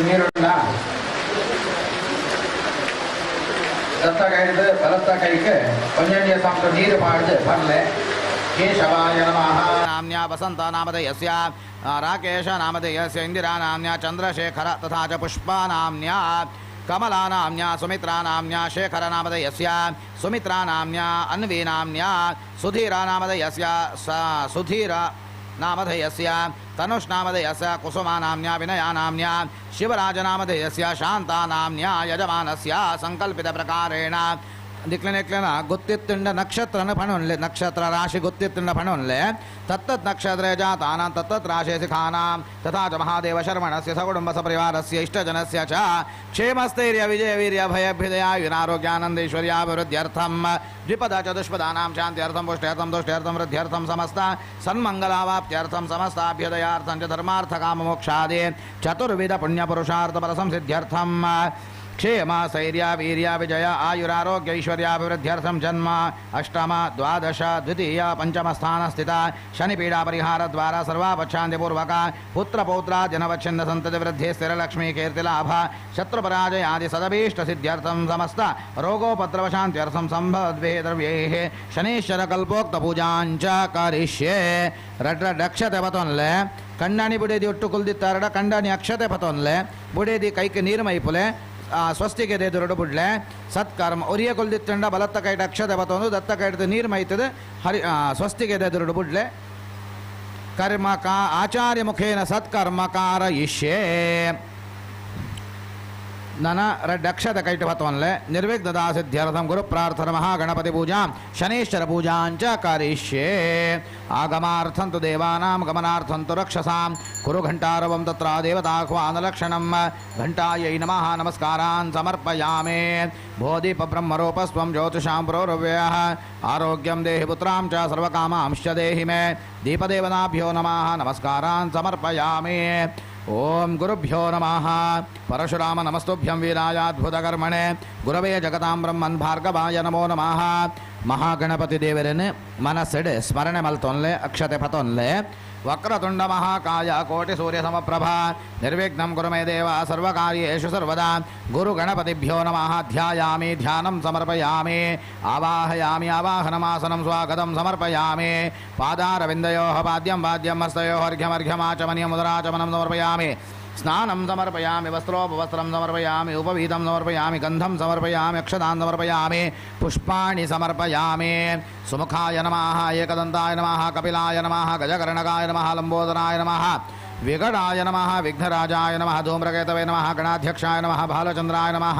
நீருண்டா ದತ್ತ ಕೈದು ಬಲತ್ತ ಕೈಗೆ ಪಂಚಣ್ಯ ಸಂತ ನೀರು ಮಾಡಿದು ಬರಲೆ ಕೇಶವಾಯ ನಮಃ नाम्न्या वसंत नामधेयस्य राकेश नामधेयस्य इंदिरा नाम्न्या चंद्रशेखर तथा च पुष्पा नाम्न्या कमला नाम्न्या सुमित्रा नाम्न्या शेखर नामधेयस्य सुमित्रा नाम्न्या अन्वी नाम्न्या सुधीरा नामधेयस्य सुधीरा नामधेयस्य तनुष नामधेयस्य कुसुमा नाम्न्या विनया नाम्न्या शिवराज नामधेयस्य शांता नाम्न्या यजमानस्य संकल्पित प्रकारेण दिक्लेन गुत्तित्तिंड नक्षत्र फणुन्ले नक्षत्र राशि गुत्तित्तिंड फणुन्ले तत्तत् नक्षत्रे जातानां तत्तत् राशि सिखानां तथा च महादेव शर्मणस्य सकुटुम्ब सपरिवारस्य इष्टजनस्य च क्षेमस्थैर्य विजय वीर्य भयभ्युदयायुनारोग्यानन्दैश्वर्याभिवृद्ध्यर्थं द्विपद चतुष्पदानां शान्त्यर्थं पुष्ट्यर्थं तुष्ट्यर्थं वृद्ध्यर्थं समस्त सन्मङ्गलावाप्त्यर्थं समस्ताभ्युदयार्थं च धर्मार्थकाममोक्षादि चतुर्विध पुण्यपुरुषार्थ परसंसिद्ध्यर्थं क्षेम स्थैर्य वीर्य विजय आयुरारोग्य ऐश्वर्याभिवृद्ध्यर्थं जन्म अष्टम द्वादश द्वितीय पंचम स्थान स्थित शनिपीड़ा परिहार द्वारा सर्वापच्छान्तिपूर्वक पुत्र पौत्रा जनवच्छिन्न संतति वृद्धि स्थिरलक्ष्मी कीर्तिलाभ शत्रुपराजय आदि सदभीष्ट सिद्ध्यर्थं समस्त रोगोपद्रवशान्त्यर्थं संभवद्भिः द्रव्यैः शनीश्वर कल्पोक्त पूजाञ्च करिष्ये रक्षते पतोन्ले कंडानी बुडेदी ಒಟ್ಟು ಕುಲ್ದಿತ್ತಾರಡ ಕಂಡಾನಿ ಅಕ್ಷತೆ ಪತೋನ್ಲೆ ಬುಡೇದಿ ಕೈಕೆ ನೀರು ಮೈಪುಲೆ ಸ್ವಸ್ತಿಗೆ ದೇದುರಡು ಬುಡ್ಲೆ ಸತ್ಕರ್ಮ ಒರಿಯ ಕೊಲ್ದಿತ್ತಂಡ ಬಲತ್ತ ಕೈಟ ಅಕ್ಷತೆ ಪತೊಂದು ದತ್ತ ಕೈಟದ ನೀರು ಮೈತದೆ ಹರಿ ಸ್ವಸ್ತಿಗೆ ದೇದುರಡು ಬುಡ್ಲೆ ಕರ್ಮಕ ಆಚಾರ್ಯ ಮುಖೇನ ಸತ್ಕರ್ಮಕಾರ ಇಷ್ಯೇ नन रक्षत कैट पतवनले निर्विघ्नता सिद्ध्यर्थं गुरु प्रार्थना महागणपति पूजा शनीश्वर पूजांच करिष्ये आगमार्थं तु देवानां गमनार्थं तु रक्षसां कुरु घंटारवं तत्र देवताह्वानलक्षणं घंटायै नमः नमस्कारान् समर्पयामि बोधिप ब्रह्मरूपस्त्वं ज्योतिषां प्रोरव्यः आरोग्यं देहि पुत्रां च सर्वकामांश्च देहि मे दीपदेवताभ्यो नमः नमस्कारान् समर्पयामि ओम गुरुभ्यो नमः परशुराम नमस्तुभ्यं वीरायाद्भुतकर्मणे गुरवे जगतां ब्रह्मन् भार्गवाय नमो नमः महागणपति देवरने मनस्सೆಡೆ ಸ್ಮರಣೆ ಮಲ್ತೊನ್ಲೆ ಅಕ್ಷತೆ ಪತೊನ್ಲೆ वक्रतुंड महाकाय कोटि सूर्य समप्रभा निर्विघ्नं कुरु मे देव सर्वकार्येषु सर्वदा गुरु गणपतिभ्यो नमः ध्यायामि ध्यानं समर्पयामि आवाहयामि आवाहनमासनं स्वागतं समर्पयामि पादारविन्दयोः पाद्यं वाद्यं हस्तयोः अर्घ्यमर्घ्यमाचमनीयं मुद्राचमनं समर्पयामि स्नानं समर्पयामि वस्त्रोपवस्त्रं समर्पयामि उपवीतं समर्पयामि गन्धं समर्पयामि अक्षतान् समर्पयामि पुष्पाणि समर्पयामि सुमुखाय नमः एकदन्ताय नमः कपिलाय नमः गजकर्णकाय नमः लम्बोदराय नमः विगणाय नमः विघ्नराजाय नमः धूम्रकेतवे नमः गणाध्यक्षाय नमः भालचन्द्राय नमः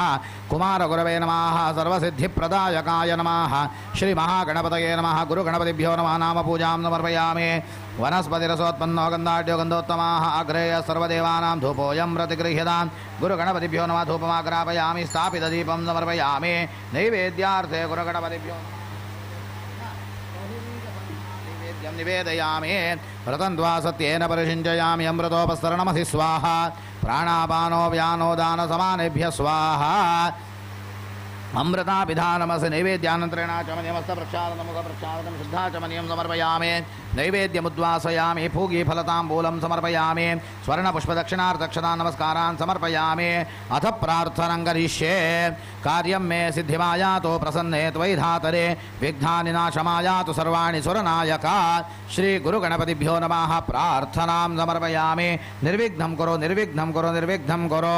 कुमारगुरवे नमः सर्वसिद्धिप्रदायकाय नमः श्रीमहागणपतये नमः गुरुगणपतिभ्यो नमः नामपूजां समर्पयामि वनस्पतिरसोत्पन्नो गन्धाढ्यो गन्धोत्तमाः अग्रेय सर्वदेवानां धूपोऽयं प्रतिगृह्यतां गुरुगणपतिभ्यो नमः धूपमाग्रापयामि स्थापितदीपं समर्पयामि नैवेद्यार्थे गुरुगणपतिभ्यो निवेदयामि व्रतन्द्वा सत्येन परिषिञ्चयामि अमृतोपस्तरणमसि स्वाहा प्राणापानो व्यानो दानसमानेभ्यः स्वाहा अमृताभिधानमसि नैवेद्यानन्तरेण चमनीयमस्तप्रक्षालनमुखप्रक्षालनं शुद्धाचमनीयं समर्पयामि नैवेद्यमुद्वासयामि पूगीफलताम्बूलं समर्पयामि स्वर्णपुष्पदक्षिणार्थक्षतान् नमस्कारान् समर्पयामि अथ प्रार्थनां करिष्ये कार्यं मे सिद्धिमायातो प्रसन्ने त्वयि धातरे विघ्नानि नाशमायातु सर्वाणि सुरनायका श्रीगुरुगणपतिभ्यो नमः प्रार्थनां समर्पयामि निर्विघ्नं कुरु निर्विघ्नं कुरु निर्विघ्नं कुरु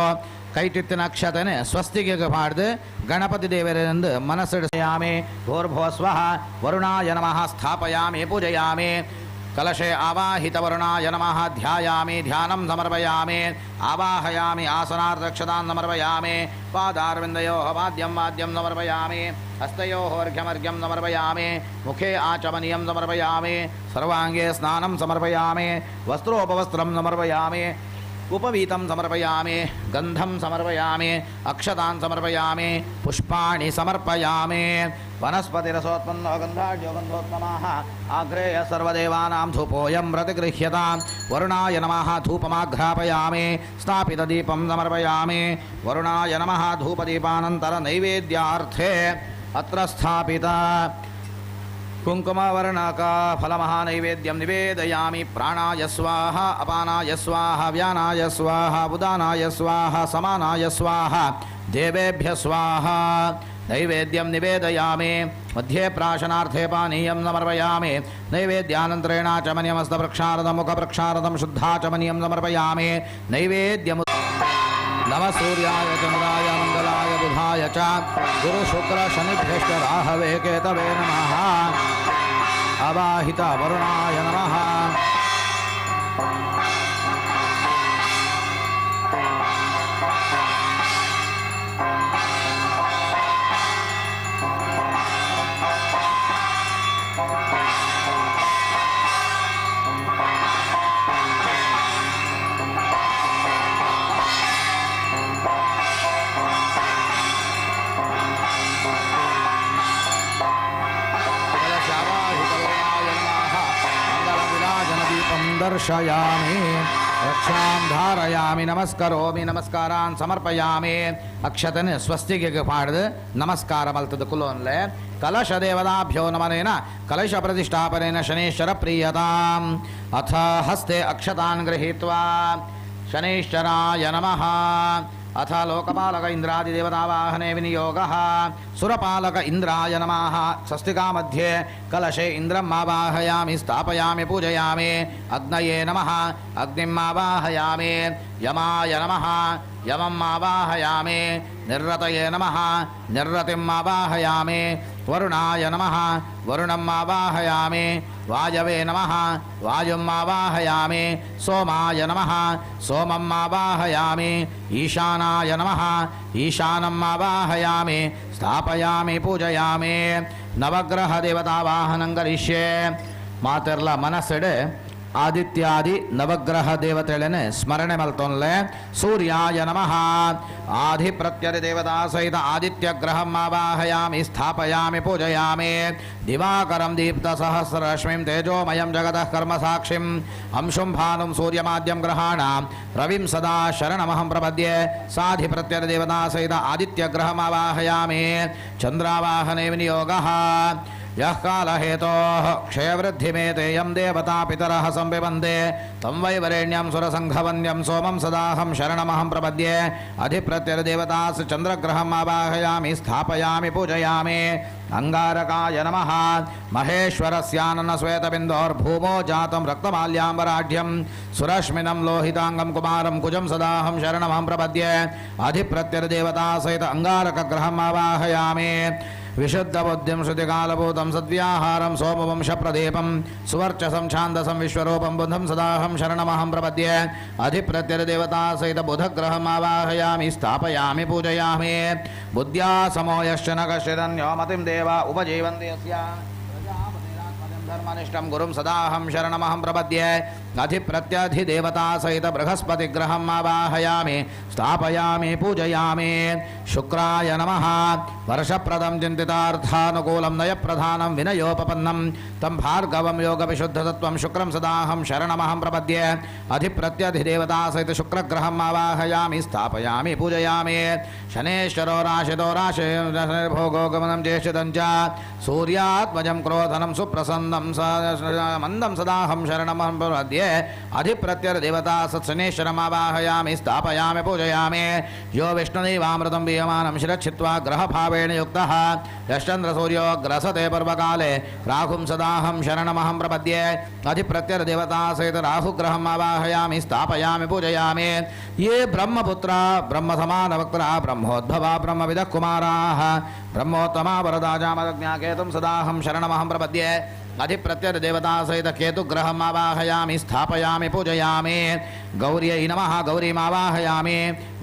कैटित्तिन अक्षतने स्वस्तिगे पाड्ದು गणपति देवरेंदु मनस्सिडयामि भूर्भुवस्वः वरुणाय नमः स्थापयामि पूजयामि कलशे आवाहित वरुणाय नमः ध्यायामि ध्यानं समर्पयामि आवाहयामि आसनार्थक्षतान् समर्पयामि पादारविन्दयोः वाद्यं वाद्यं समर्पयामि हस्तयोः अर्घ्यमर्घ्यं समर्पयामि मुखे आचमनीयं समर्पयामि सर्वाङ्गे स्नानं समर्पयामि वस्त्रोपवस्त्रं समर्पयामि उपवीतं समर्पयामि गंधं समर्पयामि अक्षतान् समर्पयामि पुष्पाणि समर्पयामि वनस्पतिरसोत्पन्नो गन्धाढ्यो गन्धोत्तमाः आग्रेय सर्वदेवानां धूपोऽयं प्रतिगृह्यतां वरुणाय नमः धूपमाघ्रापयामि स्थापितदीपं समर्पयामि वरुणाय नमः धूपदीपानन्तर नैवेद्यार्थे अत्र स्थापिता कुङ्कुमवर्णका फलमहानैवेद्यं निवेदयामि प्राणाय स्वाहा अपानाय स्वाहा व्यानाय स्वाहा उदानाय स्वाहा समानाय स्वाहा देवेभ्यः स्वाहा नैवेद्यं निवेदयामि मध्ये प्राशनार्थे पानीयं समर्पयामि नैवेद्यानन्तरेण चमनीयमस्तप्रक्षालनं मुखप्रक्षालनं शुद्धाचमनीयं समर्पयामि नैवेद्यम् नमः सूर्याय चन्द्राय मङ्गलाय बुधाय च गुरुशुक्रशनिभ्यश्च राहवे केतवे नमः अवाहित वरुणाय नमः दर्शयामि रक्षां धारयामि नमस्करोमि नमस्कारान् समर्पयामि अक्षतन स्वस्तिगे पाडद नमस्कार मल्तद कुलोन्ले कलश देवताभ्यो नमनेन कलश प्रतिष्ठापनेन शनेश्वर प्रीयताम् अथ हस्ते अक्षतान् गृहीत्वा शनेश्वराय नमः अथ लोकपालक इंद्रादिदेवतावाहने विनियोगः सुरपालक इंद्राय नमः स्वस्तिका मध्ये कलशे इंद्रम् आवाहयामि स्थापयामि पूजयामि अग्नये नमः अग्निम् आवाहयामि यमाय नमः यमम् आवाहयामि निर्रतये नमः निर्रतिम् आवाहयामि वरुणाय नमः वरुणम् आवाहयामि वायवे नमः वायुम् आवाहयामि सोमाय नमः सोमम् आवाहयामि ईशानाय नमः ईशानम् आवाहयामि स्थापयामि पूजयामि नवग्रह देवतावाहनं करिष्ये मातिर्ल मनस्सिडे आदित्यादि नवग्रह देवतेळने स्मರಣೆ मल्तोन्ले सूर्याय नमः आधिप्रत्यदि देवता सहित आदित्य ग्रहम् आवाहयामि स्थापयामि पूजयामि दिवाकरं दीप्तसहस्ररश्मिं तेजोमयं जगतः कर्मसाक्षिम् अंशुं भानुं सूर्यमाद्यं ग्रहाणां रविं सदा शरणमहं प्रपद्ये साधिप्रत्यदि देवता सहित आदित्य ग्रहम् आवाहयामि चन्द्रावाहने विनियोगः यः कालहेतोः क्षयवृद्धिमेतेयं देवता पितरः संविबन्धे तं वै वरेण्यं सुरसङ्घवन्यं सोमं सदाहं शरणमहं प्रपद्ये अधिप्रत्ययदेवतास् चन्द्रग्रहम् आवाहयामि स्थापयामि पूजयामि अंगारकाय नमः महेश्वरस्याननश्वेतबिन्दोर्भूमो जातं रक्तमाल्याम्बराढ्यं सुरश्मिनं लोहितांगं कुमारं कुजं सदाहं शरणमहं प्रपद्ये अधिप्रत्ययदेवता सहित अंगारकग्रहम् आवाहयामि विशुद्धबुद्धिं श्रुतिकालभूतं सद्व्याहारं सोमवंशप्रदीपं सुवर्चसं छान्दसं विश्वरूपं बुधं सदाहं शरणमहं प्रपद्ये अधिप्रत्ययदेवता सहित बुधग्रहम् आवाहयामि स्थापयामि पूजयामि बुद्ध्या समो यश्च न कश्चिदन्यो मतिं देवा उपजीवन्ति यस्य धर्मनिष्ठं गुरुं सदाहं शरणमहं प्रपद्ये अधिप्रत्यधिदेवता सहित बृहस्पतिग्रहम् आवाहयामि स्थापयामि पूजयामि शुक्राय नमः वर्षप्रदं चिन्तितार्थानुकूलं नयप्रधानं विनयोपपन्नं तं भार्गवं योगविशुद्धतत्त्वं शुक्रं सदाहं शरणमहं प्रपद्ये अधिप्रत्यधिदेवता सहित शुक्रग्रहम् आवाहयामि स्थापयामि पूजयामि शनेश्वरो राशितो राशिर्भोगो गमनं ज्येष्ठितं च सूर्यात्मजं क्रोधनं सुप्रसन्नं मन्दं सदाहं शरणमहं प्रपद्ये अधिप्रत्ययदेवता सत्शनेश्वरमावाहयामि स्थापयामि पूजयामि यो विष्णुदेवामृतं पीयमानं शिरच्छित्वा ग्रहभावेन युक्तः यश्चन्द्रसूर्यो ग्रसते पर्वकाले राहुं सदाहं शरणमहं प्रपद्ये अधिप्रत्ययदेवता सहित राहुग्रहम् आवाहयामि स्थापयामि पूजयामि ये ब्रह्मपुत्रा ब्रह्मसमानवक्त्रा ब्रह्मोद्भवा ब्रह्मविदः कुमाराः ब्रह्मोत्तमा वरदाजामदज्ञाकेतुं सदाहं शरणमहं प्रपद्ये अधिप्रत्ययदेवता सहित केतुग्रहम् आवाहयामि स्थापयामि पूजयामि गौर्यै नमः गौरीम् आवाहयामि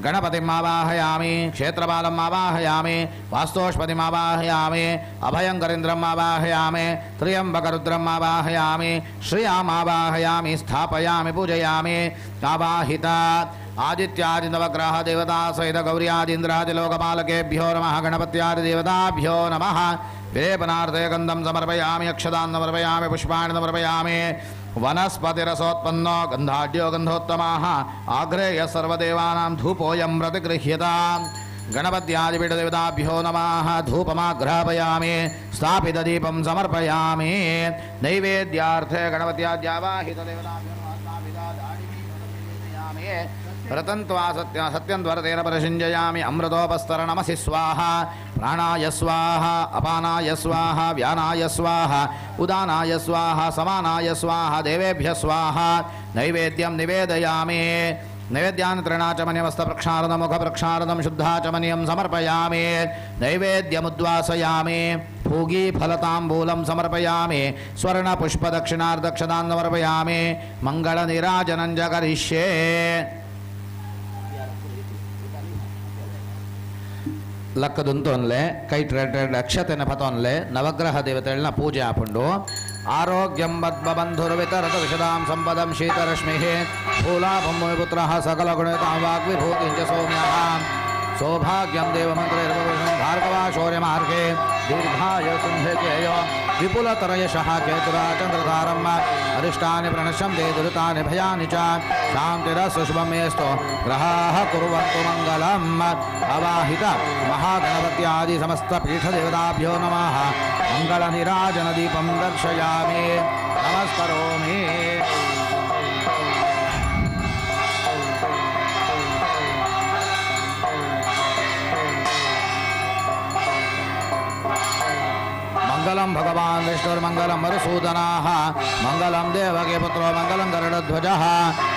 गणपतिम् आवाहयामि क्षेत्रपालम् आवाहयामि वास्तोष्पतिम् आवाहयामि अभयङ्करीन्द्रम् आवाहयामि त्र्यम्बकरुद्रम् आवाहयामि श्रियाम् आवाहयामि स्थापयामि पूजयामि आवाहित आदित्यादि नवग्रह देवता सहित गौर्यादीन्द्रादि लोकपालकेभ्यो नमः गणपत्यादिदेवताभ्यो नमः विलेपनार्थे गन्धं समर्पयामि अक्षतान् समर्पयामि पुष्पाणि समर्पयामि वनस्पतिरसोत्पन्नो गन्धाढ्यो गन्धोत्तमाः आग्रेय सर्वदेवानां धूपोऽयं प्रतिगृह्यताम् गणपत्यादिपीठदेवताभ्यो नमः धूपमाघ्रापयामि स्थापितदीपं समर्पयामि नैवेद्यार्थे गणपत्याद्यावाहितदेवताभ्यो नमः रतन्त्वा सत्यन्त्वरतेन परशिञ्जयामि अमृतोपस्तरणमसि स्वाहा प्राणाय स्वाहा अपानाय स्वाहा व्यानाय स्वाहा उदानाय स्वाहा समानाय स्वाहा देवेभ्यः स्वाहा नैवेद्यं निवेदयामि नैवेद्यान्तरणाचमन्यमस्तप्रक्षालनमुखप्रक्षालनं शुद्धाचमनीयं समर्पयामि नैवेद्यमुद्वासयामि पूगीफलताम्बूलं समर्पयामि स्वर्णपुष्पदक्षिणार्धक्षदान् समर्पयामि मङ्गलनीराजनं च करिष्ये ಲಕ್ಕದುಂತೊನ್ಲೆ ಕೈಟ್ ಅಕ್ಷತೆನ ಪತೊನ್ಲೆ ನವಗ್ರಹ ದೇವತೆಗಳನ್ನ ಪೂಜೆ ಹಾಕೊಂಡು ಆರೋಗ್ಯಂ ಬದ್ಬಂಧುರ್ವಿತರತ ವಿಶದಾಂ ಸಂಪದಂ ಶೀತರಶ್ಮಿ ಫೂಲಾಭಂ ಪುತ್ರ ಸಕಲ ಗುಣಯುತಾಂ ವಾಗ್ವಿಭೂತಿಂಚ ಸೌಮ್ಯಃ ಸೌಭಾಗ್ಯಂ ದೇವಮಂತ್ರೈರ್ಭವಂ ಭಾರ್ಗವಾ ಶೌರ್ಯಮಾರ್ಗೆ ದೀರ್ಘಾಯ ಸಿಂಹೇಯ ವಿಪುಲತರಯಶಃ ಕೇತುರಾಚಂದ್ರಧಾರಂ ಅರಿಷ್ಟಾನಿ ಪ್ರಣಶ್ಯಂತೆ ದುರಿತಾನಿ ಭಯಾನಿ ಚ ಶಾಂತಿರಸ್ಸು ಶುಭಮೇಸ್ತು ಗ್ರಹಾಃ ಕುರ್ವಂತು ಮಂಗಲಂ ಅವಾಹಿತ ಮಹಾಗಣಪತ್ಯಾದಿ ಸಮಸ್ತ ಪೀಠದೇವತಾಭ್ಯೋ ನಮಃ ಮಂಗಳನಿರಾಜನದೀಪಂ ದರ್ಶಯಾಮಿ ನಮಸ್ಕರೋಮಿ मंगलम भगवान विष्णुर्मंगलम मधुसूदनाः मंगलम देवकी पुत्रो मंगलम गरुडध्वजः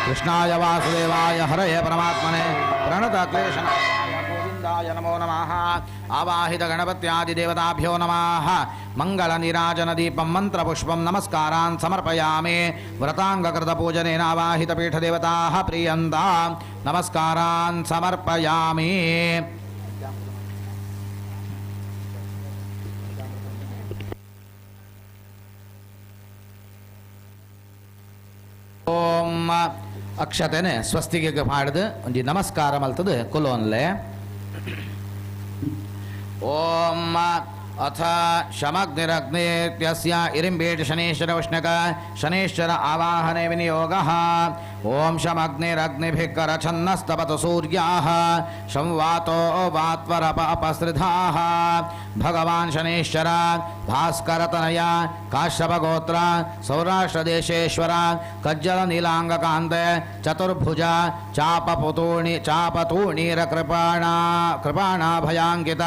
कृष्णाय वासुदेवाय हरये परमात्मने प्रणतक्लेशनाय गोविन्दाय नमो नमः आवाहित गणपत्यादि देवताभ्यो नमः मंगलनीराजनदीपं मंत्रपुष्पं नमस्कारान् समर्पयामि व्रताङ्गकृतपूजनेन आवाहित पीठदेवताः प्रीयन्तां नमस्कारान् समर्पयामि ಓಂ ಅಕ್ಷತೆನೆ ಸ್ವಸ್ತಿಗೆ ಮಾಡಿದ ಒಂದು ನಮಸ್ಕಾರ ಮಲ್ತದ ಕುಲೋನ್ಲೆ ಓಂ ಅಥ ಶಮಗ್ನಿರಗ್ನೇತ್ಯಸ್ಯ ಇರಿಂಬೇಟ ಶನೇಶ್ವರ ಉಷ್ಣಕ ಶನೇಶ್ವರ ಆವಾಹನೆ ವಿನಿಯೋಗಃ ಓಂ ಶಮಗ್ನಿರಗ್ನಿಭಿಃ ಛನ್ನಸ್ತಪತು ಸೂರ್ಯಾಃ ಸಂವಾತೋ ವಾತ್ವರಪ ಅಪಸೃಧಾಃ ಭಗವಾನ್ ಶನೇಶ್ವರ ಭಾಸ್ಕರತನಯ ಕಾಶ್ಯಪಗೋತ್ರ ಸೌರಾಷ್ಟ್ರದೇಶೇಶ್ವರ ಕಜ್ಜಲ ನೀಲಾಂಗಕಾಂತೆ ಚತುರ್ಭುಜ ಚಾಪತೂಣೀರ ಕೃಪಾಣಾಭಯಾಂಕಿತ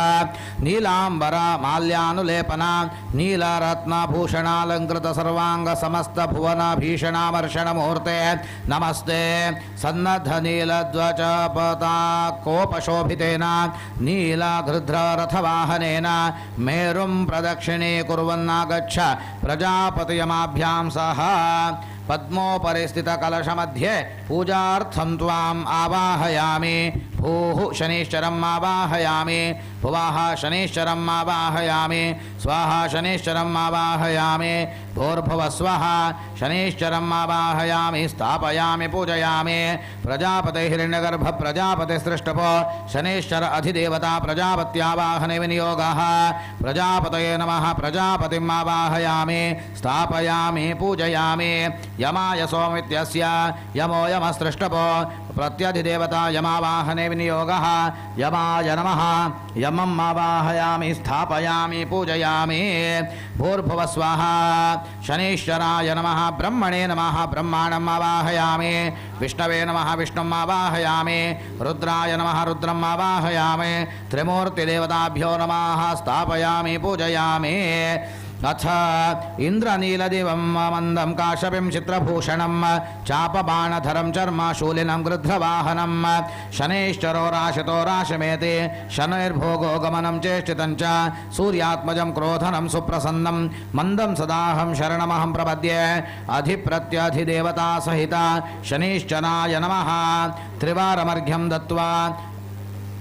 ನೀಲಾಂಬರ ಮಾಲ್ಯಾನುಲೇಪನ ನೀಲರತ್ನಭೂಷಣಾಲಂಕೃತ ಸರ್ವಾಂಗ ಸಮಸ್ತ ಭುವನ ಭೀಷಣಾಮರ್ಷಣ ಮುಹೂರ್ತೆ ನಮಸ್ತೆ ಸನ್ನದ್ಧ ನೀಲಧ್ವಜ ಪತಾಕೋಪಶೋಭಿತೇನ ನೀಲಗೃಧ್ರರಥವಾಹನೇನ ಮೇರುಂ ಪ್ರದಕ್ಷಿಣೇ ಕುರ್ವನ್ನಾಗಚ್ಚ ಪ್ರಜಾಪತಿಯಮಾಭ್ಯಾಂ ಸಹ ಪದ್ಮೋಪರಿ ಸ್ಥಿತಕಲಶमध्ये पूजार्थं त्वाम् आवाहयामि भूः शनीश्वरम् आवाहयामि भुवः शनीश्वरम् आवाहयामि स्वाहा शनीश्वरम् आवाहयामि भूर्भुवः स्वः शनीश्वरम् आवाहयामि स्थापयामि पूजयामि प्रजापते हिरण्यगर्भ प्रजापतिसृष्टपो शनीश्वर अधिदेवता प्रजापत्यावाहने विनियोगः प्रजापतये नमः प्रजापतिम् आवाहयामि स्थापयामि पूजयामि यमाय सोमित्यस्य यमो यमसृष्टपो प्रत्यधिदेवता यमावाहने विनियोगः यमाय नमः यमम् आवाहयामि स्थापयामि पूजयामि भूर्भुवः स्वः शनीश्वराय नमः ब्रह्मणे नमः ब्रह्माणम् आवाहयामि विष्णवे नमः विष्णुम् आवाहयामि रुद्राय नमः रुद्रम् आवाहयामि त्रिमूर्तिदेवताभ्यो नमः स्थापयामि पूजयामि अथ इंद्रनीलदिवं मंदं काशपिं चित्रभूषणं चापबाणधरं चर्मशूलिनं गृध्रवाहनं शनैश्चरो राशितो राशिमेति शनैर्भोगो गमनं चेष्टितं च सूर्यात्मजं क्रोधनं सुप्रसन्नं मंदं सदाहं शरणमहं प्रपद्ये अधिप्रत्यधिदेवता सहित शनैश्चराय नमः त्रिवारमर्घ्यं दत्त्वा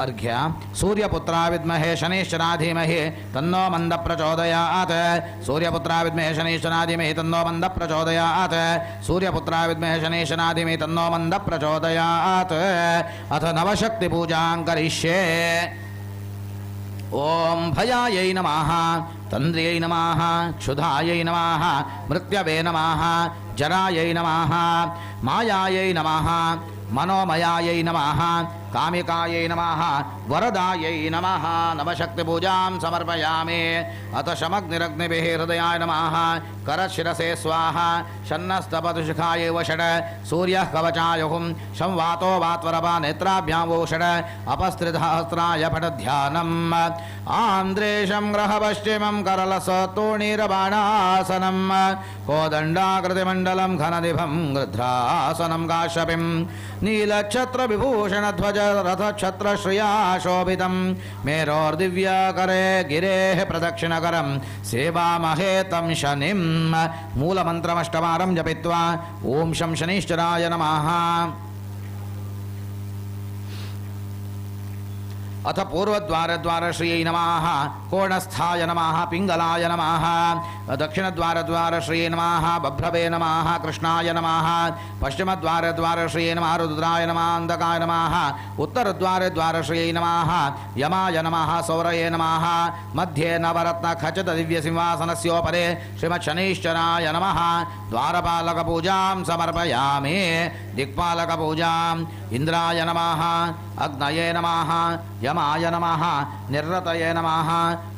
अर्घ्य सूर्यपुत्रा विद्महे शनैश्चरा धीमहि तन्नो मंद प्रचोदयात् सूर्यपुत्रा विद्महे शनैश्चरा धीमहि तन्नो मंद प्रचोदयात् सूर्यपुत्रा विद्महे शनैश्चरा धीमहि तन्नो मंद प्रचोदयात् अथ नवशक्ति पूजां करिष्ये ओम भयायै नमः तन्द्र्यै नमः क्षुधायै नमः मृत्यवे नमः जरायै नमः मायायै नमः मनोमयायै नमः कामिकायै नमः वरदायै नमः नवशक्तिपूजां समर्पयामि अथ शमग्निरग्निभिः हृदयाय नमः करशिरसे स्वाहा शन्नस्तपतुशिखायै वषट् सूर्यः कवचायुः संवातो वात्वरपा नेत्राभ्यां वो षट् अपस्त्रिसहस्राय फटध्यानम् आन्द्रेशं ग्रहपश्चिमं करलसतोणीरबाणासनं कोदण्डाकृतिमण्डलं घननिभं गृध्रासनं काश्यपिं नीलक्षत्रविभूषणध्वज रथक्षत्रश्रिया शोभितं मेरोर्दिव्यकरे गिरेः प्रदक्षिणकरं सेवामहे तं शनिं मूलमन्त्रमष्टवारं जपित्वा ॐ शं शनिश्चराय नमः अथ पूर्वद्वारद्वारश्रियै नमः कोणस्थाय नमः पिङ्गलाय नमः दक्षिणद्वारद्वारश्रियै नमः बभ्रवे नमः कृष्णाय नमः पश्चिमद्वारद्वारश्रियै नमः रुद्राय नमः अन्धकाय नमः उत्तरद्वारद्वारश्रियै नमः यमाय नमः सौरये नमः मध्ये नवरत्नखचितदिव्यसिंहासनस्योपरि श्रीमच्छनीश्चराय नमः द्वारपालकपूजां समर्पयामि दिक्पालकपूजाम् इन्द्राय नमः अग्नये नमः यमाय नमः निर्रतये नमः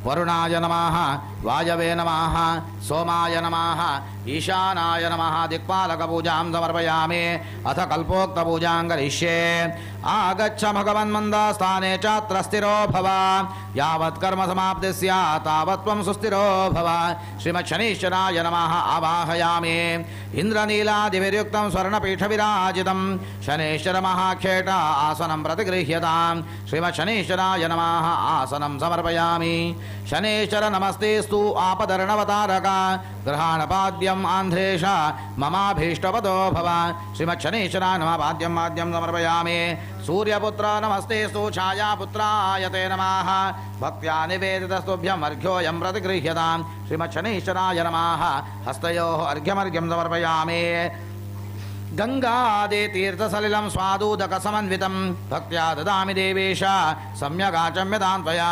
वरुणाय नमः वायवे नमः सोमाय नमः ईशानाय नमः दिक्पालकपूजां समर्पयामि अथ कल्पोक्तपूजां करिष्ये आगच्छ भगवन्मन्दस्थाने चात्र स्थिरो भव यावत् कर्म समाप्तिः स्यात् तावत् त्वं सुस्थिरो भव श्रीमच्छनीश्चराय नमः आवाहयामि इन्द्रनीलादिभिर्युक्तं स्वर्णपीठविराजितं शनेश्वर महाखेट आसनं प्रतिगृह्यतां श्रीमच्छनीश्चराय नमः आसनं समर्पयामि शनेश्वर नमस्तेस्तु आपदर्णवतारक ग्रहाणपाद्यम् आन्ध्रेश ममाभीष्टपदो भव श्रीमच्छनीश्वराय नमः पाद्यं माद्यं समर्पयामि सूर्यपुत्र नमस्तेस्तु छायापुत्राय ते नमः भक्त्या निवेदितस्तुभ्यम् अर्घ्योऽयं प्रतिगृह्यतां श्रीमच्छनीश्वराय नमः हस्तयोः अर्घ्यमर्घ्यं समर्पयामि गङ्गादितीर्थसलिलं स्वादूदकसमन्वितं भक्त्या ददामि देवेश सम्यगाचम्यतां त्वया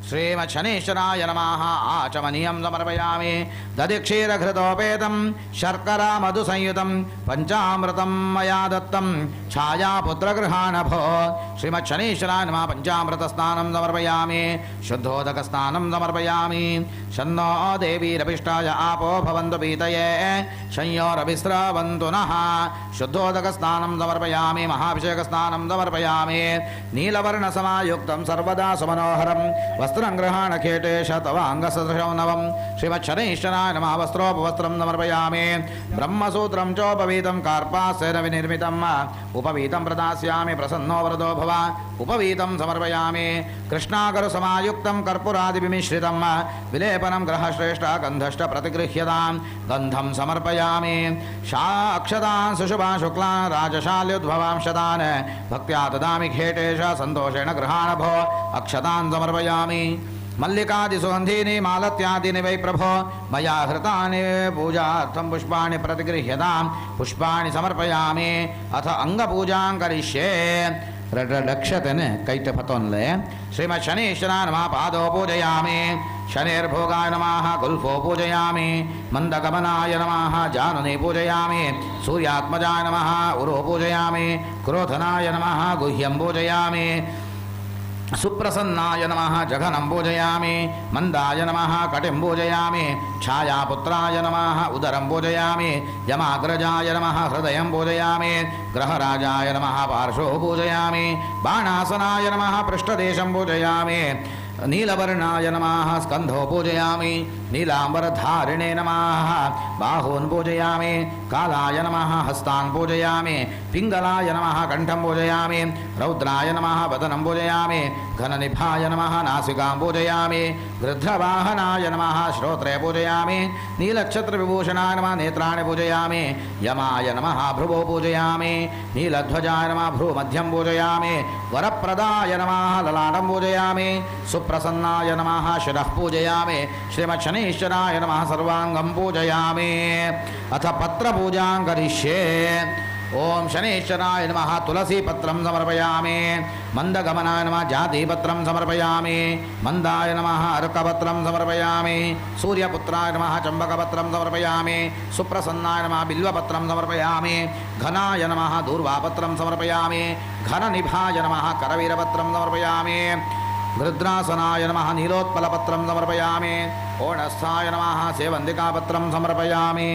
श्रीमच्छनीश्वराय नमः आचमनीयं समर्पयामि दधिक्षीरघृतोपेतं शर्करा मधुसंयुतं पञ्चामृतं मया दत्तं छायापुत्रगृहाणभो श्रीमच्छनीश्वराय नमः पञ्चामृतस्नानं समर्पयामि शुद्धोदकस्नानं समर्पयामि शन्नो देवीरभिष्टाय आपो भवन्तु पीतये शंयोरभिस्रवन्तु नः शुद्धोदकस्नानं समर्पयामि महाभिषेकस्नानं समर्पयामि नीलवर्णसमायुक्तं सर्वदा सुमनोहरं वस्त्रं गृहाणखेटेश तव अङ्गसदृशं नवं श्रीमच्छनीश्वराय नमः वस्त्रोपवस्त्रं समर्पयामि ब्रह्मसूत्रं चोपवीतं कार्पासेन विनिर्मितम् उपवीतं प्रदास्यामि प्रसन्नो वरदो भव उपवीतं समर्पयामि कृष्णागरुसमायुक्तं कर्पूरादिभिमिश्रितं विलेपनं ग्रहश्रेष्ठ गन्धश्च प्रतिगृह्यतां गन्धं समर्पयामि अक्षतान् सुशुभान् शुक्लान् राजशाल्युद्भवां शतान् भक्त्या ददामि खेटेश सन्तोषेण गृहाणभो अक्षतान् समर्पयामि मल्लिकादिसुगन्धीनि मालत्यादीनि वै प्रभो मया हृतानि पूजार्थं पुष्पाणि प्रतिगृह्यतां पुष्पाणि समर्पयामि अथ अङ्गपूजां करिष्ये रडक्षतन कैटपतोन्ले श्रीमच्छनीश्वराय नमः पादो पूजयामि शनिर्भोगाय नमः गुल्फो पूजयामि मन्दगमनाय नमः जानने पूजयामि सूर्यात्मजाय नमः उरो पूजयामि क्रोधनाय नमः गुह्यं पूजयामि सुप्रसन्नाय नमः जघनं पूजयामि मन्दाय नमः कटिं पूजयामि छायापुत्राय नमः उदरं पूजयामि यमाग्रजाय नमः हृदयं पूजयामि ग्रहराजाय नमः पार्श्वो पूजयामि बाणासनाय नमः पृष्ठदेशं पूजयामि नीलवर्णाय नमः स्कन्धो पूजयामि नीलाम्बरधारिणे नमः बाहून् पूजयामि कालाय नमः हस्तान् पूजयामि पिङ्गलाय नमः कण्ठं पूजयामि रौद्राय नमः वदनं पूजयामि घननिभाय नमः नासिकां पूजयामि गृध्रवाहनाय नमः श्रोत्रे पूजयामि नीलक्षत्रविभूषणाय नमः नेत्राणि पूजयामि यमाय नमः भ्रुवो पूजयामि नीलध्वजाय नमः भ्रूमध्यं पूजयामि वरप्रदाय नमः ललाटं पूजयामि सुप्रसन्नाय नमः शिरः पूजयामि श्रीमच्छनीश्वराय नमः सर्वाङ्गं पूजयामि अथ पत्रपूजां करिष्ये ओम शनेश्वराय नमः तुलसीपत्रं समर्पयामि मंदगमनाय नमः जातिपत्रं समर्पयामि मंदाय नमः अर्कपत्रं समर्पयामि सूर्यपुत्राय नमः चंबकपत्रं समर्पयामि सुप्रसन्नाय नमः बिल्वपत्रं समर्पयामि घनाय नमः दूर्वापत्रं समर्पयामि घननिभाय नमः करवीरपत्रं समर्पयामि रुद्रासनाय नमः नीलोत्पलपत्रं समर्पयामि ओणस्थाय नमः सेवन्दिकापत्रं समर्पयामि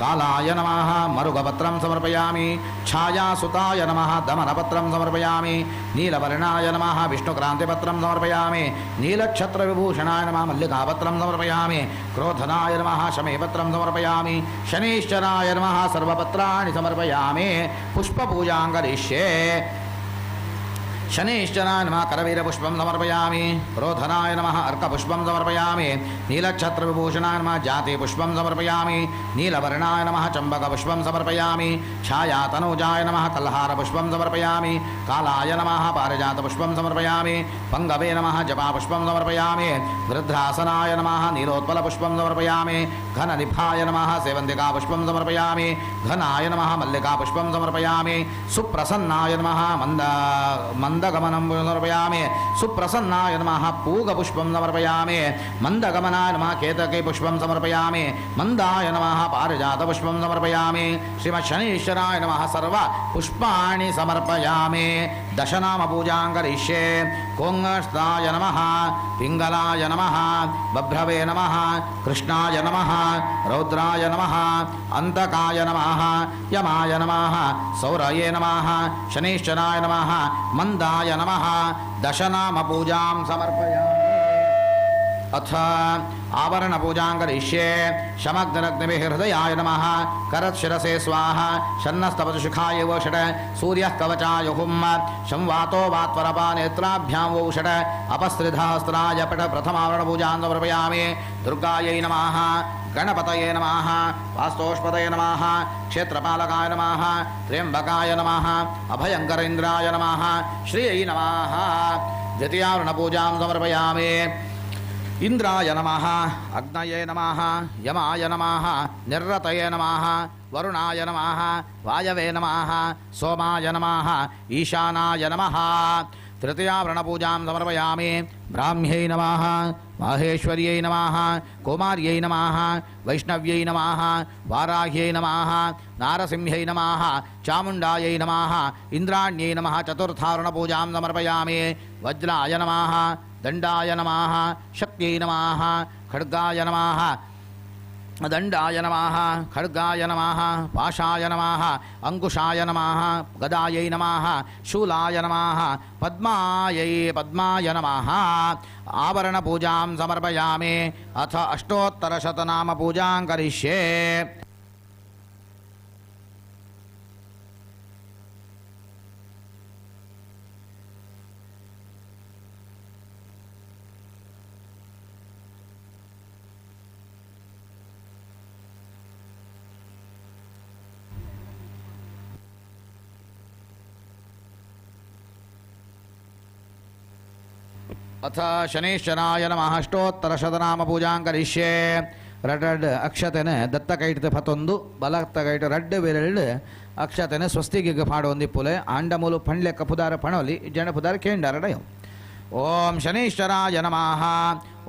कालाय नमः मरुगपत्रं समर्पयामि छायासुताय नमः दमनपत्रं समर्पयामि नीलवर्णाय नमः विष्णुक्रान्तिपत्रं समर्पयामि नीलक्षत्रविभूषणाय नमः मल्लिकापत्रं समर्पयामि क्रोधनाय नमः शमीपत्रं समर्पयामि शनीश्चराय नमः सर्वपत्राणि समर्पयामि पुष्पपूजां करिष्ये शनीश्चराय नमः करवीरपुष्पं समर्पयामि क्रोधनाय नमः अर्कपुष्पं समर्पयामि नीलक्षत्रविभूषणाय नमः जातिपुष्पं समर्पयामि नीलवर्णाय नमः चम्बकपुष्पं समर्पयामि छायातनूजाय नमः कल्हारपुष्पं समर्पयामि कालाय नमः पारिजातपुष्पं समर्पयामि पंगवे नमः जपापुष्पं समर्पयामि वृद्धासनाय नमः नीलोत्पलपुष्पं समर्पयामि घननिभाय नमः सेवन्तिकापुष्पं समर्पयामि घनाय नमः मल्लिकापुष्पं समर्पयामि सुप्रसन्नाय नमः मंदगमनं समर्पयामि सुप्रसन्नाय नमः पूगपुष्पं समर्पयामि मंदगमनाय नमः केतकी पुष्पं समर्पयामि मंदाय नमः पारिजातपुष्पं समर्पयामि श्रीमच्छनीश्वराय नमः सर्व पुष्पाणि समर्पयामि दशनाम पूजां करिष्ये कोङ्गस्ताय नमः पिङ्गलाय नमः बभ्रवे नमः कृष्णाय नमः रौद्राय नमः अन्तकाय नमः यमाय नमः सौरये नमः शनीश्वराय नमः मंदाय नमः दशनाम पूजां समर्पयामि अथ आवरण पूजां करिष्ये शमग्नरग्निभिः हृदयाय नमः करत्शिरसे स्वाहा शन्नस्तपशुशिखाय वो षट् सूर्यः कवचाय हुम् संवातो वात्वरपा नेत्राभ्यां वो षट् अपस्त्रिधहस्राय पट प्रथमावरण पूजां समर्पयामि दुर्गायै नमः गणपतये नमः वास्तोष्पतये नमः क्षेत्रपालकाय नमः त्र्यंबकाय नमः अभयंकरेन्द्राय नमः श्रियै नमः द्वितीयावरण पूजां समर्पयामि इंद्राय नमः अग्नये नमः यमाय नमः निर्रतये नमः वरुणाय नमः वायवे नमः सोमाय नमः ईशानाय नमः तृतीयावरणपूजां समर्पयामि ब्राह्म्यै नमः माहेश्वर्यै नमः कुमार्यै नमः वैष्णव्यै नमः वाराह्यै नमः नारसिंह्यै नमः चामुण्डायै नमः इन्द्राण्यै नमः चतुर्थावरणपूजां समर्पयामि वज्राय नमः दण्डाय नमः शक्त्यै नमः खड्गाय नमः दण्डाय नमः खड्गाय नमः पाशाय नमः अंकुशाय नमः गदायै नमः शूलाय नमः पद्माय नमः आवरण पूजां समर्पयामि अथ अष्टोत्तरशतनाम पूजां करिष्ये अथ शनीश्वराय नमः अष्टोत्तरशतनाम पूजां करिष्ये रड अक्षतेने दत्त कैट फतोंदु बलत्त कैट रड्ड विरल्ड अक्षतेने स्वस्तिगे पाडोंदि पुले आंडमुलु पंड्ले कपुदार पणोली जन पुदार केंडारडयो ओम शनीश्वराय नमः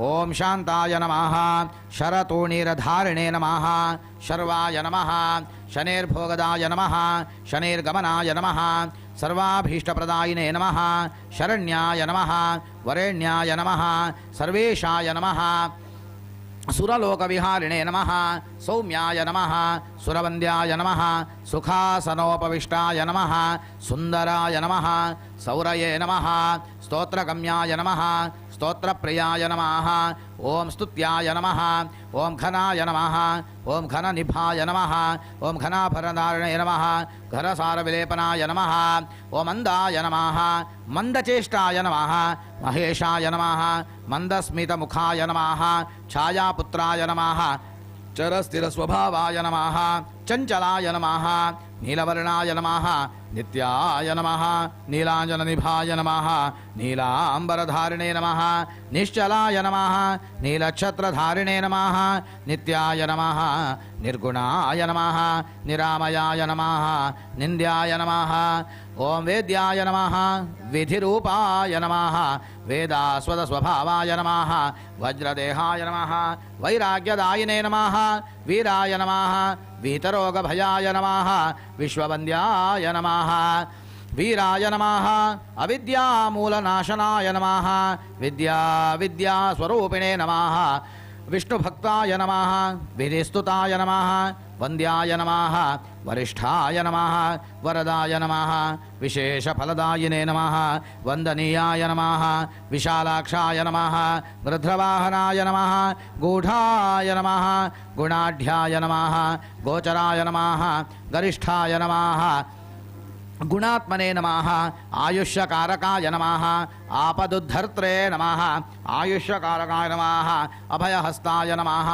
ओम शांताय नमः शरतोणीरधारिणे नमः शर्वाय नमः शनेर्भोगदाय नमः शनेर्गमनाय नमः सर्वाभीष्टप्रदायिने नमः शरण्याय नमः वरेण्याय नमः सर्वेशाय नमः सुरलोकविहारिणे नमः सौम्याय नमः सुरवन्द्याय नमः सुखासनोपविष्टाय नमः सुंदराय नमः सौरये नमः स्तोत्रगम्याय नमः स्तोत्रप्रियाय नमः ओम स्तुत्याय नमः ओम घनाय नमः ओम घननिभाय नमः ओम घनाभरधारिणे नमः घरसारविलेपनाय नमः ओम मंदाय नमः मंदचेष्टाय नमः महेशाय नमः मंदस्मितमुखाय नमः छायापुत्राय नमः चरस्थिरस्वभावाय नमः चंचलाय नमः नीलवर्णाय नमः नित्याय नमः नीलाञ्जननिभाय नमः नीलाम्बरधारिणे नमः निश्चलाय नमः नीलच्छत्रधारिणे नमः नित्याय नमः निर्गुणाय नमः निरामयाय नमः निन्द्याय नमः ओम वेद्याय नमः विधिरूपाय नमः वेदास्वदस्वभावाय नमः वज्रदेहाय नमः वैराग्यदायिने नमः वीराय नमः वीतरोगभयाय नमः विश्ववन्द्याय नमः वीराय नमः अविद्यामूलनाशनाय नमः विद्यास्वरूपिणे नमः विष्णुभक्ताय नमः विधिस्तुताय नमः वन्द्याय नमः वरिष्ठाय नमः वरदाय नमः विशेषफलदायिने नमः वन्दनीयाय नमः विशालाक्षाय नमः गृध्रवाहनाय नमः गूढाय नमः गुणाढ्याय नमः गोचराय नमः गरिष्ठाय नमः गुणात्मने नमः आयुष्यकारकाय नमः आपदुद्धर्त्रे नमः आयुष्यकारकाय नमः अभयहस्ताय नमः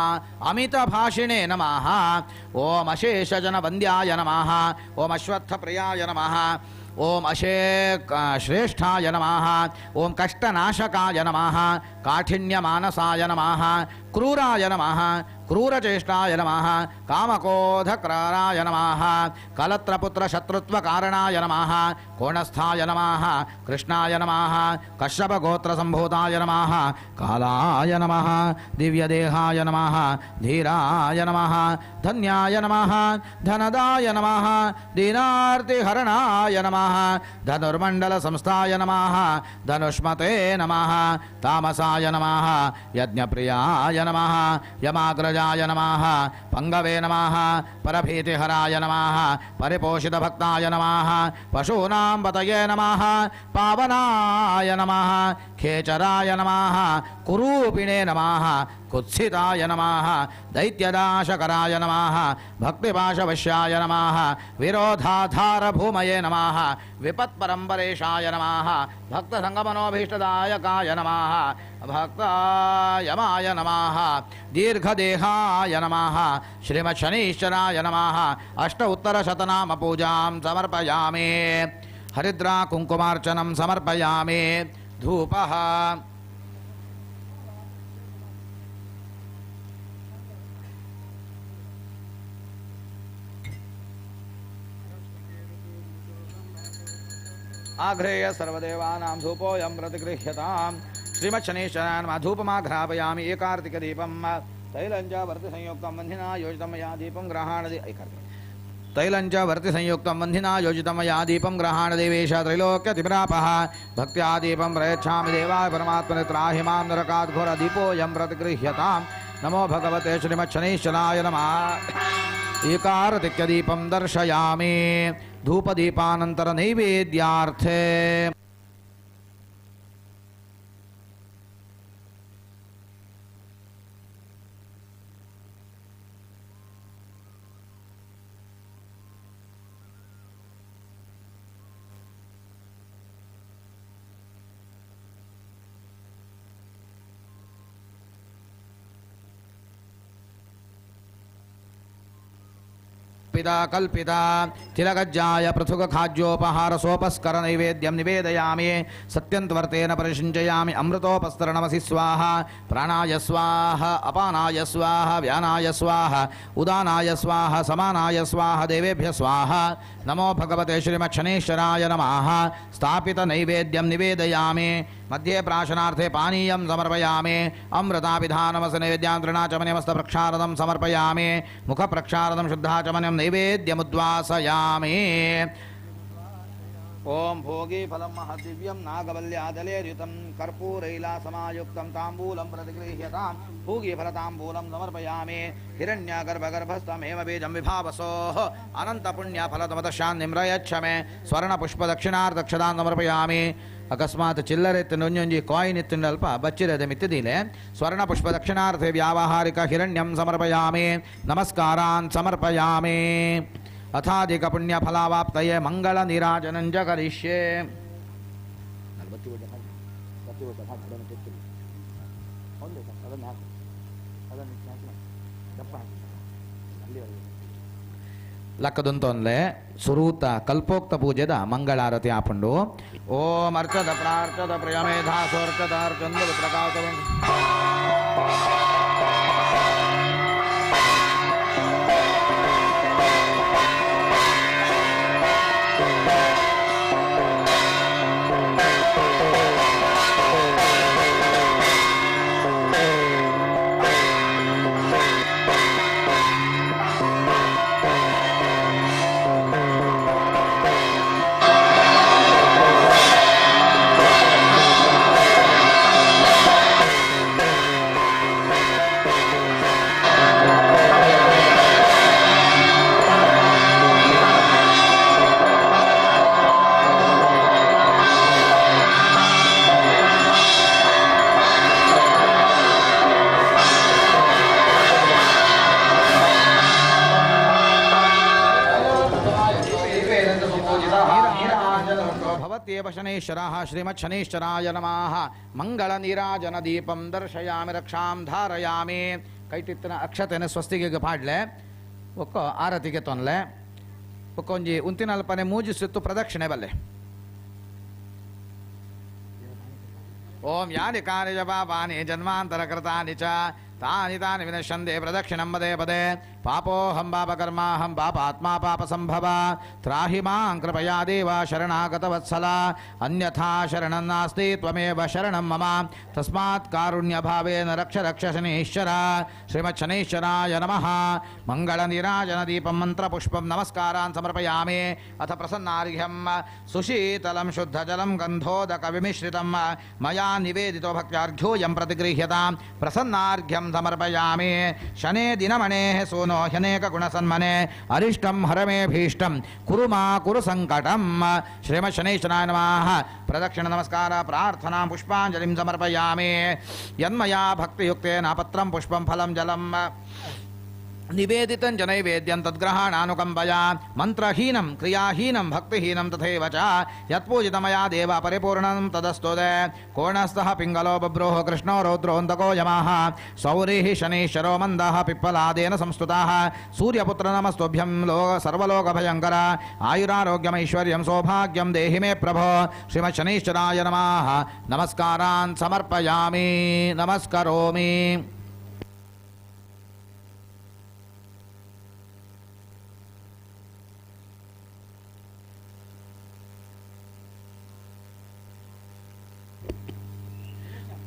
अमितभाषिणे नमः ओम अशेषजनवन्द्याय नमः ओम अश्वत्थप्रियाय नमः ओम श्रेष्ठाय नमः ओम कष्टनाशकाय नमः काठिन्यमानसाय नमः क्रूराय नमः क्रूरचेष्टाय नमः कामकोधक्राराय नमः कलत्रपुत्रशत्रुत्वकारणाय नमः कोणस्थाय नमः कृष्णाय नमः कश्यपगोत्रसम्भूताय नमः कालाय नमः दिव्यदेहाय नमः धीराय नमः धन्याय नमः धनदाय नमः दीनार्तिहरणाय नमः धनुर्मण्डलसंस्थाय नमः धनुष्मते नमः तामसाय नमः यज्ञप्रियाय नमः यमाग्रजाय नमः पंगवे नमः परभीतिहराय नमः परिपोषितभक्ताय नमः पशूनां पतये नमः पावनाय नमः खेचराय नमः कुरूपिणे नमः कुत्सिताय नमः दैत्यदाशकराय नमः भक्तिपाशवश्याय नमः विरोधाधारभूमये नमः विपत्परम्परेशाय नमः भक्तसङ्गमनोभीष्टदायकाय नमः भक्तायमाय नमः दीर्घदेहाय नमः श्रीमच्छनीश्वराय नमः अष्ट उत्तरशतनाम पूजां समर्पयामि हरिद्रा कुङ्कुमार्चनं समर्पयामि धूपः आघ्रेय सर्वदेवानां धूपोऽयं प्रतिगृह्यताम् श्रीमच्छनीश्वराय नमः धूपमाघ्रापयामि एकार्तिकदीपं तैलञ्च वर्तिसंयुक्तं वह्निना योजितं मया दीपं गृहाणदे तैलञ्च वर्तिसंयुक्तं वह्निना योजितं मया दीपं गृहाणदेवेश त्रैलोक्यतिप्रापः भक्त्या दीपं प्रयच्छामि देवाय परमात्मने त्राहि मां नरकात् घोरदीपोऽयं प्रतिगृह्यताम् नमो भगवते श्रीमच्छनीश्वराय नमः एकार्तिकदीपं दर्शयामि धूपदीपानंतर नैवेद्यार्थे कल्पिता तिलगज्जाय पृथुकखाद्योपहार सोपस्कर नैवेद्यं निवेदयामि सत्यन्त्वर्तेन परिषिञ्चयामि अमृतोपस्तरणमसि स्वाहा प्राणाय स्वाहा अपानाय स्वाहा व्यानाय स्वाहा उदानाय स्वाहा समानाय स्वाहा देवेभ्य स्वाहा नमो भगवते श्रीमच्छनीश्वराय नमः स्थापित नैवेद्यं निवेदयामि मध्ये प्राशनार्थे पानीयं समर्पयामि अमृताभिधानमस्य नैवेद्यान्तृणाचमनिमस्तप्रक्षालनं समर्पयामि मुखप्रक्षालनं शुद्धाचमनं नैवेद्यमुद्वासयामि ओम भोगी फलं महदिव्यं नागवल्यादलेर्युतं कर्पूरैलासमायुक्तं ताम्बूलं प्रतिगृह्यतां भोगी फलताम्बूलं समर्पयामि हिरण्यगर्भगर्भस्थमेव बीजं विभावसोः अनन्तपुण्यफलतमतशान्तिं प्रयच्छ मे स्वर्णपुष्पदक्षिणार्धक्षदां समर्पयामि अकस्मात् चिल्लरे तिन्नुंजी कायिन् इत्तिन्नल्प बच्चिरदमित्तिदीले स्वर्णपुष्पदक्षिणार्थे व्यावहारिक हिरण्यं समर्पयामि नमस्कारान् समर्पयामि अथाधिक पुण्यफलावाप्तये मंगलनीराजनं च करिष्ये ಲಕ್ಕದಂತೊಂದ್ಲೆ ಸುರೂತ ಕಲ್ಪೋಕ್ತ ಪೂಜೆದ ಮಂಗಳಾರತಿ ಆಪುಂಡು ಓಂ ಅರ್ಚದ ಪ್ರಾರ್ಚದ ಪ್ರಿಯಮೇಧಾಸೋರ್ಚದ ಅರ್ಚಂದ ಪ್ರಕಾಶ ಭವತ್ಯೇವ ಶನೈಶ್ವರಃ ಶ್ರೀಮಚ್ಛನೈಶ್ವರಾಯ ನಮಃ ಮಂಗಳ ನೀರಾಜನ ದೀಪಂ ದರ್ಶಯಾಮಿ ರಕ್ಷಾಂ ಧಾರಯಾಮಿ ಕೈಟಿತ್ತಿನ ಅಕ್ಷತೆನ ಸ್ವಸ್ತಿಗೆ ಪಾಡ್ಲೆ ಒಕ್ಕ ಆರತಿಗೆ ತೊನ್ಲೆ ಒಕ್ಕೊಂಜಿ ಉಂತಿನಲ್ಪನೆ ಮೂಜಿಸಿತ್ತು ಪ್ರದಕ್ಷಿಣೆ ಬಲ್ಲೆ ಓಂ ಯಾನಿ ಕಾನಿ ಜ ಪಾಪಾನಿ ಜನ್ಮಾಂತರ ಕೃತಾನಿ ಚ ತಾನಿ ತಾನಿ ವಿನಶ್ಯಂತೆ ಪ್ರದಕ್ಷಿಣಂ ಪದೇ ಪದೇ ಪಾಪೋಹಂ ಪಾಪಕರ್ಮಾಹಂ ಪಾಪಾತ್ಮಾ ಪಾಪ ಸಂಭವ ತ್ರಾಹಿ ಮಾಂ ಕೃಪಯಾ ದೇವ ಶರಣಾಗತ ವತ್ಸಲ ಅನ್ಯಥಾ ಶರಣಂ ನಾಸ್ತಿ ತ್ವಮೇವ ಶರಣಂ ಮಮ ತಸ್ಮಾತ್ ಕಾರುಣ್ಯ ಭಾವೇನ ರಕ್ಷ ರಕ್ಷ ಶನೀಶ್ವರ ಶ್ರೀಮತ್ ಶನೀಶ್ವರಾಯ ನಮಃ ಮಂಗಳ ನೀರಾಜನ ದೀಪಂ ಮಂತ್ರ ಪುಷ್ಪಂ ನಮಸ್ಕಾರಾನ್ ಸಮರ್ಪಯಾಮಿ ಅಥ ಪ್ರಸನ್ನಾರ್ಘ್ಯಂ ಸುಶೀತಲಂ ಶುದ್ಧ ಜಲಂ ಗಂಧೋದಕ ವಿಮಿಶ್ರಿತಂ ಮಯಾ ನಿವೇದಿತೋ ಭಕ್ತ್ಯಾರ್ಘ್ಯೋಯಂ ಪ್ರತಿಗೃಹ್ಯತಾಂ ಪ್ರಸನ್ನಾರ್ಘ್ಯಂ ಸಮರ್ಪಯಾಮಿ ಶನೇ ದಿನಮಣೇ ಸೋನೋ ಹ್ಯನೇಕ ಗುಣಸನ್ಮನೆ ಅರಿಷ್ಟಂ ಹರಮೇ ಭೀಷ್ಟಂ ಕುರು ಮಾ ಕುರು ಸಂಕಟಂ ಶ್ರೀಮತ್ ಶನೈಶ್ವರಾಯ ನಮಃ ಪ್ರದಕ್ಷಿಣ ನಮಸ್ಕಾರ ಪ್ರಾರ್ಥನಾ ಪುಷ್ಪಾಂಜಲಿಂ ಸಮರ್ಪಯಾಮಿ ಯನ್ಮಯಾ ಭಕ್ತಿಯುಕ್ತೇನ ಪತ್ರಂ ಪುಷ್ಪಂ ಫಲಂ ಜಲಂ ನಿವೇದಿತಂ ಜನೈವೇದ್ಯಂ ತದ್ಗ್ರಹಾಣಾನುಕಂಪಯ ಮಂತ್ರಹೀನಂ ಕ್ರಿಯಾಹೀನಂ ಭಕ್ತಿಹೀನಂ ತಥೈವ ಚ ಯತ್ಪೂಜಿತಮಯಾ ದೇವ ಪರಿಪೂರ್ಣಂ ತದಸ್ತುತೆ ಕೋಣಸ್ಥಃ ಪಿಂಗಲೋ ಬಭ್ರೋಃ ಕೃಷ್ಣೋ ರೌದ್ರೋಂದಕೋ ಯಮಃ ಸೌರಿಃ ಶನೈಶ್ವರೋ ಮಂದಃ ಪಿಪ್ಪಲಾದೇನ ಸಂಸ್ತುತಃ ಸೂರ್ಯಪುತ್ರ ನಮಸ್ತುಭ್ಯಂ ಸರ್ವಲೋಕಭಯಂಕರ ಆಯುರಾರೋಗ್ಯಮೈಶ್ವರ್ಯಂ ಸೌಭಾಗ್ಯಂ ದೇಹಿ ಮೇ ಪ್ರಭೋ ಶ್ರೀಮತ್ ಶನೈಶ್ವರಾಯ ನಮಃ ನಮಸ್ಕಾರಾನ್ ಸಮರ್ಪಯಾಮಿ ನಮಸ್ಕರೋಮಿ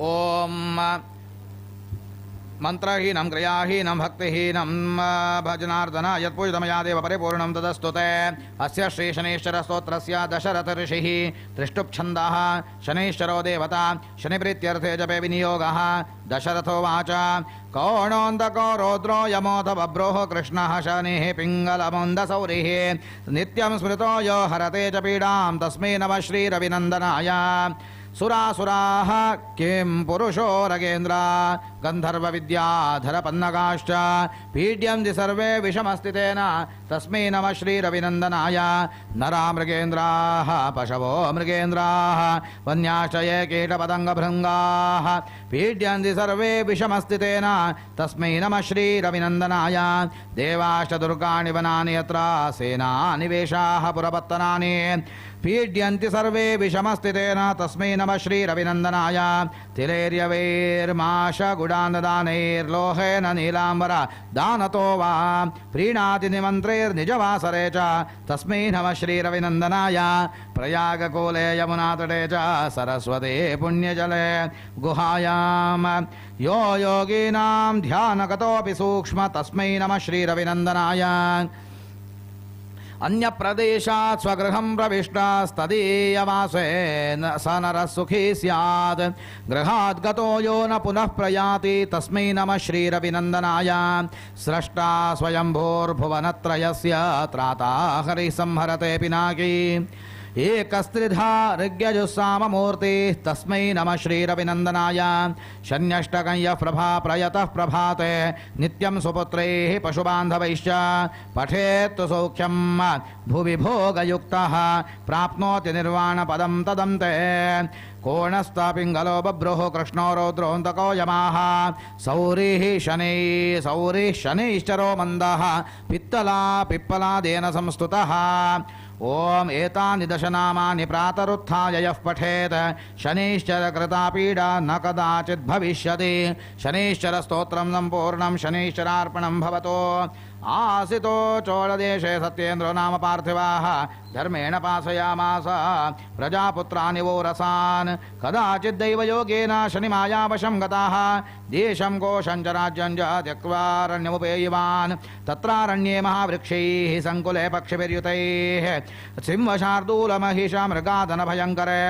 ಓಂ ಮಂತ್ರಹೀನಂ ಕ್ರಿಯಾಹೀನಂ ಭಕ್ತಿಹೀನಂ ಭಜನಾರ್ದನ ಯತ್ಪೂಜಿತಮಯಾ ದೇವ ಪರಿಪೂರ್ಣಂ ತದಸ್ತುತೆ ಅಸ್ಯ ಶ್ರೀ ಶನೈಶ್ವರ ಸ್ತೋತ್ರಸ್ಯ ದಶರಥ ಋಷಿಃ ತ್ರಿಷ್ಟುಪ್ಛಂದಃ ಶನೈಶ್ವರೋ ದೇವತಾ ಶನಿಪ್ರೀತ್ಯರ್ಥೇ ಜಪೆ ವಿನಿಯೋಗಃ ದಶರಥೋವಾಚ ಕೌಣೋಂದಕೋ ರೌದ್ರೋ ಯಮೋಥ ಬಭ್ರೋಃ ಕೃಷ್ಣಃ ಶನಿಃ ಪಿಂಗಲಮುಂದಸೌರಿಃ ನಿತ್ಯಂ ಸ್ಮೃತೋ ಯೋ ಹರತೆ ಚ ಪೀಡಾಂ ತಸ್ಮೈ ನಮಃ ಶ್ರೀರವಿನಂದನಾಯ ಸುರಾಸುರಾಃ ಕಿಂ ಪುರುಷೋ ರಗೇಂದ್ರ ಗಂಧರ್ವ ವಿದ್ಯಾಧರ ಪನ್ನಗಾಶ್ಚ ಪೀಡ್ಯಂತಿ ಸರ್ವೇ ವಿಷಮಸ್ಥಿತೇನ ತಸ್ಮೈ ನಮಃ ಶ್ರೀರವಿನಂದನಾಯ ನರಾ ಮೃಗೇಂದ್ರಾಃ ಪಶವೋ ಮೃಗೇಂದ್ರಾಃ ವನ್ಯಾಶ್ಚ ಯೇ ಕೀಟಪತಂಗಭೃಂಗಾಃ ಪೀಡ್ಯಂತಿ ಸರ್ವೇ ವಿಷಮಸ್ಥಿತೇನ ತಸ್ಮೈ ನಮಃ ಶ್ರೀರವಿನಂದನಾಯ ದೇವಾಶ್ಚ ದುರ್ಗಾಣಿ ವನಾನಿ ಯತ್ರ ಸೇನಾನಿವೇಶಾಃ ಪುರಪತ್ತನಾನಿ ಪೀಡ್ಯಂತಿ ಸರ್ವೇ ವಿಷಮಸ್ಥಿತೇನ ತಸ್ಮೈ ನಮಃ ಶ್ರೀರವಿನಂದನಾಯ ತಿಲೇರ್ಯವೈರ್ಮಾಶ ಗುಡಾನದಾನೈರ್ಲೋಹೇನ ನೀಲಾಂಬರ ದಾನತೋ ವಾ ಪ್ರೀಣಾತಿ ನಿಮಂತ್ರೈರ್ನಿಜವಾಸರೆ ಚ ತಸ್ಮೈ ನಮಃ ಶ್ರೀರವಿನಂದನಾಯ ಪ್ರಯಾಗಕೂಲೆ ಯಮುನಾತಟೆ ಚ ಸರಸ್ವತಿ ಪುಣ್ಯಜಲೆ ಗುಹಾಯಾಂ ಯೋ ಯೋಗೀನಾಂ ಧ್ಯಾನಗತೋಪಿ ಸೂಕ್ಷ್ಮ ತಸ್ಮೈ ನಮಃ ಶ್ರೀರವಿನಂದನಾಯ ಅನ್ಯ ಪ್ರದೇಶಾತ್ ಸ್ವಗೃಹಂ ಪ್ರವಿಷ್ಟಸ್ತದೀಯವಾಸೇನ ಸ ನರಃ ಸುಖೀ ಸ್ಯಾತ್ ಗೃಹಾತ್ ಗತೋ ಯೋ ನ ಪುನಃ ಪ್ರಯಾತಿ ತಸ್ಮೈ ನಮಃ ಶ್ರೀರವಿನಂದನಾಯ ಸ್ರಷ್ಟಾ ಸ್ವಯಂಭೂರ್ಭುವನತ್ರಯಸ್ಯ ತ್ರಾತಾ ಹರಿಃ ಸಂಹರತೆ ಪಿನಾಕಿ एकस्त्रिधा ऋग्यजुस्साममूर्तिः तस्मै नमः श्रीरविनन्दनाय शन्यष्टकं यः प्रभा प्रयतः प्रभाते नित्यं सुपुत्रैः पशुबान्धवैश्च पठेत् सौख्यं भुवि भोगयुक्तः प्राप्नोति निर्वाणपदं तदन्ते कोणस्तापिङ्गलो बभ्रुः कृष्णो रौद्रोऽन्तको यमाः सौरिः शनैश्चरो मन्दः पिप्पलादेन संस्तुतः ओम एतानि दशनामानि प्रातरुत्थाय यः पठेत् शनैश्चर कृता पीडा न कदाचित् भविष्यति शनैश्चर स्तोत्रं सम्पूर्णं शनैश्चरार्पणं भवतो आसितो चोळदेशे सत्येन्द्रो नाम पार्थिवाः धर्मेण पासयामास प्रजापुत्रानि वो रसान् कदाचिद्दैवयोगेन शनिमायावशं गताः देशं कोशं च राज्यं च त्यक्त्वारण्यमुपेयिवान् तत्रारण्ये महावृक्षैः सङ्कुले पक्षिभिर्युतैः सिंहशार्दूलमहिषा मृगादनभयङ्करे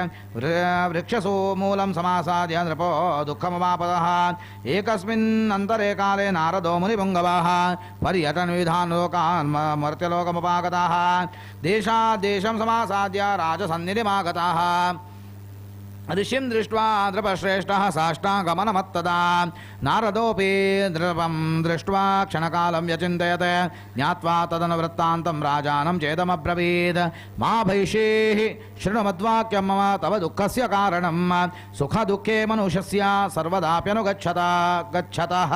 वृक्षसु मूलं समासाद्य नृपो दुःखमवापतः एकस्मिन् अन्तरे काले नारदो मुनिपुङ्गवाः पर्यटनविधान् लोकान् मर्त्यलोकमुपागताः देशं समासाद्य राजसन्निधिमागताः ऋषिं दृष्ट्वा नृपश्रेष्ठः साष्टाङ्गमनमत्तदा नारदोऽपि नृपं दृष्ट्वा क्षणकालं व्यचिन्तयत् ज्ञात्वा तदनुवृत्तान्तं राजानं चेदमब्रवीत् मा भैषेः शृणुमद्वाक्यं मम तव दुःखस्य कारणं सुखदुःखे मनुष्यस्य सर्वदाप्यनुगच्छतः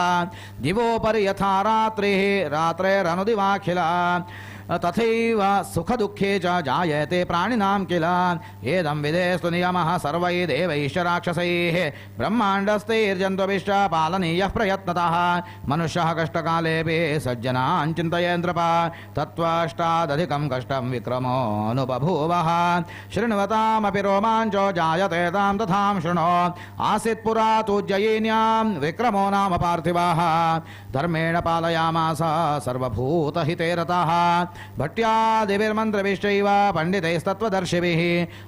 दिवोपरि यथा रात्रिः रात्रेरनुदिवाखिला तथैव सुखदुःखे च जायते प्राणिनां किल एदं विधेस्तु नियमः सर्वैः देवैश्च राक्षसैः ब्रह्माण्डस्थैर्जन्तुभिश्च पालनीयः प्रयत्नतः मनुष्यः कष्टकालेऽपि सज्जनान् चिन्तयेन् नृप तत्त्वाष्टादधिकं कष्टं विक्रमोऽनुबभूवः शृण्वतामपि रोमाञ्चो जायते तां तथां शृणो आसीत् पुरा तु उज्जयिन्यां विक्रमो नाम पार्थिवः धर्मेण पालयामास सर्वभूतहिते रतः भट्यादिभिर्मन्त्रभिश्चैव पण्डितैस्तत्त्वदर्शिभिः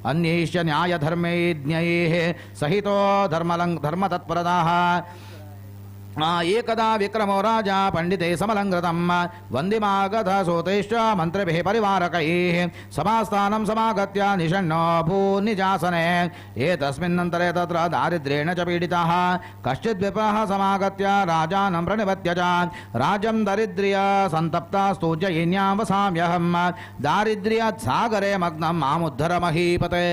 अन्यैश्च न्यायधर्मैज्ञैः सहितो धर्मतत्परताः एकदा विक्रमो राजा पंडितैः समलङ्कृतं वन्दिमागतः सूतैश्च मन्त्रिभिः परिवारकैः सभास्थानं समागत्य निषण्णो भूनिजासने एतस्मिन्नन्तरे तत्र दारिद्र्येण च पीडितः कश्चित् विप्रः समागत्य राजानं प्रणिपत्य च राजं दरिद्र्यसन्तप्तास्तु उज्जयिन्यां वसाम्यहं दारिद्र्यसागरे मग्नं मामुद्धर महीपते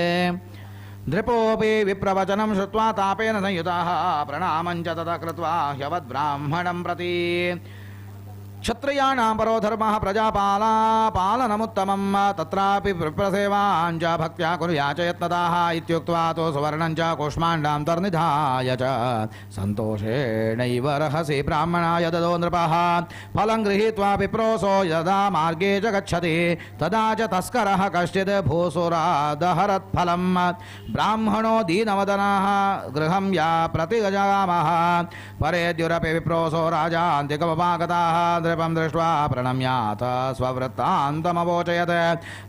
नृपोऽपि विप्रवचनं श्रुत्वा तापेन संयुतः प्रणामं च ततः कृत्वा ह्यवद्ब्राह्मणं प्रति क्षत्रियाणां परो धर्मः प्रजापालनमुत्तमं तत्रापि विप्रसेवां च भक्त्या कुर्या च यत्नतः इत्युक्त्वा तु सुवर्णं च कूष्माण्डां तर्निधाय च सन्तोषेणैव रहसि ब्राह्मणाय ददो नृपः फलं गृहीत्वा विप्रोऽसो यदा मार्गे च गच्छति तदा च तस्करः कश्चित् भूसुरादहरत्फलं ब्राह्मणो दीनवदनः गृहं या प्रतिगजामः परेद्युरपि विप्रोऽसो राजान्तिकमुपागतः नृपं दृष्ट्वा प्रणम्याथ स्ववृत्तान्तमवोचयत्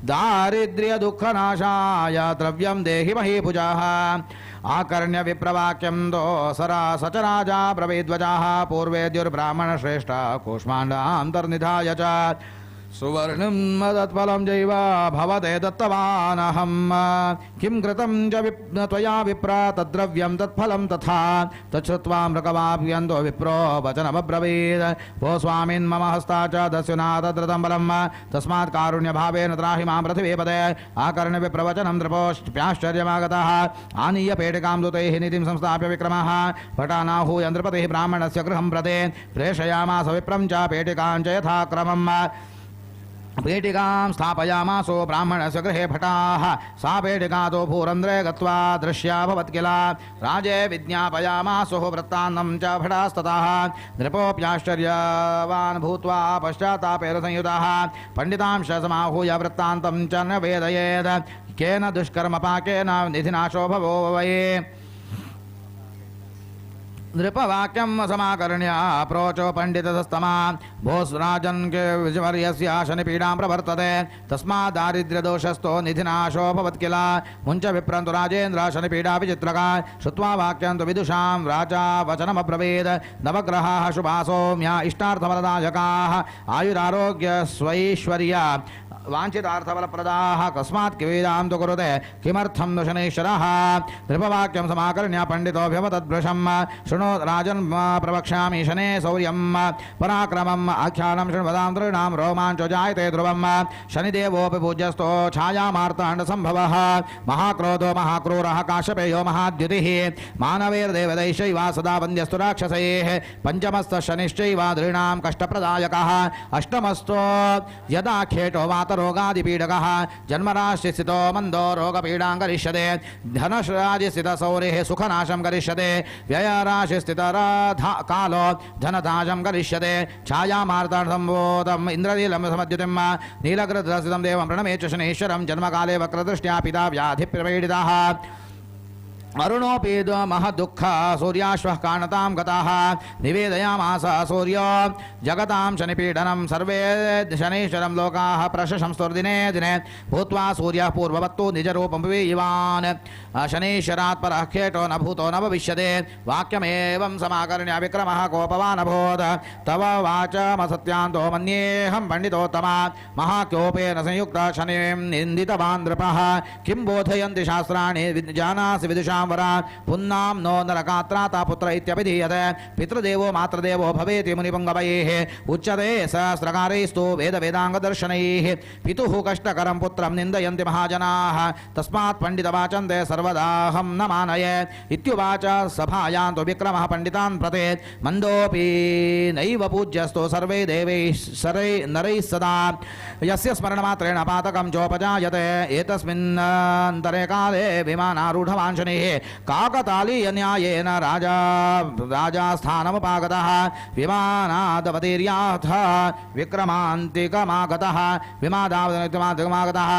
दारिद्र्यदुःखनाशाय द्रव्यं देहि महीभुजः आकर्ण्य विप्रवाक्यं दोसरा स च राजा ब्रवीद्वचः पूर्वेद्युर्ब्राह्मणश्रेष्ठः कूष्माण्डान्तर्निधाय च सुवर्णं मदत्फलं जैव भवते दत्तवानहं किं कृतं च त्वया विप्र तद्द्रव्यं तत्फलं तथा तच्छ्रुत्वा मृगवाप्यन्तो विप्रो वचनमब्रवीत् भो स्वामिन् मम हस्ता च दस्युना तद्रतं बलं तस्मात् कारुण्यभावेन त्राहि मां पृथिवीपदे आकर्ण्य विप्रवचनं नृपोऽप्याश्चर्यमागतः आनीय पेटिकां दूतैः नीतिं संस्थाप्य विक्रमः भटानाहूय नृपतिः ब्राह्मणस्य गृहं प्रति प्रेषयामास विप्रं च पेटिकां च यथाक्रमम् पेटिकां स्थापयामासो ब्राह्मणस्य गृहे भटाः सा पेटिका तु भूरन्ध्रे गत्वा दृश्या भवत् किल राजे विज्ञापयामासुः वृत्तान्तं च भटास्ततः नृपोऽप्याश्चर्यवान् भूत्वा पश्चात्तापेन संयुतः पण्डितांश्च समाहूय वृत्तान्तं च न वेदयेत् केन दुष्कर्मपाकेन निधिनाशो भवो वै नृपवाक्यं समाकर्ण्य प्रोचो पंडितस्तमा भोस्राजन् विजवर्यस्य शनिपीडां प्रवर्तते तस्मात् दारिद्र्यदोषस्थो निधिनाशो भवत् किल मुञ्च विप्रन्तु राजेन्द्र शनिपीडा विचित्रका श्रुत्वा वाक्यं तु विदुषां राजा वचनमब्रवीत् नवग्रहाः शुभा सौम्या इष्टार्थफलदायकाः आयुरारोग्य स्वैश्वर्य वाञ्छितार्थफलप्रदाः कस्मात् किवेदां तु कुरुते किमर्थं नु शनैश्वरः नृपवाक्यं समाकर्ण्य पण्डितोऽभ्यवतद्भृशं शृणो राजन् प्रवक्ष्यामि शने शौर्यं पराक्रमम् आख्यानं शृण्वतां तॄणां रोमाञ्चो जायते ध्रुवं शनिदेवोऽपि पूज्यस्तो छायामार्ताण्डसम्भवः महाक्रोधो महाक्रूरः काश्यपेयो महाद्युतिः मानवैर्देवदैश्चैव सदा वन्द्यस्तु राक्षसैः पञ्चमस्तः शनिश्चैव दृढां कष्टप्रदायकः अष्टमस्तो यदा खेटो वातरोगादिपीडकः जन्मराशिस्थितो मन्दो रोगपीडां करिष्यते धनराशिस्थितः सौरिः सुखनाशं करिष्यते व्ययराशिस्थितः कालो धननाशं करिष्यते छायामार्ताण्डसम्भूतम् इन्द्रनीलं समद्युतिं नीलग्रधरसितं देवं प्रणमे च शनैश्वरं जन्मकाले वक्रदृष्ट्या पिता व्याधिप्रपीडितः अरुणोऽपि महदुःख सूर्याश्वः काणतां गताः निवेदयामास सूर्यो जगतां शनिपीडनं सर्वे शनैश्वरं लोकाः प्रशंस्तुर्दिने दिने भूत्वा सूर्यः पूर्ववत्तु निजरूपं विवान् शनैश्वरात् परः खेटो न भूतो न भविष्यते वाक्यमेवं समाकर्ण्य विक्रमः कोपवान् अभूत् तव वाचमसत्यान्तो मन्येऽहं पण्डितोत्तमा महाक्योपेन संयुक्तः शनिं निन्दितवान् नृपः किं बोधयन्ति शास्त्राणि जानासि विदुषां वरा पुन्नां नो नरकात्राता पुत्र इत्यभिधीयते पितृदेवो मातृदेवो भवेति मुनिपुङ्गवैः उच्यते सहस्रकारैस्तु वेदवेदाङ्गदर्शनैः पितुः कष्टकरं पुत्रं निन्दयन्ति महाजनाः तस्मात् पण्डितवाचन्ते सर्वदाहं न मानये इत्युवाच सभायां तु विक्रमः पण्डितान् प्रते मन्दोऽपि नैव पूज्यस्तु सर्वै देवैः नरैः सदा यस्य स्मरणमात्रेण पातकं चोपजायते एतस्मिन्नन्तरे काले विमानारूढवान् शनिः काकतालीयन्यायेन राजास्थानमुपागतः विमानादवतीर्याथ विक्रमान्तिकमागतः विमादावतीर्यागतः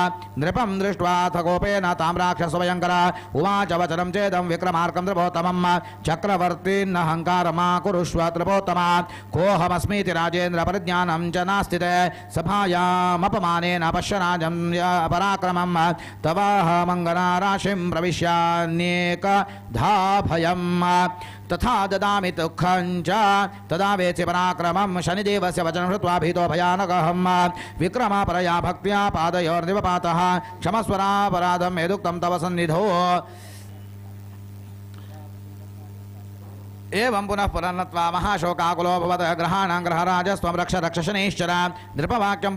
नृपं दृष्ट्वा कोपेन तां राक्षसभयङ्कर उवाच वचनं चेदं विक्रमार्कं नृपोत्तमं चक्रवर्तीन्नहङ्कारमा कुरुष्व नृपोत्तमा कोऽहमस्मीति राजेन्द्र परिज्ञानं च नास्ति ते सभायामपमानेन पश्य राजं पराक्रमं तवाहमङ्गनाराशिं प्रविश्यान्येकधाभयम् तथा ददामि दुःखञ्च तदा वेत्सि पराक्रमं शनिदेवस्य वचनं श्रुत्वा भीतो भयानकः विक्रमः परया भक्त्या पादयोर्निवपातः क्षमस्वरापराधं यदुक्तं तव सन्निधौ एवं पुनः पुनर्नत्वा महाशोकाकुलो भवत् ग्रहाणां ग्रहराजस्त्वं रक्ष रक्ष शनैश्चर नृपवाक्यं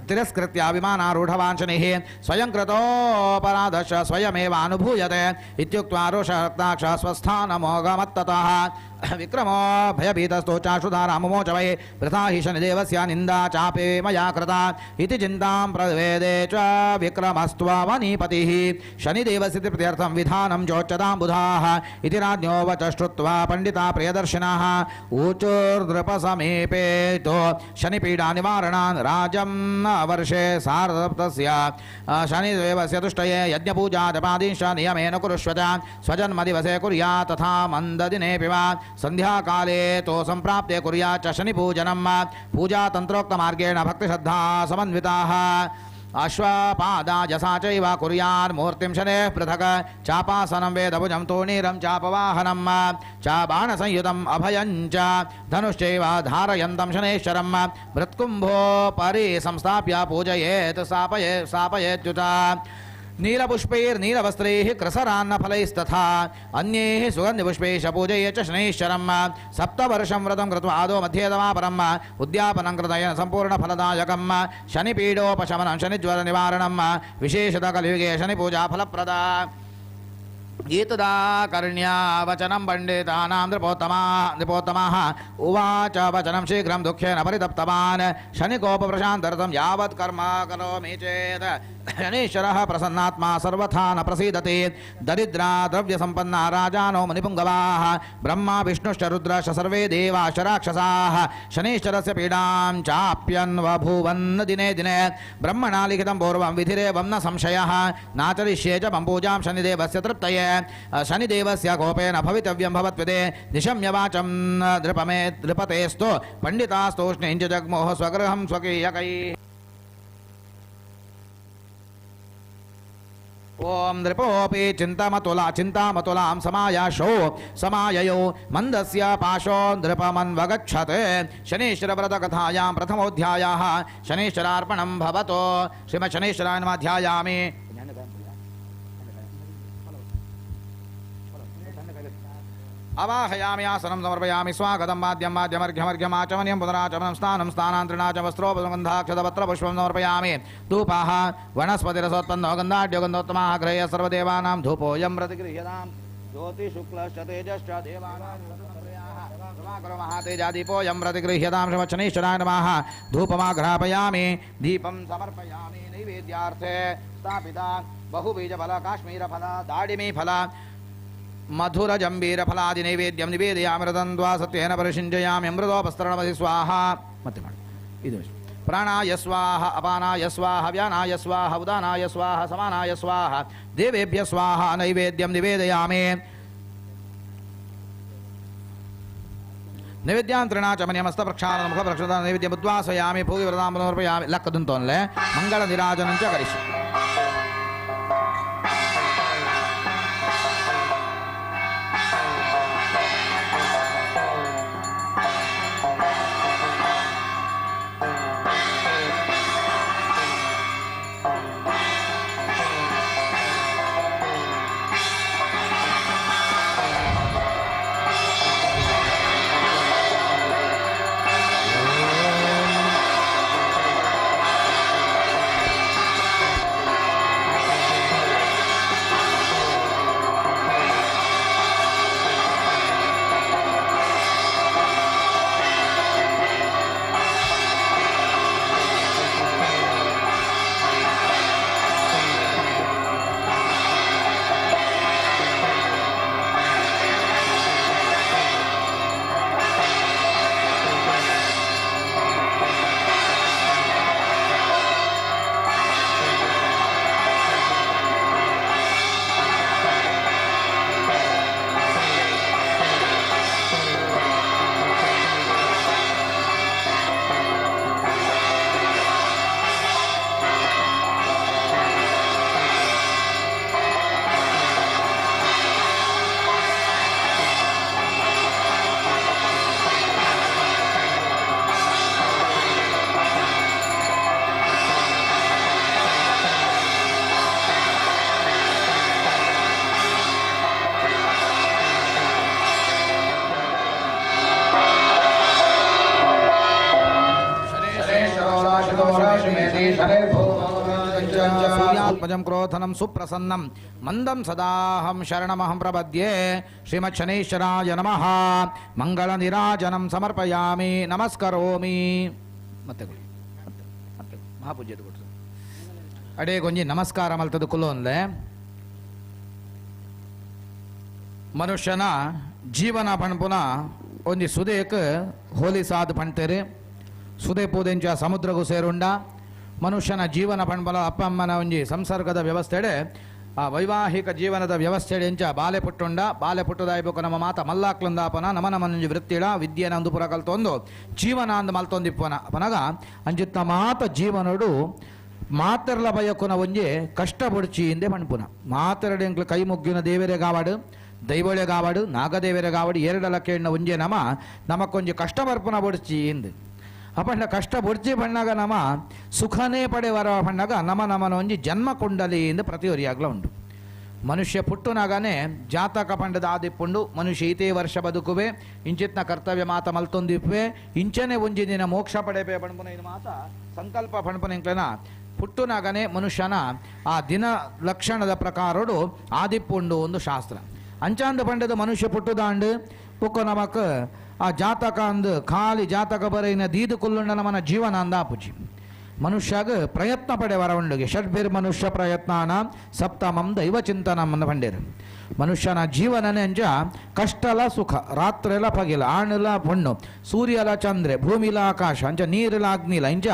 तिरस्कृत्य विमानारूढवान् शनिः स्वयं कृतोऽपराधश्च स्वयमेव अनुभूयते इत्युक्त्वा रोषरक्ताक्षः स्वस्थानमोगमत्ततः विक्रमो भयभीतस्तो चाश्रुधारामुमोच वै वृथा हि शनिदेवस्य निन्दा चापे मया कृता इति चिन्तां प्रवेदे च विक्रमस्त्वमनीपतिः शनिदेवस्य प्रत्यर्थं विधानं चोच्यतां बुधाः इति राज्ञो वच श्रुत्वा पण्डिता प्रियदर्शिनः ऊचुर्नृपसमीपे तो शनिपीडानिवारणान् राजं वर्षे सार्धस्य शनिदेवस्य तुष्टये यज्ञपूजादपादींश्च नियमेन कुरुष्व च स्वजन्मदिवसे कुर्यात् तथा मन्ददिनेऽपि वा संध्याकाले तो संप्राप्ते कुर्याच्च शनिपूजनं पूजातन्त्रोक्तमार्गेण भक्तिश्रद्धा समन्विताः अश्वपादाजसा चैव कुर्यान् मूर्तिं शनेः पृथक् चापासनं वेदभुजं तूणीरं चापवाहनं च बाणसंयुतम् अभयं च धनुश्चैव धारयन्तं शनैश्वरं मृत्कुम्भोपरि संस्थाप्य पूजयेत् स्थापयेत्युत नीलपुष्पैर्नीलवस्त्रैः कृसरान्नफलैस्तथा अन्यैः सुगन्धिपुष्पैश्च पूजये च शनैश्वरं सप्तवर्षं व्रतं कृत्वा आदौ मध्येतमापरम् उद्यापनं कृतयेन सम्पूर्णफलदायकं शनिपीडोपशमनं शनिज्वरनिवारणं विशेषतः कलियुगे शनिपूजा फलप्रदा गीतदा कर्ण्या वचनं पण्डितानां नृपोत्तमाः उवाच वचनं शीघ्रं दुःखेन परितप्तवान् शनिकोपप्रशान्तरतं यावत् कर्म करोमि चेत् शनीश्वरः प्रसन्नात्मा सर्वथा न प्रसीदति दरिद्रा द्रव्यसम्पन्ना राजानो मुनिपुङ्गवाः ब्रह्मा विष्णुश्च रुद्रश्च सर्वे देवाश्च राक्षसाः शनीश्वरस्य पीडां चाप्यन्वभूवन् दिने दिने ब्रह्मणा लिखितं पूर्वं विधिरेवं न संशयः नाचरिष्ये च पूजां शनिदेवस्य तृप्तये शनिदेवस्य कोपेन भवितव्यं भवत्विदे निशम्य वाचं नृपतेस्तु पण्डितास्तूष्णीं च जग्मुः स्वगृहं स्वकीयकैः ಓಂ ನೃಪೋಪಿ ಚಿಂತಾಮತುಲಾಂ ಸಮಾಯಯೋ ಮಂದಸ್ಯ ಪಾಶೋ ನೃಪಮನ್ವಗಚ್ಛತೆ ಶನೀಶ್ವರ ವ್ರತ ಕಥಾಯಾಂ ಪ್ರಥಮೋಧ್ಯಾಯಃ ಶನೀಶ್ವರಾರ್ಪಣಂ ಭವತೋ ಶ್ರೀಮತ್ ಶನೀಶ್ವರಾಯ ನಮಃ ಧ್ಯಾಯಾಮಿ. ಅವಾಹಯಾಮಿ ಆಸನಂ ಸಮರ್ಪಯಾಮಿ ಸ್ವಾಗತಂ ಮಾಧ್ಯಮರ್ಘ್ಯಮಾಚಮನಿಯಂ ಪುನರಾಚಮನಂ ಸ್ನಾನಂ ಸ್ನಾನಾಂತರಣಾಚ ವಸ್ತ್ರೋಪಗಂಧಾಕ್ಷತಪತ್ರ ಪುಷ್ಪಂ ಸಮರ್ಪಯಾಮಿ. ಧೂಪಾಃ ವನಸ್ಪತಿರಸೋತ್ಪನ್ನೋ ಗಂಧಾಢ್ಯೋ ಗಂಧೋತ್ತಮಃ ಗ್ರಹ್ಯ ಸರ್ವದೇವಾನಾಂ ಧೂಪೋಯಂ ಪ್ರತಿಗೃಹ್ಯತಾಂ ಜ್ಯೋತಿ ಶುಕ್ಲಶ್ಚ ತೇಜಶ್ಚ ದೇವಾನಾಂ ಮಹಾತೇಜಾದೀಪೋಯಂ ಪ್ರತಿಗೃಹ್ಯತಾಂ ಶ್ರೀಮತ್ ಶನೀಶ್ವರಾಯ ನಮಃ. ಧೂಪಮಾಘ್ರಾಪಯಾಮಿ ದೀಪಂ ಸಮರ್ಪಯಾಮಿ. ನೈವೇದ್ಯಾರ್ಥೆ ಸ್ಥಾಪಿತ ಬಹುಬೀಜಫಲ ಕಾಶ್ಮೀರಫಲ ದಾಡಿಮೀಫಲ ಮಧುರ ಜಂಬೀರ ಫಲಾದಿ ನೈವೇದ್ಯಂ ನಿವೇದಯಾಮಿ. ರತಂದ್ವಾ ಸತ್ಯೇನ ಪರಿಷಿಂಜಯಾಮಿ. ಅಮೃತೋಪಸ್ತರಣಮಸಿ ಸ್ವಾಹ. ಮತ್ತೆ ಮಾಡಿ ಇದು ಪ್ರಾಣಾಯ ಸ್ವಾಹ ಅಪಾನಾಯ ಸ್ವಾಹ ವ್ಯಾನಾಯ ಸ್ವಾಹ ಉದಾನಾಯ ಸ್ವಾಹ ಸಮಾನಾಯ ಸ್ವಾಹ ದೇವೇಭ್ಯ ಸ್ವಾಹ. ನೈವೇದ್ಯಂ ನಿವೇದಯಾಮಿ. ನೈವೇದ್ಯಾಂತರಣಾಚಮನಿಯಮಸ್ತ ಪ್ರಕ್ಷಾಳನ ಮುಖ ಪ್ರಕ್ಷಾಳನ ನೈವೇದ್ಯ ಉದ್ವಾಸಯಾಮಿ. ಭೋಗಿ ವ್ರತಾಂಬರ್ಪಯಾಮಿ. ಲಕ್ಕದಂತೋನ್ಲೆ ಮಂಗಳ ನಿರಾಜನಂಚ ಕರಿಷಿ. ಸೂರ್ಯಾತ್ಮಜಂ ಕ್ರೋಧನಂ ಸುಪ್ರಸನ್ನಂ ಮಂದಂ ಸದಾಹಂ ಶರಣಮಹಂ ಪ್ರಪದ್ಯೆ. ಶ್ರೀಮತ್ ಶನೈಶ್ವರಾಯ ನಮಃ. ಮಂಗಳ ನಿರಾಜನಂ ಸಮರ್ಪಯಾಮಿ. ನಮಸ್ಕರೋಮಿ. ಮತ್ತೆ ಮಹಾಪೂಜ್ಯದ ಕೊಟ್ಟರು ಅಡೇ ಕೊಂಜಿ ನಮಸ್ಕಾರ ಮಲ್ತದ ಕುಲು ಅಂದೆ ಮನುಷ್ಯನ ಜೀವನ ಪಣ್ಪುನ ಒಂಜಿ ಸುದೇಕ್ ಹೋಲಿಸಾದ್ ಪಣ್ತೇರಿ ಸುದೆ ಪೂದೆಂಚ ಸಮುದ್ರಗೂ ಸೇರುಂಡ ಮನುಷ್ಯನ ಜೀವನ ಪಣ್ಪಲ ಅಪ್ಪ ಅಮ್ಮನ ಒಂಜಿ ಸಂಸರ್ಗದ ವ್ಯವಸ್ಥೆಡೆ ಆ ವೈವಾಹಿಕ ಜೀವನದ ವ್ಯವಸ್ಥೆಡೆಂಚ ಬಾಲೆ ಪುಟ್ಟುಂಡ ಬಾಲೆ ಪುಟ್ಟದಾಯ್ಬೇಕು ನಮ್ಮ ಮಾತ ಮಲ್ಲಾಕ್ಲಂದಾಪನ ನಮನ ಮಂಜು ವೃತ್ತಿಡ ವಿದ್ಯೆನ ಒಂದು ಪುರ ಕಲ್ತೊಂದು ಜೀವನ ಅಂದು ಮಲ್ತೊಂದಿಪ್ಪನ ಪನಗ ಅಂಜಿತ್ತ ಮಾತ ಜೀವನಡು ಮಾತೆರ್ಲ ಬಯಕುನ ಒಂಜಿ ಕಷ್ಟ ಬುಡ್ಚಿ ಇಂದೆ ಪಣ್ಪುನ ಮಾತೆರಡೆಂಕ್ಲು ಕೈ ಮುಗ್ಗಿನ ದೇವರೇ ಗಾವಾಡು ದೈವಳೆ ಗಾವಾಡು ನಾಗದೇವರೇ ಗಾವಾಡು ಎರಡಲ ಕೇಳಿನ ಒಂಜೆ ನಮಕೊಂಜಿ ಕಷ್ಟ ಬರ್ಪುನ ಬುಡ್ಚಿ ಇಂದು ಅಪಂಡ ಕಷ್ಟ ಬುಡ್ಚಿ ಬಣ್ಣಾಗ ನಮ ಸುಖನೇ ಪಡೆವರ ಪಣ್ಣಾಗ ನಮನ ಒಂಜಿ ಜನ್ಮ ಕುಂಡಲಿ ಇಂದು ಪ್ರತಿಯೊರಿಯಾಗ್ಲ ಉಂಟು. ಮನುಷ್ಯ ಪುಟ್ಟುನಾಗನೇ ಜಾತಕ ಪಂಡದ ಆದಿಪ್ಪುಂಡು ಮನುಷ್ಯ ಈತೇ ವರ್ಷ ಬದುಕುವೆ ಇಂಚಿತ್ನ ಕರ್ತವ್ಯ ಮಾತ ಮಲ್ತೊಂದಿಪ್ಪೆ ಇಂಚನೆ ಒಂಜಿ ದಿನ ಮೋಕ್ಷ ಪಡೆಪೆ ಪಣ್ಪುನ ಇದು ಮಾತ ಸಂಕಲ್ಪ ಪಣ್ಪುನ ಇಂಕ್ಲನ ಪುಟ್ಟುನಾಗನೇ ಮನುಷ್ಯನ ಆ ದಿನ ಲಕ್ಷಣದ ಪ್ರಕಾರಡು ಆದಿಪ್ಪುಂಡು ಒಂದು ಶಾಸ್ತ್ರ ಅಂಚಾಂದ ಪಂಡದ ಮನುಷ್ಯ ಪುಟ್ಟುದಾಂಡು ಪುಕ್ಕ ನಮಕ್ ಆ ಜಾತಕ ಅಂದು ಖಾಲಿ ಜಾತಕ ಬರೆಯಿನ ದೀದು ಕುಲ್ಲುಂಡ ನಮನ ಜೀವನ ಅಂದಾಪುಜಿ ಮನುಷ್ಯಾಗ ಪ್ರಯತ್ನ ಪಡೆ ವರ ಉಂಡುಗೆ ಷಡ್ಭಿರ್ ಮನುಷ್ಯ ಪ್ರಯತ್ನಾನ ಸಪ್ತಮಂ ದೈವ ಚಿಂತನಂ ಅಂದ ಪಂಡೇರು ಮನುಷ್ಯನ ಜೀವನನೇ ಅಂಜ ಕಷ್ಟಲ ಸುಖ ರಾತ್ರೆಲ ಪಗಿಲ ಆಣಲ ಪೊಣ್ಣು ಸೂರ್ಯಲ ಚಂದ್ರೆ ಭೂಮಿಲ ಆಕಾಶ ಅಂಚ ನೀರಿಲ ಅಗ್ನಿಲ ಇಂಚ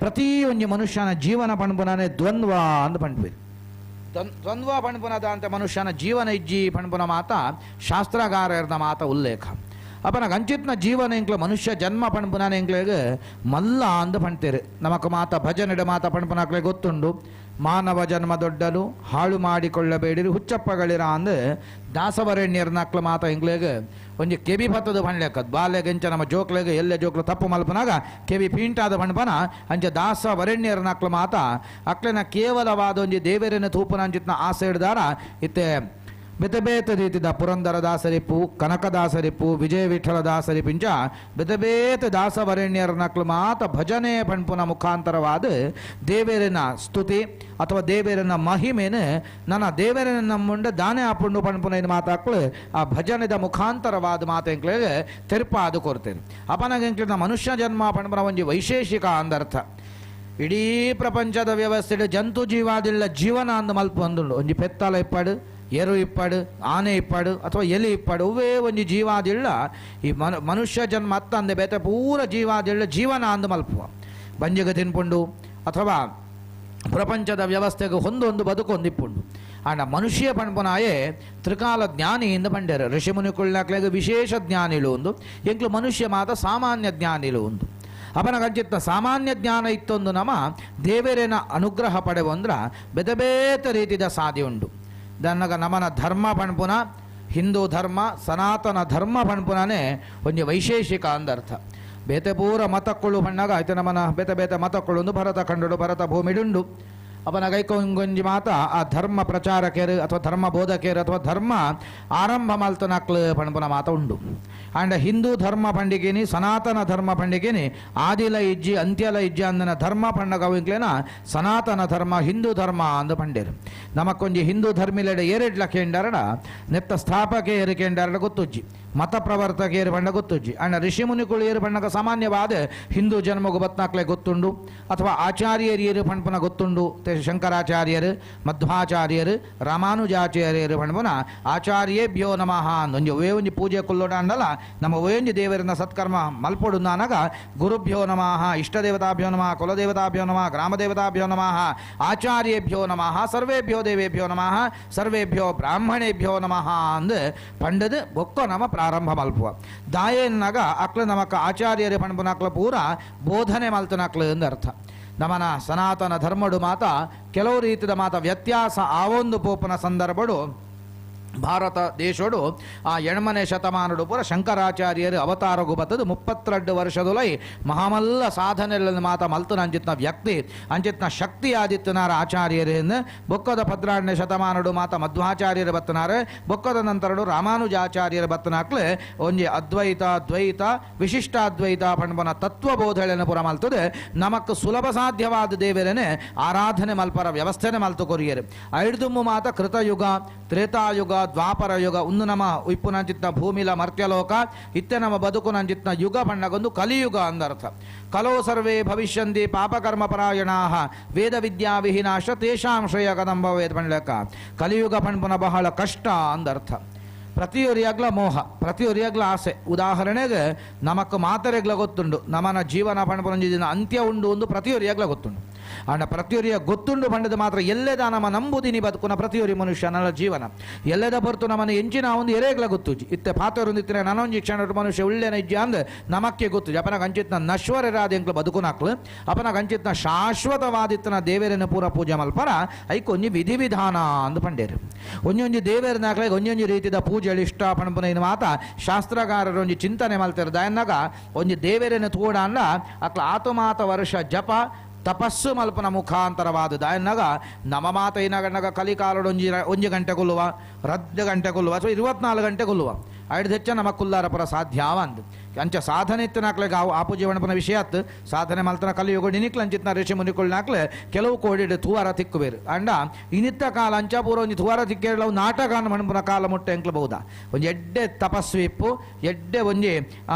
ಪ್ರತಿ ಒಂಜಿ ಮನುಷ್ಯನ ಜೀವನ ಪಣ್ಪುನನೇ ದ್ವಂದ್ವ ಅಂದ ಪಂಡ್ಬೇರು ದ್ವಂದ್ವ ಪಣ್ಪುನದ ಅಂತ ಮನುಷ್ಯನ ಜೀವನ ಇಜ್ಜಿ ಪಣ್ಪುನ ಮಾತ ಶಾಸ್ತ್ರಗಾರರ ಮಾತ ಉಲ್ಲೇಖ ಅಪನ ಅಂಚಿತ್ನ ಜೀವನ ಎಂಕ್ಲ ಮನುಷ್ಯ ಜನ್ಮ ಪಣಪುನಾನ ಎಂಕ್ಲೆಗೆ ಮಲ್ಲ ಅಂದು ಪಣ್ತೇರು ನಮಕ್ ಮಾತ ಭಜನೆಡ ಮಾತ ಪಣಪುನಾಕ್ಲೆ ಗೊತ್ತುಂಡು. ಮಾನವ ಜನ್ಮ ದೊಡ್ಡಲು ಹಾಳು ಮಾಡಿಕೊಳ್ಳಬೇಡಿರಿ ಹುಚ್ಚಪ್ಪಗಳಿರ ಅಂದು ದಾಸವರೆಣ್ಯರ್ನಕ್ಲ ಮಾತ ಎಂಕ್ಲೆಗೆ ಒಂಜಿ ಕೆಬಿ ಪತ್ತದ ಪಣ್ಲೆಕ್ಕದು ಬಾಲ್ಯಗೆಂಚ ನಮ್ಮ ಜೋಕ್ಲೆಗೆ ಎಲ್ಲೆ ಜೋಕ್ಲು ತಪ್ಪು ಮಲ್ಪನಾಗ ಕೆಬಿ ಪೀಂಟಾದ ಪಣ್ಪನ ಅಂಚ ದಾಸ ವರೆಣ್ಯರ್ನಕ್ಲ ಮಾತ ಅಕ್ಲೆನ ಕೇವಲವಾದ ಒಂಜಿ ದೇವರಿನ ತೂಪನ ಅಂಚಿತ್ನ ಆಸೆ ಹಿಡ್ದಾರ ಇತ್ತೆ ಬೇತೆ ಬೇತೆ ರೀತಿದ ಪುರಂದರ ದಾಸರಿಪ್ಪು ಕನಕದಾಸರಿಪ್ಪು ವಿಜಯ ವಿಠಲ ದಾಸರಿಪಿಂಚ ಬೇತೆ ಬೇತೆ ದಾಸವರೆಣ್ಯರ್ನಕ್ಲು ಮಾತ ಭಜನೆ ಪಣ್ಪುನ ಮುಖಾಂತರವಾದ ದೇವರಿನ ಸ್ತುತಿ ಅಥವಾ ದೇವರಿನ ಮಹಿಮೆನ ನನ್ನ ದೇವರಿನ ನಮ್ಮುಂಡ ದಾನೆ ಆಪುಂಡು ಪಣ್ಪುನ ಮಾತಾಕ್ಳು ಆ ಭಜನೆದ ಮುಖಾಂತರವಾದ ಮಾತು ಎಂಕ್ಲೆಗೆ ತೆರಪಾದು ಕೊಡ್ತೇನೆ ಅಪನಗೆ ಎಂಕ್ಲಿನ ಮನುಷ್ಯ ಜನ್ಮ ಪಣ್ಪುನ ಒಂಜಿ ವೈಶೇಷಿಕ ಅಂದರ್ಥ. ಇಡೀ ಪ್ರಪಂಚದ ವ್ಯವಸ್ಥೆ ಜಂತು ಜೀವಾದಿಲ್ಲ ಜೀವನ ಅಂದು ಮಲ್ಪ ಅಂದುಂಡು ಒಂಜಿ ಪೆತ್ತಲ ಇಪ್ಪಾಡು ಏರು ಇಪ್ಪಾಡು ಆನೆ ಇಪ್ಪಾಡು ಅಥವಾ ಎಲಿ ಇಪ್ಪಾಡು ಅವೇ ಒಂಜಿ ಜೀವಾದಿಲ್ಲ ಈ ಮನುಷ್ಯ ಜನ್ಮ ಅತ್ತಂದೆ ಬೇತೆ ಪೂರ ಜೀವಾದಿಲ್ಲ ಜೀವನ ಅಂದು ಮಲ್ಪುವ ಬಂಜಿಗೆ ತಿನ್ಪುಂಡು ಅಥವಾ ಪ್ರಪಂಚದ ವ್ಯವಸ್ಥೆಗೆ ಹೊಂದೊಂದು ಬದುಕೊಂದಿಪ್ಪುಂಡು. ಆಂಡ ಮನುಷ್ಯ ಪಣ್ಪುನಾಯೇ ತ್ರಿಕಾಲ ಜ್ಞಾನಿಯಿಂದ ಪಂಡ್ಯರು ಋಷಿ ಮುನಿಕುಳ್ನಾಕ್ಲೆಗೆ ವಿಶೇಷ ಜ್ಞಾನಿಲು ಒಂದು ಎಂಕ್ಲು ಮನುಷ್ಯ ಮಾತ ಸಾಮಾನ್ಯ ಜ್ಞಾನಿಲು ಒಂದು. ಅಪನ ಕಂಚಿತ್ತ ಸಾಮಾನ್ಯ ಜ್ಞಾನ ಇತ್ತೊಂದು ನಮ ದೇವರೇನ ಅನುಗ್ರಹ ಪಡೆವಂದ್ರ ಬೇತೆ ಬೇತೆ ರೀತಿದ ಸಾಧಿ ಉಂಡು. ದನ್ನಗ ನಮನ ಧರ್ಮ ಪಣ್ಪುನ ಹಿಂದೂ ಧರ್ಮ ಸನಾತನ ಧರ್ಮ ಪಣ್ಪುನನೇ ಒಂಜಿ ವೈಶೇಷಿಕ ಅಂದರ್ಥ. ಬೇತೆ ಪೂರ ಮತಕ್ಕಳು ಪಣ್ಣಾಗ ಆಯ್ತು ನಮನ ಬೇತೆ ಬೇತೆ ಮತಕ್ಕಳು ಭರತ ಖಂಡುಡು ಭರತ ಭೂಮಿಡುಂಡು ಅಪನ ಗೈಕೊಂಗೊಂಜಿ ಮಾತ ಆ ಧರ್ಮ ಪ್ರಚಾರಕೇರು ಅಥವಾ ಧರ್ಮ ಬೋಧಕೇರು ಅಥವಾ ಧರ್ಮ ಆರಂಭ ಮಲ್ತನಕ್ಲು ಪಣ್ಪುನ ಮಾತ ಉಂಡು. ಆಂಡ ಹಿಂದೂ ಧರ್ಮ ಪಂಡಿಗೆನಿ ಸನಾತನ ಧರ್ಮ ಪಂಡಿಗೆನಿ ಆದಿಲ ಇಜ್ಜಿ ಅಂತ್ಯಲ ಇಜ್ಜಿ ಅಂದನ ಧರ್ಮ ಪಂಡಗವಿಂಕ್ಲೇನ ಸನಾತನ ಧರ್ಮ ಹಿಂದೂ ಧರ್ಮ ಅಂದು ಪಂಡೇರು. ನಮಕೊಂಜಿ ಹಿಂದೂ ಧರ್ಮಿಲೆಡೆ ಏರೆಡ್ಲ ಕೇಂಡರಡ ನೆತ್ತ ಸ್ಥಾಪಕ ಏರು ಕೇಂಡರಡ ಗೊತ್ತುಜ್ಜಿ ಮತ ಪ್ರವರ್ತಕ ಏರು ಪಂಡ ಗೊತ್ತುಜ್ಜಿ ಆಂಡ ಋಷಿ ಮುನಿಕುಳು ಏರು ಪಂಡಗ ಸಾಮಾನ್ಯವಾದ ಹಿಂದೂ ಜನ್ಮಗು ಬತ್ನಾಕ್ಲೆ ಗೊತ್ತುಂಡು ಅಥವಾ ಆಚಾರ್ಯರು ಏರು ಪಣ್ಪುನ ಗೊತ್ತುಂಡು. ಶಂಕರಾಚಾರ್ಯರು ಮಧ್ವಾಚಾರ್ಯರು ರಾಮಾನುಜಾಚಾರ್ಯರು ಪಣ್ಪುನ ಆಚಾರ್ಯೇಭ್ಯೋ ನಮಃ ಅಂದೊಂಜಿ ಒವೇ ಒಂಜಿ ಪೂಜೆ ಕುಲ್ಲೋಡ ಅಂಡಲ್ಲ ನಮ್ಮ ಒವೇಂಜಿ ದೇವರಿನ ಸತ್ಕರ್ಮ ಮಲ್ಪೊಡು ನಾನಗ ಗುರುಭ್ಯೋ ನಮಃ ಇಷ್ಟದೇವತಾಭ್ಯೋ ನಮಃ ಕುಲದೇವತಾಭ್ಯೋ ನಮಃ ಗ್ರಾಮದೇವತಾಭ್ಯೋ ನಮಃ ಆಚಾರ್ಯೇಭ್ಯೋ ನಮಃ ಸರ್ವೇಭ್ಯೋ ದೇವೇಭ್ಯೋ ನಮಃ ಸರ್ವೇಭ್ಯೋ ಬ್ರಾಹ್ಮಣೇಭ್ಯೋ ನಮಃ ಅಂದು ಪಂಡದು ಬೊಕ್ಕ ನಮ ಪ್ರಾರಂಭ ಮಲ್ಪುವ ದಾಯೇನಾಗ ಅಕ್ಲು ನಮಕ ಆಚಾರ್ಯರೇ ಪಣ್ಪುನಕ್ಲ ಪೂರ ಬೋಧನೆ ಮಲ್ತನಕ್ಲು ಎಂದು ಅರ್ಥ. ನಮನ ಸನಾತನ ಧರ್ಮಡು ಮಾತ ಕೆಲವು ರೀತಿಯ ಮಾತ ವ್ಯತ್ಯಾಸ ಆವೊಂದು ಪೋಪನ ಸಂದರ್ಭಡು ಭಾರತ ದೇಶೋಡು ಆ ಎಣ್ಮನೆ ಶತಮಾನಡು ಪೂರ ಶಂಕರಾಚಾರ್ಯರು ಅವತಾರಗು ಬತ್ತದು 32 ವರ್ಷದೊಲೈ ಮಹಾಮಲ್ಲ ಸಾಧನೆಗಳನ್ನು ಮಾತ ಮಲ್ತನ ಅಂಚಿತ್ನ ವ್ಯಕ್ತಿ ಅಂಚಿತ್ನ ಶಕ್ತಿ ಆದಿತ್ಯನಾರ ಆಚಾರ್ಯರಿಂದ ಬೊಕ್ಕದ 12ನೇ ಶತಮಾನಡು ಮಾತ ಮಧ್ವಾಚಾರ್ಯರು ಬತ್ತನಾರೆ ಬೊಕ್ಕದ ನಂತರಡು ರಾಮಾನುಜಾಚಾರ್ಯರು ಬತ್ತನಾಕ್ಲೆ ಒಂಜಿ ಅದ್ವೈತ ದ್ವೈತ ವಿಶಿಷ್ಟಾದ್ವೈತ ಪಣ್ಪನ ತತ್ವಬೋಧಳೆಯನ್ನು ಪುರ ಮಲ್ತದೆ ನಮಕ್ ಸುಲಭ ಸಾಧ್ಯವಾದ ದೇವರೇನೆ ಆರಾಧನೆ ಮಲ್ಪರ ವ್ಯವಸ್ಥೆನೆ ಮಲ್ತು ಕೊರಿಯರು ಐಡ್ದುಮ್ಮು ಮಾತ ಕೃತಯುಗ ತ್ರೇತಾಯುಗ ದ್ವಾಪರ ಯುಗ ಒಂದು ನಮ್ಮ ಇಪ್ಪುನಂಚಿತ್ನ ಭೂಮಿಲ ಮರ್ತ್ಯಲೋಕ ಇತ್ತೆ ನಮ್ಮ ಬದುಕುನಂಚಿತ್ನ ಯುಗ ಬಣ್ಣಗೊಂದು ಕಲಿಯುಗ ಅಂದರ್ಥ. ಕಲೋ ಸರ್ವೇ ಭವಿಷ್ಯಂತಿ ಪಾಪಕರ್ಮ ಪರಾಯಣಾ ವೇದ ವಿದ್ಯಾ ವಿಹೀನಾಶ ತೇಷಾಂ ಶ್ರೇಯ ಕದಂಬ ವೇದ ಪಣ್ಲೆಕ್ಕ ಕಲಿಯುಗ ಪಣ್ಪುನ ಬಹಳ ಕಷ್ಟ ಅಂದರ್ಥ. ಪ್ರತಿಯೊರಿಯಾಗ್ಲ ಮೋಹ ಪ್ರತಿಯೊರಿಯಾಗ್ಲ ಆಸೆ. ಉದಾಹರಣೆಗೆ ನಮಕ್ ಮಾತರೆಗ್ಲ ಗೊತ್ತುಂಡು ನಮನ ಜೀವನ ಪಣ್ಪುನಂಜಿನ ಅಂತ್ಯ ಉಂಡು ಒಂದು ಪ್ರತಿಯೊರಿಯಾಗ್ಲ ಗೊತ್ತುಂಡು. ಆಂಡ ಪ್ರತಿಯೊರಿಯ ಗೊತ್ತುಂಡು ಪಂಡದ ಮಾತ್ರ ಎಲ್ಲೆದ ನಮ್ಮ ನಂಬುದಿನಿ ಬದುಕುನ ಪ್ರತಿಯೊರಿ ಮನುಷ್ಯನಲ್ಲ ಜೀವನ ಎಲ್ಲೆದ ಬರ್ತು ನಮ್ಮನ್ನು ಎಂಚಿನ ಒಂದು ಎರೆಗ್ಲ ಗೊತ್ತುಜಿ ಇತ್ತೆ ಪಾತ್ರೊಂದಿತ್ತಿನ ನನೊಂಜಿ ಕ್ಷಣ ಮನುಷ್ಯ ಒಳ್ಳೆನ ಇಜ್ಜಿ ಅಂದ್ ನಮಕ್ಕೆ ಗೊತ್ತುಜಿ ಅಪನ ಕಂಚಿತ್ನ ನಶ್ವರರಾದ ಎಂಕ್ಲು ಬದುಕುನಾಕ್ಲು ಅಪನ ಕಂಚಿತ್ನ ಶಾಶ್ವತವಾದಿತ್ತನ ದೇವರನ್ನ ಪೂರ ಪೂಜೆ ಮಲ್ಪರ ಐಕ್ ಒಂಜಿ ವಿಧಿ ವಿಧಾನ ಅಂದು ಪಂಡೇರು ಒಂಜೊಂಜಿ ದೇವರನಾಕ್ಲೆ ಒಂಜೊಂಜಿ ರೀತಿಯ ಪೂಜೆಗಳು ಇಷ್ಟ ಪಣಪುನ ಇನ್ನು ಮಾತ ಶಾಸ್ತ್ರಗಾರರು ಒಂಜಿ ಚಿಂತನೆ ಮಲ್ತಿರ್ದ ಎನ್ನಾಗ ಒಂಜಿ ದೇವರನ್ನ ತೂಡ ಅಂಡ ಅಕ್ಲ ಆತುಮಾತ ವರ್ಷ ಜಪ ತಪಸ್ಸು ಮಲ್ಪನ ಮುಖಾಂತರವಾದ ಎನ್ನಾಗ ನಮ್ಮ ಮಾತ ಏನಾಗಣ್ಣಾಗ ಕಲಿಕಾಲಡು ಒಂಜಿ ಗಂಟೆ ಕೊಲ್ಲುವ 2 ಗಂಟೆ ಕೊಲ್ಲುವ ಅಥವಾ 24 ಗಂಟೆ ಕೊಲ್ಲುವ ಐದು ಹೆಚ್ಚ ನಮ್ಮ ಕುಲ್ಲಾರ ಪರ ಸಾಧ್ಯ ಅಂದ್ ಅಂಚ ಸಾಧನೆ ಇತ್ತನಾಕ್ಲೆ ಆಪು ಜೀವನಪನ ವಿಷಯತ್ ಸಾಧನೆ ಮಲ್ತನ ಕಲಿಯುಗ ನಿನಿಕ್ಲ ಅಂಚಿತ್ನ ಋಷಿ ಮುನಿಕುಳ್ನಾಕ್ಲೆ ಕೆಲವು ಕೋಡಿಡು ತುವಾರ ತಿಕ್ಕುವೇರು ಅಂಡ ಇನಿತ್ತ ಕಾಲ ಅಂಚ ಪೂರ ಒಂಜಿ ತುವಾರ ತಿಕ್ಕೇರಲ ನಾಟಕಾನ ಮಣ್ಪುನ ಕಾಲ ಮುಟ್ಟ ಎಂಕ್ಲಬಹುದ ಒಂಜಿ ಎಡ್ಡೆ ತಪಸ್ವಿಪ್ಪು ಎಡ್ಡೆ ಒಂಜಿ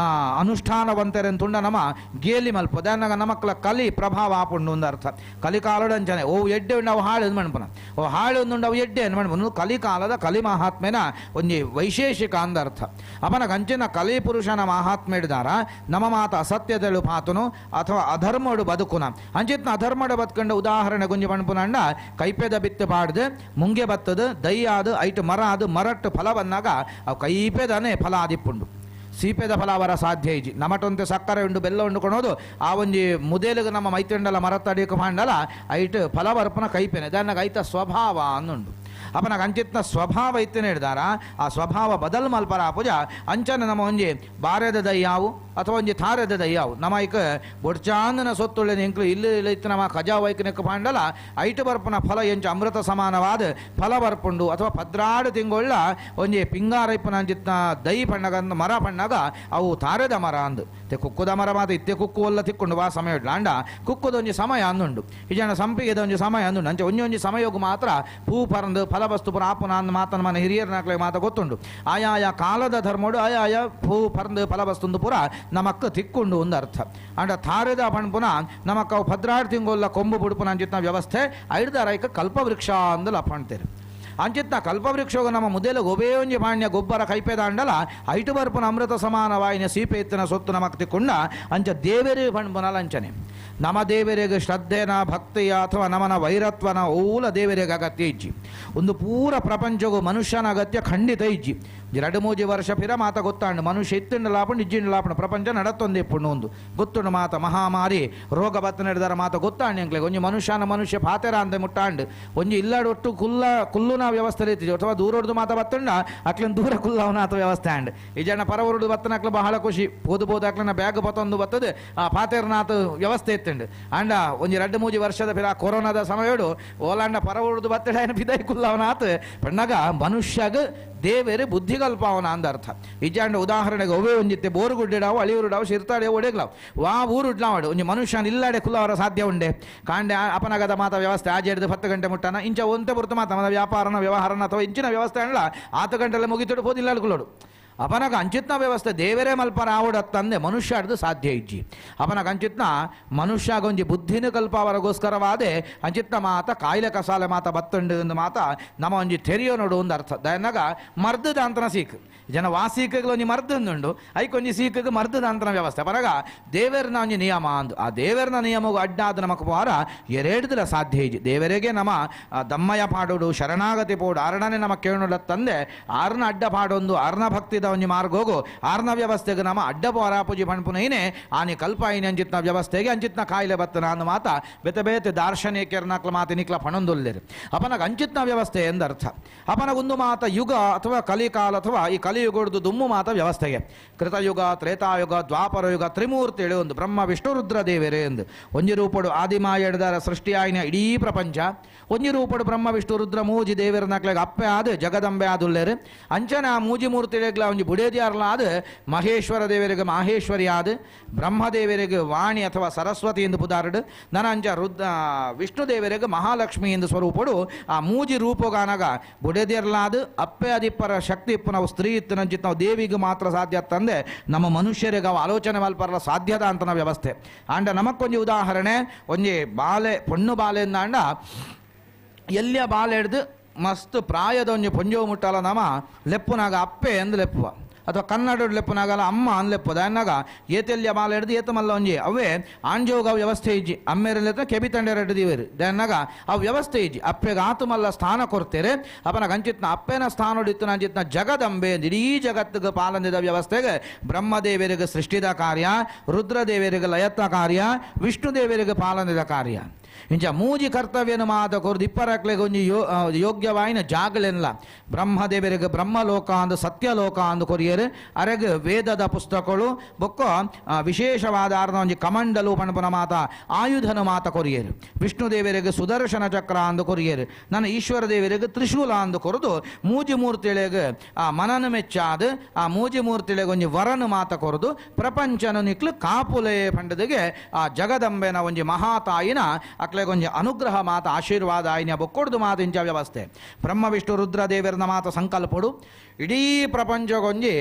ಅನುಷ್ಠಾನವಂತರೆಂತುಂಡ ನಮ ಗೇಲಿ ಮಲ್ಪದ ಅನ್ನಗ ನಮಕ್ಲ ಕಲಿ ಪ್ರಭಾವ ಆಪುಂಡು ಒಂದು ಅರ್ಥ ಕಲಿಕಾಲಡು ಅಂಚನೆ ಓ ಎಡ್ಡೆ ಉಂಡು ಅವು ಹಾಳು ಮಣ್ಪುನ ಓ ಹಾಳು ಒಂದುಂಡು ಅವು ಎಡ್ಡೆ ಮಣ್ಪುನ ಕಲಿಕಾಲದ ಕಲಿ ಮಹಾತ್ಮೆನ ಒಂಜಿ ವೈಶೇಷಿಕ ಅಂದರ್ಥ ಅಪನ ಕಂಚಿನ ಕಲಿ ಪುರುಷನ ಮಹಾತ್ಮ ಹಿಡಿದಾರ ನಮ್ಮ ಮಾತ ಅಸತ್ಯದಳು ಪಾತುನು ಅಥವಾ ಅಧರ್ಮಡು ಬದುಕುನ ಅಂಚಿತ್ನ ಅಧರ್ಮಡು ಬದುಕಂಡ ಉದಾಹರಣೆ ಗುಂಜಿ ಪಣ್ಪುನಂಡ ಕೈಪೆದ ಬಿತ್ತು ಪಾಡ್ದು ಮುಂಗೆ ಬತ್ತದು ದೈ ಆದು ಐಟು ಮರ ಅದು ಮರಟ್ಟು ಫಲ ಬಂದಾಗ ಅವು ಕೈಪೆದನೆ ಫಲ ಆದಿಪ್ಪುಂಡು ಸೀಪೆದ ಫಲ ಅವರ ಸಾಧ್ಯ ಇಜ್ಜಿ ನಮಟೊಂತೆ ಸಕ್ಕರೆ ಉಂಡು ಬೆಲ್ಲ ಉಂಡು ಕೊಣೋದು ಆ ಒಂಜಿ ಮುದೇಲಿಗೆ ನಮ್ಮ ಮೈತಂಡಲ ಮರತಡಿಕ ಮಾಡಲ ಐಟ್ ಫಲವರ್ಪನ ಕೈಪೆನೆ ದಾನ್ನಾಗ ಐತ ಸ್ವಭಾವ ಅನ್ನುಂಡು ಅಪನಾಗ ಅಂಚಿತ್ನ ಸ್ವಭಾವ ಇತ್ತೇನೆ ಹಿಡ್ದಾರ ಆ ಸ್ವಭಾವ ಬದಲು ಮಲ್ಪರ ಪೂಜ ಅಂಚನೆ ನಮ್ಮ ಒಂಜಿ ಬಾರೆದ ದಯ್ಯಾವು ಅಥವಾ ಒಂಜಿ ತಾರೆದ ದಯ್ಯಾವು ನಮ್ಮ ಐಕ ಬೊಡ್ಚಾಂದನ ಸೊತ್ತುಳ್ಳೆ ನಿಂಕ್ಲು ಇಲ್ಲಿ ಇತ್ತು ನಮ್ಮ ಖಜಾ ವೈಕನಿಕ ಪಾಂಡಲ ಐಟು ಬರ್ಪನ ಫಲ ಎಂಚ ಅಮೃತ ಸಮಾನವಾದ ಫಲ ಬರ್ಪುಂಡು ಅಥವಾ ಪದ್ರಾಡು ತಿಂಗೊಳ್ಳ ಒಂಜಿ ಪಿಂಗಾರೈಪನ ಅಂಚಿತ್ನ ದೈ ಪಣ್ಣಗ ಮರ ಪಣ್ಣಗ ಅವು ತಾರೆದ ಮರ ಅಂದು ತೆ ಕುಕ್ಕುದ ಮರ ಮಾತ ಇತ್ತೆ ಕುಕ್ಕು ಒಲ್ಲ ತಿಕ್ಕೊಂಡು ವಾ ಸಮಯ ಅಂಡ ಕುಕ್ಕುದ ಒಂಜಿ ಸಮಯ ಅಂದುಂಡು ಈ ಜನ ಸಂಪಿಗೆದ ಒಂಜಿ ಸಮಯ ಅಂದುಂಡು ಅಂಚೆ ಒಂಜಿ ಸಮಯೋಗ ಮಾತ್ರ ಪೂ ಪರಂದು ಫಲವಸ್ತು ಪುರ ಆಪುನ ಅಂದು ಮಾತನ ಮನ ಹಿರಿಯರ್ನಾಕ್ಲೆ ಮಾತ ಗೊತ್ತುಂಡು ಆಯಾಯ ಕಾಲದ ಧರ್ಮೋಡು ಆಯಾಯ ಪೂ ಪರಂದು ಫಲವಸ್ತುಂದು ಪುರ ನಮಕ್ಕ ತಿಕ್ಕೊಂಡು ಒಂದು ಅರ್ಥ ಅಂಡ ತಾರೆದ ಪಣ್ಪುನ ನಮಕ್ಕ ಅವು ಭದ್ರಾಡ್ ತಿಂಗೊಲ್ಲ ಕೊಂಬು ಬುಡುಪುನ ಅಂಚಿತ್ನ ವ್ಯವಸ್ಥೆ ಐಡ್ದಾರೈಕ ಕಲ್ಪವೃಕ್ಷ ಅಂದಲ್ಲ ಅಪ್ಪಣ್ತೇರು ಅಂಚಿತ್ನ ಕಲ್ಪವೃಕ್ಷೋಗ ನಮ್ಮ ಮುದೇಲ ಗೊಬೇಯೊಂಜಿ ಪಾಣ್ಯ ಗೊಬ್ಬರ ಕೈಪೇದ ಅಂಡಲ ಐಟು ಬರ್ಪುನ ಅಮೃತ ಸಮಾನವಾಯಿನ ಸೀಪೆ ಎತ್ತಿನ ಸೊತ್ತು ನಮಕ್ ತಿಕ್ಕೊಂಡ ಅಂಚ ದೇವರೇ ಪಣ್ಪುನಲ ಅಂಚನೆ ನಮ್ಮ ದೇವರಿಗೆ ಶ್ರದ್ಧೆನ ಭಕ್ತಿಯ ಅಥವಾ ನಮನ ವೈರತ್ವನ ಓಲ ದೇವರಿಗೆ ಅಗತ್ಯ ಇಜ್ಜಿ ಒಂದು ಪೂರ ಪ್ರಪಂಚಗೂ ಮನುಷ್ಯನ ಅಗತ್ಯ ಖಂಡಿತ ಇಜ್ಜಿ 2-3 ವರ್ಷ ಪಿರ ಮಾತ ಗೊತ್ತಾಂಡು ಮನುಷ್ಯ ಇತ್ತಿಂಡ ಲಾಪುಂಡು ಇಜ್ಜಿಂಡ ಲಾಪುಂಡು ಪ್ರಪಂಚ ನಡತ್ತೊಂದೇ ಪುಣ್ಣು ಒಂದು ಗೊತ್ತುಂಡು ಮಾತ ಮಹಾಮಾರಿ ರೋಗ ಬತ್ತ ನಡೆದಾರ ಮಾತ ಗೊತ್ತಾಂಡು ಎಂಕ್ಲೆ ಒಂಜಿ ಮನುಷ್ಯ ಪಾತೆರ ಅಂದೆ ಮುಟ್ಟಾಂಡು ಒಂಜಿ ಇಲ್ಲಾಡು ಒಟ್ಟು ಕುಲ್ಲುನ ವ್ಯವಸ್ಥೆ ಇರ್ತಿದ್ವಿ ಅಥವಾ ದೂರೊಡ್ದು ಮಾತ ಬತ್ತಂಡ ಅಕ್ಲಿನ ದೂರ ಕುಲ್ಲವನ ಅಥವಾ ವ್ಯವಸ್ಥೆ ಅಂಡ್ ಈ ಜನ ಪರವರುಡು ಬತ್ತನಕ್ಲ ಬಹಳ ಖುಷಿ ಬೋದು ಅಕ್ಲನ ಬ್ಯಾಗ್ ಬತ್ತೊಂದು ಬತ್ತದು ಆ ಪಾತೆರನಾಥ ವ್ಯವಸ್ಥೆ ಇತ್ತಂಡು ಅಂಡ ಒಂಜಿ 2-3 ವರ್ಷದ ಪಿರ ಕೊರೋನಾದ ಸಮಯಡು ಓಲಾಂಡ ಪರವರುಡು ಬತ್ತಡ ಏನು ಬಿದೈ ಕುಲ್ಲವನಾಥ ಪಣ್ಣಗ ಮನುಷ್ಯಗ ದೇವರೇ ಬುದ್ಧಿಗಲ್ಪಾವನ ಅಂದರ್ಥ ಇಜ್ಜಾಂಡ ಉದಾಹರಣೆಗೆ ಒವೇ ಒಂಜಿತ್ತೆ ಬೋರುಗುಡ್ಡಿಡಾವು ಅಳಿಯೂರುಡಾವು ಶಿರ್ತಾಡೆ ಒಡೆಗ್ಲಾವು ವಾ ಊರುಡ್ಲಾವಾಡು ಒಂಜಿ ಮನುಷ್ಯನ ಇಲ್ಲಾಡೆ ಕುಲ್ಲವರ ಸಾಧ್ಯ ಉಂಡೆ ಕಾಂಡೆ ಅಪನಗದ ಮಾತ ವ್ಯವಸ್ಥೆ ಆಜೆ ಹಿಡಿದು 10 ಗಂಟೆ ಮುಟ್ಟನ ಇಂಚ ಒಂತೆ ಬುರ್ತು ಮಾತ ಮದ ವ್ಯಾಪಾರನ ವ್ಯವಹಾರನ ಅಥವಾ ಇಂಚಿನ ವ್ಯವಸ್ಥೆ ಅಲ್ಲ 10 ಗಂಟೆಲ್ಲ ಮುಗಿತಿಡು ಹೋದಿ ಇಲ್ಲಾಡು ಕುಲ್ಲೋಡು ಅಪನಗ ಅಂಚಿತ್ನ ವ್ಯವಸ್ಥೆ ದೇವರೇ ಮಲ್ಪರ ಆವಡತ್ತಂದೆ ಮನುಷ್ಯ ಹಿಡ್ದು ಸಾಧ್ಯ ಇಜ್ಜಿ ಅಪನಗ ಅಂಚಿತ್ನ ಮನುಷ್ಯಗೊಂಜಿ ಬುದ್ಧಿನ ಕಲ್ಪವರಗೋಸ್ಕರವಾದೆ ಅಂಚಿತ್ನ ಮಾತ ಕಾಯಿಲೆ ಕಸಾಲೆ ಮಾತ ಬತ್ತಂಡು ಮಾತ ನಮ್ಮ ಒಂಜಿ ತೆರಿಯೋ ನೋಡು ಒಂದು ಅರ್ಥ ದಯನಾಗ ಮರ್ದದ ಅಂತನ ಸೀಕ್ ಜನ ವಾಸೀಕಗಳು ಒಂಜಿ ಮರ್ದಂದುಂಡು ಐಕೊಂಜಿ ಸೀಕಗೆ ಮರ್ದದ ಅಂತನ ವ್ಯವಸ್ಥೆ ಪರಗ ದೇವರನ ಒಂಜಿ ನಿಯಮ ಅಂದು ಆ ದೇವರನ ನಿಯಮಗೂ ಅಡ್ಡಾದ ನಮಕ್ ಪೋರ ಎರೇಡ್ದಲ ಸಾಧ್ಯ ಇಜ್ಜಿ ದೇವರಿಗೆ ನಮ್ಮ ದಮ್ಮಯ ಪಾಡೋಡು ಶರಣಾಗತಿ ಪೋಡು ಆರ್ಣನೆ ನಮ್ಮ ಕೇಳೋಡತ್ತಂದೆ ಆರ್ನ ಅಡ್ಡ ಪಾಡೊಂದು ಆರ್ನ ಭಕ್ತಿದ ಒಂಜಿ ಮಾರ್ಗ ಹೋಗು ಆರ್ನ ವ್ಯವಸ್ಥೆಗೆ ನಮ್ಮ ಅಡ್ಡ ಪೋರಾಪುಜಿ ಪಣ್ಪುನೈನೆ ಆನಿ ಕಲ್ಪಾಯಿನಿ ಅಂಚಿತ್ನ ವ್ಯವಸ್ಥೆಗೆ ಅಂಚಿತ್ನ ಕಾಯಿಲೆ ಬತ್ತನ ಅಂದು ಮಾತ ಬೇತೆ ದಾರ್ಶನಿಕರ್ನಾಕ್ಲ ಮಾತಿ ನಿಕ್ಲ ಪಣೊಂದುಲ್ಲೇರು ಅಪನಗ ಅಂಚಿತ್ನ ವ್ಯವಸ್ಥೆ ಎಂದರ್ಥ ಅಪನಗೊಂದು ಮಾತ ಯುಗ ಅಥವಾ ಕಲಿಕಾಲ ಅಥವಾ ಈ ಕಲಿಯುಗದ್ದು ದುಮ್ಮು ಮಾತ ವ್ಯವಸ್ಥೆಗೆ ಕೃತಯುಗ ತ್ರೇತಾಯುಗ ದ್ವಾಪರ ಯುಗ ತ್ರಿಮೂರ್ತಿ ಒಂದು ಬ್ರಹ್ಮ ವಿಷ್ಣು ರುದ್ರ ದೇವರೇ ಎಂದು ಒಂಜಿ ರೂಪಡು ಆದಿಮಾಯ ಎಡ್ದಾರ ಸೃಷ್ಟಿಯಾಯಿನ ಇಡೀ ಪ್ರಪಂಚ ಒಂಜಿ ರೂಪಡು ಬ್ರಹ್ಮ ವಿಷ್ಣು ರುದ್ರ ಮೂಜಿ ದೇವರನಾಕ್ಲೆಗೆ ಅಪ್ಪೆ ಆದ ಜಗದಂಬೆ ಆದುಲ್ಲೇರು ಅಂಚನೆ ಆ ಮೂಜಿ ಮೂರ್ತಿಗಳ ಒಂಜಿ ಬುಡೇದಿಯಾರ್ಲ ಆದ ಮಹೇಶ್ವರ ದೇವರಿಗೆ ಮಾಹೇಶ್ವರಿ ಆದ ಬ್ರಹ್ಮದೇವರಿಗೆ ವಾಣಿ ಅಥವಾ ಸರಸ್ವತಿ ಎಂದು ಪುದಾರಡು ನನಂಚ ವಿಷ್ಣು ದೇವರಿಗೆ ಮಹಾಲಕ್ಷ್ಮಿ ಎಂದು ಸ್ವರೂಪಡು ಆ ಮೂಜಿ ರೂಪಗಾನಗ ಬುಡೇದಿಯರ್ಲಾದ ಅಪ್ಪೆ ಅದಿಪ್ಪರ ಶಕ್ತಿ ಇಪ್ಪು ನಾವು ಸ್ತ್ರೀ ಇತ್ತು ನಂಚಿತ್ ನಾವು ದೇವಿಗೆ ಮಾತ್ರ ಸಾಧ್ಯ ತಂದೆ ನಮ್ಮ ಮನುಷ್ಯರಿಗೆ ಅವು ಆಲೋಚನೆ ಮಲ್ಪರಲ ಸಾಧ್ಯದ ಅಂತನ ವ್ಯವಸ್ಥೆ ಅಂಡ ನಮಕ್ಕೊಂಜಿ ಉದಾಹರಣೆ ಒಂಜಿ ಬಾಲೆ ಪೊಣ್ಣು ಬಾಲೆ ಅಂದ ಎಲ್ಲಿಯ ಬಾಲೆ ಹಿಡ್ದು ಮಸ್ತ್ ಪ್ರಾಯದ ಒಂಜಿ ಪೊಂಜೋ ಮುಟ್ಟಲ ನಮ ಲೆಪ್ಪುನಾಗ ಅಪ್ಪೆ ಎಂದು ಲೆಪ್ಪುವ ಅಥವಾ ಕನ್ನಡ ಲೆಪ್ಪುನಾಗಲ್ಲ ಅಮ್ಮ ಅನ್ಲೆಪ್ಪದ ಎನ್ನಾಗ ಏತೆಲ್ಯ ಮಾಲ ಹಿಡ್ದು ಏತ ಮಲ್ಲ ಒಂಜಿ ಅವೇ ಆಂಜೋಗ ವ್ಯವಸ್ಥೆ ಇಜ್ಜಿ ಅಮ್ಮೇರಲ್ಲ ಕೆಬಿತಂಡೆ ರೆಡ್ಡು ದಿವೇರು ಎನ್ನಾಗ ಆ ವ್ಯವಸ್ಥೆ ಇಜ್ಜಿ ಅಪ್ಪೆಗೆ ಆತು ಮಲ್ಲ ಸ್ಥಾನ ಕೊಡ್ತೇರೆ ಅಪ್ಪನಾಗ ಅಂಚಿತ್ನ ಅಪ್ಪೆನ ಸ್ಥಾನ ಹೊಡಿತು ನಂಚಿತ್ನ ಜಗದಂಬೆ ಇಡೀ ಜಗತ್ತಿಗೆ ಪಾಲನೆದ ವ್ಯವಸ್ಥೆಗೆ ಬ್ರಹ್ಮದೇವರಿಗೆ ಸೃಷ್ಟಿದ ಕಾರ್ಯ ರುದ್ರದೇವರಿಗೆ ಲಯತ್ನ ಕಾರ್ಯ ವಿಷ್ಣು ದೇವರಿಗೆ ಪಾಲನೆದ ಕಾರ್ಯ ಇಂಚ ಮೂಜಿ ಕರ್ತವ್ಯನ ಮಾತ ಕೊರ್ದು ಇಪ್ಪರಕ್ಲೆಗೆ ಒಂಜಿ ಯೋಗ್ಯವಾಯಿನ ಜಾಗಲೆಲ್ಲ ಬ್ರಹ್ಮದೇವರಿಗೆ ಬ್ರಹ್ಮಲೋಕ ಅಂದು ಸತ್ಯಲೋಕ ಅಂದು ಕೊರಿಯರು ಅರೆಗೆ ವೇದದ ಪುಸ್ತಕಗಳು ಬೊಕ್ಕ ವಿಶೇಷವಾದ ಆರ್ನ ಒಂಜಿ ಕಮಂಡಲು ಪಣಪನ ಮಾತ ಆಯುಧನ ಮಾತ ಕೊರಿಯರು ವಿಷ್ಣು ದೇವರಿಗೆ ಸುದರ್ಶನ ಚಕ್ರ ಅಂದು ಕೊರಿಯರು ನನ್ನ ಈಶ್ವರ ದೇವರಿಗೆ ತ್ರಿಶೂಲ ಅಂದು ಕೊರದು ಮೂಜಿ ಮೂರ್ತಿಳೆಗೆ ಆ ಮನನ ಮೆಚ್ಚಾದ ಆ ಮೂಜಿ ಮೂರ್ತಿಳೆಗೆ ಒಂಜಿ ವರನು ಮಾತ ಕೊರದು ಪ್ರಪಂಚನ ನಿಕ್ಲು ಕಾಪುಲೆ ಪಂಡದಿಗೆ ಆ ಜಗದಂಬೆನ ಒಂಜಿ ಮಹಾತಾಯಿನ ಅಕ್ಲೆಗೊಂಜಿ ಅನುಗ್ರಹ ಮಾತ ಆಶೀರ್ವಾದ ಆಯ್ನ ಬೊಕ್ಕೊಡ್ದು ಮಾತಿಂಚ ವ್ಯವಸ್ಥೆ ಬ್ರಹ್ಮ ವಿಷ್ಣು ರುದ್ರ ದೇವರನ ಮಾತ ಸಂಕಲ್ಪಡು ಇಡೀ ಪ್ರಪಂಚಗೊಂಜಿ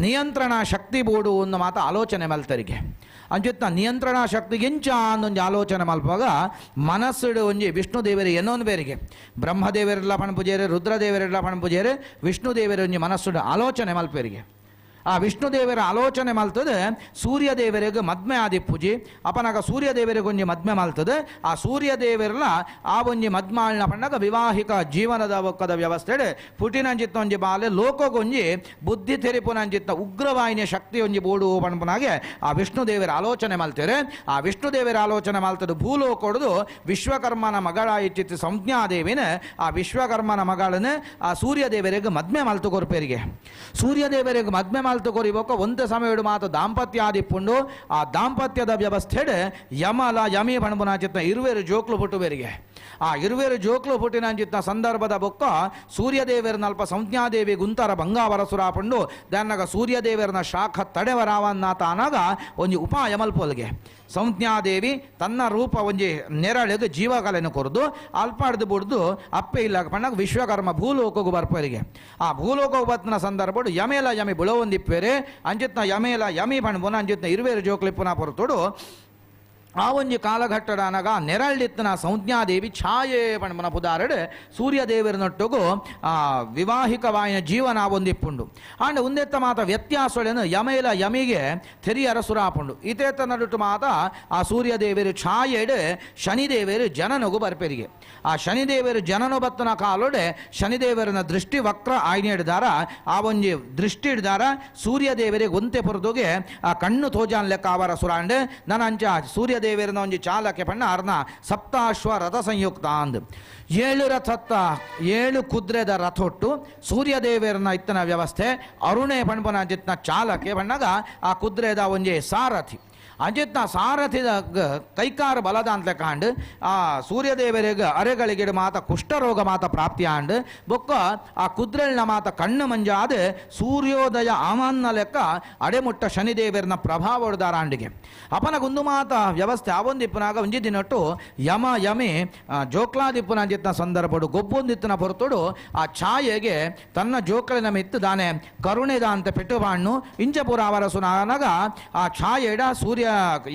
ನಿಯಂತ್ರಣ ಶಕ್ತಿ ಬೋಡು ಒಂದು ಮಾತ ಆಲೋಚನೆ ಮಲ್ತರಿಗೆ ಅಂಚಿತ್ನ ನಿಯಂತ್ರಣ ಶಕ್ತಿಗಿಂಚ ಅನ್ನೊಂದು ಆಲೋಚನೆ ಮಲ್ಪಾಗ ಮನಸ್ಸುಡು ಒಂಜಿ ವಿಷ್ಣು ದೇವರಿ ಏನೊಂದು ಬೇರಿಗೆ ಬ್ರಹ್ಮದೇವರೆಲ್ಲ ಪಣಪೂಜೆರೆ ರುದ್ರದೇವರೆಲ್ಲ ಪಣಪೂಜೆರೆ ವಿಷ್ಣು ದೇವರ ಒಂಜಿ ಮನಸ್ಸುಡು ಆಲೋಚನೆ ಮಲ್ಪೇರಿಗೆ ಆ ವಿಷ್ಣು ದೇವರ ಆಲೋಚನೆ ಮಲ್ತದೆ ಸೂರ್ಯ ದೇವರಿಗೆ ಮದ್ಮೆ ಆದಿ ಪೂಜೆ ಅಪನಾಗ ಸೂರ್ಯ ದೇವರಿಗೆ ಒಂಜಿ ಮದ್ಮೆ ಮಲ್ತದೆ ಆ ಸೂರ್ಯ ದೇವರಲ್ಲ ಆ ಒಂಜಿ ಮದ್ಮಾಳ್ನ ಪಂಡಾಗ ವಿವಾಹಿಕ ಜೀವನದ ಒಕ್ಕದ ವ್ಯವಸ್ಥೆ ಪುಟಿನಂಜಿತ್ತ ಒಂಜಿ ಬಾಲೆ ಲೋಕಗೊಂಜಿ ಬುದ್ಧಿ ತೆರಿಪುನಂಜಿತ್ತ ಉಗ್ರವಾಹಿನಿಯ ಶಕ್ತಿ ಒಂಜಿ ಬೋಡು ಪಣಪನಾಗೆ ಆ ವಿಷ್ಣು ದೇವರ ಆಲೋಚನೆ ಮಲ್ತೇರೆ ಆ ವಿಷ್ಣು ದೇವರ ಆಲೋಚನೆ ಮಲ್ತದ ಭೂಲೋಕ ಹೊಡೆದು ವಿಶ್ವಕರ್ಮನ ಮಗಳ ಇಚ್ಚಿತ್ತು ಸಂಜ್ಞಾದೇವಿನ ಆ ವಿಶ್ವಕರ್ಮನ ಮಗಳನ್ನ ಆ ಸೂರ್ಯ ದೇವರಿಗೆ ಮದ್ಮೆ ಮಲ್ತು ಕೊರ್ಪೇರಿಗೆ ಸೂರ್ಯ ದೇವರಿಗೆ ಮದ್ಮೆ ಮಲ್ತು ಕೊರಿಬೇಕು ಒಂದು ಸಮಯಡು ಮಾತು ದಾಂಪತ್ಯ ಆದಿಪ್ಪುಂಡು ಆ ದಾಂಪತ್ಯದ ವ್ಯವಸ್ಥೆ ಯಮಲ ಯಮಿ ಪಣಪುನಾಚಿತ್ತ ಇರುವೇರು ಜೋಕ್ಲು ಪುಟ್ಟುವೇರಿಗೆ ಆ ಇರುವೇರು ಜೋಕ್ಲು ಪುಟ್ಟಿನಂಚಿತ್ತ ಸಂದರ್ಭದ ಬೊಕ್ಕ ಸೂರ್ಯದೇವರನಲ್ಪ ಸಂಜ್ಞಾದೇವಿ ಗುಂತರ ಬಂಗಾವರ ಸುರಾಪಂಡು ದನ್ನಗ ಸೂರ್ಯದೇವರನ ಶಾಖ ತಡೆವರಾವನ್ನಾತ ಅನಾಗ ಒಂಜಿ ಉಪಾಯ ಮಲ್ಪೋಲ್ಗೆ ಸಂಜ್ಞಾದೇವಿ ತನ್ನ ರೂಪ ಒಂಜಿ ನೆರಳಿಗೆ ಜೀವಕಲೆಯನ್ನು ಕೊರದು ಅಲ್ಪಾಡ್ದು ಬಿಡ್ದು ಅಪ್ಪೆ ಇಲ್ಲ ಪಣ್ಣಾಗ ವಿಶ್ವಕರ್ಮ ಭೂಲೋಕಗೂ ಬರ್ಪರಿಗೆ ಆ ಭೂಲೋಕವು ಬತ್ತನ ಸಂದರ್ಭ ಯಮೇಲ ಯಮಿ ಬುಳವೊಂದಿಪ್ಪೇರೆ ಅಂಚಿತ್ನ ಯಮೇಲ ಯಮಿ ಪಣ್ಪುನ ಅಂಚಿತ್ನ ಇರುವೇರು ಜೋಕ್ಲಿಪ್ಪುನ ಪೊರತೋಡು ಆ ಒಂಜಿ ಕಾಲಘಟ್ಟದ ಅನಗ ನೆರಳಿತ್ತನ ಸಂಜ್ಞಾದೇವಿ ಛಾಯೆ ಪಣಮನ ಪುದಾರಡೆ ಸೂರ್ಯದೇವರನೊಟ್ಟಗೂ ವಿವಾಹಿಕವಾಯಿನ ಜೀವನ ಒಂದಿಪ್ಪುಂಡು ಅಂಡ್ ಉಂದೆತ್ತ ಮಾತ ವ್ಯತ್ಯಾಸಗಳನ್ನು ಯಮೇಲ ಯಮಿಗೆ ತೆರಿ ಅರಸುರಾಪುಂಡು ಇತೇತ ನಡುಟು ಮಾತ ಆ ಸೂರ್ಯದೇವರು ಛಾಯೆಡೆ ಶನಿದೇವರು ಜನನಗು ಬರ್ಪೆರಿಗೆ ಆ ಶನಿದೇವರು ಜನನು ಬತ್ತನ ಕಾಲೊಡೆ ಶನಿದೇವರನ ದೃಷ್ಟಿ ವಕ್ರ ಆಯ್ನೆ ಹಿಡ್ದಾರ ಆ ಒಂಜಿ ದೃಷ್ಟಿ ಹಿಡ್ದಾರ ಸೂರ್ಯದೇವರಿಗೆ ಒಂತೆ ಪೊರದೋಗೆ ಆ ಕಣ್ಣು ತೋಜಾನ್ ಲೆಕ್ಕ ಅವರ ಸುರಾಂಡೆ ನನಂಚ ಸೂರ್ಯದೇವರನ ಒಂಜಿ ಚಾಲಕ್ಕೆ ಪಣ್ಣ ಅರ್ನ ಸಪ್ತಾಶ್ವ ರಥ ಸಂಯುಕ್ತ ಅಂದ್ 7 ರಥತ್ತ 7 ಕುದುರೆದ ರಥೊಟ್ಟು ಸೂರ್ಯದೇವರನ ಇತ್ತನ ವ್ಯವಸ್ಥೆ ಅರುಣೆ ಪಣ್ಪನ ಜಿತ್ನ ಚಾಲಕ್ಕೆ ಪಣ್ಣಾಗ ಆ ಕುದುರೆದ ಒಂಜಿ ಸಾರಥಿ ಅಂಚಿತ್ನ ಸಾರಥಿದ ಕೈಕಾರ ಬಲದ ಅಂತಲೇ ಕಾಂಡು ಆ ಸೂರ್ಯದೇವರಿಗೆ ಅರೆಗಳಿಗೆ ಮಾತ ಕುಷ್ಠರೋಗ ಮಾತ ಪ್ರಾಪ್ತಿ ಆಂಡ್ ಬೊಕ್ಕ ಆ ಕುದ್ರೆಲ್ನ ಮಾತ ಕಣ್ಣು ಮಂಜಾದ ಸೂರ್ಯೋದಯ ಆಮನ್ನ ಲೆಕ್ಕ ಅಡೆಮುಟ್ಟ ಶನಿದೇವರನ ಪ್ರಭಾವ ಹೊಡೆದಾರ ಅಂಡಿಗೆ ಅಪನಗೊಂದು ಮಾತ ವ್ಯವಸ್ಥೆ ಆವೊಂದಿಪ್ಪನಾಗ ಒಂಜಿ ದಿನಟ್ಟು ಯಮ ಯಮಿ ಜೋಕ್ಲಾದಿಪ್ಪನ ಅಂಚಿತ್ನ ಸಂದರ್ಭಡು ಗೊಬ್ಬೊಂದಿತ್ತನ ಹೊರತೋಡು ಆ ಛಾಯೆಗೆ ತನ್ನ ಜೋಕಲಿನ ಮಿತ್ತು ದಾನೆ ಕರುಣೆದ ಅಂತ ಪೆಟ್ಟು ಬಾಣ್ಣು ಇಂಚಪುರ ಅವರ ಸುನಾಗ ಆ ಛಾಯೆಡ ಸೂರ್ಯ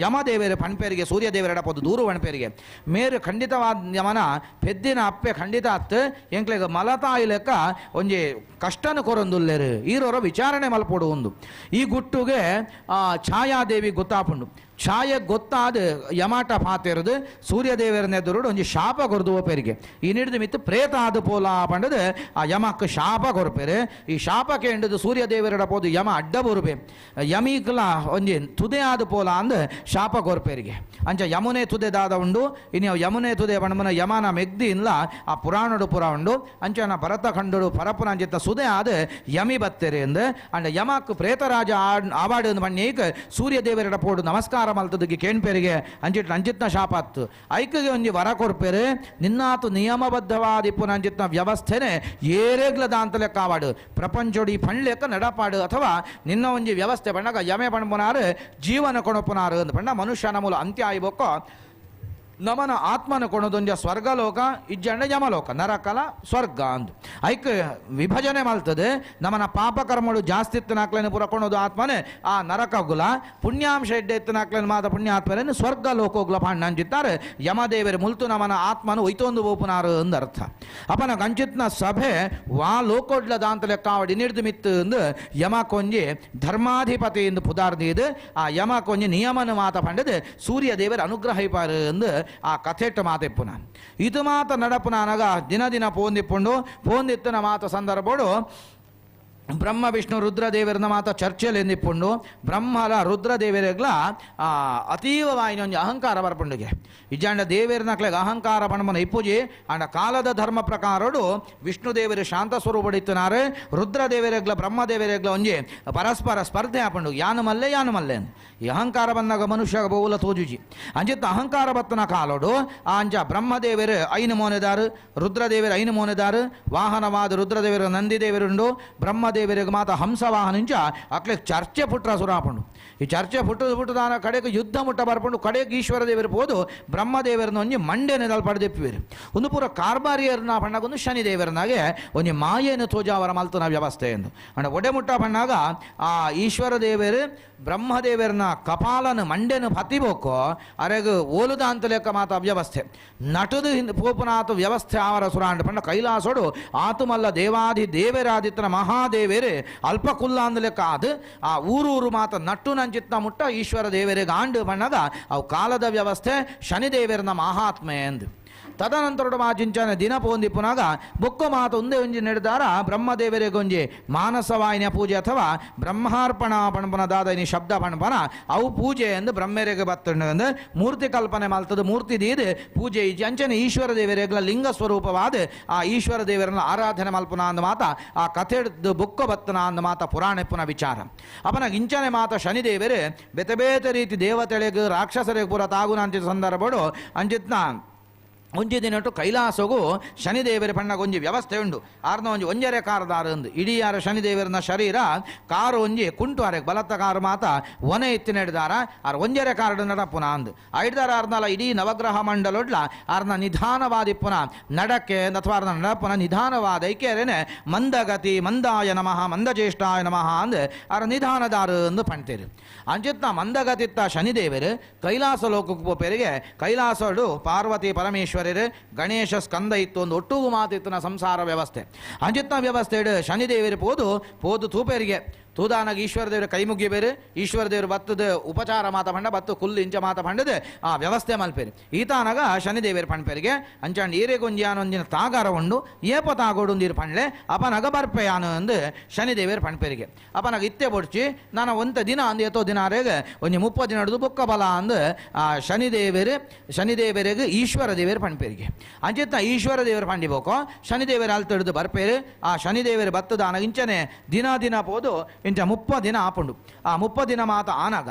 ಯಮದೇವರ ಪಣ್ಪೇರಿಗೆ ಸೂರ್ಯದೇವರ ಪೊದ್ದು ದೂರು ಪಣ್ಪೇರಿಗೆ ಮೇರು ಖಂಡಿತವಾದ ಯಮನ ಪೆದ್ದಿನ ಅಪ್ಪೆ ಖಂಡಿತ ಅತ್ತು ಎಂಕ್ಲೆಗ ಮಲತಾಯಿ ಲೆಕ್ಕ ಒಂಜಿ ಕಷ್ಟನ ಕೊರೊಂದುಲ್ಲೇರು ಈರೋರ ವಿಚಾರಣೆ ಮಲ್ಪೋಡು ಒಂದು ಈ ಗುಟ್ಟುಗೆ ಛಾಯಾದೇವಿ ಗೊತ್ತಾಪುಂಡು ಛಾಯೆ ಗೊತ್ತಾದ ಯಮಾಟ ಪಾತಿರದು ಸೂರ್ಯದೇವರನೆದುರುಡು ಒಂಜಿ ಶಾಪ ಕೊರದು ಪೇರಿಗೆ ಈ ನಿಡಿದು ಮಿತ್ತು ಪ್ರೇತ ಆದ ಪೋಲ ಪಂಡದು ಆ ಯಮಕ್ಕೆ ಶಾಪ ಕೊರಪೇರು ಈ ಶಾಪಕ್ಕೆ ಎಂಡದು ಸೂರ್ಯದೇವರ ಪೋದು ಯಮ ಅಡ್ಡ ಬರುಪೆ ಯಮೀಕ್ಲ ಒಂಜಿ ತುದೆ ಆದ ಪೋಲ ಅಂದು ಶಾಪ ಕೊರಪೇರಿಗೆ ಅಂಚ ಯಮುನೆ ತುದೆದಾದ ಉಂಡು ಇನ್ನು ಯಮುನೆ ತುದೆ ಪಂಡಮನ ಯಮನ ಮೆಗ್ದಿ ಇಲ್ಲ ಆ ಪುರಾಣಡು ಪುರ ಉಂಡು ಅಂಚನ ಭರತ ಖಂಡಡು ಪರಪುನ ಅಂಚಿತ್ತ ಸುದೆ ಆದ ಯಮಿ ಬತ್ತೇರೆ ಎಂದು ಅಂಡ ಯಮಕ್ ಪ್ರೇತರಾಜ ಆವಾಡು ಪಣ್ಣೀಕ್ ಸೂರ್ಯದೇವರ ಪೋಡು ನಮಸ್ಕಾರ ಮಲ್ತದಕ್ಕೆ ಕೇಣ್ಪೇರಿಗೆ ಅಂಚಿತ್ನ ಶಾಪಾತ್ತು ಐಕಿಗೆ ಒಂಜಿ ವರ ಕೊರ್ಪೇರು ನಿನ್ನಾತು ನಿಯಮಬದ್ಧವಾದಿಪ್ಪುನ ಅಂಚಿತ್ನ ವ್ಯವಸ್ಥೆನೆ ಏರೇಗ್ಲದ ಅಂತ ಲೆಕ್ಕ ಆವಾಡು ಪ್ರಪಂಚೋಡಿ ಪಣ್ಲೆಕ್ಕ ನಡಪಾಡು ಅಥವಾ ನಿನ್ನ ಒಂಜಿ ವ್ಯವಸ್ಥೆ ಪಣ್ಣಾಗ ಯಮೆ ಪಣ್ಪುನಾರು ಜೀವನ ಕೊಣಪುನಾರು ಅಂತ ಪಣ್ಣ ಮನುಷ್ಯನ ಮೂಲ ಅಂತ್ಯ ಆಯ್ಬೇಕು ನಮನ ಆತ್ಮನ ಕೊಣದೊಂಜ ಸ್ವರ್ಗಲೋಕ ಇಜ್ಜಂಡ ಯಮಲೋಕ ನರಕಲ ಸ್ವರ್ಗ ಅಂದು ಐಕ್ ವಿಭಜನೆ ಮಲ್ತದೆ ನಮನ ಪಾಪಕರ್ಮಗಳು ಜಾಸ್ತಿ ಎತ್ತನಾಕ್ಲೇನು ಪುರ ಕೊಣೋದು ಆತ್ಮನೆ ಆ ನರಕಗುಲ ಪುಣ್ಯಾಂಶ ಎಡ್ಡೆ ಎತ್ತನಾಕ್ಲೇನು ಮಾತ ಪುಣ್ಯಾತ್ಮರೇನು ಸ್ವರ್ಗ ಲೋಕೋಗ್ಲ ಪಾಂಡ ಅಂಚಿತ್ತಾರೆ ಯಮದೇವರು ಮುಲ್ತು ನಮನ ಆತ್ಮನು ಒಯ್ತೊಂದು ಬೋಪುನಾರು ಅಂದ ಅರ್ಥ ಅಪನ ಕಂಚಿತ್ನ ಸಭೆ ವಾ ಲೋಕೋಡ್ಲದ ಅಂತ ಲೆಕ್ಕ ಅವಡಿ ನಿರ್ದು ಮಿತ್ತು ಅಂದು ಯಮ ಕೊಂಜಿ ಧರ್ಮಾಧಿಪತಿ ಎಂದು ಪುದಾರ್ದಿದು ಆ ಯಮ ಕೊಂಜಿ ನಿಯಮನ ಮಾತ ಪಂಡದು ಸೂರ್ಯ ದೇವರ ಅನುಗ್ರಹ ಇಪಾರು ಎಂದು ಆ ಕಥೆಟ್ಟು ಮಾತೆಪ್ಪುನ ಇದು ಮಾತ ನಡಪುನ ಅನಗ ದಿನ ದಿನ ಪೋಂದಿತ್ತನ ಮಾತ ಸಂದರ್ಭಡು ಬ್ರಹ್ಮ ವಿಷ್ಣು ರುದ್ರದೇವರನ್ನ ಮಾತ ಚರ್ಚೆಯಲ್ಲಿ ಎಂದಿಪ್ಪುಂಡು ಬ್ರಹ್ಮಲ ರುದ್ರದೇವರಿಗ್ಲ ಅತೀವವಾಯಿನ ಒಂಜಿ ಅಹಂಕಾರ ಬರ್ಪುಂಡಿಗೆ ಇಜ್ಜಂಡ ದೇವೇರ್ನಕ್ಲೆಗೆ ಅಹಂಕಾರ ಪಣಮನ ಇಪ್ಪುಜಿ ಅಂಡ ಕಾಲದ ಧರ್ಮ ಪ್ರಕಾರಡು ವಿಷ್ಣು ದೇವರು ಶಾಂತ ಸ್ವರೂಪಡಿತ್ತನಾರೆ ರುದ್ರದೇವರಿಗ್ಲ ಬ್ರಹ್ಮದೇವರಿಗ್ಲ ಒಂಜಿ ಪರಸ್ಪರ ಸ್ಪರ್ಧೆ ಆಪುಂಡು ಯಾನು ಮಲ್ಲೆ ಈ ಅಹಂಕಾರ ಬಂದಾಗ ಮನುಷ್ಯ ಬಹುಲ ತೋಜುಜಿ ಅಂಚಿತ್ತ ಅಹಂಕಾರ ಬತ್ತನ ಕಾಲೋಡು ಅಂಚ ಬ್ರಹ್ಮದೇವರು ಐನು ಮೋನೆದಾರು ರುದ್ರದೇವರು ಐನು ಮೋನೆದಾರು ವಾಹನವಾದ ರುದ್ರದೇವರು ನಂದಿದೇವರುಂಡು ಬ್ರಹ್ಮದೇವರಿಗೆ ಮಾತ ಹಂಸವಾಹನಿಂಚ ಅಕ್ಲೆ ಚರ್ಚೆ ಪುಟ್ರ ಸುರಾಪುಂಡು ಈ ಚರ್ಚೆ ಪುಟ್ಟದಾನ ಕಡೆಗೆ ಯುದ್ಧ ಮುಟ್ಟ ಬರ್ಪುಂಡು ಕಡೆಗೆ ಈಶ್ವರ ದೇವರು ಹೋದು ಬ್ರಹ್ಮದೇವರನ್ನ ಒಂಜಿ ಮಂಡೆನೆದಲ್ಲಿ ಪಡೆದಿಪ್ಪಿರು ಒಂದು ಪೂರ ಕಾರ್ಬಾರಿಯರ್ನ ಪಣ್ಣಾಗೊಂದು ಶನಿದೇವರನಾಗೆ ಒಂಜಿ ಮಾಯೇನು ತೋಜಾವರ ಮಲ್ತನ ವ್ಯವಸ್ಥೆ ಎಂದು ಅಂಡ ಒಡೆ ಮುಟ್ಟ ಪಣ್ಣಾಗ ಆ ಈಶ್ವರ ದೇವರು ಬ್ರಹ್ಮದೇವರನ ಕಪಾಲನ ಮಂಡೆನು ಪತಿಬೋಕೋ ಅರೆಗೆ ಓಲುದ ಅಂತ ಲೆಕ್ಕ ಮಾತ ವ್ಯವಸ್ಥೆ ನಟದು ಪೋಪುನಾಥ ವ್ಯವಸ್ಥೆ ಆವರ ಸುರಾಂಡ ಪಂಡ ಕೈಲಾಸೋಡು ಆತುಮಲ್ಲ ದೇವಾದಿ ದೇವರಾದಿತ್ತನ ಮಹಾದೇವ ದೇವೇರೆ ಅಲ್ಪ ಕುಲ್ಲ ಅಂದಲೆ ಕಾದು ಆ ಊರೂರು ಮಾತ ನಟ್ಟು ನಂಚಿತ್ತ ಮುಟ್ಟ ಈಶ್ವರ ದೇವರಿಗೆ ಆಂಡು ಬಣ್ಣಗ ಅವು ಕಾಲದ ವ್ಯವಸ್ಥೆ ಶನಿದೇವರನ ಮಹಾತ್ಮೆ ಎಂದು ತದನಂತರ ಮಾಚಿಂಚನ ದಿನ ಪೋಂದಿ ಪುನಗ ಬೊಕ್ಕ ಮಾತು ಒಂದೇ ಒಂಜಿ ನಡೆದಾರ ಬ್ರಹ್ಮದೇವರಿಗೊಂಜಿ ಮಾನಸವಾಯಿನ ಪೂಜೆ ಅಥವಾ ಬ್ರಹ್ಮಾರ್ಪಣ ಪಣಪನದಾದ ಇನಿ ಶಬ್ದ ಪಣಪನ ಅವು ಪೂಜೆ ಎಂದು ಬ್ರಹ್ಮರಿಗೆ ಬತ್ತಂದು ಮೂರ್ತಿ ಕಲ್ಪನೆ ಮಲ್ತದ ಮೂರ್ತಿ ದೀದು ಪೂಜೆ ಇಜ್ಜಿ ಅಂಚನೆ ಈಶ್ವರ ದೇವರಿಗಳ ಲಿಂಗ ಸ್ವರೂಪವಾದ ಆ ಈಶ್ವರ ದೇವರನ್ನ ಆರಾಧನೆ ಮಲ್ಪನ ಅಂದ ಮಾತ ಆ ಕಥೆಡ್ದು ಬೊಕ್ಕ ಬತ್ತನ ಅಂದ ಮಾತ ಪುರಾಣ ಪುನ ವಿಚಾರ ಅಪನ ಇಂಚನೆ ಮಾತ ಶನಿದೇವರು ಬೇತೆ ಬೇತೆ ರೀತಿ ದೇವತೆಗಳಿಗೆ ರಾಕ್ಷಸರಿಗೆ ಪೂರ ತಾಗುನ ಅಂಚಿದ ಸಂದರ್ಭಡು ಅಂಚಿತ್ನ ಒಂಜಿ ದಿನಟ್ಟು ಕೈಲಾಸಗೂ ಶನಿದೇವರ ಪಣ್ಣಗ ಒಂಜಿ ವ್ಯವಸ್ಥೆ ಉಂಡು ಆರ್ನ ಒಂಜಿ ಒಂಜರೆ ಕಾರದಾರ ಅಂದು ಇಡೀ ಯಾರ ಶನಿದೇವರನ ಶರೀರ ಕಾರು ಒಂಜಿ ಕುಂಟು ಆರೆಗೆ ಬಲತ್ತ ಕಾರು ಮಾತ ಒನೆ ಎತ್ತಿ ನಡೆದಾರ ಆರ್ ಒಂಜರೆ ಕಾರಡು ನಡಪುನ ಅಂದು ಐಡ್ದಾರ ಆರ್ನಲ ಇಡೀ ನವಗ್ರಹ ಮಂಡಲೊಡ್ಲ ಆರ್ನ ನಿಧಾನವಾದಿಪ್ಪುನ ನಡಕ್ಕೆ ಅಥವಾ ಆರ್ನ ನಡಪುನ ನಿಧಾನವಾದ ಐಕ್ಯರೇನೆ ಮಂದಗತಿ ಮಂದಾಯ ನಮಃ ಮಂದಜ್ಯೇಷ್ಠಾಯ ನಮಃ ಅಂದು ಆರ ನಿಧಾನದಾರ ಅಂದು ಪಣ್ತೀರಿ ಅಂಚಿತ್ನ ಮಂದಗತಿತ್ತ ಶನಿದೇವರು ಕೈಲಾಸ ಲೋಕಕ್ಕೆ ಪೋಪೇರಿಗೆ ಕೈಲಾಸಡು ಪಾರ್ವತಿ ಪರಮೇಶ್ವರ ಗಣೇಶ ಸ್ಕಂದ ಇತ್ತು ಒಂದು ಒಟ್ಟುಗು ಮಾತಿತ್ತನ ಸಂಸಾರ ವ್ಯವಸ್ಥೆ ಅಂಚಿತ್ನ ವ್ಯವಸ್ಥೆ ಶನಿದೇವರು ಪೋದು ತೂಪೇರಿಗೆ ತೂದಾನಾಗ ಈಶ್ವರ ದೇವರ ಕೈ ಮುಗಿ ಬೇರೆ ಈಶ್ವರ ದೇವರು ಬತ್ತದ ಉಪಚಾರ ಮಾತ ಪಂಡ ಬತ್ತು ಕುಲ್ಲು ಇಂಚ ಮಾತ ಪಂಡದೆ ಆ ವ್ಯವಸ್ಥೆ ಮಲ್ಪೇರಿ ಈತಾನಾಗ ಶನಿದೇವರ ಪಣ್ಪೇರಿಗೆ ಅಂಚಂಡು ಈರೆಗೊಂಜಿಯಾನೊಂದಿನ ತಾಗಾರ ಉಂಡು ಏಪ ತಾಗೋಡು ನೀರು ಪಂಡ್ಲೆ ಅಪನಗ ಬರ್ಪೆಯಾನು ಅಂದು ಶನಿದೇವರ ಪಣ್ಪೇರಿಗೆ ಅಪನಗ ಇತ್ತೆ ಬೊಡ್ಚಿ ನಾನು ಒಂತ ದಿನ ಅಂದು ಎತ್ತೋ ದಿನ ರೇಗೆ ಒಂಜಿ 30 ದಿನ ಹಿಡಿದು ಬೊಕ್ಕ ಬಲ ಅಂದು ಆ ಶನಿದೇವರಿಗೆ ಈಶ್ವರ ದೇವರ ಪಣ್ಪೇರಿಗೆ ಅಂಚಿತ್ನ ಈಶ್ವರ ದೇವರ ಪಂಡಿಬೇಕು ಶನಿದೇವರ ಅಲ್ತ ಹಿಡಿದು ಬರ್ಪೇರು ಆ ಶನಿದೇವರ ಬತ್ತದ ಆನಗ ಇಂಚನೆ ದಿನ ಪೋದು ಇಂಚ 30 ದಿನ ಆಪುಂಡು ಆ 30 ದಿನ ಮಾತ ಆನಾಗ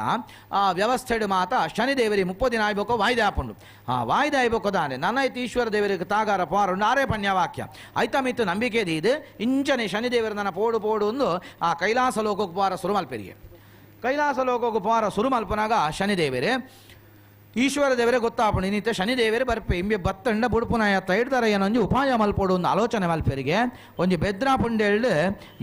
ಆ ವ್ಯವಸ್ಥೆಡು ಮಾತ ಶನಿದೇವರಿ 30 ದಿನ ಆಯ್ಬೇಕು ವಾಯ್ದೆ ಆಪುಂಡು ಆ ವಾಯ್ದೆ ಆಯ್ಬೇಕು ದಾನೆ ನನ್ನೈತಿ ಈಶ್ವರ ದೇವರಿಗೆ ತಾಗಾರ ಪಾರುಂಡು ಆರೇ ಪಣ್ಯವಾಕ್ಯ ಐತ ಮಿತ್ತು ನಂಬಿಕೆ ದೀದು ಇಂಚನೆ ಶನಿದೇವರ ನನ್ನ ಪೋಡು ಒಂದು ಆ ಕೈಲಾಸ ಲೋಕಕ್ಕೆ ಪಾರ ಸುರುಮಲ್ಪೆರಿಗೆ ಕೈಲಾಸ ಲೋಕಕ್ಕೆ ಪಾರ ಸುರುಮಲ್ಪನಾಗ ಶನಿದೇವರೇ ಈಶ್ವರ ದೇವರೇ ಗೊತ್ತಾಪುಂಡು ಇನ್ನಿತ್ತ ಶನಿದೇವರೇ ಬರ್ಪೆ ಇಂಬೆ ಬತ್ತಂಡ ಬುಡುಪುನಾಯ ತೈಡ್ದಾರ ಏನೊಂಜಿ ಉಪಾಯ ಮಲ್ಪೋಡು ಒಂದು ಆಲೋಚನೆ ಮಲ್ಪೆರಿಗೆ ಒಂಜಿ ಬೆದ್ರಾ ಪುಂಡೆಳ್ಳು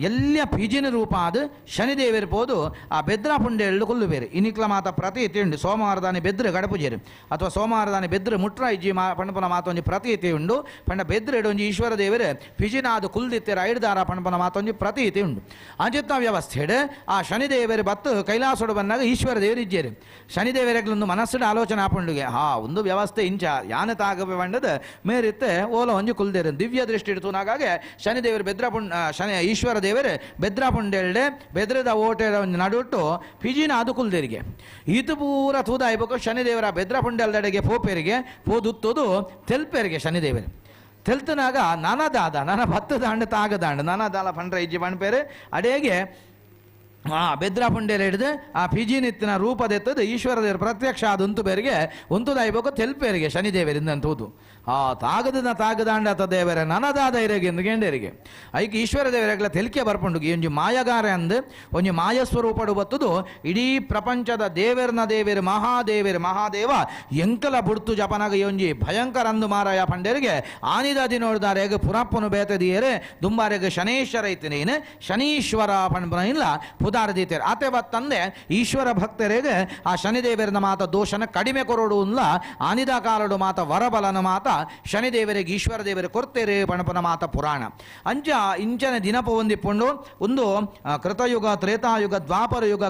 ಎಲ್ಲ ಪಿಜಿನ ರೂಪ ಅದು ಶನಿದೇವರು ಪೋದು ಆ ಬೆದ್ರಾ ಪುಂಡೆಳ್ಳು ಕೊಲ್ಲು ಬೇರೆ ಇನ್ನಿಕ್ಲ ಮಾತ ಪ್ರತೀತಿ ಉಂಡು ಸೋಮವಾರದಾನಿ ಬೆದ್ರೆ ಗಡಪುಜೇರು ಅಥವಾ ಸೋಮವಾರದಾನಿ ಬೆದ್ರೆ ಮುಟ್ರ ಇಜ್ಜಿ ಪಣಪನ ಮಾತ ಒಂಜಿ ಪ್ರತೀತಿ ಉಂಡು ಪಂಡ ಬೆದ್ರೆಡು ಒಂಜಿ ಈಶ್ವರ ದೇವರು ಪಿಜಿನಾದು ಕುಲ್ದಿತ್ತೆರ ಐಡ್ದಾರ ಪಣಪನ ಮಾತ ಒಂಜಿ ಪ್ರತೀತಿ ಉಂಡು ಅಂಚಿತ್ತ ವ್ಯವಸ್ಥೆ ಆ ಶನಿದೇವರು ಬತ್ತು ಕೈಲಾಸೋಡು ಬಂದಾಗ ಈಶ್ವರ ದೇವರು ಇಜ್ಜೇರು ಶನಿದೇವರಿಗೊಂದು ಮನಸ್ಸಿನ ಆಲೋಚನೆ ಆಪುಂಡುಗೆ ಒಂದು ವ್ಯವಸ್ಥೆ ಇಂಚ ಯಾನ ತಾಗಬೆ ಬಂಡದ ಮೇರಿತ್ತೆ ಓಲ ಒಂಜಿ ಕುಲ್ದೇರು ದಿವ್ಯ ದೃಷ್ಟಿ ಇಡ್ತು ನಾಗಾಗೆ ಶನಿದೇವರು ಈಶ್ವರ ದೇವರು ಬೆದ್ರಾಪುಂಡೆಲ್ಡೆ ಬೆದ್ರದ ಓಟೆ ನಡುಟ್ಟು ಪಿಜಿನ ಅದು ಕುಲ್ದೇರಿಗೆ ಇದು ಪೂರ ತೂದ ಆಯ್ಬೇಕು ಶನಿದೇವರ ಬೆದ್ರಾಪುಂಡೆಲ್ದೆಡೆಗೆ ಪೋಪೇರಿಗೆ ಪೋದುತ್ತದು ತೆಲ್ಪೇರಿಗೆ ಶನಿದೇವರು ತೆಲ್ತನಾಗ ನನ್ನ ಭತ್ತದ ಹಣ್ಣು ತಾಗದಾಂಡು ನನ್ನದಾಲ ಪಂಡ್ರ ಇಜ್ಜಿ ಪಣ್ಪೇರು ಅಡೇಗೆ ಬೆದ್ರಾ ಪುಂಡೇಲಿ ಹಿಡಿದು ಆ ಪಿಜಿನಿತ್ತಿನ ರೂಪದೆತ್ತದು ಈಶ್ವರ ದೇವರು ಪ್ರತ್ಯಕ್ಷ ಅದಂತು ಬೇರಿಗೆ ಒಂತುದಾಯ್ಬೇಕು ತೆಲ್ಪೇರಿಗೆ ಶನಿದೇವರಿಂದ ಅಂತೂದು ತಾಗದಾಂಡ ದೇವರ ನನದಾದ ಇರೆಗೆ ಗೇಂಡೇರಿಗೆ ಐಕೆ ಈಶ್ವರ ದೇವರೆಗ್ಲ ತೆಲಿಕೆ ಬರ್ಪುಂಡು ಈ ಒಂಜಿ ಮಾಯಗಾರ ಅಂದು ಒಂಜಿ ಮಾಯಸ್ವರೂಪಡು ಬತ್ತದು ಇಡೀ ಪ್ರಪಂಚದ ದೇವರು ಮಹಾದೇವ ಎಂಕಲ ಬುಡ್ತು ಜಪನಾಗ ಈ ಒಂಜಿ ಭಯಂಕರ ಅಂದು ಮಾರಾಯ ಪಂಡೇರಿಗೆ ಆನಿದಾದಿ ನೋಡಿದಾರೆಗೆ ಪುರಪ್ಪನು ಬೇತದಿಯರೆ ದುಂಬಾರೆಗೆ ಶನೇಶ್ವರ ಐತಿನೇನು ಶನೀಶ್ವರ ಪಣ್ಪನ ಇಲ್ಲ ಪುದಾರದೀತೇರು ಆತೆ ಬತ್ತಂದೆ ಈಶ್ವರ ಭಕ್ತರಿಗೆ ಆ ಶನಿದೇವರನ ಮಾತ ದೋಷನ ಕಡಿಮೆ ಕೊರೋಡು ಇಲ್ಲ ಆನಿದ ಕಾಲಡು ಮಾತ ವರಬಲನ ಮಾತ ಶನಿದೇವರಿಗೆ ಈಶ್ವರ ದೇವರಿಗೆ ಕೊರ್ತೇರೆ ಪಣಪನ ಮಾತ ಪುರಾಣ ಇಂಚನೆ ದಿನಪ ಹೊಂದಿಕೊಂಡು ಒಂದು ಕೃತಯುಗ ತ್ರೇತಾಯುಗ ದ್ವಾಪರ ಯುಗ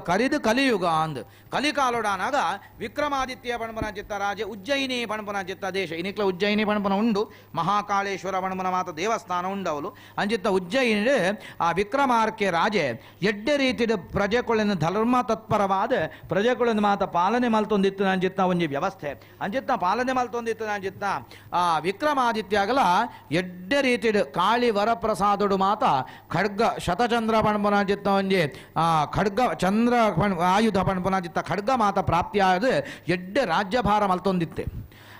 ಕಲಿಯುಗ ಅಂದು ಕಲಿಕಾಲೋಡಾನಾಗ ವಿಕ್ರಮಾದಿತ್ಯ ಪಣಪನ ಚಿತ್ತ ರಾಜ ಉಜ್ಜಯಿನಿ ಪಣಪನ ಚಿತ್ತ ದೇಶ ಇನ್ನಿಕ್ಲ ಉಜ್ಜಯಿನಿ ಪಣಪನ ಉಂಡು ಮಹಾಕಾಳೇಶ್ವರ ಪಣಪನ ಮಾತ ದೇವಸ್ಥಾನ ಉಂಡವಲು ಅಂಚಿತ್ತ ಉಜ್ಜಯಿನಿ ಆ ವಿಕ್ರಮಾರ್ಕೆ ರಾಜೆ ಎಡ್ಡೆ ರೀತಿ ಪ್ರಜೆಗಳನ್ನು ಧರ್ಮ ತತ್ಪರವಾದ ಪ್ರಜೆಗಳನ್ನು ಮಾತ ಪಾಲನೆ ಮಲ್ತೊಂದಿತ್ತು ಅಂಚಿತ್ತ ಒಂಜಿ ವ್ಯವಸ್ಥೆ ಅಂಚಿತ್ತ ಪಾಲನೆ ಮಲ್ತೊಂದಿತ್ತು ಅಂಚಿತ್ತ ಆ ವಿಕ್ರಮಾದಿತ್ಯಗಲ ಎಡ್ಡೆ ರೀತಿ ಕಾಳಿ ವರಪ್ರಸಾದಡು ಮಾತ ಖಡ್ಗ ಶತಚಂದ್ರ ಪಣಪನ ಚಿತ್ತ ಒಂಜಿ ಖಡ್ಗ ಚಂದ್ರ ಆಯುಧ ಪಣಪನ ಚಿತ್ತ ಖಡ್ಗ ಮಾತ ಪ್ರಾಪ್ತಿಯಾದ ಎಡ್ಡೆ ರಾಜ್ಯಭಾರ ಮಲ್ತೊಂದಿತ್ತೆ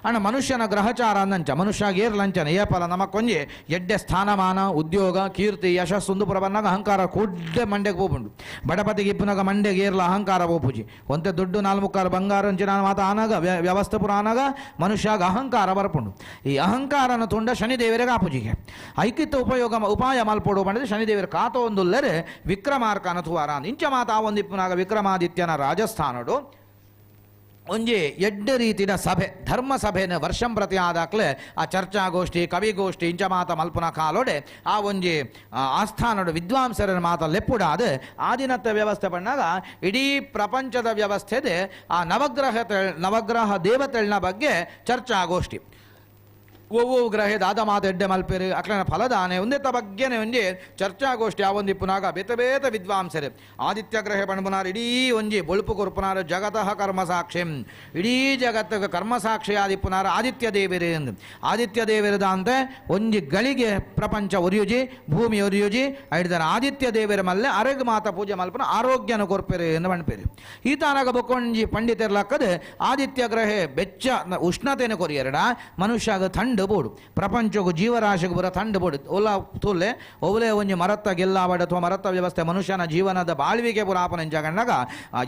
ಅಣ್ಣ ಮನುಷ್ಯನ ಗ್ರಹಚಾರ ಅಂದಂಚ ಮನುಷ್ಯಗೆ ಏರ್ಲಂಚನ ಏಪಲ ನಮಕೊಂಜಿ ಎಡ್ಡೆ ಸ್ಥಾನಮಾನ ಉದ್ಯೋಗ ಕೀರ್ತಿ ಯಶಸ್ಸು ಪುರಬನ್ನಾಗ ಅಹಂಕಾರ ಕೂಡ್ಡೆ ಮಂಡೆಗೆ ಹೋಗ್ಬುಂಡು ಬಡಪತಿಗೆ ಇಪ್ಪನಾಗ ಮಂಡೆಗೆ ಏರ್ಲ ಅಹಂಕಾರ ಹೋಪುಜಿ ಒಂತೆ ದುಡ್ಡು 4 ಬಂಗಾರ ಅಂಚಿನ ಮಾತ ಆನಾಗ ವ್ಯವಸ್ಥೆ ಪುರ ಆನಾಗ ಮನುಷ್ಯಾಗ ಅಹಂಕಾರ ಬರ್ಪುಂಡು ಈ ಅಹಂಕಾರನ ತುಂಡ ಶನಿದೇವರಿಗೆ ಆಪುಜಿಗೆ ಐಕಿತ್ತ ಉಪಾಯ ಮಲ್ಪೋಡು ಮಾಡಿದ್ರೆ ಶನಿದೇವರ ಕಾತ ಒಂದುಲ್ಲರೆ ವಿಕ್ರಮಾರ್ಕ ಅನಥುವಾರ ಇಂಚ ಮಾತ ಆ ಒಂದು ಇಪ್ಪನಾಗ ವಿಕ್ರಮಾದಿತ್ಯನ ರಾಜಸ್ಥಾನಡು ಒಂಜಿ ಎಡ್ಡೆ ರೀತಿಯ ಸಭೆ ಧರ್ಮ ಸಭೆನ ವರ್ಷಂ ಪ್ರತಿ ಆದಾಕ್ಲೆ ಆ ಚರ್ಚಾಗೋಷ್ಠಿ ಕವಿಗೋಷ್ಠಿ ಇಂಚ ಮಾತ ಮಲ್ಪುನ ಕಾಲೋಡೆ ಆ ಒಂಜಿ ಆಸ್ಥಾನೋಡು ವಿದ್ವಾಂಸರ ಮಾತ ಲೆಪ್ಪುಡಾದ ಆದಿನತ್ತ ವ್ಯವಸ್ಥೆ ಬಂದಾಗ ಇಡೀ ಪ್ರಪಂಚದ ವ್ಯವಸ್ಥೆದೆ ಆ ನವಗ್ರಹ ದೇವತೆಗಳ ಬಗ್ಗೆ ಚರ್ಚಾಗೋಷ್ಠಿ ಒವ್ವೊವು ಗ್ರಹದ ಆದ ಮಾತು ಎಡ್ಡೆ ಮಲ್ಪೇರು ಅಕ್ಲನ ಫಲದಾನೆ ಒಂದೇತ ಬಗ್ಗೆನೆ ಒಂಜಿ ಚರ್ಚಾಗೋಷ್ಠಿ ಆ ಒಂದಿ ಪುನಾಗ ಬೇತ ಬೇತ ವಿದ್ವಾಂಸರು ಆದಿತ್ಯ ಗ್ರಹ ಪಣಪುನಾರು ಇಡೀ ಒಂಜಿ ಬೊಳುಪು ಕೊರ್ಪುನಾರು ಜಗತಃ ಕರ್ಮಸಾಕ್ಷಿಂ ಇಡೀ ಜಗತ್ತಿಗೆ ಕರ್ಮಸಾಕ್ಷಿ ಆದಿಪ್ಪುನಾರು ಆದಿತ್ಯ ದೇವರೇ ಎಂದು ಆದಿತ್ಯ ದೇವರದ ಅಂತೆ ಒಂಜಿ ಗಳಿಗೆ ಪ್ರಪಂಚ ಒರಿಯುಜಿ ಭೂಮಿ ಒರಿಯುಜಿ ಹಿಡಿದಾರೆ ಆದಿತ್ಯ ದೇವರ ಮಲ್ಲೆ ಅರೆಗ್ ಮಾತ ಪೂಜೆ ಮಲ್ಪನ ಆರೋಗ್ಯನ ಕೊರ್ಪೇರು ಎಂದು ಮಣ್ಪೇರು ಈ ತಾನಾಗ ಬೊಕ್ಕೊಂಜಿ ಪಂಡಿತರ್ಲಕ್ಕದ ಆದಿತ್ಯ ಗ್ರಹ ಬೆಚ್ಚ ಉಷ್ಣತೆನ ಕೊರಿಯರಡ ಮನುಷ್ಯಗ ಥಂಡ ಬೋಡು ಪ್ರಪಂಚಗೂ ಜೀವರಾಶಿಗೆ ಬರೋ ಥಂಡ ಬೋಡು ಓಲ ತುಲ್ಲೆ ಒವಲೆ ಒಂಜಿ ಮರತ್ತ ಗೆಲ್ಲಾವಡ ಅಥವಾ ಮರತ್ತ ವ್ಯವಸ್ಥೆ ಮನುಷ್ಯನ ಜೀವನದ ಬಾಳ್ವಿಗೆ ಪುರ ಆಪನ ಜಾಗಂಡಾಗ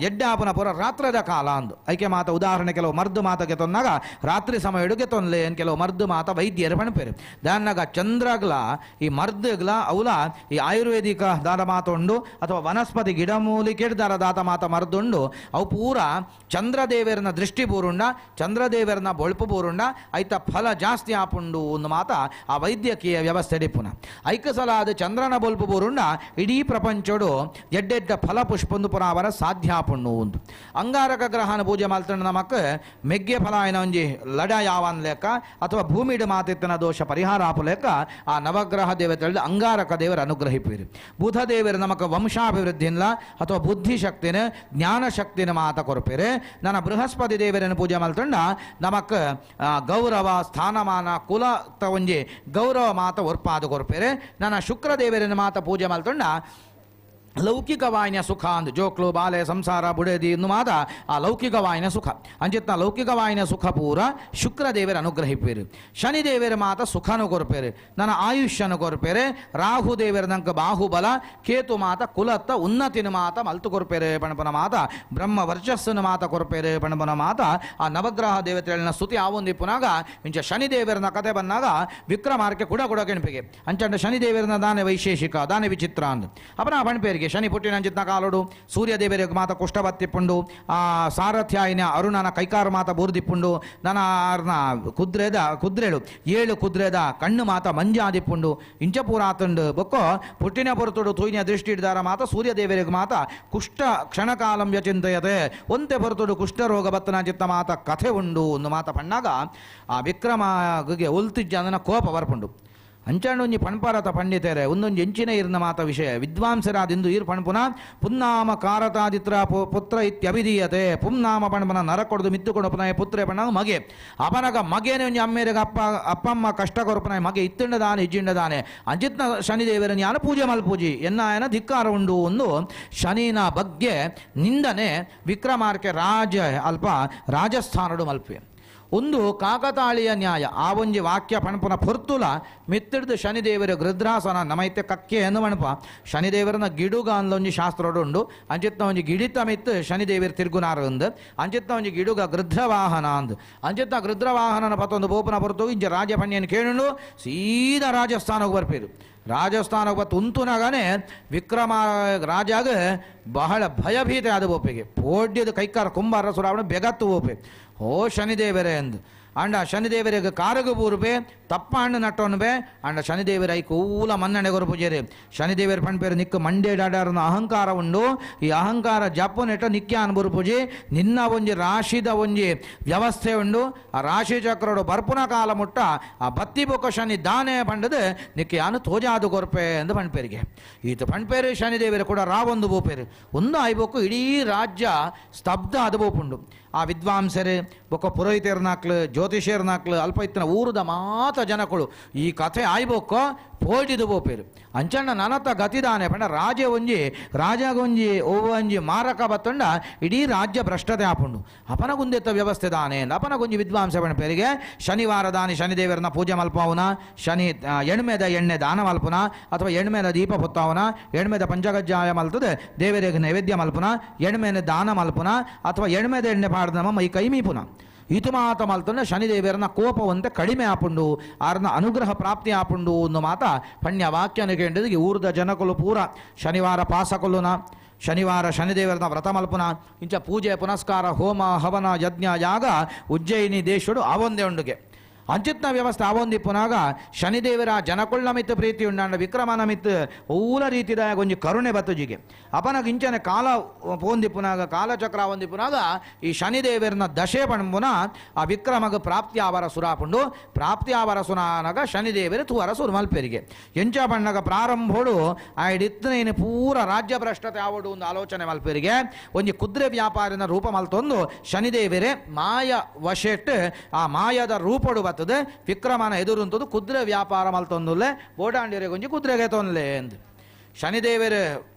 ಎಡ್ಡೆ ಆಪನ ಪುರ ರಾತ್ರದ ಕಾಲ ಅಂದು ಐಕೆ ಮಾತ ಉದಾಹರಣೆ ಕೆಲವು ಮರ್ದು ಮಾತಕ್ಕೆ ತೊಂದಾಗ ರಾತ್ರಿ ಸಮಯ ಎಡುಗೆ ತೊನ್ಲೆ ಏನು ಕೆಲವು ಮರ್ದು ಮಾತ ವೈದ್ಯರು ಪಣಪೇರು ದಾನ್ನಾಗ ಚಂದ್ರಗ್ಲ ಈ ಮರ್ದಗ್ಲ ಅವಲ ಈ ಆಯುರ್ವೇದಿಕ ದಾದ ಮಾತುಂಡು ಅಥವಾ ವನಸ್ಪತಿ ಗಿಡಮೂಲಿಕೆ ದಾರ ದಾತ ಮಾತ ಮರ್ದುಂಡು ಅವು ಪೂರ ಚಂದ್ರದೇವರನ ದೃಷ್ಟಿ ಪೂರುಂಡ ಚಂದ್ರದೇವರನ ಬೊಳ್ಪು ಪೂರುಂಡ ಐತ ಫಲ ಜಾಸ್ತಿ ಆಪುಂಡು ಒಂದು ಮಾತ ಆ ವೈದ್ಯಕೀಯ ವ್ಯವಸ್ಥೆ ಡಿಪ್ಪುನ ಐಕಸಲಾದ ಚಂದ್ರನ ಬೊಲ್ಪು ಬೂರುಂಡ ಇಡೀ ಪ್ರಪಂಚಡು ಎಡ್ಡೆಡ್ಡ ಫಲ ಪುಷ್ಪಂದು ಪುರ ಅವರ ಸಾಧ್ಯ ಆಪುಂಡು ಒಂದು ಅಂಗಾರಕ ಗ್ರಹನ ಪೂಜೆ ಮಾಡ್ತಾನೆ ನಮಕ್ ಮೆಗ್ಗೆ ಫಲ ಏನ ಒಂಜಿ ಲಡ ಯಾವನ್ ಲೆಕ್ಕ ಅಥವಾ ಭೂಮಿಡು ಮಾತಿತ್ತನ ದೋಷ ಪರಿಹಾರ ಆಪು ಲೆಕ್ಕ ಆ ನವಗ್ರಹ ದೇವತೆ ಅಂಗಾರಕ ದೇವರ ಅನುಗ್ರಹಿಪಿರಿ ಬುಧ ದೇವರ ನಮಕ್ ವಂಶಾಭಿವೃದ್ಧಿನ ಅಥವಾ ಬುದ್ಧಿಶಕ್ತಿನ ಜ್ಞಾನ ಶಕ್ತಿನ ಮಾತ ಕೊರಪೇರೆ ನನ್ನ ಬೃಹಸ್ಪತಿ ದೇವರನ್ನು ಪೂಜೆ ಮಾಡ್ತಂಡ ನಮಕ್ ಗೌರವ ಸ್ಥಾನಮಾನ ಕುಲ ಒಂಜಿ ಗೌರವ ಮಾತ ಒರ್ಪಾದು ಕೊರ್ಪೇರೆ ನನ್ನ ಶುಕ್ರ ದೇವರನ್ನು ಮಾತ ಪೂಜೆ ಮಾಡ್ತಂಡ ಲೌಕಿಕವಾಯಿನ ಸುಖ ಅಂದ್ ಜೋಕ್ಲು ಬಾಲೆ ಸಂಸಾರ ಬುಡೇದಿ ಇನ್ನು ಮಾತ ಆ ಲೌಕಿಕವಾಯಿನ ಸುಖ ಅಂಚಿತ್ನ ಲೌಕಿಕವಾಯಿನ ಸುಖ ಪೂರ ಶುಕ್ರ ದೇವರ ಅನುಗ್ರಹಿಪೇರು ಶನಿ ದೇವರ ಮಾತ ಸುಖನು ಕೊರ್ಪೇರು ನನ್ನ ಆಯುಷ್ಯನು ಕೊರ್ಪೇರೆ ರಾಹು ದೇವರ ನಂಕ ಬಾಹುಬಲ ಕೇತು ಮಾತ ಕುಲತ್ತ ಉನ್ನತಿನ ಮಾತ ಮಲ್ತು ಕೊರ್ಪೇರೆ ಪಣಪನ ಮಾತ ಬ್ರಹ್ಮ ವರ್ಚಸ್ಸನ ಮಾತ ಕೊರ್ಪೇರೆ ಪಣಪನ ಮಾತ ಆ ನವಗ್ರಹ ದೇವತೆಗಳನ್ನ ಸ್ತುತಿ ಆವೊಂದಿ ಪುನಾಗ ಇಂಚ ಶನಿ ದೇವರನ ಕತೆ ಬಂದಾಗ ವಿಕ್ರಮಾರ್ಕೆ ಕುಡ ಕೆಣಪಿಗೆ ಅಂಚಂಡ ಶನಿ ದೇವರನ ದಾನೆ ವೈಶೇಷಿಕ ದಾನೆ ವಿಚಿತ್ರ ಅಂದ್ ಅಪನ ಪಣಪೇರಿಗೆ ಶನಿ ಪುಟ್ಟಿನ ಅಂಚಿತ್ನ ಕಾಲೋಡು ಸೂರ್ಯ ದೇವರಿಗೆ ಮಾತ ಕುಷ್ಟಬತ್ತಿಪ್ಪುಂಡು ಆ ಸಾರಥ್ಯಾಯಿನ ಅರುಣನ ಕೈಕಾರ ಮಾತ ಬೂರ್ದಿಪ್ಪುಂಡು ನನ್ನ ಕುದ್ರೆಳು 7 ಕುದ್ರೆದ ಕಣ್ಣು ಮಾತ ಮಂಜಾದಿಪ್ಪುಂಡು ಇಂಚ ಪೂರ ಆತಂಡು ಬೊಕ್ಕೋ ಪುಟ್ಟಿನ ಪೊರತುಡು ತೂಯಿನ ದೃಷ್ಟಿ ಹಿಡಿದಾರ ಮಾತ ಸೂರ್ಯ ದೇವರಿಗೆ ಮಾತ ಕುಷ್ಠ ಕ್ಷಣಕಾಲಂ ವ್ಯಚಿಂತಯತೆ ಒಂತೆ ಪೊರತುಡು ಕುಷ್ಠರೋಗ ಬತ್ತನ ಚಿತ್ತ ಮಾತ ಕಥೆ ಉಂಡು ಒಂದು ಮಾತ ಪಣ್ಣಾಗ ಆ ವಿಕ್ರಮಗೆ ಉಲ್ತಿಜ್ಜ ಅದನ್ನ ಕೋಪ ಬರ್ಪುಂಡು ಅಂಚಾಂಡು ಒಂಜಿ ಪಣ್ಪಾರತ ಪಂಡಿತರೆ ಒಂದೊಂದು ಎಂಚಿನ ಇರ್ನ ಮಾತ ವಿಷಯ ವಿದ್ವಾಂಸರಾದಿಂದು ಈರ್ ಪಣ್ಪುನ ಪುನ್ನಾಮ ಕಾರತಾದಿತ್ರ ಪುತ್ರ ಇತ್ಯಭಿಧೀಯತೆ ಪುನ್ನಾಮ ಪಣ್ಪನ ನರಕೊಡ್ದು ಮಿತ್ತುಕೊಂಡು ಪುನಃ ಪುತ್ರೆ ಪಣ್ಣ ಮಗೆ ಅಪನಗ ಮಗೇನೆ ಒಂಜಿ ಅಮ್ಮೇರೆಗೆ ಅಪ್ಪಮ್ಮ ಕಷ್ಟ ಕೊರಪನ ಮಗೆ ಇತ್ತಿಂಡದಾನೆ ಇಜ್ಜಿಂಡದಾನೆ ಅಂಚಿತ್ನ ಶನಿದೇವರನ್ನು ಯಾನ ಪೂಜೆ ಮಲ್ಪೂಜಿ ಎನ್ನಾಯನ ಧಿಕ್ಕಾರ ಉಂಡು ಒಂದು ಶನಿನ ಬಗ್ಗೆ ನಿಂದನೆ ವಿಕ್ರಮಾರ್ಕೆ ಅಲ್ಪ ರಾಜಸ್ಥಾನಡು ಮಲ್ಪೆ ಒಂದು ಕಾಕತಾಳೀಯ ನ್ಯಾಯ ಆ ಒಂಜಿ ವಾಕ್ಯ ಪಣಪುನ ಪೊರ್ತುಲ ಮಿತ್ತಿಡ್ದು ಶನಿದೇವರ ಗೃದ್ರಾಸನ ನಮೈತೆ ಕಕ್ಕೆ ಎಂದು ಮಣಪ ಶನಿದೇವರನ ಗಿಡುಗ ಅಂದೊಂಜಿ ಶಾಸ್ತ್ರ ಉಂಡು ಅಂಚಿತ್ನ ಒಂಜಿ ಗಿಡಿತ ಮಿತ್ತು ಶನಿದೇವರ ತಿರುಗುನಾರ ಅಂದು ಅಂಚಿತ್ನ ಒಂಜಿ ಗಿಡುಗ ಗೃದ್ರವಾಹನ ಅಂದು ಅಂಚಿತ್ನ ಗೃದ್ರವಾಹನನ ಪತ್ತೊಂದು ಬೋಪನ ಪೊರ್ತು ಇಂಚ ರಾಜಪಣ್ಯನ ಕೇಳು ಸೀದಾ ರಾಜಸ್ಥಾನಕ್ಕೆ ಬರ್ಪೇರು ರಾಜಸ್ಥಾನಕ್ಕೆ ಬತ್ತು ಉಂತುನಾಗನೇ ವಿಕ್ರಮ ರಾಜಾಗ ಬಹಳ ಭಯಭೀತ ಆದ ಬೋಪೆಗೆ ಪೋಡ್ಯದ ಕೈಕಾರ ಕುಂಬಾರ ಸುರಾವಣ ಬೆಗತ್ತು ಬೋಪೆ ಓ ಶನಿದೇವರೇ ಎಂದು ಅಂಡ ಶನಿದೇವರಿಗೆ ಕಾರಗು ಬೂರುಬೆ ತಪ್ಪ ಹಣ್ಣು ನಟ್ಟೋನು ಬೇ ಅಂಡ ಶನಿದೇವರ ಐ ಕೂಲ ಮನ್ನಣೆ ಗೊರು ಪೂಜೆರೆ ಶನಿದೇವರ ಪಣ್ಪೇರು ನಿಕ್ಕು ಮಂಡೇ ಡಾಡಾರನ ಅಹಂಕಾರ ಉಂಡು ಈ ಅಹಂಕಾರ ಜಪ್ಪು ನೆಟ್ಟ ನಿಕ್ಕೆ ಅನ್ಬುರು ಪೂಜೆ ನಿನ್ನ ಒಂಜಿ ರಾಶಿದ ಒಂಜಿ ವ್ಯವಸ್ಥೆ ಉಂಡು ಆ ರಾಶಿ ಚಕ್ರೋಡು ಬರ್ಪುನ ಕಾಲ ಮುಟ್ಟ ಆ ಬತ್ತಿ ಬೊಕ್ಕ ಶನಿ ದಾನೆ ಪಂಡದು ನಿಕ್ಕೆ ಯಾನು ತೋಜಾದು ಕೊರ್ಪೆ ಎಂದು ಪಣ್ಪೇರಿಗೆ ಈತ ಪಣ್ಪೇರು ಶನಿದೇವರ ಕೂಡ ರಾವೊಂದು ಬೋಪೇರು ಒಂದು ಐಬೋಕು ಇಡೀ ರಾಜ್ಯ ಸ್ತಬ್ಧ ಅದು ಬೋಪುಂಡು ಆ ವಿದ್ವಾಂಸರೇ ಬೊಕ್ಕ ಪುರೋಹಿತರ್ನಾಕ್ಲು ಜ್ಯೋತಿಷರ್ನಾಕ್ಲು ಅಲ್ಪ ಇತ್ತಿನ ಊರದ ಮಾತ ಜನಗಳು ಈ ಕಥೆ ಆಯ್ಬೋಕ್ಕೋ ಪೋಟಿದು ಬೋಪೇರು ಅಂಚಣ್ಣ ನನತ ಗತಿದಾನೆ ಪಂಡ ರಾಜಗೊಂಜಿ ಓವಂಜಿ ಮಾರಕ ಬತ್ತಂಡ ಇಡೀ ರಾಜ್ಯ ಭ್ರಷ್ಟತೆ ಆಪುಂಡು ಅಪನಗುಂದೆತ್ತ ವ್ಯವಸ್ಥೆ ದಾನೆ ಅಪನಗುಂಜಿ ವಿದ್ವಾಂಸ ಪಣ ಪೇರಿಗೆ ಶನಿವಾರ ದಾನಿ ಶನಿದೇವರನ್ನ ಪೂಜೆ ಮಲ್ಪವನ ಶನಿ ಎಣ್ಮೆದ ಎಣ್ಣೆ ದಾನ ಮಲ್ಪುನ ಅಥವಾ ಎಣ್ಮೆದ ದೀಪ ಹೊತ್ತವನ ಎಣ್ಮೆದ ಪಂಚಗಜ್ಜಾಯ ಮಲ್ತದೆ ದೇವರಿಗೆ ನೈವೇದ್ಯ ಮಲ್ಪುನ ಎಣ್ಮೆನ ದಾನ ಮಲ್ಪುನ ಅಥವಾ ಎಣ್ಮೆದ ಎಣ್ಣೆ ಪಾಡ್ದ ನಮ್ಮ ಮೈ ಕೈ ಮೀಪುನ ಇತು ಮಾತ ಮಲ್ತಂಡ ಶನಿದೇವರನ್ನ ಕೋಪವಂತೆ ಕಡಿಮೆ ಆಪುಂಡು ಆರನ್ನ ಅನುಗ್ರಹ ಪ್ರಾಪ್ತಿ ಆಪುಂಡು ಒಂದು ಮಾತ ಪಣ್ಯ ವಾಕ್ಯನ ಕೇಳಿದ ಊರ್ದ ಜನಕಲು ಪೂರ ಶನಿವಾರ ಪಾಸಕೊಲ್ಲುನ ಶನಿವಾರ ಶನಿದೇವರನ ವ್ರತ ಮಲ್ಪುನ ಇಂಚ ಪೂಜೆ ಪುನಸ್ಕಾರ ಹೋಮ ಹವನ ಯಜ್ಞ ಯಾಗ ಉಜ್ಜಯಿನಿ ದೇಶುಡು ಅವೊಂದೇ ಉಂಡುಗೆ ಅಂಚಿತ್ನ ವ್ಯವಸ್ಥೆ ಆವೊಂದಿ ಪುನಾಗ ಶನಿದೇವರ ಜನಕೊಳ್ಳ ಮಿತ್ ಪ್ರೀತಿ ಉಂಡ ವಿಕ್ರಮನ ಮಿತ್ ಊಲ ರೀತಿದಾಯ ಒಂಜಿ ಕರುಣೆ ಬತ್ತುಜಿಗೆ ಅಪನಗ ಇಂಚನೆ ಕಾಲ ಪೋಂದಿ ಪುನಾಗ ಕಾಲಚಕ್ರ ಒಂದಿ ಪುನಾಗ ಈ ಶನಿದೇವರನ ದಶೆ ಪಣ್ಪುನ ಆ ವಿಕ್ರಮಗ ಪ್ರಾಪ್ತಿ ಆವರ ಸುರಾಪುಂಡು ಪ್ರಾಪ್ತಿ ಆವರ ಸುನಾನಗ ಶನಿದೇವರು ತುವರ ಸುರು ಮಲ್ಪೆರಿಗೆ ಎಂಚ ಬಣ್ಣಗ ಪ್ರಾರಂಭೋಡು ಆಯ್ಡಿತ್ತನೇನು ಪೂರ ರಾಜ್ಯ ಭ್ರಷ್ಟತೆ ಆವಡು ಒಂದು ಆಲೋಚನೆ ಮಲ್ಪೆರಿಗೆ ಒಂಜಿ ಕುದುರೆ ವ್ಯಾಪಾರಿನ ರೂಪ ಮಲ್ತೊಂದು ಶನಿದೇವರೇ ಮಾಯ ವಶೆಟ್ ಆ ಮಾಯದ ರೂಪಡು ಬರ್ತದೆ ವಿಕ್ರಮನ ಎದುರುಂತದ್ದು ಕುದುರೆ ವ್ಯಾಪಾರ ಮಲ್ತೊಂದುಲ್ಲೆ ಬೋಡಾಂಡಿಯರಿಗೆ ಒಂಜಿ ಕುದುರೆಗೆ ತೊಂದ್ಲೆ ಎಂದು ಶನಿದೇವರೇ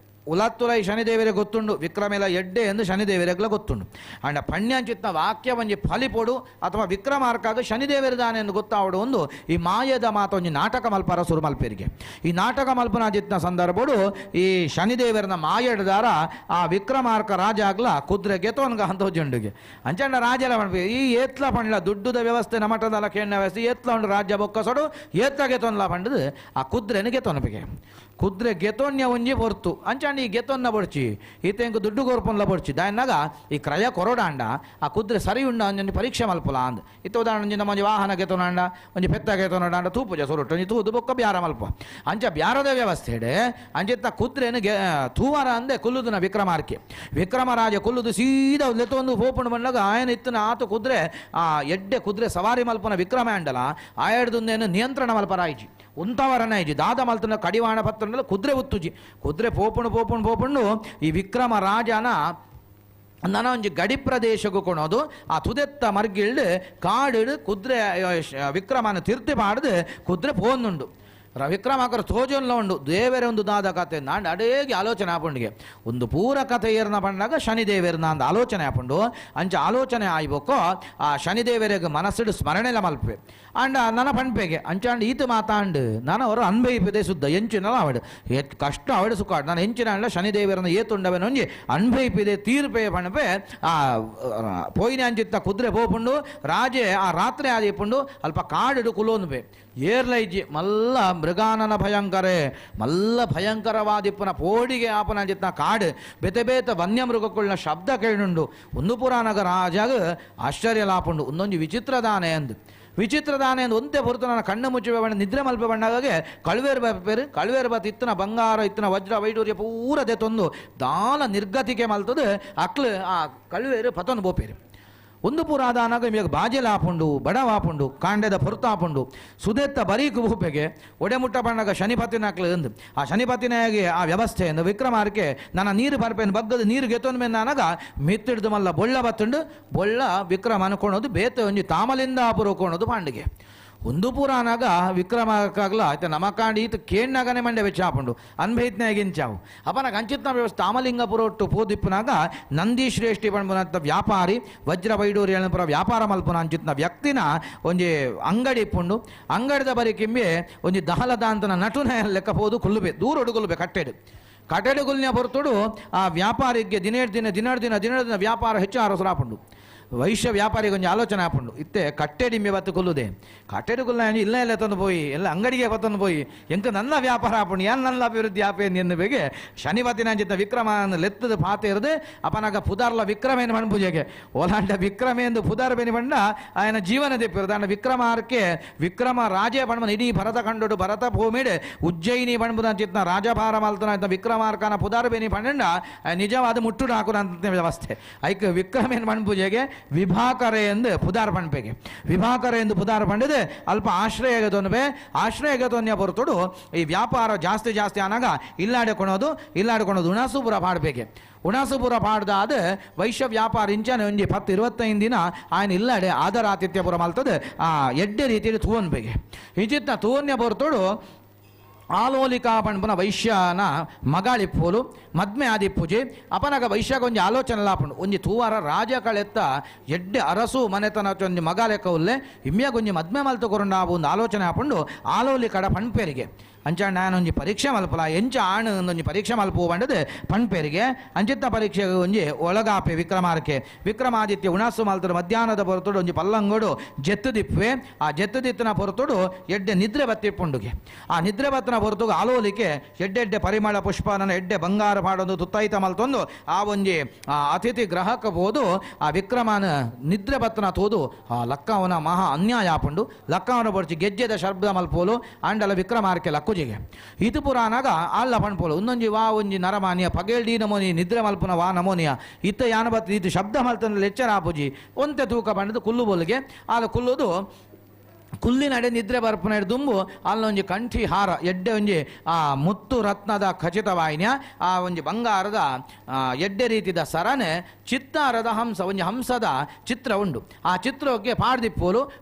ಉಲತ್ತುಲೈ ಶನಿದೇವರೇ ಗೊತ್ತುಂಡು ವಿಕ್ರಮೆಲ ಎಡ್ಡೆ ಎಂದು ಶನಿದೇವರೆಗ್ಲ ಗೊತ್ತುಂಡು ಅಂಡ ಪಣ್ಯಾಂಚಿತ್ನ ವಾಕ್ಯ ಒಂಜಿ ಫಲಿಪೊಡು ಅಥವಾ ವಿಕ್ರಮಾರ್ಕಾಗ ಶನಿದೇವರದಾನೆ ಎಂದು ಗೊತ್ತಾವಡು ಒಂದು ಈ ಮಾಯದ ಮಾತ ಒಂಜಿ ನಾಟಕ ಮಲ್ಪರ ಸುರು ಮಲ್ಪೆರಿಗೆ ಈ ನಾಟಕ ಮಲ್ಪನಾಜಿತ್ನ ಸಂದರ್ಭಡು ಈ ಶನಿದೇವರನ ಮಾಯಡ್ದಾರ ಆ ವಿಕ್ರಮಾರ್ಕ ರಾಜ ಆಗ್ಲ ಕುದುರೆ ಗೆತೋನ್ಗ ಅಂತ ಜಂಡುಗೆ ಅಂಚಂಡ ರಾಜೆಲ್ಲ ಮನ್ಪೆ ಈ ಏತ್ಲ ಪಂಡ್ಲ ದುಡ್ಡುದ ವ್ಯವಸ್ಥೆ ನಮಟದಲ್ಲ ಕೇಣ ವ್ಯವಸ್ಥೆ ಏತ್ಲ ಉಂಡು ರಾಜ್ಯ ಬೊಕ್ಕಸಡು ಏತ್ಲ ಗೆತೋನ್ಲ ಪಂಡದು ಆ ಕುದುರೆನ ಗೆತೋನ್ಪಿಗೆ ಕುದುರೆ ಗೆತೋನ್ಯ ಒಂಜಿ ಹೊರ್ತು ಅಂಚಂಡ ಈ ಗೆತೊನ್ನ ಬಡ್ಚಿ ಈತೆಂಕು ದುಡ್ಡು ಗೋರ್ಪನ್ಲ ಬಡ್ಚಿ ದಾಯನಾಗ ಈ ಕ್ರಯ ಕೊರೋಡಾಂಡ ಆ ಕುದುರೆ ಸರಿ ಉಂಡ ಒಂಜಿ ಪರೀಕ್ಷೆ ಮಲ್ಪುಲ ಅಂದ್ ಇತ್ತ ಉದಾಹರಣೆ ಒಂಜಿ ನಮ್ಮ ವಾಹನ ಗೆತೋನಾಂಡ ಒಂಜಿ ಪೆತ್ತ ಗೆತೋನಾಂಡ ತೂಪುಜ ಸೊರಟು ಒಂಜಿ ತೂದು ಬೊಕ್ಕ ಬ್ಯಾರ ಮಲ್ಪ ಅಂಚ ಬ್ಯಾರದ ವ್ಯವಸ್ಥೆ ಅಂಚಿತ್ತ ಕುದುರೆನು ತೂವರ ಅಂದೆ ಕುಲ್ಲುದುನ ವಿಕ್ರಮಾರ್ಕೆ ವಿಕ್ರಮರಾಜ ಕುಲ್ಲುದು ಸೀದಾ ಲೆತ್ತೊಂದು ಹೋಪುಂಡು ಬಂದಾಗ ಆಯನ ಇತ್ತನ ಆತು ಕುದುರೆ ಆ ಎಡ್ಡೆ ಕುದುರೆ ಸವಾರಿ ಮಲ್ಪನ ವಿಕ್ರಮ ಅಂಡಲ ಆಯಡ್ದುಂದೇನು ನಿಯಂತ್ರಣ ಮಲ್ಪರಾಯಿಜಿ ಉಂತವರನಾಯಿಜಿ ದಾದ ಮಲ್ತನ ಕಡಿವಾಣ ಪತ್ರ ಕುದುರೆ ಉತ್ತುಜಿ ಕುದುರೆ ಪೋಪುಂಡು ಈ ವಿಕ್ರಮ ರಾಜನ ನನ್ನ ಒಂಜಿ ಗಡಿ ಪ್ರದೇಶಕ್ಕೂ ಕೊಣೋದು ಆ ತುದೆತ್ತ ಮರ್ಗಿಳ್ದು ಕಾಡಿಡು ಕುದುರೆ ವಿಕ್ರಮನ ತಿರ್ತಿ ಪಾಡ್ದು ಕುದುರೆ ಪೋಂದುಂಡು ವಿಕ್ರಮಾಕರ ತೋಜನ್ಲ ಉಂಡು ದೇವರೇ ಒಂದು ದಾದ ಕಥೆ ನಾಂಡು ಅಡೇಗೆ ಆಲೋಚನೆ ಆಪುಂಡಿಗೆ ಒಂದು ಪೂರ ಕಥೆ ಏರ್ನ ಬಂದಾಗ ಶನಿದೇವರನ ಅಂದ ಆಲೋಚನೆ ಆಪುಂಡು ಅಂಚ ಆಲೋಚನೆ ಆಯ್ಬೇಕು ಆ ಶನಿದೇವರಿಗೆ ಮನಸ್ಸಿಡು ಸ್ಮರಣೆಲ ಮಲ್ಪೆ ಅಂಡ ನನ್ನ ಪಣ್ಪೆಗೆ ಅಂಚಾಂಡ್ ಈತ ಮಾತಾಂಡು ನಾನು ಅವರು ಅನ್ಭವಿಪಿದೆ ಸುದ್ದ ಎಂಚಿನಲ್ಲ ಅವಡು ಕಷ್ಟ ಅವಡು ಸುಖಾಡು ನಾನು ಎಂಚಿನ ಅಂಡ ಶನಿದೇವರನ್ನ ಏತುಂಡವೆನೊಂಜಿ ಅನ್ಭವಿಪಿದೆ ತೀರ್ಪೆ ಪಣ್ಪೆ ಆ ಪೋಯಿನ ಅಂಚಿತ್ತ ಕುದುರೆ ಪೋಪುಂಡು ರಾಜೆ ಆ ರಾತ್ರಿ ಆದಿಪುಂಡು ಅಲ್ಪ ಕಾಡಿಡು ಕುಲೋನ್ಬೆ ಏರ್ಲೈಜಿ ಮಲ್ಲ ಮೃಗಾನನ ಭಯಂಕರೇ ಮಲ್ಲ ಭಯಂಕರವಾದಿಪ್ಪನ ಪೋಡಿಗೆ ಆಪನ ಅಂಚಿತ್ನ ಕಾಡು ಬೆತೆ ಬೇತ ವನ್ಯಮೃಗಕ್ಕುಳ್ನ ಶಬ್ದ ಕೇಳುಂಡು ಒಂದು ಪುರಾಣಗ ರಾಜಾಗ ಆಶ್ಚರ್ಯ ಲಾಪುಂಡು ಒಂದೊಂದು ವಿಚಿತ್ರದಾನೆ ಅಂದು ವಿಚಿತ್ರದಾನೆ ಎಂದು ಒಂದೇ ಹೊರತು ನನ್ನ ಕಣ್ಣು ಮುಚ್ಚುವೆ ಬಣ್ಣ ನಿದ್ರೆ ಮಲ್ಪೆ ಬಂಡಾಗೆ ಕಳುವೇರು ಬತ್ ಇತ್ತನ ಬಂಗಾರ ಇತ್ತನ ವಜ್ರ ವೈಡೂರ್ಯ ಪೂರದೆ ತೊಂದು ದಾಲ ನಿರ್ಗತಿಗೆ ಮಲ್ತದು ಅಕ್ಲು ಆ ಕಳುವೇರು ಪತೊಂದು ಬೋಪೇರು ಒಂದು ಪುರಾದಾನಾಗ ಇವಾಗ ಬಾಜೆಲಾಪುಂಡು ಬಡವಾಪುಂಡು ಕಾಂಡೆದ ಪೊರ್ತಾಪುಂಡು ಸುದೆತ್ತ ಬರೀಕು ಭೂಪೆಗೆ ಒಡೆಮುಟ್ಟ ಬಣ್ಣಗ ಶನಿಪತಿನಾಕ್ಲು ಎಂದು ಆ ಶನಿಪತಿನಾಗಿ ಆ ವ್ಯವಸ್ಥೆಯನ್ನು ವಿಕ್ರಮಾರ್ಕೆ ನನ್ನ ನೀರು ಬರ್ಪೇನು ಬಗ್ಗದ ನೀರು ಗೆತ್ತೊಂದು ಮೇಲೆ ನನಗ ಮಿತ್ತಿಡ್ದು ಮಲ್ಲ ಬೊಳ್ಳ ಬತ್ತುಂಡು ಬೊಳ್ಳ ವಿಕ್ರಮ ಅನ್ಕೊಳೋದು ಬೇತೆ ಒಂಜಿ ತಾಮಲಿಂದ ಪುರೋಕೊಳೋದು ಪಾಂಡಿಗೆ ಒಂದು ಪುರಾನಾಗ ವಿಕ್ರಮಕ್ಕಾಗ್ಲ ಆಯ್ತು ನಮಕಾಂಡಿ ಈತ ಕೇಣ್ಣಾಗನೆ ಮಂಡೆ ವೆಚ್ಚಾಪುಂಡು ಅನ್ಭೈತ್ನಾಗಿಂಚಾವು ಅಪನಾಗ ಅಂಚಿತ್ನ ವ್ಯವಸ್ಥೆ ತಾಮಲಿಂಗಪುರ ಒಟ್ಟು ಪೋದಿಪ್ಪನಾಗ ನಂದಿ ಶ್ರೇಷ್ಠಿ ಪಣ್ಪುನಂತ ವ್ಯಾಪಾರಿ ವಜ್ರ ವೈಡೂರ್ಯ ಪುರ ವ್ಯಾಪಾರ ಮಲ್ಪುನ ಅಂಚಿತ್ನ ವ್ಯಕ್ತಿನ ಒಂಜಿ ಅಂಗಡಿ ಇಪ್ಪುಂಡು ಅಂಗಡಿದ ಬರಿ ಕಿಂಬೆ ಒಂಜಿ ದಹಲದಾಂತನ ನಟುನ ಲೆಕ್ಕಪೋದು ಕುಲ್ಲುಬೆ ದೂರ ಒಡುಗುಲ್ಬೆ ಕಟ್ಟೆಡು ಗುಲ್ನ ಹೊರತುಡು ಆ ವ್ಯಾಪಾರಿಗೆ ದಿನ ವ್ಯಾಪಾರ ಹೆಚ್ಚು ಅರಸರಾಪುಂಡು ವೈಶ್ಯ ವ್ಯಾಪಾರಿಗೆ ಒಂಜಿ ಆಲೋಚನೆ ಆಪುಂಡು ಇತ್ತೆ ಕಟ್ಟೆಡಿಂಬೆ ಬತ್ತು ಕೊಲ್ಲುದೆ ಕಟ್ಟೆಡು ಕೊಲ್ಲ ಇಲ್ಲ ತಂದು ಪೋಯಿ ಎಲ್ಲ ಅಂಗಡಿಗೆ ಬತ್ತೊಂದು ಪೋಯಿ ಎಂಕ ನನ್ನ ವ್ಯಾಪಾರ ಆಪುಂಡು ಏನು ನನ್ನ ಅಭಿವೃದ್ಧಿ ಆಪೇನು ಎನ್ನು ಬೇಗೆ ಶನಿಪತಿನ ಅಂಚಿತ್ತ ವಿಕ್ರಮನ ಲೆತ್ತದ ಪಾತೆ ಇರದೆ ಅಪನಾಗ ಪುದಾರ್ಲ ವಿಕ್ರಮೇನು ಮಣ್ಪೂಜೆಗೆ ಓಲಾಂಡ ವಿಕ್ರಮೇಂದು ಪುದಾರ್ ಬೆನಿ ಬಂಡ ఆయన ಜೀವನ ದೆಪ್ಪಿರೋದು ಅಂಡ ವಿಕ್ರಮಾರ್ಕೆ ವಿಕ್ರಮ ರಾಜೇ ಬಣ್ಮನ ಇಡೀ ಭರತ ಕಂಡು ಭರತ ಭೂಮಿಡೆ ಉಜ್ಜಯಿನಿ ಬಣ್ಬುದ ಅಂಚಿತ್ನ ರಾಜಭಾರ ಮಲ್ತನ ವಿಕ್ರಮಾರ್ಕನ ಪುದಾರ್ ಬೆನಿ ಪಂಡ ನಿಜವಾದ ಮುಟ್ಟುಡು ಹಾಕುನ ಅಂತ ವ್ಯವಸ್ಥೆ ಐಕ್ ವಿಕ್ರಮೇನು ಮಣ್ಪೂಜೆಗೆ ವಿಭಾಕರೆ ಎಂದು ಪುದಾರ್ ಪಣ್ಪೆಗೆ ವಿಭಾಕರೆ ಎಂದು ಪುದಾರ್ ಪಂಡಿದೆ ಅಲ್ಪ ಆಶ್ರಯಗತೊನ್ಯ ಹೊರತುಡು ಈ ವ್ಯಾಪಾರ ಜಾಸ್ತಿ ಆನಾಗ ಇಲ್ಲಾಡಿಕೊಳೋದು ಉಣಾಸುಪುರ ಪಾಡ್ಬೇಕೆ ಉಣಾಸುಪುರ ಪಾಡ್ದಾದ ವೈಶ್ಯ ವ್ಯಾಪಾರ ಇಂಚನೆ ಒಂಜಿ 10-25 ದಿನ ಆಯ್ನ ಇಲ್ಲಾಡೆ ಆದರಾತಿಥ್ಯಪುರ ಮಲ್ತದೆ ಆ ಎಡ್ಡೆ ರೀತಿಯಲ್ಲಿ ತೂವನ್ಬೇಗೆ ಇಂಚಿತ್ನ ತೂವನ್ಯ ಹೊರತುಡು ಆಲೋಲಿಕಾ ಪಣ್ಪುನ ವೈಶ್ಯನ ಮಗಾಳಿಪ್ಪೋಲು ಮದ್ಮೆ ಆದಿಪ್ಪುಜಿ ಅಪನಗ ವೈಶ್ಯಗ ಒಂಜಿ ಆಲೋಚನೆ ಲಾಪುಂಡು ಒಂಜಿ ತೂವಾರ ರಾಜ ಕಳೆತ್ತ ಎಡ್ಡೆ ಅರಸು ಮನೆತನ ಒಂಜಿ ಮಗ ಲೆಕ್ಕ ಉಲ್ಲೆ ಇಮ್ಯಾಗ ಒಂಜಿ ಮದ್ಮೆ ಮಲ್ತು ಕೊರಂಡ ಒಂದು ಆಲೋಚನೆ ಆಪುಂಡು ಆಲೋಲಿಕಡ ಪಣ್ಪೇರಿಗೆ ಅಂಚಾಂಡ ಒಂಜಿ ಪರೀಕ್ಷೆ ಮಲ್ಪಲ ಎಂಚ ಆಣ್ ಒಂಜಿ ಪರೀಕ್ಷೆ ಮಲ್ಪು ಬಂಡದು ಪಣ್ಪೇರಿಗೆ ಅಂಚಿತ್ತ ಪರೀಕ್ಷೆಗೆ ಒಂಜಿ ಒಳಗಾಪೆ ವಿಕ್ರಮಾದಿತ್ಯ ಉಣಾಸು ಮಲ್ತರು ಮಧ್ಯಾಹ್ನದ ಹೊರತುಡು ಒಂಜಿ ಪಲ್ಲಂಗೋಡು ಜೆತ್ತು ದಿಪ್ಪೆ ಆ ಜೆತ್ತು ದಿತ್ತಿನ ಹೊರತುಡು ಎಡ್ಡೆ ನಿದ್ರೆ ಬತ್ತಿಪ್ಪುಂಡುಗೆ ಆ ನಿದ್ರೆ ಬತ್ತನ ಹೊರತುಗು ಆಲೋಲಿಕೆ ಎಡ್ಡೆಡ್ಡೆ ಪರಿಮಳ ಪುಷ್ಪನ ಎಡ್ಡೆ ಬಂಗಾರ ಪಾಡೊಂದು ತುತ್ತೈತ ಮಲ್ತೊಂದು ಆ ಒಂಜಿ ಅತಿಥಿ ಗ್ರಹಕ್ಕೆ ಹೋದು ಆ ವಿಕ್ರಮನ ನಿದ್ರೆ ಬತ್ತನ ತೋದು ಆ ಲಕ್ಕವನ ಮಹಾ ಅನ್ಯಾಯ ಆಪುಂಡು ಲಕ್ಕವನ ಬಡ್ಚಿ ಗೆಜ್ಜೆದ ಶಬ್ದ ಮಲ್ಪೋಲು ಅಂಡಲ ವಿಕ್ರಮಾರ್ಕೆ ಲಕ್ಕುಜಿಗೆ ಇದು ಪುರಾನಾಗ ಅಲ್ಲ ಪಣ್ಪೋಲು ಇನ್ನೊಂಜಿ ವಾ ಒಂಜಿ ನರಮಾನಿಯ ಪಗೇಲ್ಡಿ ನಮೋನಿ ನಿದ್ರೆ ಮಲ್ಪುನ ವಾ ನಮೋನಿಯ ಇತ್ತ ಯಾನ ಬತ್ತ ಇದು ಶಬ್ದ ಮಲ್ತನಲ್ಲಿ ಎಚ್ಚರ ಆಪುಜಿ ಒಂತೆ ತೂಕ ಬಂಡದು ಕುಲ್ಲು ಬೋಲಿಗೆ ಆದ ಕುಲ್ಲುದು ಕುಲ್ಲಿನಡೆ ನಿದ್ರೆ ಬರ್ಪುನ ದುಂಬು ಅಲ್ಲೊಂಜಿ ಕಂಠಿ ಹಾರ ಎಡ್ಡೆ ಒಂಜಿ ಆ ಮುತ್ತು ರತ್ನದ ಖಚಿತವಾಯಿನ್ಯ ಆ ಒಂಜಿ ಬಂಗಾರದ ಎಡ್ಡೆ ರೀತಿದ ಸರನೆ ಚಿತ್ತಾರದ ಹಂಸ ಒಂಜಿ ಹಂಸದ ಚಿತ್ರ ಉಂಡು ಆ ಚಿತ್ರಕ್ಕೆ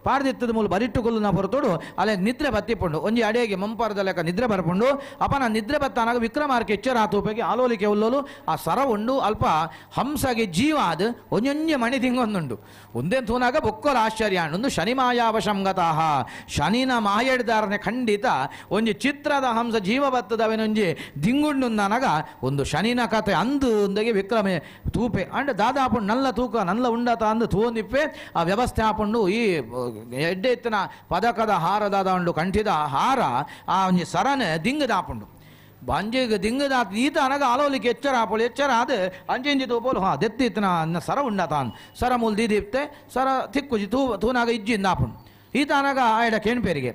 ಪಾಡ್ದಿತ್ತದ ಮೂಲ ಬರಿಟ್ಟು ಕುಲ್ಲುನ ಹೊರತೋಡು ಅಲ್ಲೇ ನಿದ್ರೆ ಬತ್ತಿಪ್ಪುಂಡು ಒಂಜಿ ಅಡೆಗೆ ಮಂಪಾರದ ಲೆಕ್ಕ ನಿದ್ರೆ ಬರ್ಪುಂಡು ಅಪನ ನಿದ್ರೆ ಬತ್ತಾನಾಗ ವಿಕ್ರಮಾರ್ಕೆ ಎಚ್ಚರ ಆತೂಪೆಗೆ ಆಲೋಲಿಕೆ ಉಲ್ಲೋಲು ಆ ಸರ ಉಂಡು ಅಲ್ಪ ಹಂಸಗೆ ಜೀವಾದ ಒಂಜೊಂಜೆ ಮಣಿ ತಿಂಗೊಂದುಂಡು ಒಂದೇ ತೂನಾಗ ಬೊಕ್ಕೊಲ ಆಶ್ಚರ್ಯ ಒಂದು ಶನಿಮಾಯಾವಶಂಗತಃ ಶನಿನ ಮಾಯಡ್ದಾರನೆ ಖಂಡಿತ ಒಂಜಿ ಚಿತ್ರದ ಹಂಸ ಜೀವ ಬತ್ತದವೆನೊಂಜಿ ದಿಂಗುಂಡು ನನಗ ಒಂದು ಶನಿನ ಕತೆ ಅಂದು ಒಂದಗೆ ವಿಕ್ರಮೆ ತೂಪೆ ಅಂಡ್ ದಾದಾಪು ನಲ್ಲ ತೂಕ ನಲ್ಲ ಉಂಡತ ಅಂದು ತೂಂದಿಪ್ಪೆ ಆ ವ್ಯವಸ್ಥೆ ಹಾಪುಂಡು ಈ ಎಡ್ಡೆ ಎತ್ತಿನ ಪದಕದ ಹಾರದಾದ ಉಂಡು ಕಂಠಿದ ಹಾರ ಆ ಒಂಜಿ ಸರನೆ ದಿಂಗದಾಪುಂಡು ಬಂಜೆಗೆ ದಿಂಗದ ಈತ ಅನಗ ಆಲೋಲಿಕ್ಕೆ ಎಚ್ಚರ ಆಪೋಳು ಎಚ್ಚರ ಅದು ಅಂಜೆಂಜಿ ತೂಪೋಲು ದೆತ್ತಿತ್ತನ ಸರ ಉಂಡತಾನ್ ಸರ ಮೂಲ್ ದೀದಿಪ್ತೆ ಸರ ತಿಕ್ಕುಜಿ ತೂನಾಗ ಇಜ್ಜಿಂದ ಆಪುಂಡು ಈತ ಅನಗ ಆಯ್ಡ ಕೇಣ್ಪೇರಿಗೆ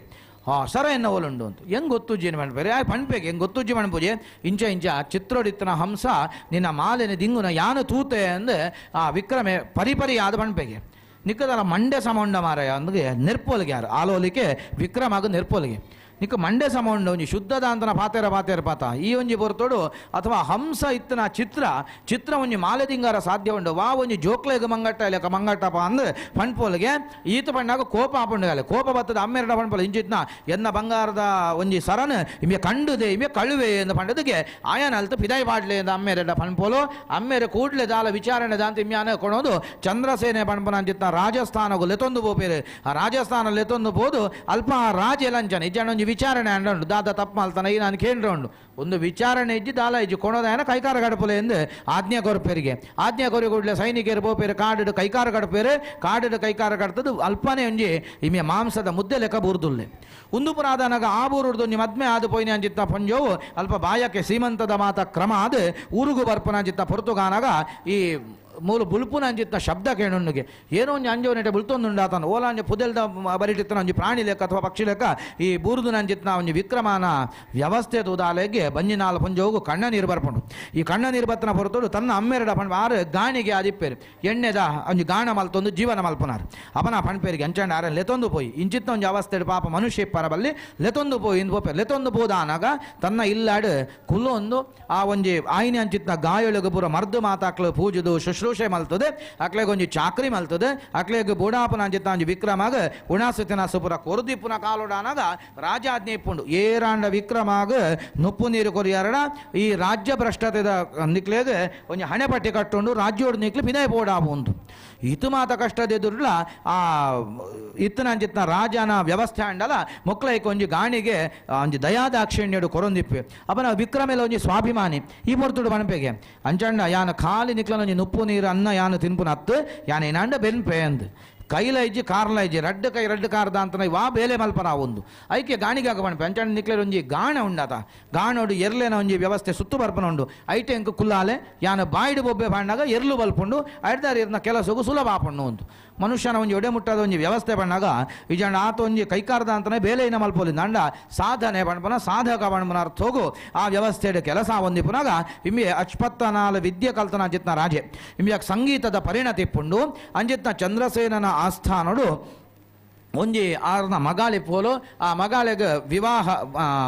ಸರ ಎನ್ನ ಓಲುಂಡು ಅಂತ ಹೆಂಗೆ ಗೊತ್ತುಜ್ಜಿನ ಮಣ್ಪೇರಿ ಆ ಪಣ್ಪೇಗೆ ಹೆಂಗೆ ಗೊತ್ತುಜ್ಜಿ ಮಣ್ಪೂಜೆ ಇಂಚ ಚಿತ್ರೋಡಿತ್ತನ ಹಂಸ ನಿನ್ನ ಮಾಲೆನ ದಿಂಗುನ ಯಾನು ತೂತೆ ಅಂದು ಆ ವಿಕ್ರಮೆ ಪರಿಪರಿ ಆದ ಪಣ್ಪೇಗೆ ನಿಕ್ಕದಲ್ಲ ಮಂಡೆ ಸಮೌಂಡ ಮಾರಾಯ ಅಂದ್ಗೆ ನೆರ್ಪೋಲಿಗೆ ಯಾರು ಆಲೋಲಿಕೆ ವಿಕ್ರಮಾಗ ನೆರ್ಪೋಲಿಗೆ ನಿಕ್ಕ ಮಂಡೆ ಸಮೌಂಡ ಒಂಜಿ ಶುದ್ಧದ ಅಂತನ ಪಾತೇರ ಪಾತ ಈ ಒಂಜಿ ಬರ್ತೋಡು ಅಥವಾ ಹಂಸ ಇತ್ತನ ಚಿತ್ರ ಒಂಜಿ ಮಾಲೆ ದಿಂಗಾರ ಸಾಧ್ಯ ಉಂಡು ವಾ ಒಂಜಿ ಜೋಕ್ಲೆಗೆ ಮಂಗಟ್ಟಪ್ಪ ಅಂದ್ರೆ ಪಣ್ಪೋಲಿಗೆ ಈತ ಪಣ್ಣಾಗ ಕೋಪ ಆಪುಂಡು ಕೋಪ ಬತ್ತದ ಅಮ್ಮೆರಡ ಪಣ್ಪೋಲು ಇಂಚಿತ್ನ ಎನ್ನ ಬಂಗಾರದ ಒಂಜಿ ಸರನ್ ಇಮೆ ಕಂಡುದೆ ಇಮೆ ಕಳುವೆ ಎಂದು ಪಂಡದಕ್ಕೆ ಆಯನ ಅಲ್ತು ಪಿದಾಯಿ ಪಾಡ್ಲೆ ಎಂದು ಅಮ್ಮೆರಡ ಪಣ್ಪೋಲು ಅಮ್ಮೆರೆ ಕೂಡ್ಲೆ ದಾಲ ವಿಚಾರಣೆ ದಾಂತ ಇಮ್ಯಾನ ಕೊಡೋದು ಚಂದ್ರಸೇನೆ ಪಣ್ಪನ ಅಂಚಿತ್ನ ರಾಜಸ್ಥಾನಗೂ ಲೆತೊಂದು ಬೋಪೇರು ಆ ರಾಜಸ್ಥಾನ ಲೆತೊಂದು ಬೋದು ಅಲ್ಪ ರಾಜ ಲಂಚನ ಇಜ್ಜಾಣ ಒಂಜಿ ವಿಚಾರಣೆ ಅಂಡು ದಾದ ತಪ್ಪು ಮಲ್ತಾನ ಈಗ ನಾನು ಕೇಂದ್ರ ಉಂಡು ಒಂದು ವಿಚಾರಣೆ ಇಜ್ಜಿ ದಾಲ ಇಜ್ಜಿ ಕೊಣೋದಾಯನ ಕೈಕಾರ ಗಡಪಲೆ ಎಂದು ಆಜ್ಞೆ ಕೊರಪೇರಿಗೆ ಆಜ್ಞೆ ಕೊರಿ ಕೂಡಲೇ ಸೈನಿಕರು ಬೋಪೇರು ಕಾಡಿಡು ಕೈಕಾರ ಗಡಪೇರು ಕಾಡಿಡು ಕೈಕಾರ ಗಡ್ತದ್ದು ಅಲ್ಪನೇ ಒಂಜಿ ಇಮೆ ಮಾಂಸದ ಮುದ್ದೆ ಲೆಕ್ಕ ಬೂರ್ದುಲ್ಲೆ ಒಂದು ಪುರಾದನಾಗ ಆ ಬೂರುಡ್ದು ಒಂಜಿ ಮದ್ಮೆ ಆದ ಪೋಯ್ನೆ ಅಂಚಿತ್ತ ಪಂಜೋವು ಅಲ್ಪ ಬಾಯಕ್ಕೆ ಸೀಮಂತದ ಮಾತ ಕ್ರಮ ಆದ ಊರುಗು ಬರ್ಪನ ಅಂಚಿತ್ತ ಪೊರ್ತುಗಾನಾಗ ಈ ಮೂಲ ಬುಲ್ಪುನ ಅಂಚಿತ್ತ ಶಬ್ದ ಕೇಳುಂಡುಗೆ ಏನೋ ಒಂಜಿ ಅಂಜೋನೆಟೆ ಬುಲ್ತೊಂದುಂಡಾತನ ಓಲಾಂಜ ಪುದೆಲ್ದ ಬರಿಟಿತ್ತನ ಒಂಜಿ ಪ್ರಾಣಿ ಲೆಕ್ಕ ಅಥವಾ ಪಕ್ಷಿ ಲೆಕ್ಕ ಈ ಬೂರ್ದು ಅಂಚಿತ್ನ ಒಂಜಿ ವಿಕ್ರಮನ ವ್ಯವಸ್ಥೆ ತೂದಾಲೆಗೆ ಬಂಜಿನಾಲ್ ಪಂಜೋಗು ಕಣ್ಣ ನೀರು ಬರ್ಪುಂಡು ಈ ಕಣ್ಣ ನೀರು ಬತ್ತನ ಹೊರತೋಡು ತನ್ನ ಅಮ್ಮೆರಡ ಪಣ್ ಆರು ಗಾಣಿಗೆ ಆದಿಪ್ಪೇರು ಎಣ್ಣೆದ ಒಂಜಿ ಗಾಣ ಮಲ್ತೊಂದು ಜೀವನ ಮಲ್ಪನಾರು ಅಪನ ಪಣ್ಪೇರಿಗೆ ಅಂಚಂಡ ಆರ ಲೆತೊಂದು ಪೋಯಿ ಇಂಚಿತ್ತ ಒಂಜಿ ಅವಸ್ಥೆ ಪಾಪ ಮನುಷ್ಯ ಪರಬಲ್ಲಿ ಲೆತೊಂದು ಪೋಯಿ ಇಂದು ಪೋಪೇರು ಲೆತೊಂದು ಬೋದಾನಾಗ ತನ್ನ ಇಲ್ಲಾಡು ಕುಲ್ಲೊಂದು ಆ ಒಂಜಿ ಆಯ್ನೆ ಅಂಚಿತ್ನ ಗಾಯೊಳಗೆ ಪೂರ ಮರ್ದು ಮಾತಾಕ್ಲು ಪೂಜುದು ಶುಶ್ರೂಷೆ ಮಲ್ತದೆ ಅಕ್ಲೆಗೆ ಒಂಜಿ ಚಾಕ್ರಿ ಮಲ್ತದೆ ಅಕ್ಲೆಗೆ ಬೋಡಾಪನ ಅಂಚಿತ್ತ ಒಂಜಿ ವಿಕ್ರಮಾಗ ಉಣಾಸತಿನ ಸುಪುರ ಕೊರದಿಪ್ಪುನ ಕಾಲೋಡಾನಾಗ ರಾಜಾಜ್ಞೆ ಇಪ್ಪುಂಡು ಏರಾಂಡ ವಿಕ್ರಮಾಗ ನುಪ್ಪು ನೀರು ಕೊರಿಯಾರಡ ಈ ರಾಜ್ಯ ಭ್ರಷ್ಟತೆದ ನಿಕ್ಲೆಗೆ ಒಂಜಿ ಹಣೆ ಪಟ್ಟಿ ಕಟ್ಟುಂಡು ರಾಜ್ಯೋಡು ನಿಕ್ಲಿ ಪಿದಾಯ ಬೋಡಾಪುಂಡು ಇತು ಮಾತ ಕಷ್ಟದೆದುರ್ಲ ಆ ಇತ್ತನ ಅಂಚಿತ್ನ ರಾಜನ ವ್ಯವಸ್ಥೆ ಅಂಡಲ ಮೊಕ್ಲೈಕ್ ಒಂಜಿ ಗಾಣಿಗೆ ಒಂಜಿ ದಯಾದಾಕ್ಷಿಣ್ಯಡು ಕೊರೊಂದಿಪ್ಪೆ ಅಪನ ವಿಕ್ರಮೆಲ ಒಂಜಿ ಸ್ವಾಭಿಮಾನಿ ಈ ಪೊರ್ತುಡು ಪಣಪೆಗೆ ಅಂಚಂಡ ಯಾನ ಖಾಲಿ ನಿಕ್ಲನ ಒಂಜಿ ನುಪ್ಪು ನೀರು ಅನ್ನ ಯಾನು ತಿನ್ಪುನ ಹತ್ತು ಯಾನ ಏನಾಂಡ ಬೆನ್ಪೆ ಅಂದು ಕೈಲ ಇಜ್ಜಿ ಕಾರ್ಲ ಇಜ್ಜಿ ರಡ್ಡು ಕೈ ರಡ್ಡು ಕಾರ್ದ ಅಂತ ವಾ ಬೇಲೆ ಮಲ್ಪನ ಒಂದು ಐಕೆ ಗಾಣಿಗಾಗ ಬಣ್ಣ ಪಂಚಣ್ಣ ನಿಕ್ಲೇರು ಒಂಜಿ ಗಾಣ ಉಂಡಾತ ಗಾಣೋಡು ಎರ್ಲೇನ ಒಂಜಿ ವ್ಯವಸ್ಥೆ ಸುತ್ತು ಬರ್ಪನ ಉಂಡು ಐಟೆ ಎಂಕ ಕುಲ್ಲಾಲೆ ಯಾನ ಬಾಯಿಡು ಬೊಬ್ಬೆ ಬಾಂಡಾಗ ಎರ್ಲು ಬಲ್ಪುಂಡು ಐಡ್ದಾರಿ ಇರ್ನ ಕೆಲಸಗೂ ಸುಲಭ ಆಪಣ್ಣು ಒಂದು ಮನುಷ್ಯನ ಒಂಜಿ ಒಡೆ ಮುಟ್ಟದ ಒಂಜಿ ವ್ಯವಸ್ಥೆ ಬಣ್ಣಾಗ ಇಜಂಡ ಆತ ಒಂಜಿ ಕೈಕಾರ್ದ ಅಂತಲೇ ಬೇಲೆ ಇನ ಮಲ್ಪೋಲಿಂದ ಅಂಡ ಸಾಧನೆ ಬಣ್ಪನ ಸಾಧಕ ಬಣ್ಪನ ಅರ್ಥ ಹೋಗು ಆ ವ್ಯವಸ್ಥೆಯ ಕೆಲಸ ಹೊಂದಿಪುನಾಗ ಇಮ್ಮೆ ಅಚ್ಪತ್ತನಾಲ ವಿದ್ಯೆ ಕಲ್ತನ ಅಂಚಿತ್ನ ರಾಜೆ ಇಮ್ಯಾಗ ಸಂಗೀತದ ಪರಿಣತಿ ಇಪ್ಪುಂಡು ಅಂಚಿತ್ನ ಚಂದ್ರಸೇನನ ಆಸ್ಥಾನಡು ಒಂಜಿ ಆರ್ನ ಮಗಾಳಿ ಪೋಲು ಆ ಮಗಾಳಿಗೆ ವಿವಾಹ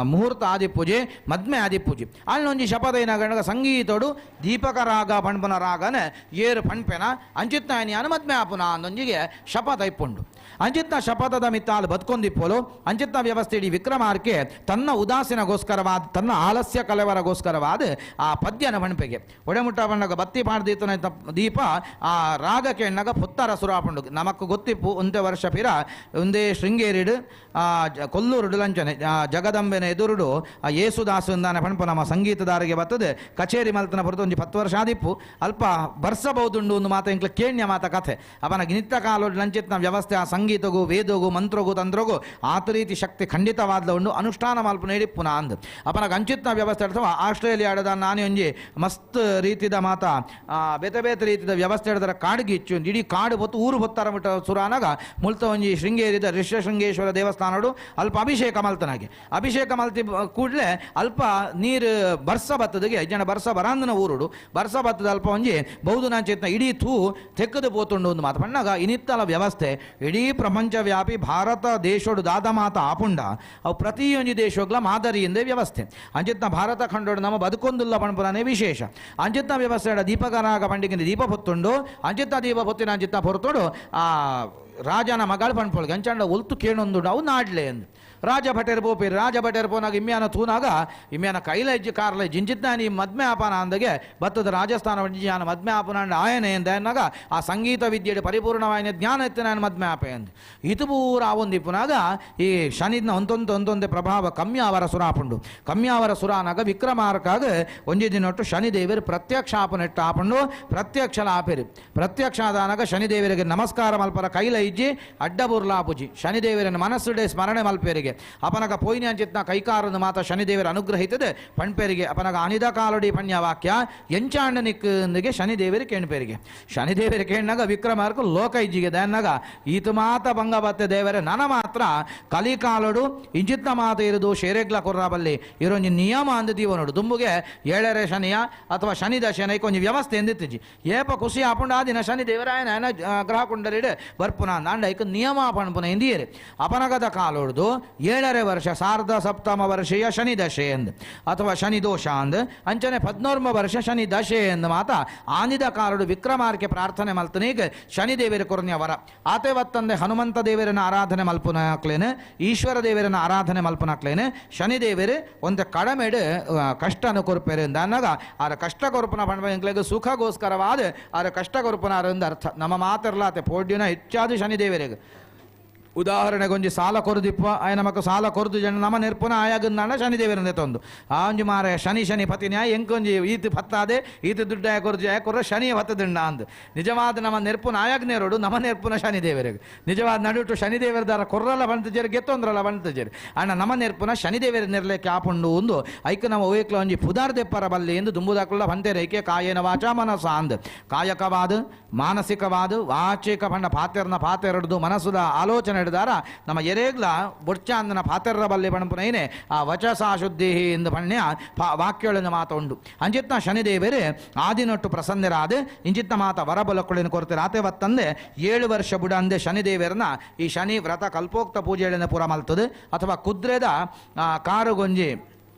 ಮುಹೂರ್ತ ಆದಿಪ್ಪುಜಿ ಮದ್ಮೆ ಆದಿಪ್ಪುಜಿ ಅಲ್ಲೊಂಜಿ ಶಪದೈನ ಗಂಡಗ ಸಂಗೀತೋಡು ದೀಪಕ ರಾಗ ಪಣ್ಪನ ರಾಗನೆ ಏರು ಪಣ್ಪೆನ ಅಂಚಿತ್ನ ಮದ್ಮೆ ಆಪುನ ಅಂದೊಂಜಿಗೆ ಶಪಥ ಇಪ್ಪುಂಡು ಅಂಚಿತ್ನ ಶಪಥದ ಮಿತ್ತಾಲು ಬದುಕೊಂದಿಪ್ಪೋಲು ಅಂಚಿತ್ನ ವ್ಯವಸ್ಥೆ ಇಡೀ ವಿಕ್ರಮಾರ್ಕೆ ತನ್ನ ಉದಾಸೀನಗೋಸ್ಕರವಾದ ತನ್ನ ಆಲಸ್ಯ ಕಲೆವರಗೋಸ್ಕರವಾದ ಆ ಪದ್ಯನ ಪಣ್ಪೆಗೆ ಒಡೆಮುಟ್ಟ ಬಣ್ಣಗ ಬತ್ತಿ ಪಾಡ್ದೀತನ ದೀಪ ಆ ರಾಗಕ್ಕೆ ಎಣ್ಣಗ ಪುತ್ತರ ಸುರಾಪುಂಡು ನಮಕ್ ಗೊತ್ತಿಪ್ಪು ಒಂದೇ ವರ್ಷ ಪಿರ ಒಂದೇ ಶೃಂಗೇರಿಡು ಕೊಲ್ಲೂರುಡು ಲಂಚನೆ ಜಗದಂಬೆನ ಎದುರುಡು ಆ ಯೇಸುದಾಸು ಅಂದಾನೆ ಪಣಪ ನಮ್ಮ ಸಂಗೀತದಾರಿಗೆ ಬರ್ತದೆ ಕಚೇರಿ ಮಲ್ತನ ಹೊರತು ಒಂದು 10 ವರ್ಷ ಆದಿಪ್ಪು ಅಲ್ಪ ಬರ್ಸಬಹುದುಂಡು ಒಂದು ಮಾತ ಇಂಕ್ಲ ಕೇಣ್ಯ ಮಾತ ಕಥೆ ಅವನ ನಿತ್ಯ ಕಾಲೋಡು ಲಂಚಿತ್ನ ವ್ಯವಸ್ಥೆ ಆ ಸಂಗೀತಗೂ ವೇದಗೂ ಮಂತ್ರಗೂ ತಂತ್ರಗೂ ಆತ ರೀತಿ ಶಕ್ತಿ ಖಂಡಿತವಾದ ಉಂಡು ಅನುಷ್ಠಾನ ಮಲ್ಪನ ಹಿಡಿಪ್ಪುನ ಅಂದ್ ಅಪನ ಅಂಚಿತ್ನ ವ್ಯವಸ್ಥೆ ಅಥವಾ ಆಸ್ಟ್ರೇಲಿಯಾಡದ ನಾನೇ ಒಂಜಿ ಮಸ್ತ್ ರೀತಿದ ಮಾತ ಬೇತೆ ಬೇತೆ ರೀತಿಯ ವ್ಯವಸ್ಥೆ ಹಿಡಿದರ ಕಾಡಿಗೆ ಇಚ್ಚು ಇಡೀ ಕಾಡು ಹೊತ್ತು ಊರು ಹೊತ್ತಾರ ಬಿಟ್ಟ ಸುರಾನಾಗ ಮುಳ್ತ ಒಂಜಿ ಶೃಂಗೇರಿದ ಋಷ್ಯಶೃಂಗೇಶ್ವರ ದೇವಸ್ಥಾನಡು ಅಲ್ಪ ಅಭಿಷೇಕ ಮಲ್ತನಾಗೆ ಅಭಿಷೇಕ ಮಲ್ತಿ ಕೂಡಲೇ ಅಲ್ಪ ನೀರು ಬರ್ಸ ಬತ್ತದಿಗೆ ಜನ ಬರ್ಸ ಬರಾಂದನ ಊರುಡು ಬರ್ಸ ಬತ್ತದ ಅಲ್ಪ ಒಂಜಿ ಬಹುದು ನಾಂಚೆತ್ನ ಇಡೀ ತೂ ತೆಕ್ಕದು ಪೋತುಂಡು ಒಂದು ಮಾತು ಪಣ್ಣಾಗ ಇನ್ನಿತ್ತಲ ವ್ಯವಸ್ಥೆ ಇಡೀ ಪ್ರಪಂಚವ್ಯಾಪಿ ಭಾರತ ದೇಶೋಡು ದಾದ ಮಾತ ಆಪುಂಡ ಅವು ಪ್ರತಿಯೊಂದು ದೇಶಗಳ ಮಾದರಿಯಿಂದ ವ್ಯವಸ್ಥೆ ಅಂಚಿತ್ನ ಭಾರತ ಖಂಡೋಡು ನಮ್ಮ ಬದುಕೊಂದಿಲ್ಲ ಪಣಪುರನೇ ವಿಶೇಷ ಅಂಚಿತ್ನ ವ್ಯವಸ್ಥೆ ದೀಪಕರಾಗ ಪಂಡಿಗೆ ದೀಪ ಹೊತ್ತುಂಡು ಅಂಚಿತ್ತ ದೀಪ ಹೊತ್ತಿನ ಅಂಚಿತ್ತ ಹೊರತೋಡು ಆ ರಾಜನ ಮಗಳು ಪಣ್ಪೊಳಗೆ ಅಂಚಂಡ ಒಲ್ತು ಕೇಳೊಂದು ಅವು ನಾಡ್ಲೆ ಅಂದು ರಾಜ ಭಟೇರ್ ಬೋಪೇರಿ ರಾಜ ಭಟೇರ್ ಪೋನಾಗ ಇಮ್ಯಾನ ತೂನಾಗ ಇಮ್ಯಾನ ಕೈಲ ಇಜ್ಜಿ ಕಾರ್ಲ ಜಿಂಚಿತ್ನ ನೀ ಮದ್ಮೆ ಆಪನ ಅಂದಗೆ ಬತ್ತದ ರಾಜಸ್ಥಾನ ಜಿಯಾನ ಮದ್ಮೆ ಆಪನ ಆಯನೆ ಎಂದ ಎನ್ನಾಗ ಆ ಸಂಗೀತ ವಿದ್ಯೆಡೆ ಪರಿಪೂರ್ಣವಾಯಿನ ಜ್ಞಾನ ಎತ್ತಿನ ನಾನು ಮದ್ಮೆ ಆಪೆ ಅಂದು ಇದು ಪೂರ ಆವೊಂದಿಪ್ಪುನಾಗ ಈ ಶನಿದ್ನ ಒಂದೊಂದೇ ಪ್ರಭಾವ ಕಮ್ಯಾವರ ಸುರಾಪುಂಡು ಕಮ್ಯಾವರ ಸುರಾನಾಗ ವಿಕ್ರಮಾರ್ಕಾಗ ಒಂಜಿ ದಿನೊಟ್ಟು ಶನಿದೇವರು ಪ್ರತ್ಯಕ್ಷ ಆಪನೆಟ್ಟು ಆಪುಂಡು ಪ್ರತ್ಯಕ್ಷಲ ಆಪೇರಿ ಪ್ರತ್ಯಕ್ಷ ಆದಾನಾಗ ಶನಿದೇವರಿಗೆ ನಮಸ್ಕಾರ ಮಲ್ಪರ ಕೈಲ ಇಜ್ಜಿ ಅಡ್ಡಬುರ್ಲಾಪುಜಿ ಶನಿದೇವರನ್ನು ಮನಸ್ಸುಡೆ ಸ್ಮರಣೆ ಮಲ್ಪೇರಿಗೆ ಅಪನಗ ಪೋಯ್ನಿ ಅಂಚಿತ್ನ ಕೈಕಾರದ ಮಾತ ಶನಿದೇವರ ಅನುಗ್ರಹಿತದೆ ಪಣ್ಪೇರಿಗೆ ಅಪನಗ ಅನಿದ ಕಾಲಡಿ ಪಣ್ಯ ವಾಕ್ಯ ಎಂಚಾಂಡನಿಕ್ಕೆ ಶನಿದೇವರಿ ಕೇಣ್ಪೇರಿಗೆ ಶನಿದೇವರಿ ಕೇಳಿನಾಗ ವಿಕ್ರಮಾರ್ಕ ಲೋಕ ಇಜ್ಜಿಗೆ ದನ್ನಾಗ ಈತ ಮಾತ ಭಂಗ ಬತ್ತೆ ದೇವರೇ ನನ್ನ ಮಾತ್ರ ಕಲಿಕಾಲಡು ಇಂಚಿತ್ನ ಮಾತ ಇರುದು ಶೇರೆಗ್ಲ ಕೊರ್ರಾಬಲ್ಲಿ ಇರೊಂಜಿ ನಿಯಮ ಅಂದಿದ್ದೀವ ನೋಡು ದುಂಬುಗೆ 7ನೇ ಶನಿಯ ಅಥವಾ ಶನಿ ದಶನ ಕೊಂಚ ವ್ಯವಸ್ಥೆ ಎಂದಿತ್ತಿಜಿ ಏಪ ಖುಷಿ ಆಪುಂಡ ಆ ದಿನ ಶನಿ ದೇವರಾಯನ ಗ್ರಹ ಕುಂಡಲಿಡೆ ಬರ್ಪುನ ಅಂದ ಐಕ ನಿಯಮ ಪಣ್ಪುನ ಎಂದಿಯರಿ ಅಪನಗದ ಕಾಲೊಡ್ದು 7ನೇ ವರ್ಷ ಸಾರ್ಧ ಸಪ್ತಮ ವರ್ಷೀಯ ಶನಿ ದಶೆ ಎಂದು ಅಥವಾ ಶನಿ ದೋಷ ಅಂದ್ ಅಂಚನೆ 14ಮ ವರ್ಷ ಶನಿ ದಶೆ ಎಂದು ಮಾತ ಆನಿದ ಕಾಲಡು ವಿಕ್ರಮಾರ್ಕೆ ಪ್ರಾರ್ಥನೆ ಮಲ್ತನೀಗ ಶನಿದೇವರ ಕೊರನ್ಯ ವರ ಆತೆ ವತ್ತಂದೆ ಹನುಮಂತ ದೇವರನ್ನ ಆರಾಧನೆ ಮಲ್ಪುನಾಕ್ಲೇನೆ ಈಶ್ವರ ದೇವರನ್ನ ಆರಾಧನೆ ಮಲ್ಪುನಾಕ್ಲೇನೆ ಶನಿದೇವರು ಒಂದು ಕಡಮೆಡು ಕಷ್ಟನ ಕೊರ್ಪೇರು ಅಂದಾಗ ಆರ ಕಷ್ಟ ಕೊರ್ಪನ ಪಣ್ಬ ಸುಖಗೋಸ್ಕರವಾದ ಆರ ಕಷ್ಟ ಕೊರ್ಪನಾರ ಅರ್ಥ ನಮ್ಮ ಮಾತಿರ್ಲಾತೆ ಪೋಡ್ಯನ ಹೆಚ್ಚಾದ ಶನಿದೇವರಿಗೆ ಉದಾಹರಣೆಗೊಂಜಿ ಸಾಲ ಕೊರದಿಪ್ಪ ಆಯ ನಮಕ್ ಸಾಲ ಕೊರದು ಜನ ನಮ್ಮ ನೆರ್ಪುನ ಆಯಾಗಂದಾಂಡ ಶನಿದೇವರಂದೆ ತಂದು ಆಂಜು ಮಾರ ಶನಿ ಪತಿನ ಎಂಕೊಂಜಿ ಈತ ಭತ್ತಾದೆ ಈತ ದುಡ್ಡ ಕೊರಜು ಕೊರ ಶನಿ ಭತ್ತದಿಂಡ ಅಂದು ನಿಜವಾದ ನಮ್ಮ ನೆರ್ಪುನ ಆಯಾಗ್ನೇರೋಡು ನಮ್ಮ ನೆರ್ಪುನ ಶನಿದೇವರಿಗೆ ನಿಜವಾದ ನಡುಟು ಶನಿದೇವರದಾರ ಕೊರ್ರಲ್ಲ ಬಂತಜೇರಿ ಗೆತ್ತೊಂದ್ರಲ್ಲ ಬಂತಜೇರಿ ಅಣ್ಣ ನಮ್ಮ ನೆರ್ಪುನ ಶನಿದೇವರ ನೆರ್ಲೆಕ್ಕೆ ಆಪುಂಡು ಒಂದು ಐಕ ನಮ್ಮ ಓಯಕ್ಲ ಒಂಜಿ ಪುದಾರ್ ದೆಪ್ಪರ ಬಲ್ಲಿ ಎಂದು ದುಂಬುದಾಕುಲ್ಲ ಬಂತೆರೈಕೆ ಕಾಯೇನ ವಾಚ ಮನಸ ಅಂದ್ ಕಾಯಕವಾದ ಮಾನಸಿಕವಾದ ವಾಚಿಕ ಪಂಡ ಪಾತೆರ್ನ ಪಾತೆರಡ್ದು ಮನಸ್ಸುದ ಆಲೋಚನೆ ಹಿಡಿದಾರ ನಮ್ಮ ಎರೇಗ್ಲ ಬೊಡ್ಚಾಂದನ ಪಾತೆರ್ರ ಬಲ್ಲಿ ಪಣಪುನೈನೆ ಆ ವಚಸ ಶುದ್ಧಿ ಎಂದು ಪಣ್ಯ ವಾಕ್ಯೊಳಿನ ಮಾತ ಉಂಡು ಅಂಚಿತ್ನ ಶನಿದೇವರೇ ಆದಿನೊಟ್ಟು ಪ್ರಸನ್ನರಾದ ಇಂಚಿತ್ನ ಮಾತ ವರಬಲಕ್ಕುಳಿನ ಕೊರತೆ ರಾತೆ ಬತ್ತಂದೆ 7 ವರ್ಷ ಬುಡ ಅಂದೆ ಶನಿದೇವರನ್ನ ಈ ಶನಿ ವ್ರತ ಕಲ್ಪೋಕ್ತ ಪೂಜೆಗಳಿನ ಪುರ ಮಲ್ತದೆ ಅಥವಾ ಕುದ್ರೆದ ಕಾರುಗೊಂಜಿ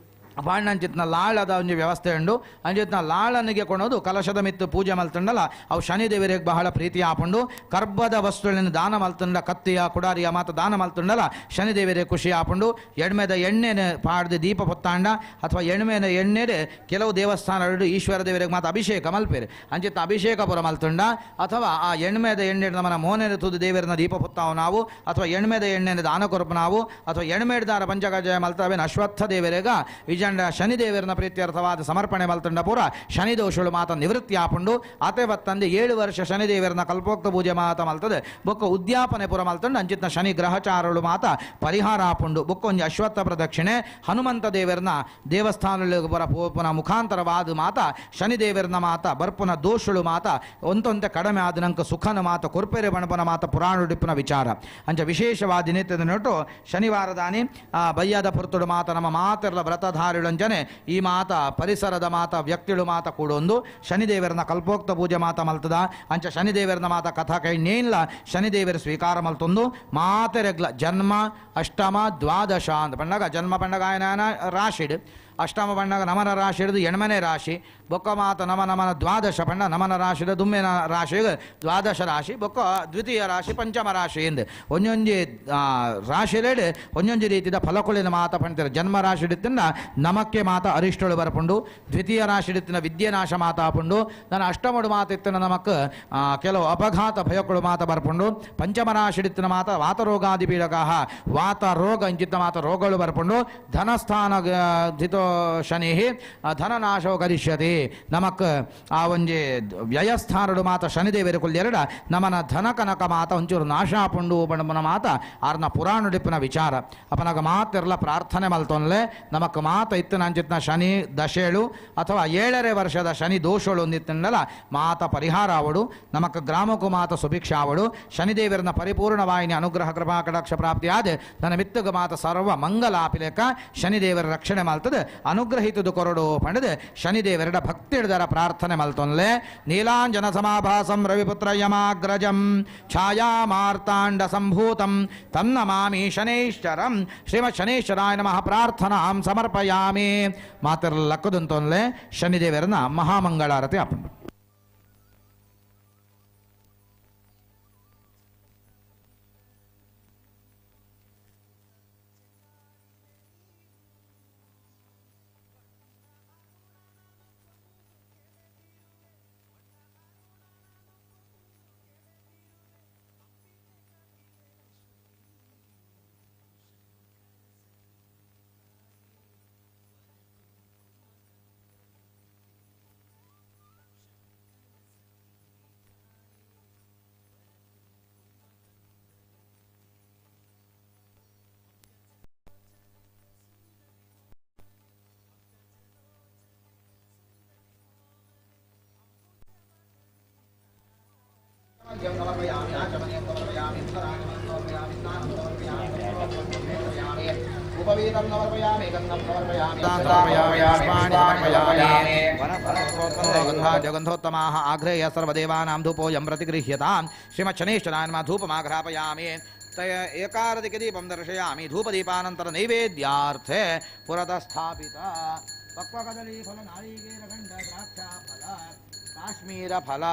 ಬಾಣ್ಣಂಚಿತ್ನ ಲಾಳದ ಒಂದು ವ್ಯವಸ್ಥೆ ಉಂಡು ಅಂಚಿತ್ನ ಲಾಳನಿಗೆ ಕೊಡೋದು ಕಲಶದ ಮಿತ್ತು ಪೂಜೆ ಮಲ್ತಂಡಲ್ಲ ಅವು ಶನಿದೇವರಿಗೆ ಬಹಳ ಪ್ರೀತಿ ಆಪುಂಡು ಕರ್ಬದ ವಸ್ತುಗಳನ್ನು ದಾನ ಮಲ್ತಂಡ ಕತ್ತಿಯ ಕುಡಾರಿಯ ಮಾತ ದಾನ ಮಲ್ತಂಡಲ್ಲ ಶನಿದೇವರಿಗೆ ಖುಷಿ ಆಪುಂಡು ಎಣ್ಮೆದ ಎಣ್ಣೆನೆ ಪಾಡ್ದು ದೀಪ ಹೊತ್ತಾಂಡ ಅಥವಾ ಎಣ್ಮೆನ ಎಣ್ಣೆಡೆ ಕೆಲವು ದೇವಸ್ಥಾನ ಈಶ್ವರ ದೇವರಿಗೆ ಮಾತ ಅಭಿಷೇಕ ಮಲ್ಪೇರೆ ಅಂಚಿತ್ನ ಅಭಿಷೇಕ ಪುರ ಮಲ್ತಂಡ ಅಥವಾ ಆ ಎಣ್ಮೆದ ಎಣ್ಣೆ ನಮ್ಮನ ಮೋನೆನ ತುದು ದೇವರನ್ನ ದೀಪ ಹೊತ್ತಾವು ನಾವು ಅಥವಾ ಎಣ್ಮೆದ ಎಣ್ಣೆನ ದಾನ ಕೊರಪು ನಾವು ಅಥವಾ ಎಣ್ಮೆಡ್ದಾರ ಪಂಚಗಜಯ ಮಲ್ತವೇನು ಅಶ್ವತ್ಥ ದೇವರೇಗ ಶನಿದೇವರನ ಪ್ರೀತ್ಯರ್ಥವಾದ ಸಮರ್ಪಣೆ ಮಲ್ತಂಡ ಪೂರ ಶನಿದೋಷಗಳು ಮಾತ ನಿವೃತ್ತಿ ಆಪುಂಡು ಆತೆ ಬತ್ತಂದೆ 7 ವರ್ಷ ಶನಿದೇವರನ ಕಲ್ಪೋಕ್ತ ಪೂಜೆ ಮಾತ ಮಲ್ತದೆ ಬೊಕ್ಕ ಉದ್ಯಾಪನೆ ಪುರ ಮಲ್ತಂಡು ಅಂಚಿತ್ನ ಶನಿ ಗ್ರಹಚಾರಗಳು ಮಾತ ಪರಿಹಾರ ಆಪುಂಡು ಬೊಕ್ಕ ಒಂಜಿ ಅಶ್ವತ್ಥ ಪ್ರದಕ್ಷಿಣೆ ಹನುಮಂತ ದೇವರನ ದೇವಸ್ಥಾನ ಪುರ ಪೋಪನ ಮುಖಾಂತರವಾದ ಮಾತ ಶನಿದೇವರನ ಮಾತ ಬರ್ಪುನ ದೋಷಗಳು ಮಾತ ಒಂತೊಂತೆ ಕಡಿಮೆ ಆದ ನಂಕ ಸುಖನ ಮಾತ ಕೊರ್ಪೆರೆ ಬಣಪನ ಮಾತ ಪುರಾಣ ಡಿಪ್ಪನ ವಿಚಾರ ಅಂಚ ವಿಶೇಷವಾದ ನಿತ್ಯದ ನೋಟು ಶನಿವಾರದಾನಿ ಬಯ್ಯದ ಪುರ್ತುಡು ಮಾತ ನಮ್ಮ ಮಾತೆರ್ಲ ವ್ರತಧಾರ ಅಂಜನೆ ಈ ಮಾತ ಪರಿಸರದ ಮಾತ ವ್ಯಕ್ತಿಳು ಮಾತ ಕೂಡೊಂದು ಶನಿದೇವರನ ಕಲ್ಪೋಕ್ತ ಪೂಜೆ ಮಾತ ಮಲ್ತದ ಅಂಚ ಶನಿದೇವರನ ಮಾತ ಕಥಾ ಕೈನೇನ್ಲ ಶನಿದೇವರ ಸ್ವೀಕಾರ ಮಲ್ತೊಂದು ಮಾತೆರೆಗ್ಲ ಜನ್ಮ ಅಷ್ಟಮ ದ್ವಾದಶ ಅಂತ ಪಂಡಗ ಜನ್ಮ ಪಂಡಗಾಯನ ರಾಶಿಡ್ ಅಷ್ಟಮ ಬಣ್ಣಗ ನಮನ ರಾಶಿ ಹಿಡಿದು ಎಣ್ಮನೆ ರಾಶಿ ಬೊಕ್ಕ ಮಾತ ನಮನ ದ್ವಾದಶ ಬಣ್ಣ ನಮನ ರಾಶಿ ದುಮ್ಮೆನ ರಾಶಿ ದ್ವಾದಶ ರಾಶಿ ಬೊಕ್ಕ ದ್ವಿತೀಯ ರಾಶಿ ಪಂಚಮ ರಾಶಿ ಎಂದು ಒಂದೊಂದು ರಾಶಿಲೇಡು ಒಂದೊಂದು ರೀತಿಯ ಫಲಕುಳಿನ ಮಾತ ಪಂಡ್ತಾರೆ. ಜನ್ಮ ರಾಶಿ ಹಿಡಿತಿನ ನಮಕ್ಕೆ ಮಾತ ಅರಿಷ್ಟಳು ಬರಪುಂಡು, ದ್ವಿತೀಯ ರಾಶಿ ಹಿಡಿತಿನ ವಿದ್ಯೆನಾಶ ಮಾತಾಪುಂಡು, ನಾನು ಅಷ್ಟಮಡು ಮಾತಿತ್ತಿನ ನಮಕ್ ಕೆಲವು ಅಪಘಾತ ಭಯಕಳು ಮಾತ ಬರ್ಪುಂಡು, ಪಂಚಮ ರಾಶಿ ಹಿಡಿತಿನ ಮಾತ ವಾತರೋಗಾದಿ ಪೀಡಕಾಹ ವಾತ ರೋಗ ಇಂಚಿತ್ತ ಮಾತ ರೋಗಗಳು ಬರ್ಪುಂಡು, ಧನಸ್ಥಾನ ಧಿತೋ ಶನಿ ಧನನಾಶೋ ಕರಿಷ್ಯತಿ ನಮಕ್ ಆ ಒಂಜಿ ವ್ಯಯಸ್ಥಾನಡು ಮಾತ ಶನಿದೇವರು ಕೊಲ್ಲೆರಡ ನಮನ ಧನ ಕನಕ ಮಾತ ಒಂಚೂರು ನಾಶಾಪುಂಡು ಬಣ್ಣನ ಮಾತ ಆರ್ನ ಪುರಾಣ ಡಿಪ್ಪಿನ ವಿಚಾರ ಅಪನಗ ಮಾತೆಲ್ಲ ಪ್ರಾರ್ಥನೆ ಮಲ್ತೊನ್ಲೆ ನಮಕ್ ಮಾತ ಇತ್ತಿನ ಅಂಚಿತ್ನ ಶನಿ ದಶೇಳು ಅಥವಾ 7ನೇ ವರ್ಷದ ಶನಿ ದೋಷಗಳು ಒಂದಿತ್ತಲ್ಲ ಮಾತ ಪರಿಹಾರ ಅವಡು ನಮಕ್ ಗ್ರಾಮಕ್ಕೂ ಮಾತ ಸುಭಿಕ್ಷಾ ಅವಡು ಶನಿದೇವರನ್ನ ಪರಿಪೂರ್ಣವಾಯಿನಿ ಅನುಗ್ರಹ ಕೃಪಾ ಕಟಾಕ್ಷ ಪ್ರಾಪ್ತಿಯಾದ ನನ್ನ ಮಿತ್ತಗ ಮಾತ ಸರ್ವ ಮಂಗಲಾಪಿಲೆಕ ಶನಿದೇವರ ರಕ್ಷಣೆ ಮಲ್ತದೆ ಅನುಗ್ರಹಿತದು ಕೊರಡು ಪಂಡದೆ ಶನಿದೇವರ ಭಕ್ತಿ ಹಿಡಿದರ ಪ್ರಾರ್ಥನೆ ಮಲ್ತೊನ್ಲೆ ನೀಲಾಂಜನ ಸಮಾಭಾಸಂ ರವಿಪುತ್ರ ಯಮಾಗ್ರಜಂ ಛಾಯಾ ಮಾರ್ತಾಂಡ ಸಂಭೂತಂ ತನ್ನಮಾಮಿ ಶನೈಶ್ಚರಂ ಶ್ರೀಮತ್ ಶನೈಶ್ವರಾಯ ನಮಃ ಪ್ರಾರ್ಥನಾಂ ಸಮರ್ಪಯಾಮಿ ಮಾತೆಲ್ಲ ಲಕ್ಕದಂತೊನ್ಲೆ ಶನಿದೇವರನ್ನ ಮಹಾಮಂಗಳಾರತಿ ಆಪಂಡು. ಗಂಧೋತ್ತಮಾಃ ಆಗ್ರೇಯ ಸರ್ವದೇವಾನಾಂ ಧೂಪೋಯಂ ಪ್ರತಿಗೃಹ್ಯತಾಂ ಶ್ರೀಮಚ್ಛನೇಶ್ವರಾಯ ನಮಃ ಧೂಪಮಾಘ್ರಾಪಯಾಮಿ ಏಕಾರದಿಕ ದೀಪಂ ದರ್ಶಯಾಮಿ ಧೂಪದೀಪಾನಂತರ ನೈವೇದ್ಯಾರ್ಥೆ ಪುರತಃ ಸ್ಥಾಪಿತ ಪಕ್ವಕದಳಿ ಫಲ ನಾರಿಕೇರ ಖಂಡ ದ್ರಾಕ್ಷಾ ಫಲ ಕಾಶ್ಮೀರ ಫಲ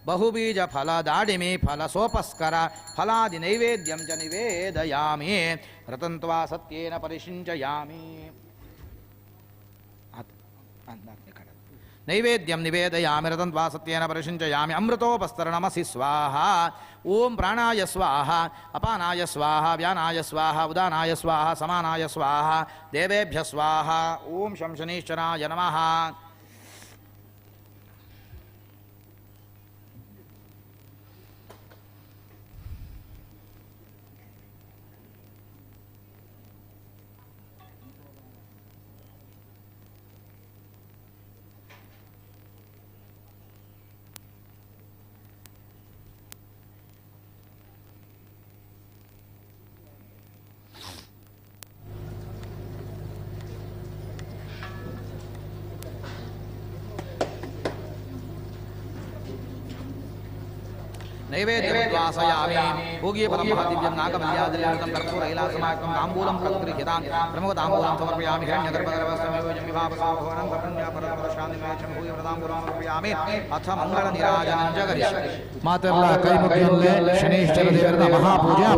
ಬಹುಬೀಜ ಫಲ ದಾಡಿಮಿ ಫಲ ಸೋಪಸ್ಕರ ಫಲಾದಿ ನೈವೇದ್ಯಂ ಚ ನಿವೇದಯಾಮಿ ರತಂತ್ವಾ ಸತ್ಯೇನ ಪರಿಶಿಂಚಯಾಮಿ ನೈವೇದ್ಯಂ ನಿವೇದಯಾಮಿ ರತಂತ್ವಾ ಸತ್ಯೇನ ಪರಿಶಿಂಚಯಾಮಿ ಅಮೃತೋಪಸ್ತರಣಮಸಿ ಸ್ವಾಹ ಓಂ ಪ್ರಾಣಾಯ ಸ್ವಾಹ ಅಪಾನಾಯ ಸ್ವಾಹ ವ್ಯಾನಾಯ ಸ್ವಾಹ ಉದಾನಾಯ ಸ್ವಾಹ ಸಮಾನಾಯ ಸ್ವಾಹ ದೇವೇಭ್ಯ ಸ್ವಾಹ ಓಂ ಶಂ ಶನೀಶ್ವರಾಯ ನಮಃ. नैवेद्यवासयामि भोगीफलं दिव्यं नागमल्यादितं कर्पूरैलासमाकं ताम्बूलं प्रगृह्यतां प्रमुखताम्बूलं समर्पयामि हिरण्यगर्भगर्भस्वमेवोजं विभावसावहनं प्रपन्यापरमशान्तिमेषं भूयप्रदाम्बूलं समर्पयामि अथ मङ्गलनीराजनं च करिष्यामि. ಮಾತೆಲ್ಲ ಕೈ ಮುಗಿಯಲ್ಲೇ ಶನೀಶ್ವರ ದೇವರ ಮಹಾಪೂಜಾ.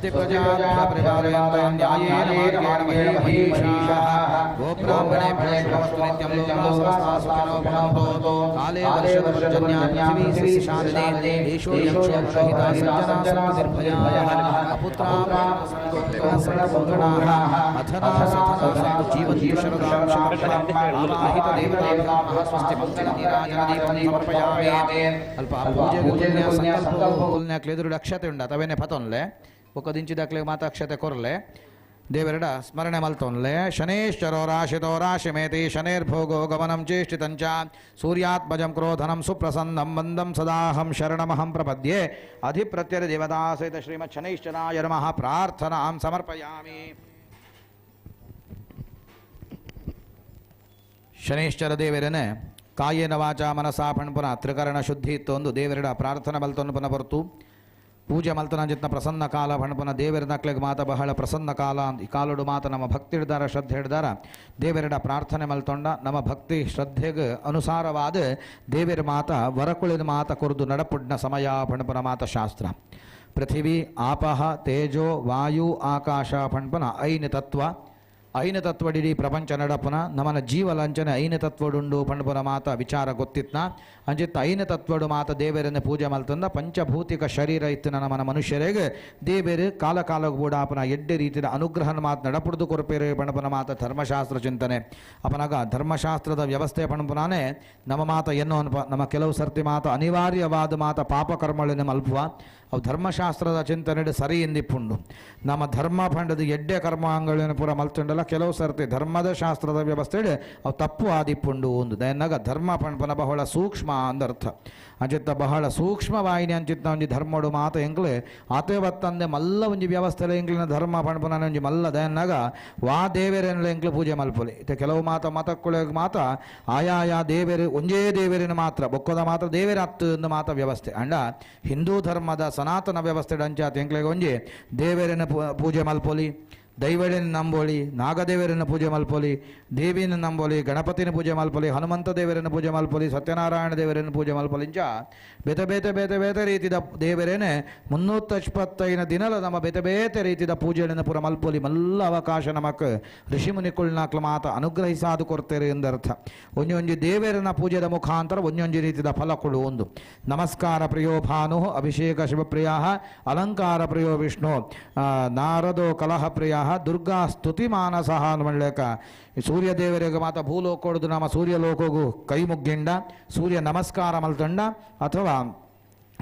ಸ್ವಸ್ತಿ ಪ್ರಜಾಭ್ಯ ಪರಿಪಾಲಯಂತಾಂ ನ್ಯಾಯೇನ ಮಾರ್ಗೇಣ ಮಹೀಷಾಃ ಗೋಬ್ರಾಹ್ಮಣೇಭ್ಯೋ ಶುಭಮಸ್ತು ನಿತ್ಯಂ ಲೋಕಾಃ ಸಮಸ್ತಾಃ ಸುಖಿನೋ ಭವಂತು ಕಾಲೇ ವರ್ಷದ ಪರ್ಜನ್ಯಾಂ ಪೃಥಿವೀ ಶಾಲಿನೇ ದೇಶೋ ಯಕ್ಷೋ ರಹಿತಾ ಸಜ್ಜನಾ ಸಂತು ನಿರ್ಭಯಾಃ ಅಪುತ್ರಾಃ ಸಂತೋಷಣಾಃ ಅಥನಾ ಸಥನಾ ಸಂತು ಜೀವಂತು ಶರದಾಂ ಶತಂ ಆವಾಹಿತ ದೇವತಾಭ್ಯಾಂ ಸ್ವಸ್ತಿ ಮಂಗಲ ನೀರಾಜನ ದೀಪಂ ಸಮರ್ಪಯಾಮಿ ಅಲ್ಪ ಪೂಜೆ ಸಂಕಲ್ಪ ಎದುರು ಅಕ್ಷತೆ ಉಂಡ ತವೇನೆ ಪತೊನ್ಲೆ ಒಕ್ಕದಿಂಚಿದಾಕ್ಲೆ ಮಾತ ಅಕ್ಷತೆ ಕೊರ್ಲೆ ದೇವರಡ ಸ್ಮರಣೆ ಮಲ್ತೊನ್ಲೆ ಶನೇಶ್ವರೋ ರಾಶಿತೋ ರಾಶಿಮೇತಿ ಶನೇರ್ಭೋಗೋ ಗಮನಂ ಚೇಷ್ಟಿತಂಚ ಸೂರ್ಯಾತ್ಮಜಂ ಕ್ರೋಧನಂ ಸುಪ್ರಸನ್ನಂ ಮಂದಂ ಸದಾಹಂ ಶರಣಮಹಂ ಪ್ರಪದ್ಯೆ ಅಧಿಪ್ರತ್ಯರ ದೇವತಾ ಸಹಿತ ಶ್ರೀಮತ್ ಶನೈಶ್ಚರಾಯ ನಮಃ ಪ್ರಾರ್ಥನಾಂ ಸಮರ್ಪಯಾಮಿ. ಶನೈಶ್ಚರ ದೇವರನೆ ಕಾಯೇನ ವಾಚ ಮನಸಾ ಪುನಃ ತ್ರಿಕರಣ ಶುದ್ಧಿ ಇತ್ತು ಒಂದು ದೇವರಡ ಪ್ರಾರ್ಥನೆ ಮಲ್ತೊಂದು ಪುನಃ ಬರ್ತು ಪೂಜೆ ಮಲ್ತನಂಜಿತ್ನ ಪ್ರಸನ್ನ ಕಾಲ ಪುನಃ ದೇವರ ನಕ್ಲೆಗೆ ಮಾತ ಬಹಳ ಪ್ರಸನ್ನ ಕಾಲ ಈ ಕಾಲುಡು ಮಾತ ನಮ್ಮ ಭಕ್ತಿ ಹಿಡ್ದಾರ ಶ್ರದ್ಧೆ ಹಿಡ್ದಾರ ದೇವರಡ ಪ್ರಾರ್ಥನೆ ಮಲ್ತೊಂಡ ನಮ್ಮ ಭಕ್ತಿ ಶ್ರದ್ಧೆಗೆ ಅನುಸಾರವಾದ ದೇವರ ಮಾತ ವರಕುಳಿನ ಮಾತ ಕೊರದು ನಡಪುಡ್ನ ಸಮಯ ಪುನಃ ಮಾತ ಶಾಸ್ತ್ರ ಪೃಥಿವಿ ಆಪಹ ತೇಜೋ ವಾಯು ಆಕಾಶ ಪುನಃ ಐನ ತತ್ವ ಐನ ತತ್ವಡಿಡೀ ಪ್ರಪಂಚ ನಡಪುನ ನಮನ ಜೀವಲಂಚನೆ ಐನ ತತ್ವಡುಂಡು ಪಂಡುಪುನ ಮಾತ ವಿಚಾರ ಗೊತ್ತಿತ್ನ ಅಂಚಿತ್ತ ಐನ ತತ್ವಡು ಮಾತ ದೇವರನ್ನು ಪೂಜೆ ಮಲ್ತಂದ ಪಂಚಭೌತಿಕ ಶರೀರ ಇತ್ತಿನ ನಮನ ಮನುಷ್ಯರಿಗೆ ದೇವರು ಕಾಲ ಕಾಲ ಕೂಡ ಎಡ್ಡೆ ರೀತಿಯ ಅನುಗ್ರಹನ ಮಾತು ನಡಪುಡ್ದು ಕೊರಪೇರೆ ಪಣಪುನ ಮಾತ ಧರ್ಮಶಾಸ್ತ್ರ ಚಿಂತನೆ ಅಪನಾಗ ಧರ್ಮಶಾಸ್ತ್ರದ ವ್ಯವಸ್ಥೆ ಪಣಪುನಾನೆ ನಮ್ಮ ಮಾತ ಎನ್ನೋ ನಮ್ಮ ಕೆಲವು ಸರ್ತಿ ಮಾತ ಅನಿವಾರ್ಯವಾದ ಮಾತ ಪಾಪಕರ್ಮಗಳನ್ನ ಮಲ್ಪುವ ಅವು ಧರ್ಮಶಾಸ್ತ್ರದ ಚಿಂತನೆ ಸರಿ ಎಂದಿಪ್ಪುಂಡು ನಮ್ಮ ಧರ್ಮ ಪಂಡದ ಎಡ್ಡೆ ಕರ್ಮಾಂಗಳನ್ನು ಪೂರ ಮಲ್ತುಂಡಲ್ಲ ಕೆಲವು ಸರ್ತಿ ಧರ್ಮದ ಶಾಸ್ತ್ರದ ವ್ಯವಸ್ಥೆ ಅವು ತಪ್ಪು ಆದಿಪ್ಪುಂಡು ಒಂದು ದಯನಾಗ ಧರ್ಮ ಪಂಪನ ಬಹಳ ಸೂಕ್ಷ್ಮ ಅಂದರ್ಥ ಅಂಚಿತ್ತ ಬಹಳ ಸೂಕ್ಷ್ಮವಾಹಿನಿ ಅಂಚಿತ್ತ ಒಂಜಿ ಧರ್ಮಡು ಮಾತ ಎಂಕ್ಲೆ ಆತೇ ಬತ್ತಂದೆ ಮಲ್ಲ ಒಂಜಿ ವ್ಯವಸ್ಥೆ ಎಂಕ್ಲಿನ ಧರ್ಮ ಪಂಪನ ಒಂಜಿ ಮಲ್ಲ ದಯನಾಗ ವಾ ದೇವರೇನಲ್ಲ ಎಂಕ್ಲು ಪೂಜೆ ಮಲ್ಪೊಲಿ ಇತ್ತೆ ಕೆಲವು ಮಾತ ಮತಕ್ಕುಳಿಗೆ ಮಾತ ಆಯಾ ದೇವರು ಒಂಜೇ ದೇವರಿನ ಮಾತ್ರ ಬೊಕ್ಕದ ಮಾತ್ರ ದೇವರ ಹತ್ತು ಮಾತ ವ್ಯವಸ್ಥೆ ಅಂಡ ಹಿಂದೂ ಧರ್ಮದ ಸನಾತನ ವ್ಯವಸ್ಥೆ ಅಂಚಾತ ಎಂಕ್ಲೆಗೆ ಒಂಜಿ ದೇವರಿನ ಪೂಜೆ ಮಲ್ಪೊಲಿ ದೈವಳಿನ ನಂಬೋಳಿ ನಾಗದೇವರನ್ನ ಪೂಜೆ ಮಲ್ಪೊಲಿ ದೇವಿನ ನಂಬೋಲಿ ಗಣಪತಿನ ಪೂಜೆ ಮಲ್ಪೊಲಿ ಹನುಮಂತ ದೇವರನ್ನ ಪೂಜೆ ಮಲ್ಪೊಲಿ ಸತ್ಯನಾರಾಯಣ ದೇವರನ್ನ ಪೂಜೆ ಮಲ್ಪೊಲಿ ಇಂಚ ಬೇತೆ ರೀತಿಯ ದೇವರೇನೆ 365 ದಿನಲ ನಮ್ಮ ಬೇತೆ ರೀತಿಯ ಪೂಜೆಗಳನ್ನು ಪುರ ಮಲ್ಪೊಲಿ ಮಲ್ಲ ಅವಕಾಶ ನಮಕ್ ಋಷಿಮುನಿಕುಳ್ನಾಕ್ಲ ಮಾತ ಅನುಗ್ರಹಿಸಾದು ಕೊಡ್ತೇರೆ ಎಂದರ್ಥ ಒಂಜೊಂಜಿ ದೇವರನ್ನ ಪೂಜೆದ ಮುಖಾಂತರ ಒಂಜೊಂಜಿ ರೀತಿಯ ಫಲ ಕೊಡು ಒಂದು ನಮಸ್ಕಾರ ಪ್ರಿಯೋ ಭಾನು ಅಭಿಷೇಕ ಶಿವಪ್ರಿಯ ಅಲಂಕಾರ ಪ್ರಿಯೋ ವಿಷ್ಣು ನಾರದೋ ಕಲಹ ಪ್ರಿಯ ದುರ್ಗಾ ಸ್ತುತಿ ಮಾನಸ ಮಳ್ಳೇಕ ಸೂರ್ಯ ದೇವರಿಗೆ ಮಾತ ಭೂಲೋಕೋಡ್ದು ನಮ್ಮ ಸೂರ್ಯಲೋಕಗೂ ಕೈ ಮುಗ್ಗಿಂಡ ಸೂರ್ಯ ನಮಸ್ಕಾರ ಮಲ್ತಂಡ ಅಥವಾ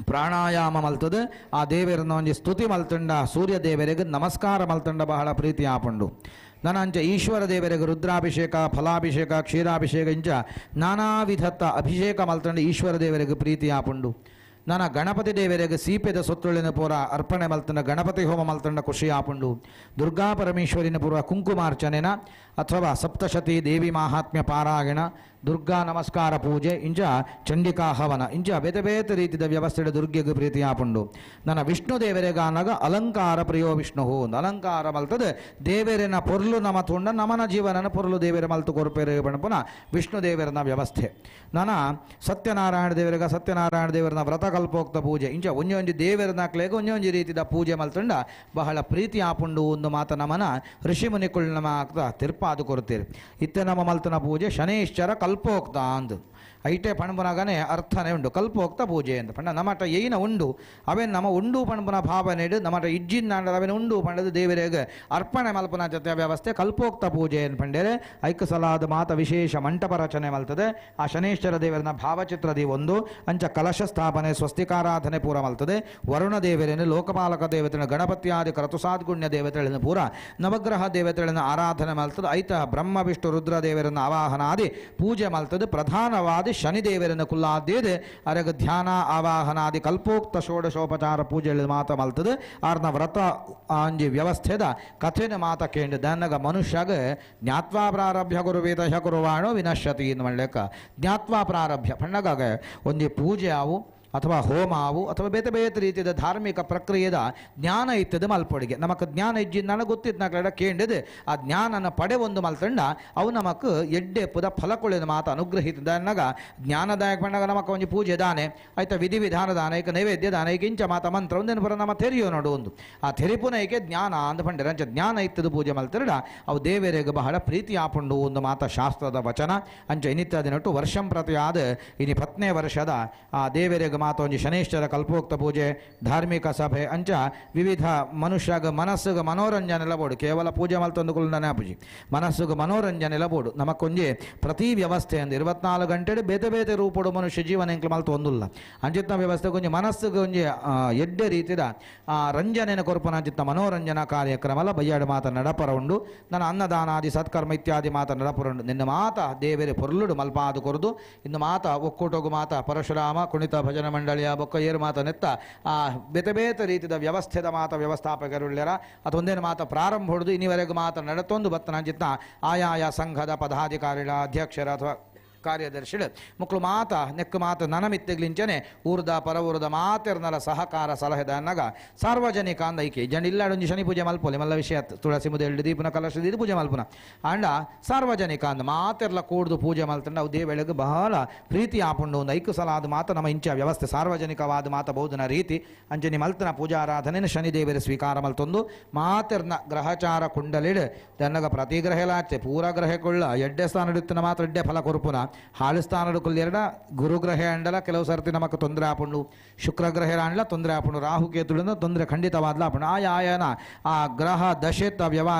ಪ್ರಾಣಾಯಾಮ ಮಲ್ತದೆ ಆ ದೇವರನ್ನ ಒಂಜಿ ಸ್ತುತಿ ಮಲ್ತಂಡ ಸೂರ್ಯ ದೇವರಿಗೆ ನಮಸ್ಕಾರ ಮಲ್ತಂಡ ಬಹಳ ಪ್ರೀತಿ ಆಪಂಡು ನನಂಚ ಈಶ್ವರ ದೇವರಿಗೆ ರುದ್ರಾಭಿಷೇಕ ಫಲಾಭಿಷೇಕ ಕ್ಷೀರಾಭಿಷೇಕ ಇಂಚ ನಾನಾ ವಿಧತ್ತ ಅಭಿಷೇಕ ಮಲ್ತಂಡ ಈಶ್ವರ ದೇವರಿಗೆ ಪ್ರೀತಿ ಆಪುಂಡು ನನ್ನ ಗಣಪತಿ ದೇವರಿಗೆ ಸೀಪೆದ ಸೊತ್ತುಳಿನ ಪೂರ ಅರ್ಪಣೆ ಮಲ್ತಂಡ ಗಣಪತಿ ಹೋಮ ಮಲ್ತಂಡ ಖುಷಿ ಆಪುಂಡು ದುರ್ಗಾ ಪರಮೇಶ್ವರಿನ ಪೂರ್ವ ಕುಂಕುಮಾರ್ಚನೆನ ಅಥವಾ ಸಪ್ತಶತಿ ದೇವಿ ಮಾಹಾತ್ಮ್ಯ ಪಾರಾಯಣ ದುರ್ಗಾ ನಮಸ್ಕಾರ ಪೂಜೆ ಇಂಚ ಚಂಡಿಕಾ ಹವನ ಇಂಚ ಬೇತೆ ರೀತಿಯ ವ್ಯವಸ್ಥೆ ದುರ್ಗೆಗೆ ಪ್ರೀತಿ ಆಪುಂಡು ನನ್ನ ವಿಷ್ಣು ದೇವರಿಗಾನಾಗ ಅಲಂಕಾರ ಪ್ರಿಯೋ ವಿಷ್ಣು ಒಂದು ಅಲಂಕಾರ ಮಲ್ತದೆ ದೇವರಿನ ಪೊರ್ಲು ನಮ ತುಂಡ ನಮನ ಜೀವನನ ಪೊರ್ಲು ದೇವರ ಮಲ್ತು ಕೊರಪೇರೆ ಪುನಃ ವಿಷ್ಣು ದೇವರನ ವ್ಯವಸ್ಥೆ ನನ್ನ ಸತ್ಯನಾರಾಯಣ ದೇವರನ ವ್ರತಕಲ್ಪೋಕ್ತ ಪೂಜೆ ಇಂಚ ಒಂಜೊಂಜಿ ದೇವರನಾಕ್ಲೇಗ ಒಂಜೊಂಜಿ ರೀತಿಯ ಪೂಜೆ ಮಲ್ತಂಡ ಬಹಳ ಪ್ರೀತಿ ಆಪುಂಡು ಒಂದು ಮಾತ ನಮನ ಋಷಿಮುನಿಕುಳ್ ನಮ ಆಗ್ತಾ ತಿರ್ಪಾದು ಕೊಡ್ತೀರಿ ಇತ್ತೆ ನಮ್ಮ ಮಲ್ತನ ಪೂಜೆ ಶನೇಶ್ವರ ಕಲ್ಪೋಕ್ತ ಅಂದು ಐಟೆ ಪಣಪುನಗನೆ ಅರ್ಥನೇ ಉಂಡು ಕಲ್ಪೋಕ್ತ ಪೂಜೆ ಅಂತ ಪಂಡ ನಮಟ ಏನ ಉಂಡು ಅವೇನು ನಮ್ಮ ಉಂಡು ಪಣಪುನ ಭಾವನೆ ನಮಟ ಇಜ್ಜಿನ ಅವೇನು ಉಂಡು ಪಂಡದು ದೇವರಿಗೆ ಅರ್ಪಣೆ ಮಲ್ಪನ ಜೊತೆ ವ್ಯವಸ್ಥೆ ಕಲ್ಪೋಕ್ತ ಪೂಜೆ ಏನು ಪಂಡೇರೆ ಐಕ್ಯ ಸಲಾದ ಮಾತ ವಿಶೇಷ ಮಂಟಪ ರಚನೆ ಮಲ್ತದೆ ಆ ಶನೇಶ್ವರ ದೇವರನ ಭಾವಚಿತ್ರದಿ ಒಂದು ಅಂಚ ಕಲಶ ಸ್ಥಾಪನೆ ಸ್ವಸ್ತಿಕಾರಾಧನೆ ಪೂರ ಮಲ್ತದೆ ವರುಣ ದೇವರೇನು ಲೋಕಪಾಲಕ ದೇವತೆಗಳನ್ನು ಗಣಪತಿಯಾದಿ ಕರತುಸಾದ್ಗುಣ್ಯ ದೇವತೆಗಳನ್ನು ಪೂರ ನವಗ್ರಹ ದೇವತೆಗಳನ್ನು ಆರಾಧನೆ ಮಲ್ತದೆ ಐತ ಬ್ರಹ್ಮ ವಿಷ್ಣು ರುದ್ರ ದೇವರನ್ನು ಆವಾಹನಾದಿ ಪೂಜೆ ಮಲ್ತದೆ ಪ್ರಧಾನವಾದಿ ಶನಿದೇವರನ್ನು ಕುಲ್ಲಾದ್ದೇದೆ ಅರಗ ಧ್ಯಾನ ಆವಾಹನಾದಿ ಕಲ್ಪೋಕ್ತ ಷೋಡಶೋಪಚಾರ ಪೂಜೆಯಲ್ಲಿ ಮಾತ ಮಲ್ತದೆ ಆರ್ನ ವ್ರತ ಅಂಜಿ ವ್ಯವಸ್ಥೆದ ಕಥೆನ ಮಾತ ಕೇಂದ್ರ ದನ್ನಗ ಮನುಷ್ಯಗ ಜ್ಞಾತ್ವಾ ಪ್ರಾರಭ್ಯ ಗುರುವೇದ ಕುರುವಾಣೋ ವಿನಶ್ಯತಿ ಇನ್ನು ಮಾಡ್ಲಿಕ್ಕ ಜ್ಞಾತ್ವಾ ಪ್ರಾರಭ್ಯ ಪಣ್ಣಗಾಗ ಒಂದಿ ಪೂಜೆ ಅವು ಅಥವಾ ಹೋಮಾವು ಅಥವಾ ಬೇತೆ ಬೇತೆ ರೀತಿಯ ಧಾರ್ಮಿಕ ಪ್ರಕ್ರಿಯೆದ ಜ್ಞಾನ ಇತ್ತದ ಮಲ್ಪೊಡಿಗೆ ನಮಕ್ ಜ್ಞಾನ ಇಜ್ಜಿ ನನಗೆ ಗೊತ್ತಿತ್ತು ನಗಡ ಕೇಂದ್ರದ ಆ ಜ್ಞಾನನ ಪಡೆ ಒಂದು ಮಲ್ತಂಡ ಅವು ನಮಕ್ ಎಡ್ಡೆ ಪುದ ಫಲಕೊಳಿದ ಮಾತು ಅನುಗ್ರಹಿತದನ್ನಾಗ ಜ್ಞಾನದಾಯಕ ಬಂದಾಗ ನಮಕ್ ಒಂಜಿ ಪೂಜೆ ದಾನೆ ಆಯ್ತಾ ವಿಧಿ ವಿಧಾನ ದಾನ ಈಗ ನೈವೇದ್ಯ ದಾನ ಈಗ ಇಂಚ ಮಾತ ಮಂತ್ರ ಒಂದೇನು ಬರ ನಮ್ಮ ತೆರಿಯೋ ನೋಡು ಒಂದು ಆ ತೆರಿಪುನೈಕೆ ಜ್ಞಾನ ಅಂದ ಪಂಡಿರ ಅಂಚ ಜ್ಞಾನ ಇತ್ತದ ಪೂಜೆ ಮಲ್ತರಡ ಅವು ದೇವರಿಗೆ ಬಹಳ ಪ್ರೀತಿ ಆಪುಂಡು ಒಂದು ಮಾತ ಶಾಸ್ತ್ರದ ವಚನ ಅಂಚ ಇನ್ನಿತ್ತ ದಿನಟ್ಟು ವರ್ಷಂ ಪ್ರತಿ ಆದ ಇನಿ 10ನೇ ವರ್ಷದ ಆ ದೇವರಿಗೆ ಮಾತ ಒಂಜಿ ಶನೇಶ್ವರ ಕಲ್ಪೋಕ್ತ ಪೂಜೆ ಧಾರ್ಮಿಕ ಸಭೆ ಅಂಚ ವಿವಿಧ ಮನುಷ್ಯಗ ಮನಸ್ಸಿಗೆ ಮನೋರಂಜನೆ ಲಬೋಡು ಕೇವಲ ಪೂಜೆ ಮಲ್ತೊಂದು ಕುಲ್ದನೆ ಪೂಜೆ ಮನಸ್ಸಿಗೆ ಮನೋರಂಜನೆ ಲಬೋಡು ನಮಕೊಂಜಿ ಪ್ರತಿ ವ್ಯವಸ್ಥೆ ಅಂದು 24 ಗಂಟೆ ಬೇತೆ ಬೇತೆ ರೂಪಡು ಮನುಷ್ಯ ಜೀವನ ಎಂಕ್ಲು ಮಲ್ತು ಒಂದಿಲ್ಲ ಅಂಚಿತ್ನ ವ್ಯವಸ್ಥೆ ಕೊಂಚ ಮನಸ್ಸಿಗೆ ಒಂಜಿ ಎಡ್ಡೆ ರೀತಿಯ ರಂಜನೆನ ಕೊರ್ಪನ ಅಂಚಿತ್ತ ಮನೋರಂಜನಾ ಕಾರ್ಯಕ್ರಮ ಬಯ್ಯಾಡು ಮಾತ ನಡಪರ ಉಂಡು ನನ್ನ ಅನ್ನದಾನಾದಿ ಸತ್ಕರ್ಮ ಇತ್ಯಾದಿ ಮಾತ ನಡಪರ ಉಂಡು ನಿನ್ನ ಮಾತ ದೇವರೇ ಪೊರ್ಲುಡು ಮಲ್ಪಾದು ಕೊರದು ಇನ್ನು ಮಾತ ಒಕ್ಕೂಟೋಗು ಮಾತ ಪರಶುರಾಮ ಕುಣಿತ ಭಜನ ಮಂಡಳಿಯ ಬೊಕ್ಕ ಏರು ಮಾತ ನೆತ್ತ ಆ ಬೇತೆ ಬೇತೆ ರೀತಿಯ ವ್ಯವಸ್ಥೆದ ಮಾತ ವ್ಯವಸ್ಥಾಪಕರುಳ್ಳ್ಯಾರ ಅದೊಂದೇನು ಮಾತ ಪ್ರಾರಂಭ ಹೊಡೆದು ಇನ್ನಿವರೆಗೂ ಮಾತ ನಡತೊಂದು ಬತ್ತನ ಅಂಚಿತ್ತ ಆಯಾಯ ಸಂಘದ ಪದಾಧಿಕಾರಿಗಳ ಅಧ್ಯಕ್ಷರ ಅಥವಾ ಕಾರ್ಯದರ್ಶಿಗಳು ಮಕ್ಕಳು ಮಾತ ನೆಕ್ಕು ಮಾತು ನನಮಿತ್ತಿಗ್ಲಿಂಚನೆ ಊರ್ದ ಪರ ಊರ್ದ ಮಾತಿರ್ನಲ ಸಹಕಾರ ಸಲಹೆದ ಅನ್ನಗ ಸಾರ್ವಜನಿಕ ಅಂದೈಕೆ ಜನ ಇಲ್ಲಾಡೊಂಜಿ ಶನಿ ಪೂಜೆ ಮಲ್ಪೋಲಿ ಮಲ್ಲ ವಿಷಯ ತುಳಸಿ ಮುದೆಲ್ಡು ದೀಪನ ಕಲಶ ಇದು ಪೂಜೆ ಮಲ್ಪುನ ಅಂಡ ಸಾರ್ವಜನಿಕ ಅಂದ ಮಾತೆರ್ಲ ಕೂಡ್ದು ಪೂಜೆ ಮಲ್ತಂಡ ಅವು ದೇವೆಳೆಗೆ ಬಹಳ ಪ್ರೀತಿ ಆಪುಂಡು ಒಂದು ಐಕು ಸಲ ಆದ ಮಾತ ನಮ್ಮ ಇಂಚ ವ್ಯವಸ್ಥೆ ಸಾರ್ವಜನಿಕವಾದ ಮಾತ ಬಹುದನ ರೀತಿ ಅಂಜನಿ ಮಲ್ತನ ಪೂಜಾರಾಧನೆ ಶನಿದೇವರ ಸ್ವೀಕಾರ ಮಲ್ತೊಂದು ಮಾತೆರ್ನ ಗ್ರಹಚಾರ ಕುಂಡಲಿಡ್ ತನ್ನಗ ಪ್ರತಿ ಗ್ರಹಲಾಚೆ ಪೂರ ಗ್ರಹಕೊಳ್ಳ ಎಡ್ಡೆ ಸ್ಥಾನ ಇಡುತ್ತಿನ ಮಾತ್ರ ಎಡ್ಡೆ ಫಲ ಕೊರುಪುನ ಹಾಳು ಸ್ಥಾನದ ಕುಲ್ಲೆರಡ ಗುರುಗ್ರಹ ಅಂಡಲ ಕೆಲವು ಸರ್ತಿ ನಮಕ್ ತೊಂದರೆ ಆಪುಂಡು ಶುಕ್ರಗ್ರಹ ಅಂಡ್ಲ ತೊಂದರೆ ಆಪುಂಡು ರಾಹುಕೇತುಳಿಂದ ತೊಂದರೆ ಖಂಡಿತವಾದ್ಲ ಆಪುಂಡು ಆಯಾಯನ ಆ ಗ್ರಹ ದಶೆತ್ತ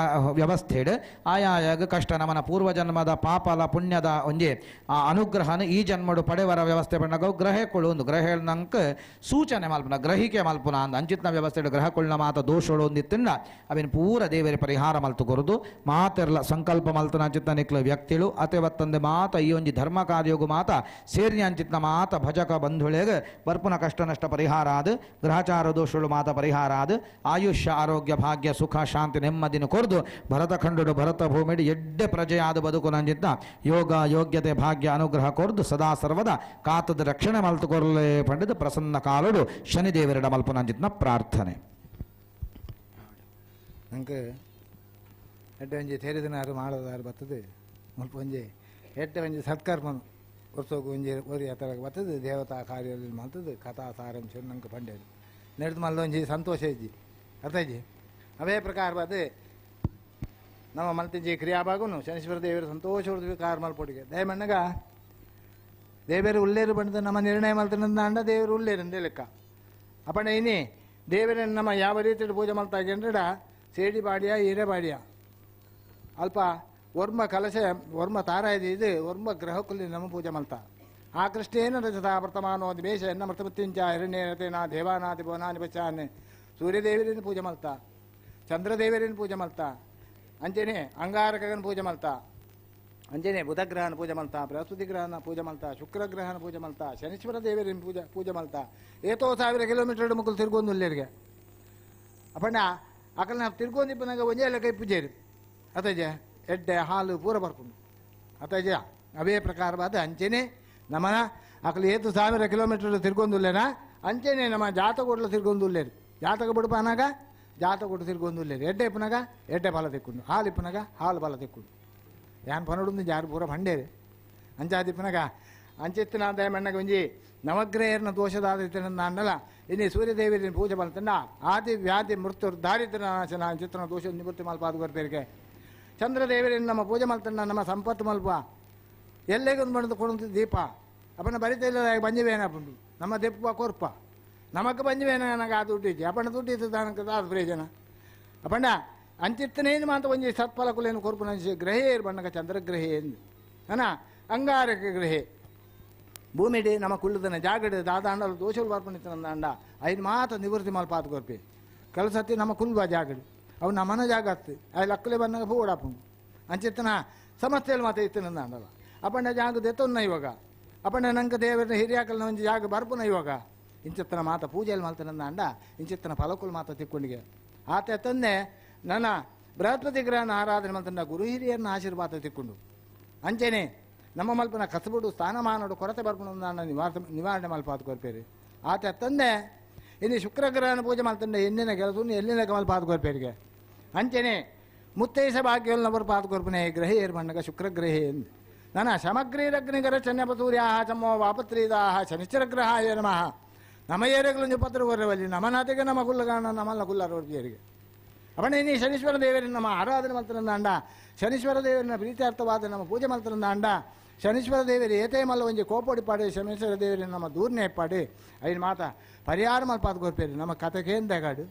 ವ್ಯವಸ್ಥೆಡ್ ಆಯಾಯಾಗ ಕಷ್ಟ ನಮನ ಪೂರ್ವಜನ್ಮದ ಪಾಪಲ ಪುಣ್ಯದ ಒಂಜೆ ಆ ಅನುಗ್ರಹನ ಈ ಜನ್ಮಡು ಪಡೆವರ ವ್ಯವಸ್ಥೆ ಬಂದಾಗ ಗ್ರಹಗಳು ಒಂದು ಗ್ರಹ ನಂಕ ಸೂಚನೆ ಮಲ್ಪನ ಗ್ರಹಿಕೆ ಮಲ್ಪುನ ಅಂದ ಅಂಚಿತ್ನ ವ್ಯವಸ್ಥೆ ಗ್ರಹಗಳನ್ನ ಮಾತ ದೋಷಗಳು ಒಂದಿತ್ತಿಂದ ಅವೇನು ಪೂರ ದೇವರ ಪರಿಹಾರ ಮಲ್ತು ಕೊರದು ಮಾತೆರ್ಲ ಸಂಕಲ್ಪ ಮಲ್ತನ ಅಂಚಿತ್ನ ನಿಕ್ಲ ವ್ಯಕ್ತಿಗಳು ಅತೆವತ್ತಂದೆ ಮಾತ ಈ ಒಂಜಿ ಧರ್ಮ ಕಾರ್ಯೋಗು ಮಾತ ಸೇರಿ ಅಂಚಿತ್ನ ಮಾತ ಭಜಕ ಬಂಧುಳೆಗೆ ಬರ್ಪುನ ಕಷ್ಟ ನಷ್ಟ ಪರಿಹಾರ ಆದ ಗ್ರಹಚಾರ ದೋಷಗಳು ಮಾತ ಪರಿಹಾರ ಆದ ಆಯುಷ್ಯ ಆರೋಗ್ಯ ಭಾಗ್ಯ ಸುಖ ಶಾಂತಿ ನೆಮ್ಮದಿನ ಕೊರ್ದು ಭರತ ಖಂಡುಡು ಭರತ ಭೂಮಿಡಿ ಎಡ್ಡೆ ಪ್ರಜೆಯಾದ ಬದುಕು ನಂಚಿತ್ನ ಯೋಗ ಯೋಗ್ಯತೆ ಭಾಗ್ಯ ಅನುಗ್ರಹ ಕೊರ್ದು ಸದಾ ಸರ್ವದ ಕಾತದ ರಕ್ಷಣೆ ಮಲ್ತು ಕೊರಲೇ ಪಂಡಿತ ಪ್ರಸನ್ನ ಕಾಲುಡು ಶನಿದೇವರಿಡ ಮಲ್ಪು ನಂಚಿತ್ನ ಪ್ರಾರ್ಥನೆ ನಂಗೆ ಎಡ್ಡೆ ಒಂಜಿ ತೇರಿದಿನಾರು ಮಾಡೋದಾರು ಬರ್ತದೆ ಮುಲ್ಪ ಒಂಜಿ ಎಡ್ಡೆ ಒಂಜಿ ಸತ್ಕರ್ಮನು ವರ್ಷಕ್ಕೆ ಒಂಜಿ ಒರಿ ಆ ಥರ ಬರ್ತದೆ ದೇವತಾ ಕಾರ್ಯದಲ್ಲಿ ಮಾಡ್ತದೆ ಕಥಾ ಸಾರಾಂಶ ನಂಗೆ ಪಂಡೇದು ನಡೆದು ಮಲ್ಲ ಒಂಜಿ ಸಂತೋಷ ಇಜ್ಜಿ ಅರ್ಥ ಇಜ್ಜಿ ಅವೇ ಪ್ರಕಾರ ಬರ್ತದೆ ನಮ್ಮ ಮಲ್ತಿಜ್ಜಿ ಕ್ರಿಯಾಭಾಗನು ಶನೀಶ್ವರ ದೇವರು ಸಂತೋಷ ಹೊಡೆದ್ವಿ ಕಾರ್ ಮಲ್ಪೊಟ್ಟಿಗೆ ದಯಮಣ್ಣಗ ದೇವರು ಉಳ್ಳೇರು ಬಂದ ನಮ್ಮ ನಿರ್ಣಯ ಮಲ್ತನಂದ ಅಂಡ ದೇವರು ಉಳ್ಳೇರಂದೇ ಲೆಕ್ಕ ಅಪ್ಪಣ್ಣ ಇನ್ನಿ ದೇವರನ್ನು ನಮ್ಮ ಯಾವ ರೀತಿ ಪೂಜೆ ಮಾಡ್ತಾ ಜನರಡ ಸೇಡಿ ಬಾಡಿಯ ಹೀರೆ ಬಾಡಿಯ ಅಲ್ಪ ವರ್ಮ ಕಲಶ ವರ್ಮ ತಾರಾಯದಿ ಇದು ವರ್ಮ ಗ್ರಹಕ್ಕಲ್ಲಿ ನಮ್ಮ ಪೂಜೆ ಮಲ್ತ ಆ ಕೃಷ್ಣೇನ ರಜತ ವರ್ತಮಾನೋ ದ್ವೇಷ ಎನ್ನ ಮೃತಮೃತ್ಯುಂಚ ಹಿರಣ್ಯೇನ ದೇವಾನಾತಿ ಭುವನಾನಿ ಪಚಾನ್ ಸೂರ್ಯದೇವರಿನ ಪೂಜೆ ಮಲ್ತ ಚಂದ್ರದೇವರಿನ ಪೂಜೆ ಮಲ್ತ ಅಂಜನೆ ಅಂಗಾರಕನ ಪೂಜೆ ಮಲ್ತ ಅಂಜನೆ ಬುಧಗ್ರಹನ ಪೂಜೆ ಮಲ್ತ ಬೃಹಸ್ಪತಿ ಗ್ರಹನ ಪೂಜೆ ಮಲ್ತ ಶುಕ್ರಗ್ರಹನ ಪೂಜೆ ಮಲ್ತ ಶನೀಶ್ವರ ದೇವರಿನ ಪೂಜೆ ಮಲ್ತ ಏತೋ 1000 ಕಿಲೋಮೀಟರ್ ಮುಕ್ಕಲು ತಿರ್ಗೊಂದು ಇಲ್ಲರಿಗೆ ಅಪ್ಪಣ್ಣ ಅಕಲ್ ನಾವು ತಿರ್ಗೊಂದಿಪ್ಪನಾಗ ಒಂಜೇ ಎಲ್ಲ ಕೈ ಪೂಜೆರು ಅತಜ ಎಡ್ಡೆ ಹಾಲು ಪೂರ ಬರ್ಕೊಂಡು ಅತಜ ಅವೇ ಪ್ರಕಾರವಾದ ಅಂಚೆನೆ ನಮ್ಮನ ಅಕಲು 1000 ಕಿಲೋಮೀಟರ್ ತಿರ್ಗೊಂದುಲ್ಲೇನ ಅಂಚೆನೆ ನಮ್ಮ ಜಾತಕೊಡ್ಲು ತಿರ್ಗೊಂದುಲ್ಲೇರು ಜಾತಕ ಬಿಡುಪನಾಗ ಜಾತಕೊಟ್ಟು ತಿರ್ಗೊಂದುಲ್ಲೇರು ಎಡ್ಡೆ ಇಪ್ಪನಾಗ ಎಡ್ಡೆ ಫಲ ತೆಕ್ಕೊಂಡು ಹಾಲು ಇಪ್ಪನಾಗ ಹಾಲು ಫಲ ತೆಕ್ಕೊಂಡು ಯಾನ್ ಪನಡುಂದು ಜಾರು ಪೂರ ಭಂಡೇರು ಅಂಚಾದಿಪ್ಪನಾಗ ಅಂಚೆತ್ತಿನ ದಯಮಣ್ಣಗ ಒಂಜಿ ನವಗ್ರಹರ್ನ ದೋಷದಾದಿತ್ಯನ ಅಂಡಲ ಇನ್ನಿ ಸೂರ್ಯದೇವರಿನ ಪೂಜೆ ಮಲ್ತಂಡ ಆದಿ ವ್ಯಾಧಿ ಮೃತ್ಯು ದಾರಿದ್ರ್ಯ ನಾಶನ ಚಿತ್ರನ ದೋಷ ನಿವೃತ್ತಿ ಮಲ್ಪಾದು ಬರ್ಬೇರಿಗೆ ಚಂದ್ರದೇವರಿನ ನಮ್ಮ ಪೂಜೆ ಮಲ್ತಂಡ ನಮ್ಮ ಸಂಪತ್ತು ಮಲ್ಪ ಎಲ್ಲೆಗೊಂದು ಬಂದು ಕೊಡು ದೀಪ ಅಪ್ಪನ ಬರಿತಿಲ್ಲ ಬಂಜಿವೇನಪ್ಪಂಡು ನಮ್ಮ ದೆಪ್ಪ ಕೊರ್ಪ ನಮಕ್ಕೆ ಬಂಜಿವೇನ ನನಗೆ ಆ ದುಡ್ಡಿಜ್ಜಿ ಅಪ್ಪನ ದುಡ್ಡಿದ್ದು ತನಕ ಅದು ಪ್ರಯೋಜನ ಅಪ್ಪಣ್ಣ ಅಂಚಿತ್ತನೇನು ಮಾತ್ರ ಒಂಜಿ ಸತ್ಫಲ ಕುಲೇನು ಕೊರ್ಪು ನಂಜಿ ಗ್ರಹೇರು ಬಣ್ಣಗ ಚಂದ್ರಗ್ರಹೇ ಎಂದು ಅನ ಅಂಗಾರಕ ಗ್ರಹೇ ಭೂಮಿಡಿ ನಮ್ಮ ಕುಳ್ಳದನ ಜಾಗಡೆ ದಾದಾಂಡಲು ದೋಷಗಳು ಬರ್ಪಣಿತನ ಅಂಡ ಐದು ಮಾತ್ರ ನಿವೃತ್ತಿ ಮಲ್ಪಾತು ಕೊರ್ಪಿ ಕಲ್ಸತ್ತಿ ನಮ್ಮ ಕುಲ್ವ ಜಾಗಡು ಅವು ನಮ್ಮನ ಜಾಗ ಹತ್ತಿ ಅಲ್ಲಿ ಅಕ್ಕಲೆ ಬಂದಾಗ ಹೂ ಓಡಾಪುಂಡು ಅಂಚಿತ್ತನ ಸಮಸ್ಯೆಯಲ್ಲಿ ಮಾತ್ರ ಇತ್ತನಂದ ಅಂಡಲ್ಲ ಅಪ್ಪಣ್ಣ ಜಾಗದ ಎತ್ತೊನ್ನ ಇವಾಗ ಅಪ್ಪಣ್ಣ ನಂಗೆ ದೇವರ ಹಿರಿಯಾಕಲ್ನ ಒಂದು ಜಾಗ ಬರ್ಪುನ ಇವಾಗ ಇಂಚಿತ್ತನ ಮಾತ ಪೂಜೆಯಲ್ಲಿ ಮಲ್ತನಂದ ಅಂಡ ಇಂಚಿತ್ತನ ಫಲಕುಲ್ ಮಾತ್ರ ತಿಕ್ಕೊಂಡಿಗೆ ಆತ ಎತ್ತನ್ನೇ ನನ್ನ ಬೃಹಸ್ಪತಿ ಗ್ರಹನ ಆರಾಧನೆ ಮಲ್ತಂಡ ಗುರು ಹಿರಿಯರನ್ನ ಆಶೀರ್ವಾದ ತಿಕ್ಕೊಂಡು ಅಂಚೆನೆ ನಮ್ಮ ಮಲ್ಪನ ಕಸಬುಡು ಸ್ಥಾನಮಾನಡು ಕೊರತೆ ಬರ್ಪುಣ ನಿವಾರಣೆ ಮಲ್ಪಾತು ಕೊರ್ಪೇರಿ ಆತ ತಂದೆ ಇನ್ನು ಶುಕ್ರಗ್ರಹನ ಪೂಜೆ ಮಾಡ್ತಂಡೆ ಎನ್ನಿನ ಕೆಲಸ ಎಲ್ಲಿನ ಕಮಲ್ ಪಾದಕೋರ್ಪೇರಿಗೆ ಅಂಚೆನೆ ಮುತ್ತೈಸ ಭಾಗ್ಯನವರು ಪಾದಕೋರ್ಪನೆ ಗ್ರಹೇ ಏರ್ಮಣ್ಣಗ ಶುಕ್ರಗ್ರಹೇ ಎಂದು ನನ್ನ ಸಮಗ್ರೀರಗ್ನಿಗರ ಚನ್ನಪಸೂರ್ಯಾ ಚಮ್ಮೋ ವಾಪತ್ರೀದಾಹ ಶನಿಶ್ಚರಗ್ರಹಾಯ ನಮಃ ನಮ್ಮ ಏರಿಯಗಳನ್ನು ಪತ್ರ ಬರವಲ್ಲಿ ನಮ್ಮ ನಾತಿಗೆ ನಮ್ಮ ಕುಲ್ಲಗಾಣ ನಮ್ಮಲ್ಲ ಕುಲ್ಲರೋರ್ಜಿಯರಿಗೆ ಅವಣ ಇನ್ನು ಶನೀಶ್ವರ ದೇವರಿನ ನಮ್ಮ ಆರಾಧನೆ ಮಾಡ್ತಾರಂದ ಅಂಡ ಶನೀಶ್ವರ ದೇವರಿನ ಪ್ರೀತ್ಯಾರ್ಥವಾದ ನಮ್ಮ ಪೂಜೆ ಮಾಡ್ತಾರಂದ ಅಂಡ ಶನೀಶ್ವರ ದೇವರು ಏತೇ ಮಲ್ಲ ಒಂಜಿ ಕೋಪೋಡಿ ಪಾಡಿ ಶನೀಶ್ವರ ದೇವರಿನ ನಮ್ಮ ದೂರನೇ ಪಾಡಿ ಐದು ಮಾತ ಪರಿಹಾರ ಮಲ್ ಪಾತ್ಕೊರ್ಪೇರಿ ನಮ್ಮ ಕಥೆಗೇನು ತೆಗಾಡು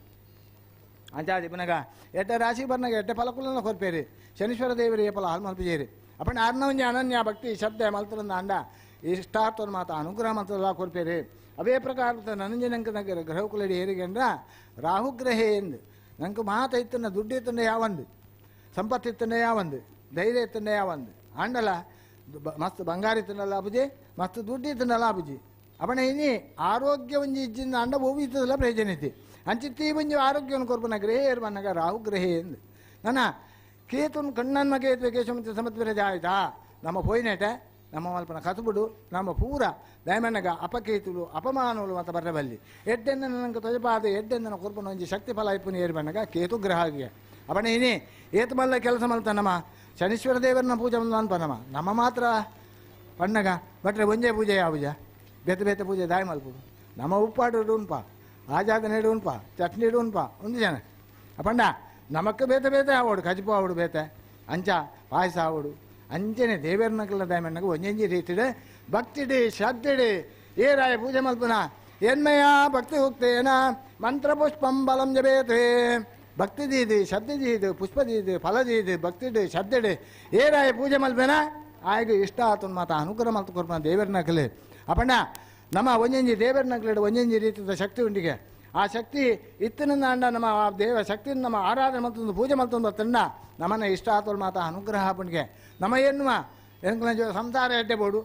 ಅಂಚಾದಿ ಪುನಗ ಎಡ್ಡ ರಾಶಿ ಬರ್ನಾಗ ಎಡ್ಡ ಫಲಕುಲನ ಕೊರ್ಪೇರಿ ಶನೀಶ್ವರ ದೇವರಿಗೆ ಫಲ ಹಾಲು ಮಲ್ಪಿಜೇರಿ ಅಪ್ಪಣ ಅರ್ನವಂಜಿ ಅನನ್ಯ ಭಕ್ತಿ ಶ್ರದ್ಧೆ ಮಲ್ತರಂದ ಅಂಡ ಇಷ್ಟಾರ್ಥನ ಮಾತ ಅನುಗ್ರಹ ಮಂತ್ರಲ್ಲ ಕೊರ್ಪೇರಿ ಅವೇ ಪ್ರಕಾರ ನನಂಜನಂಕನಗರ ಗ್ರಹಕುಲಡಿ ಹೇರಿಗೆ ಅಂದ್ರ ರಾಹುಗ್ರಹೇ ಎಂದು ನಂಗೆ ಮಾತ ಇತ್ತನ್ನ ದುಡ್ಡು ಇತ್ತಂಡ ಯಾವಂದು ಸಂಪತ್ತು ಇತ್ತಂಡ ಯಾವಂದು ಧೈರ್ಯ ಇತ್ತಂಡ ಯಾವಂದು ಅಂಡಲ ಮಸ್ತ್ ಬಂಗಾರ ಇತ್ತನಲ್ಲ ಅಬುಜಿ ಮಸ್ತ್ ದುಡ್ಡು ಇತ್ತನಲ್ಲ ಅಬುಜಿ ಅವಣ ಇನಿ ಆರೋಗ್ಯ ಒಂಜಿ ಇಜ್ಜಿಂದ ಅಂಡ ಓವಿ ಇತ್ತದಲ್ಲ ಪ್ರಯೋಜನ ಐತಿ ಅಂಚಿತ್ತಿ ಒಂಜಿ ಆರೋಗ್ಯವನ್ನು ಕೊರ್ಪನ ಗ್ರಹೇ ಮನ್ನಗ ರಾಹುಗ್ರಹೇ ಎಂದು ನನ್ನ ಕೇತುನ್ ಕಣ್ಣನ್ಮ ಕೇತು ಕೇಶವಂತ ಸಮತ್ವರ ಜಾಯ್ತಾ ನಮ್ಮ ಪೋಯ್ನೇಟ ನಮ್ಮ ಮಲ್ಪನ ಕಸುಬುಡು ನಮ್ಮ ಪೂರ ದಯಮಣ್ಣಗ ಅಪಕೇತುಲು ಅಪಮಾನಗಳು ಮತ್ತು ಬರಬಲ್ಲಿ ಎಡ್ಡೆಂದ ನನಗೆ ತೊಜಪಾದ ಎಡ್ಡೆಂದನ ಕೊರ್ಪನ ಒಂಜಿ ಶಕ್ತಿ ಫಲ ಇಪ್ಪುನಿ ಏರಿ ಬಣ್ಣಗ ಕೇತು ಗ್ರಹಗೆ ಅವಣ ಇನಿ ಏತು ಮಲ್ಲ ಕೆಲಸ ಮಲ್ತ ನಮ್ಮ ಶನೀಶ್ವರ ದೇವರನ್ನ ಪೂಜೆ ಅನ್ಪನಮ್ಮ ನಮ್ಮ ಮಾತ್ರ ಪಣ್ಣಗ ಬಟ್ರೆ ಒಂಜೇ ಪೂಜೆ ಯಾವುಜ ಬೇತೆ ಬೇತೆ ಪೂಜೆ ದಾಯಿ ಮಲ್ಪುಡು ನಮ್ಮ ಉಪ್ಪಾಡು ಉಂಪ ಆಜಾದ ನೆಡು ಉಂಪ ಚಟ್ನಿ ಇಡು ಉಂಪ ಒಂದು ಜನ ಅಪ್ಪಂಡ ನಮಕ್ಕೆ ಬೇತೆ ಬೇತೆ ಆವಡು ಕಜಿಪು ಆವಡು ಬೇತೆ ಅಂಚ ಪಾಯಸ ಆವಡು ಅಂಚನೆ ದೇವರನ್ನಕಲ್ಲ ದಾಯಮಣ್ಣಗ ಒಂಜಂಜಿ ರೀತಿಡೆ ಭಕ್ತಿಡಿ ಶ್ರದ್ಧೆಡಿ ಏರಾಯ ಪೂಜೆ ಮಲ್ಪನ ಎನ್ಮಯ ಭಕ್ತಿ ಹೋಗ್ತೇನ ಮಂತ್ರ ಪುಷ್ಪಂ ಬಲಂ ಜಬೇತೆ ಭಕ್ತಿ ದೀದು ಶ್ರದ್ಧೆ ದೀದು ಪುಷ್ಪ ದೀದು ಫಲ ದೀದು ಭಕ್ತಿಡು ಶ್ರದ್ಧೆಡು ಏರಾಯ ಪೂಜೆ ಮಲ್ಪೇನ ಆಯ್ಗ ಇಷ್ಟ ಆತನ ಮಾತ ಅನುಗ್ರಹ ಮಲ್ತು ಕೊರ್ಪನ ದೇವರನ್ನಕಲೆ ಅಪ್ಪಣ್ಣ ನಮ್ಮ ಒಂಜಂಜಿ ದೇವರನ್ನಕಲೆ ಒಂಜಂಜಿ ರೀತಿಯ ಶಕ್ತಿ ಉಂಡಿಗೆ ಆ ಶಕ್ತಿ ಇತ್ತಿನಿಂದ ಅಂಡ ನಮ್ಮ ದೇವ ಶಕ್ತಿನ ನಮ್ಮ ಆರಾಧನೆ ಮತ್ತೊಂದು ಪೂಜೆ ಮತ್ತೊಂದು ತಂಡ ನಮ್ಮನ್ನ ಇಷ್ಟ ಆತೋಳು ಮಾತ ಅನುಗ್ರಹ ಪುಣ್ಗೆ ನಮ್ಮ ಎನ್ನುವ ಎಂಕ್ಲ ಸಂಸಾರ ಎಡ್ಡೆಬೋಡು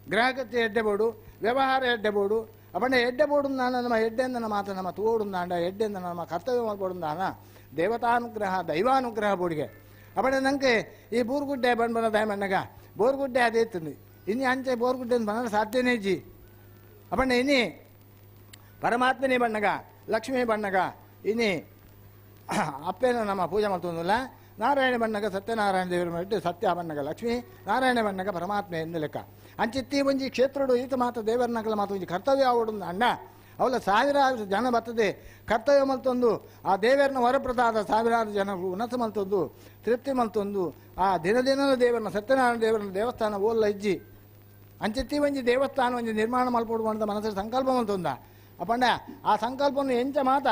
ಗ್ರಹಕತೆ ಎಡ್ಡೆಬೋಡು ವ್ಯವಹಾರ ಎಡ್ಡೆಬೋಡು ಅಪ್ಪಣ್ಣ ಎಡ್ಡೆಬೋಡು ನಾನು ನಮ್ಮ ಎಡ್ಡೆಂದನ ಮಾತ ನಮ್ಮ ತೋಡು ಅಂಡ ಎಡ್ಡೆಂದ ನಮ್ಮ ಕರ್ತವ್ಯ ಮಾಡ್ಬೋಡು ನಾನ ದೇವತಾನುಗ್ರಹ ದೈವಾನುಗ್ರಹ ಬೋಡಿಗೆ ಅಪ್ಪಣ್ಣ ನಂಗೆ ಈ ಬೋರ್ಗುಡ್ಡೆ ಬಂದ ದಯಮಣ್ಣಗ ಬೋರ್ಗುಡ್ಡೆ ಅದೇ ಇತ್ತು ಇನ್ನು ಅಂಚೆ ಬೋರ್ಗುಡ್ಡೆ ಬಂದ ಸಾಧ್ಯನೇ ಇಜ್ಜಿ ಅಪ್ಪಣ್ಣ ಇನ್ನಿ ಪರಮಾತ್ಮನೇ ಬಣ್ಣಗ ಲಕ್ಷ್ಮೀ ಬಣ್ಣಗ ಇನ್ನಿ ಅಪ್ಪೇನ ನಮ್ಮ ಪೂಜೆ ಮಾಡ್ತೊಂದಿಲ್ಲ ನಾರಾಯಣ ಬಣ್ಣಗ ಸತ್ಯನಾರಾಯಣ ದೇವರ ಮಾಡಿಟ್ಟು ಸತ್ಯ ಬಣ್ಣಗ ಲಕ್ಷ್ಮೀ ನಾರಾಯಣ ಬಣ್ಣಗ ಪರಮಾತ್ಮ ಎಂದು ಲೆಕ್ಕ ಅಂಚಿತ್ತಿ ಒಂಜಿ ಕ್ಷೇತ್ರಡು ಈತ ಮಾತು ದೇವರನಕಲ ಮಾತು ಒಂಜಿ ಕರ್ತವ್ಯ ಆವಡು ಅಣ್ಣ ಅವಳ ಸಾವಿರಾರು ಜನ ಬರ್ತದೆ ಕರ್ತವ್ಯ ಮಲ್ತೊಂದು ಆ ದೇವರನ್ನ ಹೊರಪ್ರಸಾದ ಸಾವಿರಾರು ಜನ ಉನ್ನತ ಮಲ್ತೊಂದು ತೃಪ್ತಿ ಮಲ್ತೊಂದು ಆ ದಿನದ ದೇವರನ್ನ ಸತ್ಯನಾರಾಯಣ ದೇವರನ್ನ ದೇವಸ್ಥಾನ ಓಲ್ಲ ಇಜ್ಜಿ ಅಂಚಿತ್ತಿ ಒಂಜಿ ದೇವಸ್ಥಾನ ಒಂಜಿ ನಿರ್ಮಾಣ ಮಲ್ಪೊಡು ಅಂತ ಮನಸ್ಸಲ್ಲಿ ಸಂಕಲ್ಪ ಮಲ್ತೊಂದ ಅಪ್ಪಂಡ ಆ ಸಂಕಲ್ಪವನ್ನು ಎಂಚ ಮಾತ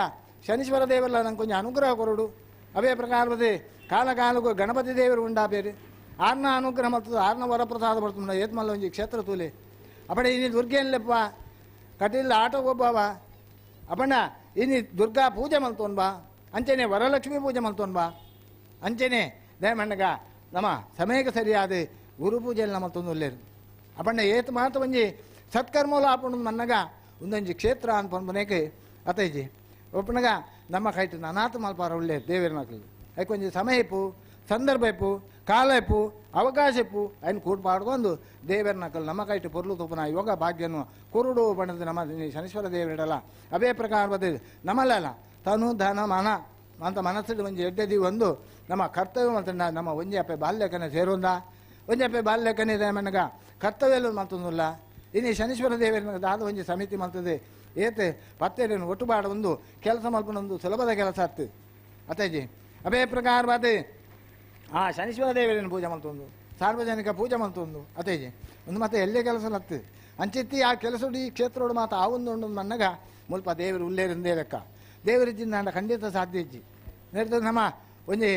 ಶನೀಶ್ವರ ದೇವರಲ್ಲ ನಂಗೆ ಕೊಂಚ ಅನುಗ್ರಹ ಕೊರಡು ಅವೇ ಪ್ರಕಾರವೇ ಕಾಲ ಕಾಲಕ್ಕೂ ಗಣಪತಿ ದೇವರು ಉಂಡಾ ಬೇರೆ ಆರ್ನ ಅನುಗ್ರಹ ಮಾಡ್ತದೆ ಆರ್ನ ವರಪ್ರಸಾದ ಮಾಡ್ತುಂಡ ಏತ್ ಮಲ್ಲ ಒಂಜಿ ಕ್ಷೇತ್ರ ತೂಲೆ ಅಪ್ಪಣ್ಣ ಇನ್ನು ದುರ್ಗೇನ್ಲೆಪ್ಪ ಕಟಿಲ್ಲ ಆಟೋ ಒಬ್ಬವ ಅಪ್ಪಣ್ಣ ಇನ್ನು ದುರ್ಗಾ ಪೂಜೆ ಮಲ್ತೋನ್ ಬಾ ಅಂಚೆನೆ ವರಲಕ್ಷ್ಮಿ ಪೂಜೆ ಮಲ್ತೋನ್ ಬಾ ಅಂಚೆನೆ ದಯಮಣ್ಣಗ ನಮ್ಮ ಸಮಯಕ್ಕೆ ಸರಿಯಾದ ಗುರು ಪೂಜೆಯಲ್ಲಿ ನಮ್ಮ ತಂದು ಒಲ್ಲೇರು ಅಪ್ಪಣ್ಣ ಏತ್ ಮಾತು ಒಂಜಿ ಸತ್ಕರ್ಮೂಲ ಆಪುಂಡು ಮನ್ನಗ ಒಂದೊಂಜಿ ಕ್ಷೇತ್ರ ಅನ್ಪೊಂಬನೇಕೆ ಅತೈಜಿ ಒಪ್ಪನಗ ನಮ್ಮ ಕೈಟ್ ನನಾಥ ಮಲ್ಪಾರ ಒಳ್ಳೆ ದೇವರನಕಲು ಅದಕ್ಕೊಂದು ಸಮಯ ಇಪ್ಪು ಸಂದರ್ಭ ಇಪ್ಪು ಕಾಲ ಇಪ್ಪು ಅವಕಾಶ ಇಪ್ಪು ಅಯ್ನ ಕೂಡ್ಪಾಡ್ಕೊಂಡು ದೇವರನಕಲು ನಮ್ಮ ಕೈಟ್ ಪೊರ್ಲು ತುಪ್ಪನ ಯೋಗ ಭಾಗ್ಯನು ಕುರುಡು ಬಣ್ಣದ ನಮ್ಮ ಶನೀಶ್ವರ ದೇವರಿಡಲ್ಲ ಅವೇ ಪ್ರಕಾರ ಬರ್ತದೆ ನಮ್ಮಲ್ಲ ತನು ಧನ ಮನ ಅಂತ ಮನಸ್ಸಿಗೆ ಒಂಜಿ ಎಡ್ಡೆದಿ ಒಂದು ನಮ್ಮ ಕರ್ತವ್ಯ ಮತ್ತು ನಮ್ಮ ಒಂಜಿ ಅಪ್ಪೆ ಬಾಲ್ಯಕನೆ ಸೇರೊಂದ ಒಂಜಿ ಅಪ್ಪೆ ಬಾಲ್ಯಕನೆ ಮನಗ ಕರ್ತವ್ಯ ಮತ್ತೊಂದಿಲ್ಲ ಇನ್ನು ಶನೀಶ್ವರ ದೇವರಿನ ದಾದ ಒಂಜಿ ಸಮಿತಿ ಮಲ್ತದೆ ಏತೆ ಪತ್ತೇರಿನ ಒಟ್ಟುಬಾಡ ಒಂದು ಕೆಲಸ ಮಲ್ಪನೊಂದು ಸುಲಭದ ಕೆಲಸ ಆಗ್ತದೆ ಅತ್ತೇಜಿ ಅವೇ ಪ್ರಕಾರವಾದ ಆ ಶನೀಶ್ವರ ದೇವರಿನ ಪೂಜೆ ಮಲ್ತೊಂದು ಸಾರ್ವಜನಿಕ ಪೂಜೆ ಮಲ್ತೊಂದು ಅತ್ತೇಜಿ ಒಂದು ಮತ್ತೆ ಎಲ್ಲೇ ಕೆಲಸ ಆಗ್ತದೆ ಅಂಚಿತ್ತಿ ಆ ಕೆಲಸಡು ಈ ಕ್ಷೇತ್ರಡು ಮಾತು ಆ ಒಂದು ಮನ್ನಗ ಮುಲ್ಪ ದೇವರು ಉಲ್ಲೇರಿಂದೇ ಲೆಕ್ಕ ದೇವರಿಜ್ಜಿಂದ ಅಂಡ ಖಂಡಿತ ಸಾಧ್ಯ ಇಜ್ಜಿ ನೆಡ್ದು ನಮ್ಮ ಒಂಜಿ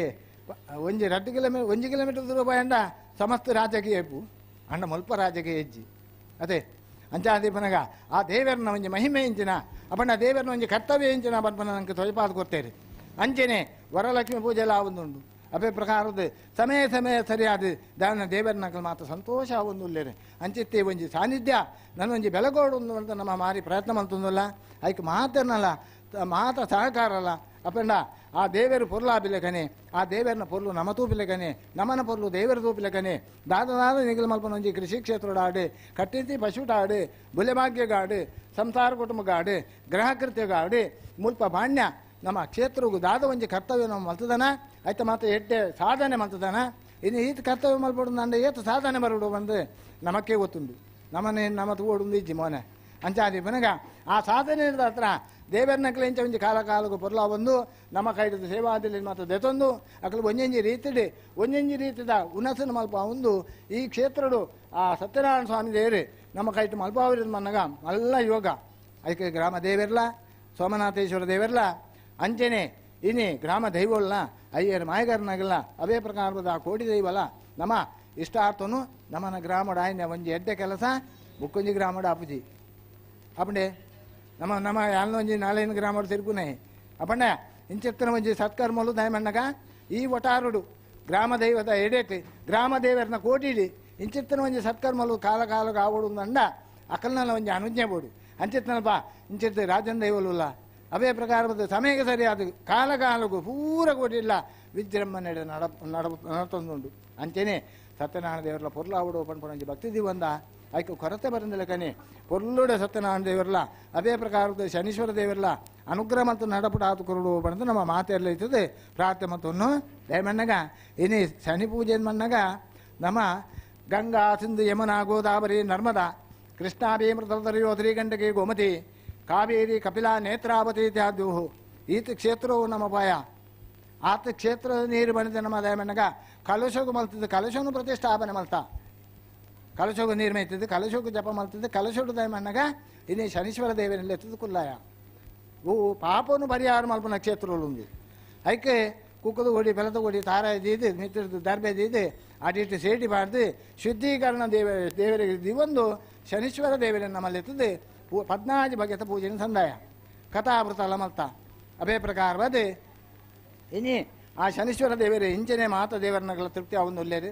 2 ಕಿಲೋಮೀಟರ್ 1 ಕಿಲೋಮೀಟರ್ ದೂರ ಅಂಡ ಸಮಸ್ತ ರಾಜಕೀಯ ಇಪ್ಪು ಅಂಡ ಮುಲ್ಪ ರಾಜಕೀಯ ಇಜ್ಜಿ ಅದೇ ಅಂಚಾದೀಪನಗ ಆ ದೇವರನ್ನ ಒಂಜಿ ಮಹಿಮೆ ಇಂಚಿನ ಅಪ್ಪಣ್ಣ ದೇವರನ್ನ ಒಂಜಿ ಕರ್ತವ್ಯ ಇಂಚಿನ ಬನ್ಪನ ನಂಗೆ ತೊಯ್ಪಾದ ಕೊಡ್ತೇರಿ ಅಂಚೆನೆ ವರಲಕ್ಷ್ಮಿ ಪೂಜೆ ಎಲ್ಲ ಆವೊಂದುಂಡು ಅವೇ ಪ್ರಕಾರದ ಸಮಯ ಸರಿಯಾದ ದೇವರನಕಲು ಮಾತ್ರ ಸಂತೋಷ ಆವೊಂದು ಉಲ್ಲೇರೆ ಅಂಚಿತ್ತೆ ಒಂಜಿ ಸಾನ್ನಿಧ್ಯ ನನ್ನೊಂಜಿ ಬೆಳಗೋಡು ಅಂತ ನಮ್ಮ ಮಾರಿ ಪ್ರಯತ್ನ ಮಾಡ್ತಂದಲ್ಲ ಅದಕ್ಕೆ ಮಾತನ್ನಲ್ಲ ಮಾತ್ರ ಸಹಕಾರ ಅಲ್ಲ ಅಪ್ಪಣ್ಣ ಆ ದೇವರು ಪೊರ್ಲು ಆಪಿಲ್ಲಕನೆ ಆ ದೇವರನ ಪೊರ್ಲು ನಮ ತೂಪಿಲ್ಲಕನೆ ನಮನ ಪೊರ್ಲು ದೇವರ ತೂಪಿಲ್ಲಕನೆ ದಾದ ನಿಗಲ್ ಮಲ್ಪನ ಒಂಜಿ ಕೃಷಿ ಕ್ಷೇತ್ರಡಾಡು ಕಟ್ಟಿತಿ ಪಶುಟಾಡು ಬುಲೆಭಾಗ್ಯಗಾಡು ಸಂಸಾರ ಕುಟುಂಬಗಾಡು ಗ್ರಹಕೃತ್ಯಗಾಡು ಮುಲ್ಪ ಬಾಣ್ಯ ನಮ್ಮ ಕ್ಷೇತ್ರಗೂ ದಾದ ಒಂಜಿ ಕರ್ತವ್ಯ ನಾವು ಮಲ್ತದನ ಆಯ್ತು ಮತ್ತೆ ಎಡ್ಡೆ ಸಾಧನೆ ಮಲ್ತದನ ಇನ್ನು ಈತ ಕರ್ತವ್ಯ ಮಲ್ಪಡು ನಂದು ಏತು ಸಾಧನೆ ಬರಡು ಬಂದು ನಮಕ್ಕೆ ಗೊತ್ತುಂಡು ನಮ್ಮನೆ ನಮ್ಮ ತೂಡುಂದು ಇಜ್ಜಿ ಮೋನೆ ಅಂಚಾದಿ ಪನಗ ಆ ಸಾಧನೆ ಹತ್ರ ದೇವರನಕ್ಲೆ ಇಂಚ ಒಂಜಿ ಕಾಲ ಕಾಲಕ್ಕೂ ಪೊರ್ಲ ಬಂದು ನಮ್ಮ ಕೈಟದ ಸೇವಾದಲ್ಲಿ ಮಾತ್ರ ದೆತೊಂದು ಅಕಲು ಒಂಜೊಂಜಿ ರೀತಿದ ಉನಸನ ಮಲ್ಪ ಒಂದು ಈ ಕ್ಷೇತ್ರಡು ಆ ಸತ್ಯನಾರಾಯಣ ಸ್ವಾಮಿ ದೇವರು ನಮ್ಮ ಕೈಟ್ ಮಲ್ಪಾವರಿದ ಮನ್ನಗ ಮಲ್ಲ ಯೋಗ ಅದಕ್ಕೆ ಗ್ರಾಮ ದೇವರ್ಲ ಸೋಮನಾಥೇಶ್ವರ ದೇವರ್ಲ ಅಂಚನೆ ಇನಿ ಗ್ರಾಮ ದೈವಲ್ಲ ಅಯ್ಯರ್ ಮಾಯಗಾರನಾಗಲ್ಲ ಅವೇ ಪ್ರಕಾರದ ಕೋಟಿ ದೈವಲ್ಲ ನಮ್ಮ ಇಷ್ಟಾರ್ಥನು ನಮ್ಮನ ಗ್ರಾಮಡ ಆಯ್ನ ಒಂಜಿ ಎಡ್ಡೆ ಕೆಲಸ ಬುಕ್ಕೊಂಜಿ ಗ್ರಾಮಡ ಅಪ್ಪುಜಿ ಅಪ್ಪಂಡೆ ನಮ್ಮ ಯಾಲ್ನ ಒಂಜಿ ನಾಳೆನ ಗ್ರಾಮಡ್ ತಿರುಗುನೆ ಅಪ್ಪಣ್ಣ ಇಂಚೆತ್ತನ ಒಂಜಿ ಸತ್ಕರ್ಮಲು ದಯಮಣ್ಣಗ ಈ ಒಟಾರುಡು ಗ್ರಾಮ ದೈವದ ಎಡೆಟ್ ಗ್ರಾಮ ದೇವರನ್ನ ಕೋಟಿಡಿ ಇಂಚೆತ್ತನ ಒಂಜಿ ಸತ್ಕರ್ಮಲು ಕಾಲ ಕಾಲಕ್ಕೆ ಆವಡು ಅಂಡ ಅಕಲ್ನ ಒಂಜಿ ಅನುಜ್ಞೆ ಬೋಡು ಅಂಚೆತ್ತನಲ್ಪ ಇಂಚೆತ್ತ ರಾಜನ್ ದೈವಲುಲ್ಲ ಅವೇ ಪ್ರಕಾರದ ಸಮಯಕ್ಕೆ ಸರಿಯಾದ ಕಾಲ ಕಾಲಕ್ಕೂ ಪೂರ ಕೋಟಿಲ್ಲ ವಿಜೃಂಭಣೆ ನಡತೊಂದುಂಡು ಅಂಚೆನೆ ಸತ್ಯನಾರಾಯಣ ದೇವರಲ್ಲ ಪೊರ್ಲ ಆವಡು ಪಂಪಣಿ ಭಕ್ತಿ ದಿವಂದ ಆಯ್ಕೆ ಕೊರತೆ ಬರಂದಿಲ್ಲ ಕನೆ ಪೊರ್ಲುಡೆ ಸತ್ಯನಾರಾಯಣ ದೇವರಲ್ಲ ಅದೇ ಪ್ರಕಾರದ ಶನೀಶ್ವರ ದೇವರಲ್ಲ ಅನುಗ್ರಹ ಮತ್ತು ನಡಪುಟ ಆತು ಕೊರಡು ಬಂದು ನಮ್ಮ ಮಾತೆಲ್ಲ ಇರ್ತದೆ ಪ್ರಾರ್ಥನೆ ಮತ್ತು ದಯಮಣ್ಣಗ ಇನಿ ಶನಿ ಪೂಜೆ ಮಣ್ಣಗ ನಮ್ಮ ಗಂಗಾ ಸಿಂಧು ಯಮುನಾ ಗೋದಾವರಿ ನರ್ಮದಾ ಕೃಷ್ಣಾ ಭೀಮೃತರಿಯೋ ಶ್ರೀಗಂಡಕಿ ಗೋಮತಿ ಕಾವೇರಿ ಕಪಿಲಾ ನೇತ್ರಾವತಿ ಇತ್ಯಾದ್ಯು ಈತ ಕ್ಷೇತ್ರವು ನಮ್ಮ ಪಾಯ ಆತ ಕ್ಷೇತ್ರದ ನೀರು ಬಂದಿದೆ ನಮ್ಮ ದಯಮಣ್ಣಗ ಕಲಶೋಗು ಮಲ್ತಿದ್ದು ಕಲಶವನ್ನು ಪ್ರತಿಷ್ಠಾಪನೆ ಮಲ್ತಾ ಕಲಶೋಗು ನೀರು ಮೇಯ್ತಿದ್ದು ಕಲಶೋಗು ಜಪ ಮಲ್ತಿದ್ದು ಕಲಶೋಡು ದಯಮಣ್ಣಗ ಇನ್ನು ಶನೀಶ್ವರ ದೇವನಲ್ಲಿ ಎತ್ತದು ಕುಲ್ಲಾಯ ಓ ಪಾಪವನ್ನು ಪರಿಹಾರ ಮಲ್ಪನ ಕ್ಷೇತ್ರಗಳು ಐಕೆ ಕುಕ್ಕದು ಕೊಡಿ ಬೆಲದ ಕೊಡಿ ತಾರಾಯ ದೀದು ಮಿತ್ರದ್ದು ದರ್ಬೆ ದೀದು ಅಡಿಟ್ಟು ಸೇಟಿ ಬಾರ್ದು ಶುದ್ಧೀಕರಣ ದೇವರಿಗೆ ದಿವಂದು ಶನೀಶ್ವರ ದೇವರನ್ನು ನಮ್ಮಲ್ಲಿ ಎತ್ತದೆ 14 ಬಗೆತ ಪೂಜೆನ ಸಂದಾಯ ಕಥಾವೃತ ಅಲ್ಲ ಮಲ್ತ ಅದೇ ಪ್ರಕಾರವಾದ ಇನಿ ಆ ಶನೀಶ್ವರ ದೇವರು ಇಂಚನೆ ಮಾತ ದೇವರನ್ನ ತೃಪ್ತಿ ಅವನು ಒಳ್ಳೆಯದು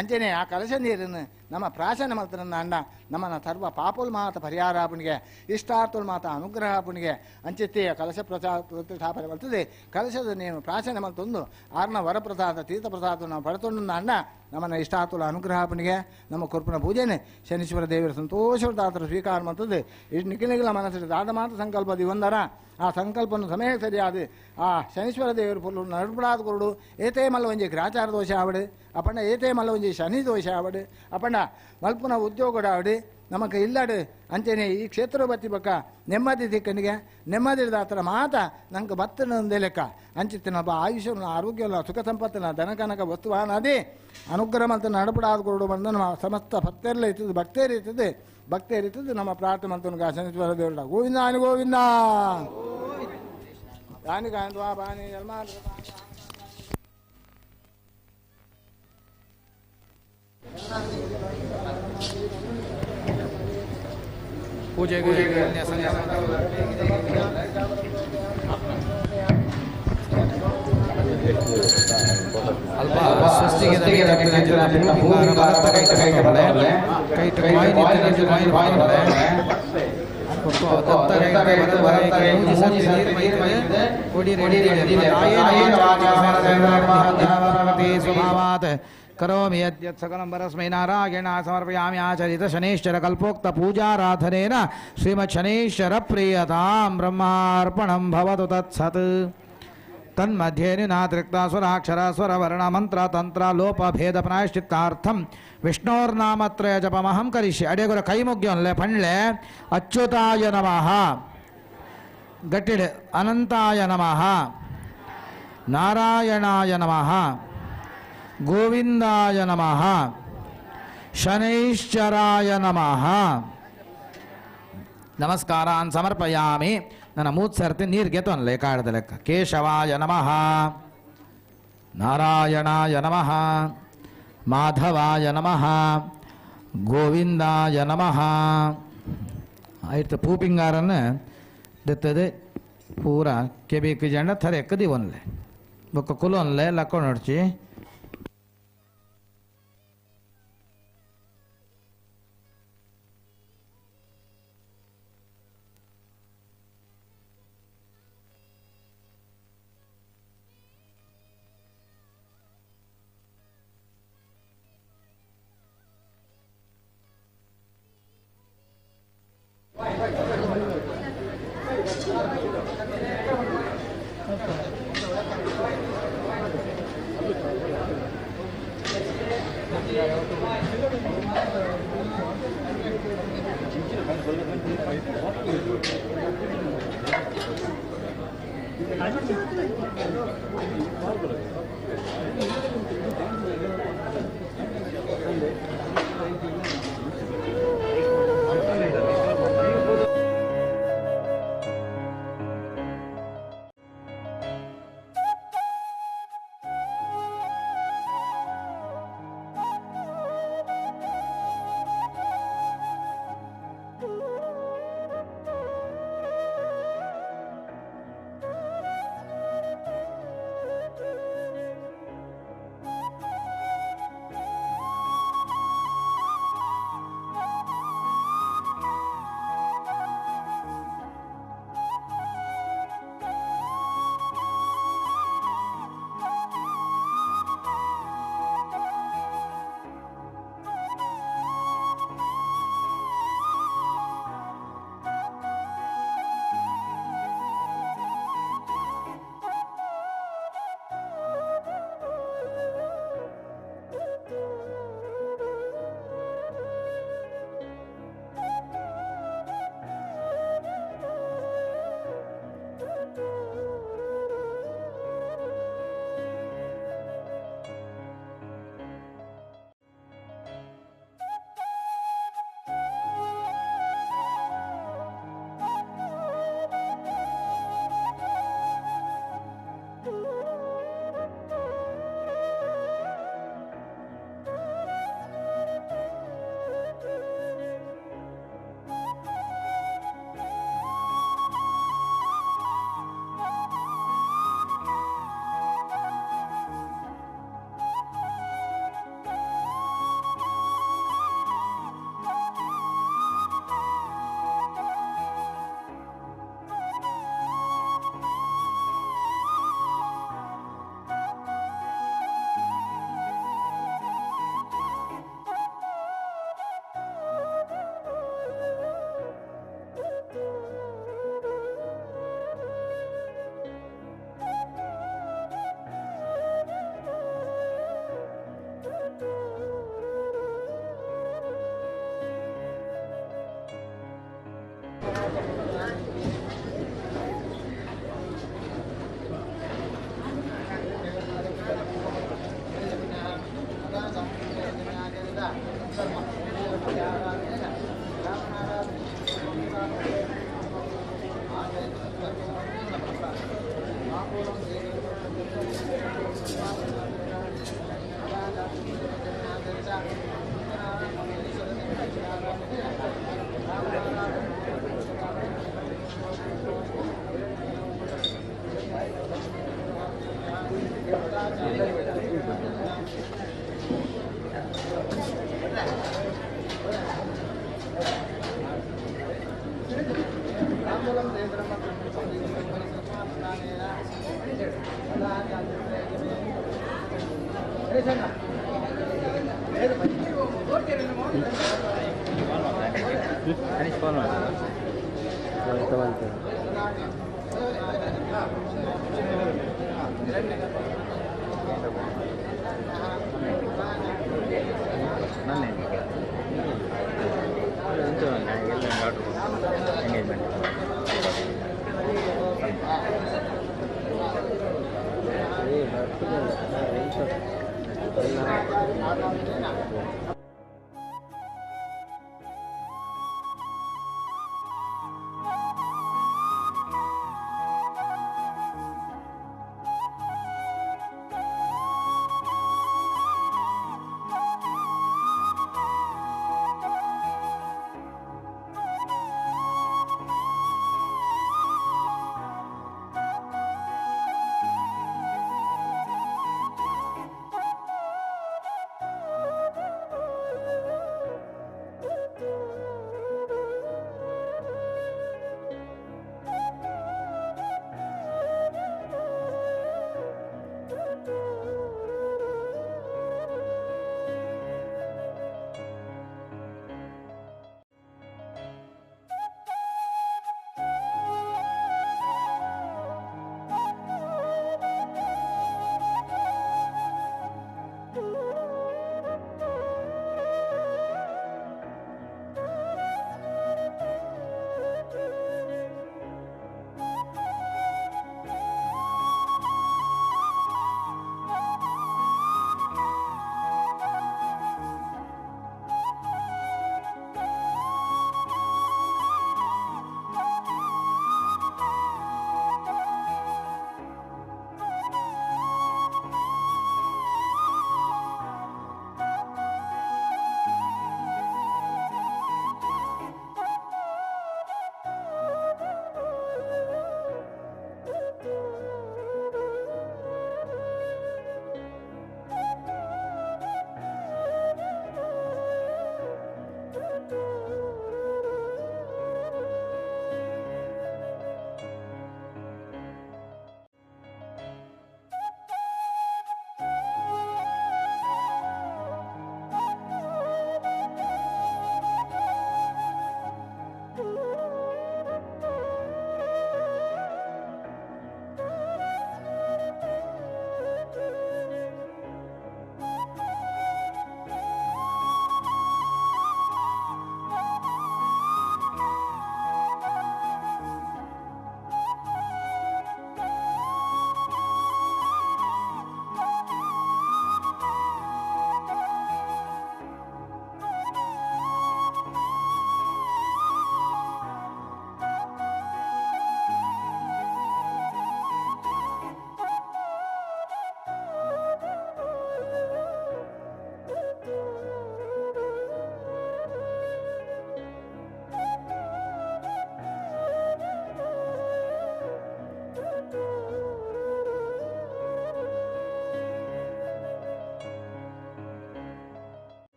ಅಂಚನೆ ಆ ಕಲಶ ನೀರನ್ನು ನಮ್ಮ ಪ್ರಾಶನ ಮಲ್ತನನ್ನ ಅಂಡ ನಮ್ಮನ್ನ ಸರ್ವ ಪಾಪೋಲ್ ಮಾತ ಪರಿಹಾರ ಆಪಣಿಗೆ ಇಷ್ಟಾರ್ಥೋಲ್ ಮಾತ ಅನುಗ್ರಹ ಆಪಣಿಗೆ ಅಂಚೆತ್ತೆಯ ಕಲಶ ಪ್ರತಿಷ್ಠಾಪನೆ ಮಲ್ತದೆ ಕಲಶದ ನೀನು ಪ್ರಾಶನ ಮಲ್ತೊಂದು ಆರ್ನ ವರಪ್ರಸಾದ ತೀರ್ಥಪ್ರಸಾದ ನಾವು ಪಡೆತೊಂಡು ಅಂಡ ನಮ್ಮನ್ನ ಇಷ್ಟಾರ್ಥೋಲ ಅನುಗ್ರಹ ಆಪಣಿಗೆ ನಮ್ಮ ಕೊರ್ಪನ ಪೂಜೆನೆ ಶನೀಶ್ವರ ದೇವರ ಸಂತೋಷದ ಆತರ ಸ್ವೀಕಾರ ಮಾಡ್ತದೆ ಇಷ್ಟು ನಿಖಿಲ ಮನಸ್ಸಿನ ದಾದ ಮಾತ ಸಂಕಲ್ಪ ದಿವಂದರ ಆ ಸಂಕಲ್ಪವನ್ನು ಸಮಯ ಸರಿಯಾದ ಆ ಶನೀಶ್ವರ ದೇವರು ಪುಲ್ಲು ನಡುಪಡಾದ ಕೊರಡು ಏತೇ ಮಲ್ಲ ಒಂಜಿ ಗ್ರಾಚಾರ ದೋಷ ಆವಡು ಅಪ್ಪಣ್ಣ ಏತೇ ಮಲ್ಲ ಒಂಜಿ ಶನಿ ದೋಷ ಆವಡು ಅಪ್ಪಣ್ಣ ಮಲ್ಪುನ ಉದ್ಯೋಗಡ ಆವಡು ನಮಗೆ ಇಲ್ಲಡು ಅಂಚೆನೆ ಈ ಕ್ಷೇತ್ರ ಬತ್ತಿ ಬಕ್ಕ ನೆಮ್ಮದಿ ದಿಕ್ಕನಿಗೆ ನೆಮ್ಮದಿ ಆತರ ಮಾತ ನಂಗೆ ಬತ್ತನೊಂದೇ ಲೆಕ್ಕ ಅಂಚಿತ್ತಿನಪ್ಪ ಆಯುಷ್ಯ ಆರೋಗ್ಯ ಸುಖ ಸಂಪತ್ತಿನ ಧನಕನಕ ವಸ್ತುವಾನದಿ ಅನುಗ್ರಹ ಅಂತ ನಡಪಡಾದ ಕೊರಡು ಬಂದು ನಮ್ಮ ಸಮಸ್ತ ಭಕ್ತರೆಲ್ಲ ಇರ್ತದೆ ಭಕ್ತೇರಿ ಇರ್ತದೆ ನಮ್ಮ ಪ್ರಾರ್ಥನೆ ಅಂತ ಶನೀಶ್ವರ ದೇವರ ಗೋವಿಂದಾನಿ ಗೋವಿಂದ ಯಾನಿ ಕಾಂತ್ವಾ ಬಾನಿ ಜನ್ಮ ಪೂಜೆಗೆ ಅಲ್ಪ ಸ್ವಸ್ತಿಗೆ ಸ್ವಭಾವಾತ್ ಕರೋಮಿ ಯದ್ಯತ್ ಸಕಲಂ ಪರಸ್ಮೈ ನಾರಾಯಣ ಸಮರ್ಪಯಾಮಿ ಆಚರಿತ ಶನೈಶ್ಚರ ಕಲ್ಪೋಕ್ತ ಪೂಜಾರಾಧನೇನ ಶ್ರೀಮತ್ ಶನೈಶ್ಚರ ಪ್ರಿಯತಾಂ ಬ್ರಹ್ಮಾರ್ಪಣಂ ಭವತು ತತ್ಸತ್ ತನ್ಮಧ್ಯೆ ನಿನಾತ್ರಿಕ್ತ ಸ್ವರಾಕ್ಷರ ಸ್ವರವರ್ಣ ಮಂತ್ರ ತಂತ್ರ ಲೋಪ ಭೇದ ಪ್ರಾಯಶ್ಚಿತ್ತಾರ್ಥಂ ವಿಷ್ಣೋರ್ನಾಮತ್ರಯ ಜಪಮಹಂ ಕರಿಷ್ಯೆ ಅಡೆಗುರ ಕೈ ಮುಗ್ಯೋನ್ಲೆ ಪಣ್ಲೆ ಅಚ್ಯುತಾಯ ನಮಃ ಗಟ್ಟಿಡೆ ಅನಂತಾಯ ನಮಃ ನಾರಾಯಣಾಯ ನಮಃ ಗೋವಿಂದಾಯ ನಮಃ ಶನೈಶ್ಚರಾಯ ನಮಃ ನಮಸ್ಕಾರಾನ್ ಸಮರ್ಪಯಾಮಿ ನನ್ನ 3 ಸರ್ತಿ ನೀರಿಗೆ ತೊನ್ಲೆ ಕಾಡ್ದ ಲೆಕ್ಕ ಕೇಶವಾಯ ನಮಃ ನಾರಾಯಣಾಯ ನಮಃ ಮಾಧವಾಯ ನಮಃ ಗೋವಿಂದಾಯ ನಮಃ ಆಯ್ತು ಪೂಪಿಂಗಾರನ್ನು ದೆತ್ತದೆ ಪೂರ ಕೆಬಿಕ್ ಜಂಡ ಥರ ಎಕ್ಕದಿ ಒನ್ಲೆ ಬೊಕ್ಕ ಕುಲೊನ್ಲೆ ಲಕ್ಕ ನೋಡ್ಚಿ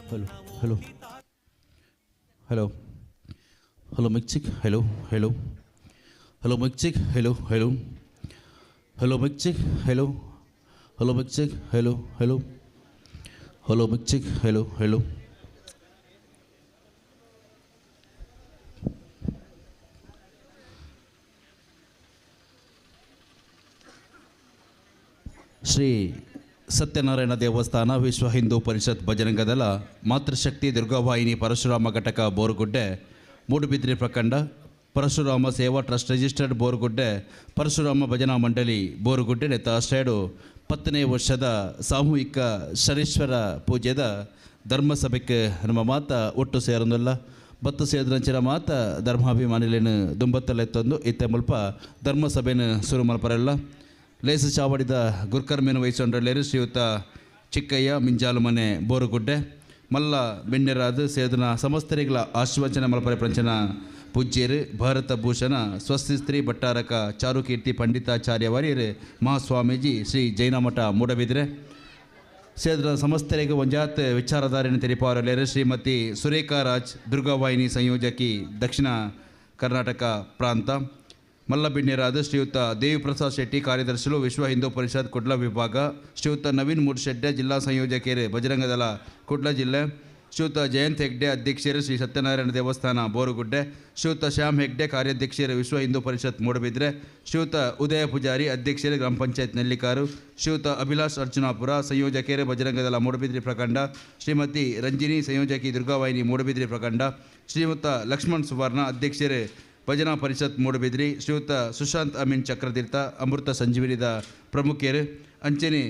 Hello, hello, hello, hello, mic check, hello, hello, hello, mic check, hello, hello, hello, mic check, hello, hello, mic check, hello, hello, hello, mic check, hello, hello. Shri Satyanarayana ದೇವಸ್ಥಾನ ವಿಶ್ವ ಹಿಂದೂ ಪರಿಷತ್ ಭಜರಂಗ ದಳ ಮಾತೃಶಕ್ತಿ ದುರ್ಗಾವಾಹಿನಿ ಪರಶುರಾಮ ಘಟಕ ಬೋರುಗುಡ್ಡೆ ಮೂಡುಬಿದಿರೆ ಪ್ರಖಂಡ ಪರಶುರಾಮ ಸೇವಾ ಟ್ರಸ್ಟ್ ರಿಜಿಸ್ಟರ್ಡ್ ಬೋರುಗುಡ್ಡೆ ಪರಶುರಾಮ ಭಜನಾ ಮಂಡಳಿ ಬೋರುಗುಡ್ಡೆ ನೆತ್ತ ಅಷ್ಟೇಡು 10ನೇ ವರ್ಷದ ಸಾಮೂಹಿಕ ಶನೀಶ್ವರ ಪೂಜೆದ ಧರ್ಮಸಭೆಗೆ ನಮ್ಮ ಮಾತ ಒಟ್ಟು ಸೇರೊಂದಿಲ್ಲ ಬತ್ತು ಸೇರಿದಂಚಿನ ಮಾತ ಧರ್ಮಾಭಿಮಾನಿಲೇನು ದುಂಬತ್ತಲೆತ್ತೊಂದು ಇತ್ತೆ ಮುಲ್ಪ ಧರ್ಮಸಭೆನ ಶುರು ಮಲ್ಪರಲ್ಲ ಲೇಸು ಚಾವಡಿದ ಗುರ್ಕರ್ಮೇನು ವಹಿಸೊಂಡ್ರಲ್ಲೇರು ಶ್ರೀಯುತ ಚಿಕ್ಕಯ್ಯ ಮಿಂಜಾಲು ಮನೆ ಬೋರುಗುಡ್ಡೆ ಮಲ್ಲ ಬೆಣ್ಣೆರಾದು ಸೇದನ ಸಮಸ್ತರಿಗಳ ಆಶ್ವಾಸನ ಮಲ್ಪರೆ ಪ್ರಂಚನ ಪೂಜ್ಯರು ಭಾರತ ಭೂಷಣ ಸ್ವಸ್ತಿ ಸ್ತ್ರೀ ಭಟ್ಟಾರಕ ಚಾರುಕೀರ್ತಿ ಪಂಡಿತಾಚಾರ್ಯ ವರ್ಯರು ಮಹಾಸ್ವಾಮೀಜಿ ಶ್ರೀ ಜೈನಮಠ ಮೂಡಬಿದ್ರೆ ಸೇದನ ಸಮಸ್ತರಿಗೆ ಒಂಜಾತ್ ವಿಚಾರಧಾರೆಯನ್ನು ತೆರಿಪಾರಲೇರು ಶ್ರೀಮತಿ ಸುರೇಖಾ ರಾಜ್ ದುರ್ಗಾವಾಹಿನಿ ಸಂಯೋಜಕಿ ದಕ್ಷಿಣ ಕರ್ನಾಟಕ ಪ್ರಾಂತ ಮಲ್ಲಬಿಣ್ಣೆರಾದ ಶ್ರೀಯುತ ದೇವಿಪ್ರಸಾದ್ ಶೆಟ್ಟಿ ಕಾರ್ಯದರ್ಶಿಗಳು ವಿಶ್ವ ಹಿಂದೂ ಪರಿಷತ್ ಕುಡ್ಲ ವಿಭಾಗ ಶ್ರೀಯುತ ನವೀನ್ ಮೂಡ್ಶೆಡ್ಡೆ ಜಿಲ್ಲಾ ಸಂಯೋಜಕರು ಬಜರಂಗ ದಳ ಕುಡ್ಲ ಜಿಲ್ಲೆ ಶ್ರೀಯುತ ಜಯಂತ್ ಹೆಗ್ಡೆ ಅಧ್ಯಕ್ಷರು ಶ್ರೀ ಸತ್ಯನಾರಾಯಣ ದೇವಸ್ಥಾನ ಬೋರುಗುಡ್ಡೆ, ಶ್ರೀಯುತ ಶ್ಯಾಮ್ ಹೆಗ್ಡೆ ಕಾರ್ಯಾಧ್ಯಕ್ಷರು ವಿಶ್ವ ಹಿಂದೂ ಪರಿಷತ್ ಮೂಡಬಿದ್ರೆ, ಶ್ರೀಯುತ ಉದಯ ಪೂಜಾರಿ ಅಧ್ಯಕ್ಷರು ಗ್ರಾಮ ಪಂಚಾಯತ್ ನೆಲ್ಲಿಕಾರು, ಶ್ರೀಯುತ ಅಭಿಲಾಷ್ ಅರ್ಚನಾಪುರ ಸಂಯೋಜಕರು ಬಜರಂಗದಳ ಮೂಡಬಿದ್ರಿ ಪ್ರಖಂಡ, ಶ್ರೀಮತಿ ರಂಜಿನಿ ಸಂಯೋಜಕಿ ದುರ್ಗಾವಾಹಿನಿ ಮೂಡಬಿದ್ರಿ ಪ್ರಖಂಡ, ಶ್ರೀಯುತ ಲಕ್ಷ್ಮಣ್ ಸುವರ್ಣ ಅಧ್ಯಕ್ಷರು ಭಜನಾ ಪರಿಷತ್ ಮೂಡಬಿದ್ರಿ, ಶ್ರೀಯುತ ಸುಶಾಂತ್ ಅಮೀನ್ ಚಕ್ರತೀರ್ಥ ಅಮೃತ ಸಂಜೀವಿನಿದ ಪ್ರಮುಖರು, ಅಂಚನೆ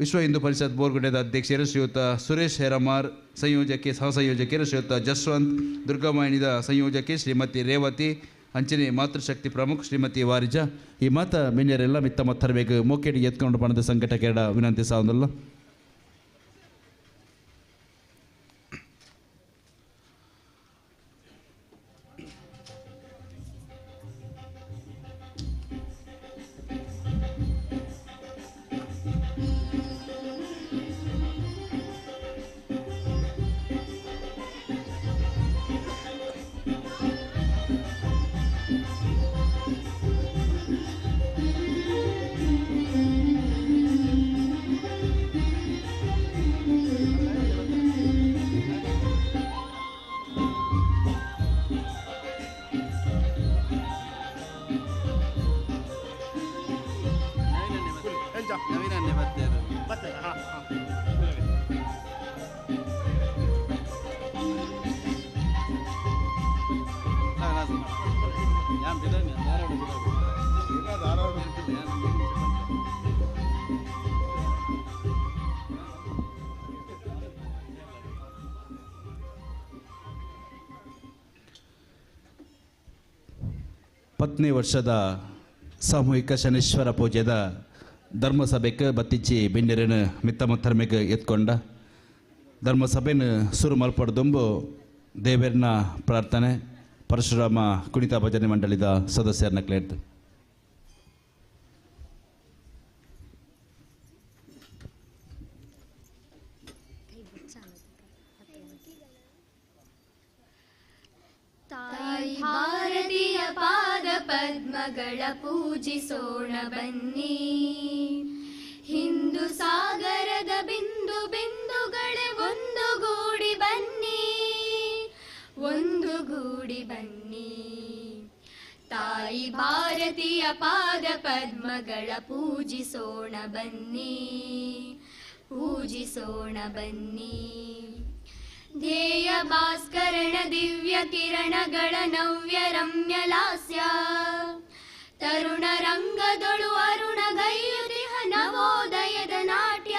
ವಿಶ್ವ ಹಿಂದೂ ಪರಿಷತ್ ಬೋರ್ಗುಡ್ಡೆದ ಅಧ್ಯಕ್ಷರು ಶ್ರೀಯುತ ಸುರೇಶ್ ಹೇರಮಾರ್ ಸಂಯೋಜಕಿ ಸಹ ಸಂಯೋಜಕರು, ಶ್ರೀಯುತ ಜಸ್ವಂತ್ ದುರ್ಗಾವಾಹಿನಿದ ಸಂಯೋಜಕಿ ಶ್ರೀಮತಿ ರೇವತಿ, ಅಂಚನೆ ಮಾತೃಶಕ್ತಿ ಪ್ರಮುಖ ಶ್ರೀಮತಿ ವಾರಿಜ. ಈ ಮಾತ ಮಿನ್ಯರೆಲ್ಲ ಮಿತ್ತ ಮತ್ತರಬೇಕು ಮೋಕೆಡಿಗೆ ಎತ್ಕೊಂಡು ಪಣದ ಸಂಘಟಕರ ವಿನಂತಿ ಸಾವಲ್ಲ. ಪತ್ನಿ ವರ್ಷದ ಸಾಮೂಹಿಕ ಶನೀಶ್ವರ ಪೂಜೆದ ಧರ್ಮಸಭೆಗೆ ಬತ್ತಿಚ್ಚಿ ಬೆಂಡಿರನ ಮಿತ್ತ ಮತ್ತರ್ಮೆಗೆ ಎತ್ಕೊಂಡ ಧರ್ಮಸಭೆನ ಸುರು ಮಲ್ಪಡ್ದುಂಬು ದೇವೇರ್ನ ಪ್ರಾರ್ಥನೆ ಪರಶುರಾಮ ಕುಣಿತ ಭಜನೆ ಮಂಡಳಿದ ಸದಸ್ಯರನ್ನ ಕೇಳ್ತು. ತಾಯಿ ಭಾರತೀಯ ಪಾದ ಪದ್ಮಗಳ ಪೂಜಿಸೋಣ ಬನ್ನಿ, ಹಿಂದೂ ಸಾಗರದ ಬಿಂದು ಬಿಂದುಗಳೇ ಒಂದುಗೂಡಿ ಬನ್ನಿ, ಒಂದುಗೂಡಿ ಬನ್ನಿ. ತಾಯಿ ಭಾರತೀಯ ಪಾದ ಪದ್ಮಗಳ ಪೂಜಿಸೋಣ ಬನ್ನಿ, ಪೂಜಿಸೋಣ ಬನ್ನಿ. ಧ್ಯೇಯ ಭಾಸ್ಕರಣ ದಿವ್ಯ ಕಿರಣಗಳ ನವ್ಯ ರಮ್ಯ ಲಾಸ್ಯ, ತರುಣ ರಂಗದೊಳು ಅರುಣಗೈಯುತಿಹ ನವೋದಯದ ನಾಟ್ಯ.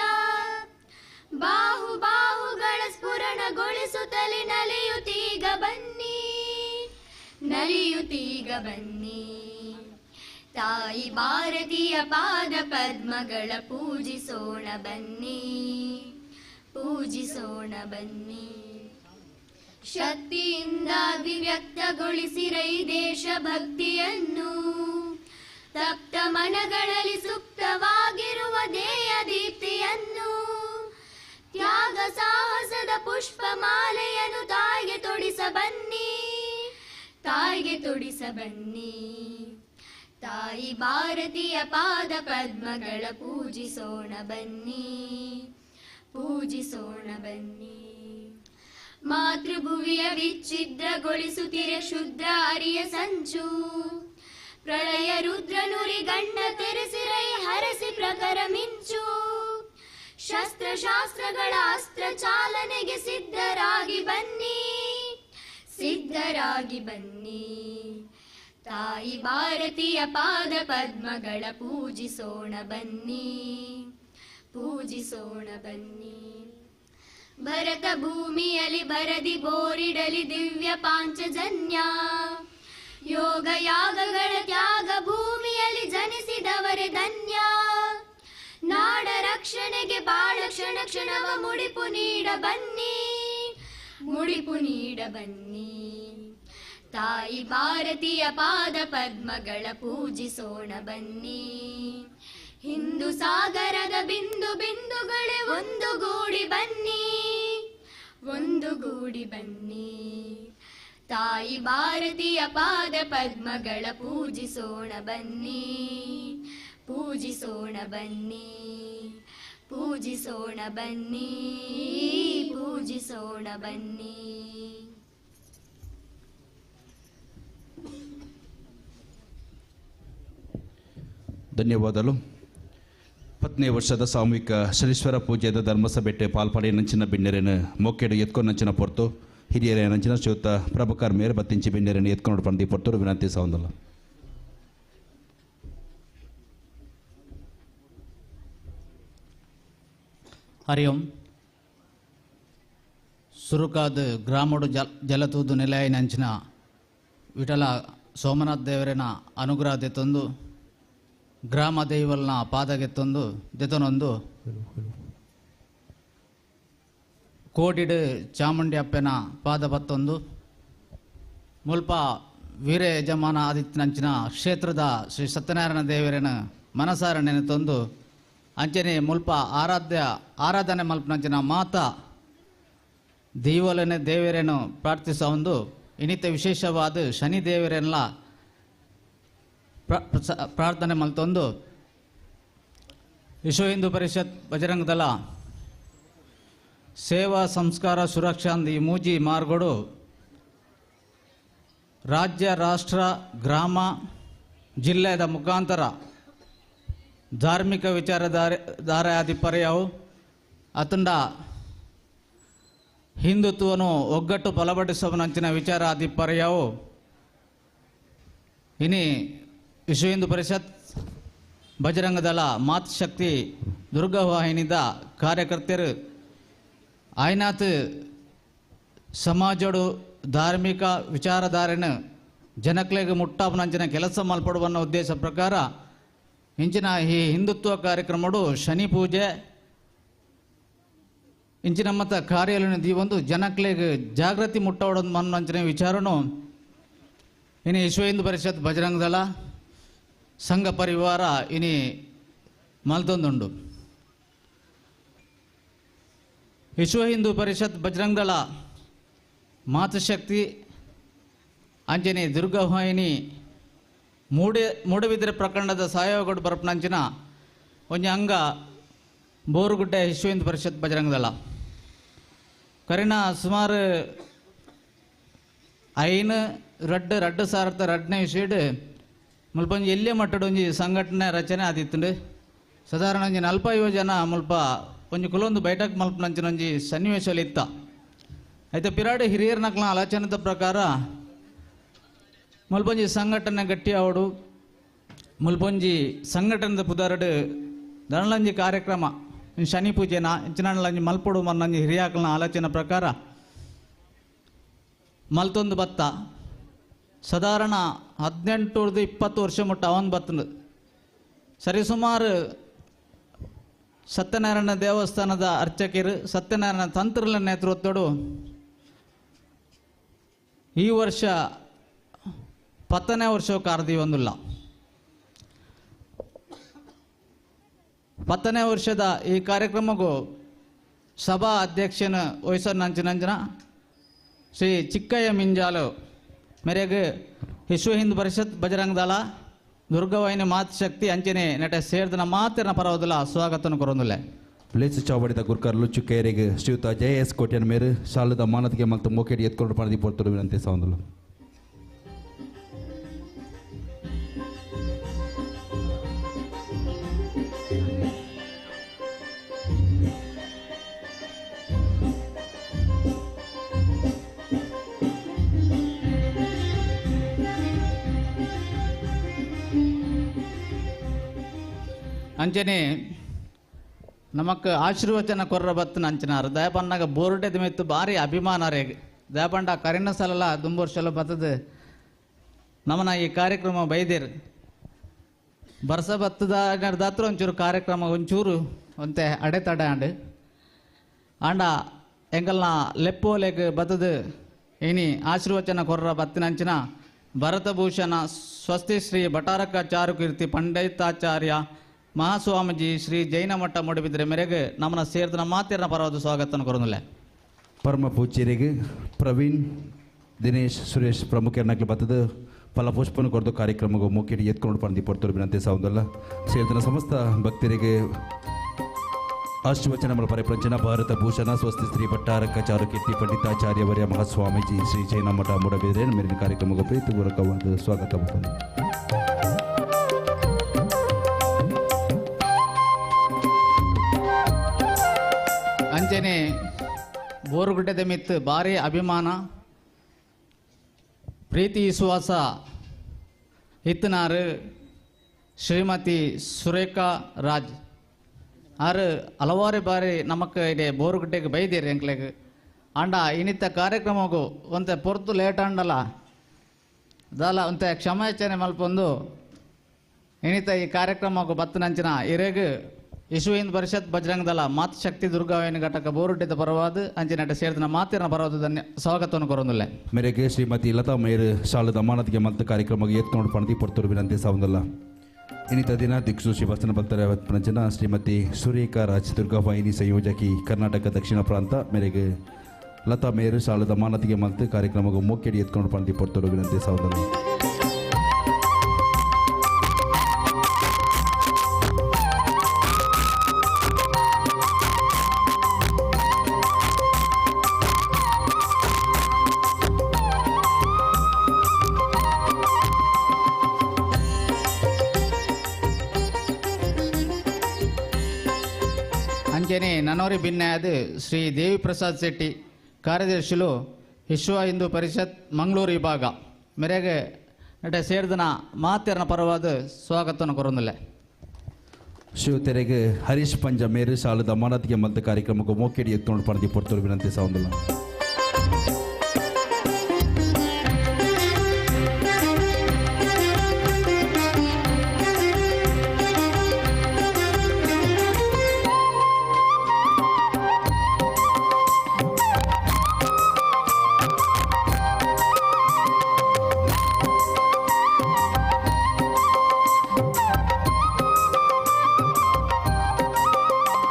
ಬಾಹು ಬಾಹುಗಳ ಸ್ಫುರಣಗೊಳಿಸುತ್ತಲೇ ನಲಿಯುತ್ತೀಗ ಬನ್ನಿ, ನಲಿಯುತ್ತೀಗ ಬನ್ನಿ. ತಾಯಿ ಭಾರತೀಯ ಪಾದ ಪದ್ಮಗಳ ಪೂಜಿಸೋಣ ಬನ್ನಿ, ಪೂಜಿಸೋಣ ಬನ್ನಿ. ಶಕ್ತಿಯಿಂದ ಅಭಿವ್ಯಕ್ತಗೊಳಿಸಿರೈ ದೇಶ ಭಕ್ತಿಯನ್ನು, ತಪ್ತ ಮನಗಳಲ್ಲಿ ಸುಪ್ತವಾಗಿರುವ ಧ್ಯೇಯ ದೀಪ್ತಿಯನ್ನು. ತ್ಯಾಗ ಸಾಹಸದ ಪುಷ್ಪ ಮಾಲೆಯನ್ನು ತಾಯಿಗೆ ತೊಡಿಸ ಬನ್ನಿ, ತಾಯಿಗೆ ತೊಡಿಸ ಬನ್ನಿ. ತಾಯಿ ಭಾರತೀಯ ಪಾದ ಪದ್ಮಗಳ ಪೂಜಿಸೋಣ ಬನ್ನಿ, ಪೂಜಿಸೋಣ ಬನ್ನಿ. ಮಾತೃಭುವಿಯ ವಿಚ್ಛಿದ್ರಗೊಳಿಸುತ್ತಿರೆ ಶುದ್ಧ ಅರಿಯ ಸಂಚು, ಪ್ರಳಯ ರುದ್ರ ನುರಿ ಗಂಡ ತೆರೆಸಿರೈ ಹರಸಿ ಪ್ರಖರ ಮಿಂಚು. ಶಸ್ತ್ರ ಶಾಸ್ತ್ರಗಳ ಅಸ್ತ್ರ ಚಾಲನೆಗೆ ಸಿದ್ಧರಾಗಿ ಬನ್ನಿ, ಸಿದ್ಧರಾಗಿ ಬನ್ನಿ. ತಾಯಿ ಭಾರತೀಯ ಪಾದ ಪದ್ಮಗಳ ಪೂಜಿಸೋಣ ಬನ್ನಿ, ಪೂಜಿಸೋಣ ಬನ್ನಿ. ಭರತ ಭೂಮಿಯಲ್ಲಿ ಭರದಿ ಬೋರಿಡಲಿ ದಿವ್ಯ ಪಾಂಚಜನ್ಯ, ಯೋಗ ಯಾಗಗಳ ತ್ಯಾಗ ಭೂಮಿಯಲ್ಲಿ ಜನಿಸಿದವರೇ ಧನ್ಯ. ನಾಡ ರಕ್ಷಣೆಗೆ ಬಾಳ ಕ್ಷಣ ಕ್ಷಣವ ಮುಡಿಪು ನೀಡ ಬನ್ನಿ, ಮುಡಿಪು ನೀಡ ಬನ್ನಿ. ತಾಯಿ ಭಾರತೀಯ ಪಾದ ಪದ್ಮಗಳ ಪೂಜಿಸೋಣ ಬನ್ನಿ, ಹಿಂದೂ ಸಾಗರದ ಬಿಂದು ಬಿಂದುಗಳೇ ಒಂದುಗೂಡಿ ಬನ್ನಿ, ಒಂದುಗೂಡಿ ಬನ್ನಿ. ತಾಯಿ ಭಾರತೀಯ ಪಾದ ಪದ್ಮಗಳ ಪೂಜಿಸೋಣ ಬನ್ನಿ, ಪೂಜಿಸೋಣ ಬನ್ನಿ, ಪೂಜಿಸೋಣ ಬನ್ನಿ ಪೂಜಿಸೋಣ ಬನ್ನಿ. ಧನ್ಯವಾದಗಳು. 10ನೇ ವರ್ಷದ ಸಾಮೂಹಿಕ ಶನೀಶ್ವರ ಪೂಜೆದ ಧರ್ಮಸಭೆಟ್ಟೆ ಪಾಲ್ಪಡೆ ನಂಚಿನ ಬಿಣ್ಣೆರೆನು ಮೊಕ್ಕೆಡು ಎತ್ಕೊಂಡು ನಂಚಿನ ಪೊರ್ತು ಹಿರಿಯರ ನಂಚಿನ ಶ್ರೀಯುತ ಪ್ರಭಾಕರ್ ಮೇರೆ ಬತ್ತಿಂಚಿ ಬಿಣ್ಣೆರೆನು ಎತ್ಕೊಂಡು ಬಂದು ಪೊರ್ತರು ವಿನಂತಿ ಸಾವಂದಲ್ಲ. ಹರಿ ಓಂ. ಸುರುಕಾದ ಗ್ರಾಮಡು ಜಲತೂದು ನೆಲೆಯನಂಚಿನ ವಿಠಲ ಸೋಮನಾಥ್ ದೇವರನ ಅನುಗ್ರಹ ದೆತ್ತೊಂದು ಗ್ರಾಮ ದೈವಲ್ನ ಪಾದಗೆತ್ತೊಂದು ದೆತನೊಂದು ಕೋಟಿಡು ಚಾಮುಂಡಿ ಅಪ್ಪನ ಪಾದ ಬತ್ತೊಂದು ಮುಲ್ಪ ವೀರ ಯಜಮಾನ ಆದಿತ್ಯನಂಚಿನ ಕ್ಷೇತ್ರದ ಶ್ರೀ ಸತ್ಯನಾರಾಯಣ ದೇವರನ ಮನಸಾರ ನೆನೆತೊಂದು ಅಂಚನೆ ಮುಲ್ಪ ಆರಾಧನೆ ಮಲ್ಪನಂಚಿನ ಮಾತಾ ದೈವಲನೆ ದೇವರೇನು ಪ್ರಾರ್ಥಿಸ ಒಂದು ಇನ್ನಿತ ವಿಶೇಷವಾದ ಶನಿ ದೇವರೆಲ್ಲ ಪ್ರಾರ್ಥನೆ ಮಲ್ತೊಂದು ವಿಶ್ವ ಹಿಂದೂ ಪರಿಷತ್ ಬಜರಂಗ ದಳ ಸೇವಾ ಸಂಸ್ಕಾರ ಸುರಕ್ಷಾ ಈ ಮೂಜಿ ಮಾರ್ಗೋಡು ರಾಜ್ಯ ರಾಷ್ಟ್ರ ಗ್ರಾಮ ಜಿಲ್ಲೆದ ಮುಖಾಂತರ ಧಾರ್ಮಿಕ ವಿಚಾರಧಾರೆ ಆದಿ ಪರ್ಯಾವು ಅತಂಡ ಹಿಂದುತ್ವವನ್ನು ಒಗ್ಗಟ್ಟು ಬಲಪಡಿಸುವನಂಚಿನ ವಿಚಾರ ಆದಿ ಪರ್ಯಾವು ಇನಿ ವಿಶ್ವ ಹಿಂದೂ ಪರಿಷತ್ ಬಜರಂಗ ದಳ ಮಾತೃಶಕ್ತಿ ದುರ್ಗವಾಹಿನಿದ ಕಾರ್ಯಕರ್ತರು ಆಯ್ನಾತ್ ಸಮಾಜೋಡು ಧಾರ್ಮಿಕ ವಿಚಾರಧಾರೆನ ಜನಕ್ಲೆಗೆ ಮುಟ್ಟಾಪನಂಚಿನ ಕೆಲಸ ಮಲ್ಪಡುವನ್ನ ಉದ್ದೇಶ ಪ್ರಕಾರ ಇಂಚಿನ ಈ ಹಿಂದುತ್ವ ಕಾರ್ಯಕ್ರಮಡು ಶನಿ ಪೂಜೆ ಇಂಚಿನ ಮತ್ತ ಕಾರ್ಯಾಲಯ ಒಂದು ಜನಕ್ಲೆಗೆ ಜಾಗೃತಿ ಮುಟ್ಟೋಡೋದು ಮನ್ನಂಚಿನ ವಿಚಾರನು ಇನ್ನು ವಿಶ್ವ ಹಿಂದೂ ಪರಿಷತ್ ಬಜರಂಗ ದಳ ಸಂಘ ಪರಿವಾರ ಇನಿ ಮಲ್ತೊಂದುಂಡು. ವಿಶ್ವ ಹಿಂದೂ ಪರಿಷತ್ ಬಜರಂಗ ದಳ ಮಾತೃಶಕ್ತಿ ಅಂಜನೆ ದುರ್ಗವಾಹಿನಿ ಮೂಡಬಿದ್ರೆ ಪ್ರಕರಣದ ಸಹಯೋಗ ಬರಪನಂಚಿನ ಒಂಜಿ ಅಂಗ ಬೋರುಗುಡ್ಡೆ ವಿಶ್ವ ಹಿಂದೂ ಪರಿಷತ್ ಬಜರಂಗ ದಳ ಕರಿನ ಸುಮಾರು ಐನು ರಡ್ಡು ಸಾವಿರದ ರಡ್ಡನೇ ವಿಷಯಡ್ ಮುಲ್ಪ ಎಲ್ಲೇ ಮಟ್ಟದ ಒಂಜಿ ಸಂಘಟನೆ ರಚನೆ ಆದಿತ್ತು. ಸಾಧಾರಣ ಒಂಜಿ 40 ಜನ ಮುಲ್ಪ ಒಂಜಿ ಕುಲೊಂದು ಬೈಠಕ್ ಮಲ್ಪನಂಚಿನ ಒಂಜಿ ಸನ್ನಿವೇಶಲ್ಲಿ ಇತ್ತ. అయితే ಪಿರಾಡಿ ಹಿರಿಯರ ನಕ್ಲ ಆಲೋಚನೆದ ಪ್ರಕಾರ ಮುಲ್ಪೊಂಜಿ ಸಂಘಟನೆ ಗಟ್ಟಿ ಆವಡು ಮುಲ್ಪೊಂಜಿ ಸಂಘಟನೆದ ಪುದಾರಡು ದಣಲಂಜಿ ಕಾರ್ಯಕ್ರಮ ಶನಿ ಪೂಜೆನ ಇಂಚಿನಂಜಿ ಮಲ್ಪಡು ಮನ್ನಂಜಿ ಹಿರಿಯಾಕಲ್ನ ಆಲೋಚನೆ ಪ್ರಕಾರ ಮಲ್ತೊಂದು ಬತ್ತ ಸಾಧಾರಣ 18-20 ವರ್ಷ ಮುಟ್ಟ ಅವನ್ ಬತ್ತಂದು ಸರಿಸುಮಾರು ಸತ್ಯನಾರಾಯಣ ದೇವಸ್ಥಾನದ ಅರ್ಚಕರು ಸತ್ಯನಾರಾಯಣ ತಂತ್ರಗಳ ನೇತೃತ್ವಡು ಈ ವರ್ಷ 10ನೇ ವರ್ಷ ಕಾರ್ದಿ ಒಂದಿಲ್ಲ 10ನೇ ವರ್ಷದ ಈ ಕಾರ್ಯಕ್ರಮಕ್ಕೂ ಸಭಾ ಅಧ್ಯಕ್ಷನ ವಹಿಸೋನಂಚಿನಂಜನ ಶ್ರೀ ಚಿಕ್ಕಯ್ಯ ಮಿಂಜಾಲು ಮೇರೆಗೆ ವಿಶ್ವ ಹಿಂದೂ ಪರಿಷತ್ ಬಜರಂಗ ದಳ ದುರ್ಗವಾಹಿನಿ ಮಾತೃಶಕ್ತಿ ಅಂಚನೆ ನಟ ಸೇರಿದ ಮಾತಿನ ಪರವದಲ್ಲ ಸ್ವಾಗತನ ಕೊರೊಂದಿಲ್ಲ. ಪ್ಲೇಸ್ ಚಾವಡಿದ ಗುರ್ಕರ್ಲು ಚುಕ್ಕೇರಿಗೆ ಶ್ರೀಯುತ JS ಕೋಟ್ಯನ ಮೇರೆ ಶಾಲದ ಮಾನತಿಗೆ ಮತ್ತು ಮೋಕೆಡಿ ಎತ್ಕೊಂಡು ಪಡೆದಿ ಪೊರ್ತರು ವಿನಂತಿ ಸಾವಂದಲ್ಲ. ಅಂಚನೆ ನಮಕ್ ಆಶೀರ್ವಚನ ಕೊರ್ರ ಬತ್ತನ ಅಂಚನಾರು ದಯಪನ್ನಾಗ ಬೋರ್ಡೆದ ಮೆತ್ತು ಭಾರಿ ಅಭಿಮಾನ ರೇಗೆ ದಯಪಂಡ ಕರಿನ ಸಲಲ್ಲ ದುಂಬರ್ಷಲ ಬತ್ತದ ನಮ್ಮನ ಈ ಕಾರ್ಯಕ್ರಮ ಬೈದೇರು ಬರ್ಸ ಬತ್ತದಾತ್ರ ಒಂಚೂರು ಕಾರ್ಯಕ್ರಮ ಒಂಚೂರು ಒಂತೆ ಅಡೆತಡೆ ಆಂಡ ಎಂಗಲ್ನ ಲೆಪ್ಪೋಲೆಗ್ ಬತ್ತದ ಇನಿ ಆಶೀರ್ವಚನ ಕೊರ್ರ ಬತ್ತಿನಂಚಿನ ಭರತಭೂಷಣ ಸ್ವಸ್ತಿ ಶ್ರೀ ಭಟಾರಕ ಚಾರುಕೀರ್ತಿ ಪಂಡಿತಾಚಾರ್ಯ ಮಹಾಸ್ವಾಮೀಜಿ ಶ್ರೀ ಜೈನ ಮಠ ಮೂಡಬಿದ್ರೆ ಮೇರೆಗೆ ನಮ್ಮನ್ನ ಸೇರಿದ ಮಾತಿನ ಪರವಾದ ಸ್ವಾಗತನ ಕೊರೊಂದಿಲ್ಲ. ಪರಮ ಪೂಜ್ಯರಿಗೆ ಪ್ರವೀಣ್ ದಿನೇಶ್ ಸುರೇಶ್ ಪ್ರಮುಖರನ್ನಾಗಲಿ ಬರ್ತದೆ ಫಲಪುಷ್ಪನ ಕೊರದು ಕಾರ್ಯಕ್ರಮಕ್ಕೆ ಮುಖ್ಯಡಿ ಎತ್ಕೊಂಡು ಪಡೆದು ಪಡ್ತರು ವಿನಂತಿ ಸಾವುದಲ್ಲ. ಸೇರಿದ ಸಮಸ್ತ ಭಕ್ತರಿಗೆ ಆಶೀರ್ವಚನಗಳ ಪರಿಪ್ರಂಚನ ಭಾರತ ಭೂಷಣ ಸ್ವಸ್ತಿ ಶ್ರೀ ಭಟ್ಟಾರಕ ಚಾರುಕೀರ್ತಿ ಪಂಡಿತಾಚಾರ್ಯವರ್ಯ ಮಹಾಸ್ವಾಮೀಜಿ ಶ್ರೀ ಜೈನ ಮಠ ಮೂಡಬಿದ್ರೆ ಮೇಲಿನ ಕಾರ್ಯಕ್ರಮಕ್ಕೆ ಪ್ರೀತಿಪೂರ್ವಕವಾದ ಸ್ವಾಗತ ಬರ್ತದೆ. ಅಂಚನೆ ಬೋರುಗುಡ್ಡದ ಮಿತ್ತು ಭಾರಿ ಅಭಿಮಾನ ಪ್ರೀತಿ ವಿಶ್ವಾಸ ಇತ್ತನಾರು ಶ್ರೀಮತಿ ಸುರೇಖಾ ರಾಜ್ ಆರು ಹಲವಾರು ಬಾರಿ ನಮಕ್ಕೆ ಇದೆ ಬೋರುಗುಡ್ಡೆಗೆ ಬೈದಿರಿ ಎಂಕ್ಲೆಗೆ ಅಂಡ ಇನ್ನಿತ್ತ ಕಾರ್ಯಕ್ರಮಗೂ ಒಂತೆ ಪೊರ್ತು ಲೇಟ್ ಅಂಡಲ್ಲ ದಾಲ ಒಂತೆ ಕ್ಷಮಾಚನೆ ಮಲ್ಪೊಂದು ಇನ್ನಿತ್ತ ಈ ಕಾರ್ಯಕ್ರಮಕ್ಕೂ ಬತ್ತನಂಚಿನ ಇರೆಗ್ ವಿಶ್ವ ಹಿಂದೂ ಪರಿಷತ್ ಬಜರಂಗ ದಳ ಮಾತೃಶಕ್ತಿ ದುರ್ಗಾವಾಹಿನಿ ಘಟಕ ಬೋರುಡ್ಡಿದ ಪರವಾದ ಅಂಚಿನಟ ಸೇರಿದ ಮಾತಿನ ಪರವಾದ ಧನ್ಯ ಸ್ವಾಗತವನ್ನು ಕೊರೊಂದಿಲ್ಲ ಮೇರೆಗೆ ಶ್ರೀಮತಿ ಲತಾ ಮೇರ್ ಶಾಲದ ಅಮಾನತಿಗೆ ಮತ್ತು ಕಾರ್ಯಕ್ರಮಕ್ಕೆ ಎತ್ಕೊಂಡು ಪಣದಿ ಪೊರ್ತೂರು ವಿನಂತಿ ಸಾವುದಲ್ಲ. ಇನ್ನಿತ ದಿನ ದಿಕ್ಸೂಚಿ ವಚನ ಭಕ್ತರ ಪ್ರಪಂಚನ ಶ್ರೀಮತಿ ಸುರೇಖಾ ರಾಜ್ ದುರ್ಗಾವಾಹಿನಿ ಸಂಯೋಜಕಿ ಕರ್ನಾಟಕ ದಕ್ಷಿಣ ಪ್ರಾಂತ ಮೇರೆಗೆ ಲತಾ ಮೇರ್ ಶಾಲದ ಅಮಾನತಿಗೆ ಮತ್ತು ಕಾರ್ಯಕ್ರಮಕ್ಕೆ ಮುಖ್ಯಡಿ ಎತ್ಕೊಂಡು ಪಣದಿ ಪೊರ್ತೂರು ವಿನಂತಿ ಸಾವುದಲ್ಲ. ಅಂಚನೆ ನನ್ನೋರಿ ಭಿನ್ನಾದ ಶ್ರೀ ದೇವಿ ಪ್ರಸಾದ್ ಶೆಟ್ಟಿ ಕಾರ್ಯದರ್ಶಿಲು ವಿಶ್ವ ಹಿಂದೂ ಪರಿಷತ್ ಮಂಗಳೂರು ವಿಭಾಗ ಮೇರೆಗೆ ನಟ ಸೇರಿದನ ಮಾತಿನ ಪರವಾದ ಸ್ವಾಗತವನ್ನು ಕೊರೊಂದಿಲ್ಲ. ಶಿವತೆರೆಗೆ ಹರೀಶ್ ಪಂಜ ಮೇರು ಶಾಲದ ಅಮಾನತಿಗೆ ಮತ್ತು ಕಾರ್ಯಕ್ರಮಕ್ಕೆ ಮೋಕೆಡಿ ಎತ್ಕೊಂಡು ಪಣದಿ ಪೊರ್ತೂರು ವಿನಂತಿ ಸಾವುದಿಲ್ಲ.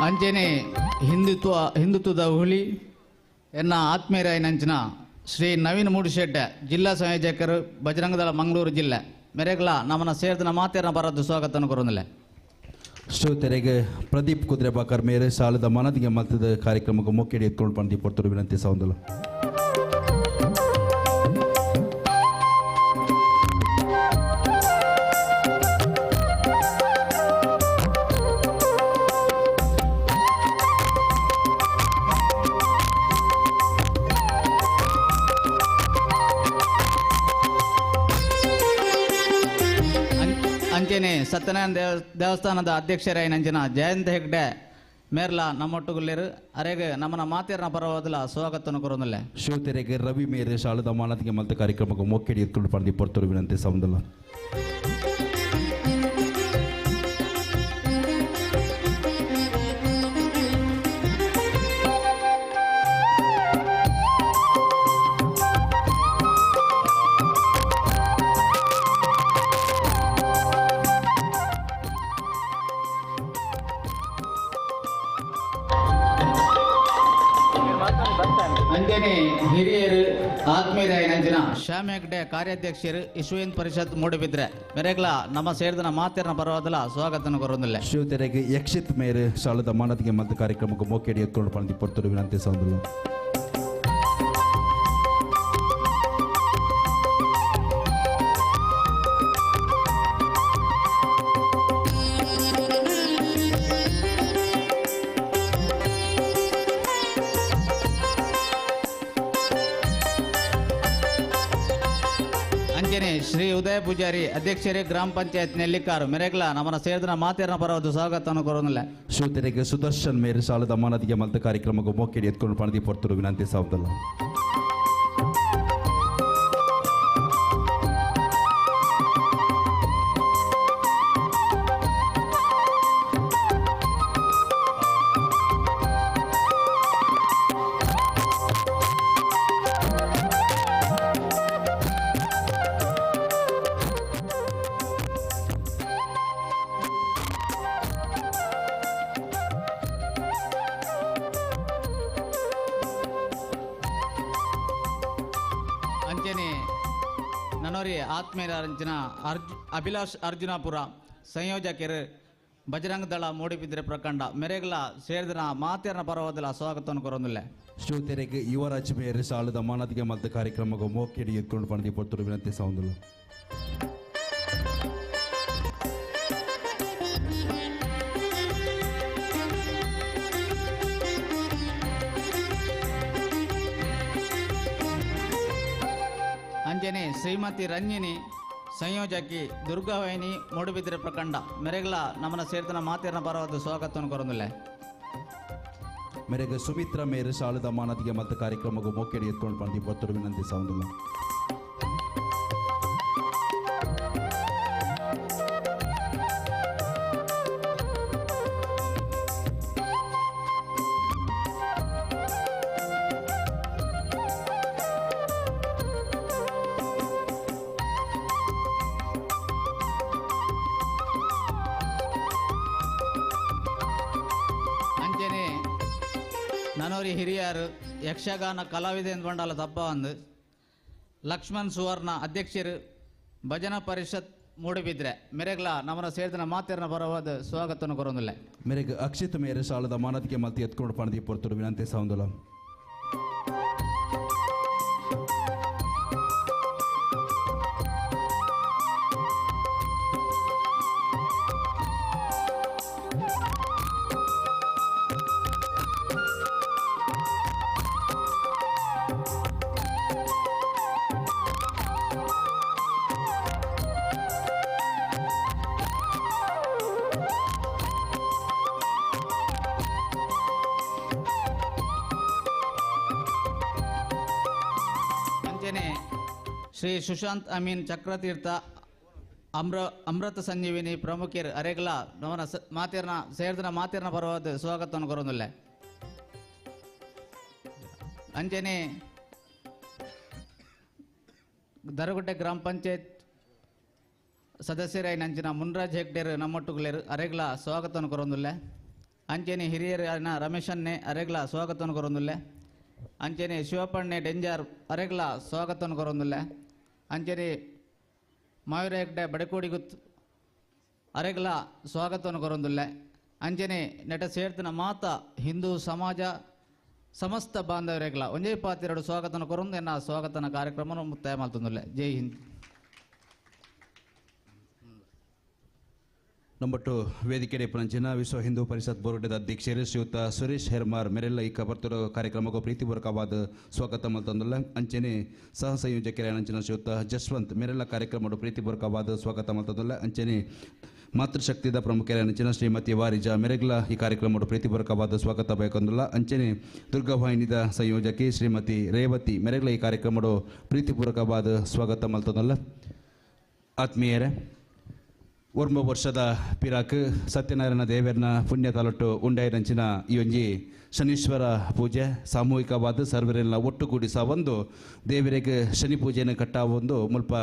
ಅಂಚನೆ ಹಿಂದುತ್ವದ ಹುಲಿ ಎನ್ನ ಆತ್ಮೀಯರಾಯನಂಚಿನ ಶ್ರೀ ನವೀನ್ ಮೂಡಿಶೆಟ್ಟೆ ಜಿಲ್ಲಾ ಸಂಯೋಜಕರು ಬಜರಂಗ ದಳ ಮಂಗಳೂರು ಜಿಲ್ಲೆ ಮೆರೆಗಲ ನಮ್ಮನ್ನ ಸೇರಿದ ಮಾತಿನ ಬರದ್ದು ಸ್ವಾಗತವನ್ನು ಕೊರೊಂದಿಲ್ಲ. ಶಿವತೆರೆಗೆ ಪ್ರದೀಪ್ ಕುದುರೆಬಾಕರ್ ಮೇರೆ ಶಾಲದ ಅಮಾನತಿಗೆ ಮತ್ತು ಕಾರ್ಯಕ್ರಮಕ್ಕೆ ಮುಖ್ಯಡಿ ಎತ್ಕೊಂಡು ಪಣದಿ ಪೊರ್ತೂರು ವಿನಂತಿ ಸಾವುದಿಲ್ಲ. ಅಂಚನೆ ಸತ್ಯನಾರಾಯಣ ದೇವಸ್ಥಾನದ ಅಧ್ಯಕ್ಷರಾಯನಂಚಿನ ಜಯಂತ್ ಹೆಗ್ಡೆ ಮೇರ್ಲ ನಮ್ಮೊಟ್ಟುಗುಲ್ಲಿರು ಅರೆಗೆ ನಮ್ಮನ ಮಾತಿನ ಪರವಾದಲ ಸ್ವಾಗತವನ್ನು ಕೊರೊಂದಿಲ್ಲ. ಶಿವತೆರೆಗೆ ರವಿ ಮೇರೆ ಶಾಲದ ಅಮಾನತಿಗೆ ಮತ್ತು ಕಾರ್ಯಕ್ರಮಕ್ಕೆ ಮುಖ್ಯಡಿ ಎತ್ಕೊಂಡು ಪಣದಿ ಪೊರ್ತೂರು ವಿನಂತಿ ಸಾವುದಿಲ್ಲ. ಅಂಜನೆ ಹಿರಿಯರು ಆತ್ಮೀಯರಾಯನಂಚಿನ ಶ್ಯಾಮ್ ಹೆಗ್ಡೆ ಕಾರ್ಯಾಧ್ಯಕ್ಷರು ವಿಶ್ವ ಹಿಂದೂ ಪರಿಷತ್ ಮೂಡಬಿದ್ರೆ ಮೆರೆಗ್ಲ ನಮ್ಮ ಸೇರಿದ ಮಾತಿನ ಪರವಾದಲ ಸ್ವಾಗತವನ್ನು ಕೊರೊಂದಿಲ್ಲ. ಶಿವತೆರೆಗೆ ಯಕ್ಷಿತ್ ಮೇರೆ ಶಾಲದ ಅಮಾನತಿಗೆ ಮತ್ತು ಕಾರ್ಯಕ್ರಮಕ್ಕೆ ಮೋಕೆಡಿ ಎತ್ಕೊಂಡು ಪಣದಿ ಪೊರ್ತೂರು ವಿನಂತಿ ಸಾವುದಿಲ್ಲ. ಶ್ರೀ ಉದಯ ಪೂಜಾರಿ ಅಧ್ಯಕ್ಷರೇ ಗ್ರಾಮ ಪಂಚಾಯತ್ ನೆಲ್ಲಿಕಾರು ಮೆರೆಗ್ಲ ನಮ್ಮನ್ನ ಸೇರಿದ ಮಾತಿನ ಪರವಾದ ಸ್ವಾಗತವನ್ನು ಕೊರೊಂದಿಲ್ಲ. ಶಿವತೆರೆಗೆ ಸುದರ್ಶನ್ ಮೇರೆ ಶಾಲದ ಅಮಾನತಿಗೆ ಮತ್ತು ಕಾರ್ಯಕ್ರಮಕ್ಕೆ ಮೋಕೆಡಿ ಎತ್ಕೊಂಡು ಪಣದಿ ಪೊರ್ತೂರು ವಿನಂತಿ ಸಾವುದಿಲ್ಲ. ಅಂಚನೆ ನನ್ನೋರಿ ಆತ್ಮೀಯರಂಚಿನ ಅಭಿಲಾಷ್ ಅರ್ಜುನಾಪುರ ಸಂಯೋಜಕರು ಬಜರಂಗ ದಳ ಮೂಡಿಬಿದ್ರೆ ಪ್ರಕಂಡ ಮೆರೆಗಲ ಸೇರಿದ ಮಾತೇರನ ಪರವಾದಲ ಸ್ವಾಗತವನ್ನು ಕೊರೊಂದಿಲ್ಲ ಶ್ರೋತೆರೆಗೆ ಯುವರಾಜ್ ಮೇರೆ ಸಾಲದ ಮಾನದಿಗೆ ಮತ್ತು ಕಾರ್ಯಕ್ರಮಕ್ಕೆ ಮೋಕೆಡಿ ಎತ್ಕೊಂಡು ಪಣದಿ ಪೊತ್ತರು ವಿನಂತಿ ಸಾವಂದಿಲ್ಲ. ಅಂಜನೆ ಶ್ರೀಮತಿ ರಂಜಿನಿ ಸಂಯೋಜಕಿ ದುರ್ಗಾವಾಹಿನಿ ಮೂಡುಬಿದ್ರೆ ಪ್ರಕಂಡ ಮೆರೆಗಲ ನಮ್ಮನ್ನ ಸೇರ್ತನ ಮಾತೇರನ ಪರವಾದ ಸ್ವಾಗತವನ್ನು ಕೊರೊಂದಿಲ್ಲ. ಮೇರೆಗೆ ಸುಮಿತ್ರಾ ಮೇರೆ ಸಾಲದ ಮಾನದಿಗೆ ಮತ್ತು ಕಾರ್ಯಕ್ರಮಕ್ಕೆ ಮೋಕೆಡಿ ಎತ್ಕೊಂಡು ಪಣದಿ ಪೊತ್ತರು ವಿನಂತಿ ಸಾವಂದಿಲ್ಲ. ನನೋರಿ ಹಿರಿಯರು ಯಕ್ಷಗಾನ ಕಲಾವಿದೆ ಬಂಡಾಲ ತಪ್ಪ ಒಂದು ಲಕ್ಷ್ಮಣ್ ಸುವರ್ಣ ಅಧ್ಯಕ್ಷರು ಭಜನಾ ಪರಿಷತ್ ಮೂಡಿಬಿದ್ರೆ ಮೆರೆಗ್ಲ ನಮ್ಮನ್ನ ಸೇರಿದ ಮಾತೇರನ ಬರವಾದ ಸ್ವಾಗತವನ್ನು ಕೊರೊಂದಿಲ್ಲ. ಮೇರೆಗೆ ಅಕ್ಷಿತ್ ಮೇರೆ ಸಾಲದ ಮಾನದಿಗೆ ಮತ್ತು ಎತ್ಕೊಂಡು ಪಣದಿ ಪೊತ್ತರು ವಿನಂತಿ ಸಾವಂದಿಲ್ಲ. ಶ್ರೀ ಸುಶಾಂತ್ ಅಮೀನ್ ಚಕ್ರತೀರ್ಥ ಅಮೃತ ಸಂಜೀವಿನಿ ಪ್ರಮುಖರು ಅರೆಗಲ ನವನ ಮಾತೇರನ ಸೇರಿದ ಮಾತೇರನ ಪರವಾದ ಸ್ವಾಗತವನ್ನು ಕೊರೊಂದಿಲ್ಲ. ಅಂಜನೆ ದರಗುಡ್ಡೆ ಗ್ರಾಮ ಪಂಚಾಯತ್ ಸದಸ್ಯರಾಗಿ ನಂಚಿನ ಮುನ್ರಾಜ್ ಹೆಗ್ಡೇರ್ ನಮ್ಮೊಟ್ಟುಗಳೇರು ಅರೆಗಲ ಸ್ವಾಗತವನ್ನು ಕೊರೊಂದಿಲ್ಲ. ಅಂಚೆನೆ ಹಿರಿಯರಿನ ರಮೇಶನ್ನೇ ಅರೆಗಲ ಸ್ವಾಗತವನ್ನು ಕೊರೊಂದಿಲ್ಲ. ಅಂಚೆನೆ ಶಿವಪ್ಪಣ್ಣೆ ಡೆಂಜಾರ್ ಅರೆಗಲ ಸ್ವಾಗತವನ್ನು ಕೊರೊಂದಿಲ್ಲ. ಅಂಚನೆ ಮಾಯೂರ ಹೆಗ್ಡೆ ಬಡಕೋಡಿಗುತ್ ಅರೆಗಲ ಸ್ವಾಗತವನ್ನು ಕೊರೊಂದಿಲ್ಲ. ಅಂಚನೆ ನೆಟ ಸೇರ್ತಿನ ಮಾತ ಹಿಂದೂ ಸಮಾಜ ಸಮಸ್ತ ಬಾಂಧವರೆಗಲ ಒಂಜೇ ಪಾತಿರಡು ಸ್ವಾಗತವನ್ನು ಕೊರೊಂದು ಎನ್ನ ಸ್ವಾಗತನ ಕಾರ್ಯಕ್ರಮವನ್ನು ಮುಕ್ತಾಯ ಮಾಡ್ತಂದಿಲ್ಲ. ಜೈ ಹಿಂದ್. ನಂಬಟ್ಟು ವೇದಿಕೆ ಪಂಚಿನ ವಿಶ್ವ ಹಿಂದೂ ಪರಿಷತ್ ಬೋರ್ಡದ ಅಧ್ಯಕ್ಷರು ಶ್ರೀಯುತ ಸುರೇಶ್ ಹೆರ್ಮಾರ್ ಮೆರೆಲ್ಲ ಈ ಕಬರ್ತರು ಕಾರ್ಯಕ್ರಮಕ್ಕೂ ಪ್ರೀತಿಪೂರ್ವಕವಾದ ಸ್ವಾಗತ ಮಲ್ತಂದುಲ್ಲ. ಅಂಚನೆ ಸಹ ಸಂಯೋಜಕರ ಅಂಚಿನ ಶ್ರೀಯುತ ಜಸ್ವಂತ್ ಮೆರೆಲ್ಲ ಕಾರ್ಯಕ್ರಮ ಪ್ರೀತಿಪೂರ್ವಕವಾದ ಸ್ವಾಗತ ಮಲ್ತಂದುಲ್ಲ. ಅಂಚನೆ ಮಾತೃಶಕ್ತಿದ ಪ್ರಮುಖರ ಅಂಚಿನ ಶ್ರೀಮತಿ ವಾರಿಜಾ ಮೆರೆಗ್ಲ ಈ ಕಾರ್ಯಕ್ರಮ ಪ್ರೀತಿಪೂರ್ವಕವಾದ ಸ್ವಾಗತ ಬಯಕೊಂದುಲ್ಲ. ಅಂಚನೆ ದುರ್ಗಾವಾಹಿನಿದ ಸಂಯೋಜಕಿ ಶ್ರೀಮತಿ ರೇವತಿ ಮೆರೆಗ್ಲ ಈ ಕಾರ್ಯಕ್ರಮ ಪ್ರೀತಿಪೂರ್ವಕವಾದ ಸ್ವಾಗತ ಮಲ್ತಂದುಲ್ಲ. ಆತ್ಮೀಯರೇ, ಒರ್ಮ ವರ್ಷದ ಪಿರಾಕ್ ಸತ್ಯನಾರಾಯಣ ದೇವರನ ಪುಣ್ಯ ತಾಲೊಟ್ಟು ಉಂಡಾಯಿರಂಚಿನ ಈ ಒಂಜಿ ಶನೀಶ್ವರ ಪೂಜೆ ಸಾಮೂಹಿಕವಾದ ಸರ್ವರೆಲ್ಲ ಒಟ್ಟುಗೂಡಿ ಸಹ ಒಂದು ದೇವರಿಗೆ ಶನಿ ಪೂಜೆಯನ್ನು ಕಟ್ಟಾವೊಂದು ಮುಲ್ಪ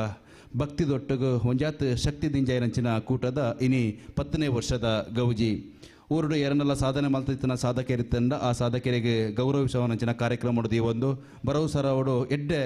ಭಕ್ತಿದೊಟ್ಟುಗು ಒಂಜಾತ್ ಶಕ್ತಿ ದಿಂಜಾಯಿರಂಚಿನ ಕೂಟದ ಇನಿ 10ನೇ ವರ್ಷದ ಗೌಜಿ ಊರುಡು ಎರನೆಲ್ಲ ಸಾಧನೆ ಮಲ್ತಿನ ಸಾಧಕರಿತ್ತಂಡ ಆ ಸಾಧಕರಿಗೆ ಗೌರವಿಸುವಂಚಿನ ಕಾರ್ಯಕ್ರಮ ಈ ಒಂದು ಬರವು ಸರವಡು ಎಡ್ಡೆ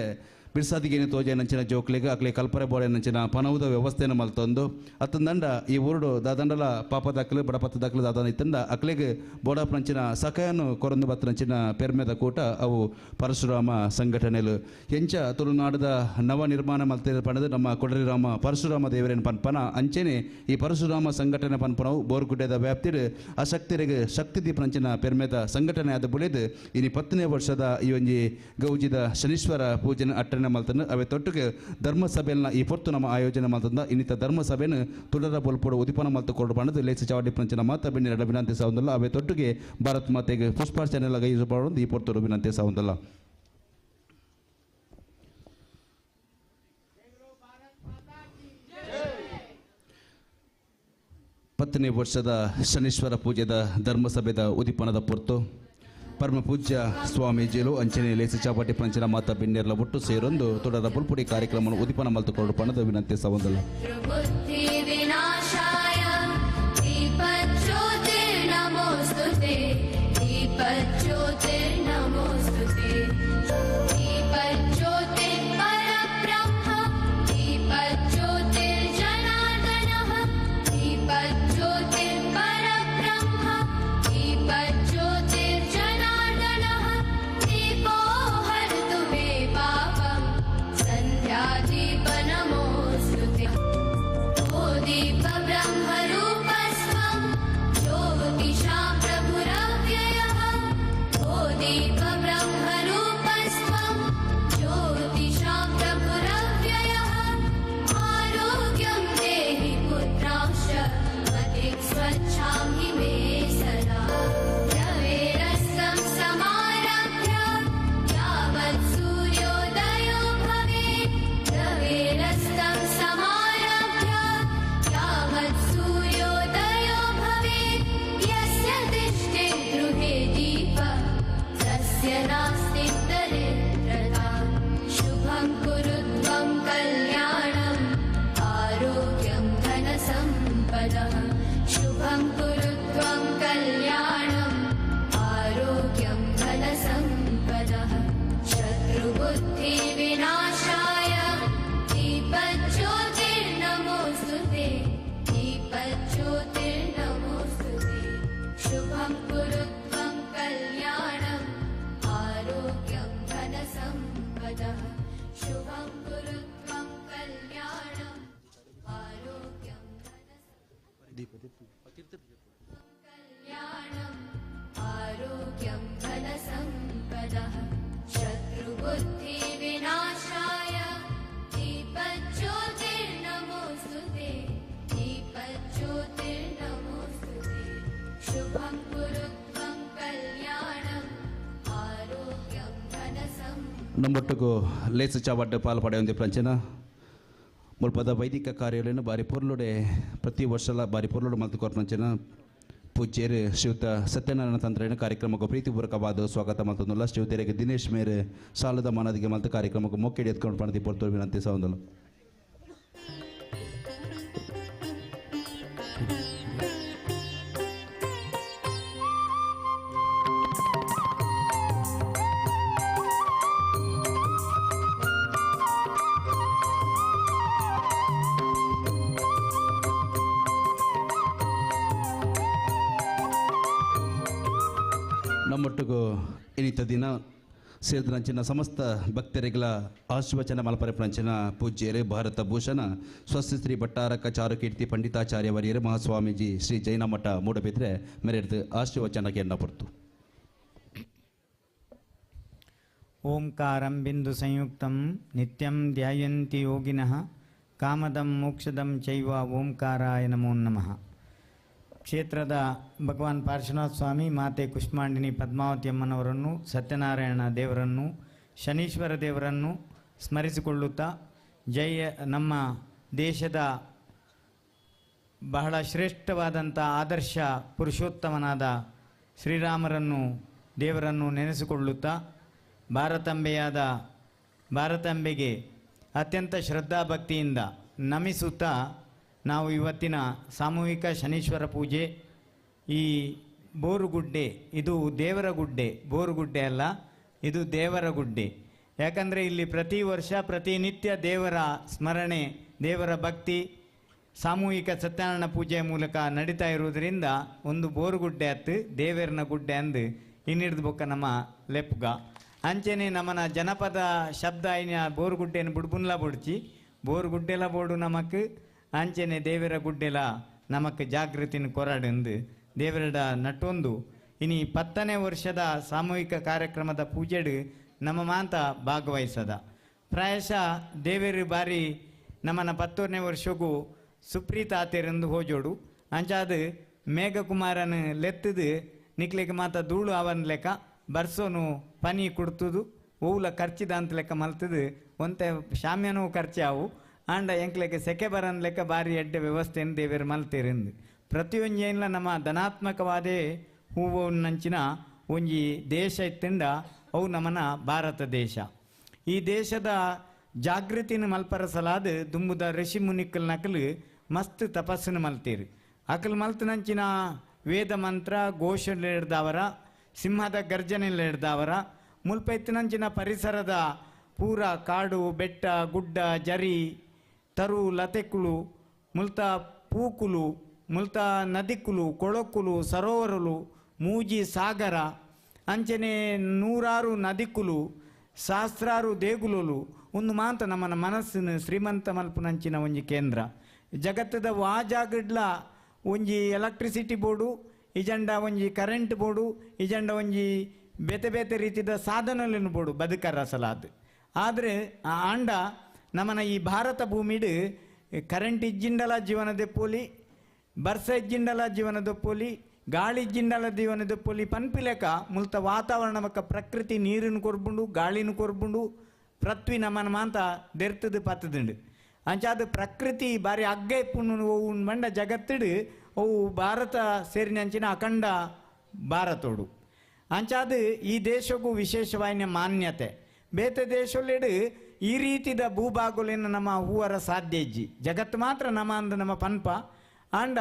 ಬಿರ್ಸಾದಿಗೇನೆ ತೋಜೆ ನಂಚಿನ ಜೋಕ್ಲಿಗೆ ಅಕ್ಲೆ ಕಲ್ಪರೆ ಬೋಳೆ ನಂಚಿನ ಪನವುದ ವ್ಯವಸ್ಥೆಯನ್ನು ಮಲ್ತೊಂದು ಅತ್ತಂದಂಡ ಈ ಊರುಡು ದಾದಂಡಲ ಪಾಪ ದಾಖಲೆ ಬಡಪತ್ತ ದಾಖಲೆ ದಾದನ ಇತ್ತಂಡ ಅಕ್ಲೆಗೆ ಬೋಡಪ್ ನಂಚಿನ ಸಖಯನ್ನು ಕೊರಂದು ಬತ್ತ ನಂಚಿನ ಪೆರ್ಮೆದ ಕೂಟ ಅವು ಪರಶುರಾಮ ಸಂಘಟನೆಲು ಎಂಚ ತುಳುನಾಡದ ನವ ನಿರ್ಮಾಣ ಮಲ್ತ ಪಣದು ನಮ್ಮ ಕೊಡರಿರಾಮ ಪರಶುರಾಮ ದೇವರೇನು ಪನ್ಪನ ಅಂಚೆನೆ ಈ ಪರಶುರಾಮ ಸಂಘಟನೆ ಪನ್ಪನವು ಬೋರ್ಗುಡ್ಡೆದ ವ್ಯಾಪ್ತಿಡು ಅಶಕ್ತಿರಿಗೆ ಶಕ್ತಿ ದೀಪ ನಂಚಿನ ಪೆರ್ಮೆದ ಸಂಘಟನೆ ಆದ ಬುಳಿದು ಇನಿ 10ನೇ ವರ್ಷದ ಈ ಒಂಜಿ ಗೌಜಿದ ಶನೀಶ್ವರ ಪೂಜೆನ ಅಟ್ಟನೆ ಮಲ್ತನ್ನು ಅವೇ ತೊಟ್ಟಿಗೆ ಧರ್ಮಸಭೆಯನ್ನ ಈ ಪೊರ್ತು ನಮ್ಮ ಆಯೋಜನೆ ಮಲ್ತಂದ ಇನ್ನಿತ ಧರ್ಮಸಭೆಯನ್ನು ತುಳರ ಬೋಲ್ಪೋಡು ಉದಿಪನ ಮಲ್ತು ಕೊಡು ಪಣದು ಲೇಸಿ ಚಾವಡಿ ಪಂಚಿನ ಮಾತ ಬೆನ್ನಿರಡ ವಿನಂತಿ ಸಾವಂದಲ್ಲ ಅವೇ ತೊಟ್ಟಿಗೆ ಭಾರತ್ ಮಾತೆಗೆ ಪುಷ್ಪಾರ್ಚನೆ ಎಲ್ಲ ಗೈಸು ಈ ಪೊರ್ತರು ವಿನಂತಿ ಸಾವಂದಲ್ಲ. ಪತ್ತನೇ ವರ್ಷದ ಶನೀಶ್ವರ ಪೂಜೆದ ಧರ್ಮಸಭೆದ ಉದಿಪನದ ಪೊರ್ತು ಪರಮ ಪೂಜ್ಯ ಸ್ವಾಮೀಜಿಲು ಅಂಚನೆ ಲೇಸಿ ಚಾಪಾಟಿ ಪಂಚನ ಮಾತ ಬೆನ್ನೆರ್ಲ ಒಟ್ಟು ಸೇರೊಂದು ತೊಡರ ಪುಲ್ಪುಡಿ ಕಾರ್ಯಕ್ರಮ ಉದಿಪನ ಮಲ್ತುಕೊಂಡು ಪಣದ ವಿನಂತಿ ಸಾವಂದಲ್ಲ. दीपज्योतिर्जनार्दनः दीपज्योतिर्परब्रह्म सम्पदः शुभं कुरु त्वं कल्याणम् आरोग्यं धनसम्पदः शत्रुबुद्धिविनाशाय दीपज्योतिर्नमोऽस्तु ते दीपज्योतिर्नमोऽस्तु ते शुभं कुरु त्वं कल्याणम् आरोग्यं धनसम्पदः शुभं कुरु त्वं कल्याणम् आरोग्यं कल्याणम् आरोग्यं धनसम्पदः शत्रुबुद्धिविनाशाय दीपज्योतिर्नमोऽस्तु ते दीपज्योतिर्नमोऽस्तु ते शुभं कुरु त्वं कल्याणम् आरोग्यं धनसम्पदः ನಮ್ಮೊಟ್ಟಿಗೂ ಲೇಸು ಚಾವಡ್ಡ ಪಾಲ್ಪಡೆ ಒಂದು ಪ್ರಂಚನ ಮುಲ್ಪದ ವೈದಿಕ ಕಾರ್ಯಾಲಯನ ಬಾರಿ ಪೊರ್ಲುಡೆ ಪ್ರತಿ ವರ್ಷ ಬಾರಿ ಪೊರ್ಲುಡು ಮಲ್ತು ಕೊರ್ಪಂಚನ ಪೂಜ್ಯರು ಶ್ರೀಯುತ ಸತ್ಯನಾರಾಯಣ ತಂತ್ರೇನ ಕಾರ್ಯಕ್ರಮಕ್ಕೆ ಪ್ರೀತಿಪೂರ್ವಕವಾದ ಸ್ವಾಗತ ಮಲ್ತೊಂದುಲ್ಲ ಶ್ರೀಯುತರಿಗೆ ದಿನೇಶ್ ಮೇರೆ ಸಾಲದ ಮಾನದಿಗೆ ಮಲ್ತು ಕಾರ್ಯಕ್ರಮಕ್ಕೆ ಮೊಕ್ಕೆಡಿ ಎತ್ಕೊಂಡು ಪಣತಿ ಪೊರ್ತೋರು ವಿನಂತಿ ಸೌಂದಲ್ಲ. ನಮ್ಮೊಟ್ಟಿಗೂ ಇನ್ನಿತ ದಿನ ಸೇರಿದಂಚಿನ ಸಮಸ್ತ ಭಕ್ತರಿಗಳ ಆಶೀರ್ವಚನ ಮಲಪರಪಂಚಿನ ಪೂಜ್ಯರು ಭಾರತ ಭೂಷಣ ಸ್ವಸ್ತಿ ಶ್ರೀ ಭಟ್ಟಾರಕ ಚಾರುಕೀರ್ತಿ ಪಂಡಿತಾಚಾರ್ಯ ವರಿಯರು ಮಹಾಸ್ವಾಮೀಜಿ ಶ್ರೀ ಜೈನ ಮಠ ಮೂಡಬಿದ್ರೆ ಮೆರೆದು ಆಶೀರ್ವಚನಕ್ಕೆ ಎನ್ನಪಡ್ತು. ಓಂಕಾರಂ ಬಿಂದು ಸಂಯುಕ್ತಂ ನಿತ್ಯಂ ಧ್ಯಾಯಂತಿ ಯೋಗಿನಃ ಕಾಮದಂ ಮೋಕ್ಷದಂ ಚೈವ ಓಂಕಾರಾಯ ನಮೋ ನಮಃ. ಕ್ಷೇತ್ರದ ಭಗವಾನ್ ಪಾರ್ಶ್ವನಾಥ ಸ್ವಾಮಿ, ಮಾತೆ ಕುಷ್ಮಾಂಡಿನಿ ಪದ್ಮಾವತಿ ಅಮ್ಮನವರನ್ನು, ಸತ್ಯನಾರಾಯಣ ದೇವರನ್ನು, ಶನೀಶ್ವರ ದೇವರನ್ನು ಸ್ಮರಿಸಿಕೊಳ್ಳುತ್ತಾ ನಮ್ಮ ದೇಶದ ಬಹಳ ಶ್ರೇಷ್ಠವಾದಂಥ ಆದರ್ಶ ಪುರುಷೋತ್ತಮನಾದ ಶ್ರೀರಾಮರನ್ನು ದೇವರನ್ನು ನೆನೆಸಿಕೊಳ್ಳುತ್ತಾ ಭಾರತಾಂಬೆಗೆ ಅತ್ಯಂತ ಶ್ರದ್ಧಾಭಕ್ತಿಯಿಂದ ನಮಿಸುತ್ತಾ ನಾವು ಇವತ್ತಿನ ಸಾಮೂಹಿಕ ಶನೀಶ್ವರ ಪೂಜೆ ಈ ಬೋರುಗುಡ್ಡೆ, ಇದು ದೇವರ ಗುಡ್ಡೆ, ಬೋರುಗುಡ್ಡೆ ಅಲ್ಲ, ಇದು ದೇವರ ಗುಡ್ಡೆ. ಯಾಕಂದರೆ ಇಲ್ಲಿ ಪ್ರತಿ ವರ್ಷ ಪ್ರತಿನಿತ್ಯ ದೇವರ ಸ್ಮರಣೆ, ದೇವರ ಭಕ್ತಿ, ಸಾಮೂಹಿಕ ಸತ್ಯನಾರಾಯಣ ಪೂಜೆಯ ಮೂಲಕ ನಡೀತಾ ಇರುವುದರಿಂದ ಒಂದು ಬೋರುಗುಡ್ಡೆ ಅತ್ತು ದೇವರನ ಗುಡ್ಡೆ ಅಂದು ಇನ್ನಿಡ್ದು ಬೊಕ್ಕ ನಮ್ಮ ಲೆಪ್ಗ ಅಂಚೆನೆ ನಮ್ಮನ ಜನಪದ ಶಬ್ದ ಇನ್ನ ಬೋರುಗುಡ್ಡೆಯನ್ನು ಬುಡ್ಬುನ್ಲ ಬೊಡ್ಚಿ ಬೋರುಗುಡ್ಡೆಲ ಬೋಡು ನಮಕ್ ಅಂಚೆನೆ ದೇವರ ಗುಡ್ಡೆಲ ನಮಕ್ ಜಾಗೃತಿನ ಕೊರಡೆಂದು ದೇವರಡ ನಟ್ಟೊಂದು ಇನಿ 10ನೇ ವರ್ಷದ ಸಾಮೂಹಿಕ ಕಾರ್ಯಕ್ರಮದ ಪೂಜೆಡು ನಮ್ಮ ಮಾಂತ ಭಾಗವಹಿಸದ ಪ್ರಾಯಶಃ ದೇವರು ಬಾರಿ ನಮ್ಮನ 10ನೇ ವರ್ಷಗೂ ಸುಪ್ರೀತ ಆತೇರೆಂದು ಹೋಜೋಡು ಅಂಚಾದ ಮೇಘಕುಮಾರನ ಲೆತ್ತದು ನಿಕ್ಲಿಕ್ಕೆ ಮಾತ ಧೂಳು ಅವನ ಲೆಕ್ಕ ಬರ್ಸೋನು ಪನಿ ಕುಡ್ತದು ಹೂಲ ಖರ್ಚಿದ ಅಂತ ಲೆಕ್ಕ ಮಲ್ತದು ಒಂತೆ ಶಾಮ್ಯನೂ ಖರ್ಚಾವು ಆಂಡ ಎಂಕ್ಲೆಕ್ಕೆ ಸೆಕೆ ಬರನ್ ಲೆಕ್ಕ ಬಾರಿ ಎಡ್ಡೆ ವ್ಯವಸ್ಥೆಯನ್ನು ದೇವರು ಮಲ್ತೇರೆಂದು ಪ್ರತಿಯೊಂದು ಏನಿಲ್ಲ ನಮ್ಮ ಧನಾತ್ಮಕವಾದೇ ಹೂವು ನಂಚಿನ ಒಂಜಿ ದೇಶ ಇತ್ತಿಂದ ಅವು ನಮ್ಮನ ಭಾರತ ದೇಶ. ಈ ದೇಶದ ಜಾಗೃತಿನ ಮಲ್ಪರಸಲಾದ ದುಂಬುದ ಋಷಿ ಮುನಿಕಲ್ ನಕಲು ಮಸ್ತ್ ತಪಸ್ಸನ್ನು ಮಲ್ತೀರಿ ಅಕಲ್ ಮಲ್ತು ನಂಚಿನ ವೇದ ಮಂತ್ರ ಘೋಷಣೆಡ್ದವರ ಸಿಂಹದ ಗರ್ಜನೆಲ್ಲಿಡ್ದವರ ಮುಲ್ಪ ಎತ್ತಿನಂಚಿನ ಪರಿಸರದ ಪೂರ ಕಾಡು ಬೆಟ್ಟ ಗುಡ್ಡ ಜರಿ ತರು ಲತೆಕುಲು ಮುಲ್ತ ಪೂಕುಲು ಮುಲ್ತ ನದಿಕುಲು ಕೊಳಕುಲು ಸರೋವರಲು ಮೂಜಿ ಸಾಗರ ಅಂಚನೆ ನೂರಾರು ನದಿಕುಲು ಸಹಸ್ರಾರು ದೇಗುಲುಲು ಒಂದು ಮಾಂತ ನಮ್ಮನ ಮನಸ್ಸಿನ ಶ್ರೀಮಂತ ಮಲ್ಪುನಂಚಿನ ಒಂಜಿ ಕೇಂದ್ರ ಜಗತ್ತದ ವಾಜಾಗಡ್ಲ ಒಂಜಿ ಎಲೆಕ್ಟ್ರಿಸಿಟಿ ಬೋರ್ಡು ಇಜಂಡ ಒಂಜಿ ಕರೆಂಟ್ ಬೋರ್ಡು ಇಜಂಡ ಒಂಜಿ ಬೇತೆ ಬೇತೆ ರೀತಿಯ ಸಾಧನಗಳನ್ನು ಬೋಡು ಬದುಕರಸಲಾದು ಆದರೆ ಆಂಡ ನಮ್ಮನ ಈ ಭಾರತ ಭೂಮಿಡು ಕರೆಂಟ್ ಇಜ್ಜಿಂಡಲ ಜೀವನದ ಪೋಲಿ ಬರ್ಸ ಇಜ್ಜಿಂಡಲ ಜೀವನದ ಪೋಲಿ ಗಾಳಿ ಇಜ್ಜಿಂಡಲ ಜೀವನದ ಪೋಲಿ ಪನ್ಪಿಲೆಕ ಮುಲ್ತ ವಾತಾವರಣ ಬಕ್ಕ ಪ್ರಕೃತಿ ನೀರಿನ ಕೊರ್ಬುಂಡು ಗಾಳಿನ ಕೊರ್ಬುಂಡು ಪೃಥ್ವಿ ನಮ್ಮನ ಮಾಂತ ದೆರ್ತದು ಪತ್ತದುಂಡು ಅಂಚಾದ ಪ್ರಕೃತಿ ಬಾರಿ ಅಗ್ಗ ಇಪ್ಪುಣ್ಣು ಅವು ಮಂಡ ಜಗತ್ತಿಡು ಅವು ಭಾರತ ಸೇರಿನಂಚಿನ ಅಖಂಡ ಭಾರತೋಡು ಅಂಚಾದ ಈ ದೇಶಕ್ಕೂ ವಿಶೇಷವಾದ ಮಾನ್ಯತೆ ಬೇತೆ ದೇಶಲೆಡು ಈ ರೀತಿದ ಭೂಭಾಗೋಲಿನ ನಮ್ಮ ಹೂವರ ಸಾಧ್ಯ ಇಜ್ಜಿ ಜಗತ್ತು ಮಾತ್ರ ನಮ್ಮ ಅಂದ ನಮ್ಮ ಪನ್ಪ ಆಂಡ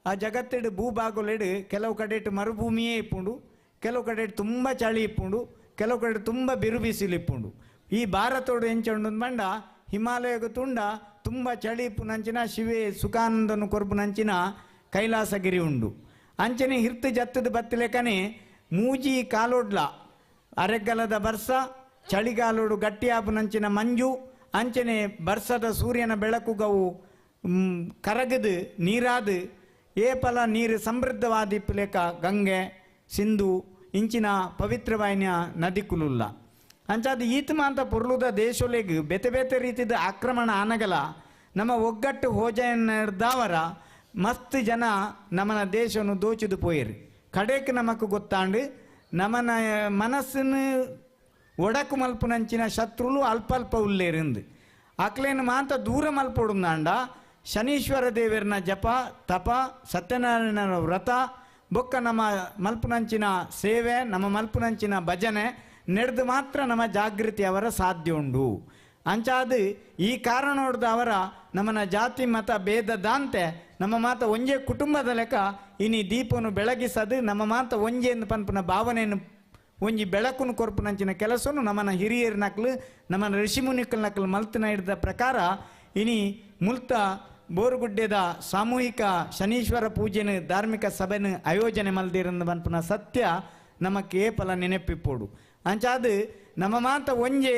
ಆ ಜಗತ್ತಿಡು ಭೂಭಾಗಲೆಡು ಕೆಲವು ಕಡೆ ಮರುಭೂಮಿಯೇ ಇಪ್ಪುಂಡು, ಕೆಲವು ಕಡೆ ತುಂಬ ಚಳಿ ಇಪ್ಪುಂಡು, ಕೆಲವು ಕಡೆ ತುಂಬ ಬಿರು ಬಿಸಿಲು ಇಪ್ಪುಂಡು. ಈ ಭಾರತೋಡು ಎಂಚಂಡು ಬಂಡ ಹಿಮಾಲಯಗ ತುಂಡ ತುಂಬ ಚಳಿ ಇಪ್ಪುನಂಚಿನ ಶಿವೆ ಸುಖಾನಂದನು ಕೊರ್ಪುನಂಚಿನ ಕೈಲಾಸಗಿರಿ ಉಂಡು. ಅಂಚನೆ ಹಿರ್ತು ಜತ್ತದ ಬತ್ತಲೆಕನೆ ಮೂಜಿ ಕಾಲೋಡ್ಲ ಅರೆಗಲದ ಬರ್ಸ, ಚಳಿಗಾಲೋಡು ಗಟ್ಟಿಯಾಪುನಂಚಿನ ಮಂಜು, ಅಂಚನೆ ಬರ್ಸದ ಸೂರ್ಯನ ಬೆಳಕುಗವು ಕರಗದು ನೀರಾದು ಏಪಲ ನೀರು ಸಮೃದ್ಧವಾದಿಪ್ಪಲೆಕ ಗಂಗೆ ಸಿಂಧು ಇಂಚಿನ ಪವಿತ್ರವಾಯಿನ ನದಿಕುಲುಲ್ಲ. ಅಂಚಾದ ಈತ ಮಾತ ಪೊರ್ಲುದ ದೇಶೊಲೆಗ್ ಬೇತೆ ಬೇತೆ ರೀತಿದ ಆಕ್ರಮಣ ಆನಗಲ ನಮ್ಮ ಒಗ್ಗಟ್ಟು ಹೋಜೆಯನ್ನರ್ದಾವರ ಮಸ್ತ್ ಜನ ನಮ್ಮನ ದೇಶವನ್ನು ದೋಚಿದು ಪೋಯಿರಿ. ಕಡೆಕ್ ನಮಕ್ ಗೊತ್ತಾಂಡು ನಮ್ಮನ ಮನಸ್ಸನ್ನು ಒಡಕು ಮಲ್ಪುನಂಚಿನ ಶತ್ರುಲು ಅಲ್ಪ ಅಲ್ಪ ಉಲ್ಲೇರಿಂದು ಅಕ್ಲೇನು ಮಾತ ದೂರ ಮಲ್ಪೊಡುಂದಾಂಡ ಶನೀಶ್ವರ ದೇವರನ ಜಪ ತಪ ಸತ್ಯನಾರಾಯಣನ ವ್ರತ ಬೊಕ್ಕ ನಮ್ಮ ಮಲ್ಪುನಂಚಿನ ಸೇವೆ ನಮ್ಮ ಮಲ್ಪುನಂಚಿನ ಭಜನೆ ನಡೆದು ಮಾತ್ರ ನಮ್ಮ ಜಾಗೃತಿ ಅವರ ಸಾಧ್ಯ ಉಂಡು. ಅಂಚಾದು ಈ ಕಾರಣ ಹೊಡೆದ ಅವರ ನಮ್ಮನ ಜಾತಿ ಮತ ಭೇದದಂತೆ ನಮ್ಮ ಮಾತ ಒಂಜೆ ಕುಟುಂಬದ ಲೆಕ್ಕ ಇನಿ ದೀಪವನ್ನು ಬೆಳಗಿಸದು ನಮ್ಮ ಮಾತ ಒಂಜೆ ಎಂದು ಪನ್ಪನ ಭಾವನೆಯನ್ನು ಒಂಜಿ ಬೆಳಕನ್ನು ಕೊರ್ಪುನಂಚಿನ ಕೆಲಸವನ್ನು ನಮ್ಮನ ಹಿರಿಯರ ನಕ್ಲು ನಮ್ಮನ ಋಷಿಮುನಿಕಲ್ ನಕ್ಲು ಮಲ್ತನ ಹಿಡಿದ ಪ್ರಕಾರ ಇನಿ ಮುಲ್ತ ಬೋರುಗುಡ್ಡೆದ ಸಾಮೂಹಿಕ ಶನೀಶ್ವರ ಪೂಜೆನ ಧಾರ್ಮಿಕ ಸಭೆನ ಆಯೋಜನೆ ಮಲ್ದಿರಂದು ಪನ್ಪನ ಸತ್ಯ ನಮಕ್ಕೆ ಏಪಲ ನೆನಪಿಪ್ಪೋಡು. ಅಂಚಾದು ನಮ್ಮ ಮಾತ ಒಂಜೆ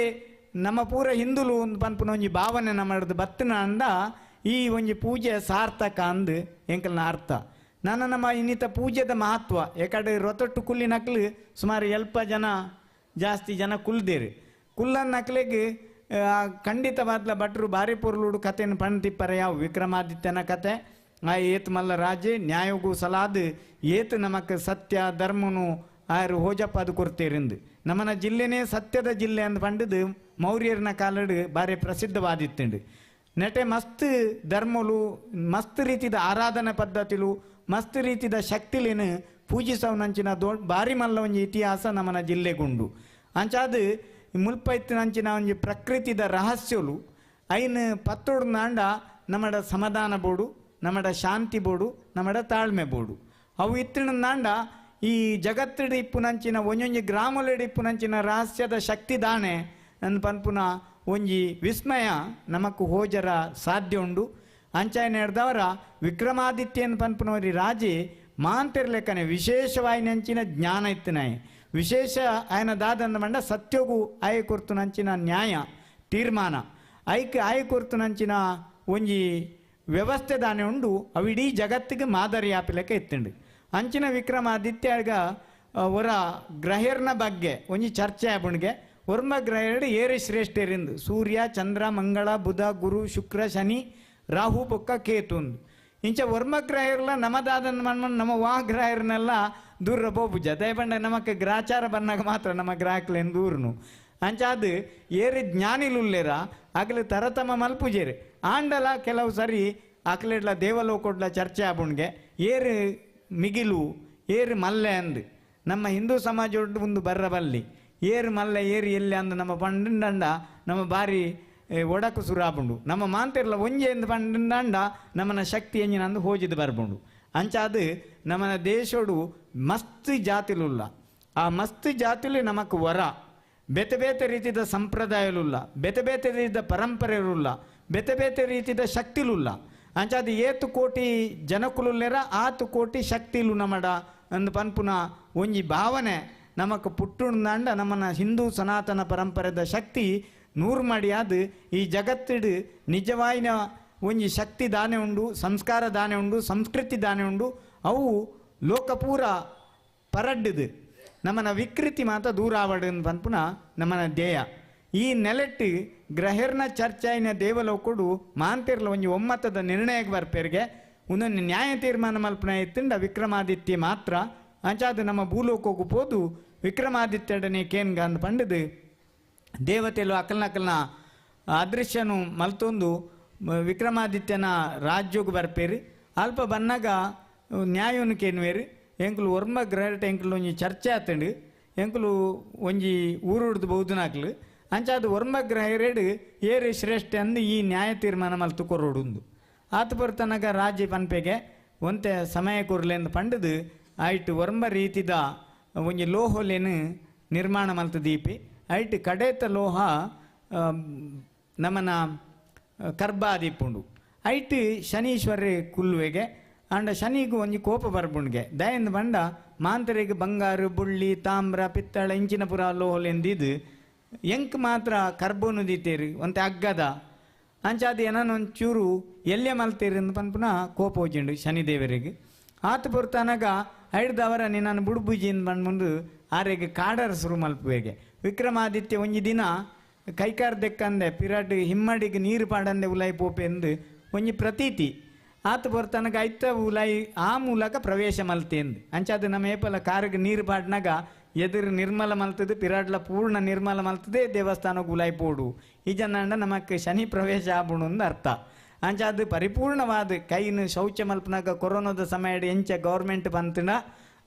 ನಮ್ಮ ಪೂರ ಹಿಂದುಲು ಒಂದು ಪನ್ಪನ ಒಂಜಿ ಭಾವನೆ ನಮ್ಮ ಹಿಡಿದು ಬತ್ತನ ಅಂದ ಈ ಒಂಜಿ ಪೂಜೆ ಸಾರ್ಥಕ ಅಂದು ಎಂಕಲ್ನ ಅರ್ಥ. ನನ್ನ ನಮ್ಮ ಇನ್ನಿತ ಪೂಜೆದ ಮಹತ್ವ ಯಾಕಡೆ ರೊತೊಟ್ಟು ಕುಲ್ಲಿ ನಕ್ಲು ಸುಮಾರು ಎಲ್ಪ ಜನ ಜಾಸ್ತಿ ಜನ ಕುಲ್ದೇರಿ ಕುಲ್ಲನ್ ನಕ್ಲಿಗೆ ಖಂಡಿತವಾದ್ಲ ಭಟ್ರು ಬಾರಿ ಪೊರ್ಲುಡು ಕಥೆಯನ್ನು ಪಣ್ತಿಪ್ಪರ ಯಾವ ವಿಕ್ರಮಾದಿತ್ಯನ ಕತೆ ಆ ಏತ್ ಮಲ್ಲ ರಾಜೆ ನ್ಯಾಯಗೂ ಸಲಾದು ಏತ್ ನಮಕ್ ಸತ್ಯ ಧರ್ಮನು ಆರು ಹೋಜಪ್ಪ ಅದು ಕೊಡ್ತೇರಿಂದು ನಮ್ಮನ ಜಿಲ್ಲೆನೇ ಸತ್ಯದ ಜಿಲ್ಲೆ ಅಂತ ಪಂಡದು ಮೌರ್ಯರನ ಕಾಲಡು ಬಾರಿ ಪ್ರಸಿದ್ಧವಾದಿತ್ತುಂಡು. ನೆಟೆ ಮಸ್ತ್ ಧರ್ಮಲು ಮಸ್ತ್ ರೀತಿದ ಆರಾಧನಾ ಪದ್ಧತಿಲು ಮಸ್ತ್ ರೀತಿದ ಶಕ್ತಿಲೇನು ಪೂಜಿಸವನಂಚಿನ ಬಾರಿ ಮಲ್ಲ ಒಂಜಿ ಇತಿಹಾಸ ನಮ್ಮನ ಜಿಲ್ಲೆಗುಂಡು. ಅಂಚಾದು ಮುಲ್ಪ ಇತ್ತಿನಂಚಿನ ಒಂಜಿ ಪ್ರಕೃತಿದ ರಹಸ್ಯಲು ಐನ್ ಪತ್ತೋಡು ನಾಂಡ ನಮ್ಮಡ ಸಮಾಧಾನ ಬೋಡು, ನಮ್ಮಡ ಶಾಂತಿ ಬೋಡು, ನಮ್ಮಡ ತಾಳ್ಮೆ ಬೋಡು ಅವು ಇತ್ತಿನ ನಾಂಡ ಈ ಜಗತ್ತಿಡ ಇಪ್ಪುನಂಚಿನ ಒಂಜೊಂಜಿ ಗ್ರಾಮಲೆಡಿ ಇಪ್ಪುನಂಚಿನ ರಹಸ್ಯದ ಶಕ್ತಿ ದಾಣೆ ನನ್ನ ಪನ್ಪುನ ಒಂಜಿ ವಿಸ್ಮಯ ನಮಕ್ ಹೋಜರ ಸಾಧ್ಯ ಉಂಡು. ಅಂಚಾಯನ ಹಿಡ್ದವರ ವಿಕ್ರಮಾದಿತ್ಯನ ಪನ್ಪುನವರಿ ರಾಜೆ ಮಾಂತಿರ್ಲೆಕ್ಕನೆ ವಿಶೇಷವಾಯಿನಂಚಿನ ಜ್ಞಾನ ಇತ್ತಿನಾಯ ವಿಶೇಷ ఆయన ದಾದಂದ ಮಂಡ ಸತ್ಯಗೂ ಆಯ ಕೊರ್ತುನಂಚಿನ ನ್ಯಾಯ ತೀರ್ಮಾನ ಐಕ್ ಆಯ ಕೊರ್ತುನಂಚಿನ ಒಂಜಿ ವ್ಯವಸ್ಥೆ ದಾನೆ ಉಂಡು ಅವು ಇಡೀ ಜಗತ್ತಿಗೆ ಮಾದರಿ ಆಪಿಲೆಕ್ಕ ಎತ್ತುಂಡು. ಅಂಚಿನ ವಿಕ್ರಮಾದಿತ್ಯಗ ಅವರ ಗ್ರಹರ್ನ ಬಗ್ಗೆ ಒಂಜಿ ಚರ್ಚೆ ಆಪುಣ್ಗೆ ಒರ್ಮ ಗ್ರಹರು ಏರಿ ಶ್ರೇಷ್ಠರಿಂದ ಸೂರ್ಯ ಚಂದ್ರ ಮಂಗಳ ಬುಧ ಗುರು ಶುಕ್ರ ಶನಿ ರಾಹು ಪೊಕ್ಕ ಕೇತುಂದು ಇಂಚ ವರ್ಮ ಗ್ರಹರ್ಲ ನಮದಾದ ನಮ್ಮ ವಾಗ್ರಹರ್ನೆಲ್ಲ ದೂರ ಪೋಪುಜ ದಯಪಂಡ ನಮಕ್ ಗ್ರಾಚಾರ ಬಂದಾಗ ಮಾತ್ರ ನಮ್ಮ ಗ್ರಾಹಕ್ಲೇನು ದೂರನು ಅಂಚಾದು ಏರಿ ಜ್ಞಾನಿಲುಲ್ಲೇರ ಆಗ್ಲಿ ತರತಮ ಮಲ್ಪುಜೇರಿ ಆಂಡಲ ಕೆಲವು ಸರಿ ಆಕ್ಲೆಡ್ಲ ದೇವಲೋಕೊಡ್ಲ ಚರ್ಚೆ ಆಪುಣ್ಗೆ ಏರು ಮಿಗಿಲು ಏರು ಮಲ್ಲೆ ಅಂದು ನಮ್ಮ ಹಿಂದೂ ಸಮಾಜ ಒಂದು ಬರ್ರಬಲ್ಲಿ ಏರು ಮಲ್ಲೆ ಏರು ಎಲ್ಲಿ ಅಂದು ನಮ್ಮ ಪಂಡಂಡ ನಮ್ಮ ಬಾರಿ ಒಡಕು ಸುರಾಪುಂಡು ನಮ್ಮ ಮಾಂತಿರ್ಲ ಒಂಜೆ ಎಂದು ಪಂಡಂಡ ನಮ್ಮನ ಶಕ್ತಿ ಎಂಜಿನ ಅಂದು ಹೋಜಿದು ಬರ್ಬುಂಡು. ಅಂಚಾದು ನಮ್ಮನ ದೇಶೋಡು ಮಸ್ತ್ ಜಾತಿಲುಲ್ಲ ಆ ಮಸ್ತ್ ಜಾತಿಲು ನಮಕ್ ವರ ಬೇತೆ ಬೇತೆ ರೀತಿದ ಸಂಪ್ರದಾಯಲುಲ್ಲ ಬೇತೆ ಬೇತೆ ರೀತಿದ ಪರಂಪರೆಯುಲ್ಲ ಬೇತೆ ಬೇತೆ ರೀತಿದ ಶಕ್ತಿಲುಲ್ಲ. ಅಂಚಾದು ಏತು ಕೋಟಿ ಜನಕುಲುಲ್ಲೆರ ಆತು ಕೋಟಿ ಶಕ್ತಿಲು ನಮ್ಮಡ ಅಂದು ಪನ್ಪುನ ಒಂಜಿ ಭಾವನೆ ನಮಕ್ ಪುಟ್ಟುಂಡ ನಮ್ಮನ ಹಿಂದೂ ಸನಾತನ ಪರಂಪರೆದ ಶಕ್ತಿ ನೂರು ಮಾಡಿ ಅದು ಈ ಜಗತ್ತಿಡು ನಿಜವಾಯಿನ ಒಂಜಿ ಶಕ್ತಿ ದಾನೆ ಉಂಡು ಸಂಸ್ಕಾರ ದಾನೆ ಉಂಡು ಸಂಸ್ಕೃತಿ ದಾನೆ ಉಂಡು ಅವು ಲೋಕಪೂರ ಪರಡ್ಡುದು ನಮ್ಮನ ವಿಕೃತಿ ಮಾತ ದೂರ ಆವಡು ಪನ್ಪುನ ನಮ್ಮನ ಧ್ಯೇಯ. ಈ ನೆಲೆಟ್ಟು ಗ್ರಹರ್ನ ಚರ್ಚಾಯಿನ ದೇವಲೋಕೊಡು ಮಾಂತಿರ್ಲ ಒಂಜಿ ಒಮ್ಮತದ ನಿರ್ಣಯಕ್ಕೆ ಬರ್ಪೇರಿಗೆ ಒಂದೊಂದು ನ್ಯಾಯ ತೀರ್ಮಾನ ಮಲ್ಪನ ಎತ್ತುಂಡ ವಿಕ್ರಮಾದಿತ್ಯ ಮಾತ್ರ. ಅಂಚಾದು ನಮ್ಮ ಭೂಲೋಕೋಗು ಪೋದು ವಿಕ್ರಮಾದಿತ್ಯಡನೆ ಕೇನ್ಗ ಅಂದು ಪಂಡದು ದೇವತೆಲು ಅಕಲ್ನ ಅದೃಶ್ಯನು ಮಲ್ತೊಂದು ವಿಕ್ರಮಾದಿತ್ಯನ ರಾಜ್ಯೋಗ ಬರ್ಪೇರಿ ಅಲ್ಪ ಬನ್ನಾಗ ನ್ಯಾಯವನ್ನು ಕೇನ್ವೇರಿ ಎಂಕುಲು ಒರ್ಮ ಗ್ರಹಟ ಎಂಕುಲು ಒಂಜಿ ಚರ್ಚೆ ಆತಂಡು ಎಂಕುಲು ಒಂಜಿ ಊರುಡ್ದು ಬಹುದನಾಕ್ಲು ಅಂಚಾದು ಒರ್ಮ ಗ್ರಹರೆಡು ಏರಿ ಶ್ರೇಷ್ಠ ಅಂದು ಈ ನ್ಯಾಯ ತೀರ್ಮಾನ ಮಲ್ತು ಕೊರೋಡುಂದು ಆತ ಬರ್ತನಗ ರಾಜ್ಯ ಪನ್ಪೆಗೆ ಒಂತೆ ಸಮಯ ಕೊರ್ಲೆಂದು ಪಂಡದು ಐಟ್ ವರ್ಮ ರೀತಿದ ಒಂಜಿ ಲೋಹಲೇನು ನಿರ್ಮಾಣ ಮಲ್ತು ದೀಪಿ ಐಟ್ ಕಡೆತ ಲೋಹ ನಮನ ಕರ್ಬಾದೀಪುಂಡು ಐಟ್ ಶನೀಶ್ವರ ಕುಲ್ಲುವೆಗೆ ಅಂಡ ಶನಿಗೂ ಒಂಜಿ ಕೋಪ ಬರ್ಬುಂಡ್ಗೆ ದಯಂದು ಬಂಡ ಮಾಂತರಿಗೆ ಬಂಗಾರು ಬುಳ್ಳಿ ತಾಮ್ರ ಪಿತ್ತಳ ಇಂಚಿನ ಪುರ ಲೋಹಲೆಂದಿದ್ದು ಎಂಕ್ ಮಾತ್ರ ಕರ್ಬೋನು ದೀತೇರಿ ಒಂತೆ ಅಗ್ಗದ ಅಂಚಾದ ಏನೊಂಚೂರು ಎಲ್ಲೆ ಮಲ್ತೇರಿ ಅಂತ ಪನ್ಪುನ ಕೋಪ ಹೋಜಿಂಡು ಶನಿದೇವರಿಗೆ ಆತ ಬರ್ತನಾಗ ಐಡ್ದವರ ನಾನು ಬುಡ್ಬುಜಿಂದ ಬಂದ್ಬಂದು ಆರೆಗೆ ಕಾಡರ ಶುರು ಮಲ್ಪುವೆಗೆ ವಿಕ್ರಮಾದಿತ್ಯ ಒಂಜಿ ದಿನ ಕೈಕಾರ್ ದೆಕ್ಕಂದೆ ಪಿರಾಟ್ ಹಿಮ್ಮಡಿಗೆ ನೀರು ಪಾಡಂದೆ ಉಲಾಯಿ ಪೋಪೆ ಎಂದು ಒಂಜಿ ಪ್ರತೀತಿ ಆತ ಬರ್ತನಗ ಐತ ಉಲಾಯಿ ಆ ಮೂಲಕ ಪ್ರವೇಶ ಮಲ್ತೇಂದು ಅಂಚಾದ ನಮ್ಮ ಏಪಲ ಕಾರಿಗೆ ನೀರು ಪಾಡ್ನಾಗ ಎದುರು ನಿರ್ಮಲ ಮಲ್ತದೆ ಪಿರಾಟ್ಲ ಪೂರ್ಣ ನಿರ್ಮಲ ಮಲ್ತದೆ ದೇವಸ್ಥಾನಕ್ಕೆ ಉಲಾಯಿ ಪೋಡು ಈ ಜನ ನಮಕ್ಕೆ ಶನಿ ಪ್ರವೇಶ ಆಬುಣು ಅಂದು ಅರ್ಥ ಅಂಚಾದ ಪರಿಪೂರ್ಣವಾದ ಕೈನು ಶೌಚ ಮಲ್ಪನಾಗ ಕೊರೋನಾದ ಸಮಯ ಎಂಚ ಗೌರ್ಮೆಂಟ್ ಬಂತನ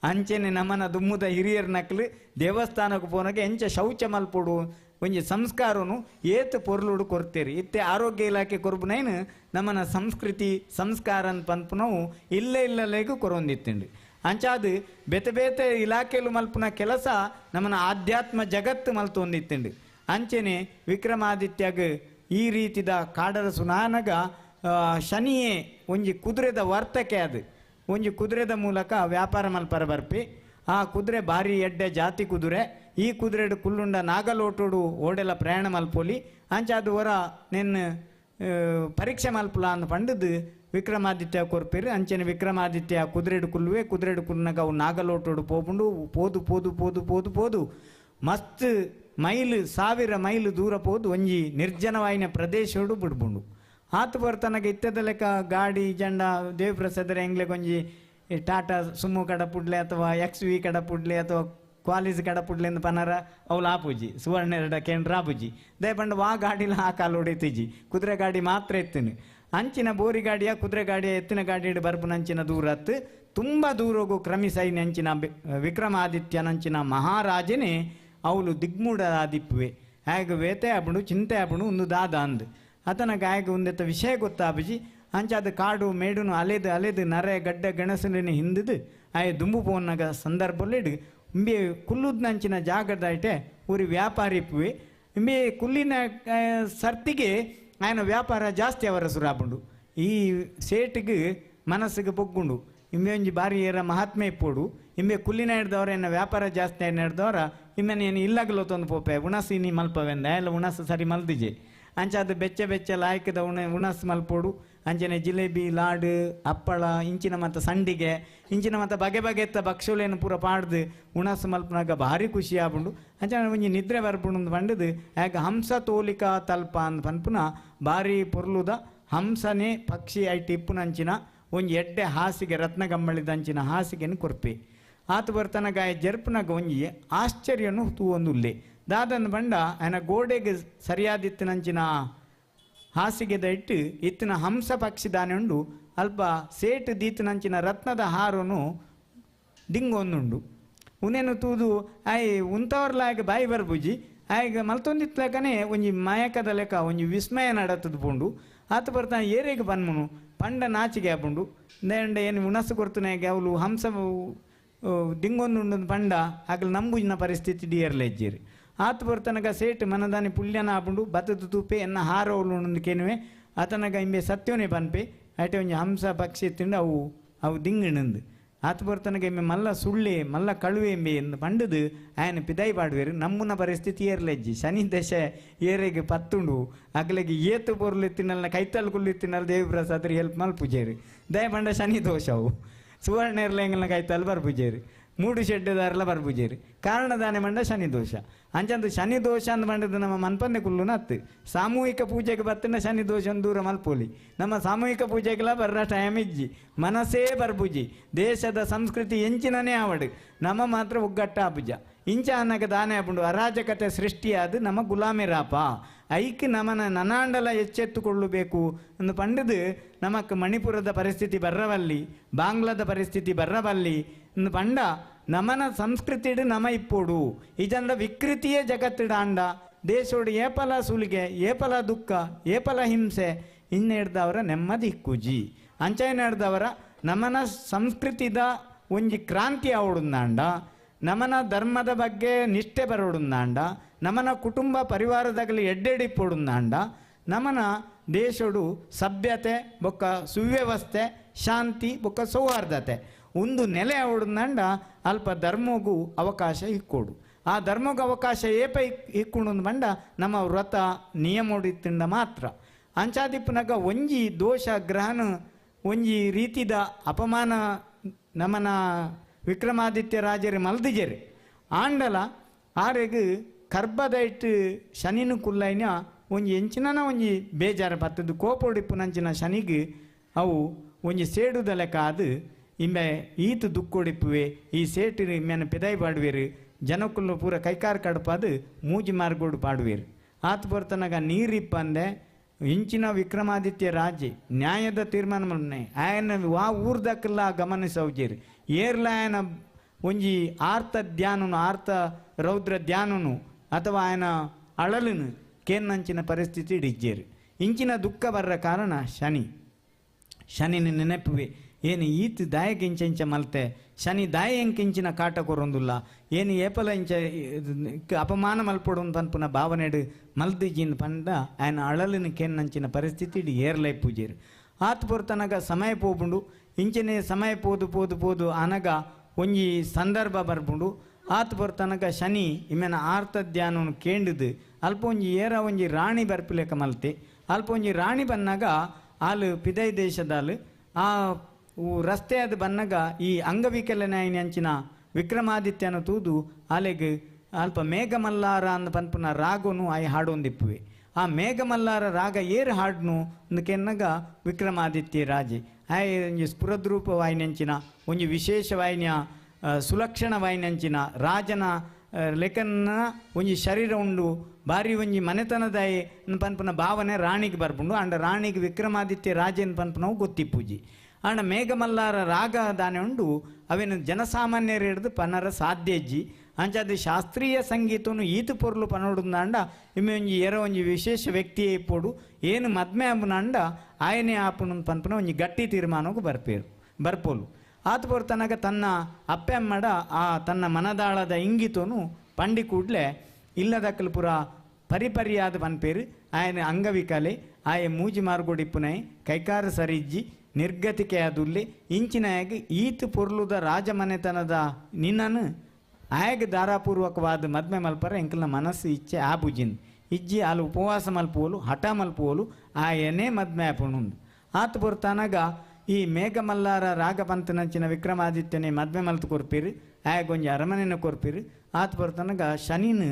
ಅಂಚೆನೆ ನಮ್ಮನ ದುಮ್ಮುದ ಹಿರಿಯರ ನಕ್ಲು ದೇವಸ್ಥಾನಕ್ಕೆ ಪೋನಾಗ ಎಂಚ ಶೌಚ ಮಲ್ಪೋಡು ಒಂಜಿ ಸಂಸ್ಕಾರನು ಏತು ಪೊರ್ಲುಡು ಕೊರ್ತೀರಿ ಇತ್ತೆ ಆರೋಗ್ಯ ಇಲಾಖೆ ಕೊರ್ಬುನೈನು ನಮ್ಮನ ಸಂಸ್ಕೃತಿ ಸಂಸ್ಕಾರ ಅಂತ ಪನ್ಪುನವು ಇಲ್ಲಲೇಗೂ ಕೊರೊಂದಿತ್ತಂಡು ಅಂಚಾದು ಬೇತೆ ಬೇತೆ ಇಲಾಖೆಲು ಮಲ್ಪುನ ಕೆಲಸ ನಮ್ಮನ ಆಧ್ಯಾತ್ಮ ಜಗತ್ತು ಮಲ್ತೊಂದಿತ್ತಂಡು ಅಂಚೆನೆ ವಿಕ್ರಮಾದಿತ್ಯಗ ಈ ರೀತಿದ ಕಾಡರ ಸುನಾನಗ ಶನಿಯೇ ಒಂಜಿ ಕುದುರೆದ ವರ್ತಕೆ ಅದು ಒಂಜಿ ಕುದುರೆದ ಮೂಲಕ ವ್ಯಾಪಾರ ಮಲ್ಪರ ಬರ್ಪಿ ಆ ಕುದುರೆ ಭಾರಿ ಎಡ್ಡೆ ಜಾತಿ ಕುದುರೆ ಈ ಕುದುರೆಡು ಕುಲ್ಲುಂಡ ನಾಗಲೋಟೋಡು ಓಡೆಲ್ಲ ಪ್ರಯಾಣ ಮಲ್ಪೋಲಿ ಅಂಚಾದು ಹೊರ ನಿನ್ನ ಪರೀಕ್ಷೆ ಮಲ್ಪಲ ಅಂತ ಪಂಡದು ವಿಕ್ರಮಾದಿತ್ಯ ಕೊರ್ಪೇರು ಅಂಚೆನೆ ವಿಕ್ರಮಾದಿತ್ಯ ಕುದುರೆಡು ಕುಲ್ಲುವೆ ಕುದುರೆಡು ಕುಲ್ನಾಗ ಅವು ನಾಗಲೋಟೋಡು ಪೋಪುಂಡು ಪೋದು ಪೋದು ಪೋದು ಪೋದು ಪೋದು ಮಸ್ತ್ ಮೈಲು 1000 ಮೈಲು ದೂರ ಪೋದು ಒಂಜಿ ನಿರ್ಜನವಾಯಿನ ಪ್ರದೇಶೋಡು ಬಿಡ್ಬುಂಡು ಆತು ಬರ್ತನಾಗ ಇತ್ತದ ಲೆಕ್ಕ ಗಾಡಿ ಜಂಡ ದೇವಪ್ರಸಾದರ ಎಂಗ್ಲೆಗೊಂಜಿ ಟಾಟಾ ಸುಮ್ಮು ಕಡ ಪುಡ್ಲೆ ಅಥವಾ XV ಕಡ ಪುಡ್ಲೆ ಅಥವಾ ಕ್ವಾಲಿಸ್ ಕಡ ಪುಡ್ಲೆ ಅಂತ ಪನರ ಅವಳು ಆಪುಜಿ ಸುವರ್ಣ ಎರಡ ಕೇಂದ್ರ ಆಪುಜಿ ದಯಪಂಡ ವಾ ಗಾಡಿಲ ಆ ಕಾಲು ಹೊಡಿತಿಜಿ ಕುದುರೆ ಗಾಡಿ ಮಾತ್ರ ಎತ್ತನು ಅಂಚಿನ ಬೋರಿ ಗಾಡಿಯ ಕುದುರೆ ಗಾಡಿಯ ಎತ್ತಿನ ಗಾಡಿ ಬರ್ಪುನಂಚಿನ ದೂರ ಹತ್ತು ತುಂಬ ದೂರ ಹೋಗು ಕ್ರಮಿಸೈನ ಅಂಚಿನ ವಿಕ್ರಮಾದಿತ್ಯನಂಚಿನ ಮಹಾರಾಜನೇ ಅವಳು ದಿಗ್ಮೂಢ ಆದಿಪ್ಪುವೆ ಹೇಗೆ ವೇತೆ ಆಪುಂಡು ಚಿಂತೆ ಆಪುಂಡು ಒಂದು ದಾದ ಅಂದು ಆತನಗ ಹೇಗೆ ಒಂದೆತ್ತ ವಿಷಯ ಗೊತ್ತಾಪುಜಿ ಅಂಚಾದ ಕಾಡು ಮೇಡುನು ಅಲೆದು ನರೆ ಗಡ್ಡೆ ಗೆಣಸಲಿನ ಹಿಂದಿದು ಆಯ್ ದುಂಬು ಪೋನಾಗ ಸಂದರ್ಭಲ್ಲಿಡು ಇಂಬೆ ಕುಲ್ಲುದ್ನಂಚಿನ ಜಾಗದ ಐಟೆ ಊರಿ ವ್ಯಾಪಾರಿ ಪುವೆ ಇಂಬೆ ಕುಲ್ಲಿನ ಸರ್ತಿಗೆ ఆయన ವ್ಯಾಪಾರ ಜಾಸ್ತಿ ಅವರ ಸುರಾಪುಂಡು ಈ ಸೇಟಿಗೆ ಮನಸ್ಸಿಗೆ ಪೊಗ್ಗುಂಡು ಇಂಬೆ ಒಂಜಿ ಬಾರಿ ಏರ ಮಹಾತ್ಮೆ ಇಪ್ಪೋಡು ಇಂಬೆ ಕುಲ್ಲಿನ ಹಿಡ್ದವ್ರ ಏನ ವ್ಯಾಪಾರ ಜಾಸ್ತಿ ಏನು ಹಿಡ್ದವ್ರ ಇಮ್ಮೆನ ಏನು ಇಲ್ಲಾಗಲೋ ತಂದು ಪೋಪೆ ಉಣಸಿ ನೀ ಮಲ್ಪವೆಂದ ಎಲ್ಲ ಉಣಸು ಸರಿ ಮಲ್ದಿಜೆ ಅಂಚಾದ ಬೆಚ್ಚ ಲಾಯ್ಕದ ಉಣಸ್ ಮಲ್ಪೋಡು ಅಂಚನೆ ಜಿಲೇಬಿ ಲಾಡು ಹಪ್ಪಳ ಇಂಚಿನ ಮತ್ತು ಸಂಡಿಗೆ ಇಂಚಿನ ಮತ್ತು ಬಗೆ ಬಗೆ ಎತ್ತ ಭಕ್ಷುಲೇನು ಪೂರ ಪಾಡ್ದು ಉಣಸ್ ಮಲ್ಪನಾಗ ಭಾರಿ ಖುಷಿ ಆಪುಂಡು ಅಂಚನೆ ಒಂಜಿ ನಿದ್ರೆ ಬರ್ಪುಂಡು ಪಂಡದು ಯಾಕೆ ಹಂಸ ತೋಲಿಕಾ ತಲ್ಪ ಅಂತ ಪನ್ಪುನ ಭಾರಿ ಪೊರ್ಲುದ ಹಂಸನೇ ಪಕ್ಷಿ ಐಟಿ ಇಪ್ಪುನಂಚಿನ ಒಂಜಿ ಎಡ್ಡೆ ಹಾಸಿಗೆ ರತ್ನಗಂಬಳಿದಂಚಿನ ಹಾಸಿಗೆನು ಕೊರ್ಪೆ ಆತ ಬರ್ತನಗ ಜರ್ಪನಾಗ ಒಂಜಿ ಆಶ್ಚರ್ಯನು ತೂವೊಂದುಲ್ಲೆ ದಾದನ್ ಬಂಡ ಆಯನ ಗೋಡೆಗೆ ಸರಿಯಾದಿತ್ತಿನಂಚಿನ ಹಾಸಿಗೆದ ಇಟ್ಟು ಇತ್ತಿನ ಹಂಸ ಪಕ್ಷಿ ದಾನೆಂಡು ಅಲ್ಪ ಸೇಟು ದೀತಿನಂಚಿನ ರತ್ನದ ಹಾರನು ದಿಂಗೊಂದುಂಡು ಉನೇನು ತೂದು ಆಯ್ ಉಂತವ್ರಲಾಗ ಬಾಯಿ ಬರ್ಬುಜಿ ಆಯ್ಗ ಮಲ್ತೊಂದಿತ್ಲಕನೇ ಒಂಜಿ ಮಾಯಕದ ಲೆಕ್ಕ ಒಂಜಿ ವಿಸ್ಮಯ ನಡತದ ಪುಂಡು ಆತ ಬರ್ತಾನೆ ಏರೆಗೆ ಬನ್ಮುನು ಪಂಡ ನಾಚಿಗೆ ಆಪುಂಡು ನೇಂಡ ಏನು ಉಣಸು ಕೊಡ್ತಾನೆ ಅವಳು ಹಂಸ ದಿಂಗೊಂದುಂಡು ಪಂಡ ಆಗಲು ನಂಬುಜಿನ ಪರಿಸ್ಥಿತಿ ಡಿಯರ್ಲೆಜ್ಜೇರಿ ಆತ ಬರ್ತನಗ ಸೇಟ್ ಮನದಾನಿ ಪುಲ್ಯನ ಆಪುಂಡು ಬತ್ತದ ತೂಪೆ ಎನ್ನ ಹಾರವಳು ಕೇನುವೆ ಆತನಗ ಇಂಬೆ ಸತ್ಯವನೇ ಪನ್ಪೆ ಐಟೆ ಒಂಜಿ ಹಂಸ ಪಕ್ಷಿ ತಿಂಡು ಅವು ದಿಂಗಿಣಂದು ಆತ ಬರ್ತನಗ ಇಮ್ಮೆ ಮಲ್ಲ ಸುಳ್ಳೆ ಮಲ್ಲ ಕಳುವೆ ಎಂಬೆ ಎಂದು ಪಂಡದು ಆಯನ ಪಿದಾಯಿ ಪಾಡುವೆರು ನಮ್ಮನ ಪರಿಸ್ಥಿತಿ ಏರ್ಲೆಜ್ಜಿ ಶನಿ ದಶೆ ಏರೆಗೆ ಪತ್ತುಂಡು ಅಗಲಿಗೆ ಏತು ಪೊರ್ಲು ತಿನ್ನಲ್ಲ ಕೈತಲ್ ಕುಲ್ಲು ತಿನ್ನಲ್ಲ ದೇವಪ್ರಸಾದ್ರಿ ಹೆಲ್ಪ್ ಮಲ್ಪುಜೇರಿ ದಯ ಪಂಡ ಶನಿ ದೋಷವು ಸುವರ್ಣ ಇರ್ಲೆಂಗಲ್ನ ಕೈತಲ್ ಬರ್ಪುಜೇರಿ ಮೂಡು ಶೆಡ್ಡೆದಾರೆಲ್ಲ ಬರ್ಬುಜೇರಿ ಕಾರಣದಾನೆ ಮಂಡ ಶನಿ ದೋಷ ಅಂಚಂದು ಶನಿ ದೋಷ ಅಂದ್ ಮಂಡದು ನಮ್ಮ ಮನ್ಪಂದೆ ಕುಲ್ಲುನ ಹತ್ತು ಸಾಮೂಹಿಕ ಪೂಜೆಗೆ ಬತ್ತಿನ ಶನಿ ದೋಷ ದೂರ ಮಲ್ಪೋಲಿ ನಮ್ಮ ಸಾಮೂಹಿಕ ಪೂಜೆಗೆಲ್ಲ ಬರ್ರ ಟೈಮ್ ಇಜ್ಜಿ ಮನಸ್ಸೇ ಬರ್ಬುಜಿ ದೇಶದ ಸಂಸ್ಕೃತಿ ಎಂಚಿನನೇ ಆವಡು ನಮ್ಮ ಮಾತ್ರ ಒಗ್ಗಟ್ಟ ಆಪುಜ ಇಂಚ ಅನ್ನಗ ದಾನೆ ಆಪುಂಡು ಅರಾಜಕತೆ ಸೃಷ್ಟಿಯಾದ ನಮ್ಮ ಗುಲಾಮಿ ರಾಪ ಐಕ್ ನಮನ ನನಾಂಡಲ ಎಚ್ಚೆತ್ತುಕೊಳ್ಳಬೇಕು ಎಂದು ಪಂಡದು ನಮಕ್ ಮಣಿಪುರದ ಪರಿಸ್ಥಿತಿ ಬರ್ರವಲ್ಲಿ ಬಾಂಗ್ಲಾದ ಪರಿಸ್ಥಿತಿ ಬರ್ರವಲ್ಲಿ ಎಂದು ಪಂಡ ನಮನ ಸಂಸ್ಕೃತಿಡು ನಮ ಇಪ್ಪೋಡು ಇಜಂಡ ವಿಕೃತಿಯೇ ಜಗತ್ತಿಡ ಅಂಡ ದೇಶೋಡು ಏಪಲ ಸುಲಿಗೆ ಏಪಲ ದುಃಖ ಏಪಲ ಹಿಂಸೆ ಇನ್ನು ಹಿಡ್ದವರ ನೆಮ್ಮದಿ ಇಕ್ಕುಜಿ ಅಂಚೈನ ಹಿಡ್ದವರ ನಮನ ಸಂಸ್ಕೃತಿದ ಒಂಜಿ ಕ್ರಾಂತಿ ಆವಡುಂದಾಂಡ ನಮನ ಧರ್ಮದ ಬಗ್ಗೆ ನಿಷ್ಠೆ ಬರೋಡುಂದಾಂಡ ನಮನ ಕುಟುಂಬ ಪರಿವಾರದಾಗಲಿ ಎಡ್ಡೆಡಿಪ್ಪೊಡುಂದಾಂಡ ನಮನ ದೇಶಡು ಸಭ್ಯತೆ ಬೊಕ್ಕ ಸುವ್ಯವಸ್ಥೆ ಶಾಂತಿ ಬೊಕ್ಕ ಸೌಹಾರ್ದತೆ ಒಂದು ನೆಲೆ ಆವಡುಂದಾಂಡ ಅಲ್ಪ ಧರ್ಮಗೂ ಅವಕಾಶ ಇಕ್ಕೋಡು ಆ ಧರ್ಮಗೂ ಅವಕಾಶ ಏಪ ಇಕ್ಕೊಂಡು ಬಂಡ ನಮ್ಮ ವ್ರತ ನಿಯಮೋಡಿತ್ತಿಂದ ಮಾತ್ರ ಅಂಚಾದಿಪ್ಪನಾಗ ಒಂಜಿ ದೋಷ ಗ್ರಹಣ ಒಂಜಿ ರೀತಿದ ಅಪಮಾನ ನಮನ ವಿಕ್ರಮಾದಿತ್ಯ ರಾಜರು ಮಲ್ದಿಜರು ಆಂಡಲ ಆರೆಗ್ ಕರ್ಬದ ಇಟ್ಟು ಶನಿನು ಕುಲ್ಲೈನ ಒಂಜಿ ಎಂಚಿನ ಒಂಜಿ ಬೇಜಾರು ಬತ್ತದು ಕೋಪೊಡಿಪ್ಪುನಂಚಿನ ಶನಿಗೆ ಅವು ಒಂಜಿ ಸೇಡುದ ಲೆಕ್ಕ ಅದು ಇಂಬೆ ಈತು ದುಕ್ಕೊಡಿಪ್ಪುವೆ ಈ ಸೇಟು ಇಮ್ಮೆನ ಪೆದೈ ಪಾಡುವೇರು ಜನಕ್ಕುಲ್ಲು ಪೂರ ಕೈಕಾರ್ ಕಡಪದು ಮೂಜಿ ಮಾರ್ಗೋಡು ಪಾಡುವೇರು ಆತ ಬರ್ತನಾಗ ನೀರಿಪ್ಪಂದೆ ಇಂಚಿನ ವಿಕ್ರಮಾದಿತ್ಯ ರಾಜೆ ನ್ಯಾಯದ ತೀರ್ಮಾನ ಮಲ್ಪನೆ ಆಯನ ವಾ ಊರ್ದಕ್ಕೆಲ್ಲ ಗಮನಿಸೌಜೇರು ಏರ್ಲ ಆಯನ ಒಂಜಿ ಆರ್ತ ಧ್ಯಾನನು ಆರ್ತ ರೌದ್ರ ಧ್ಯಾನನು ಅಥವಾ ಆಯನ ಅಳಲನು ಕೇನ್ನಂಚಿನ ಪರಿಸ್ಥಿತಿ ಇಡಿಜ್ಜೇರು ಇಂಚಿನ ದುಃಖ ಬರ್ರ ಕಾರಣ ಶನಿನ ನೆನಪುವೆ ಏನು ಈತ್ ದಾಯಕ್ಕೆ ಇಂಚ ಮಲ್ತೆ ಶನಿ ದಾಯ ಎಂಕಿಂಚಿನ ಕಾಟ ಕೊರೊಂದುಲ್ಲ ಏನು ಏಪಲ ಇಂಚ ಅಪಮಾನ ಮಲ್ಪೊಡು ಪನ್ಪುನ ಭಾವನೆಡು ಮಲ್ದಿಜಿನ್ ಪಂಡ ಆಯನ ಅಳಲಿನ ಕೇನ್ನಂಚಿನ ಪರಿಸ್ಥಿತಿ ಇಡೀ ಏರ್ಲೈ ಪೂಜೇರು ಆತ ಪೊರ್ತನಗ ಸಮಯ ಪೋಬುಂಡು ಇಂಚನೆ ಸಮಯ ಪೋದು ಅನಗ ಒಂಜಿ ಸಂದರ್ಭ ಬರ್ಬುಂಡು ಆತ ಪೊರ್ತನಗ ಶನಿ ಇಮ್ಮೆನ ಆರ್ತ ಧ್ಯಾನವನ್ನು ಕೇಂಡಿದು ಅಲ್ಪ ಒಂಜಿ ರಾಣಿ ಬರ್ಪಿಲೆಕ ಮಲ್ತೆ ಅಲ್ಪ ಒಂಜಿ ರಾಣಿ ಬನ್ನಾಗ ಆಲು ಪಿದೈ ದೇಶದಾಲು ಆ ರಸ್ತೆ ಅದು ಬನ್ನಾಗ ಈ ಅಂಗವಿಕಲನಾಯಿನಂಚಿನ ವಿಕ್ರಮಾದಿತ್ಯನ ತೂದು ಆಲೆಗ್ ಅಲ್ಪ ಮೇಘಮಲ್ಲಾರ ಅಂದ ಪನ್ಪುನ ರಾಗನು ಆಯ್ ಹಾಡೊಂದಿಪ್ಪುವೆ ಆ ಮೇಘಮಲ್ಲಾರ ರಾಗ ಏರು ಹಾಡ್ನು ಅಂದಕೆನ್ನಾಗ ವಿಕ್ರಮಾದಿತ್ಯ ರಾಜೆ ಆಯ್ ಒಂಜಿ ಸ್ಫುರದ್ರೂಪವಾಯಿನಂಚಿನ ಒಂಜಿ ವಿಶೇಷವಾಯಿನ ಸುಲಕ್ಷಣವಾಯಿನಂಚಿನ ರಾಜನ ಲೆಕ್ಕನ ಒಂಜಿ ಶರೀರ ಉಂಡು ಬಾರಿ ಒಂಜಿ ಮನೆತನದಾಯಿ ಪನ್ಪುನ ಭಾವನೆ ರಾಣಿಗೆ ಬರ್ಬುಂಡು ಅಂಡ ರಾಣಿಗೆ ವಿಕ್ರಮಾದಿತ್ಯ ರಾಜೇನ್ ಪನ್ಪುನವು ಗೊತ್ತಿಪ್ಪುಜಿ ಅಂಡ ಮೇಘಮಲ್ಲಾರ ರಾಗ ದಾನೆ ಉಂಡು ಅವೇನು ಜನಸಾಮಾನ್ಯರು ಹಿಡಿದು ಪನ್ನರ ಸಾಧ್ಯಜ್ಜಿ ಅಂಚಾದ ಶಾಸ್ತ್ರೀಯ ಸಂಗೀತನು ಈತು ಪೊರ್ಲು ಪನೋಡುಂದಾಂಡ ಇಮ್ಮೆ ಒಂಜಿ ವಿಶೇಷ ವ್ಯಕ್ತಿ ಇಪ್ಪೋಡು ಏನು ಮದ್ಮೆ ಅಂಬುನಂಡ ಆಯನೇ ಆಪುನ ಪನ್ಪುನ ಒಂಜಿ ಗಟ್ಟಿ ತೀರ್ಮಾನಕ್ಕೂ ಬರ್ಪೋಲು ಆತ ಪೊರ್ತನಾಗ ತನ್ನ ಅಪ್ಪೆಮ್ಮಡ ಆ ತನ್ನ ಮನದಾಳದ ಇಂಗಿತನು ಪಂಡಿ ಕೂಡಲೇ ಇಲ್ಲದಕ್ಕಲು ಪುರ ಪರಿಪರಿಯಾದ ಪನ್ಪೇರು ಆಯನ ಅಂಗವಿಕಲೆ ಆಯ ಮೂಜಿ ಮಾರ್ಗೋಡಿಪ್ಪುನೈ ಕೈಕಾರ ಸರಿಜ್ಜಿ ನಿರ್ಗತಿಕೆ ಆದುಲ್ಲೆ ಇಂಚಿನಾಯಗ ಈತು ಪೊರ್ಲುದ ರಾಜಮನೆತನದ ನಿನ್ನನು ಆಯಗ ಧಾರಾಪೂರ್ವಕವಾದ ಮದ್ಮೆ ಮಲ್ಪರ ಎಂಕಲ್ನ ಮನಸ್ಸು ಇಚ್ಛೆ ಆಬುಜಿನ್ ಇಜ್ಜಿ ಅಲ್ಲಿ ಉಪವಾಸ ಮಲ್ಪುವಲು ಹಠ ಮಲ್ಪುವಲು ಆಯನೇ ಮದ್ಮೆ ಆಪುಣುಂದು ಆತ ಪೊರ್ತನಾಗ ಈ ಮೇಘಮಲ್ಲಾರ ರಾಗ ಪಂತನಂಚಿನ ವಿಕ್ರಮಾದಿತ್ಯನೇ ಮದ್ಮೆ ಮಲ್ತು ಕೊರ್ಪಿರು ಆಯಗೊಂಜಿ ಅರಮನೆನ ಕೊರ್ಪಿರು ಆತ ಪೊರ್ತನಾಗ ಶನಿನ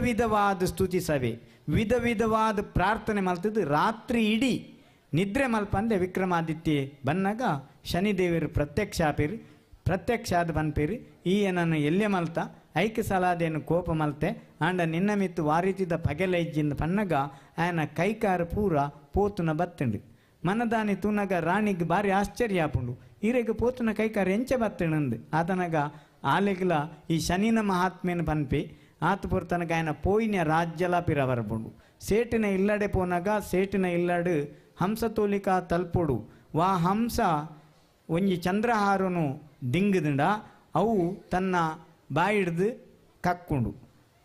ವಿಧವಾದ ಸ್ತುತಿ ಸಭೆ ವಿಧವಾದ ಪ್ರಾರ್ಥನೆ ಮಲ್ತದ್ದು ರಾತ್ರಿ ಇಡೀ ನಿದ್ರೆ ಮಲ್ಪಂದೆ ವಿಕ್ರಮಾದಿತ್ಯ ಬನ್ನಾಗ ಶನಿದೇವರು ಪ್ರತ್ಯಕ್ಷ ಆದ ಬನ್ಪೇರು ಈ ಏನನ್ನು ಎಲ್ಲೆ ಮಲ್ತ ಐಕ್ಯ ಸಲಾದೇನು ಕೋಪ ಮಲ್ತೆ ಆಂಡ ನಿನ್ನ ಮಿತ್ತು ವಾರಿತಿದ ಪಗೆಲ ಇಜ್ಜಿಂದ ಪನ್ನಗ ಆಯನ ಕೈಕಾರ ಪೂರ ಪೋತುನ ಬತ್ತಂಡು ಮನದಾನಿ ತೂನಗ ರಾಣಿಗೆ ಬಾರಿ ಆಶ್ಚರ್ಯ ಆಪುಂಡು ಈರೆಗೆ ಪೋತುನ ಕೈಕಾರ ಎಂಚ ಬತ್ತಣಂದು ಆತನಗ ಆಲೆಗ್ಲ ಈ ಶನಿನ ಮಹಾತ್ಮೆನ ಪನ್ಪೆ ಆತ ಪೊರ್ತನಗ ಆಯನ ಪೋಯಿನ ರಾಜ್ಯಲ ಪಿರ ಬರ್ಬುಂಡು ಸೇಟಿನ ಇಲ್ಲಡೆ ಪೋನಾಗ ಸೇಟಿನ ಇಲ್ಲಡು ಹಂಸ ತೋಲಿಕ ತಲ್ಪೊಡು ವಾ ಹಂಸ ಒಂಜಿ ಚಂದ್ರಹಾರನು ದಿಂಗದಿಂಡ ಅವು ತನ್ನ ಬಾಯಿಡ್ದು ಕಕ್ಕೊಂಡು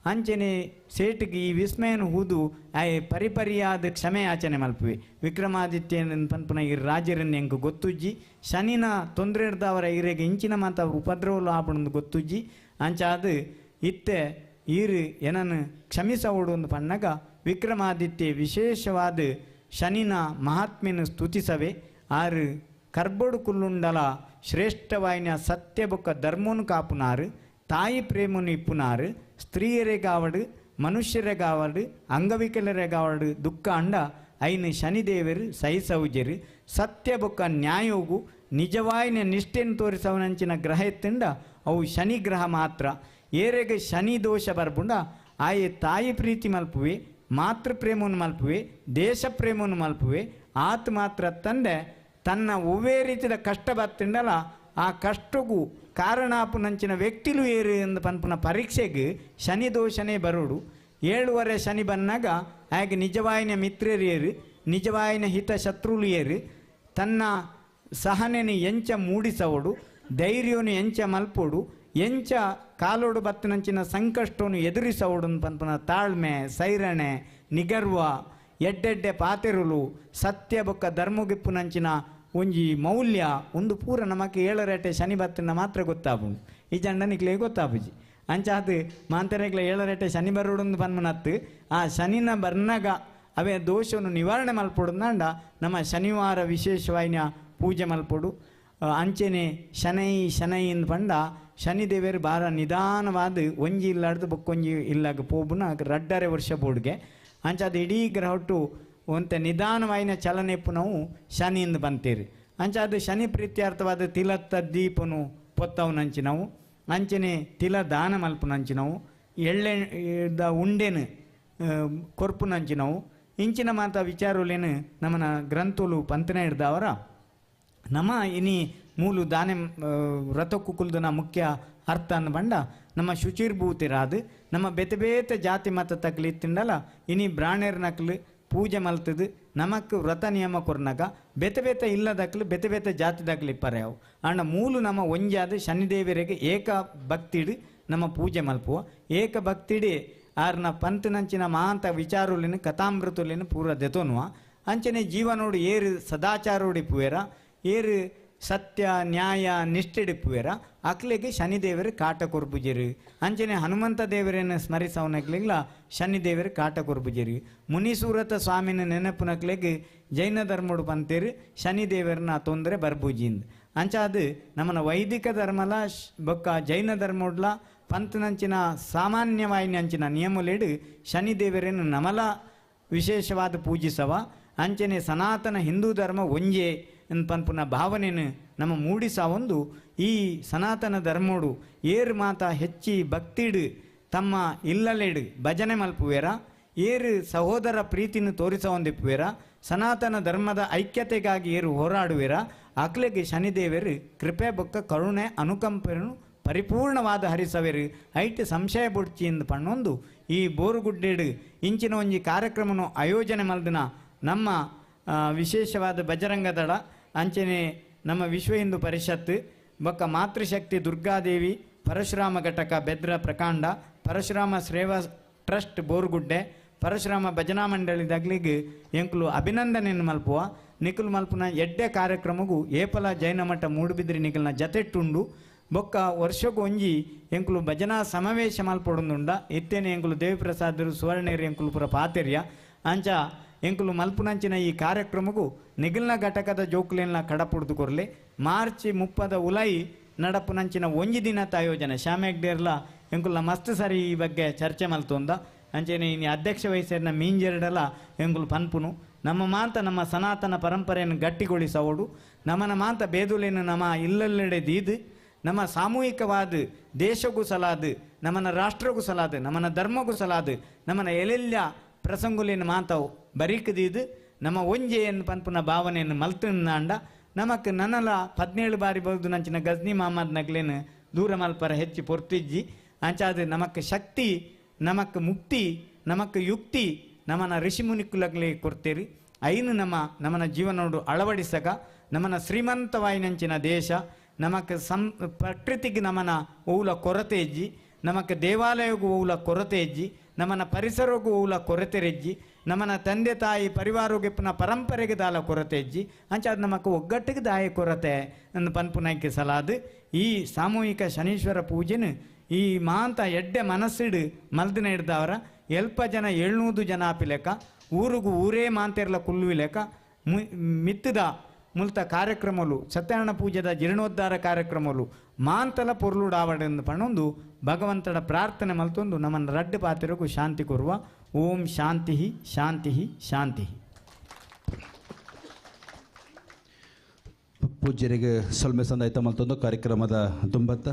ಅಂಚನೆ ಸೇಟಿಗೆ ಈ ವಿಸ್ಮಯನ ಹೂದು ಆಯ್ ಪರಿಪರಿಯಾದ ಕ್ಷಮೆ ಆಚರಣೆ ಮಲ್ಪುವೆ ವಿಕ್ರಮಾದಿತ್ಯನ ಪನ್ಪುನ ಈ ರಾಜರನ್ನ ಎಂಕು ಗೊತ್ತುಜ್ಜಿ ಶನಿನ ತೊಂದರೆ ಹಿಡ್ದವರ ಇರೆಗೆ ಇಂಚಿನ ಮಾತ ಉಪದ್ರವಲು ಆಪಣದು ಗೊತ್ತುಜ್ಜಿ ಅಂಚಾದ ಇತ್ತೆ ಈರು ಏನನ್ನು ಕ್ಷಮಿಸೋಡು ಒಂದು ಪನ್ನಗ ವಿಕ್ರಮಾದಿತ್ಯ ವಿಶೇಷವಾದ ಶನಿನ ಮಹಾತ್ಮೆಯನ್ನು ಸ್ತುತಿಸವೆ ಆರು ಕರ್ಬೋಡು ಕುಲ್ಲುಂಡಲ ಶ್ರೇಷ್ಠವಾಯಿನ ಸತ್ಯ ಬೊಕ್ಕ ಧರ್ಮನು ಕಾಪುನಾರು ತಾಯಿ ಪ್ರೇಮನು ಇಪ್ಪುನಾರು ಸ್ತ್ರೀಯರೆಗಾವಡು ಮನುಷ್ಯರೆಗಾವಡು ಅಂಗವಿಕಲರೆಗಾವಡು ದುಃಖ ಅಂಡ ಐನು ಶನಿದೇವರು ಸಹಿಸೌಜರು ಸತ್ಯ ಬೊಕ್ಕ ನ್ಯಾಯೋಗು ನಿಜವಾಯಿನ ನಿಷ್ಠೆಯನ್ನು ತೋರಿಸವನಂಚಿನ ಗ್ರಹ ಎತ್ತಂಡ ಅವು ಶನಿ ಗ್ರಹ ಮಾತ್ರ ಏರೆಗೆ ಶನಿ ದೋಷ ಬರ್ಬುಂಡ ಆಯೆ ತಾಯಿ ಪ್ರೀತಿ ಮಲ್ಪುವೆ ಮಾತೃ ಪ್ರೇಮವನ್ನು ಮಲ್ಪುವೆ ದೇಶ ಪ್ರೇಮವನ್ನು ಮಲ್ಪುವೆ ಆತ ಮಾತ್ರ ತಂದೆ ತನ್ನ ಒವ್ವೇ ರೀತಿಯ ಕಷ್ಟ ಬತ್ತಂಡಲ್ಲ ಆ ಕಷ್ಟಗೂ ಕಾರಣಾಪುನಂಚಿನ ವ್ಯಕ್ತಿಲು ಏರು ಎಂದು ಪನ್ಪುನ ಪರೀಕ್ಷೆಗೆ ಶನಿ ದೋಷನೇ ಬರೋಡು 7 ಶನಿ ಬನ್ನಾಗ ಹಾಗೆ ನಿಜವಾಯಿನ ಮಿತ್ರರಿಯರು ನಿಜವಾಯಿನ ಹಿತ ಶತ್ರುಲು ಏರು ತನ್ನ ಸಹನೆನು ಎಂಚ ಮೂಡಿಸವಡು ಧೈರ್ಯನು ಎಂಚ ಮಲ್ಪೋಡು ಎಂಚ ಕಾಲೋಡು ಬತ್ತನಂಚಿನ ಸಂಕಷ್ಟವನ್ನು ಎದುರಿಸವಡು ಪನ್ಪನ ತಾಳ್ಮೆ ಸೈರಣೆ ನಿಗರ್ವ ಎಡ್ಡೆಡ್ಡೆ ಪಾತೆರುಲು ಸತ್ಯ ಬೊಕ್ಕ ಧರ್ಮಗಿಪ್ಪುನಂಚಿನ ಒಂಜಿ ಮೌಲ್ಯ ಒಂದು ಪೂರ ನಮಗೆ ಏಳರೇಟೆ ಶನಿ ಬತ್ತಿನ ಮಾತ್ರ ಗೊತ್ತಾಪುಂಡು ಈ ಜಂಡನಿಕ್ಲೆ ಗೊತ್ತಾಪುಜಿ ಅಂಚಾದು ಮಾಂತರೆಗ್ಲ ಏಳರೇಟೆ ಶನಿ ಬರೋಡು ಪನ್ಮನತ್ತು ಆ ಶನಿನ ಬರ್ನಾಗ ಅವೇ ದೋಷವನ್ನು ನಿವಾರಣೆ ಮಲ್ಪೊಡು ನಂಡ ನಮ್ಮ ಶನಿವಾರ ವಿಶೇಷವಾಯಿನ ಪೂಜೆ ಮಲ್ಪೊಡು ಅಂಚೆನೆ ಶನೈ ಇಂದು ಪಂಡ ಶನಿದೇವರು ಬಾರ ನಿಧಾನವಾದ ಒಂಜಿ ಇಲ್ಲಾಡ್ದು ಬೊಕ್ಕೊಂಜಿ ಇಲ್ಲಾಗ ಪೋಬುನ ರಡ್ಡರೆ ವರ್ಷ ಬೋಡ್ಗೆ ಅಂಚಾದ ಇಡೀ ಗ್ರಹಟ್ಟು ಒಂತೆ ನಿಧಾನವಾಯಿನ ಚಲನೆಪ್ಪು ನಾವು ಶನಿಯಿಂದ ಬಂತೇರಿ ಅಂಚಾದ ಶನಿ ಪ್ರೀತ್ಯಾರ್ಥವಾದ ತಿಲತ್ತ ದೀಪನು ಪೊತ್ತವನಂಚಿ ನಾವು ಅಂಚನೆ ತಿಲ ದಾನ ಮಲ್ಪುನಂಚಿ ನಾವು ಎಳ್ಳೆದ ಉಂಡೆನು ಕೊರ್ಪುನಂಚಿ ನಾವು ಇಂಚಿನ ಮಾತ ವಿಚಾರಲೇನು ನಮ್ಮನ ಗ್ರಂಥುಲು ಪಂತನ ಹಿಡ್ದವರ ನಮ್ಮ ಇನಿ ಮೂಲು ದಾನೆ ವ್ರತ ಕುಕುಲ್ದನ ಮುಖ್ಯ ಅರ್ಥ ಅನ್ನು ಬಂಡ ನಮ್ಮ ಶುಚಿರ್ಭೂತಿರಾದು ನಮ್ಮ ಬೇತೆ ಬೇತೆ ಜಾತಿ ಮತ ತಕ್ಲಿ ತಿಂಡಲ್ಲ ಇನಿ ಬ್ರಾಣೇರ್ ನಕ್ಲು ಪೂಜೆ ಮಲ್ತದು ನಮಕ್ ವ್ರತ ನಿಯಮ ಕೊರ್ನಾಗ ಬೇತೆ ಬೇತೆ ಇಲ್ಲದಕ್ಲು ಬೇತೆ ಬೇತೆ ಜಾತಿದಾಗ್ಲಿ ಪರ್ಯಾವು ಅಂಡ ಮೂಲು ನಮ್ಮ ಒಂಜಾದ ಶನಿದೇವರಿಗೆ ಏಕ ಭಕ್ತಿಡು ನಮ್ಮ ಪೂಜೆ ಮಲ್ಪುವ ಏಕ ಭಕ್ತಿಡಿ ಆರ್ನ ಪಂತನಂಚಿನ ಮಹಾಂತ ವಿಚಾರುಲಿನ ಕಥಾಮೃತುಲಿನ ಪೂರ ದೆತೋನುವ ಅಂಚನೆ ಜೀವನೋಡು ಏರು ಸದಾಚಾರೋಡಿ ಪುವೇರ ಏರು ಸತ್ಯ ನ್ಯಾಯ ನಿಷ್ಠೆಡಿಪ್ಪುವೆರ ಅಕ್ಲೆಗೆ ಶನಿದೇವರು ಕಾಟ ಕೊರ್ಬುಜರು ಅಂಚನೆ ಹನುಮಂತ ದೇವರನ್ನು ಸ್ಮರಿಸವನಕ್ಲೆಗ್ಲ ಶನಿದೇವರು ಕಾಟ ಕೊರ್ಬುಜರು ಮುನಿಸೂರತ ಸ್ವಾಮಿನ ನೆನಪುನಕ್ಲೆಗೆ ಜೈನ ಧರ್ಮಡು ಪಂತೇರು ಶನಿದೇವರನ್ನ ತೊಂದರೆ ಬರ್ಬೂಜಿಂದ ಅಂಚಾದು ನಮ್ಮನ ವೈದಿಕ ಧರ್ಮಲ ಬೊಕ್ಕ ಜೈನ ಧರ್ಮಡ್ಲ ಪಂತನಂಚಿನ ಸಾಮಾನ್ಯವಾಯಿನ ಅಂಚಿನ ನಿಯಮಲೇಡು ಶನಿದೇವರನ್ನು ನಮಲ ವಿಶೇಷವಾದ ಪೂಜಿಸವ ಅಂಚನೆ ಸನಾತನ ಹಿಂದೂ ಧರ್ಮ ಒಂಜೆ ಪನ್ಪುನ ಭಾವನೆಯನ್ನು ನಮ್ಮ ಮೂಡಿಸ ಒಂದು ಈ ಸನಾತನ ಧರ್ಮೋಡು ಏರು ಮಾತ ಹೆಚ್ಚಿ ಭಕ್ತಿಡು ತಮ್ಮ ಇಲ್ಲಲೆಡು ಭಜನೆ ಮಲ್ಪುವೇರ ಏರು ಸಹೋದರ ಪ್ರೀತಿನ ತೋರಿಸ ಹೊಂದಿಪ್ಪುವೇರ ಸನಾತನ ಧರ್ಮದ ಐಕ್ಯತೆಗಾಗಿ ಏರು ಹೋರಾಡುವೇರ ಅಕ್ಲೆಗೆ ಶನಿದೇವರು ಕೃಪೆ ಬೊಕ್ಕ ಕರುಣೆ ಅನುಕಂಪನು ಪರಿಪೂರ್ಣವಾದ ಹರಿಸವೇರು ಐಟ್ ಸಂಶಯ ಬುಡ್ಚಿಯಿಂದ ಪಣ್ಣೊಂದು ಈ ಬೋರುಗುಡ್ಡೆಡು ಇಂಚಿನ ಒಂಜಿ ಕಾರ್ಯಕ್ರಮನು ಆಯೋಜನೆ ಮಲ್ದಿನ ನಮ್ಮ ವಿಶೇಷವಾದ ಬಜರಂಗ ದಳ ಅಂಚನೆ ನಮ್ಮ ವಿಶ್ವ ಹಿಂದೂ ಪರಿಷತ್ ಬೊಕ್ಕ ಮಾತೃಶಕ್ತಿ ದುರ್ಗಾದೇವಿ ಪರಶುರಾಮ ಘಟಕ ಬೆದ್ರ ಪ್ರಕಾಂಡ ಪರಶುರಾಮ ಸೇವಾ ಟ್ರಸ್ಟ್ ಬೋರ್ಗುಡ್ಡೆ ಪರಶುರಾಮ ಭಜನಾ ಮಂಡಳಿದಾಗ್ಲಿಗೆ ಎಂಕುಲು ಅಭಿನಂದನೆಯನ್ನು ಮಲ್ಪುವ ನಿಖುಲ್ ಮಲ್ಪುನ ಎಡ್ಡೆ ಕಾರ್ಯಕ್ರಮಗೂ ಏಪಲ ಜೈನಮಠ ಮೂಡುಬಿದ್ರಿ ನಿಖಲ್ನ ಜತೆಟ್ಟುಂಡು ಬೊಕ್ಕ ವರ್ಷಕ್ಕೂ ಒಂಜಿ ಎಂಕುಲು ಭಜನಾ ಸಮಾವೇಶ ಮಲ್ಪೊಡೊಂದುಂಡ ಇತ್ತೇನೆ ಎಂಕುಲು ದೇವಿಪ್ರಸಾದರು ಸುವರ್ಣೇರಿ ಎಂಕುಲು ಪುರ ಪಾತೆರ್ಯ ಅಂಚ ಎಂಕುಲು ಮಲ್ಪುನಂಚಿನ ಈ ಕಾರ್ಯಕ್ರಮಗೂ ನಿಗಿಲ್ನ ಘಟಕದ ಜೋಕ್ಲೆಲ್ನ ಕಡಪುಡ್ದು ಕೊರ್ಲೆ ಮಾರ್ಚ್ 30 ಉಲೈ ನಡಪುನಂಚಿನ ಒಂಜಿ ದಿನದ ಆಯೋಜನೆ ಶ್ಯಾಮೆಗ್ಡೇರ್ಲ ಎಂಕುಲ್ನ ಮಸ್ತ್ ಸರಿ ಈ ಬಗ್ಗೆ ಚರ್ಚೆ ಮಲ್ತೊಂದ ಅಂಚೆನೆ ಇನ್ನು ಅಧ್ಯಕ್ಷ ವಹಿಸಿನ ಮೀಂಜೆರಡಲ ಎಂಕುಲು ಪನ್ಪುನು ನಮ್ಮ ಮಾತ ನಮ್ಮ ಸನಾತನ ಪರಂಪರೆಯನ್ನು ಗಟ್ಟಿಗೊಳಿಸೋಡು ನಮ್ಮನ ಮಾತ ಬೇದುಲೇನು ನಮ್ಮ ಇಲ್ಲೆಲ್ಲೆಡೆ ದೀದು ನಮ್ಮ ಸಾಮೂಹಿಕವಾದ ದೇಶಗೂ ಸಲಾದು ನಮ್ಮನ ರಾಷ್ಟ್ರಗೂ ಸಲಾದು ನಮ್ಮನ ಧರ್ಮಗೂ ಸಲಾದು ನಮ್ಮನ ಎಲ್ಲೆಲ್ಲ ಪ್ರಸಂಗುಲಿನ ಮಾತವು ಬರೀಕದೀದು ನಮ್ಮ ಒಂಜೆಯನ್ನು ಪನ್ಪುನ ಭಾವನೆಯನ್ನು ಮಲ್ತಂಡ ನಮಕ್ ನನ್ನಲ 17 ಬಾರಿ ಬೌದು ನಂಚಿನ ಗಜ್ನಿ ಮಹಮ್ಮದ್ ನಗ್ಲೇನು ದೂರ ಮಲ್ಪರ ಹೆಚ್ಚು ಪೊರ್ತಿಜ್ಜಿ ಅಂಚಾದ ನಮಕ್ ಶಕ್ತಿ ನಮಕ್ ಮುಕ್ತಿ ನಮಕ್ ಯುಕ್ತಿ ನಮ್ಮನ ಋಷಿಮುನಿಕುಲಗ್ಲೇ ಕೊಡ್ತೇರಿ ಐನು ನಮ್ಮನ ಜೀವನೋಡು ಅಳವಡಿಸಗ ನಮ್ಮನ ಶ್ರೀಮಂತವಾಯಿನಂಚಿನ ದೇಶ ನಮಕ್ ಪ್ರಕೃತಿಗೆ ನಮ್ಮನ ಓಲ ಕೊರತೆ ಇಜ್ಜಿ ನಮಕ್ ದೇವಾಲಯಗೂ ಓಲ ಕೊರತೆ ಇಜ್ಜಿ ನಮ್ಮನ ಪರಿಸರಗೂ ಓಲ ಕೊರತೆ ಇಜ್ಜಿ ನಮ್ಮನ ತಂದೆ ತಾಯಿ ಪರಿವಾರಗೆಪ್ಪನ ಪರಂಪರೆಗೆ ದಾಲ ಕೊರತೆ ಇಜ್ಜಿ ಅಂಚಾದ ನಮಕ್ ಒಗ್ಗಟ್ಟಿಗೆ ದಾಯ ಕೊರತೆ ಅಂದು ಪನ್ಪುನಕ್ಕೆ ಸಲಾದು ಈ ಸಾಮೂಹಿಕ ಶನೀಶ್ವರ ಪೂಜೆನು ಈ ಮಾಂತ ಎಡ್ಡೆ ಮನಸ್ಸಿಡು ಮಲ್ದಿನ ಹಿಡ್ದವರ ಎಲ್ಪ ಜನ 700 ಜನ ಆಪಿಲೆಕ್ಕ ಊರಿಗೂ ಊರೇ ಮಾಂತೆರ್ಲ ಕುಲ್ಲುವಿಲೆಕ್ಕ ಮಿತ್ತದ ಮುಲ್ತ ಕಾರ್ಯಕ್ರಮಲು ಸತ್ಯನಾರಾಯಣ ಪೂಜೆದ ಜೀರ್ಣೋದ್ಧಾರ ಕಾರ್ಯಕ್ರಮಲು ಮಾಂತಲ ಪೊರ್ಲುಡಾವಡೆಂದು ಪಣೊಂದು ಭಗವಂತನ ಪ್ರಾರ್ಥನೆ ಮಲ್ತೊಂದು ನಮ್ಮನ್ನು ರಡ್ಡು ಪಾತಿರಗೂ ಶಾಂತಿ ಕೊರುವ ಓಂ ಶಾಂತಿ ಶಾಂತಿ ಶಾಂತಿ. ಪೂಜ್ಯರಿಗೆ ಸೊಲ್ಮೆ ಸಂದಾಯಿತ ಮಲ್ತೊಂದು ಕಾರ್ಯಕ್ರಮದ ದುಂಬತ್ತ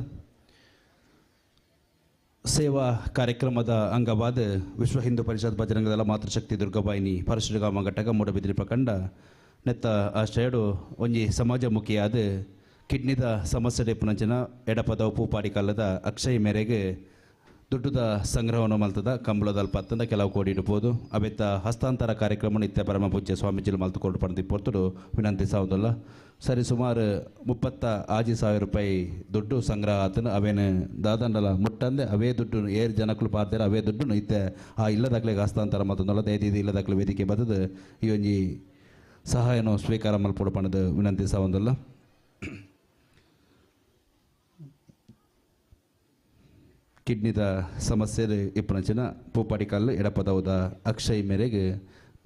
ಸೇವಾ ಕಾರ್ಯಕ್ರಮದ ಅಂಗವಾದ ವಿಶ್ವ ಹಿಂದೂ ಪರಿಷತ್ ಬಜರಂಗದಳ ಮಾತೃಶಕ್ತಿ ದುರ್ಗಾಬಾಯಿನಿ ಪರಶುರಾಮ ಘಟಕ ಮೂಡಬಿದ್ರಿ ಪ್ರಕಂಡ ನೆತ್ತ ಅಷ್ಟೇಡು ಒಂಜಿ ಸಮಾಜಮುಖಿಯಾದ ಕಿಡ್ನಿದ ಸಮಸ್ಯೆ ಪುನಂಚನ ಎಡಪದ ಉಪ್ಪು ಪಾಡಿಕಾಲದ ಅಕ್ಷಯ ಮೇರೆಗೆ ದುಡ್ಡುದ ಸಂಗ್ರಹವನ್ನು ಮಲ್ತದ ಕಂಬಳದಲ್ಲಿ ಪತ್ತಂದ ಕೆಲವು ಕೋಡಿ ಇಡ್ಬೋದು ಅವೆತ್ತ ಹಸ್ತಾಂತರ ಕಾರ್ಯಕ್ರಮ ನಿತ್ಯ ಪರಮ ಪೂಜ್ಯ ಸ್ವಾಮೀಜಿಲು ಮಲ್ತುಕೊಂಡು ಪಡೆದು ಪೊರ್ತುಡು ವಿನಂತಿ ಸಾವುದಲ್ಲ ಸರಿ ಸುಮಾರು 36,000 ರೂಪಾಯಿ ದುಡ್ಡು ಸಂಗ್ರಹ ಆತನ ಅವೇನು ದಾದಂಡಲ ಮುಟ್ಟಂದೆ ಅವೇ ದುಡ್ಡು ಏರು ಜನಕ್ಕಳು ಪಾರ್ತಾರೆ ಅವೇ ದುಡ್ಡು ಇತ್ತೆ ಆ ಇಲ್ಲದಾಗಲಿಗೆ ಹಸ್ತಾಂತರ ಮತ್ತೊಂದಲ್ಲ ದಯದಿ ಇಲ್ಲದಾಗಲಿ ವೇದಿಕೆ ಬದದು ಈ ಒಂಜಿ ಸಹಾಯನೋ ಸ್ವೀಕಾರ ಮಲ್ಪಡು ಪಣದು ವಿನಂತಿ ಸಾವುದಲ್ಲ ಕಿಡ್ನಿದ ಸಮಸ್ಯೆ ಇಪ್ಪನಚಿನ ಪೂಪಾಡಿಕಲ್ಲು ಎಡಪದವುದ ಅಕ್ಷಯ್ ಮೇರೆಗೆ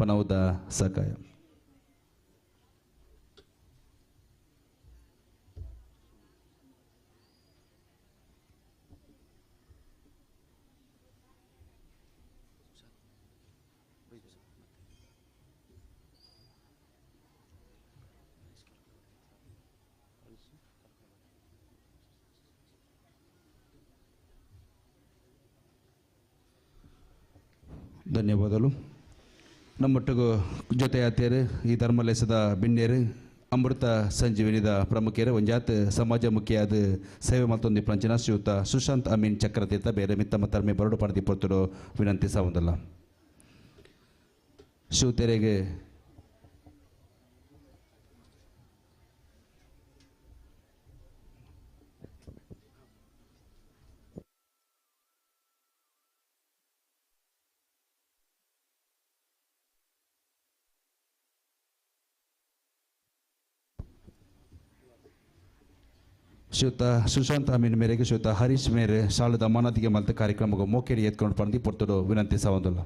ಪನವುದ ಸಹಾಯ ಧನ್ಯವಾದಗಳು ನಮ್ಮೊಟ್ಟಿಗೂ ಜೊತೆಯಾತಿಯರು ಈ ಧರ್ಮಲೇಸದ ಬಿನ್ನೇರು ಅಮೃತ ಸಂಜೀವಿನಿದ ಪ್ರಮುಖರು ಒಂಜಾತ್ ಸಮಾಜಮುಖಿಯಾದ ಸೇವೆ ಮತ್ತೊಂದು ಪಂಚನ ಶ್ರೀಯುತ ಸುಶಾಂತ್ ಅಮೀನ್ ಚಕ್ರತೀರ್ಥ ಬೇರೆ ಮಿತ್ತ ಮತ್ತರ್ಮೆ ಬರಡು ಪಡೆದು ಪೊರ್ತರು ವಿನಂತಿ ಸಾವುದಲ್ಲ ಶಿವತೆರೆಗೆ ಶ್ರೀಯುತ ಸುಶಾಂತ್ ಅಮೀನ್ ಮೇರೆಗೆ ಶ್ರೀಯುತ ಹರೀಶ್ ಮೇರೆ ಶಾಲದ ಅಮಾನತಿಗೆ ಮಲ್ತ ಕಾರ್ಯಕ್ರಮಕ್ಕೆ ಮೋಕೆಡಿ ಎತ್ಕೊಂಡು ಪಡೆದು ಪೊರ್ತರು ವಿನಂತಿ ಸಾವುದಲ್ಲ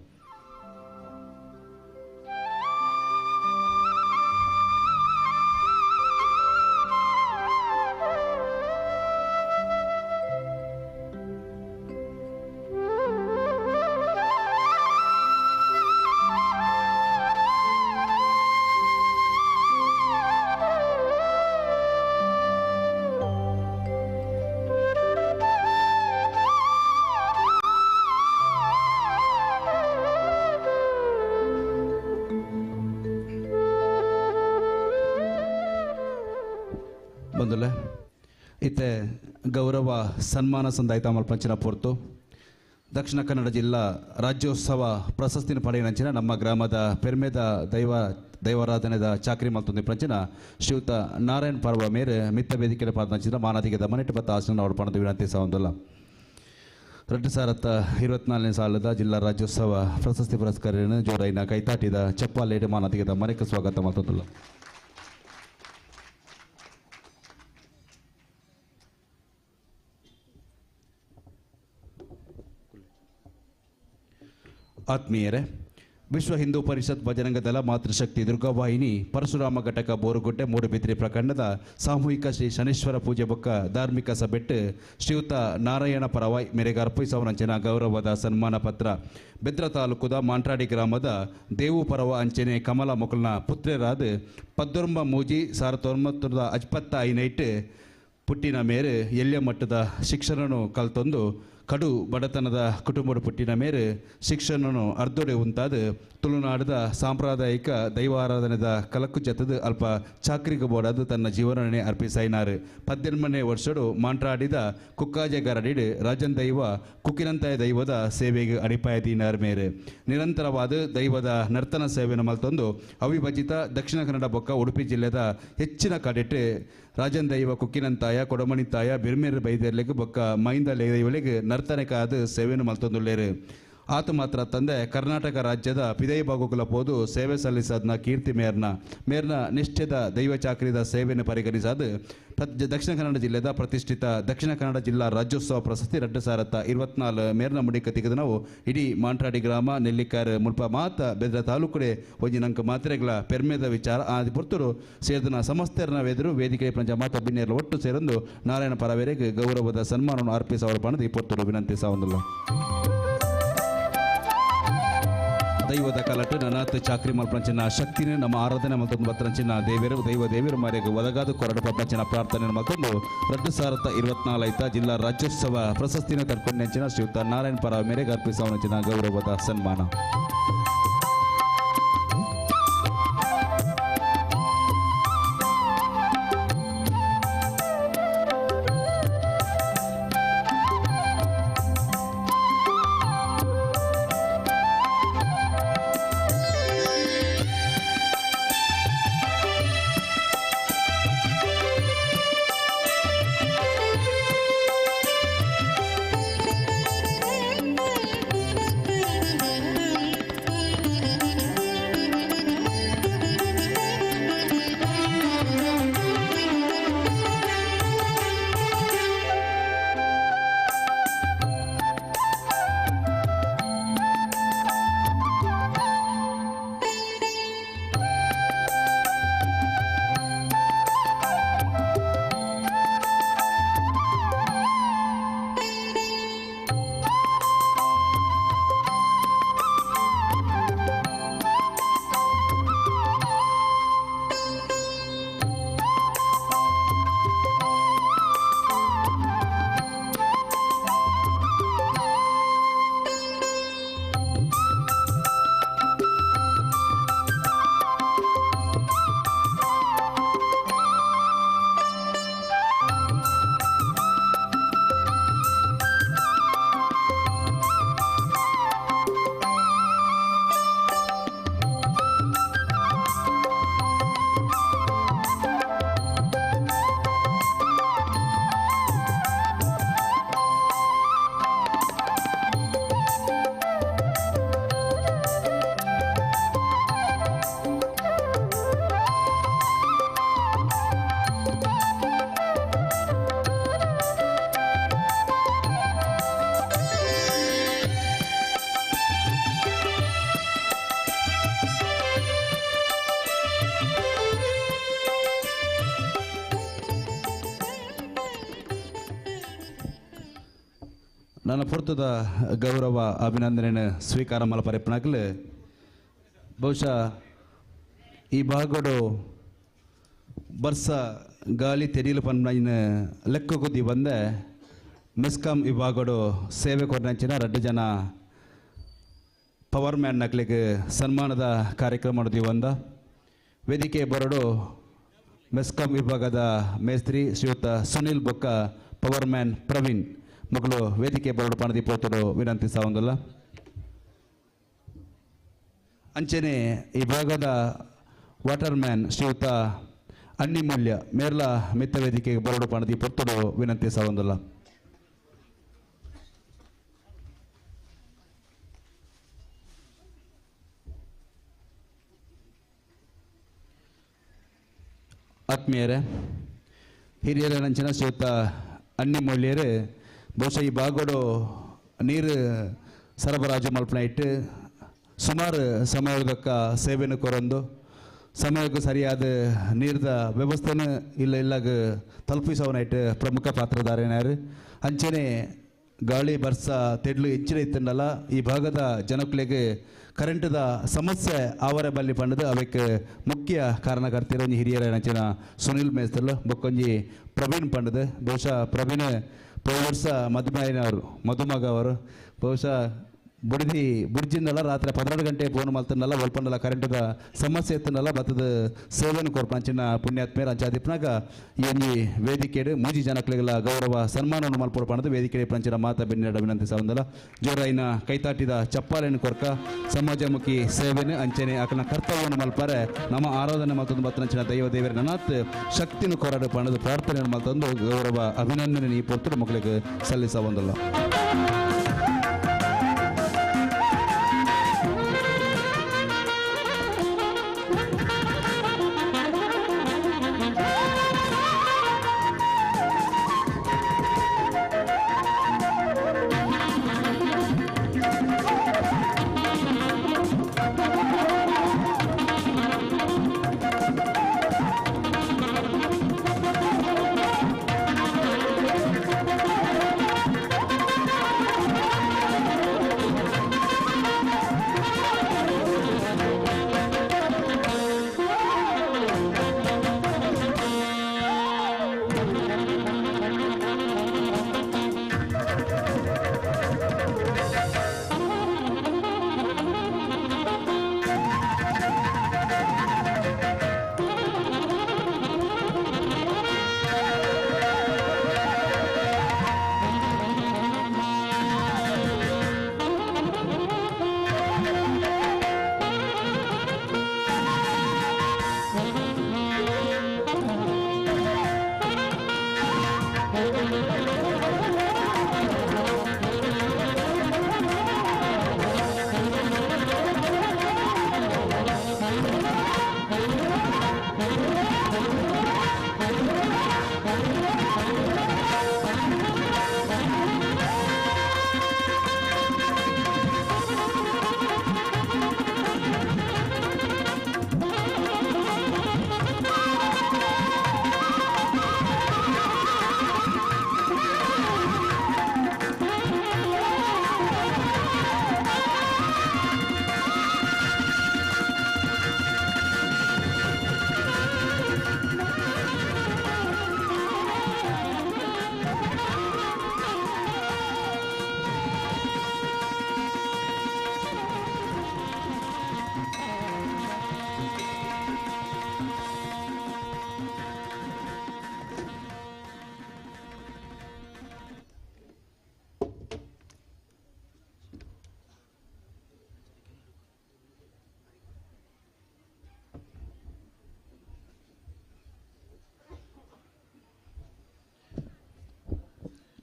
ಬಂದುಲ್ಲ ಇತ್ತೆ ಗೌರವ ಸನ್ಮಾನ ಸಂದಾಯಿತ ಮಲ್ಪಂಚಿನ ಪೊರ್ತು ದಕ್ಷಿಣ ಕನ್ನಡ ಜಿಲ್ಲಾ ರಾಜ್ಯೋತ್ಸವ ಪ್ರಶಸ್ತಿನ ಪಡೆಯನಂಚಿನ ನಮ್ಮ ಗ್ರಾಮದ ಪೆರ್ಮೆದ ದೈವಾರಾಧನೆದ ಚಾಕ್ರಿ ಮಲ್ತೊಂದು ಪಂಚಿನ ಶ್ರೀಯುತ ನಾರಾಯಣ್ ಪರ್ವ ಮೇರೆ ಮಿತ್ತ ವೇದಿಕೆ ಪಾದನಂಚಿನ ಮಾನದಿಗೆ ಮನೆಟ್ಟು ಬತ್ತ ಆಸನ ಅವರು ಪಣದ ವಿನಂತಿ ಸಾವಂದಲ್ಲ 2024 ಸಾಲದ ಜಿಲ್ಲಾ ರಾಜ್ಯೋತ್ಸವ ಪ್ರಶಸ್ತಿ ಪುರಸ್ಕಾರ ಜೋರೈನ ಕೈತಾಟಿದ ಚಪ್ಪಾಲೇಡು ಮಾನದಿಗೆ ಮನೆಗೆ ಸ್ವಾಗತ ಮತ್ತೊಂದಲ್ಲ ಆತ್ಮೀಯರೇ ವಿಶ್ವ ಹಿಂದೂ ಪರಿಷತ್ ಬಜರಂಗ ದಳ ಮಾತೃಶಕ್ತಿ ದುರ್ಗಾವಾಹಿನಿ ಪರಶುರಾಮ ಘಟಕ ಬೋರುಗುಡ್ಡೆ ಮೂಡುಬಿದ್ರಿ ಪ್ರಕರಣದ ಸಾಮೂಹಿಕ ಶ್ರೀ ಶನೀಶ್ವರ ಪೂಜೆ ಬೊಕ್ಕ ಧಾರ್ಮಿಕ ಸಭೆಟ್ಟು ಶ್ರೀಯುತ ನಾರಾಯಣ ಪರವಾಯ್ ಮೇರೆಗೆ ಅರ್ಪಿಸವನಂಚಿನ ಗೌರವದ ಸನ್ಮಾನ ಪತ್ರ ಬೆದ್ರ ತಾಲೂಕುದ ಮಾಂಟ್ರಾಡಿ ಗ್ರಾಮದ ದೇವು ಪರವ ಅಂಚನೆ ಕಮಲ ಮೊಕಲ್ನ ಪುತ್ರೆರಾದ 14 ಮೂಜಿ 1975 ಪುಟ್ಟಿನ ಮೇರೆ ಎಲ್ಯ ಮಟ್ಟದ ಶಿಕ್ಷಣನು ಕಲ್ತೊಂದು ಕಡು ಬಡತನದ ಕುಟುಂಬದ ಪುಟ್ಟಿನ ಮೇರೆ ಶಿಕ್ಷಣನು ಅರ್ಧೊಡೆ ಉಂತಾದ ತುಳುನಾಡದ ಸಾಂಪ್ರದಾಯಿಕ ದೈವಾರಾಧನೆದ ಕಲಕ್ಕು ಜತದ ಅಲ್ಪ ಚಾಕ್ರಿಗೆ ಬೋಡಾದ ತನ್ನ ಜೀವನನೇ ಅರ್ಪಿಸೈನಾರು 18ನೇ ವರ್ಷಡು ಮಾಂಟ್ರಾಡಿದ ಕುಕ್ಕಾಜೆ ಗರಡಿಡ್ ರಾಜನ್ ದೈವ ಕುಕ್ಕಿನಂತಾಯ ದೈವದ ಸೇವೆಗೆ ಅಡಿಪಾಯದೀನಾರ್ ಮೇರೆ ನಿರಂತರವಾದ ದೈವದ ನರ್ತನ ಸೇವೆಯನ್ನು ಮಲ್ತೊಂದು ಅವಿಭಜಿತ ದಕ್ಷಿಣ ಕನ್ನಡ ಬೊಕ್ಕ ಉಡುಪಿ ಜಿಲ್ಲೆದ ಹೆಚ್ಚಿನ ಕಡೆಟ್ ರಾಜನ್ ದೈವ ಕುಕ್ಕಿನಂತಾಯ ಕೊಡಮಣಿತಾಯ ಬಿರ್ಮೇರ್ ಬೈದರ್ಲೆಗ್ ಬೊಕ್ಕ ಮೈಂದ ದೈವಲಿಗೆ ನರ್ತನಕಾದ ಸೇವೆಯನ್ನು ಮಲ್ತೊಂದುಳ್ಳೇರು ಆತ ಮಾತ್ರ ತಂದೆ ಕರ್ನಾಟಕ ರಾಜ್ಯದ ಪಿದೈ ಬಾಗುಕುಲ ಪೋದು ಸೇವೆ ಸಲ್ಲಿಸದ್ನ ಕೀರ್ತಿ ಮೇರ್ನ ನಿಷ್ಠೆದ ದೈವ ಚಾಕ್ರಿದ ಸೇವೆಯನ್ನು ಪರಿಗಣಿಸಾದ ದಕ್ಷಿಣ ಕನ್ನಡ ಜಿಲ್ಲೆದ ಪ್ರತಿಷ್ಠಿತ ದಕ್ಷಿಣ ಕನ್ನಡ ಜಿಲ್ಲಾ ರಾಜ್ಯೋತ್ಸವ ಪ್ರಶಸ್ತಿ 2024 ಮೇರ್ನ ಮುಡಿಕ ತೆಗೆದು ನಾವು ಇಡೀ ಮಾಂಟ್ರಾಡಿ ಗ್ರಾಮ ನೆಲ್ಲಿಕಾರ್ ಮುಲ್ಪ ಮಾತ ಬೆದ್ರ ತಾಲೂಕುಡೆ ಒಂಜಿ ನಂಕ ಮಾತ್ರೆಗಳ ಪೆರ್ಮೆದ ವಿಚಾರ ಆದಿ ಪುರ್ತರು ಸೇರಿದ ಸಮಸ್ತೆರನ ವೆದರು ವೇದಿಕೆ ಪಂಚ ಮಾತ ಬಿನ್ನೇರ್ಲು ಒಟ್ಟು ಸೇರಂದು ನಾರಾಯಣ ಪರವೇರೆಗೆ ಗೌರವದ ಸನ್ಮಾನವನ್ನು ಅರ್ಪಿಸವರು ಪಣದು ಈ ಪುರ್ತರು ವಿನಂತಿ ಸಾವಂದಿಲ್ಲ ದೈವದ ಕಲಟು ನನಾತ್ ಚಾಕ್ರಿ ಮಲ್ಪಂಚಿನ ಶಕ್ತಿನ ನಮ್ಮ ಆರಾಧನೆ ಮತ್ತೊಂದು ಬತ್ತರಂಚಿನ ದೇವರು ಮರೆಗೆ ಒದಗಾದ ಕೊರಡು ಪ್ರಪಂಚನ ಪ್ರಾರ್ಥನೆ ಮತ್ತೊಂದು 2024 ಜಿಲ್ಲಾ ರಾಜ್ಯೋತ್ಸವ ಪ್ರಶಸ್ತಿನ ತಡ್ಕೊಂಡೆಂಚಿನ ಶ್ರೀಯುತ ನಾರಾಯಣ್ ಪರ ಮೇರೆಗೆ ಅರ್ಪಿಸವನಂಚಿನ ಗೌರವದ ಸನ್ಮಾನ ನನ್ನ ಪುರ್ತದ ಗೌರವ ಅಭಿನಂದನೆ ಸ್ವೀಕಾರ ಮಲ್ಪರೆಪ್ಪನಾಗಲು ಬಹುಶಃ ಈ ಭಾಗಡು ಬರ್ಸ ಗಾಳಿ ತೆರೀಲು ಪನ್ನ ಲೆಕ್ಕ ಕುದ್ದಿ ಬಂದೆ ಮೆಸ್ಕಾಂ ಈ ಭಾಗಡು ಸೇವೆ ಕೊಡಂಚಿನ 2 ಜನ ಪವರ್ ಮ್ಯಾನ್ ನಕ್ಲಿಗೆ ಸನ್ಮಾನದ ಕಾರ್ಯಕ್ರಮ ಮಾಡಿದ್ವಿ ಬಂದ ವೇದಿಕೆ ಬರಡು ಮೆಸ್ಕಾಂ ವಿಭಾಗದ ಮೇಸ್ತ್ರಿ ಶ್ರೀಯುತ ಸುನಿಲ್ ಬೊಕ್ಕ ಪವರ್ ಮ್ಯಾನ್ ಪ್ರವೀಣ್ ಮಗಳು ವೇದಿಕೆ ಬರಡು ಪಣದಿ ಪೋತರು ವಿನಂತಿ ಸಾವಂದಲ್ಲ ಅಂಚನೆ ಈ ಭಾಗದ ವಾಟರ್ ಮ್ಯಾನ್ ಶ್ರೀಯುತ ಅನ್ನಿಮೂಲ್ಯ ಮೇರ್ಲ ಮಿತ್ತ ವೇದಿಕೆಗೆ ಬರಡು ಪಣದಿ ಪೊತ್ತಡು ವಿನಂತಿ ಸಾವಂದಲ್ಲ ಆತ್ಮೀಯರೇ ಹಿರಿಯರ ನಂಚಿನ ಶ್ರೀಯುತ ಅನ್ನಿಮೂಲ್ಯರು ಬಹುಶಃ ಈ ಭಾಗಡು ನೀರು ಸರಬರಾಜು ಮಲ್ಪನ ಇಟ್ಟು ಸುಮಾರು ಸಮಯದಕ್ಕ ಸೇವೆಯನ್ನು ಕೊರೊಂದು ಸಮಯಕ್ಕೂ ಸರಿಯಾದ ನೀರದ ವ್ಯವಸ್ಥೆನೂ ಇಲ್ಲಾಗ ತಲುಪಿಸೋನಾಯ್ತು ಪ್ರಮುಖ ಪಾತ್ರಧಾರನಾರು ಅಂಚನೆ ಗಾಳಿ ಬರ್ಸ ತೆಡ್ಲು ಹೆಚ್ಚಿನ ಇತ್ತಂಡಲ್ಲ ಈ ಭಾಗದ ಜನಕ್ಕಳಿಗೆ ಕರೆಂಟದ ಸಮಸ್ಯೆ ಅವರ ಬಲ್ಲಿ ಪಂಡದು ಅವಕ್ಕೆ ಮುಖ್ಯ ಕಾರಣಕರ್ತಿರೋ ಹಿರಿಯರ ನಂಚಿನ ಸುನಿಲ್ ಮೇಸ್ತಲ್ ಬೊಕ್ಕೊಂಜಿ ಪ್ರವೀಣ್ ಪಂಡದು ಬಹುಶಃ ಪ್ರವೀಣ್ ವರ್ಷ ಮಧುಮಗ ಅವರು ಬಹುಶಃ ಬುಡ್ಜಿಂದಲ್ಲ ರಾತ್ರಿ 12 ಗಂಟೆ ಫೋನ್ ಮಲ್ತನಲ್ಲ ಒಲ್ಪಂಡಲ್ಲ ಕರೆಂಟದ ಸಮಸ್ಯೆ ಇತ್ತನಲ್ಲ ಬತ್ತದ ಸೇವೆಯನ್ನು ಕೊರ್ಪಂಚಿನ ಪುಣ್ಯಾತ್ಮೇರ ಅಂಚಾದಿಪ್ನಾಗ ಈ ಒಂಜಿ ವೇದಿಕೆಡು ಮೂಜಿ ಜನಕ್ಲಿಗೆಲ್ಲ ಗೌರವ ಸನ್ಮಾನವನ್ನು ಮಲ್ಪೊಡ್ಪಣದು ವೇದಿಕೆ ಪಂಚಿನ ಮಾತ ಬೆನ್ನಿಡ ವಿನಂತಿ ಸಾವಂದಲ್ಲ ಜೋರಾಯಿನ ಕೈತಾಟಿದ ಚಪ್ಪಾಲೆಯನ್ನು ಕೊರ್ಕ ಸಮಾಜಮುಖಿ ಸೇವೆನೆ ಅಂಚನೆ ಆಕನ ಕರ್ತವ್ಯವನ್ನು ಮಲ್ಪರೆ ನಮ್ಮ ಆರಾಧನೆ ಮತ್ತೊಂದು ಬತ್ತನಂಚಿನ ದೈವ ದೇವರ ನನಾತ್ ಶಕ್ತಿಯನ್ನು ಕೊರಡು ಪಣದು ಪ್ರಾರ್ಥನೆಯನ್ನು ಮಲ್ತೊಂದು ಗೌರವ ಅಭಿನಂದನೆ ಈ ಪೊರ್ತರು ಮಕ್ಕಳಿಗೆ ಸಲ್ಲಿಸವಂದಲ್ಲ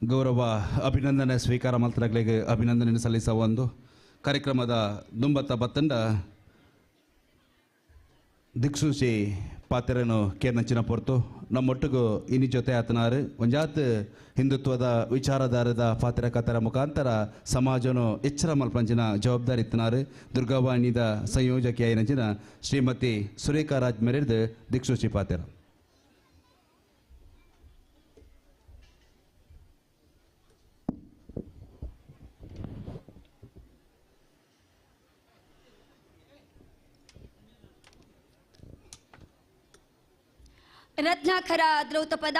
ಗೌರವ ಅಭಿನಂದನೆ ಸ್ವೀಕಾರ ಮಲ್ತರಾಗಲಿಗೆ ಅಭಿನಂದನೆ ಸಲ್ಲಿಸುವ ಒಂದು ಕಾರ್ಯಕ್ರಮದ ದುಂಬತ್ತ ಬತ್ತಂಡ ದಿಕ್ಸೂಚಿ ಪಾತ್ರನು ಕೇರ್ನಂಚಿನ ಪೊರ್ತು ನಮ್ಮೊಟ್ಟಿಗೂ ಇನಿ ಜೊತೆ ಆತನಾರು ಒಂಜಾತ್ ಹಿಂದುತ್ವದ ವಿಚಾರಧಾರದ ಪಾತ್ರ ಕಥರ ಮುಖಾಂತರ ಸಮಾಜನು ಎಚ್ಚರ ಮಲ್ಪಂಚಿನ ಜವಾಬ್ದಾರಿ ಇತ್ತನಾರು ದುರ್ಗಾವಾಣಿದ ಸಂಯೋಜಕಿಯಾಯಿನಂಚಿನ ಶ್ರೀಮತಿ ಸುರೇಖಾ ರಾಜ್ ಮೆರೆದು ದಿಕ್ಸೂಚಿ ಪಾತ್ರ ರತ್ನಾಕರ ದ್ರೌತಪದ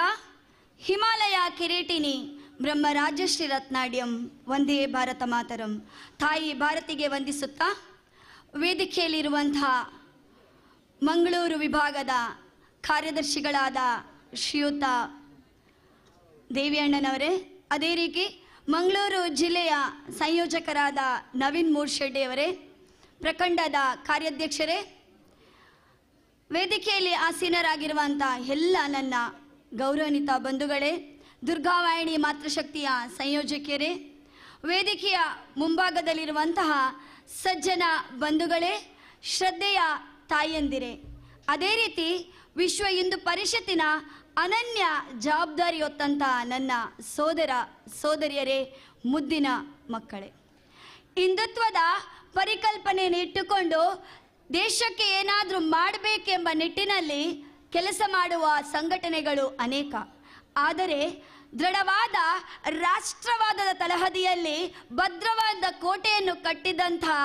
ಹಿಮಾಲಯ ಕಿರೀಟಿನಿ ಬ್ರಹ್ಮರಾಜಶ್ರೀ ರತ್ನಾಡ್ಯಂ ವಂದೇ ಭಾರತ ಮಾತರಂ. ತಾಯಿ ಭಾರತಿಗೆ ವಂದಿಸುತ್ತಾ ವೇದಿಕೆಯಲ್ಲಿರುವಂತಹ ಮಂಗಳೂರು ವಿಭಾಗದ ಕಾರ್ಯದರ್ಶಿಗಳಾದ ಶ್ರೀಯುತ ದೇವಿಯಣ್ಣನವರೇ, ಅದೇ ರೀತಿ ಮಂಗಳೂರು ಜಿಲ್ಲೆಯ ಸಂಯೋಜಕರಾದ ನವೀನ್ ಮೂರ್ಶೆಡ್ಡಿಯವರೇ, ಪ್ರಖಂಡದ ಕಾರ್ಯಾಧ್ಯಕ್ಷರೇ, ವೇದಿಕೆಯಲ್ಲಿ ಆಸೀನರಾಗಿರುವಂಥ ಎಲ್ಲ ನನ್ನ ಗೌರವಾನ್ವಿತ ಬಂಧುಗಳೇ, ದುರ್ಗಾವಾಹಿನಿ ಮಾತೃಶಕ್ತಿಯ ಸಂಯೋಜಕಿಯರೇ, ವೇದಿಕೆಯ ಮುಂಭಾಗದಲ್ಲಿರುವಂತಹ ಸಜ್ಜನ ಬಂಧುಗಳೇ, ಶ್ರದ್ಧೆಯ ತಾಯಂದಿರೇ, ಅದೇ ರೀತಿ ವಿಶ್ವ ಹಿಂದೂ ಪರಿಷತ್ತಿನ ಅನನ್ಯ ಜವಾಬ್ದಾರಿ ಹೊತ್ತಂಥ ನನ್ನ ಸೋದರ ಸೋದರಿಯರೇ, ಮುದ್ದಿನ ಮಕ್ಕಳೇ, ಹಿಂದುತ್ವದ ಪರಿಕಲ್ಪನೆಯನ್ನು ಇಟ್ಟುಕೊಂಡು ದೇಶಕ್ಕೆ ಏನಾದರೂ ಮಾಡಬೇಕೆಂಬ ನಿಟ್ಟಿನಲ್ಲಿ ಕೆಲಸ ಮಾಡುವ ಸಂಘಟನೆಗಳು ಅನೇಕ. ಆದರೆ ದೃಢವಾದ ರಾಷ್ಟ್ರವಾದದ ತಳಹದಿಯಲ್ಲಿ ಭದ್ರವಾದ ಕೋಟೆಯನ್ನು ಕಟ್ಟಿದಂತಹ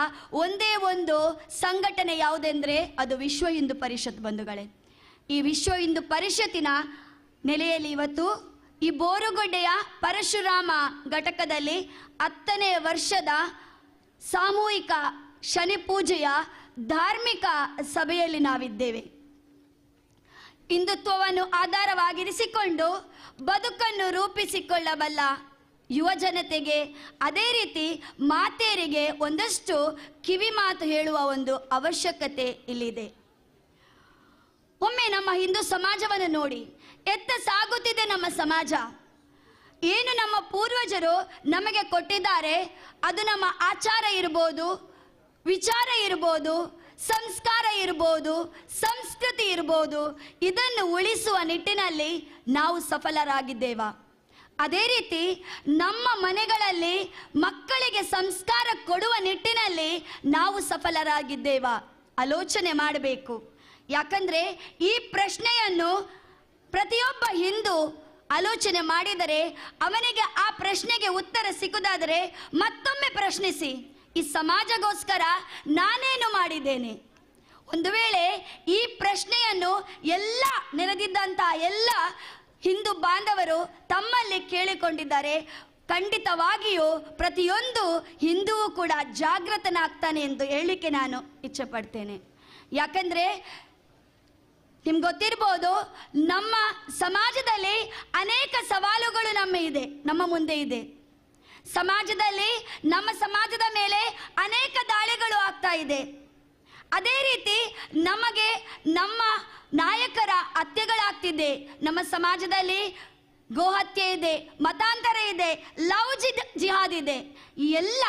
ಒಂದೇ ಒಂದು ಸಂಘಟನೆ ಯಾವುದೆಂದರೆ ಅದು ವಿಶ್ವ ಹಿಂದೂ ಪರಿಷತ್ ಬಂಧುಗಳೇ. ಈ ವಿಶ್ವ ಹಿಂದೂ ಪರಿಷತ್ತಿನ ನೆಲೆಯಲ್ಲಿ ಇವತ್ತು ಈ ಬೋರುಗುಡ್ಡೆಯ ಪರಶುರಾಮ ಘಟಕದಲ್ಲಿ 10ನೇ ವರ್ಷದ ಸಾಮೂಹಿಕ ಶನಿ ಪೂಜೆಯ ಧಾರ್ಮಿಕ ಸಭೆಯಲ್ಲಿ ನಾವಿದ್ದೇವೆ. ಹಿಂದುತ್ವವನ್ನು ಆಧಾರವಾಗಿರಿಸಿಕೊಂಡು ಬದುಕನ್ನು ರೂಪಿಸಿಕೊಳ್ಳಬಲ್ಲ ಯುವ ಜನತೆಗೆ, ಅದೇ ರೀತಿ ಮಾತೆಯರಿಗೆ ಒಂದಷ್ಟು ಕಿವಿ ಮಾತು ಹೇಳುವ ಒಂದು ಅವಶ್ಯಕತೆ ಇಲ್ಲಿದೆ. ಒಮ್ಮೆ ನಮ್ಮ ಹಿಂದೂ ಸಮಾಜವನ್ನು ನೋಡಿ, ಎತ್ತ ಸಾಗುತ್ತಿದೆ ನಮ್ಮ ಸಮಾಜ. ಏನು ನಮ್ಮ ಪೂರ್ವಜರು ನಮಗೆ ಕೊಟ್ಟಿದ್ದಾರೆ, ಅದು ನಮ್ಮ ಆಚಾರ ಇರ್ಬೋದು, ವಿಚಾರ ಇರ್ಬೋದು, ಸಂಸ್ಕಾರ ಇರ್ಬೋದು, ಸಂಸ್ಕೃತಿ ಇರ್ಬೋದು, ಇದನ್ನು ಉಳಿಸುವ ನಿಟ್ಟಿನಲ್ಲಿ ನಾವು ಸಫಲರಾಗಿದ್ದೇವಾ? ಅದೇ ರೀತಿ ನಮ್ಮ ಮನೆಗಳಲ್ಲಿ ಮಕ್ಕಳಿಗೆ ಸಂಸ್ಕಾರ ಕೊಡುವ ನಿಟ್ಟಿನಲ್ಲಿ ನಾವು ಸಫಲರಾಗಿದ್ದೇವಾ? ಆಲೋಚನೆ ಮಾಡಬೇಕು. ಯಾಕಂದರೆ ಈ ಪ್ರಶ್ನೆಯನ್ನು ಪ್ರತಿಯೊಬ್ಬ ಹಿಂದೂ ಆಲೋಚನೆ ಮಾಡಿದರೆ ಅವನಿಗೆ ಆ ಪ್ರಶ್ನೆಗೆ ಉತ್ತರ ಸಿಕ್ಕುದಾದರೆ ಮತ್ತೊಮ್ಮೆ ಪ್ರಶ್ನಿಸಿ, ಈ ಸಮಾಜಗೋಸ್ಕರ ನಾನೇನು ಮಾಡಿದ್ದೇನೆ? ಒಂದು ವೇಳೆ ಈ ಪ್ರಶ್ನೆಯನ್ನು ಎಲ್ಲ ನೆರೆದಿದ್ದಂಥ ಎಲ್ಲ ಹಿಂದೂ ಬಾಂಧವರು ತಮ್ಮಲ್ಲಿ ಕೇಳಿಕೊಂಡಿದ್ದಾರೆ, ಖಂಡಿತವಾಗಿಯೂ ಪ್ರತಿಯೊಂದು ಹಿಂದೂವು ಕೂಡ ಜಾಗೃತನಾಗ್ತಾನೆ ಎಂದು ಹೇಳಲಿಕ್ಕೆ ನಾನು ಇಚ್ಛೆ ಪಡ್ತೇನೆ. ಯಾಕಂದರೆ ನಿಮ್ಗೆ ಗೊತ್ತಿರ್ಬೋದು, ನಮ್ಮ ಸಮಾಜದಲ್ಲಿ ಅನೇಕ ಸವಾಲುಗಳು ನಮ್ಮ ಮುಂದೆ ಇದೆ. ಸಮಾಜದಲ್ಲಿ ನಮ್ಮ ಸಮಾಜದ ಮೇಲೆ ಅನೇಕ ದಾಳಿಗಳು ಆಗ್ತಾ ಇದೆ. ಅದೇ ರೀತಿ ನಮಗೆ ನಮ್ಮ ನಾಯಕರ ಹತ್ಯೆಗಳಾಗ್ತಿದೆ. ನಮ್ಮ ಸಮಾಜದಲ್ಲಿ ಗೋಹತ್ಯೆ ಇದೆ, ಮತಾಂತರ ಇದೆ, ಲವ್ ಜಿಹಾದ್ ಇದೆ. ಈ ಎಲ್ಲ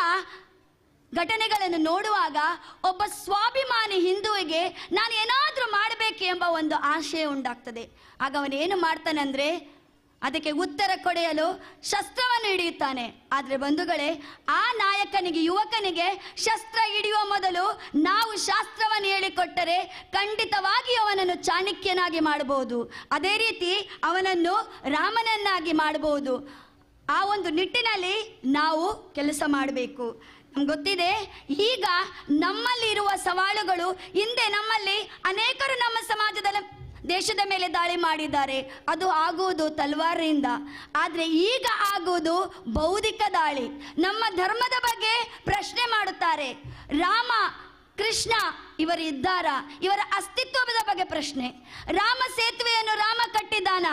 ಘಟನೆಗಳನ್ನು ನೋಡುವಾಗ ಒಬ್ಬ ಸ್ವಾಭಿಮಾನಿ ಹಿಂದುವಿಗೆ ನಾನು ಏನಾದರೂ ಮಾಡಬೇಕು ಎಂಬ ಒಂದು ಆಶಯ ಉಂಟಾಗ್ತದೆ. ಆಗ ಅವನೇನು ಮಾಡ್ತಾನಂದರೆ ಅದಕ್ಕೆ ಉತ್ತರ ಕೊಡೆಯಲು ಶಸ್ತ್ರವನ್ನು ಹಿಡಿಯುತ್ತಾನೆ. ಆದರೆ ಬಂಧುಗಳೇ, ಆ ನಾಯಕನಿಗೆ, ಯುವಕನಿಗೆ ಶಸ್ತ್ರ ಹಿಡಿಯುವ ಮೊದಲು ನಾವು ಶಾಸ್ತ್ರವನ್ನು ಹೇಳಿಕೊಟ್ಟರೆ ಖಂಡಿತವಾಗಿ ಅವನನ್ನು ಚಾಣಕ್ಯನಾಗಿ ಮಾಡಬಹುದು. ಅದೇ ರೀತಿ ಅವನನ್ನು ರಾಮನನ್ನಾಗಿ ಮಾಡಬಹುದು. ಆ ಒಂದು ನಿಟ್ಟಿನಲ್ಲಿ ನಾವು ಕೆಲಸ ಮಾಡಬೇಕು. ನಮ್ಗೆ ಗೊತ್ತಿದೆ, ಈಗ ನಮ್ಮಲ್ಲಿ ಇರುವ ಸವಾಲುಗಳು, ಹಿಂದೆ ನಮ್ಮಲ್ಲಿ ಅನೇಕರು ನಮ್ಮ ಸಮಾಜದ ದೇಶದ ಮೇಲೆ ದಾಳಿ ಮಾಡಿದ್ದಾರೆ. ಅದು ಆಗುವುದು ತಲ್ವಾರಿನಿಂದ. ಆದರೆ ಈಗ ಆಗುವುದು ಬೌದ್ಧಿಕ ದಾಳಿ. ನಮ್ಮ ಧರ್ಮದ ಬಗ್ಗೆ ಪ್ರಶ್ನೆ ಮಾಡುತ್ತಾರೆ. ರಾಮ ಕೃಷ್ಣ ಇವರು ಇದ್ದಾರಾ? ಇವರ ಅಸ್ತಿತ್ವದ ಬಗ್ಗೆ ಪ್ರಶ್ನೆ. ರಾಮ ಸೇತುವೆಯನ್ನು ರಾಮ ಕಟ್ಟಿದ್ದಾನ?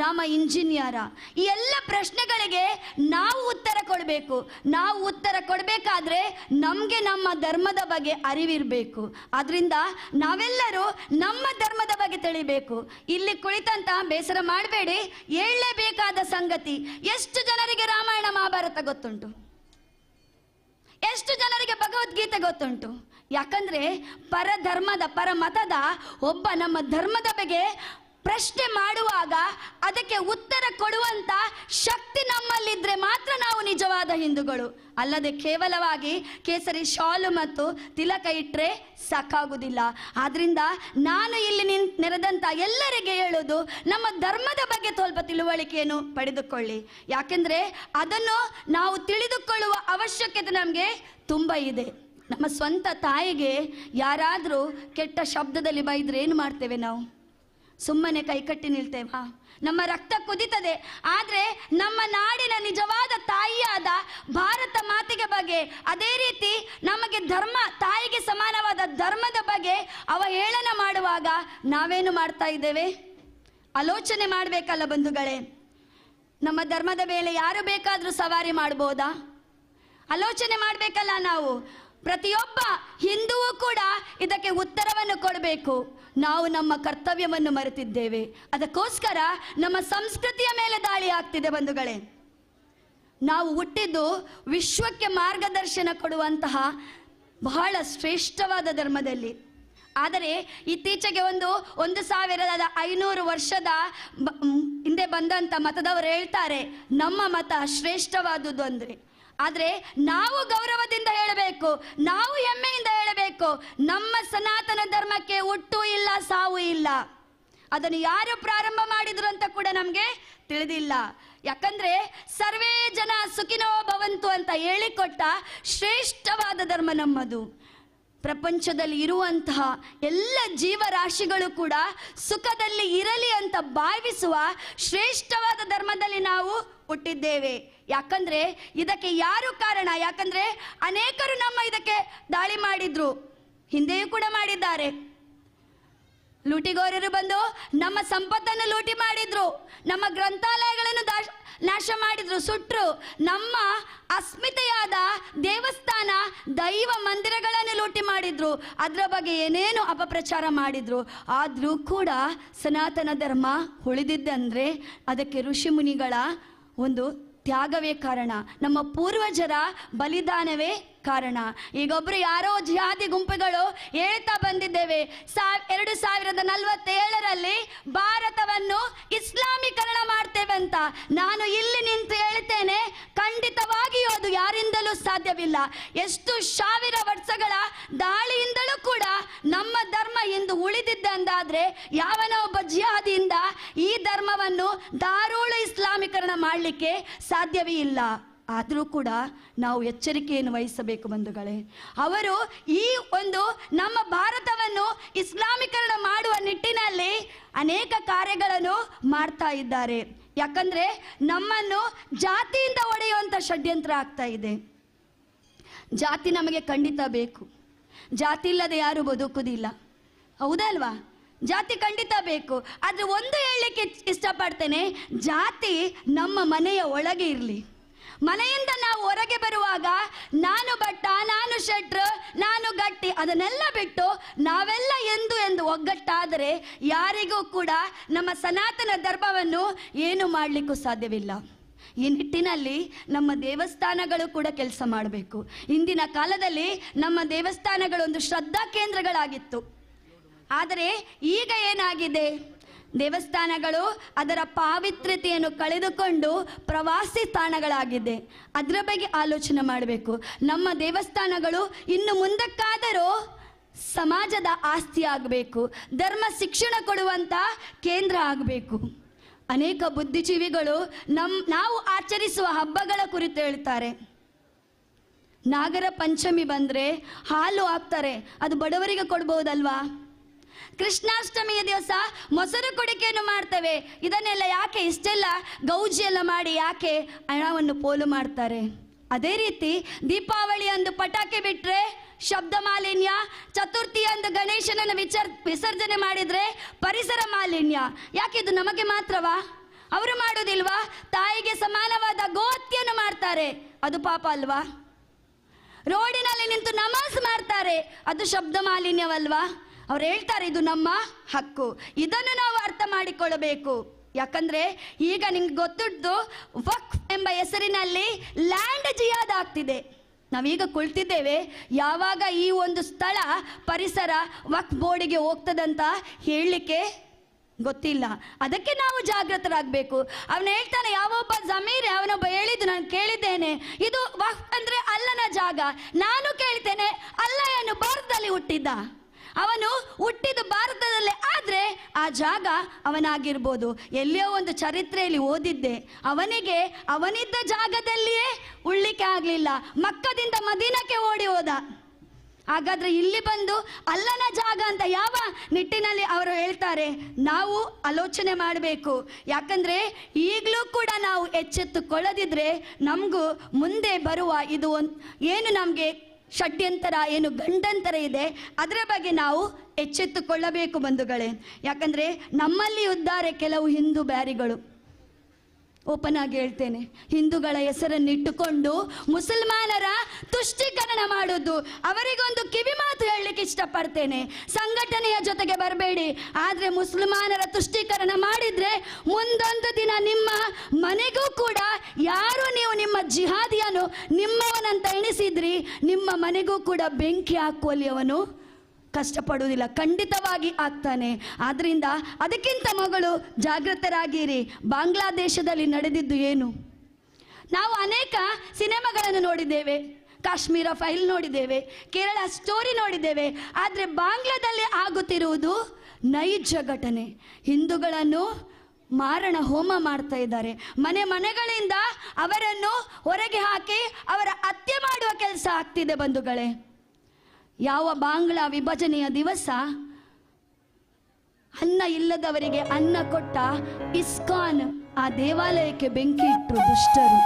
ರಾಮ ಇಂಜಿನಿಯರ? ಈ ಎಲ್ಲ ಪ್ರಶ್ನೆಗಳಿಗೆ ನಾವು ಉತ್ತರ ಕೊಡಬೇಕು. ನಾವು ಉತ್ತರ ಕೊಡಬೇಕಾದ್ರೆ ನಮಗೆ ನಮ್ಮ ಧರ್ಮದ ಬಗ್ಗೆ ಅರಿವಿರಬೇಕು. ಆದ್ದರಿಂದ ನಾವೆಲ್ಲರೂ ನಮ್ಮ ಧರ್ಮದ ಬಗ್ಗೆ ತಿಳಿಬೇಕು. ಇಲ್ಲಿ ಕುಳಿತಂತ ಬೇಸರ ಮಾಡಬೇಡಿ, ಹೇಳಲೇಬೇಕಾದ ಸಂಗತಿ, ಎಷ್ಟು ಜನರಿಗೆ ರಾಮಾಯಣ ಮಹಾಭಾರತ ಗೊತ್ತುಂಟು? ಎಷ್ಟು ಜನರಿಗೆ ಭಗವದ್ಗೀತೆ ಗೊತ್ತುಂಟು? ಯಾಕಂದ್ರೆ ಪರಧರ್ಮದ ಪರಮತದ ಒಬ್ಬ ನಮ್ಮ ಧರ್ಮದ ಬಗ್ಗೆ ಪ್ರಶ್ನೆ ಮಾಡುವಾಗ ಅದಕ್ಕೆ ಉತ್ತರ ಕೊಡುವಂತ ಶಕ್ತಿ ನಮ್ಮಲ್ಲಿದ್ರೆ ಮಾತ್ರ ನಾವು ನಿಜವಾದ ಹಿಂದೂಗಳು. ಅಲ್ಲದೆ ಕೇವಲವಾಗಿ ಕೇಸರಿ ಶಾಲು ಮತ್ತು ತಿಲಕ ಇಟ್ಟರೆ ಸಾಕಾಗುವುದಿಲ್ಲ. ಆದ್ರಿಂದ ನಾನು ಇಲ್ಲಿ ನೆರೆದಂತ ಎಲ್ಲರಿಗೆ ಹೇಳೋದು, ನಮ್ಮ ಧರ್ಮದ ಬಗ್ಗೆ ಸ್ವಲ್ಪ ತಿಳುವಳಿಕೆಯನ್ನು ಪಡೆದುಕೊಳ್ಳಿ. ಯಾಕೆಂದ್ರೆ ಅದನ್ನು ನಾವು ತಿಳಿದುಕೊಳ್ಳುವ ಅವಶ್ಯಕತೆ ನಮಗೆ ತುಂಬ ಇದೆ. ನಮ್ಮ ಸ್ವಂತ ತಾಯಿಗೆ ಯಾರಾದರೂ ಕೆಟ್ಟ ಶಬ್ದದಲ್ಲಿ ಬೈದ್ರೆ ಏನು ಮಾಡ್ತೇವೆ ನಾವು? ಸುಮ್ಮನೆ ಕೈಕಟ್ಟಿ ನಿಲ್ತೇವಾ? ನಮ್ಮ ರಕ್ತ ಕುದಿತದೆ. ಆದರೆ ನಮ್ಮ ನಾಡಿನ ನಿಜವಾದ ತಾಯಿಯಾದ ಭಾರತ ಮಾತೆಗೆ ಬಗ್ಗೆ, ಅದೇ ರೀತಿ ನಮಗೆ ಧರ್ಮ, ತಾಯಿಗೆ ಸಮಾನವಾದ ಧರ್ಮದ ಬಗ್ಗೆ ಅವಹೇಳನ ಮಾಡುವಾಗ ನಾವೇನು ಮಾಡ್ತಾ ಇದ್ದೇವೆ? ಆಲೋಚನೆ ಮಾಡಬೇಕಲ್ಲ ಬಂಧುಗಳೇ. ನಮ್ಮ ಧರ್ಮದ ಮೇಲೆ ಯಾರು ಬೇಕಾದರೂ ಸವಾರಿ ಮಾಡ್ಬೋದಾ? ಆಲೋಚನೆ ಮಾಡಬೇಕಲ್ಲ ನಾವು. ಪ್ರತಿಯೊಬ್ಬ ಹಿಂದೂವು ಕೂಡ ಇದಕ್ಕೆ ಉತ್ತರವನ್ನು ಕೊಡಬೇಕು. ನಾವು ನಮ್ಮ ಕರ್ತವ್ಯವನ್ನು ಮರೆತಿದ್ದೇವೆ. ಅದಕ್ಕೋಸ್ಕರ ನಮ್ಮ ಸಂಸ್ಕೃತಿಯ ಮೇಲೆ ದಾಳಿ ಆಗ್ತಿದೆ ಬಂಧುಗಳೇ. ನಾವು ಹುಟ್ಟಿದ್ದು ವಿಶ್ವಕ್ಕೆ ಮಾರ್ಗದರ್ಶನ ಕೊಡುವಂತಹ ಬಹಳ ಶ್ರೇಷ್ಠವಾದ ಧರ್ಮದಲ್ಲಿ. ಆದರೆ ಇತ್ತೀಚೆಗೆ 1500 ವರ್ಷದ ಹಿಂದೆ ಬಂದಂಥ ಮತದವರು ಹೇಳ್ತಾರೆ ನಮ್ಮ ಮತ ಶ್ರೇಷ್ಠವಾದುದು ಅಂದರೆ. ಆದರೆ ನಾವು ಗೌರವದಿಂದ ಹೇಳಬೇಕು, ನಾವು ಹೆಮ್ಮೆಯಿಂದ ಹೇಳಬೇಕು, ನಮ್ಮ ಸನಾತನ ಧರ್ಮಕ್ಕೆ ಹುಟ್ಟು ಇಲ್ಲ, ಸಾವು ಇಲ್ಲ. ಅದನ್ನು ಯಾರು ಪ್ರಾರಂಭ ಮಾಡಿದ್ರು ಅಂತ ಕೂಡ ನಮಗೆ ತಿಳಿದಿಲ್ಲ. ಯಾಕಂದ್ರೆ ಸರ್ವೇ ಜನ ಸುಖಿನೋ ಭವಂತು ಅಂತ ಹೇಳಿಕೊಟ್ಟ ಶ್ರೇಷ್ಠವಾದ ಧರ್ಮ ನಮ್ಮದು. ಪ್ರಪಂಚದಲ್ಲಿ ಇರುವಂತಹ ಎಲ್ಲ ಜೀವರಾಶಿಗಳು ಕೂಡ ಸುಖದಲ್ಲಿ ಇರಲಿ ಅಂತ ಭಾವಿಸುವ ಶ್ರೇಷ್ಠವಾದ ಧರ್ಮದಲ್ಲಿ ನಾವು ಹುಟ್ಟಿದ್ದೇವೆ. ಯಾಕಂದ್ರೆ ಇದಕ್ಕೆ ಯಾರು ಕಾರಣ? ಯಾಕಂದ್ರೆ ಅನೇಕರು ನಮ್ಮ ಇದಕ್ಕೆ ದಾಳಿ ಮಾಡಿದ್ರು, ಹಿಂದೆಯೂ ಕೂಡ ಮಾಡಿದ್ದಾರೆ. ಲೂಟಿಗೋರರು ಬಂದು ನಮ್ಮ ಸಂಪತ್ತನ್ನು ಲೂಟಿ ಮಾಡಿದ್ರು, ನಮ್ಮ ಗ್ರಂಥಾಲಯಗಳನ್ನು ನಾಶ ಮಾಡಿದ್ರು, ಸುಟ್ರು. ನಮ್ಮ ಅಸ್ಮಿತೆಯಾದ ದೇವಸ್ಥಾನ, ದೈವ ಮಂದಿರಗಳನ್ನು ಲೂಟಿ ಮಾಡಿದ್ರು. ಅದರ ಬಗ್ಗೆ ಏನೇನು ಅಪಪ್ರಚಾರ ಮಾಡಿದ್ರು. ಆದರೂ ಕೂಡ ಸನಾತನ ಧರ್ಮ ಉಳಿದಿದ್ದಂದ್ರೆ ಅದಕ್ಕೆ ಋಷಿ ಮುನಿಗಳ ಒಂದು ತ್ಯಾಗವೇ ಕಾರಣ, ನಮ್ಮ ಪೂರ್ವಜರ ಬಲಿದಾನವೇ ಕಾರಣ. ಈಗೊಬ್ರು ಯಾರೋ ಜಿಹಾದಿ ಗುಂಪುಗಳು ಹೇಳ್ತಾ ಬಂದಿದ್ದೇವೆ 2047ರಲ್ಲಿ ಭಾರತವನ್ನು ಇಸ್ಲಾಮೀಕರಣ ಮಾಡ್ತೇವೆ ಅಂತ. ನಾನು ಇಲ್ಲಿ ನಿಂತು ಹೇಳ್ತೇನೆ, ಖಂಡಿತವಾಗಿಯೂ ಅದು ಯಾರಿಂದಲೂ ಸಾಧ್ಯವಿಲ್ಲ. ಎಷ್ಟು ಸಾವಿರ ವರ್ಷಗಳ ದಾಳಿಯಿಂದಲೂ ಕೂಡ ನಮ್ಮ ಧರ್ಮ ಇಂದು ಉಳಿದಿದ್ದಂದಾದ್ರೆ ಯಾವನೋ ಒಬ್ಬ ಜಿಹಾದಿಯಿಂದ ಈ ಧರ್ಮವನ್ನು ದಾರುಳು ಇಸ್ಲಾಮೀಕರಣ ಮಾಡಲಿಕ್ಕೆ ಸಾಧ್ಯವೇ ಇಲ್ಲ. ಆದರೂ ಕೂಡ ನಾವು ಎಚ್ಚರಿಕೆಯನ್ನು ವಹಿಸಬೇಕು ಬಂಧುಗಳೇ. ಅವರು ಈ ಒಂದು ನಮ್ಮ ಭಾರತವನ್ನು ಇಸ್ಲಾಮೀಕರಣ ಮಾಡುವ ನಿಟ್ಟಿನಲ್ಲಿ ಅನೇಕ ಕಾರ್ಯಗಳನ್ನು ಮಾಡ್ತಾ ಇದ್ದಾರೆ. ಯಾಕಂದ್ರೆ ನಮ್ಮನ್ನು ಜಾತಿಯಿಂದ ಒಡೆಯುವಂಥ ಷಡ್ಯಂತ್ರ ಆಗ್ತಾ ಇದೆ. ಜಾತಿ ನಮಗೆ ಖಂಡಿತ ಬೇಕು, ಜಾತಿ ಇಲ್ಲದೆ ಯಾರು ಬದುಕುವುದಿಲ್ಲ, ಹೌದಲ್ವಾ? ಜಾತಿ ಖಂಡಿತ ಬೇಕು. ಆದರೆ ಒಂದು ಹೇಳಲಿಕ್ಕೆ ಇಷ್ಟಪಡ್ತೇನೆ, ಜಾತಿ ನಮ್ಮ ಮನೆಯ ಒಳಗೆ ಇರಲಿ. ಮನೆಯಿಂದ ನಾವು ಹೊರಗೆ ಬರುವಾಗ ನಾನು ಭಟ್ಟ, ನಾನು ಶೆಟ್ರು, ನಾನು ಗಟ್ಟಿ ಅದನ್ನೆಲ್ಲ ಬಿಟ್ಟು ನಾವೆಲ್ಲ ಎಂದು ಒಗ್ಗಟ್ಟಾದರೆ ಯಾರಿಗೂ ಕೂಡ ನಮ್ಮ ಸನಾತನ ಧರ್ಮವನ್ನು ಏನು ಮಾಡಲಿಕ್ಕೂ ಸಾಧ್ಯವಿಲ್ಲ. ಈ ನಿಟ್ಟಿನಲ್ಲಿ ನಮ್ಮ ದೇವಸ್ಥಾನಗಳು ಕೂಡ ಕೆಲಸ ಮಾಡಬೇಕು. ಇಂದಿನ ಕಾಲದಲ್ಲಿ ನಮ್ಮ ದೇವಸ್ಥಾನಗಳೊಂದು ಶ್ರದ್ಧಾ ಕೇಂದ್ರಗಳಾಗಿತ್ತು. ಆದರೆ ಈಗ ಏನಾಗಿದೆ, ದೇವಸ್ಥಾನಗಳು ಅದರ ಪಾವಿತ್ರ್ಯತೆಯನ್ನು ಕಳೆದುಕೊಂಡು ಪ್ರವಾಸಿ ತಾಣಗಳಾಗಿದೆ. ಅದರ ಬಗ್ಗೆ ಆಲೋಚನೆ ಮಾಡಬೇಕು. ನಮ್ಮ ದೇವಸ್ಥಾನಗಳು ಇನ್ನು ಮುಂದಕ್ಕಾದರೂ ಸಮಾಜದ ಆಸ್ತಿ ಆಗಬೇಕು, ಧರ್ಮ ಶಿಕ್ಷಣ ಕೊಡುವಂಥ ಕೇಂದ್ರ ಆಗಬೇಕು. ಅನೇಕ ಬುದ್ಧಿಜೀವಿಗಳು ನಾವು ಆಚರಿಸುವ ಹಬ್ಬಗಳ ಕುರಿತು ಹೇಳ್ತಾರೆ. ನಾಗರ ಪಂಚಮಿ ಬಂದರೆ ಹಾಲು ಹಾಕ್ತಾರೆ, ಅದು ಬಡವರಿಗೆ ಕೊಡ್ಬೋದಲ್ವಾ? ಕೃಷ್ಣಾಷ್ಟಮಿಯ ದಿವಸ ಮೊಸರು ಕೊಡಿಕೆಯನ್ನು ಮಾಡ್ತೇವೆ. ಇದನ್ನೆಲ್ಲ ಯಾಕೆ ಇಷ್ಟೆಲ್ಲ ಗೌಜಿ ಎಲ್ಲ ಮಾಡಿ ಯಾಕೆ ಹಣವನ್ನು ಪೋಲು ಮಾಡ್ತಾರೆ? ಅದೇ ರೀತಿ ದೀಪಾವಳಿಯಂದು ಪಟಾಕಿ ಬಿಟ್ಟರೆ ಶಬ್ದ ಮಾಲಿನ್ಯ, ಚತುರ್ಥಿಯಂದು ಗಣೇಶನನ್ನು ವಿಸರ್ಜನೆ ಮಾಡಿದರೆ ಪರಿಸರ ಮಾಲಿನ್ಯ. ಯಾಕೆ ಇದು ನಮಗೆ ಮಾತ್ರವಾ? ಅವರು ಮಾಡೋದಿಲ್ವಾ? ತಾಯಿಗೆ ಸಮಾನವಾದ ಗೋಹತ್ಯೆಯನ್ನು ಮಾಡ್ತಾರೆ, ಅದು ಪಾಪ ಅಲ್ವಾ? ರೋಡಿನಲ್ಲಿ ನಿಂತು ನಮಾಜ್ ಮಾಡ್ತಾರೆ, ಅದು ಶಬ್ದ ಮಾಲಿನ್ಯವಲ್ವಾ? ಅವ್ರು ಹೇಳ್ತಾರೆ ಇದು ನಮ್ಮ ಹಕ್ಕು. ಇದನ್ನು ನಾವು ಅರ್ಥ ಮಾಡಿಕೊಳ್ಳಬೇಕು. ಯಾಕಂದ್ರೆ ಈಗ ನಿಮ್ಗೆ ಗೊತ್ತಿದ್ದು ವಕ್ಫ್ ಎಂಬ ಹೆಸರಿನಲ್ಲಿ ಲ್ಯಾಂಡ್ ಜಿಹಾದ್ ಆಗ್ತಿದೆ. ನಾವೀಗ ಕುಳಿತಿದ್ದೇವೆ, ಯಾವಾಗ ಈ ಒಂದು ಸ್ಥಳ ಪರಿಸರ ವಕ್ಫ್ ಬೋರ್ಡಿಗೆ ಹೋಗ್ತದಂತ ಹೇಳಲಿಕ್ಕೆ ಗೊತ್ತಿಲ್ಲ. ಅದಕ್ಕೆ ನಾವು ಜಾಗೃತರಾಗಬೇಕು. ಅವನು ಹೇಳ್ತಾನೆ, ಯಾವೊಬ್ಬ ಜಮೀರ್ ಅವನೊಬ್ಬ ಹೇಳಿದ್ದು ನಾನು ಕೇಳಿದ್ದೇನೆ, ಇದು ವಕ್ಫ್ ಅಂದ್ರೆ ಅಲ್ಲನ ಜಾಗ. ನಾನು ಕೇಳ್ತೇನೆ, ಅಲ್ಲ ಏನು ಭಾರತದಲ್ಲಿ ಹುಟ್ಟಿದ್ದ? ಅವನು ಹುಟ್ಟಿದ ಭಾರತದಲ್ಲೇ ಆದರೆ ಆ ಜಾಗ ಅವನಾಗಿರ್ಬೋದು. ಎಲ್ಲಿಯೋ ಒಂದು ಚರಿತ್ರೆಯಲ್ಲಿ ಓದಿದ್ದೆ, ಅವನಿಗೆ ಅವನಿದ್ದ ಜಾಗದಲ್ಲಿಯೇ ಉಳ್ಳಿಕ್ಕೆ ಆಗಲಿಲ್ಲ, ಮಕ್ಕದಿಂದ ಮದೀನಕ್ಕೆ ಓಡಿ ಹೋದ. ಹಾಗಾದ್ರೆ ಇಲ್ಲಿ ಬಂದು ಅಲ್ಲನ ಜಾಗ ಅಂತ ಯಾವ ನಿಟ್ಟಿನಲ್ಲಿ ಅವರು ಹೇಳ್ತಾರೆ ನಾವು ಆಲೋಚನೆ ಮಾಡಬೇಕು. ಯಾಕಂದ್ರೆ ಈಗಲೂ ಕೂಡ ನಾವು ಎಚ್ಚೆತ್ತುಕೊಳ್ಳದಿದ್ರೆ ನಮಗೂ ಮುಂದೆ ಬರುವ ಇದು ಏನು ನಮಗೆ ಷಡ್ಯಂತರ ಏನು ಗಂಡಂತರ ಇದೆ ಅದರ ಬಗ್ಗೆ ನಾವು ಎಚ್ಚೆತ್ತುಕೊಳ್ಳಬೇಕು ಬಂಧುಗಳೇ. ಯಾಕಂದ್ರೆ ನಮ್ಮಲ್ಲಿ ಇದ್ದಾರೆ ಕೆಲವು ಹಿಂದೂ ಬ್ಯಾರಿಗಳು, ಓಪನ್ ಆಗಿ ಹೇಳ್ತೇನೆ, ಹಿಂದೂಗಳ ಹೆಸರನ್ನಿಟ್ಟುಕೊಂಡು ಮುಸಲ್ಮಾನರ ತುಷ್ಟೀಕರಣ ಮಾಡೋದು. ಅವರಿಗೊಂದು ಕಿವಿ ಮಾತು ಹೇಳಲಿಕ್ಕೆ ಇಷ್ಟಪಡ್ತೇನೆ, ಸಂಘಟನೆಯ ಜೊತೆಗೆ ಬರಬೇಡಿ, ಆದರೆ ಮುಸಲ್ಮಾನರ ತುಷ್ಟೀಕರಣ ಮಾಡಿದ್ರೆ ಮುಂದೊಂದು ದಿನ ನಿಮ್ಮ ಮನೆಗೂ ಕೂಡ ಯಾರು ನೀವು ನಿಮ್ಮ ಜಿಹಾದಿಯನ್ನು ನಿಮ್ಮವನಂತ ಎಣಿಸಿದ್ರಿ ನಿಮ್ಮ ಮನೆಗೂ ಕೂಡ ಬೆಂಕಿ ಹಾಕುವಲ್ಲಿ ಅವನು ಕಷ್ಟಪಡುವುದಿಲ್ಲ, ಖಂಡಿತವಾಗಿ ಆಗ್ತಾನೆ. ಆದ್ರಿಂದ ಅದಕ್ಕಿಂತ ಮೊದಲು ಜಾಗೃತರಾಗಿರಿ. ಬಾಂಗ್ಲಾದೇಶದಲ್ಲಿ ನಡೆದಿದ್ದು ಏನು? ನಾವು ಅನೇಕ ಸಿನಿಮಾಗಳನ್ನು ನೋಡಿದ್ದೇವೆ, ಕಾಶ್ಮೀರ ಫೈಲ್ ನೋಡಿದ್ದೇವೆ, ಕೇರಳ ಸ್ಟೋರಿ ನೋಡಿದ್ದೇವೆ. ಆದರೆ ಬಾಂಗ್ಲಾದಲ್ಲಿ ಆಗುತ್ತಿರುವುದು ನೈಜ ಘಟನೆ. ಹಿಂದೂಗಳನ್ನು ಮಾರಣ ಹೋಮ ಮಾಡ್ತಾ ಇದ್ದಾರೆ, ಮನೆಗಳಿಂದ ಅವರನ್ನು ಹೊರಗೆ ಹಾಕಿ ಅವರ ಹತ್ಯೆ ಮಾಡುವ ಕೆಲಸ ಆಗ್ತಿದೆ ಬಂಧುಗಳೇ. ಯಾವ ಬಾಂಗ್ಲಾ ವಿಭಜನೆಯ ದಿವಸ ಅನ್ನ ಇಲ್ಲದವರಿಗೆ ಅನ್ನ ಕೊಟ್ಟ ಇಸ್ಕಾನ್ ಆ ದೇವಾಲಯಕ್ಕೆ ಬೆಂಕಿ ಇಟ್ಟರು ದುಷ್ಟರು.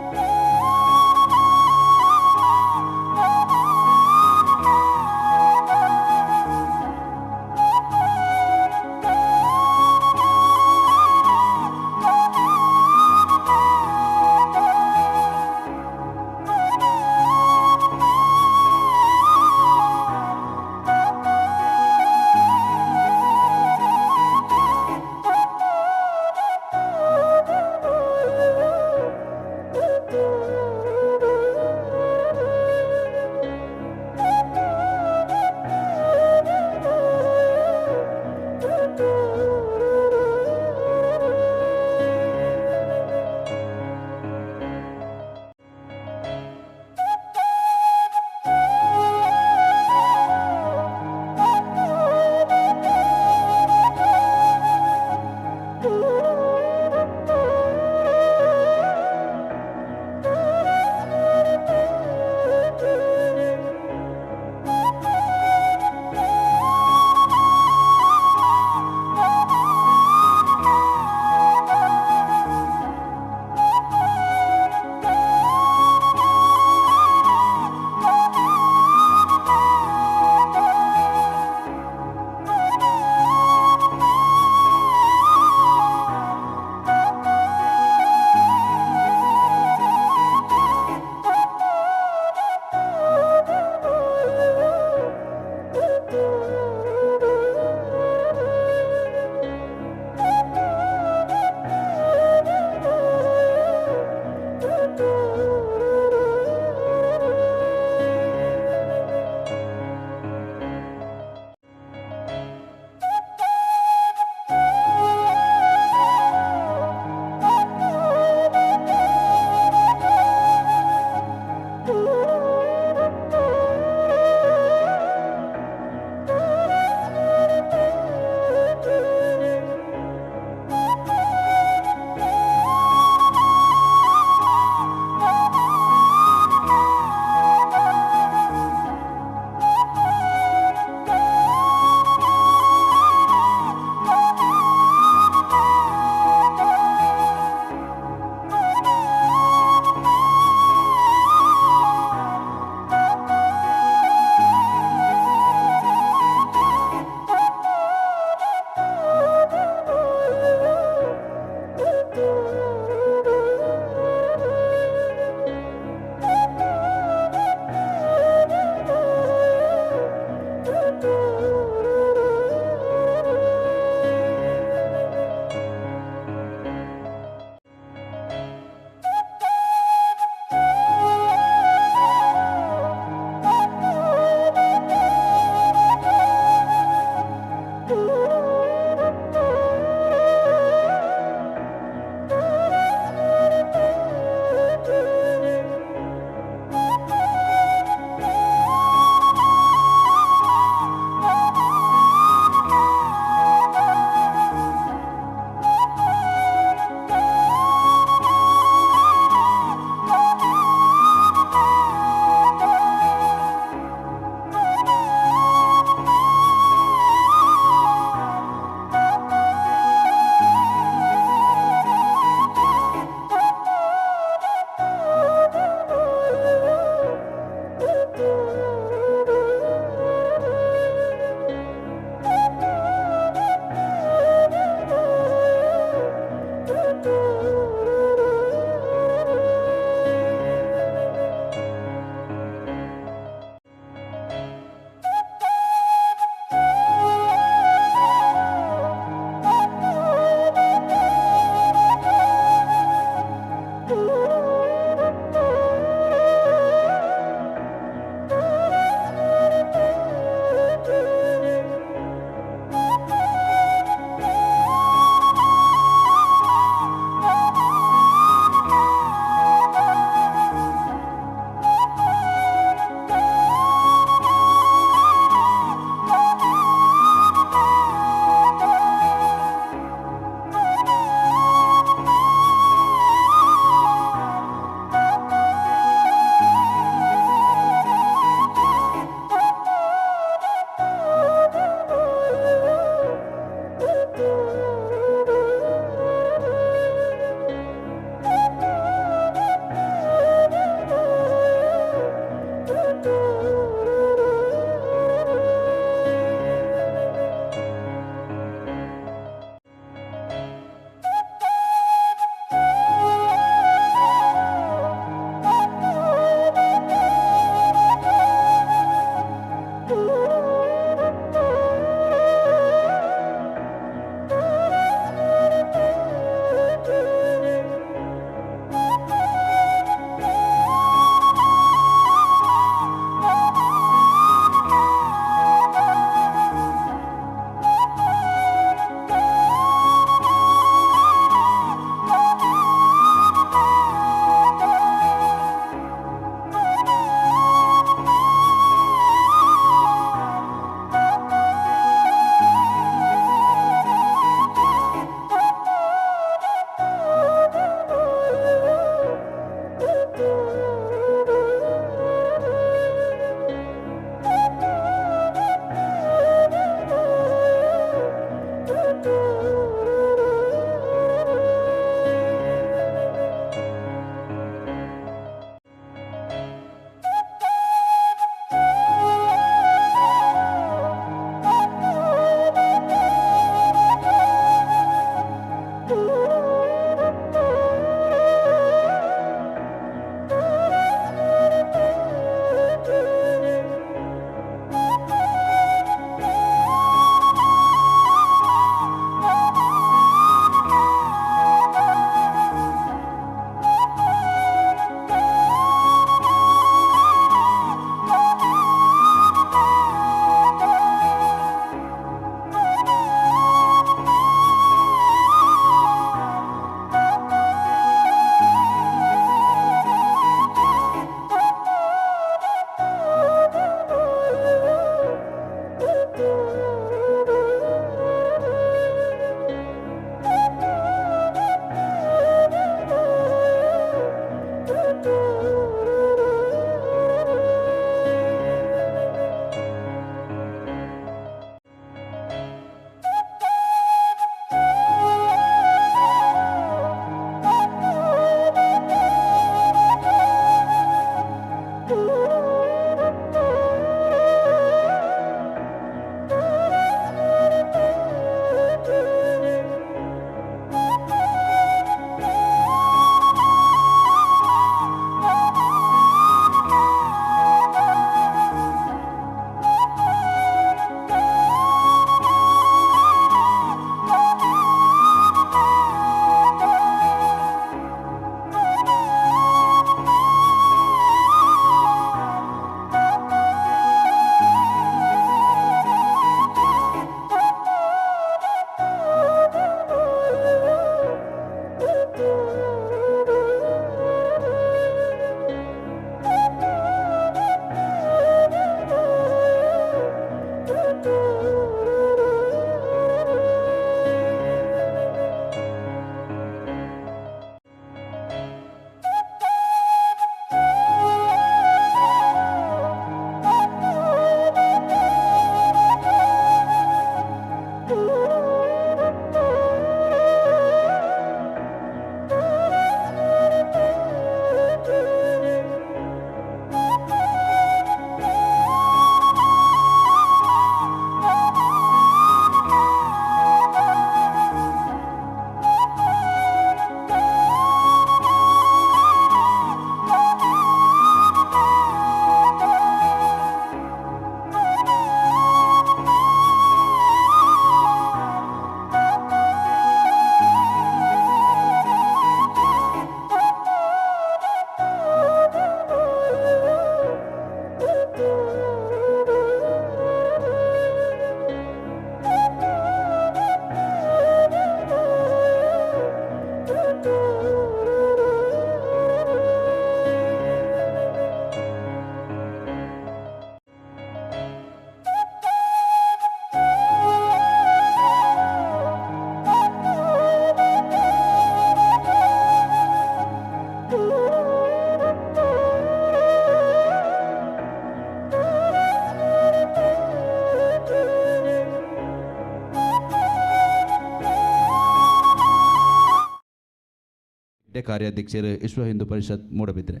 ಕಾರ್ಯಾಧ್ಯಕ್ಷರು ವಿಶ್ವ ಹಿಂದೂ ಪರಿಷತ್ ಮೂಡಬಿದ್ರೆ.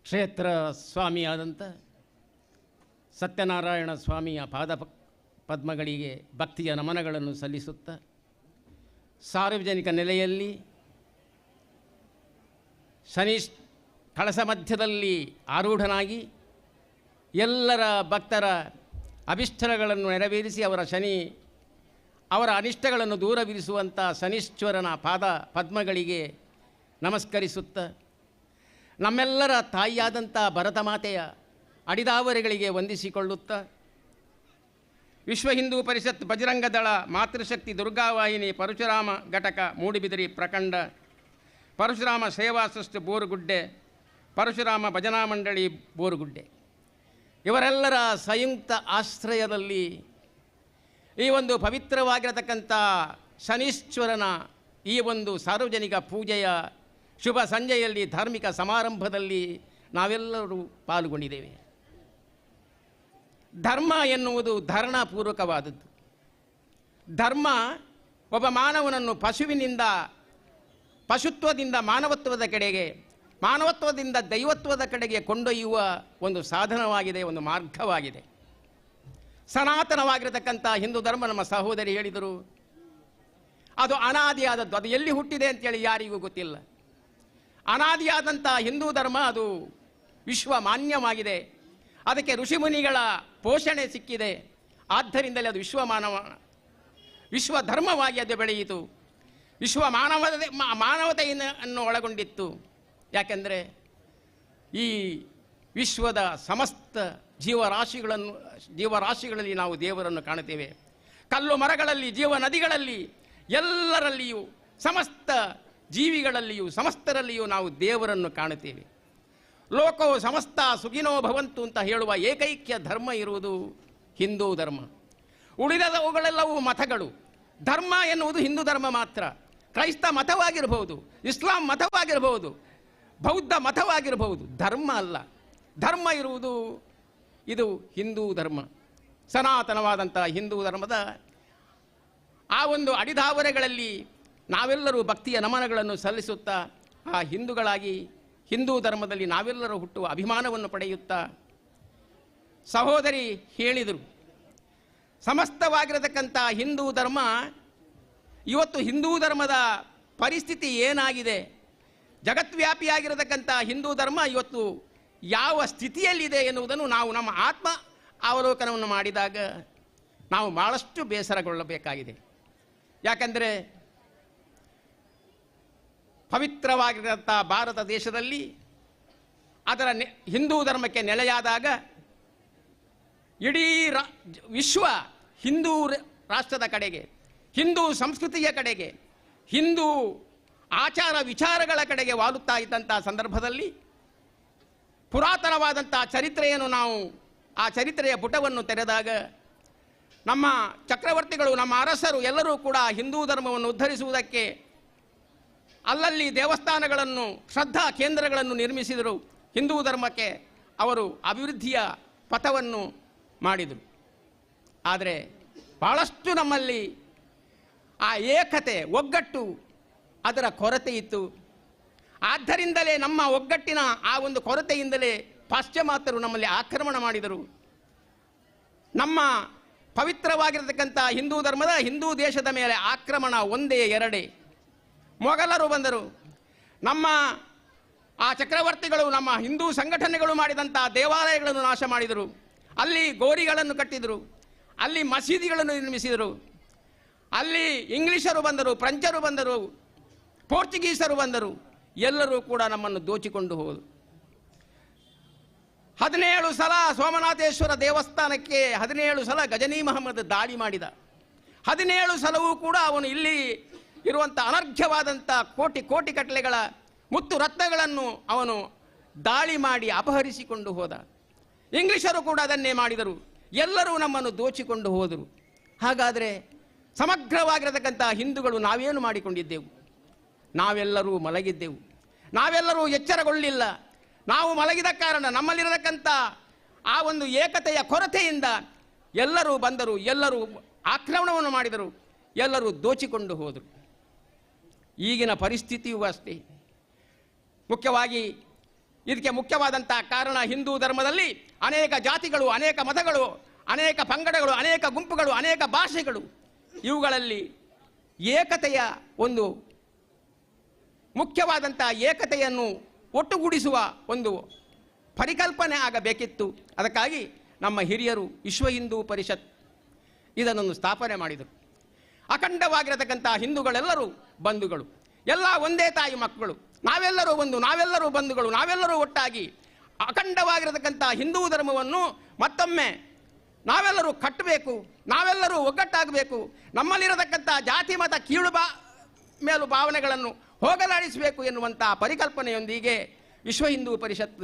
ಕ್ಷೇತ್ರ ಸ್ವಾಮಿಯಾದಂಥ ಸತ್ಯನಾರಾಯಣ ಸ್ವಾಮಿಯ ಪದ್ಮಗಳಿಗೆ ಭಕ್ತಿಯ ನಮನಗಳನ್ನು ಸಲ್ಲಿಸುತ್ತಾ, ಸಾರ್ವಜನಿಕ ನೆಲೆಯಲ್ಲಿ ಶನಿ ಕಳಸ ಮಧ್ಯದಲ್ಲಿ ಆರೂಢನಾಗಿ ಎಲ್ಲರ ಭಕ್ತರ ಅಭಿಷ್ಟಗಳನ್ನು ನೆರವೇರಿಸಿ ಅವರ ಅನಿಷ್ಟಗಳನ್ನು ದೂರವಿರಿಸುವಂಥ ಶನೀಶ್ವರನ ಪದ್ಮಗಳಿಗೆ ನಮಸ್ಕರಿಸುತ್ತಾ, ನಮ್ಮೆಲ್ಲರ ತಾಯಿಯಾದಂಥ ಭರತ ಮಾತೆಯ ಅಡಿದಾವರೆಗಳಿಗೆ ವಂದಿಸಿಕೊಳ್ಳುತ್ತಾ, ವಿಶ್ವ ಹಿಂದೂ ಪರಿಷತ್ ಬಜರಂಗ ದಳ ಮಾತೃಶಕ್ತಿ ದುರ್ಗಾವಾಹಿನಿ ಪರಶುರಾಮ ಘಟಕ ಮೂಡುಬಿದಿರೆ ಪ್ರಖಂಡ, ಪರಶುರಾಮ ಸೇವಾ ಟ್ರಸ್ಟ್ ಬೋರುಗುಡ್ಡೆ, ಪರಶುರಾಮ ಭಜನಾ ಮಂಡಳಿ ಬೋರುಗುಡ್ಡೆ ಇವರೆಲ್ಲರ ಸಂಯುಕ್ತ ಆಶ್ರಯದಲ್ಲಿ ಈ ಒಂದು ಪವಿತ್ರವಾಗಿರತಕ್ಕಂಥ ಶನೀಶ್ವರನ ಈ ಒಂದು ಸಾರ್ವಜನಿಕ ಪೂಜೆಯ ಶುಭ ಸಂಜೆಯಲ್ಲಿ ಧಾರ್ಮಿಕ ಸಮಾರಂಭದಲ್ಲಿ ನಾವೆಲ್ಲರೂ ಪಾಲ್ಗೊಂಡಿದ್ದೇವೆ. ಧರ್ಮ ಎನ್ನುವುದು ಧಾರಣಾಪೂರ್ವಕವಾದದ್ದು. ಧರ್ಮ ಒಬ್ಬ ಮಾನವನನ್ನು ಪಶುತ್ವದಿಂದ ಮಾನವತ್ವದ ಕಡೆಗೆ, ಮಾನವತ್ವದಿಂದ ದೈವತ್ವದ ಕಡೆಗೆ ಕೊಂಡೊಯ್ಯುವ ಒಂದು ಸಾಧನವಾಗಿದೆ, ಒಂದು ಮಾರ್ಗವಾಗಿದೆ. ಸನಾತನವಾಗಿರತಕ್ಕಂಥ ಹಿಂದೂ ಧರ್ಮ, ನಮ್ಮ ಸಹೋದರಿ ಹೇಳಿದರು, ಅದು ಅನಾದಿಯಾದದ್ದು. ಅದು ಎಲ್ಲಿ ಹುಟ್ಟಿದೆ ಅಂತೇಳಿ ಯಾರಿಗೂ ಗೊತ್ತಿಲ್ಲ. ಅನಾದಿಯಾದಂಥ ಹಿಂದೂ ಧರ್ಮ ಅದು ವಿಶ್ವ ಮಾನ್ಯವಾಗಿದೆ. ಅದಕ್ಕೆ ಋಷಿಮುನಿಗಳ ಪೋಷಣೆ ಸಿಕ್ಕಿದೆ. ಆದ್ದರಿಂದಲೇ ಅದು ವಿಶ್ವ ಧರ್ಮವಾಗಿ ಅದು ಬೆಳೆಯಿತು. ವಿಶ್ವ ಮಾನವತೆಯನ್ನು ಒಳಗೊಂಡಿತ್ತು. ಯಾಕೆಂದರೆ ಈ ವಿಶ್ವದ ಸಮಸ್ತ ಜೀವರಾಶಿಗಳಲ್ಲಿ ನಾವು ದೇವರನ್ನು ಕಾಣುತ್ತೇವೆ. ಕಲ್ಲು ಮರಗಳಲ್ಲಿ, ಜೀವ ನದಿಗಳಲ್ಲಿ, ಎಲ್ಲರಲ್ಲಿಯೂ, ಸಮಸ್ತ ಜೀವಿಗಳಲ್ಲಿಯೂ, ಸಮಸ್ತರಲ್ಲಿಯೂ ನಾವು ದೇವರನ್ನು ಕಾಣುತ್ತೇವೆ. ಲೋಕವು ಸಮಸ್ತ ಸುಖಿನೋ ಭವಂತು ಅಂತ ಹೇಳುವ ಏಕೈಕ್ಯ ಧರ್ಮ ಇರುವುದು ಹಿಂದೂ ಧರ್ಮ. ಉಳಿದವುಗಳೆಲ್ಲವೂ ಮತಗಳು. ಧರ್ಮ ಎನ್ನುವುದು ಹಿಂದೂ ಧರ್ಮ ಮಾತ್ರ. ಕ್ರೈಸ್ತ ಮತವಾಗಿರಬಹುದು, ಇಸ್ಲಾಂ ಮತವಾಗಿರಬಹುದು, ಬೌದ್ಧ ಮತವಾಗಿರಬಹುದು, ಧರ್ಮ ಅಲ್ಲ. ಧರ್ಮ ಇರುವುದು ಇದು ಹಿಂದೂ ಧರ್ಮ. ಸನಾತನವಾದಂಥ ಹಿಂದೂ ಧರ್ಮದ ಆ ಒಂದು ಅಡಿದಾವರೆಗಳಲ್ಲಿ ನಾವೆಲ್ಲರೂ ಭಕ್ತಿಯ ನಮನಗಳನ್ನು ಸಲ್ಲಿಸುತ್ತಾ, ಆ ಹಿಂದೂಗಳಾಗಿ ಹಿಂದೂ ಧರ್ಮದಲ್ಲಿ ನಾವೆಲ್ಲರೂ ಹುಟ್ಟುವ ಅಭಿಮಾನವನ್ನು ಪಡೆಯುತ್ತಾ, ಸಹೋದರಿ ಹೇಳಿದರು, ಸಮಸ್ತವಾಗಿರತಕ್ಕಂಥ ಹಿಂದೂ ಧರ್ಮ ಇವತ್ತು ಹಿಂದೂ ಧರ್ಮದ ಪರಿಸ್ಥಿತಿ ಏನಾಗಿದೆ, ಜಗದ್ವ್ಯಾಪಿಯಾಗಿರತಕ್ಕಂಥ ಹಿಂದೂ ಧರ್ಮ ಇವತ್ತು ಯಾವ ಸ್ಥಿತಿಯಲ್ಲಿದೆ ಎನ್ನುವುದನ್ನು ನಾವು ನಮ್ಮ ಆತ್ಮ ಅವಲೋಕನವನ್ನು ಮಾಡಿದಾಗ ನಾವು ಭಾಳಷ್ಟು ಬೇಸರಗೊಳ್ಳಬೇಕಾಗಿದೆ. ಯಾಕೆಂದರೆ ಪವಿತ್ರವಾಗಿರತಕ್ಕಂಥ ಭಾರತ ದೇಶದಲ್ಲಿ ಅದರ ಹಿಂದೂ ಧರ್ಮಕ್ಕೆ ನೆಲೆಯಾದಾಗ ಇಡೀ ವಿಶ್ವ ಹಿಂದೂ ರಾಷ್ಟ್ರದ ಕಡೆಗೆ, ಹಿಂದೂ ಸಂಸ್ಕೃತಿಯ ಕಡೆಗೆ, ಹಿಂದೂ ಆಚಾರ ವಿಚಾರಗಳ ಕಡೆಗೆ ವಾಲುತ್ತಾ ಇದ್ದಂಥ ಸಂದರ್ಭದಲ್ಲಿ ಪುರಾತನವಾದಂಥ ಚರಿತ್ರೆಯನ್ನು ನಾವು ಆ ಚರಿತ್ರೆಯ ಪುಟವನ್ನು ತೆರೆದಾಗ ನಮ್ಮ ಚಕ್ರವರ್ತಿಗಳು, ನಮ್ಮ ಅರಸರು ಎಲ್ಲರೂ ಕೂಡ ಹಿಂದೂ ಧರ್ಮವನ್ನು ಉದ್ಧರಿಸುವುದಕ್ಕೆ ಅಲ್ಲಲ್ಲಿ ದೇವಸ್ಥಾನಗಳನ್ನು, ಶ್ರದ್ಧಾ ಕೇಂದ್ರಗಳನ್ನು ನಿರ್ಮಿಸಿದರು. ಹಿಂದೂ ಧರ್ಮಕ್ಕೆ ಅವರು ಅಭಿವೃದ್ಧಿಯ ಪಥವನ್ನು ಮಾಡಿದರು. ಆದರೆ ಭಾಳಷ್ಟು ನಮ್ಮಲ್ಲಿ ಆ ಏಕತೆ, ಒಗ್ಗಟ್ಟು ಅದರ ಕೊರತೆ ಇತ್ತು. ಆದ್ದರಿಂದಲೇ ನಮ್ಮ ಒಗ್ಗಟ್ಟಿನ ಆ ಒಂದು ಕೊರತೆಯಿಂದಲೇ ಪಾಶ್ಚಿಮಾತ್ಯರು ನಮ್ಮಲ್ಲಿ ಆಕ್ರಮಣ ಮಾಡಿದರು. ನಮ್ಮ ಪವಿತ್ರವಾಗಿರತಕ್ಕಂಥ ಹಿಂದೂ ಧರ್ಮದ, ಹಿಂದೂ ದೇಶದ ಮೇಲೆ ಆಕ್ರಮಣ ಒಂದೇ ಎರಡೇ. ಮೊಘಲರು ಬಂದರು. ನಮ್ಮ ಆ ಚಕ್ರವರ್ತಿಗಳು ನಮ್ಮ ಹಿಂದೂ ಸಂಘಟನೆಗಳು ಮಾಡಿದಂಥ ದೇವಾಲಯಗಳನ್ನು ನಾಶ ಮಾಡಿದರು. ಅಲ್ಲಿ ಗೋರಿಗಳನ್ನು ಕಟ್ಟಿದರು, ಅಲ್ಲಿ ಮಸೀದಿಗಳನ್ನು ನಿರ್ಮಿಸಿದರು. ಅಲ್ಲಿ ಇಂಗ್ಲಿಷರು ಬಂದರು, ಫ್ರೆಂಚರು ಬಂದರು, ಪೋರ್ಚುಗೀಸರು ಬಂದರು. ಎಲ್ಲರೂ ಕೂಡ ನಮ್ಮನ್ನು ದೋಚಿಕೊಂಡು ಹೋದರು. 17 ಸಲ ಸೋಮನಾಥೇಶ್ವರ ದೇವಸ್ಥಾನಕ್ಕೆ 17 ಸಲ ಗಜನಿ ಮಹಮ್ಮದ್ ದಾಳಿ ಮಾಡಿದ. 17 ಸಲವೂ ಕೂಡ ಅವನು ಇಲ್ಲಿ ಇರುವಂಥ ಅನರ್ಘ್ಯವಾದಂಥ ಕೋಟಿ ಕೋಟಿ ಕಟ್ಟಲೆಗಳ ಮುತ್ತು ರತ್ನಗಳನ್ನು ಅವನು ದಾಳಿ ಮಾಡಿ ಅಪಹರಿಸಿಕೊಂಡು ಹೋದ. ಇಂಗ್ಲಿಷರು ಕೂಡ ಅದನ್ನೇ ಮಾಡಿದರು. ಎಲ್ಲರೂ ನಮ್ಮನ್ನು ದೋಚಿಕೊಂಡು ಹೋದರು. ಹಾಗಾದರೆ ಸಮಗ್ರವಾಗಿರತಕ್ಕಂಥ ಹಿಂದೂಗಳು ನಾವೇನು ಮಾಡಿಕೊಂಡಿದ್ದೆವು? ನಾವೆಲ್ಲರೂ ಮಲಗಿದ್ದೆವು. ನಾವೆಲ್ಲರೂ ಎಚ್ಚರಗೊಳ್ಳಿಲ್ಲ. ನಾವು ಮಲಗಿದ ಕಾರಣ ನಮ್ಮಲ್ಲಿರತಕ್ಕಂಥ ಆ ಒಂದು ಏಕತೆಯ ಕೊರತೆಯಿಂದ ಎಲ್ಲರೂ ಬಂದರು, ಎಲ್ಲರೂ ಆಕ್ರಮಣವನ್ನು ಮಾಡಿದರು, ಎಲ್ಲರೂ ದೋಚಿಕೊಂಡು ಹೋದರು. ಈಗಿನ ಪರಿಸ್ಥಿತಿಯೂ ಅಷ್ಟೇ. ಮುಖ್ಯವಾಗಿ ಇದಕ್ಕೆ ಮುಖ್ಯವಾದಂಥ ಕಾರಣ ಹಿಂದೂ ಧರ್ಮದಲ್ಲಿ ಅನೇಕ ಜಾತಿಗಳು, ಅನೇಕ ಮತಗಳು, ಅನೇಕ ಪಂಗಡಗಳು, ಅನೇಕ ಗುಂಪುಗಳು, ಅನೇಕ ಭಾಷೆಗಳು, ಇವುಗಳಲ್ಲಿ ಏಕತೆಯ ಒಂದು ಮುಖ್ಯವಾದಂಥ ಏಕತೆಯನ್ನು ಒಟ್ಟುಗೂಡಿಸುವ ಒಂದು ಪರಿಕಲ್ಪನೆ ಆಗಬೇಕಿತ್ತು. ಅದಕ್ಕಾಗಿ ನಮ್ಮ ಹಿರಿಯರು ವಿಶ್ವ ಹಿಂದೂ ಪರಿಷತ್ ಇದನ್ನು ಸ್ಥಾಪನೆ ಮಾಡಿದರು. ಅಖಂಡವಾಗಿರತಕ್ಕಂಥ ಹಿಂದೂಗಳೆಲ್ಲರೂ ಬಂಧುಗಳು, ಎಲ್ಲ ಒಂದೇ ತಾಯಿ ಮಕ್ಕಳು, ನಾವೆಲ್ಲರೂ ಒಂದು, ನಾವೆಲ್ಲರೂ ಬಂಧುಗಳು, ನಾವೆಲ್ಲರೂ ಒಟ್ಟಾಗಿ ಅಖಂಡವಾಗಿರತಕ್ಕಂಥ ಹಿಂದೂ ಧರ್ಮವನ್ನು ಮತ್ತೊಮ್ಮೆ ನಾವೆಲ್ಲರೂ ಕಟ್ಟಬೇಕು, ನಾವೆಲ್ಲರೂ ಒಗ್ಗಟ್ಟಾಗಬೇಕು, ನಮ್ಮಲ್ಲಿರತಕ್ಕಂಥ ಜಾತಿ ಮತ ಕೀಳು ಮೇಲು ಭಾವನೆಗಳನ್ನು ಹೋಗಲಾಡಿಸಬೇಕು ಎನ್ನುವಂಥ ಪರಿಕಲ್ಪನೆಯೊಂದಿಗೆ ವಿಶ್ವ ಹಿಂದೂ ಪರಿಷತ್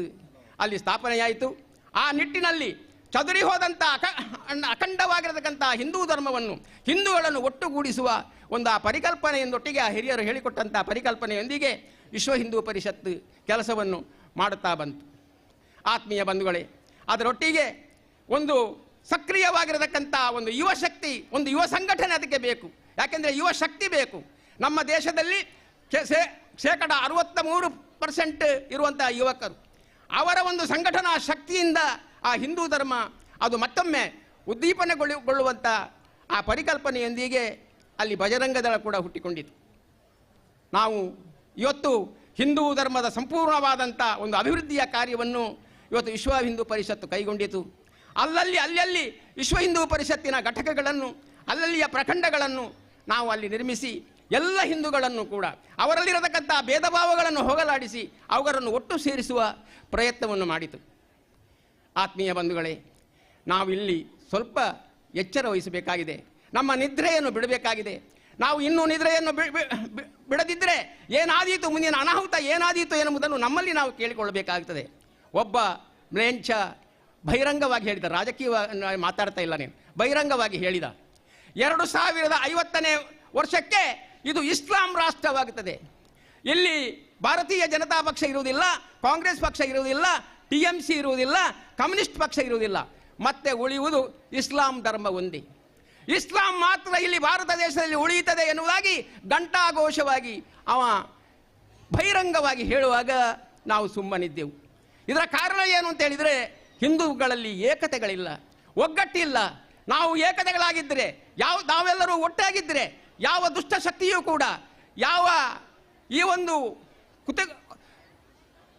ಅಲ್ಲಿ ಸ್ಥಾಪನೆಯಾಯಿತು. ಆ ನಿಟ್ಟಿನಲ್ಲಿ ಚದುರಿ ಹೋದಂಥ ಅಖಂಡವಾಗಿರತಕ್ಕಂಥ ಹಿಂದೂ ಧರ್ಮವನ್ನು, ಹಿಂದೂಗಳನ್ನು ಒಟ್ಟುಗೂಡಿಸುವ ಒಂದು ಆ ಪರಿಕಲ್ಪನೆಯೊಂದೊಟ್ಟಿಗೆ ಆ ಹಿರಿಯರು ಹೇಳಿಕೊಟ್ಟಂಥ ಪರಿಕಲ್ಪನೆಯೊಂದಿಗೆ ವಿಶ್ವ ಹಿಂದೂ ಪರಿಷತ್ ಕೆಲಸವನ್ನು ಮಾಡುತ್ತಾ ಬಂತು. ಆತ್ಮೀಯ ಬಂಧುಗಳೇ, ಅದರೊಟ್ಟಿಗೆ ಒಂದು ಸಕ್ರಿಯವಾಗಿರತಕ್ಕಂಥ ಒಂದು ಯುವ ಶಕ್ತಿ, ಒಂದು ಯುವ ಸಂಘಟನೆ ಅದಕ್ಕೆ ಬೇಕು. ಯಾಕೆಂದರೆ ಯುವ ಶಕ್ತಿ ಬೇಕು. ನಮ್ಮ ದೇಶದಲ್ಲಿ ಶೇಕಡ 63% ಇರುವಂಥ ಯುವಕರು, ಅವರ ಒಂದು ಸಂಘಟನಾ ಶಕ್ತಿಯಿಂದ ಆ ಹಿಂದೂ ಧರ್ಮ ಅದು ಮತ್ತೊಮ್ಮೆ ಉದ್ದೀಪನಗೊಳ್ಳುವಂಥ ಆ ಪರಿಕಲ್ಪನೆಯೊಂದಿಗೆ ಅಲ್ಲಿ ಬಜರಂಗ ದಳ ಕೂಡ ಹುಟ್ಟಿಕೊಂಡಿತು. ನಾವು ಇವತ್ತು ಹಿಂದೂ ಧರ್ಮದ ಸಂಪೂರ್ಣವಾದಂಥ ಒಂದು ಅಭಿವೃದ್ಧಿಯ ಕಾರ್ಯವನ್ನು ಇವತ್ತು ವಿಶ್ವ ಹಿಂದೂ ಪರಿಷತ್ತು ಕೈಗೊಂಡಿತು. ಅಲ್ಲಲ್ಲಿ ವಿಶ್ವ ಹಿಂದೂ ಪರಿಷತ್ತಿನ ಘಟಕಗಳನ್ನು, ಅಲ್ಲಲ್ಲಿಯ ಪ್ರಖಂಡಗಳನ್ನು ನಾವು ಅಲ್ಲಿ ನಿರ್ಮಿಸಿ ಎಲ್ಲ ಹಿಂದೂಗಳನ್ನು ಕೂಡ ಅವರಲ್ಲಿರತಕ್ಕಂಥ ಭೇದ ಭಾವಗಳನ್ನು ಹೋಗಲಾಡಿಸಿ ಅವುಗಳನ್ನು ಒಟ್ಟು ಸೇರಿಸುವ ಪ್ರಯತ್ನವನ್ನು ಮಾಡಿತು. ಆತ್ಮೀಯ ಬಂಧುಗಳೇ, ನಾವಿಲ್ಲಿ ಸ್ವಲ್ಪ ಎಚ್ಚರ ವಹಿಸಬೇಕಾಗಿದೆ. ನಮ್ಮ ನಿದ್ರೆಯನ್ನು ಬಿಡಬೇಕಾಗಿದೆ. ನಾವು ಇನ್ನೂ ನಿದ್ರೆಯನ್ನು ಬಿಡದಿದ್ದರೆ ಏನಾದೀತು, ಮುಂದಿನ ಅನಾಹುತ ಏನಾದೀತು ಎನ್ನುವುದನ್ನು ನಮ್ಮಲ್ಲಿ ನಾವು ಕೇಳಿಕೊಳ್ಳಬೇಕಾಗುತ್ತದೆ. ಒಬ್ಬ ಮ್ಲೇಂಛ ಬಹಿರಂಗವಾಗಿ ಹೇಳಿದ, ರಾಜಕೀಯ ಮಾತಾಡ್ತಾ ಇಲ್ಲ, ನೀನು ಬಹಿರಂಗವಾಗಿ ಹೇಳಿದ, 2050ನೇ ವರ್ಷಕ್ಕೆ ಇದು ಇಸ್ಲಾಂ ರಾಷ್ಟ್ರವಾಗುತ್ತದೆ. ಇಲ್ಲಿ ಭಾರತೀಯ ಜನತಾ ಪಕ್ಷ ಇರುವುದಿಲ್ಲ, ಕಾಂಗ್ರೆಸ್ ಪಕ್ಷ ಇರುವುದಿಲ್ಲ, TMC ಇರುವುದಿಲ್ಲ, ಕಮ್ಯುನಿಸ್ಟ್ ಪಕ್ಷ ಇರುವುದಿಲ್ಲ, ಮತ್ತೆ ಉಳಿಯುವುದು ಇಸ್ಲಾಂ ಧರ್ಮ ಒಂದೇ. ಇಸ್ಲಾಂ ಮಾತ್ರ ಇಲ್ಲಿ ಭಾರತ ದೇಶದಲ್ಲಿ ಉಳಿಯುತ್ತದೆ ಎನ್ನುವುದಾಗಿ ಘಂಟಾಘೋಷವಾಗಿ ಅವ ಬಹಿರಂಗವಾಗಿ ಹೇಳುವಾಗ ನಾವು ಸುಮ್ಮನಿದ್ದೆವು. ಇದರ ಕಾರಣ ಏನು ಅಂತ ಹೇಳಿದರೆ, ಹಿಂದೂಗಳಲ್ಲಿ ಏಕತೆಗಳಿಲ್ಲ, ಒಗ್ಗಟ್ಟಿಲ್ಲ. ನಾವು ಏಕತೆಗಳಾಗಿದ್ದರೆ, ನಾವೆಲ್ಲರೂ ಒಟ್ಟಾಗಿದ್ದರೆ ಯಾವ ದುಷ್ಟ ಶಕ್ತಿಯೂ ಕೂಡ, ಯಾವ ಈ ಒಂದು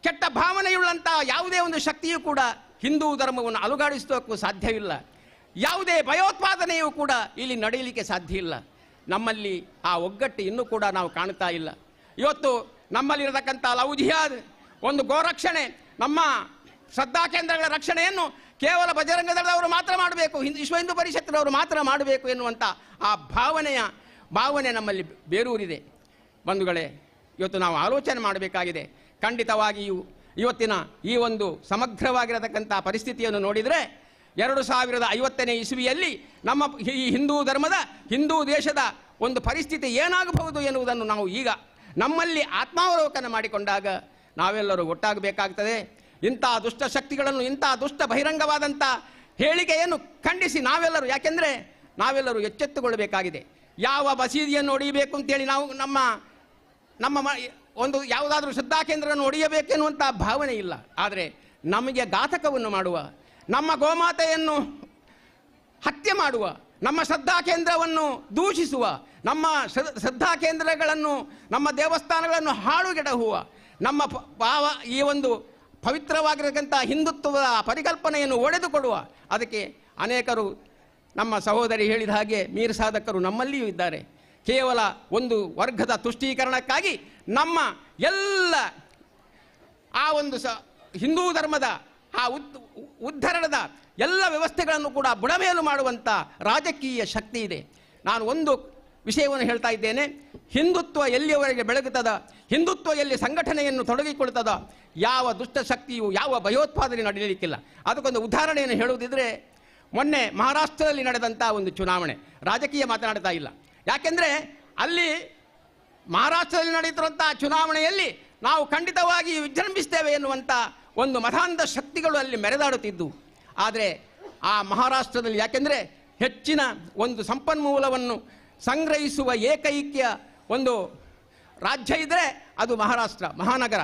ಕೆಟ್ಟ ಭಾವನೆಯುಳ್ಳಂಥ ಯಾವುದೇ ಒಂದು ಶಕ್ತಿಯೂ ಕೂಡ ಹಿಂದೂ ಧರ್ಮವನ್ನು ಅಲುಗಾಡಿಸೋಕ್ಕೂ ಸಾಧ್ಯವಿಲ್ಲ. ಯಾವುದೇ ಭಯೋತ್ಪಾದನೆಯೂ ಕೂಡ ಇಲ್ಲಿ ನಡೆಯಲಿಕ್ಕೆ ಸಾಧ್ಯ ಇಲ್ಲ. ನಮ್ಮಲ್ಲಿ ಆ ಒಗ್ಗಟ್ಟು ಇನ್ನೂ ಕೂಡ ನಾವು ಕಾಣ್ತಾ ಇಲ್ಲ. ಇವತ್ತು ನಮ್ಮಲ್ಲಿರತಕ್ಕಂಥ ಲವ್ ಜಿಹಾದ್, ಒಂದು ಗೋರಕ್ಷಣೆ, ನಮ್ಮ ಶ್ರದ್ಧಾ ಕೇಂದ್ರಗಳ ರಕ್ಷಣೆಯನ್ನು ಕೇವಲ ಬಜರಂಗ ದಳದವರು ಮಾತ್ರ ಮಾಡಬೇಕು, ವಿಶ್ವ ಹಿಂದೂ ಪರಿಷತ್ತಿನವರು ಮಾತ್ರ ಮಾಡಬೇಕು ಎನ್ನುವಂಥ ಆ ಭಾವನೆ ನಮ್ಮಲ್ಲಿ ಬೇರೂರಿದೆ. ಬಂಧುಗಳೇ, ಇವತ್ತು ನಾವು ಆಲೋಚನೆ ಮಾಡಬೇಕಾಗಿದೆ. ಖಂಡಿತವಾಗಿಯೂ ಇವತ್ತಿನ ಈ ಒಂದು ಸಮಗ್ರವಾಗಿರತಕ್ಕಂಥ ಪರಿಸ್ಥಿತಿಯನ್ನು ನೋಡಿದರೆ 2050ನೇ ಇಸವಿಯಲ್ಲಿ ನಮ್ಮ ಈ ಹಿಂದೂ ಧರ್ಮದ, ಹಿಂದೂ ದೇಶದ ಒಂದು ಪರಿಸ್ಥಿತಿ ಏನಾಗಬಹುದು ಎನ್ನುವುದನ್ನು ನಾವು ಈಗ ನಮ್ಮಲ್ಲಿ ಆತ್ಮಾವಲೋಕನ ಮಾಡಿಕೊಂಡಾಗ ನಾವೆಲ್ಲರೂ ಒಟ್ಟಾಗಬೇಕಾಗ್ತದೆ. ಇಂಥ ದುಷ್ಟ ಶಕ್ತಿಗಳನ್ನು, ಇಂಥ ದುಷ್ಟ ಬಹಿರಂಗವಾದಂಥ ಹೇಳಿಕೆಯನ್ನು ಖಂಡಿಸಿ ನಾವೆಲ್ಲರೂ, ಯಾಕೆಂದರೆ ನಾವೆಲ್ಲರೂ ಎಚ್ಚೆತ್ತುಕೊಳ್ಳಬೇಕಾಗಿದೆ. ಯಾವ ಮಸೀದಿಯನ್ನು ಒಡೆಯಬೇಕು ಅಂತೇಳಿ ನಾವು ನಮ್ಮ ಒಂದು ಯಾವುದಾದ್ರೂ ಶ್ರದ್ಧಾ ಕೇಂದ್ರವನ್ನು ಒಡೆಯಬೇಕೆನ್ನುವಂಥ ಭಾವನೆ ಇಲ್ಲ. ಆದರೆ ನಮಗೆ ಘಾತಕವನ್ನು ಮಾಡುವ, ನಮ್ಮ ಗೋಮಾತೆಯನ್ನು ಹತ್ಯೆ ಮಾಡುವ, ನಮ್ಮ ಶ್ರದ್ಧಾ ಕೇಂದ್ರವನ್ನು ದೂಷಿಸುವ, ನಮ್ಮ ಶ್ರದ್ಧಾ ಕೇಂದ್ರಗಳನ್ನು, ನಮ್ಮ ದೇವಸ್ಥಾನಗಳನ್ನು ಹಾಳುಗೆಡಹುವ, ನಮ್ಮ ಈ ಒಂದು ಪವಿತ್ರವಾಗಿರತಕ್ಕಂಥ ಹಿಂದುತ್ವದ ಪರಿಕಲ್ಪನೆಯನ್ನು ಒಡೆದುಕೊಡುವ, ಅದಕ್ಕೆ ಅನೇಕರು, ನಮ್ಮ ಸಹೋದರಿ ಹೇಳಿದ ಹಾಗೆ ಮೀರ್ ಸಾಧಕರು ನಮ್ಮಲ್ಲಿಯೂ ಇದ್ದಾರೆ. ಕೇವಲ ಒಂದು ವರ್ಗದ ತುಷ್ಟೀಕರಣಕ್ಕಾಗಿ ನಮ್ಮ ಎಲ್ಲ ಆ ಒಂದು ಹಿಂದೂ ಧರ್ಮದ ಆ ಉದ್ಧರಣದ ಎಲ್ಲ ವ್ಯವಸ್ಥೆಗಳನ್ನು ಕೂಡ ಬುಡಮೇಲು ಮಾಡುವಂಥ ರಾಜಕೀಯ ಶಕ್ತಿ ಇದೆ. ನಾನು ಒಂದು ವಿಷಯವನ್ನು ಹೇಳ್ತಾ ಇದ್ದೇನೆ. ಹಿಂದುತ್ವ ಎಲ್ಲಿಯವರೆಗೆ ಬೆಳಗುತ್ತದ, ಹಿಂದುತ್ವ ಎಲ್ಲಿ ಸಂಘಟನೆಯನ್ನು ತೊಡಗಿಕೊಳ್ತದ, ಯಾವ ದುಷ್ಟಶಕ್ತಿಯು, ಯಾವ ಭಯೋತ್ಪಾದನೆ ನಡೆಯಲಿಕ್ಕಿಲ್ಲ. ಅದಕ್ಕೊಂದು ಉದಾಹರಣೆಯನ್ನು ಹೇಳುವುದಿದ್ರೆ, ಮೊನ್ನೆ ಮಹಾರಾಷ್ಟ್ರದಲ್ಲಿ ನಡೆದಂಥ ಒಂದು ಚುನಾವಣೆ, ರಾಜಕೀಯ ಮಾತನಾಡ್ತಾ ಇಲ್ಲ, ಯಾಕೆಂದರೆ ಅಲ್ಲಿ ಮಹಾರಾಷ್ಟ್ರದಲ್ಲಿ ನಡೆಯುತ್ತಿರುವಂಥ ಚುನಾವಣೆಯಲ್ಲಿ ನಾವು ಖಂಡಿತವಾಗಿ ವಿಜೃಂಭಿಸ್ತೇವೆ ಎನ್ನುವಂಥ ಒಂದು ಮತಾಂಧ ಶಕ್ತಿಗಳು ಅಲ್ಲಿ ಮೆರೆದಾಡುತ್ತಿದ್ದು. ಆದರೆ ಆ ಮಹಾರಾಷ್ಟ್ರದಲ್ಲಿ, ಯಾಕೆಂದರೆ ಹೆಚ್ಚಿನ ಒಂದು ಸಂಪನ್ಮೂಲವನ್ನು ಸಂಗ್ರಹಿಸುವ ಏಕೈಕ್ಯ ಒಂದು ರಾಜ್ಯ ಇದ್ದರೆ ಅದು ಮಹಾರಾಷ್ಟ್ರ ಮಹಾನಗರ.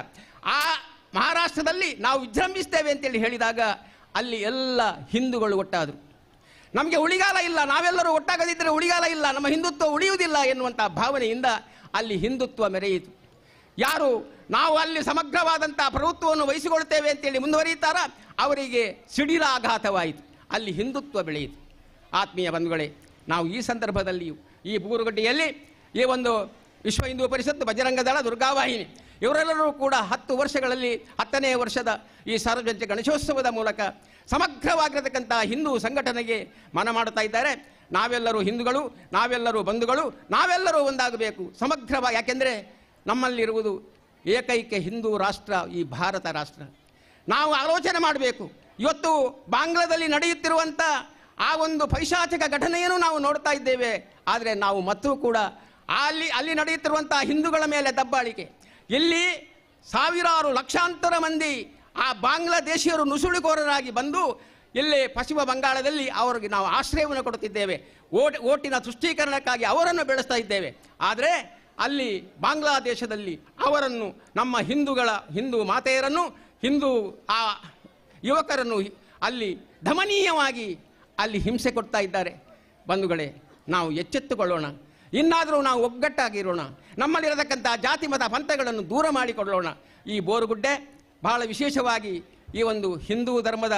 ಆ ಮಹಾರಾಷ್ಟ್ರದಲ್ಲಿ ನಾವು ವಿಜೃಂಭಿಸ್ತೇವೆ ಅಂತೇಳಿ ಹೇಳಿದಾಗ ಅಲ್ಲಿ ಎಲ್ಲ ಹಿಂದೂಗಳು ಒಟ್ಟಾದರು. ನಮಗೆ ಉಳಿಗಾಲ ಇಲ್ಲ, ನಾವೆಲ್ಲರೂ ಒಟ್ಟಾಗದಿದ್ದರೆ ಉಳಿಗಾಲ ಇಲ್ಲ, ನಮ್ಮ ಹಿಂದುತ್ವ ಉಳಿಯುವುದಿಲ್ಲ ಎನ್ನುವಂಥ ಭಾವನೆಯಿಂದ ಅಲ್ಲಿ ಹಿಂದುತ್ವ ಮೆರೆಯಿತು. ಯಾರು ನಾವು ಅಲ್ಲಿ ಸಮಗ್ರವಾದಂಥ ಪ್ರಭುತ್ವವನ್ನು ವಹಿಸಿಕೊಳ್ತೇವೆ ಅಂತೇಳಿ ಮುಂದುವರಿಯುತ್ತಾರ ಅವರಿಗೆ ಸಿಡಿಲಾಘಾತವಾಯಿತು, ಅಲ್ಲಿ ಹಿಂದುತ್ವ ಬೆಳೆಯಿತು. ಆತ್ಮೀಯ ಬಂಧುಗಳೇ, ನಾವು ಈ ಸಂದರ್ಭದಲ್ಲಿಯೂ ಈ ಬೂರುಗಡ್ಡೆಯಲ್ಲಿ ಈ ಒಂದು ವಿಶ್ವ ಹಿಂದೂ ಪರಿಷತ್ತು, ಬಜರಂಗ ದಳ, ದುರ್ಗಾವಾಹಿನಿ ಇವರೆಲ್ಲರೂ ಕೂಡ 10 ವರ್ಷಗಳಲ್ಲಿ 10ನೇ ವರ್ಷದ ಈ ಸಾರ್ವಜನಿಕ ಗಣೇಶೋತ್ಸವದ ಮೂಲಕ ಸಮಗ್ರವಾಗಿರತಕ್ಕಂಥ ಹಿಂದೂ ಸಂಘಟನೆಗೆ ಮನ ಮಾಡುತ್ತಾ ಇದ್ದಾರೆ. ನಾವೆಲ್ಲರೂ ಹಿಂದೂಗಳು, ನಾವೆಲ್ಲರೂ ಬಂಧುಗಳು, ನಾವೆಲ್ಲರೂ ಒಂದಾಗಬೇಕು ಸಮಗ್ರವಾಗಿ. ಯಾಕೆಂದರೆ ನಮ್ಮಲ್ಲಿರುವುದು ಏಕೈಕ ಹಿಂದೂ ರಾಷ್ಟ್ರ ಈ ಭಾರತ ರಾಷ್ಟ್ರ. ನಾವು ಆಲೋಚನೆ ಮಾಡಬೇಕು. ಇವತ್ತು ಬಾಂಗ್ಲಾದಲ್ಲಿ ನಡೆಯುತ್ತಿರುವಂಥ ಆ ಒಂದು ಪೈಶಾಚಿಕ ಘಟನೆಯನ್ನು ನಾವು ನೋಡ್ತಾ ಇದ್ದೇವೆ. ಆದರೆ ನಾವು ಮತ್ತು ಕೂಡ ಅಲ್ಲಿ ನಡೆಯುತ್ತಿರುವಂಥ ಹಿಂದೂಗಳ ಮೇಲೆ ದಬ್ಬಾಳಿಕೆ, ಇಲ್ಲಿ ಸಾವಿರಾರು ಲಕ್ಷಾಂತರ ಮಂದಿ ಆ ಬಾಂಗ್ಲಾದೇಶಿಯರು ನುಸುಳುಕೋರರಾಗಿ ಬಂದು ಇಲ್ಲಿ ಪಶ್ಚಿಮ ಬಂಗಾಳದಲ್ಲಿ ಅವರಿಗೆ ನಾವು ಆಶ್ರಯವನ್ನು ಕೊಡುತ್ತಿದ್ದೇವೆ, ಓಟಿನ ತುಷ್ಟೀಕರಣಕ್ಕಾಗಿ ಅವರನ್ನು ಬೆಳೆಸ್ತಾ ಇದ್ದೇವೆ. ಆದರೆ ಅಲ್ಲಿ ಬಾಂಗ್ಲಾದೇಶದಲ್ಲಿ ಅವರನ್ನು, ನಮ್ಮ ಹಿಂದೂ ಮಾತೆಯರನ್ನು, ಹಿಂದೂ ಆ ಯುವಕರನ್ನು ಅಲ್ಲಿ ದಮನೀಯವಾಗಿ ಅಲ್ಲಿ ಹಿಂಸೆ ಕೊಡ್ತಾ ಇದ್ದಾರೆ. ಬಂಧುಗಳೇ, ನಾವು ಎಚ್ಚೆತ್ತುಕೊಳ್ಳೋಣ, ಇನ್ನಾದರೂ ನಾವು ಒಗ್ಗಟ್ಟಾಗಿರೋಣ, ನಮ್ಮಲ್ಲಿರತಕ್ಕಂಥ ಜಾತಿ ಮತ ಪಂಥಗಳನ್ನು ದೂರ ಮಾಡಿಕೊಳ್ಳೋಣ. ಈ ಬೋರುಗುಡ್ಡೆ ಬಹಳ ವಿಶೇಷವಾಗಿ ಈ ಒಂದು ಹಿಂದೂ ಧರ್ಮದ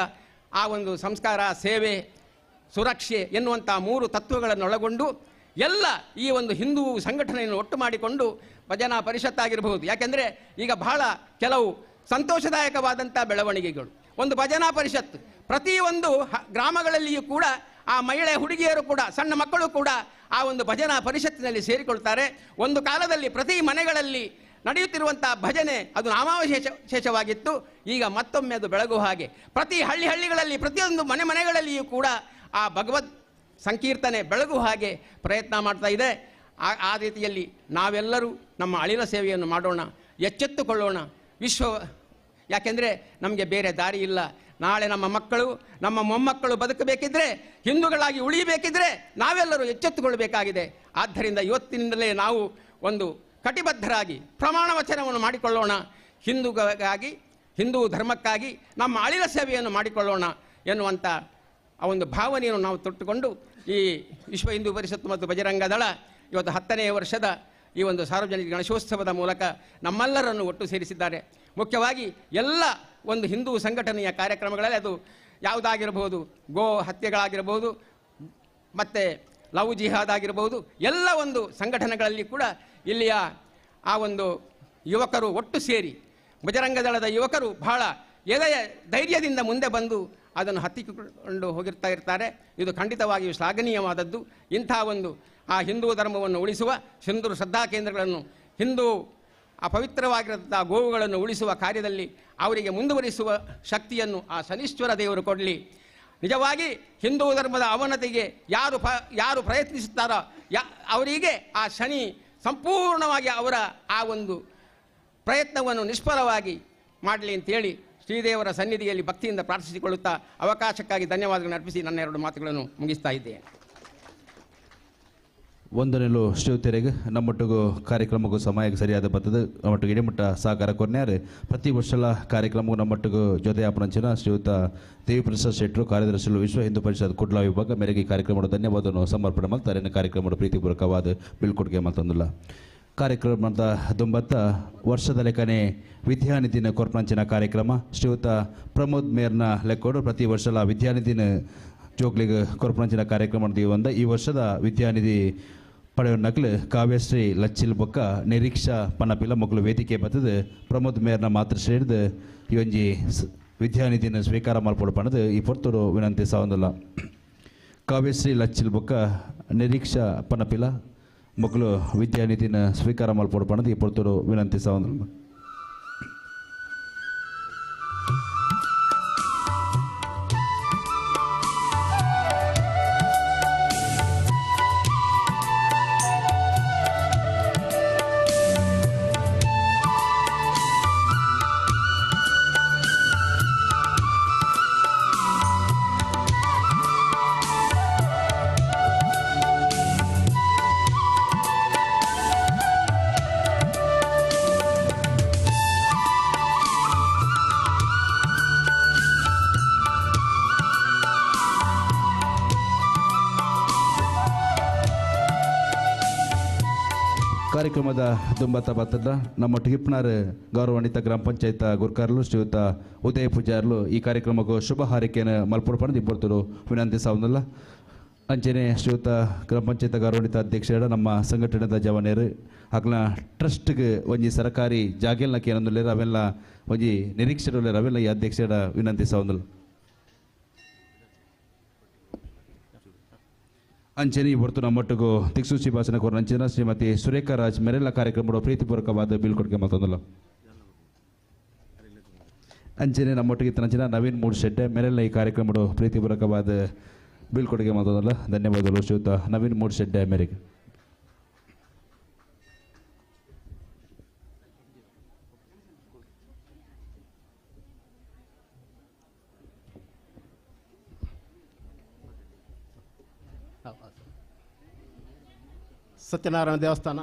ಆ ಒಂದು ಸಂಸ್ಕಾರ, ಸೇವೆ, ಸುರಕ್ಷೆ ಎನ್ನುವಂಥ 3 ತತ್ವಗಳನ್ನು ಒಳಗೊಂಡು ಎಲ್ಲ ಈ ಒಂದು ಹಿಂದೂ ಸಂಘಟನೆಯನ್ನು ಒಟ್ಟು ಮಾಡಿಕೊಂಡು ಭಜನಾ ಪರಿಷತ್ತಾಗಿರಬಹುದು. ಯಾಕೆಂದರೆ ಈಗ ಬಹಳ ಕೆಲವು ಸಂತೋಷದಾಯಕವಾದಂಥ ಬೆಳವಣಿಗೆಗಳು. ಒಂದು ಭಜನಾ ಪರಿಷತ್ತು ಪ್ರತಿಯೊಂದು ಗ್ರಾಮಗಳಲ್ಲಿಯೂ ಕೂಡ ಆ ಮಹಿಳೆ ಹುಡುಗಿಯರು ಕೂಡ, ಸಣ್ಣ ಮಕ್ಕಳು ಕೂಡ ಆ ಒಂದು ಭಜನಾ ಪರಿಷತ್ತಿನಲ್ಲಿ ಸೇರಿಕೊಳ್ತಾರೆ. ಒಂದು ಕಾಲದಲ್ಲಿ ಪ್ರತಿ ಮನೆಗಳಲ್ಲಿ ನಡೆಯುತ್ತಿರುವಂಥ ಭಜನೆ ಅದು ನಾಮಾವಶೇಷವಾಗಿತ್ತು. ಈಗ ಮತ್ತೊಮ್ಮೆ ಅದು ಬೆಳಗುವ ಹಾಗೆ ಪ್ರತಿ ಹಳ್ಳಿಗಳಲ್ಲಿ, ಪ್ರತಿಯೊಂದು ಮನೆಗಳಲ್ಲಿಯೂ ಕೂಡ ಆ ಭಗವದ್ ಸಂಕೀರ್ತನೆ ಬೆಳಗುವ ಹಾಗೆ ಪ್ರಯತ್ನ ಮಾಡ್ತಾ ಇದೆ. ಆ ರೀತಿಯಲ್ಲಿ ನಾವೆಲ್ಲರೂ ನಮ್ಮ ಅಳಿಲ ಸೇವೆಯನ್ನು ಮಾಡೋಣ, ಎಚ್ಚೆತ್ತುಕೊಳ್ಳೋಣ. ಯಾಕೆಂದರೆ ನಮಗೆ ಬೇರೆ ದಾರಿ ಇಲ್ಲ. ನಾಳೆ ನಮ್ಮ ಮಕ್ಕಳು, ನಮ್ಮ ಮೊಮ್ಮಕ್ಕಳು ಬದುಕಬೇಕಿದ್ರೆ, ಹಿಂದೂಗಳಾಗಿ ಉಳಿಯಬೇಕಿದ್ರೆ ನಾವೆಲ್ಲರೂ ಎಚ್ಚೆತ್ತುಕೊಳ್ಬೇಕಾಗಿದೆ. ಆದ್ದರಿಂದ ಇವತ್ತಿನಿಂದಲೇ ನಾವು ಒಂದು ಕಟಿಬದ್ಧರಾಗಿ ಪ್ರಮಾಣ ವಚನವನ್ನು ಮಾಡಿಕೊಳ್ಳೋಣ. ಹಿಂದೂಗಾಗಿ, ಹಿಂದೂ ಧರ್ಮಕ್ಕಾಗಿ ನಮ್ಮ ಅಳಿಲ ಸೇವೆಯನ್ನು ಮಾಡಿಕೊಳ್ಳೋಣ ಎನ್ನುವಂಥ ಆ ಒಂದು ಭಾವನೆಯನ್ನು ನಾವು ತೊಟ್ಟುಕೊಂಡು ಈ ವಿಶ್ವ ಹಿಂದೂ ಪರಿಷತ್ತು ಮತ್ತು ಬಜರಂಗ ದಳ ಇವತ್ತು 10ನೇ ವರ್ಷದ ಈ ಒಂದು ಸಾರ್ವಜನಿಕ ಗಣೇಶೋತ್ಸವದ ಮೂಲಕ ನಮ್ಮೆಲ್ಲರನ್ನು ಒಟ್ಟು ಸೇರಿಸಿದ್ದಾರೆ. ಮುಖ್ಯವಾಗಿ ಎಲ್ಲ ಒಂದು ಹಿಂದೂ ಸಂಘಟನೆಯ ಕಾರ್ಯಕ್ರಮಗಳಲ್ಲಿ, ಅದು ಯಾವುದಾಗಿರಬಹುದು, ಗೋ ಹತ್ಯೆಗಳಾಗಿರಬಹುದು, ಮತ್ತು ಲವ್ ಜಿಹಾದ್ ಆಗಿರಬಹುದು, ಎಲ್ಲ ಒಂದು ಸಂಘಟನೆಗಳಲ್ಲಿ ಕೂಡ ಇಲ್ಲಿಯ ಆ ಒಂದು ಯುವಕರು ಒಟ್ಟು ಸೇರಿ, ಬಜರಂಗ ದಳದ ಯುವಕರು ಬಹಳ ಧೈರ್ಯದಿಂದ ಮುಂದೆ ಬಂದು ಅದನ್ನು ಹತ್ತಿಕೊಂಡು ಹೋಗಿರ್ತಾ ಇರ್ತಾರೆ. ಇದು ಖಂಡಿತವಾಗಿಯೂ ಶ್ಲಾಘನೀಯವಾದದ್ದು. ಇಂಥ ಒಂದು ಆ ಹಿಂದೂ ಧರ್ಮವನ್ನು ಉಳಿಸುವ, ಹಿಂದೂ ಶ್ರದ್ಧಾ ಕೇಂದ್ರಗಳನ್ನು, ಹಿಂದೂ ಆ ಪವಿತ್ರವಾಗಿರುವಂಥ ಗೋವುಗಳನ್ನು ಉಳಿಸುವ ಕಾರ್ಯದಲ್ಲಿ ಅವರಿಗೆ ಮುಂದುವರಿಸುವ ಶಕ್ತಿಯನ್ನು ಆ ಶನೀಶ್ವರ ದೇವರು ಕೊಡಲಿ. ನಿಜವಾಗಿ ಹಿಂದೂ ಧರ್ಮದ ಅವನತಿಗೆ ಯಾರು ಪ್ರಯತ್ನಿಸುತ್ತಾರೋ ಅವರಿಗೆ ಆ ಶನಿ ಸಂಪೂರ್ಣವಾಗಿ ಅವರ ಆ ಒಂದು ಪ್ರಯತ್ನವನ್ನು ನಿಷ್ಫಲವಾಗಿ ಮಾಡಲಿ ಅಂತೇಳಿ ಶ್ರೀದೇವರ ಸನ್ನಿಧಿಯಲ್ಲಿ ಭಕ್ತಿಯಿಂದ ಪ್ರಾರ್ಥಿಸಿಕೊಳ್ಳುತ್ತಾ ಅವಕಾಶಕ್ಕಾಗಿ ಧನ್ಯವಾದಗಳನ್ನು ಅರ್ಪಿಸಿ ನನ್ನ 2 ಮಾತುಗಳನ್ನು ಮುಗಿಸ್ತಾ ಇದ್ದೇನೆ. ಒಂದನೇಲು ಶ್ರೀಯುತರಿಗೆ ನಮ್ಮೊಟ್ಟಿಗೂ ಕಾರ್ಯಕ್ರಮಕ್ಕೂ ಸಮಯಕ್ಕೆ ಸರಿಯಾದ ಬರ್ತದೆ. ನಮ್ಮೊಟ್ಟಿಗೆ ಇಡಿಮುಟ್ಟ ಸಹಕಾರ ಕೊರ್ನ್ಯಾರೆ ಪ್ರತಿ ವರ್ಷಲ ಕಾರ್ಯಕ್ರಮಕ್ಕೂ ನಮ್ಮೊಟ್ಟಿಗೂ ಜೊತೆಯಾಪನಂಚಿನ ಶ್ರೀಯುತ ದೇವಿ ಪ್ರಸಾದ್ ಶೆಟ್ಟರು, ಕಾರ್ಯದರ್ಶಿಗಳು, ವಿಶ್ವ ಹಿಂದೂ ಪರಿಷತ್ ಕುಡ್ಲ ವಿಭಾಗ ಮೇರೆಗೆ ಈ ಕಾರ್ಯಕ್ರಮದ ಧನ್ಯವಾದವನ್ನು ಸಮರ್ಪಣೆ ಮಾಡ್ತಾರೆ. ಕಾರ್ಯಕ್ರಮದ ಪ್ರೀತಿಪೂರ್ವಕವಾದ ಬೀಳ್ಕೊಡುಗೆ ಮಾಡ್ತಂದಿಲ್ಲ. ಕಾರ್ಯಕ್ರಮದ 90 ವರ್ಷದ ಲೆಕ್ಕನೆ ವಿದ್ಯಾನಿಧಿನ ಕೊರ್ಪಂಚಿನ ಕಾರ್ಯಕ್ರಮ ಶ್ರೀಯುತ ಪ್ರಮೋದ್ ಮೇರ್ನ ಲೆಕ್ಕೋಡು ಪ್ರತಿ ವರ್ಷಲ ವಿದ್ಯಾನಿಧಿನ ಜೋಗ್ಲಿಗೆ ಕೊರ್ಪಂಚಿನ ಕಾರ್ಯಕ್ರಮ ಬಂದ ಈ ವರ್ಷದ ವಿದ್ಯಾನಿಧಿ ಪಡೆಯುವ ನಕಲು ಕಾವ್ಯಶ್ರೀ ಲಚ್ಚಿಲ್ ಬೊಕ್ಕ ನಿರೀಕ್ಷಾ ಪನಪಿಲ ಮಕ್ಕಳು ವೇದಿಕೆ ಬರ್ತದೆ. ಪ್ರಮೋದ್ ಮೇರ್ನ ಮಾತ್ರ ಸೇರಿದು ಈ ಒಂಜಿ ವಿದ್ಯಾನಿಧಿನ ಸ್ವೀಕಾರ ಮಾಡ್ಕೊಡು ಪಣದು ಈ ಪೊರ್ತರು ವಿನಂತಿ ಸಾವಂದಿಲ್ಲ. ಕಾವ್ಯಶ್ರೀ ಲಚ್ಚಿಲ್ ಬೊಕ್ಕ ನಿರೀಕ್ಷಾ ಪನಪಿಲ ಮಕ್ಕಳು ವಿದ್ಯಾನಿಧಿನ ಸ್ವೀಕಾರ ಮಾಡ್ಕೊಡು ಪಣದು ಈ ಪೊರ್ತರು ವಿನಂತಿ ಸಾವಂದಿಲ್ಲ. ಕಾರ್ಯಕ್ರಮದ ದುಂಬತ್ತ ಬತ್ತದ ನಮ್ಮೊಟ್ಟಿಗೆ ಇಪ್ಪನಾರು ಗೌರವಾನ್ವಿತ ಗ್ರಾಮ ಪಂಚಾಯತ್ ಗುರ್ಕಾರ್ಲು ಶ್ರೀಯುತ ಉದಯ ಪೂಜಾರ್ಲು ಈ ಕಾರ್ಯಕ್ರಮಕ್ಕೂ ಶುಭ ಹಾರೈಕೆಯನ್ನು ಮಲ್ಪುರಪಣದ ಇಬ್ಬರು ವಿನಂತಿ ಸಾವನಲ್ಲ ಅಂಚೆನೆ ಶ್ರೀಯುತ ಗ್ರಾಮ ಪಂಚಾಯತ್ ಗೌರವಾನ್ವಿತ ಅಧ್ಯಕ್ಷರ ನಮ್ಮ ಸಂಘಟನೆದ ಜವಾನೇರು ಆಗ್ಲ ಟ್ರಸ್ಟ್ಗೆ ಒಂಜಿ ಸರ್ಕಾರಿ ಜಾಗೆಲ್ನಕ್ಕೆ ಏನಂದುಲ್ಲೇರು ಅವೆಲ್ಲ ಒಂಜಿ ನಿರೀಕ್ಷೆರು ಅವೆಲ್ಲ ಈ ಅಧ್ಯಕ್ಷರ ವಿನಂತಿ ಸಾವನಲ್ಲ ಅಂಚೆನಿ ಹೊರತು ನಮ್ಮೊಟ್ಟಿಗೂ ದಿಕ್ಸೂಚಿ ಭಾಷಣ ಕೋರ ಅಂಚೆನ ಶ್ರೀಮತಿ ಸುರೇಖಾ ರಾಜ್ ಮೆರೆಲ್ಲ ಕಾರ್ಯಕ್ರಮದ ಪ್ರೀತಿಪೂರ್ವಕವಾದ ಬೀಳ್ಕೊಡುಗೆ ಮಾತೊಂದಲ್ಲ ಅಂಚೆನೆ ನಮ್ಮೊಟ್ಟಿಗೆ ಅಂಚೆನ ನವೀನ್ ಮೂಡ್ಶೆಡ್ಡೆ ಮೆರೆಲ್ಲ ಈ ಕಾರ್ಯಕ್ರಮದ ಪ್ರೀತಿಪೂರ್ವಕವಾದ ಬೀಳ್ಕೊಡುಗೆ ಮಾತೊಂದಲ್ಲ ಧನ್ಯವಾದಗಳು ಶ್ರೀಯುತ ನವೀನ್ ಮೂಡ್ಶೆಡ್ಡೆ ಮೇರೆಗೆ ಸತ್ಯನಾರಾಯಣ ದೇವಸ್ಥಾನ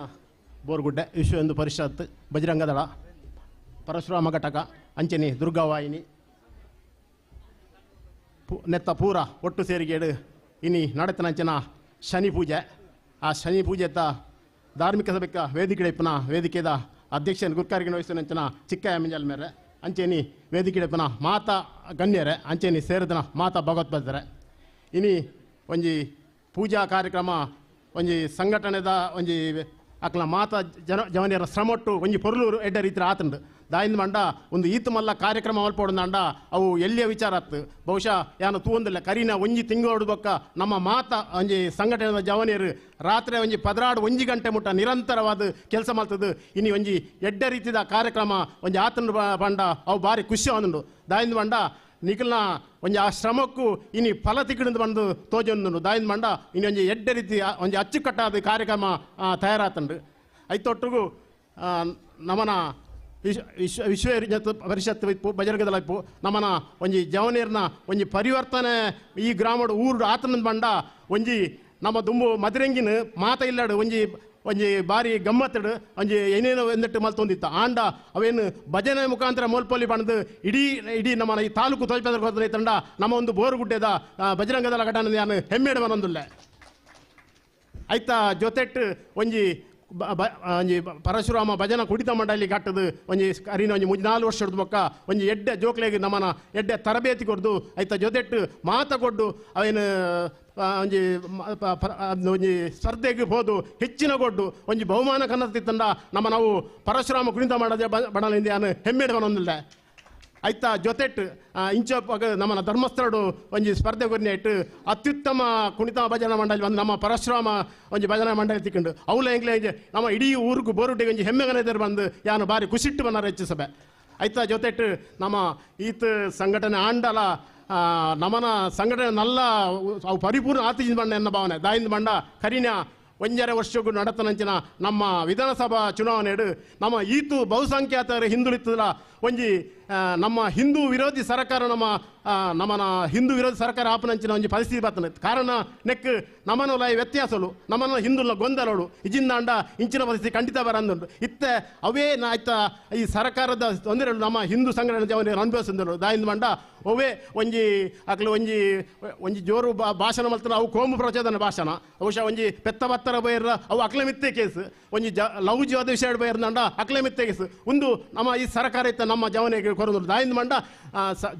ಬೋರ್ಗುಡ್ಡೆ ವಿಶ್ವ ಹಿಂದೂ ಪರಿಷತ್ ಬಜರಂಗ ದಳ ಪರಶುರಾಮ ಘಟಕ ಅಂಚೆನಿ ದುರ್ಗಾವಾಹಿನಿ ನೆತ್ತ ಪೂರ ಒಟ್ಟು ಸೇರಿಗೇಡು ಇನಿ ನಡೆತನಂಚಿನ ಶನಿ ಪೂಜೆ ಆ ಶನಿ ಪೂಜೆತ ಧಾರ್ಮಿಕ ಸಭೆಕ ವೇದಿಕೆ ಇಪ್ಪನ ವೇದಿಕೆದ ಅಧ್ಯಕ್ಷನ ಗುರ್ಕಾರಿಗೆ ವಹಿಸಿನಂಚಿನ ಚಿಕ್ಕ ಮಿಂಜಲ್ ಮೇರೆ ಅಂಚೆನಿ ವೇದಿಕೆ ಇಪ್ಪನ ಮಾತಾ ಗಣ್ಯರೇ ಅಂಚೆನಿ ಸೇರಿದನ ಮಾತಾ ಭಗವತ್ಪಾದರೆ ಇನಿ ಒಂಜಿ ಪೂಜಾ ಕಾರ್ಯಕ್ರಮ ಒಂಜಿ ಸಂಘಟನೆದ ಒಂಜಿ ಅಕ್ಲ ಮಾತ ಜವನಿಯರ ಶ್ರಮೊಟ್ಟು ಒಂಜಿ ಪೊರ್ಲೂರು ಎಡ್ಡ ರೀತಿ ಆತಂಡು ದಾಯಿಂದ ಮಂಡ ಒಂದು ಈತು ಮಲ್ಲ ಕಾರ್ಯಕ್ರಮ ಮಲ್ಪೋಡಂಡ ಅವು ಎಲ್ಲಿಯ ವಿಚಾರ ಆತು ಬಹುಶಃ ಯಾನು ತೂಂದಿಲ್ಲ ಕರಿನ ಒಂಜಿ ತಿಂಗಳು ಬೊಕ್ಕ ನಮ್ಮ ಮಾತ ಒಂಜಿ ಸಂಘಟನೆದ ಜವನಿಯರು ರಾತ್ರಿ ಒಂಜಿ 11 ಗಂಟೆ ಮುಟ್ಟ ನಿರಂತರವಾದ ಕೆಲಸ ಮಾಡ್ತದೆ ಇನ್ನು ಒಂಜಿ ಎಡ್ಡ ರೀತಿದ ಕಾರ್ಯಕ್ರಮ ಒಂಜಿ ಆತಂಡು ಬಂಡ ಅವು ಭಾರಿ ಖುಷಿ ಆದಂಡು ದಾಯಿಂದ ಮಂಡ ನಿಖಲ್ನ ಒಂಜಿ ಆ ಶ್ರಮಕ್ಕೂ ಇನ್ನು ಫಲ ತಿಕ್ಕಿಡಿದು ಬಂದು ತೋಜೊಂದು ದಾಯಿಂದ ಮಂಡ ಇನ್ನು ಒಂಜಿ ಎಡ್ಡ ರೀತಿ ಒಂಜಿ ಅಚ್ಚುಕಟ್ಟಾದ ಕಾರ್ಯಕ್ರಮ ತಯಾರಾತಂಡು ಐತೊಟ್ಟಿಗೂ ನಮನ ವಿಶ್ವ ಪರಿಷತ್ ಇಪ್ಪು ಬಜರಂಗದಳ ಇಪ್ಪು ನಮ್ಮನ ಒಂಜಿ ಜವನೀರ್ನ ಒಂಜಿ ಪರಿವರ್ತನೆ ಈ ಗ್ರಾಮಡು ಊರು ಆತನದ ಬಂಡ ಒಂಜಿ ನಮ್ಮ ದುಂಬು ಮದರಂಗಿನ ಮಾತ ಇಲ್ಲಡು ಒಂಜಿ ಬಾರಿ ಗಮ್ಮತ್ತಡು ಒಂಜಿ ಏನೇನೋ ಎಂದಿಟ್ಟು ಮಲ್ತೊಂದಿತ್ತ ಆಂಡ ಅವೇನು ಭಜನೆ ಮುಖಾಂತರ ಮೋಲ್ಪೊಲಿ ಬಂದು ಇಡೀ ನಮ್ಮ ಈ ತಾಲೂಕು ತೋಜಪದ ತಂಡ ನಮ್ಮ ಒಂದು ಬೋರುಗುಡ್ಡೆದ ಬಜರಂಗದಳ ಘಟನೆ ನಾನು ಹೆಮ್ಮೆಡು ಮನೊಂದುಲ್ಲೆ ಆಯ್ತಾ ಜೊತೆಟ್ಟು ಒಂಜಿ ಒಂಜಿ ಪರಶುರಾಮ ಭಜನ ಕುಡಿತ ಮಂಡಳಿ ಕಟ್ಟದು ಒಂಜಿ ಅರಿನ ಒಂಜಿ 4 ವರ್ಷದ ಬೊಕ್ಕ ಒಂಜಿ ಎಡ್ಡೆ ಜೋಕ್ಲೆಗೆ ನಮ್ಮನ ಎಡ್ಡೆ ತರಬೇತಿ ಕೊಡ್ದು ಆಯ್ತಾ ಜೊತೆಟ್ಟು ಮಾತ ಕೊಡ್ಡು ಅವೇನು ಒಂಜಿ ಸ್ಪರ್ಧೆಗೆ ಹೋದು ಹೆಚ್ಚಿನ ಕೊಡ್ಡು ಒಂಜಿ ಬಹುಮಾನ ಕನ್ನತ್ತಿತ್ತಂಡ ನಮ್ಮ ನಾವು ಪರಶುರಾಮ ಕುಣಿತ ಮಾಡದೆ ಬಣಲಿಂದ ನಾನು ಹೆಮ್ಮೆಡು ಮನೊಂದಿಲ್ಲ ಆಯ್ತಾ ಜೊತೆಟ್ಟು ಇಂಚಪ್ಪಾಗ ನಮ್ಮನ ಧರ್ಮಸ್ಥಳಡು ಒಂಜಿ ಸ್ಪರ್ಧೆ ಕೊರ್ನೆ ಇಟ್ಟು ಅತ್ಯುತ್ತಮ ಕುಣಿತ ಭಜನಾ ಮಂಡಳಿ ಬಂದು ನಮ್ಮ ಪರಶುರಾಮ ಒಂಜಿ ಭಜನಾ ಮಂಡಳಿ ತಿಕ್ಕೊಂಡು ಅವಳ ಎಂಗ್ಲೆ ನಮ್ಮ ಇಡೀ ಊರಿಗೂ ಬೋರುಟಿಗೆ ಒಂಜಿ ಹೆಮ್ಮೆಗನೆದರು ಬಂದು ಯಾನು ಭಾರಿ ಖುಷಿಟ್ಟು ಬನ್ನಾರ ಹೆಚ್ಚಿಸಬೆ ಆಯ್ತಾ ಜೊತೆಟ್ಟು ನಮ್ಮ ಈತ ಸಂಘಟನೆ ಆಂಡಲ ನಮ್ಮನ ಸಂಘಟನೆ ನಲ್ಲ ಅವು ಪರಿಪೂರ್ಣ ಆತಿಜಿನ ಬಂಡ ಎನ್ನ ಭಾವನೆ ದಾಯಿಂದ ಬಂಡ ಕರಿನ 1.5 ವರ್ಷಕ್ಕೂ ನಡತನಂಚಿನ ನಮ್ಮ ವಿಧಾನಸಭಾ ಚುನಾವಣೆಡು ನಮ್ಮ ಈತು ಬಹುಸಂಖ್ಯಾತರ ಹಿಂದುಳಿತದ ಒಂಜಿ ನಮ್ಮ ಹಿಂದೂ ವಿರೋಧಿ ಸರ್ಕಾರ ನಮ್ಮನ ಹಿಂದೂ ವಿರೋಧಿ ಸರ್ಕಾರ ಆಪನಂಚಿನ ಒಂಜಿ ಪರಿಸ್ಥಿತಿ ಬರ್ತದೆ ಕಾರಣ ನೆಕ್ ನಮ್ಮನ ಲೈ ವ್ಯತ್ಯಾಸಲು ನಮ್ಮನ ಹಿಂದುಳ ಗೊಂದಲೋಡು ಇಜಿಂದಾಂಡ ಇಂಚಿನ ಪರಿಸ್ಥಿತಿ ಖಂಡಿತ ಬರಂದುಂಟು ಇತ್ತೆ ಅವೇ ಆಯ್ತಾ ಈ ಸರ್ಕಾರದ ತೊಂದರೆಗಳು ನಮ್ಮ ಹಿಂದೂ ಸಂಘಟನೆ ಜವನ ಅನುಭವಿಸಿದ್ರು ದಾಯಿಂದ ಮಂಡ ಅವೇ ಒಂಜಿ ಅಕ್ಲು ಒಂಜಿ ಜೋರು ಭಾಷಣ ಮಲ್ತನ ಅವು ಕೋಮು ಪ್ರಚೋದನ ಭಾಷಣ ಬಹುಶಃ ಒಂಜಿ ಪೆತ್ತ ಬತ್ತರ ಬೈರ ಅವು ಅಕ್ಲೆ ಮಿತ್ತೆ ಕೇಸು ಒಂಜಿ ಲವ್ ಜೀವದ ವಿಷಯ ಬೈರ್ನಂಡ ಅಕ್ಲೆ ಮಿತ್ತೆ ಕೇಸು ಒಂದು ನಮ್ಮ ಈ ಸರ್ಕಾರ ಇತ್ತ ನಮ್ಮ ಜವನಿಗೆ ಕೊರದ್ರು ದಾಯಿಂದ ಮಂಡ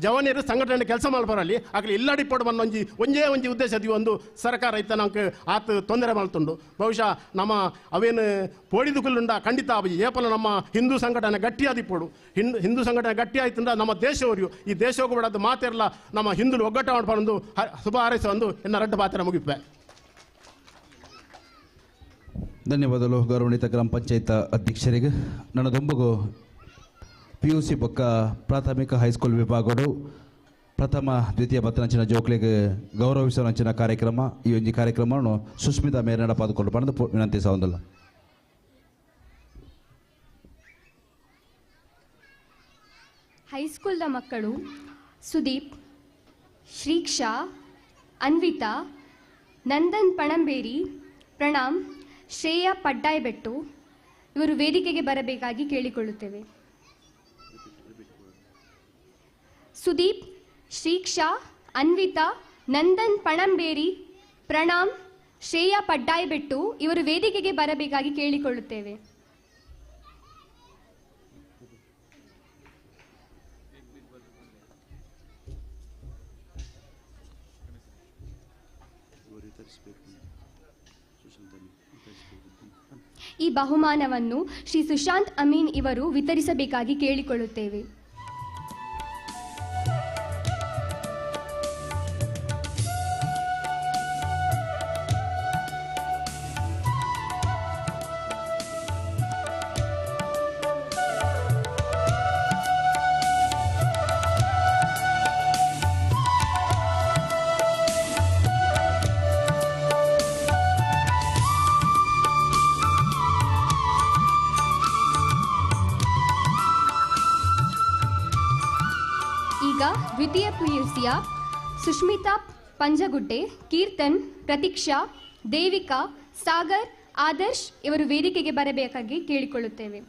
ಜವನಿಯರು ಸಂಘಟನೆ ಕೆಲಸ ಮಾಡ್ಬರಲ್ಲಿ ಅಕ್ಲಿ ಇಲ್ಲಡಿ ಪೋಡು ಬಂದು ಒಂಜಿ ಉದ್ದೇಶದ ಒಂದು ಸರ್ಕಾರ ಇತ್ತ ನಮ್ಗೆ ಆತ ತೊಂದರೆ ಮಾಡ್ತುಂಡು ಬಹುಶಃ ನಮ್ಮ ಅವೇನು ಪೋಡಿದುಕುಲ್ಲುಂಡ ಖಂಡಿತ ಆಬಿ ಏಪಲ ನಮ್ಮ ಹಿಂದೂ ಸಂಘಟನೆ ಗಟ್ಟಿಯಾದಿಪ್ಪೋಡು ಹಿಂದೂ ಸಂಘಟನೆ ಗಟ್ಟಿ ಆಯ್ತಂದ ನಮ್ಮ ದೇಶವರಿಯು ಈ ದೇಶಕ್ಕೂ ಬಿಡೋದು ಮಾತಿರಲ್ಲ ನಮ್ಮ ಹಿಂದೂ ಒಗ್ಗಟ್ಟ ಮಾಡ್ಬಂದು ಶುಭ ಹಾರೈಸ ಒಂದು ಎನ್ನ ರಡ್ಡ ಪಾತ್ರ ಮುಗಿಪೆ ಧನ್ಯವಾದಗಳು ಗೌರವಾನ್ವಿತ ಗ್ರಾಮ ಪಂಚಾಯತ್ ಅಧ್ಯಕ್ಷರಿಗೆ ನನ್ನ ದೊಂಬಗು PUC ಬೊಕ್ಕ ಪ್ರಾಥಮಿಕ ಹೈಸ್ಕೂಲ್ ವಿಭಾಗಗಳು ಪ್ರಥಮ ದ್ವಿತೀಯ ಬತ್ತನಂಚಿನ ಜೋಕ್ಲೆಗೆ ಗೌರವಿಸುವಂಚಿನ ಕಾರ್ಯಕ್ರಮ ಈ ಒಂದು ಕಾರ್ಯಕ್ರಮವನ್ನು ಸುಸ್ಮಿತಾ ಮೇರನಡ ಪಾದುಕೊಂಡು ಬಂದು ವಿನಂತಿ ಸಾವಂದಲ್ಲ ಹೈಸ್ಕೂಲ್ನ ಮಕ್ಕಳು ಸುದೀಪ್, ಶ್ರೀಕ್ಷಾ, ಅನ್ವಿತಾ, ನಂದನ್ ಪಣಂಬೇರಿ, ಪ್ರಣಾಮ್, ಶ್ರೇಯಾ ಪಡ್ಡಾಯ್ಬೆಟ್ಟು ಇವರು ವೇದಿಕೆಗೆ ಬರಬೇಕಾಗಿ ಕೇಳಿಕೊಳ್ಳುತ್ತೇವೆ. ಸುದೀಪ್, ಶ್ರೀಕ್ಷಾ, ಅನ್ವಿತಾ, ನಂದನ್ ಪಣಂಬೇರಿ, ಪ್ರಣಾಮ್, ಶ್ರೇಯಾ ಪಡ್ಡಾಯಿಬೆಟ್ಟು ಇವರು ವೇದಿಕೆಗೆ ಬರಬೇಕಾಗಿ ಕೇಳಿಕೊಳ್ಳುತ್ತೇವೆ. ಈ ಬಹುಮಾನವನ್ನು ಶ್ರೀ ಸುಶಾಂತ್ ಅಮೀನ್ ಇವರು ವಿತರಿಸಬೇಕಾಗಿ ಕೇಳಿಕೊಳ್ಳುತ್ತೇವೆ. ಈಗ ದ್ವಿತೀಯ PUCಯ ಸುಷ್ಮಿತಾ ಪಂಜಗುಡ್ಡೆ, ಕೀರ್ತನ್, ಪ್ರತೀಕ್ಷಾ, ದೇವಿಕಾ, ಸಾಗರ್, ಆದರ್ಶ್ ಇವರು ವೇದಿಕೆಗೆ ಬರಬೇಕಾಗಿ ಕೇಳಿಕೊಳ್ಳುತ್ತೇವೆ.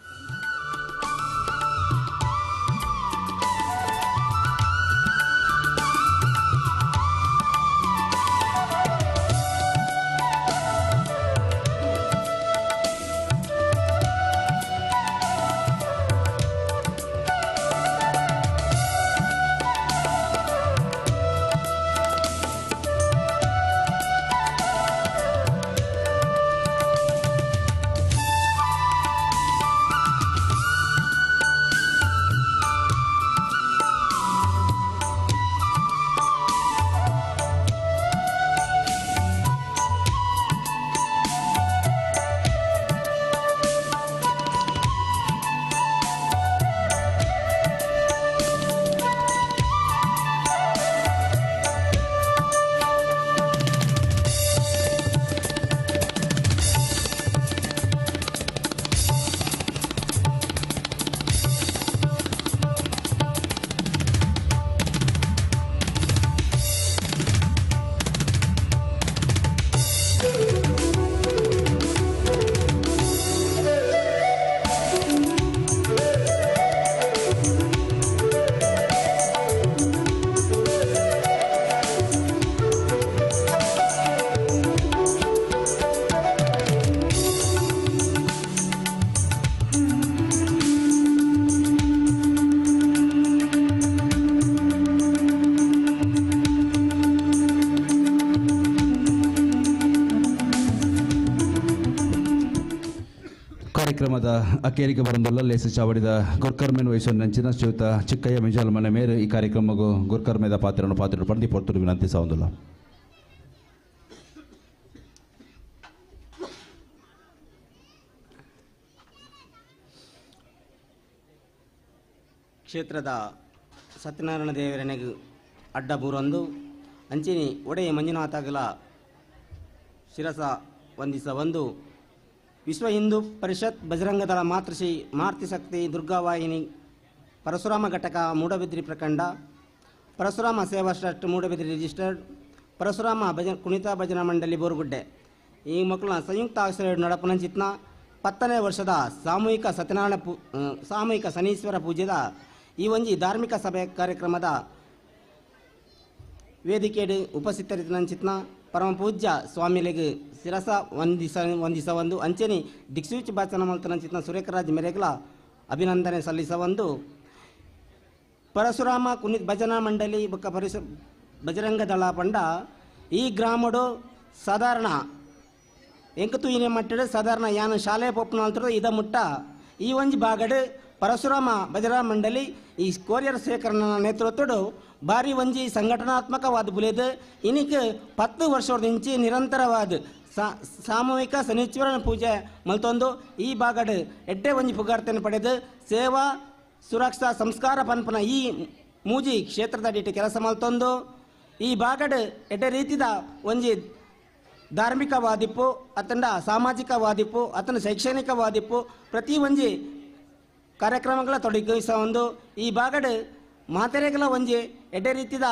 ಕಾರ್ಯಕ್ರಮದ ಅಕೇರಿಗೆ ಬರಂದಲ್ಲ ಲೇಸಿ ಚಾವಡಿದ ಗುರ್ಕರ್ಮೆನ್ ವಯಸ್ಸು ನಂಚಿನ ಶ್ರೀಯುತ ಚಿಕ್ಕಯ್ಯ ಮಿಜಾಲ್ ಮನೆ ಮೇರೆ ಈ ಕಾರ್ಯಕ್ರಮಗೂ ಗುರ್ಕರ್ಮೆದ ಪಾತ್ರವನ್ನು ಪಡೆದು ಪೊರ್ತುಡು ವಿನಂತಿ ಸಾವಂದುಲ್ಲ. ಕ್ಷೇತ್ರದ ಸತ್ಯನಾರಾಯಣ ದೇವರನೆಗೆ ಅಡ್ಡ ಬೂರೊಂದು ಅಂಚಿನಿ ಒಡೆಯ ಮಂಜುನಾಥಗಲ ಶಿರಸ ವಂದಿಸ ಒಂದು ವಿಶ್ವ ಹಿಂದೂ ಪರಿಷತ್ ಬಜರಂಗದಳ ಮಾತೃಶಕ್ತಿ ದುರ್ಗಾವಾಹಿನಿ ಪರಶುರಾಮ ಘಟಕ ಮೂಡಬಿದ್ರಿ ಪ್ರಖಂಡ ಪರಶುರಾಮ ಸೇವಾ ಟ್ರಸ್ಟ್ ಮೂಡಬಿದ್ರಿ ರಿಜಿಸ್ಟರ್ಡ್ ಪರಶುರಾಮ ಕುಣಿತ ಭಜನಾ ಮಂಡಳಿ ಬೋರುಗುಡ್ಡೆ ಈ ಮಕ್ಕಳ ಸಂಯುಕ್ತ ಆಶ್ರಯ ನಡಪನಂಚಿತ್ನ 10ನೇ ವರ್ಷದ ಸಾಮೂಹಿಕ ಶನೀಶ್ವರ ಪೂಜೆದ ಈ ಒಂಜಿ ಧಾರ್ಮಿಕ ಸಭೆ ಕಾರ್ಯಕ್ರಮದ ವೇದಿಕೆಡು ಉಪಸ್ಥಿತರಿದ್ದಂಚಿತ್ನ ಪರಮ ಪೂಜ್ಯ ಸ್ವಾಮಿಲಿಗೆ ಶಿರಸ ವಂದಿಸ ಒಂದು ಅಂಚೆನಿ ದಿಕ್ಸೂಚಿ ಭಾಷಣ ಮಲ್ತನಂಚಿತ್ನ ಸುರೇಖರಾಜ್ ಮೆರೆಗ್ಲ ಅಭಿನಂದನೆ ಸಲ್ಲಿಸ ಒಂದು ಪರಶುರಾಮ ಭಜನಾ ಮಂಡಳಿ ಬೊಕ್ಕ ಬಜರಂಗ ದಳ ಪಂಡ ಈ ಗ್ರಾಮಡು ಸಾಧಾರಣ ಎಂಕತು ಇನೇ ಮಟ್ಟಡು ಸಾಧಾರಣ ಯಾನು ಶಾಲೆ ಪೊಪ್ಪನಲ್ತರು ಇದ ಮುಟ್ಟ ಈ ಒಂಜಿ ಬಾಗಡು ಪರಶುರಾಮ ಭಜನಾ ಮಂಡಳಿ ಈ ಕೊರಿಯರ್ ಶೇಖರಣ ನೇತೃತ್ವಡು ಭಾರಿ ಒಂಜಿ ಸಂಘಟನಾತ್ಮಕವಾದ ಬುಲೆದು ಇನಿಕ್ 10 ವರ್ಷದಿಂಚಿ ನಿರಂತರವಾದ ಸಾಮೂಹಿಕ ಶನೀಶ್ವರನ ಪೂಜೆ ಮಲ್ತೊಂದು ಈ ಬಾಗಡು ಎಡ್ಡೆ ಒಂಜಿ ಪುಗಾರ್ತನೆ ಪಡೆದು ಸೇವಾ ಸುರಕ್ಷಾ ಸಂಸ್ಕಾರ ಪನ್ಪನ ಈ ಮೂಜಿ ಕ್ಷೇತ್ರದ ಡಿಟ್ಟು ಕೆಲಸ ಮಲ್ತೊಂದು ಈ ಬಾಗಡು ಎಡ್ಡೆ ರೀತಿದ ಒಂಜಿ ಧಾರ್ಮಿಕವಾದಿಪ್ಪು ಅತಂಡ ಸಾಮಾಜಿಕವಾದಿಪ್ಪು ಅತನ ಶೈಕ್ಷಣಿಕವಾದಿಪ್ಪು ಪ್ರತಿ ಒಂಜಿ ಕಾರ್ಯಕ್ರಮಗಳ ತೊಡಗಿಸ ಒಂದು ಈ ಬಾಗಡು ಮಾತೆರೆಗಳ ಒಂಜಿ ಎಡ್ಡೆ ರೀತಿದ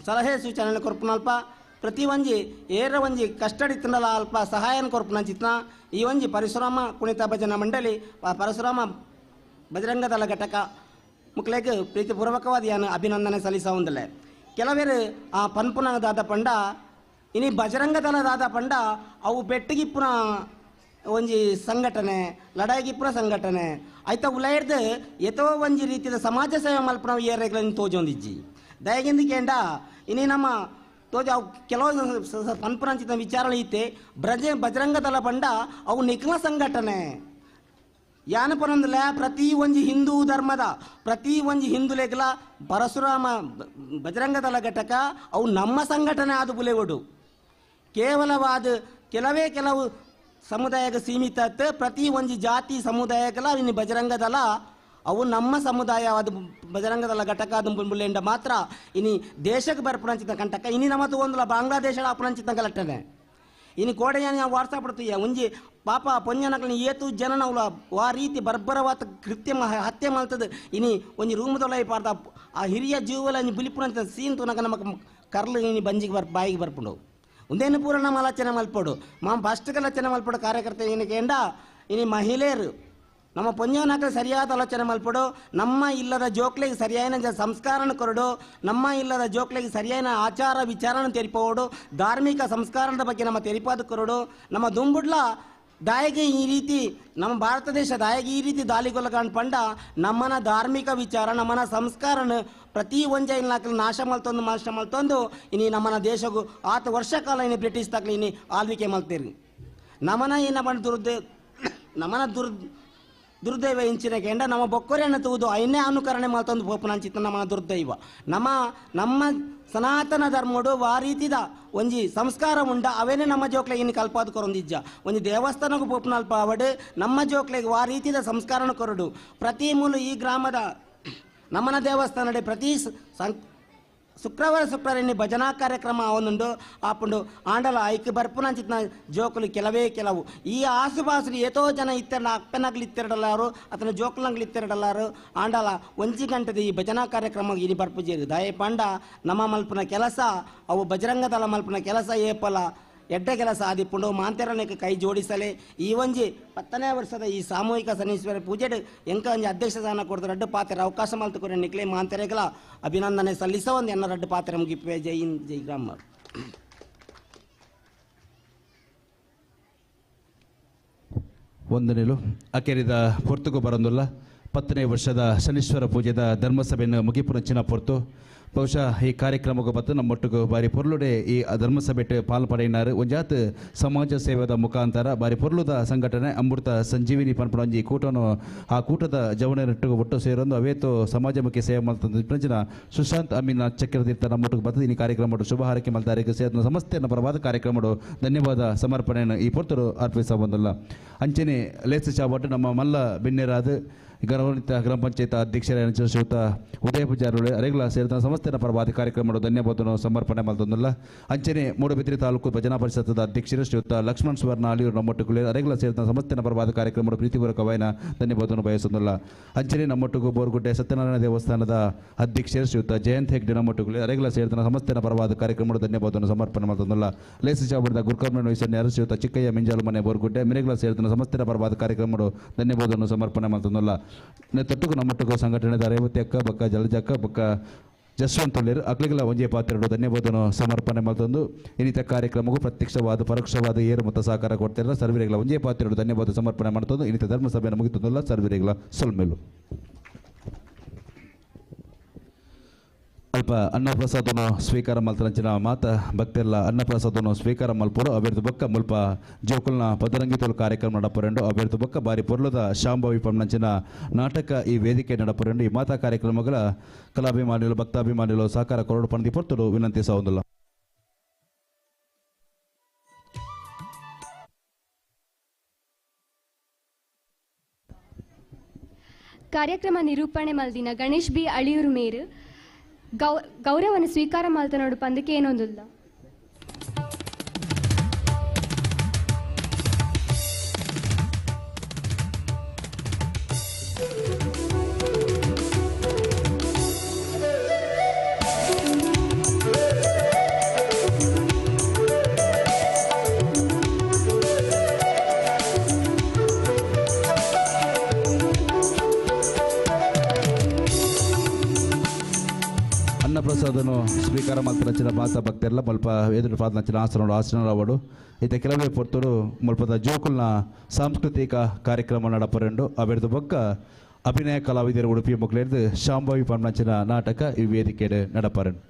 ಸಲಹೆ ಸೂಚನೆ ಕೊರ್ಪುನಲ್ಪ ಪ್ರತಿ ಒಂಜಿ ಏರ ಒಂಜಿ ಕಷ್ಟಡಿ ತಿನ್ನಲ ಅಲ್ಪ ಸಹಾಯನ ಕೊರ್ಪುನಂಚಿತ್ನ ಈ ಒಂಜಿ ಪರಶುರಾಮ ಕುಣಿತ ಭಜನಾ ಮಂಡಳಿ ಪರಶುರಾಮ ಬಜರಂಗ ದಳ ಘಟಕ ಮುಕ್ಲೆಗ್ ಪ್ರೀತಿಪೂರ್ವಕವಾದ ಯಾನು ಅಭಿನಂದನೆ ಸಲ್ಲಿಸ ಒಂದಲೆ ಕೆಲವೇರು ಆ ಪನ್ಪುನದಾದ ಪಂಡ ಇನಿ ಬಜರಂಗ ದಳದಾದ ಪಂಡ ಅವು ಬೆಟ್ಟಿಗಿಪ್ಪುನ ಒಂಜಿ ಸಂಘಟನೆ ಲಡಾಯಿಗಿಪ್ಪುನ ಸಂಘಟನೆ ಐತ ಉಲಾಯ್ದು ಎತೋ ಒಂಜಿ ರೀತಿಯ ಸಮಾಜ ಸೇವೆ ಮಲ್ಪನ ಏರೆಗಳನ್ನು ತೋಜೊಂದಿಜ್ಜಿ ದಯಗಿಂದ ಕೇಂಡ ಇನಿ ನಮ್ಮ ತೋಜ ಅವು ಕೆಲವು ಪನ್ಪುರಂಚಿತ ವಿಚಾರಣೆ ಐತೆ ಬಜರಂಗ ದಳ ಪಂಡ ಅವು ನಿಖಲ ಸಂಘಟನೆ ಯಾನಪನಂದಲ ಪ್ರತಿ ಒಂಜಿ ಹಿಂದೂ ಧರ್ಮದ ಪ್ರತಿ ಒಂಜಿ ಹಿಂದುಲೆಗಲ ಪರಶುರಾಮ ಬಜರಂಗ ದಳ ಘಟಕ ಅವು ನಮ್ಮ ಸಂಘಟನೆ ಆದ ಬುಲೆವಡು ಕೇವಲವಾದ ಕೆಲವು ಸಮುದಾಯಕ್ಕೆ ಸೀಮಿತ ಪ್ರತಿ ಒಂಜಿ ಜಾತಿ ಸಮುದಾಯಗಳ ಇನ್ನು ಬಜರಂಗ ದಳ ಅವು ನಮ್ಮ ಸಮುದಾಯವಾದ ಬಜರಂಗ ದಳ ಘಟಕ ಅದು ಬುಲೆಂಡ ಮಾತ್ರ ಇನ್ನು ದೇಶಕ್ಕೆ ಬರ್ಪುಣಂಚಿತ ಕಂಟಕ ಇನ್ನು ನಮ್ಮದು ಒಂದು ಬಾಂಗ್ಲಾದೇಶ ಅಪುಣಂಚಿತ ಗಲಟ್ಟನೆ ಇನ್ನು ಕೋಡೆಯಾನಿ ನಾವು ವಾಟ್ಸಾಪ್ ಪಡ್ತೀಯ ಒಂಜಿ ಪಾಪ ಪೊಂಜನಕಲ್ని ಏತು ಜನ ನಾವು ಆ ರೀತಿ ಬರ್ಬರವಾದ ಕೃತ್ಯ ಹತ್ಯೆ ಮಾಡ್ತದೆ ಇನ್ನು ಒಂಜಿ ರೂಮದೊಳಗೆ ಪಾರ್ದ ಆ ಹಿರಿಯ ಜೀವಲ ಬಿಲಿಪುಣಂತ ಸೀನ್ ತುನಕ ನಮಗೆ ಕರ್ಲು ಇನ್ನು ಬಂಜಿಗೆ ಬಾಯಿಗೆ ಬರ್ಪುಂಡು ಒಂದೇನು ಪೂರ ನಮ್ಮ ಆಲೋಚನೆ ಮಲ್ಪಡು ಫಸ್ಟ್ಗೆ ಆಲೋಚನೆ ಮಲ್ಪಡು ಕಾರ್ಯಕರ್ತ ಏನಕ್ಕೆ ಎಂಡ ಇನ್ನು ಮಹಿಳೆಯರು ನಮ್ಮ ಪೊಂಜನಕಲ್ ಸರಿಯಾದ ಆಲೋಚನೆ ಮಲ್ಪಡು ನಮ್ಮ ಇಲ್ಲದ ಜೋಕ್ಲೆಗೆ ಸರಿಯಾದ ಸಂಸ್ಕಾರನ ಕೊರಡು ನಮ್ಮ ಇಲ್ಲದ ಜೋಕ್ಲೆಗೆ ಸರಿಯಾದ ಆಚಾರ ವಿಚಾರನ ತೆರಿಪೋಡು ಧಾರ್ಮಿಕ ಸಂಸ್ಕಾರದ ಬಗ್ಗೆ ನಮ್ಮ ತೆರಿಪಾದ ಕೊರಡು ನಮ್ಮ ದುಂಬುಡ್ಲ ದಾಯಿಗೆ ಈ ರೀತಿ ನಮ್ಮ ಭಾರತ ದೇಶ ದಾಯಿಗೆ ಈ ರೀತಿ ದಾಳಿಗೊಳಗಾಂಡ್ ಪಂಡ ನಮ್ಮನ ಧಾರ್ಮಿಕ ವಿಚಾರ ನಮ್ಮನ ಸಂಸ್ಕಾರನ ಪ್ರತಿ ಒಂಜ ಇಲ್ಲಾಕಲು ನಾಶ ಮಲ್ತೊಂದು ಇನ್ನು ನಮ್ಮನ ದೇಶಗೂ 10 ವರ್ಷ ಕಾಲ ಇನ್ನು ಬ್ರಿಟಿಷ್ ತಕ್ಲಿ ಇನ್ನು ಆಳ್ವಿಕೆ ಮಲ್ತೀರಿ ನಮ್ಮನ ನಮ್ಮನ ದುರ್ದೈವ ಇಂಚಿನ ಕೆಂಡ ನಮ್ಮ ಬೊಕ್ಕೊರೆಯನ್ನು ತೂದು ಐನೇ ಅನುಕರಣೆ ಮಲ್ತೊಂದು ಪೋಪುನಂಚಿತ್ತ ನಮ್ಮ ದುರ್ದೈವ ನಮ್ಮ ಸನಾತನ ಧರ್ಮಡು ಆ ರೀತಿದ ಒಂಜಿ ಸಂಸ್ಕಾರ ಉಂಡ ಅವೇನೇ ನಮ್ಮ ಜೋಕ್ಲೆಗೆ ಇನ್ನು ಕಲ್ಪಾದ ಕೊರೊಂದಿಜ್ಜ ಒಂಜಿ ದೇವಸ್ಥಾನಕ್ಕೂ ಪೋಪುನಲ್ಪ ಅವಡು ನಮ್ಮ ಜೋಕ್ಲೆಗೆ ಆ ರೀತಿದ ಸಂಸ್ಕಾರನ ಕೊರಡು ಪ್ರತಿ ಮೂಲ ಈ ಗ್ರಾಮದ ನಮ್ಮನ ದೇವಸ್ಥಾನಡೆ ಪ್ರತಿ ಶುಕ್ರವಾರ ಇನ್ನು ಭಜನಾ ಕಾರ್ಯಕ್ರಮ ಅವನುಂಡು ಆಪುಂಡು ಆಂಡಲ ಐಕ್ ಬರ್ಪುನಂಚಿತ್ನ ಜೋಕುಲು ಕೆಲವು ಈ ಆಸುಪಾಸು ಏತೋ ಜನ ಇತ್ತೆರಡ ಅಪ್ಪನಾಗ್ಲಿ ಇತ್ತೆರಡಲ್ಲಾರು ಅಥವಾ ಜೋಕುಲಂಗ್ಲಿ ಇತ್ತೆರಡಲ್ಲಾರು ಆಂಡಲ ಒಂಜಿ ಗಂಟೆದ ಈ ಭಜನಾ ಕಾರ್ಯಕ್ರಮ ಇನಿ ಬರ್ಪುಜೇರು ದಯ ಪಂಡ ನಮ್ಮ ಮಲ್ಪನ ಕೆಲಸ ಅವು ಬಜರಂಗ ದಳ ಮಲ್ಪನ ಕೆಲಸ ಏಪಲ ಎಡ್ಡ ಕೆಲಸ ಆದಿಪ್ಪುಂಡು ಮಾಂತೆರನಕ್ಕೆ ಕೈ ಜೋಡಿಸಲೇ ಈ ಒಂಜಿ 10ನೇ ವರ್ಷದ ಈ ಸಾಮೂಹಿಕ ಶನೀಶ್ವರ ಪೂಜೆಡ್ ಎಂಕ ಒಂಜಿ ಅಧ್ಯಕ್ಷ ಸ್ಥಾನ ಕೊಡ್ದು ರಡ್ಡು ಪಾತ್ರ ಅವಕಾಶ ಮಲ್ತುಕೊರೆ ನಿಕ್ಲೆ ಮಾಂತೆರೆಗಳ ಅಭಿನಂದನೆ ಸಲ್ಲಿಸ ಒಂದು ಎನ್ನ ರಡ್ಡು ಪಾತ್ರ ಮುಗಿಪ್ಪೆ ಜೈ ಹಿಂದ್ ಜೈ ಗ್ರಾಮ ವಂದನೆಗಳು ಅಕೆರಿದ ಪೊರ್ತುಗೂ ಬರಂದುಲ್ಲ 10ನೇ ವರ್ಷದ ಶನೀಶ್ವರ ಪೂಜೆದ ಧರ್ಮಸಭೆಯನ್ನು ಮುಗಿಪುನಂಚಿನ ಪೊರ್ತು ಬಹುಶಃ ಈ ಕಾರ್ಯಕ್ರಮಕ್ಕೆ ಬತ್ತು ನಮ್ಮೊಟ್ಟಿಗೂ ಬಾರಿ ಪೊರ್ಲುಡೆ ಈ ಧರ್ಮಸಭೆಟ್ ಪಾಲ್ಪಡೆಯಿನಾರು ಒಂಜಾತ್ ಸಮಾಜ ಸೇವೆದ ಮುಖಾಂತರ ಬಾರಿ ಪೊರ್ಲುದ ಸಂಘಟನೆ ಅಮೃತ ಸಂಜೀವಿನಿ ಪನ್ಪಡೊಂಜಿ ಕೂಟನು ಆ ಕೂಟದ ಜವಣರೊಟ್ಟಿಗೆ ಒಟ್ಟು ಸೇರೊಂದು ಅವೇತು ಸಮಾಜಮುಖಿ ಸೇವೆ ಮಾಡ್ತಂದು ಪ್ರಂಚಿನ ಸುಶಾಂತ್ ಅಮೀನ್ ಚಕ್ರತೀರ್ಥ ನಮ್ಮೊಟ್ಟಿಗೆ ಬರ್ತದೆ ಈ ಕಾರ್ಯಕ್ರಮ ಶುಭ ಹಾರೈಕೆ ಮಾಡ್ತಾರೆ ಸೇರಿದ ಸಮಸ್ತೆಯನ್ನು ಪರವಾದ ಕಾರ್ಯಕ್ರಮ ಧನ್ಯವಾದ ಸಮರ್ಪಣೆಯನ್ನು ಈ ಪೊರ್ತರು ಅರ್ಪಿಸಬಂದಿಲ್ಲ ಅಂಚನೆ ಲೇಸ ಚಾಬಟ್ಟು ನಮ್ಮ ಮಲ್ಲ ಬೆನ್ನೆರಾದ ಗೌರವಾನ್ವಿತ ಗ್ರಾಮ ಪಂಚಾಯತ್ ಅಧ್ಯಕ್ಷರ ಶ್ರೀಯುತ ಉದಯ ಪೂಜಾರಿ ಅರೆಗಳ ಸೇರಿದ ಸಂಸ್ಥೆಯ ಪರವಾದ ಕಾರ್ಯಕ್ರಮ ಧನ್ಯವಾದವನ್ನು ಸಮರ್ಪಣೆ ಮಾಡಿಲ್ಲ ಅಂಚನೆ ಮೂಡಬಿದ್ರಿ ತಾಲೂಕು ಭಜನಾ ಪರಿಷತ್ದ ಅಧ್ಯಕ್ಷರು ಶ್ರೀಯುತ ಲಕ್ಷ್ಮಣ್ ಸುವರ್ಣ ಅಲಿಯವರು ನಮ್ಮೊಟ್ಟಿಗೆ ಅರೆಗಳ ಸೇರಿದ ಸಂಸ್ಥೆಯ ಪರವಾದ ಕಾರ್ಯಕ್ರಮ ಪ್ರೀತಿಪೂರ್ವಕವಾದ ಧನ್ಯವಾದವನ್ನು ಬಯಸುವುದಿಲ್ಲ ಅಂಚನೆ ನಮ್ಮೊಟ್ಟಿಗೂ ಬೋರ್ಗುಡ್ಡೆ ಸತ್ಯನಾರಾಯಣ ದೇವಸ್ಥಾನದ ಅಧ್ಯಕ್ಷರು ಶ್ರೀಯುತ ಜಯಂತ್ ಹೆಗ್ಡೆ ನಮ್ಮೊಟ್ಟಿಗೆ ಅರೆಗಳ ಸೇರಿದ ಸಂಸ್ಥೆಯ ಪರವಾದ ಕಾರ್ಯಕ್ರಮ ಧನ್ಯವಾದವನ್ನು ಸಮರ್ಪಣೆ ಮಾಡಿಲ್ಲ ಲೇಸಿ ಚಾಬುರದ ಗುರುಕರ್ಮನ ವಹಿಸನ್ಯಾರ ಶ್ರೀಯುತ ಚಿಕ್ಕಯ್ಯ ಮಿಂಜಾಲು ಮನೆ ಬೋರ್ಗುಡ್ಡೆ ಮೆರೆಗಳ ಸೇರಿದ ಸಂಸ್ಥೆಯ ಪರವಾದ ಕಾರ್ಯಕ್ರಮ ಧನ್ಯವಾದವನ್ನು ಸಮರ್ಪಣೆ ಮಾಡಿಲ್ಲ ತೊಟ್ಟುಕು ನಮ್ಮೊಟ್ಟಿಗೂ ಸಂಘಟನೆದ ರೇವತಿ ಅಕ್ಕ ಬಕ್ಕ ಜಲಜಕ್ಕ ಬಕ್ಕ ಜಸ್ವಂತ್ ಒಳ್ಳೆಯರು ಅಕ್ಲಿಗಳ ಒಂಜೆ ಪಾತ್ರೆಗಳು ಧನ್ಯವಾದವನ್ನು ಸಮರ್ಪಣೆ ಮತ್ತೊಂದು ಇನ್ನಿತ ಕಾರ್ಯಕ್ರಮಕ್ಕೂ ಪ್ರತ್ಯಕ್ಷವಾದ ಪರೋಕ್ಷವಾದ ಏರು ಮತ್ತು ಸಹಕಾರ ಕೊಡ್ತಿರಲ್ಲ ಸರ್ವೀರೆಗಳ ಒಂಜೆ ಪಾತ್ರೆಗಳು ಧನ್ಯವಾದ ಸಮರ್ಪಣೆ ಮಾಡ್ತಂದು ಇನ್ನಿತ ಧರ್ಮಸಭೆಯನ್ನು ಮುಗಿತಂದಲ್ಲ ಸರ್ವೀರೆಗಳ ಸೊಲ್ಮೇಲು ಅಲ್ಪ ಅನ್ನಪ್ರಸಾದವನ್ನು ಸ್ವೀಕಾರ ಮಲ್ತಂಚಿನ ಮಾತ ಭಕ್ತೆಲ್ಲ ಅನ್ನಪ್ರಸಾದವನ್ನು ಸ್ವೀಕಾರ ಮಲ್ಪರು ಅಭ್ಯರ್ಥಿ ಬೊಕ್ಕ ಮುಲ್ಪ ಜೋಕುಲ್ನ ಪದರಂಗಿ ತೋಲು ಕಾರ್ಯಕ್ರಮ ನಡಪರೆಂಡು ಅಭ್ಯರ್ಥಿ ಬೊಕ್ಕ ಬಾರಿ ಪೊರ್ಲದ ಶಾಂಭವಿ ಪಂಚಿನ ನಾಟಕ ಈ ವೇದಿಕೆ ನಡಪರೆಂಡು ಈ ಮಾತಾ ಕಾರ್ಯಕ್ರಮಗಳ ಕಲಾಭಿಮಾನಿಗಳು ಭಕ್ತಾಭಿಮಾನಿಗಳು ಸಹಕಾರ ಕೊರಡು ಪಣದಿ ಪೊರ್ತರು ವಿನಂತಿ ಸಾವುದಿಲ್ಲ. ಕಾರ್ಯಕ್ರಮ ನಿರೂಪಣೆ ಮಲ್ದಿನ ಗಣೇಶ್ ಬಿ ಅಳಿಯೂರು ಮೇರು ಗೌರವವನ್ನು ಸ್ವೀಕಾರ ಮಾಡ್ತಾನೋಡು ಪಂದಕ್ಕೆ ಏನೊಂದಿಲ್ಲ. ಪ್ರಸಾದನು ಸ್ವೀಕಾರ ಮಾಡ್ತಿನ ಮಾತಾ ಭಕ್ತರೆಲ್ಲ ಮಲ್ಪ ಎದುರು ಪಾದನಚ್ಚಿನ ಆಸನವಾಡು ಇತ್ತೆ ಕೆಲವೇ ಪೊರ್ತರು ಮಲ್ಪದ ಜೋಕುಲ್ನ ಸಾಂಸ್ಕೃತಿಕ ಕಾರ್ಯಕ್ರಮ ನಡಪರೆಂಡು ಅವೆರ್ದು ಬೊಕ್ಕ ಅಭಿನಯ ಕಲಾವಿದರು ಉಡುಪಿ ಮಕ್ಕಳೆರ್ದು ಶಾಂಭವಿ ಪಂಪನಚ್ಚಿನ ನಾಟಕ ಈ ವೇದಿಕೆಡೆ ನಡಪರೆಂಡು.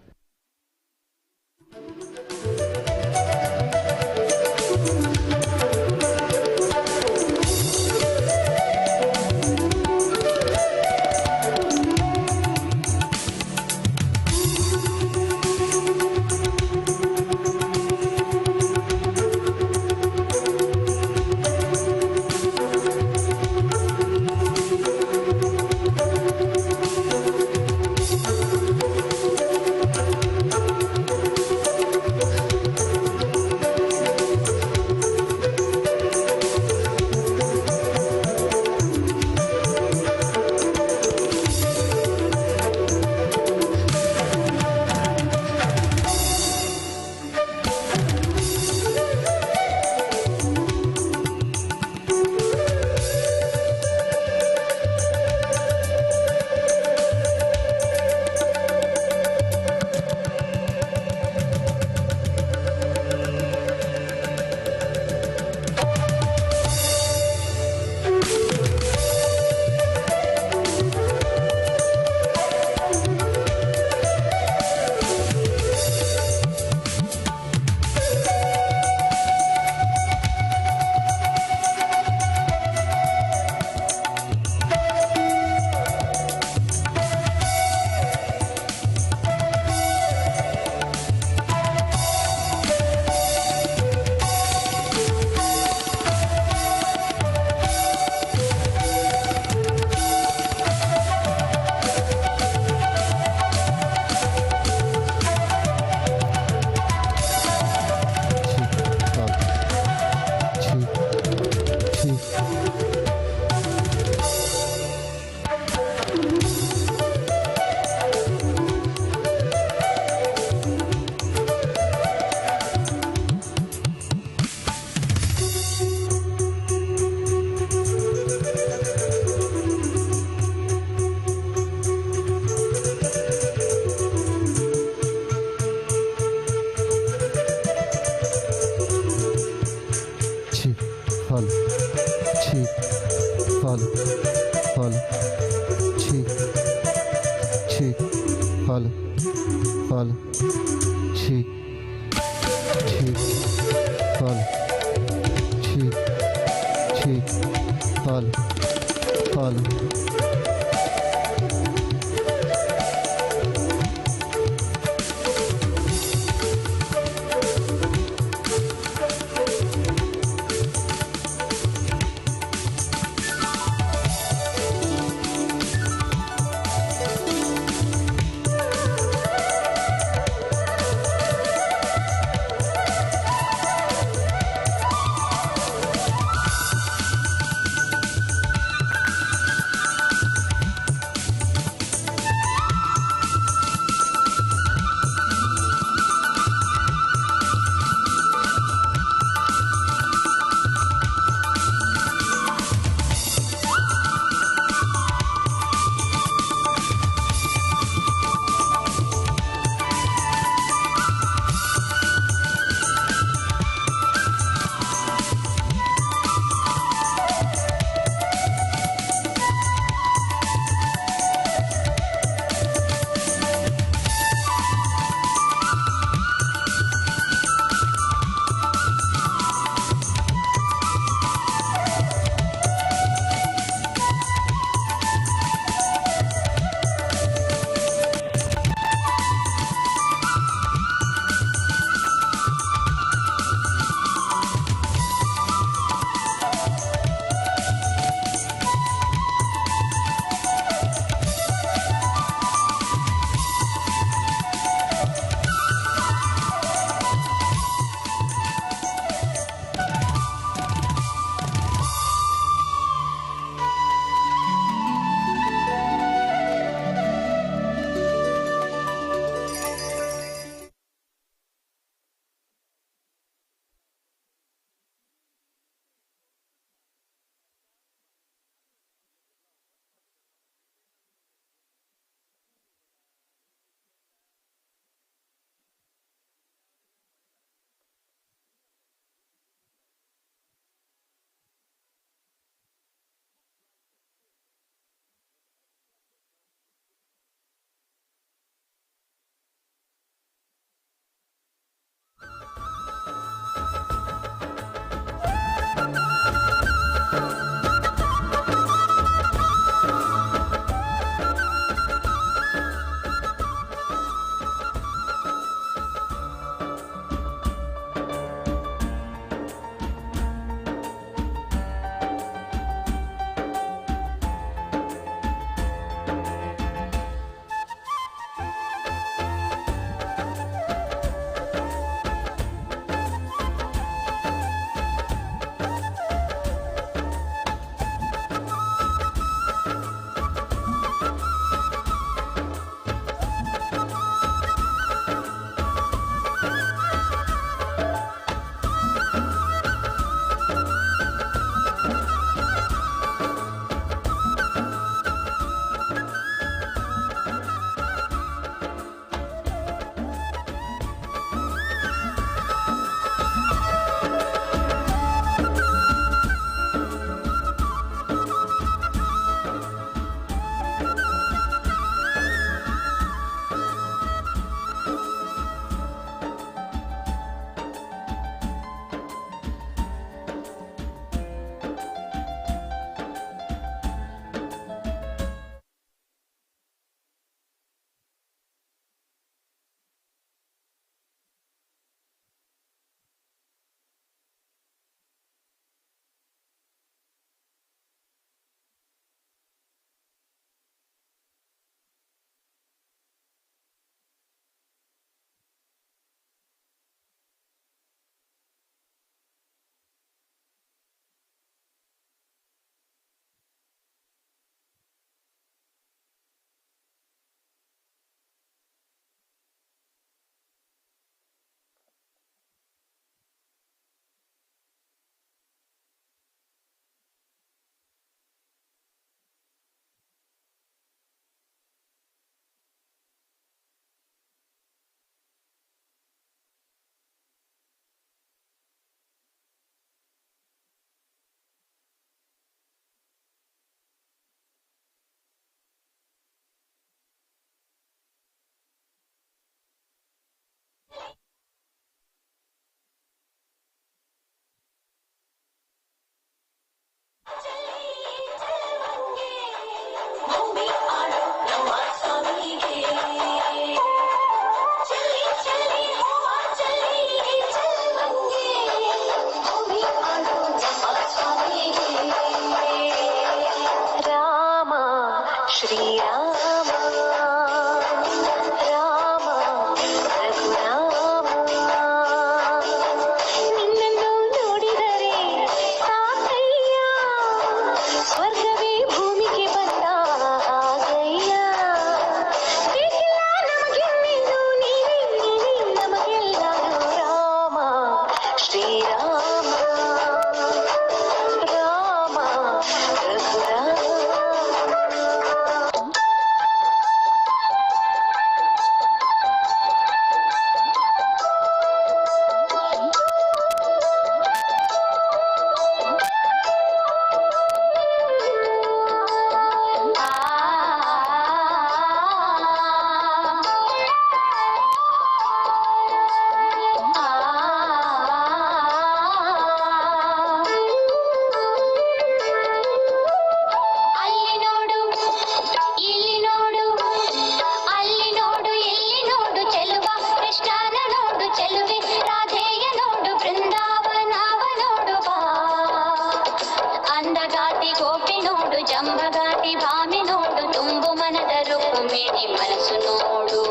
ಚಂಬಗಾಟಿ ಭಾಮಿ ನೋಡು ತುಂಬು ಮನದ ರುಕ್ಮಿಣಿ ಮನಸ್ಸು ನೋಡು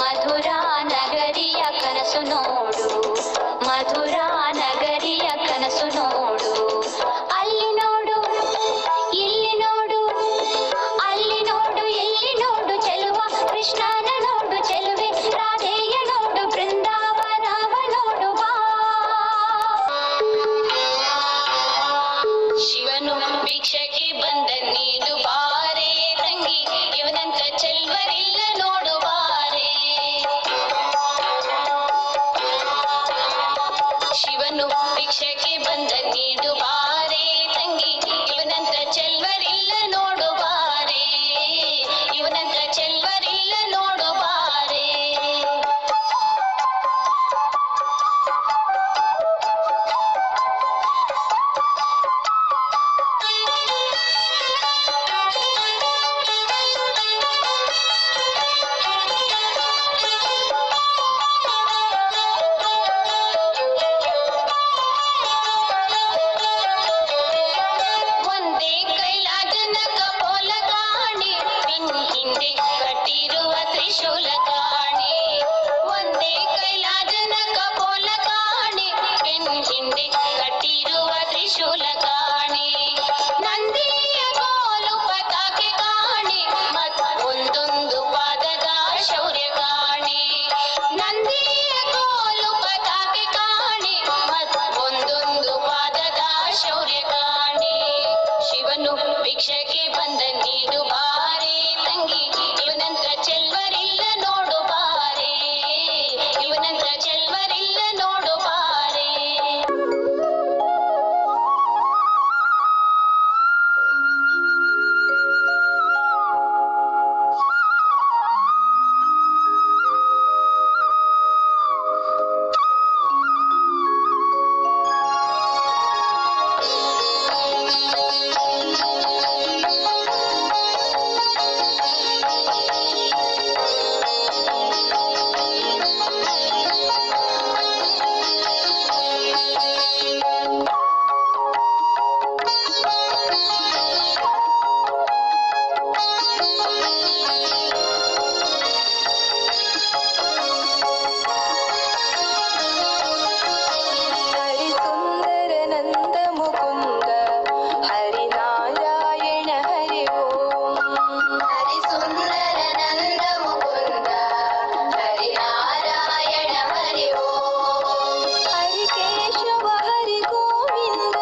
ಮಧುರಾ ನಗರಿಯ ಕನಸು ನೋಡು ಮಧುರಾ ನಗರಿಯ ಕನಸು ನೋಡು ಅಲ್ಲಿ ನೋಡು ಇಲ್ಲಿ ನೋಡು ಅಲ್ಲಿ ನೋಡು ಇಲ್ಲಿ ನೋಡು ಚೆಲುವ ಕೃಷ್ಣನ ನೋಡು ಚೆಲುವೆ ರಾಧೆಯ ನೋಡು ಬೃಂದಾವನವ ನೋಡು ಬಾ ಶಿವನು ಭಿಕ್ಷಕ್ಕೆ ಬಂದ ನೀಡು ಬಾರೆ ತಂಗಿ ಇವನಂತ ಚೆಲ್ವರಿಲ್ಲ ನೋಡು ಬಾರೆ ಶಿವನು ಭಿಕ್ಷಕ್ಕೆ ಬಂದ ನೀಡು ಬಾರೆ ತಂಗಿ ಇವನಂತ ಚೆಲ್ವರಿಲ್ಲ ನೋಡು ಬಾರೆ ಇವನಂತ ಚೆಲ್ವರಿಲ್ಲ ನೋಡು ಬಾರೆ ಒಂದೇ ಕೈಲಾಜನ ಕಪೋಲ ಕಾಣಿ ನಿನ್ ಹಿಂದೆ ಕಟ್ಟಿರುವ ತ್ರಿಶೂಲ ಕಾಣಿ ಒಂದೇ ಕೈಲಾಜನ ಕಪೋಲ ಕಾಣಿ ನಿನ್ ಹಿಂದೆ ಕಟ್ಟಿರುವ ತ್ರಿಶೂಲ ಕಾಣಿ ನಂದಿಯ ಕೋಲು ಪತಾಕೆ ಕಾಣಿ ಮತ್ ಒಂದೊಂದು ಪಾದದ ಶೌರ್ಯ ಕಾಣಿ ನಂದಿಯ ಕೋಲು ಪತಾಕೆ ಕಾಣಿ ಮತ್ ಒಂದೊಂದು ಪಾದದ ಶೌರ್ಯ ಕಾಣಿ ಶಿವನು ಭಿಕ್ಷಕ್ಕೆ ಬಂದ ನೀಡು ಬಾರೆ ತಂಗಿ ಇವನಂತ ಚೆಲ್ವರಿಲ್ಲ ನೋಡು ಬಾರೆ ಇವನಂತ ಚೆಲ್ವರಿಲ್ಲ ನೋಡು ಬಾರೆ ಹರಿಸುಂದರ ನಂದ ಮುಕುಂದ ಹರಿನಾರಾಯಣ ಹರಿ ಓಂ ಹರಿಸುಂದರ ನಂದ ಮುಕುಂದ ಹರಿನಾರಾಯಣ ಹರಿ ಓಂ ಹರಿ ಕೇಶವ ಹರಿ ಗೋವಿಂದ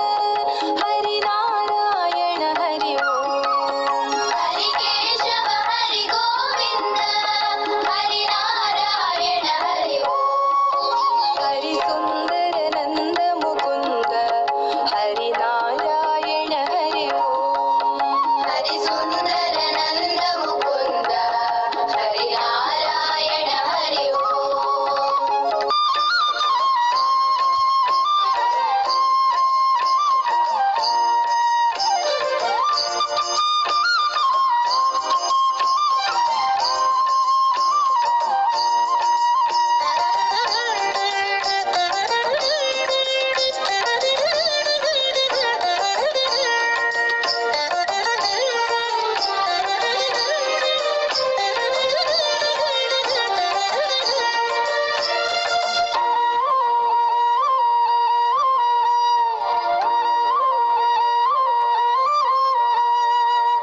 ಹರಿನಾರಾಯಣ ಹರಿ ಓಂ ಹರಿ ಕೇಶವ ಹರಿ ಗೋವಿಂದ ಹರಿನಾರಾಯಣ ಹರಿ ಓಂ ಹರಿಸುಂದರ ನಂದ ಮುಕುಂದ ಹರಿನಾರಾಯಣ ಹರಿ ಓಂ ಹರಿಸುಂದರ ನಂದ ಮುಕುಂದ ಹರಿನಾರಾಯಣ ಹರಿ ಓಂ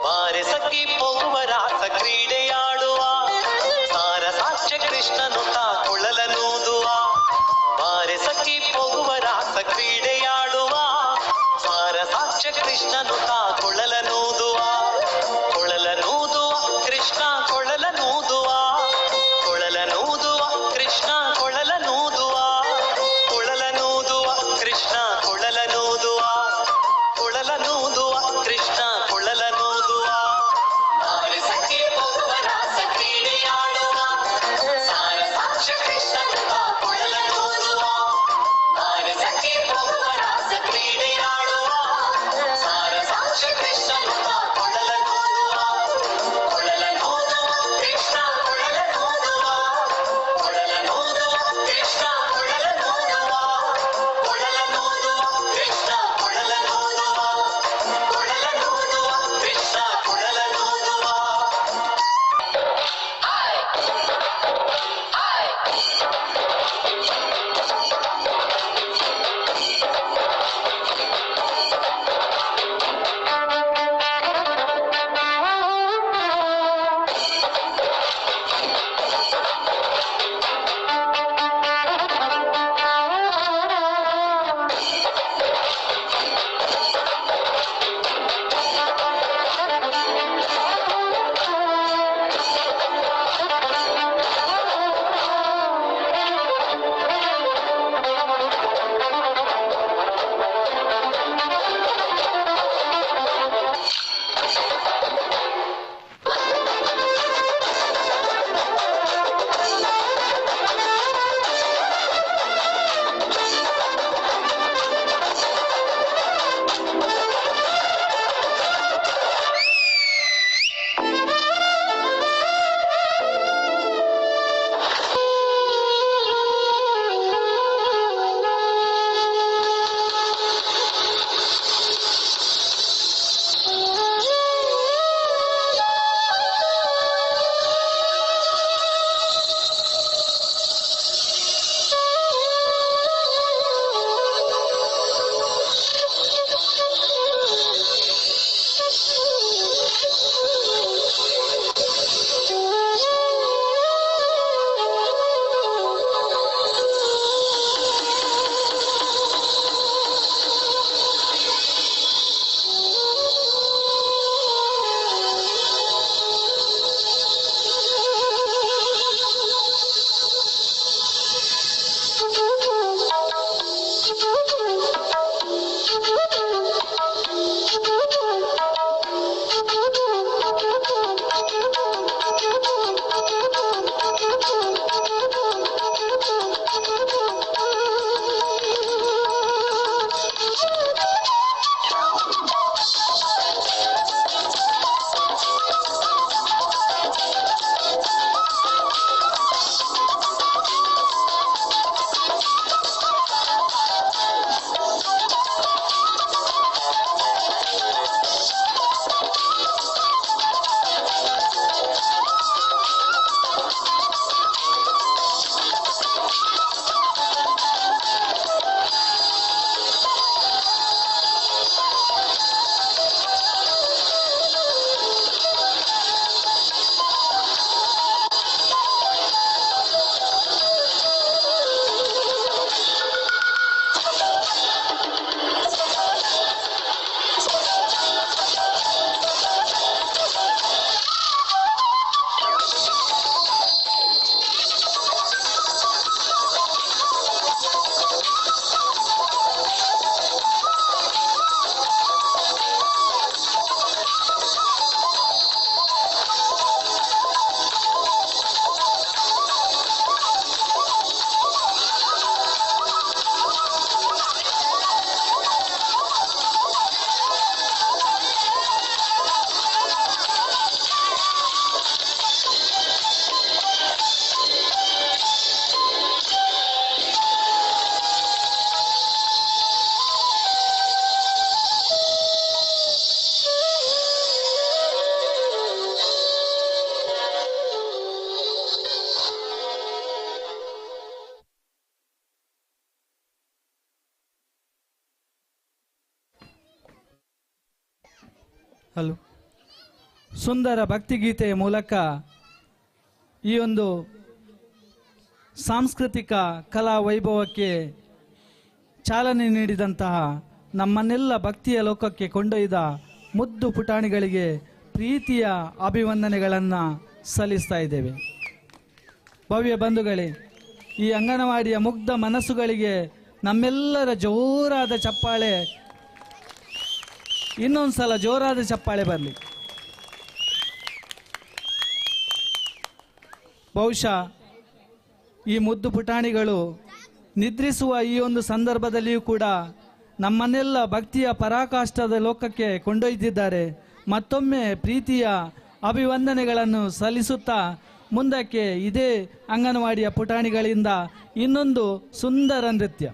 ಬಾರೆ ಸಖಿ ಹೋಗುವ ರಾಸ ಕ್ರೀಡೆಯಾಡುವ ಸಾರ ಸಾಕ್ಷ್ಯ ಕೃಷ್ಣನು ಕುಳಲನೂದುವ ಬಾರೆ ಸಖಿ ಹೋಗುವ ರಾಸ ಕ್ರೀಡೆಯಾಡುವ ಸಾರ ಸಾಕ್ಷ್ಯ ಕೃಷ್ಣನು ಕುಳಲನೂದುವ ಕೊಳಲನೂದುವ ಕೃಷ್ಣ ಕೊಳಲನೂದುವ ಕೊಳಲನೂದುವ ಕೃಷ್ಣ ಕೊಳಲನೂದುವ ಕೊಳಲನೂದುವ ಕೃಷ್ಣ ಕೊಳಲನೂದುವ ಕೊಳಲನೂದುವ ಕೃಷ್ಣ ಕೊಳಲನೂದುವ ಬಾರೆ ಸಖಿ ಹೋಗುವ ರಾಸ ಕ್ರೀಡೆಯಾಡುವ ಸಾರ ಸಾಕ್ಷ್ಯ ಕೃಷ್ಣನು ಕೊಳಲನೂದುವ ಬಾರೆ ಸಖಿ ಹೋಗುವ ರಾಸ ಕ್ರೀಡೆಯಾಡುವ ಸಾರ ಸಾಕ್ಷ್ಯ ಕೃಷ್ಣ ಹಲೋ, ಸುಂದರ ಭಕ್ತಿಗೀತೆಯ ಮೂಲಕ ಈ ಒಂದು ಸಾಂಸ್ಕೃತಿಕ ಕಲಾ ವೈಭವಕ್ಕೆ ಚಾಲನೆ ನೀಡಿದಂತಹ ನಮ್ಮನ್ನೆಲ್ಲ ಭಕ್ತಿಯ ಲೋಕಕ್ಕೆ ಕೊಂಡೊಯ್ದ ಮುದ್ದು ಪುಟಾಣಿಗಳಿಗೆ ಪ್ರೀತಿಯ ಅಭಿವಂದನೆಗಳನ್ನು ಸಲ್ಲಿಸ್ತಾ ಇದ್ದೇವೆ. ಭವ್ಯ ಬಂಧುಗಳೇ, ಈ ಅಂಗನವಾಡಿಯ ಮುಗ್ಧ ಮನಸ್ಸುಗಳಿಗೆ ನಮ್ಮೆಲ್ಲರ ಜೋರಾದ ಚಪ್ಪಾಳೆ, ಇನ್ನೊಂದು ಸಲ ಜೋರಾದ ಚಪ್ಪಾಳೆ ಬರಲಿ. ಬಹುಶಃ ಈ ಮುದ್ದು ಪುಟಾಣಿಗಳು ನಿದ್ರಿಸುವ ಈ ಒಂದು ಸಂದರ್ಭದಲ್ಲಿಯೂ ಕೂಡ ನಮ್ಮನ್ನೆಲ್ಲ ಭಕ್ತಿಯ ಪರಾಕಾಷ್ಠದ ಲೋಕಕ್ಕೆ ಕೊಂಡೊಯ್ದಿದ್ದಾರೆ. ಮತ್ತೊಮ್ಮೆ ಪ್ರೀತಿಯ ಅಭಿವಂದನೆಗಳನ್ನು ಸಲ್ಲಿಸುತ್ತಾ ಮುಂದಕ್ಕೆ ಇದೇ ಅಂಗನವಾಡಿಯ ಪುಟಾಣಿಗಳಿಂದ ಇನ್ನೊಂದು ಸುಂದರ ನೃತ್ಯ.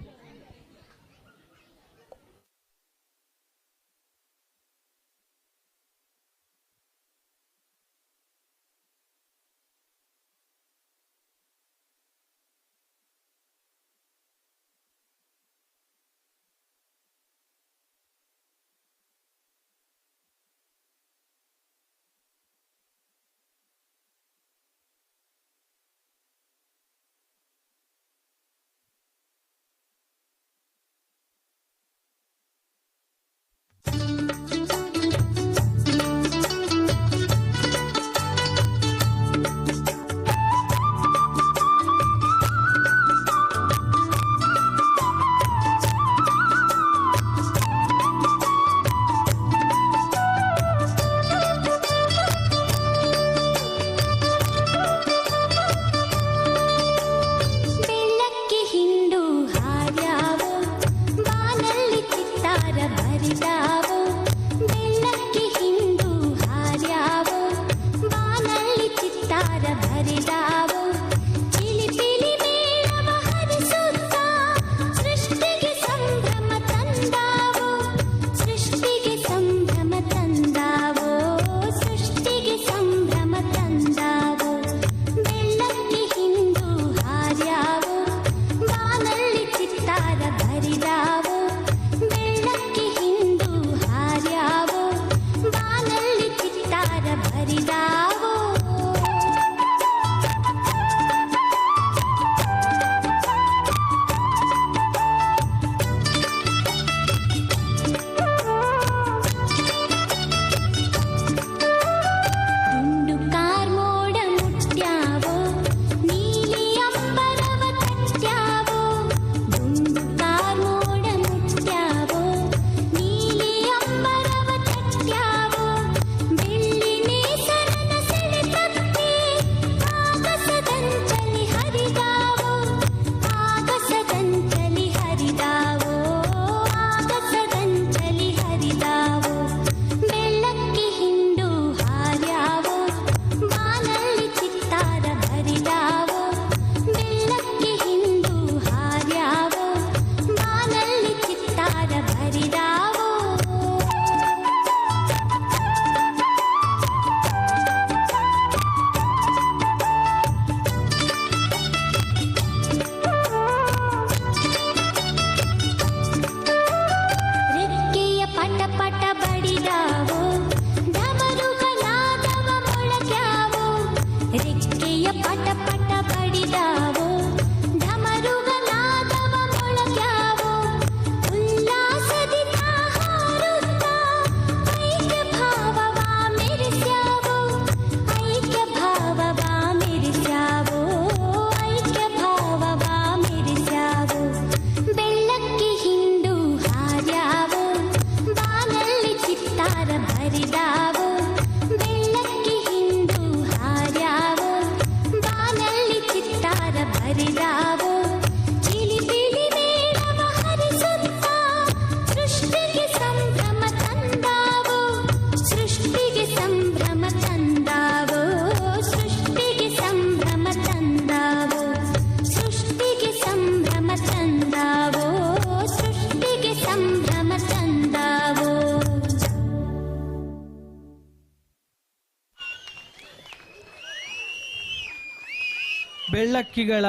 ಬೆಳ್ಳಕ್ಕಿಗಳ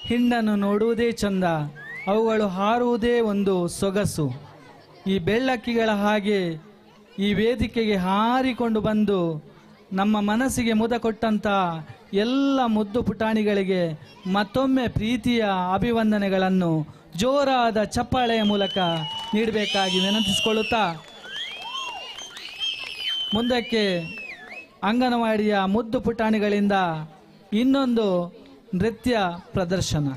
ಹಿಂಡನ್ನು ನೋಡುವುದೇ ಚಂದ, ಅವುಗಳು ಹಾರುವುದೇ ಒಂದು ಸೊಗಸು. ಈ ಬೆಳ್ಳಕ್ಕಿಗಳ ಹಾಗೆ ಈ ವೇದಿಕೆಗೆ ಹಾರಿಕೊಂಡು ಬಂದು ನಮ್ಮ ಮನಸ್ಸಿಗೆ ಮುದ ಕೊಟ್ಟಂಥ ಎಲ್ಲ ಮುದ್ದು ಪುಟಾಣಿಗಳಿಗೆ ಮತ್ತೊಮ್ಮೆ ಪ್ರೀತಿಯ ಅಭಿವಂದನೆಗಳನ್ನು ಜೋರಾದ ಚಪ್ಪಾಳೆಯ ಮೂಲಕ ನೀಡಬೇಕಾಗಿ ವಿನಂತಿಸಿಕೊಳ್ಳುತ್ತಾ ಮುಂದಕ್ಕೆ ಅಂಗನವಾಡಿಯ ಮುದ್ದು ಪುಟಾಣಿಗಳಿಂದ ಇನ್ನೊಂದು ನೃತ್ಯ ಪ್ರದರ್ಶನ.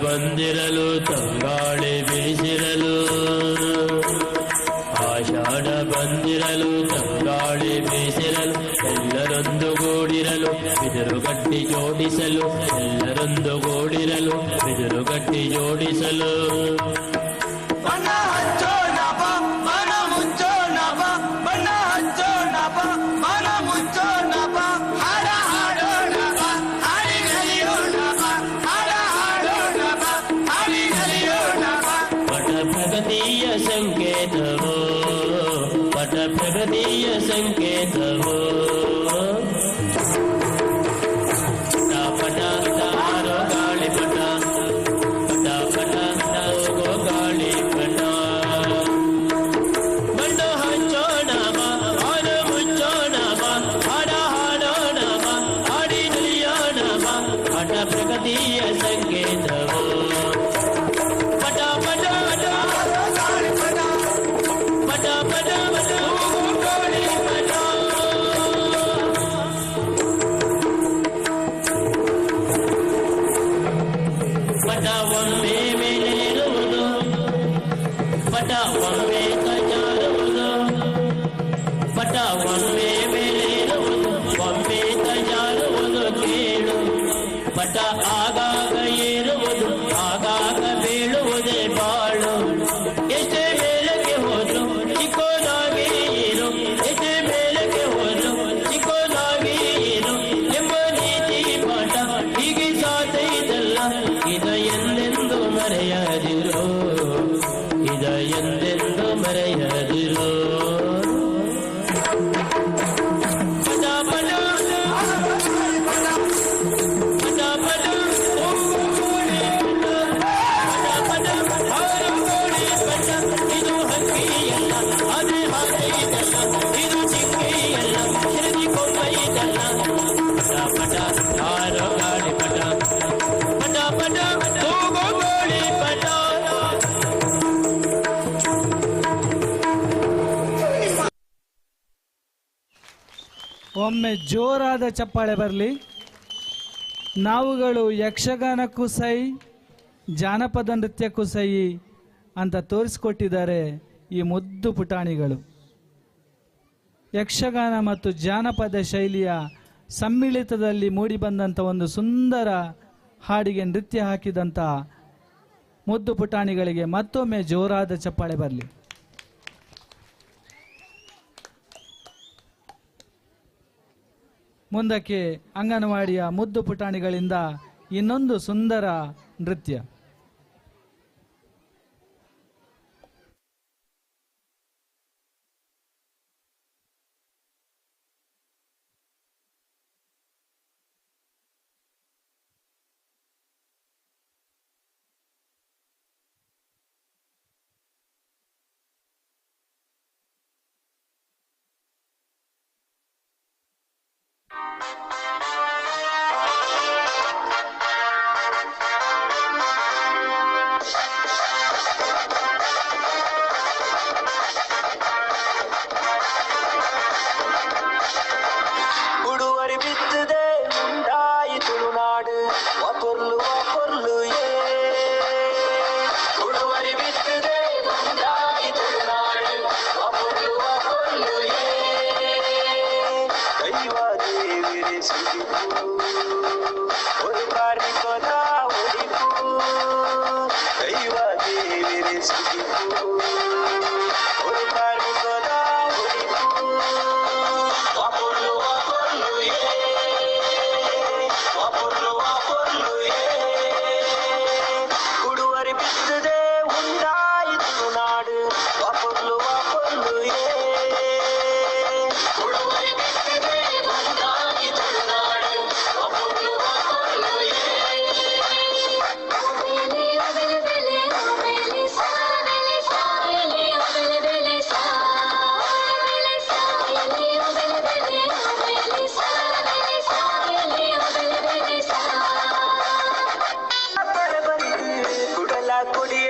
ಬಂದಿರಲು ತಂಗಾಳಿ ಬೀಸಿರಲು ಆಷಾಢ ಬಂದಿರಲು ತಂಗಾಳಿ ಬೀಸಿರಲು ಎಲ್ಲರೊಂದುಗೂಡಿರಲು ಬಿದಿರುಗಟ್ಟಿ ಜೋಡಿಸಲು ಎಲ್ಲರೊಂದುಗೂಡಿರಲು ಬಿದಿರುಗಟ್ಟಿ ಜೋಡಿಸಲು ಪ್ರಗತಿಯ ಸಂಕೇತವೋ ಪಟ ಪ್ರಗತಿಯ ಸಂಕೇತವೋ ಪಟ ತಾರೋ ಗಾಳಿ ಪಟ ಪಟ ಪಟ ಹೋಗೋ ಗಾಳಿ ಪಟ ಬಣ್ಣ ಹಚ್ಚೋಣ ಬಾ ಹಾಡ ಮುಚ್ಚೋಣ ಬಾ ಹಾಡ ಹಾಡೋಣ ಬಾ ಹಾಡಿ ನಲಿಯೋಣ ಬಾ ಪಟ ಪ್ರಗತಿಯ ಸಂಕೇತವೋ ಪಟ ಪಟ ಪಟ ಒಮ್ಮೆ ಮೇಲೇರುವುದು ಪಟ ಒಮ್ಮೆ ಕಜಾರುವುದು ಪಟ ಒಮ್ಮೆ ಮೇಲೇರುವುದು ಒಮ್ಮೆ ಕಜಾರುವುದು ಕೇಳು ಪಟ ಆಗಾಗ ಏರುವುದು ಆಗಾಗ ಬೀಳುವುದೇ ಬಾಳು ಎಷ್ಟೇ ಮೇಲಕ್ಕೆ ಹೋದ್ರು ಚಿಕ್ಕೋದಾಗಿ ಇರು ಎಷ್ಟೇ ಮೇಲಕ್ಕೆ ಹೋದ್ರು ಚಿಕ್ಕೋದಾಗಿ ಇರು ಎಂಬ ನೀತಿ ಪಾಠ ಹೀಗೆ ಸಾಧೈತಲ್ಲ ಇದ ಎಂದೆಂದು ಮರೆಯದಿರು ಇದ ಎಂದೆಂದು ಒಮ್ಮೆ ಜೋರಾದ ಚಪ್ಪಾಳೆ ಬರಲಿ. ನಾವುಗಳು ಯಕ್ಷಗಾನಕ್ಕೂ ಸೈ, ಜಾನಪದ ನೃತ್ಯಕ್ಕೂ ಸೈ ಅಂತ ತೋರಿಸಿಕೊಟ್ಟಿದ್ದಾರೆ ಈ ಮುದ್ದು ಪುಟಾಣಿಗಳು. ಯಕ್ಷಗಾನ ಮತ್ತು ಜಾನಪದ ಶೈಲಿಯ ಸಮ್ಮಿಳಿತದಲ್ಲಿ ಮೂಡಿಬಂದಂಥ ಒಂದು ಸುಂದರ ಹಾಡಿಗೆ ನೃತ್ಯ ಹಾಕಿದಂಥ ಮುದ್ದು ಪುಟಾಣಿಗಳಿಗೆ ಮತ್ತೊಮ್ಮೆ ಜೋರಾದ ಚಪ್ಪಾಳೆ ಬರಲಿ. ಮುಂದಕ್ಕೆ ಅಂಗನವಾಡಿಯ ಮುದ್ದು ಪುಟಾಣಿಗಳಿಂದ ಇನ್ನೊಂದು ಸುಂದರ ನೃತ್ಯ. ಉಡುವರಿ ಬಿತ್ತದೆ ಉಂಟಾಯಿತು ನಾಡು ವಾಪೊರ್ಲು ವಾಪೊರ್ಲು ಉಡುವರಿ ಬಿತ್ತದೆ ಉಂಟಾಯಿತು ನಾಡು ವಾಪೊರ್ಲು ವಾಪೊರ್ಲು ದೈವ ದೇವಿರೆ ಸಿಗಿಪು ಒಂದು ಕಾರ್ಮಿಕದ ಒಡಿಪು ದೈವ ದೇವಿರೆ ಸಿಗಿಪು ಒಂದು ಕಾರ್ಮಿಕದ ಒಡಿಪು ವಾಪೊರ್ಲು ವಾಪೊರ್ಲು ವಾಪೊರ್ಲು ವಾಪೊರ್ಲು ಉಡುವರಿ ಬಿತ್ತದೆ ಉಂಟಾಯಿತು ನಾಡು ವಾಪೊರ್ಲು ವಾಪೊರ್ಲು ಉಡುವರಿ ಬಿತ್ತದೆ ಉಂಟಾಯಿತು ನಾಡು ವಾಪೊರ್ಲು ವಾಪೊರ್ಲು ಕುಡಲ ಕುಡಿ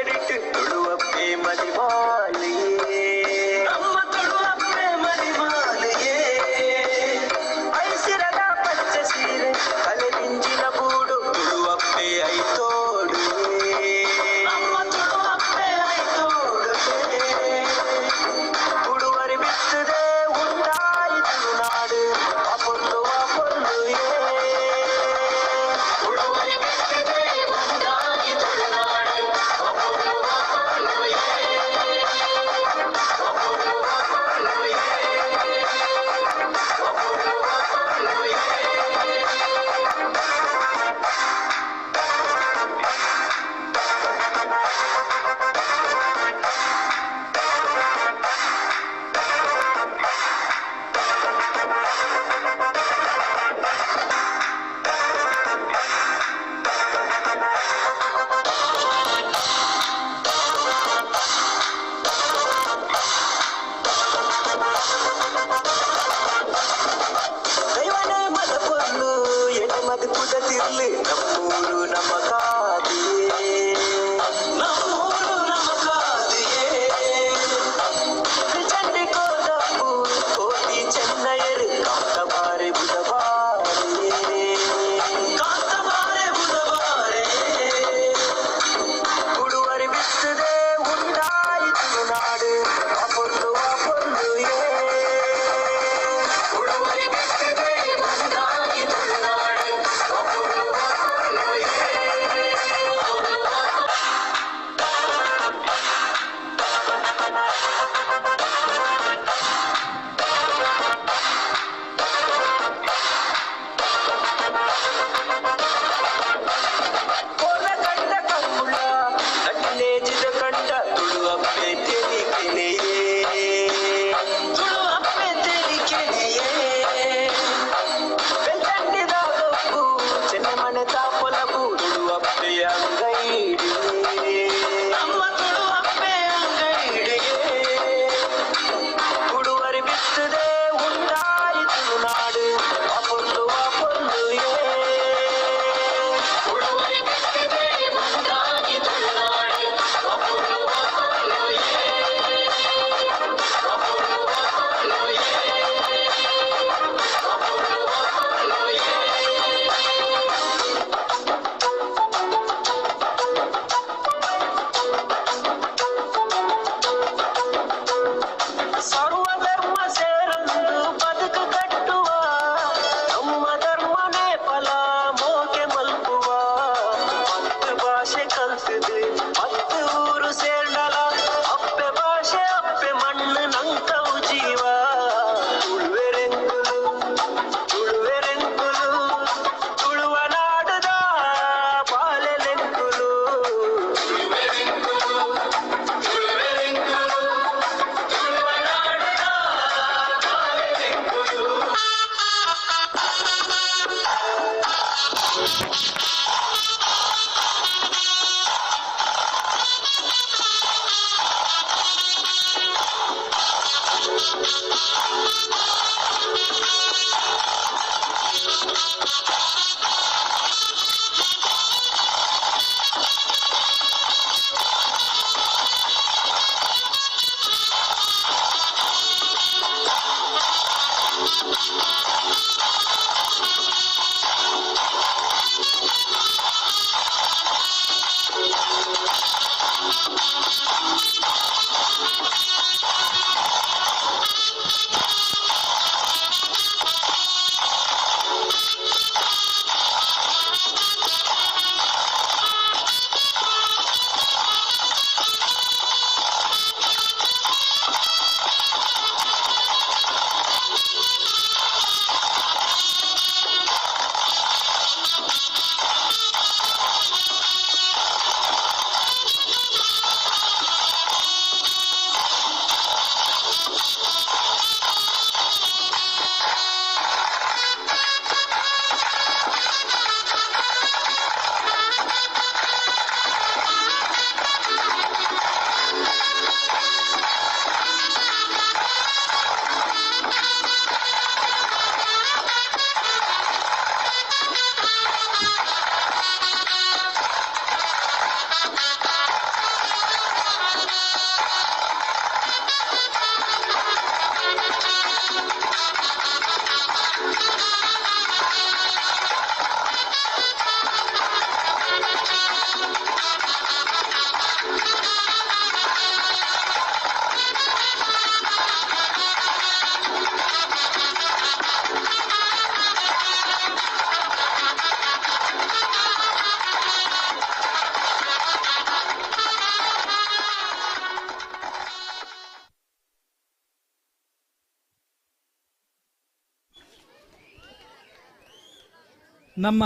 ನಮ್ಮ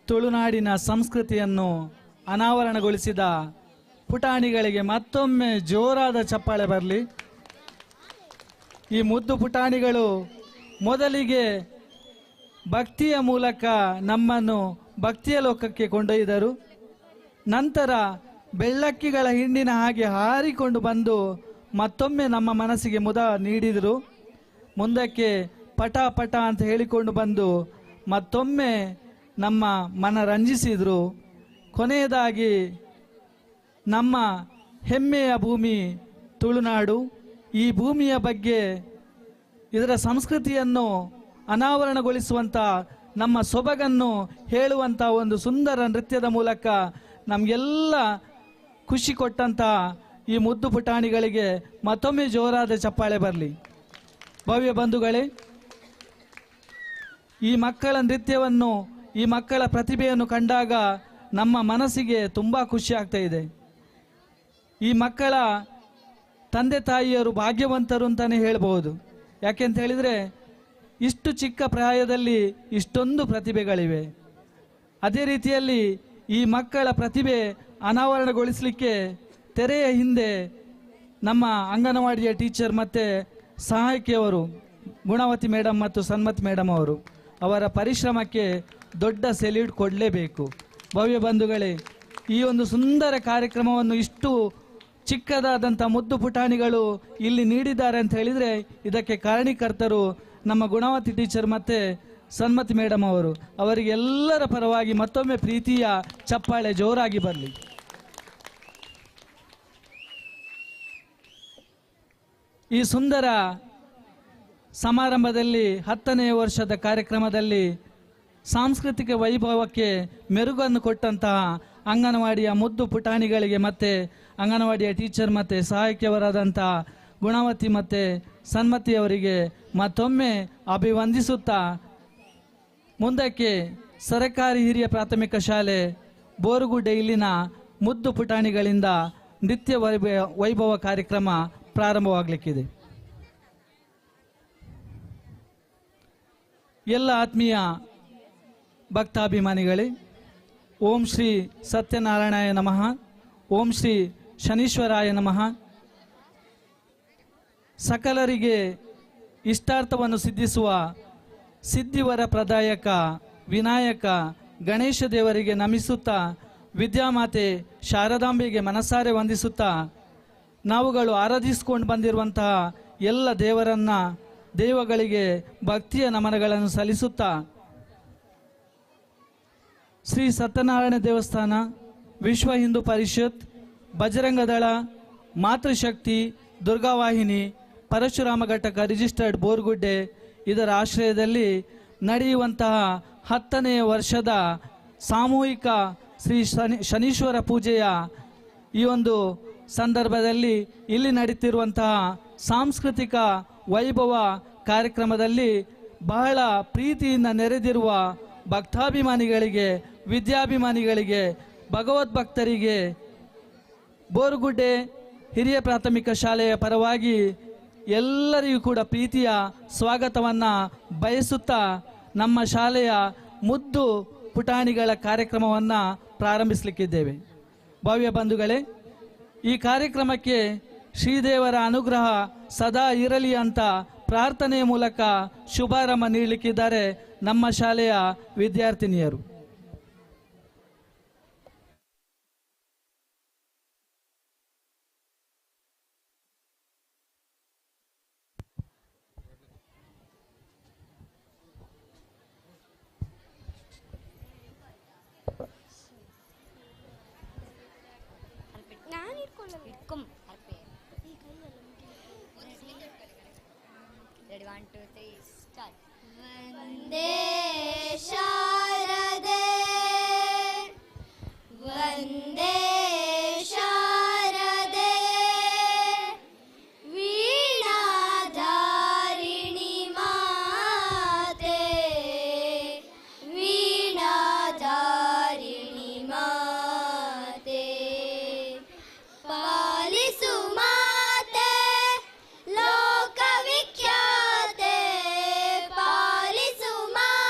ತುಳುನಾಡಿನ ಸಂಸ್ಕೃತಿಯನ್ನು ಅನಾವರಣಗೊಳಿಸಿದ ಪುಟಾಣಿಗಳಿಗೆ ಮತ್ತೊಮ್ಮೆ ಜೋರಾದ ಚಪ್ಪಾಳೆ ಬರಲಿ. ಈ ಮುದ್ದು ಪುಟಾಣಿಗಳು ಮೊದಲಿಗೆ ಭಕ್ತಿಯ ಮೂಲಕ ನಮ್ಮನ್ನು ಭಕ್ತಿಯ ಲೋಕಕ್ಕೆ ಕೊಂಡೊಯ್ದರು. ನಂತರ ಬೆಳ್ಳಕ್ಕಿಗಳ ಹಿಂಡಿನ ಹಾಗೆ ಹಾರಿಕೊಂಡು ಬಂದು ಮತ್ತೊಮ್ಮೆ ನಮ್ಮ ಮನಸ್ಸಿಗೆ ಮುದ ನೀಡಿದರು. ಮುಂದಕ್ಕೆ ಪಟ ಪಟ ಅಂತ ಹೇಳಿಕೊಂಡು ಬಂದು ಮತ್ತೊಮ್ಮೆ ನಮ್ಮ ಮನ ರಂಜಿಸಿದರು. ಕೊನೆಯದಾಗಿ ನಮ್ಮ ಹೆಮ್ಮೆಯ ಭೂಮಿ ತುಳುನಾಡು, ಈ ಭೂಮಿಯ ಬಗ್ಗೆ ಇದರ ಸಂಸ್ಕೃತಿಯನ್ನು ಅನಾವರಣಗೊಳಿಸುವಂಥ ನಮ್ಮ ಸೊಬಗನ್ನು ಹೇಳುವಂಥ ಒಂದು ಸುಂದರ ನೃತ್ಯದ ಮೂಲಕ ನಮಗೆಲ್ಲ ಖುಷಿ ಕೊಟ್ಟಂಥ ಈ ಮುದ್ದು ಪುಟಾಣಿಗಳಿಗೆ ಮತ್ತೊಮ್ಮೆ ಜೋರಾದ ಚಪ್ಪಾಳೆ ಬರಲಿ. ಭವ್ಯ ಬಂಧುಗಳೇ, ಈ ಮಕ್ಕಳ ನೃತ್ಯವನ್ನು, ಈ ಮಕ್ಕಳ ಪ್ರತಿಭೆಯನ್ನು ಕಂಡಾಗ ನಮ್ಮ ಮನಸ್ಸಿಗೆ ತುಂಬ ಖುಷಿ ಆಗ್ತಾ ಇದೆ. ಈ ಮಕ್ಕಳ ತಂದೆ ತಾಯಿಯರು ಭಾಗ್ಯವಂತರು ಅಂತಲೇ ಹೇಳ್ಬೋದು. ಯಾಕೆಂತ ಹೇಳಿದರೆ ಇಷ್ಟು ಚಿಕ್ಕ ಪ್ರಾಯದಲ್ಲಿ ಇಷ್ಟೊಂದು ಪ್ರತಿಭೆಗಳಿವೆ. ಅದೇ ರೀತಿಯಲ್ಲಿ ಈ ಮಕ್ಕಳ ಪ್ರತಿಭೆ ಅನಾವರಣಗೊಳಿಸಲಿಕ್ಕೆ ತೆರೆಯ ಹಿಂದೆ ನಮ್ಮ ಅಂಗನವಾಡಿಯ ಟೀಚರ್ ಮತ್ತು ಸಹಾಯಕಿಯವರು ಗುಣವತಿ ಮೇಡಮ್ ಮತ್ತು ಸನ್ಮತಿ ಮೇಡಮ್ ಅವರ ಪರಿಶ್ರಮಕ್ಕೆ ದೊಡ್ಡ ಸೆಲ್ಯೂಟ್ ಕೊಡಲೇಬೇಕು. ಭವ್ಯ ಬಂಧುಗಳೇ, ಈ ಒಂದು ಸುಂದರ ಕಾರ್ಯಕ್ರಮವನ್ನು ಇಷ್ಟು ಚಿಕ್ಕದಾದಂಥ ಮುದ್ದು ಪುಟಾಣಿಗಳು ಇಲ್ಲಿ ನೀಡಿದ್ದಾರೆ ಅಂತ ಹೇಳಿದರೆ ಇದಕ್ಕೆ ಕಾರಣೀಕರ್ತರು ನಮ್ಮ ಗುಣವತಿ ಟೀಚರ್ ಮತ್ತು ಸನ್ಮತಿ ಮೇಡಮ್ ಅವರಿಗೆಲ್ಲರ ಪರವಾಗಿ ಮತ್ತೊಮ್ಮೆ ಪ್ರೀತಿಯ ಚಪ್ಪಾಳೆ ಜೋರಾಗಿ ಬರಲಿ. ಈ ಸುಂದರ ಸಮಾರಂಭದಲ್ಲಿ 10ನೇ ವರ್ಷದ ಕಾರ್ಯಕ್ರಮದಲ್ಲಿ ಸಾಂಸ್ಕೃತಿಕ ವೈಭವಕ್ಕೆ ಮೆರುಗನ್ನು ಕೊಟ್ಟಂತಹ ಅಂಗನವಾಡಿಯ ಮುದ್ದು ಪುಟಾಣಿಗಳಿಗೆ ಮತ್ತು ಅಂಗನವಾಡಿಯ ಟೀಚರ್ ಮತ್ತು ಸಹಾಯಕಿಯವರಾದಂಥ ಗುಣವತಿ ಮತ್ತು ಸನ್ಮತಿಯವರಿಗೆ ಮತ್ತೊಮ್ಮೆ ಅಭಿವಂದಿಸುತ್ತಾ ಮುಂದಕ್ಕೆ ಸರಕಾರಿ ಹಿರಿಯ ಪ್ರಾಥಮಿಕ ಶಾಲೆ ಬೋರುಗುಡ್ಡೆ ಇಲ್ಲಿನ ಮುದ್ದು ಪುಟಾಣಿಗಳಿಂದ ನೃತ್ಯ ವೈಭವ ಕಾರ್ಯಕ್ರಮ ಪ್ರಾರಂಭವಾಗಲಿಕ್ಕಿದೆ. ಎಲ್ಲ ಆತ್ಮೀಯ ಭಕ್ತಾಭಿಮಾನಿಗಳೇ, ಓಂ ಶ್ರೀ ಸತ್ಯನಾರಾಯಣಾಯ ನಮಃ, ಓಂ ಶ್ರೀ ಶನೀಶ್ವರಾಯ ನಮಃ. ಸಕಲರಿಗೆ ಇಷ್ಟಾರ್ಥವನ್ನು ಸಿದ್ಧಿಸುವ ಸಿದ್ಧಿವರ ಪ್ರದಾಯಕ ವಿನಾಯಕ ಗಣೇಶ ದೇವರಿಗೆ ನಮಿಸುತ್ತಾ, ವಿದ್ಯಾಮಾತೆ ಶಾರದಾಂಬೆಗೆ ಮನಸಾರೆ ವಂದಿಸುತ್ತಾ, ನಾವುಗಳು ಆರಾಧಿಸಿಕೊಂಡು ಬಂದಿರುವಂತಹ ಎಲ್ಲ ದೇವಗಳಿಗೆ ಭಕ್ತಿಯ ನಮನಗಳನ್ನು ಸಲ್ಲಿಸುತ್ತಾ, ಶ್ರೀ ಸತ್ಯನಾರಾಯಣ ದೇವಸ್ಥಾನ, ವಿಶ್ವ ಹಿಂದೂ ಪರಿಷತ್, ಬಜರಂಗ ದಳ, ಮಾತೃಶಕ್ತಿ, ದುರ್ಗಾವಾಹಿನಿ, ಪರಶುರಾಮ ಘಟಕ ರಿಜಿಸ್ಟರ್ಡ್ ಬೋರ್ಗುಡ್ಡೆ ಇದರ ಆಶ್ರಯದಲ್ಲಿ ನಡೆಯುವಂತಹ 10ನೇ ವರ್ಷದ ಸಾಮೂಹಿಕ ಶ್ರೀ ಶನೀಶ್ವರ ಪೂಜೆಯ ಈ ಒಂದು ಸಂದರ್ಭದಲ್ಲಿ ಇಲ್ಲಿ ನಡೀತಿರುವಂತಹ ಸಾಂಸ್ಕೃತಿಕ ವೈಭವ ಕಾರ್ಯಕ್ರಮದಲ್ಲಿ ಬಹಳ ಪ್ರೀತಿಯಿಂದ ನೆರೆದಿರುವ ಭಕ್ತಾಭಿಮಾನಿಗಳಿಗೆ, ವಿದ್ಯಾಭಿಮಾನಿಗಳಿಗೆ, ಭಗವದ್ಭಕ್ತರಿಗೆ ಬೋರುಗುಡ್ಡೆ ಹಿರಿಯ ಪ್ರಾಥಮಿಕ ಶಾಲೆಯ ಪರವಾಗಿ ಎಲ್ಲರಿಗೂ ಕೂಡ ಪ್ರೀತಿಯ ಸ್ವಾಗತವನ್ನು ಬಯಸುತ್ತಾ ನಮ್ಮ ಶಾಲೆಯ ಮುದ್ದು ಪುಟಾಣಿಗಳ ಕಾರ್ಯಕ್ರಮವನ್ನು ಪ್ರಾರಂಭಿಸಲಿಕ್ಕಿದ್ದೇವೆ. ಭವ್ಯ ಬಂಧುಗಳೇ, ಈ ಕಾರ್ಯಕ್ರಮಕ್ಕೆ ಶ್ರೀದೇವರ ಅನುಗ್ರಹ ಸದಾ ಇರಲಿ ಅಂತ ಪ್ರಾರ್ಥನೆಯ ಮೂಲಕ ಶುಭಾರಂಭ ನೀಡಲಿಕ್ಕಿದ್ದಾರೆ ನಮ್ಮ ಶಾಲೆಯ ವಿದ್ಯಾರ್ಥಿನಿಯರು. ವಂದೇ ಶಾರದೆ ವಂದೇ ಶಾರದೆ ವೀಣಾಧಾರಿಣಿ ಮಾತೆ ವೀಣಾಧಾರಿಣಿ ಮಾತೆ ಪಾಲಿಸು ಮಾತೆ ಲೋಕವಿಖ್ಯಾತೆ ಪಾಲಿಸು ಮಾತೆ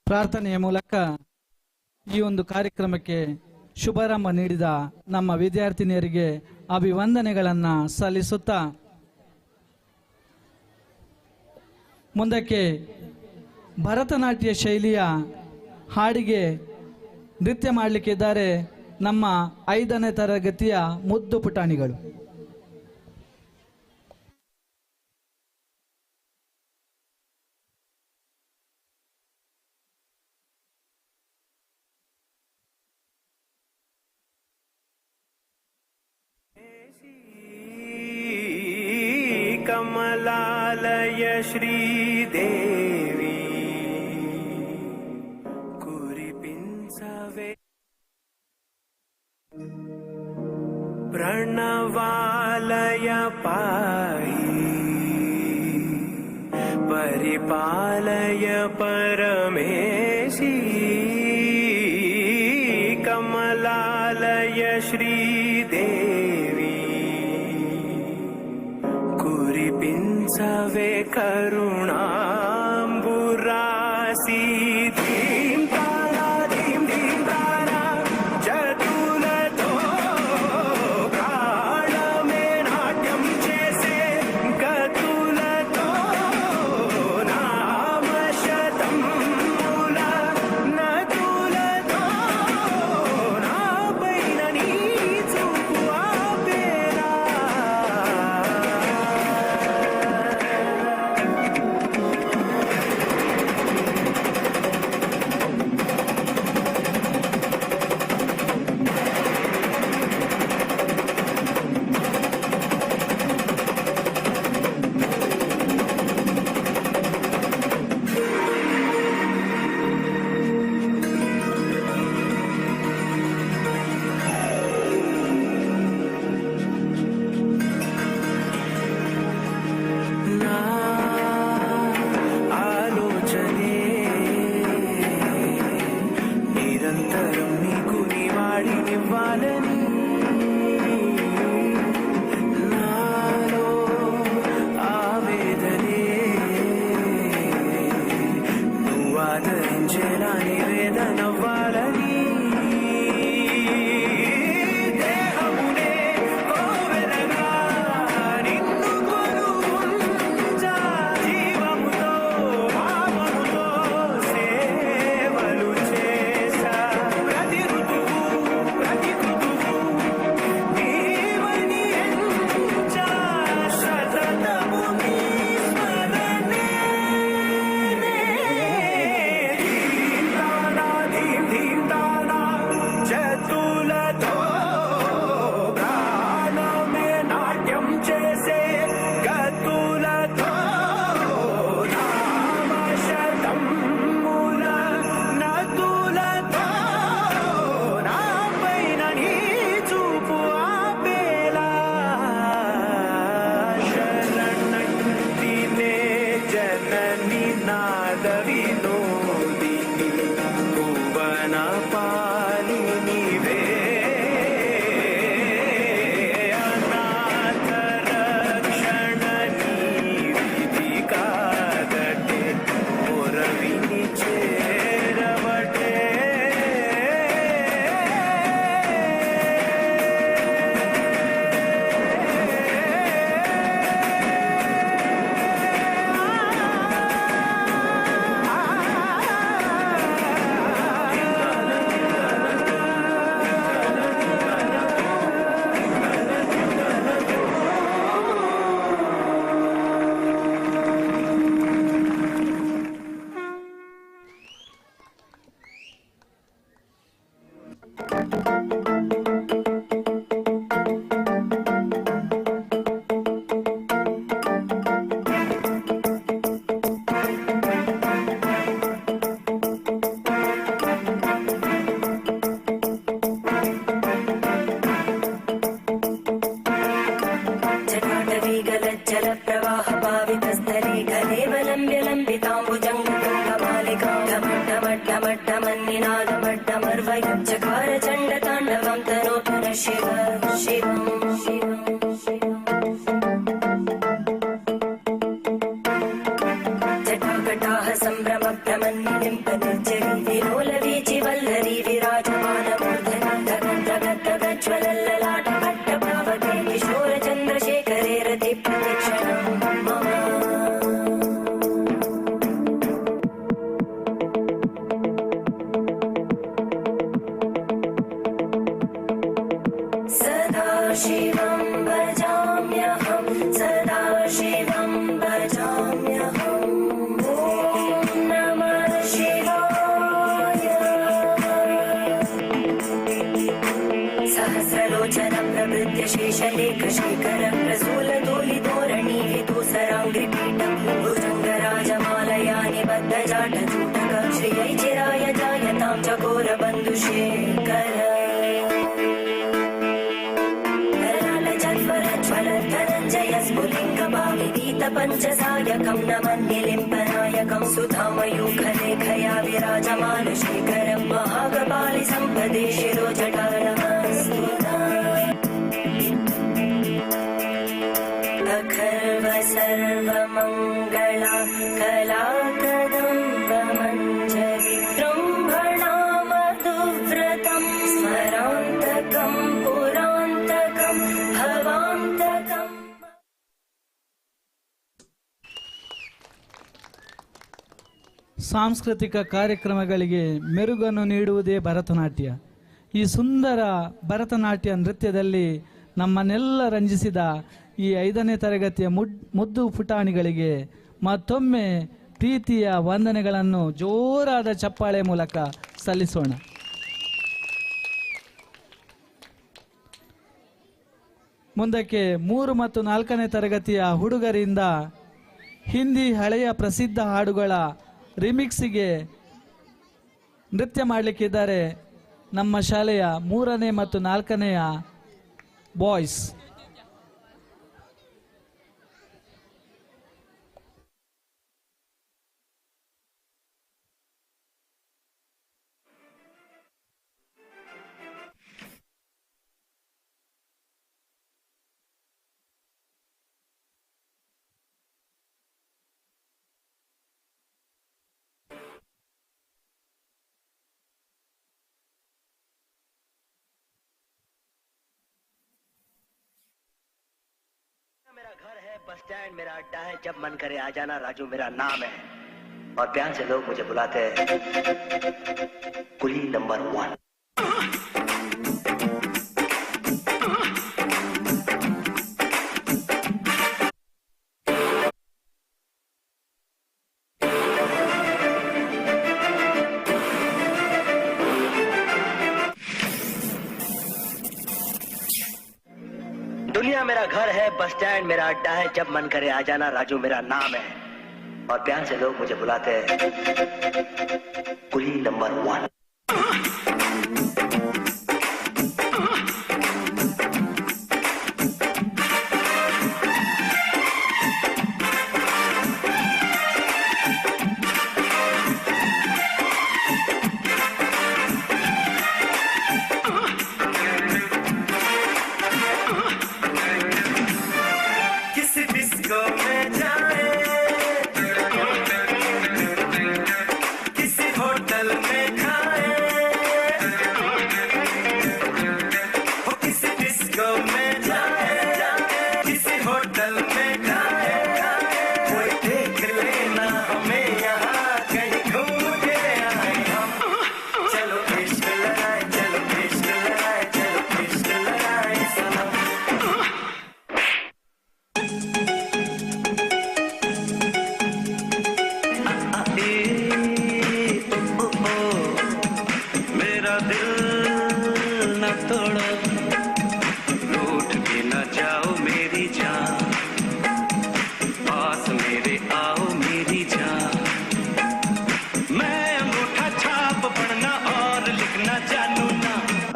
ಪ್ರಾರ್ಥನೆಯ ಮೂಲಕ ಈ ಒಂದು ಕಾರ್ಯಕ್ರಮಕ್ಕೆ ಶುಭಾರಂಭ ನೀಡಿದ ನಮ್ಮ ವಿದ್ಯಾರ್ಥಿನಿಯರಿಗೆ ಅಭಿವಂದನೆಗಳನ್ನು ಸಲ್ಲಿಸುತ್ತಾ ಮುಂದಕ್ಕೆ ಭರತನಾಟ್ಯ ಶೈಲಿಯ ಹಾಡಿಗೆ ನೃತ್ಯ ಮಾಡಲಿಕ್ಕಿದ್ದಾರೆ ನಮ್ಮ 5ನೇ ತರಗತಿಯ ಮುದ್ದು ಪುಟಾಣಿಗಳು. ಕಮಲಾಲಯ ಶ್ರೀದೇವಿ ಕುರಿಪಿಂಸವೇ ಪ್ರಣವಾಲಯ ಪಾಹಿ ಪರಿಪಾಲಯ ಪರಮೇಶಿ ಕಮಲಾಲಯ ಶ್ರೀದೇವಿ ಕುರಿಪಿಂಸವೇ ಕರುಣಾಂಬುರಾಸಿ ಧೀಂ ತಾರ ಧೀಂ ಧೀಂ ತಾರ చతులతో ప్రాణమే నాట్యం చేసే గతులతో నామశతం మూల నదులతో నా పైన నీ చూపు ఆపేరా शेखर धनञ्जय स्फुलिङ्ग भाविनीत पञ्चसायकं नमन्निलिम्पनायकं सुधामयूखलेखया विराजमानशेखरं महागपालि सम्पदे शिरोजटानमस्तुता अखर्व सर्वमङ्गला कलाकदम्बमञ्जरी ब्रह्मणा मधुव्रतं स्मरान्तकं पुरान्तकं भवान्तकम् ಸಾಂಸ್ಕೃತಿಕ ಕಾರ್ಯಕ್ರಮಗಳಿಗೆ ಮೆರುಗನ್ನು ನೀಡುವುದೇ ಭರತನಾಟ್ಯ. ಈ ಸುಂದರ ಭರತನಾಟ್ಯ ನೃತ್ಯದಲ್ಲಿ ನಮ್ಮನ್ನೆಲ್ಲ ರಂಜಿಸಿದ ಈ 5ನೇ ತರಗತಿಯ ಮುದ್ದು ಪುಟಾಣಿಗಳಿಗೆ ಮತ್ತೊಮ್ಮೆ ಪ್ರೀತಿಯ ವಂದನೆಗಳನ್ನು ಜೋರಾದ ಚಪ್ಪಾಳೆ ಮೂಲಕ ಸಲ್ಲಿಸೋಣ. ಮುಂದಕ್ಕೆ 3 ಮತ್ತು 4ನೇ ತರಗತಿಯ ಹುಡುಗರಿಂದ ಹಿಂದಿ ಹಳೆಯ ಪ್ರಸಿದ್ಧ ಹಾಡುಗಳ ರಿಮಿಕ್ಸಿಗೆ ನೃತ್ಯ ಮಾಡಲಿಕ್ಕಿದ್ದಾರೆ ನಮ್ಮ ಶಾಲೆಯ 3ನೇ ಮತ್ತು 4ನೇಯ ಬಾಯ್ಸ್. मेरा घर है, बस स्टैंड मेरा अड्डा है, जब मन करे आ जाना, राजू मेरा नाम है और प्यार से लोग मुझे बुलाते हैं कुली नंबर 1। दुनिया मेरा घर है, बस स्टैंड मेरा अड्डा है, जब मन करे आ जाना, राजू मेरा नाम है और प्यार से लोग मुझे बुलाते हैं कुली नंबर 1।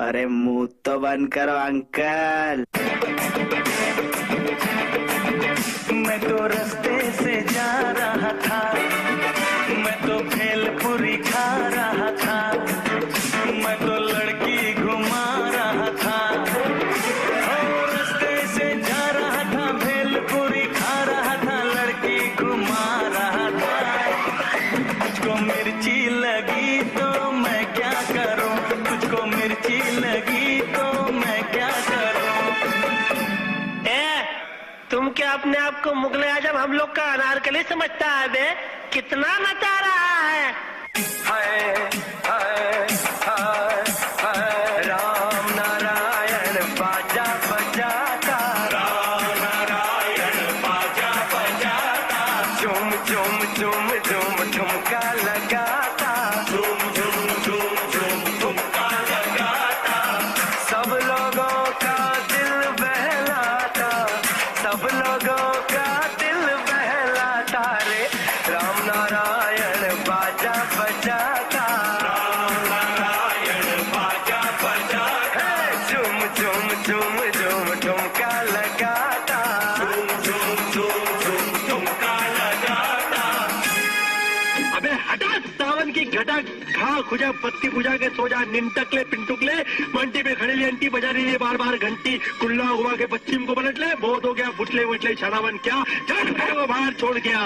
अरे मुंह तो बंद करो अंकल। मैं तो रास्ते से जा रहा था, मैं तो भेलपुरी खा रहा था, मैं तो लड़की घुमा रहा था। रास्ते से जा रहा था, भेलपुरी खा रहा था, लड़की घुमा रहा था। तुझको मिर्ची लगी तो मैं क्या करूं, तुझको मिर्ची लगी तो मैं क्या करूं। तुम क्या अपने आप को मुगल आजम हम लोग का अनारकली समझता है बे? कितना नचा रहा है। हाय हाय हाय हाय राम नारायण बाजा बजाता, राम नारायण बाजा बजाता, झूम झूम झूम झूम ठुमका लगाता, झूम झूम झूम झूम ठुमका लगाता। सब लोगों का दिल बहलाता, सब लोगों का दिल बहलाता रे। राम नारायण बाजा बजाता, राम नारायण झटक खा खुजा पत्ती पूजा के सो जा निंटकले पिंटुकले मंटी में खड़े अंटी बजा रही है बार बार घंटी कुल्ला हुआ के पश्चिम को पलट ले बहुत हो गया फुटले वुटले छानावन क्या चल वो बाहर छोड़ गया।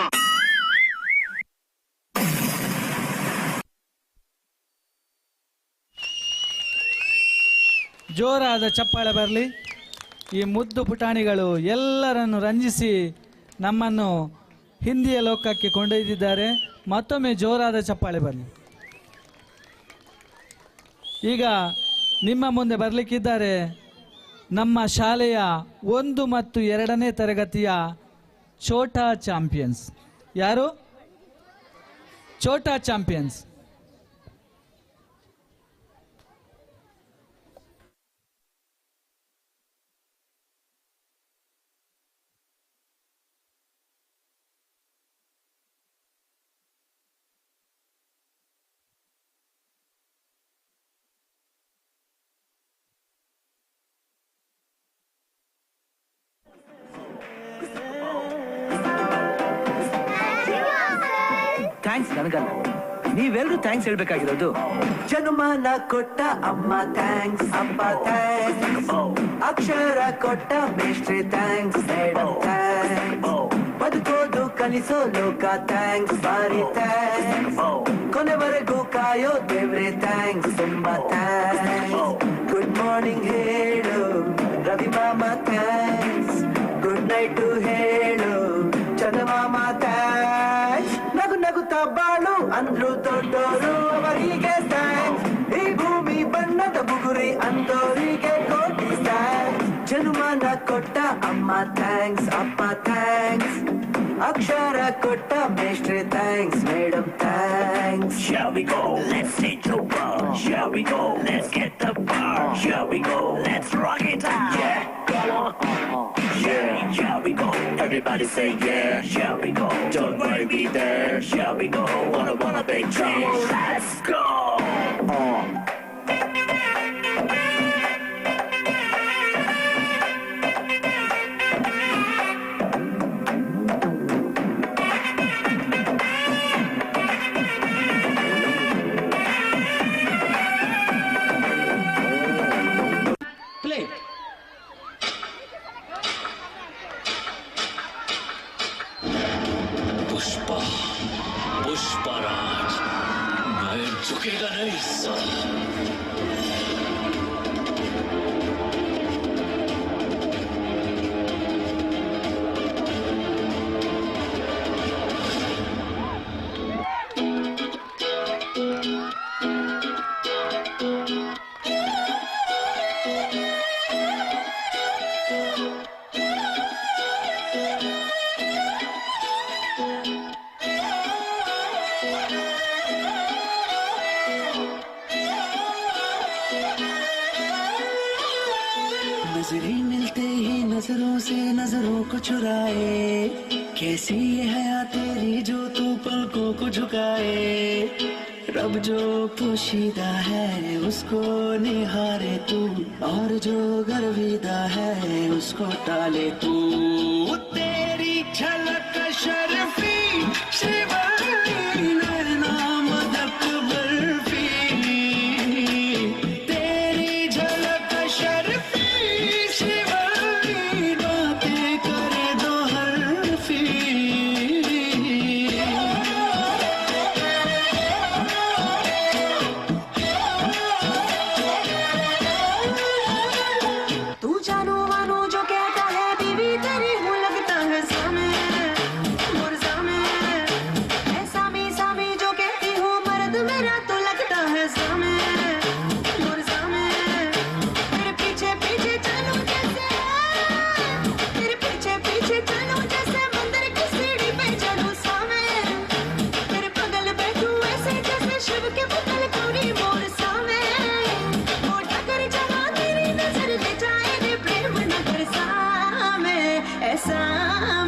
ಜೋರಾದ ಚಪ್ಪಾಳೆ ಬರಲಿ. ಈ ಮುದ್ದು ಪುಟಾಣಿಗಳು ಎಲ್ಲರನ್ನು ರಂಜಿಸಿ ನಮ್ಮನ್ನು ಹಿಂದಿಯ ಲೋಕಕ್ಕೆ ಕೊಂಡೊಯ್ದಿದ್ದಾರೆ. ಮತ್ತೊಮ್ಮೆ ಜೋರಾದ ಚಪ್ಪಾಳೆ ಬರಲಿ. ಈಗ ನಿಮ್ಮ ಮುಂದೆ ಬರಲಿಕ್ಕಿದ್ದಾರೆ ನಮ್ಮ ಶಾಲೆಯ 1 ಮತ್ತು 2ನೇ ತರಗತಿಯ ಛೋಟಾ ಚಾಂಪಿಯನ್ಸ್. ಯಾರು? ಛೋಟಾ ಚಾಂಪಿಯನ್ಸ್. ಥ್ಯಾಂಕ್ಸ್ ನನಗಲ್ಲ, ನೀವೆಲ್ಲರೂ ಥ್ಯಾಂಕ್ಸ್ ಹೇಳ್ಬೇಕಾಗಿರೋದು. ಜನ್ಮನ ಕೊಟ್ಟ ಅಮ್ಮ ಥ್ಯಾಂಕ್ಸ್, ಅಪ್ಪ ಥ್ಯಾಂಕ್ಸ್, ಅಕ್ಷರ ಕೊಟ್ಟ ಮೇಷ್ಟ್ರೆ ಥ್ಯಾಂಕ್ಸ್, ಮೇಡಮ್ ಥ್ಯಾಂಕ್ಸ್, ಬದುಕೋದು ಕಲಿಸೋ ಲೋಕ ಥ್ಯಾಂಕ್ಸ್, ಬಾರಿ ಥ್ಯಾಂಕ್ಸ್, ಕೊನೆವರೆಗೂ ಕಾಯೋ ದೇವ್ರೆ ಥ್ಯಾಂಕ್ಸ್, ತುಂಬಾ ಥ್ಯಾಂಕ್ಸ್. ಗುಡ್ ಮಾರ್ನಿಂಗ್ ಹೇಳು ರವಿ ಮಾಮ ಥ್ಯಾಂಕ್ಸ್, ಗುಡ್ ನೈಟ್ ಹೇಳು ಚಂದಮಾಮ ಥ್ಯಾಂಕ್ಸ್, ನಗು ನಗುತ್ತಾ ಬಾಳು ಅಂದ್ರು ದೊಡ್ಡೋರು ಅವರಿಗೆ ಥ್ಯಾಂಕ್ಸ್, ಈ ಭೂಮಿ ಬಣ್ಣದ ಬುಗುರಿ ಅಂತೋರಿಗೆ ಕೋಟಿ ಥ್ಯಾಂಕ್ಸ್. ಜನ್ಮನ ಕೊಟ್ಟ ಅಮ್ಮ ಥ್ಯಾಂಕ್ಸ್, ಅಪ್ಪ ಥ್ಯಾಂಕ್ಸ್, ಅಕ್ಷರ ಕೊಟ್ಟ ಮೇಷ್ಟ್ರೆ thanks, madam thanks. Shall we go? Let's take the bar. Shall we go? Let's get the bar. Shall we go? Let's rock it out. Yeah, come on. Yeah, shall we go? Everybody say yeah. Shall we go? Don't worry, be there. Shall we go? Wanna big change? Let's go. Pushpraj मैं झुकेगा नहीं साला। नजरें मिलते ही नजरों से नजरों को चुराए, कैसी ये हया तेरी जो तू पलकों को झुकाए, रब जो पोशीदा है उसको निहारे तू, और जो गर्विदा है उसको टाले तू, तेरी झलक शर्फी शिवानी नैना मदक बर्फी, तेरी झलक शर्फी शिवानी बातें करे दो हरफी। तू जानो मानो जो कहता है बीवी तेरी हूँ लगता है सामे मोर सामे, ऐसा मी सामी जो कहती हूँ मर्द मेरा तो लगता है सामे मोर सामे, तेरे पीछे पीछे चलो जैसे, तेरे पीछे पीछे चलो जैसे मंदिर की सीढ़ी पे चलो सामे, तेरे बगल बैठू ऐसे जैसे शिव के बगल गौरी मोर सामे, मोटा कर जमा तेरी नजर ले जाए रे प्रेम नगर सामे, ऐसा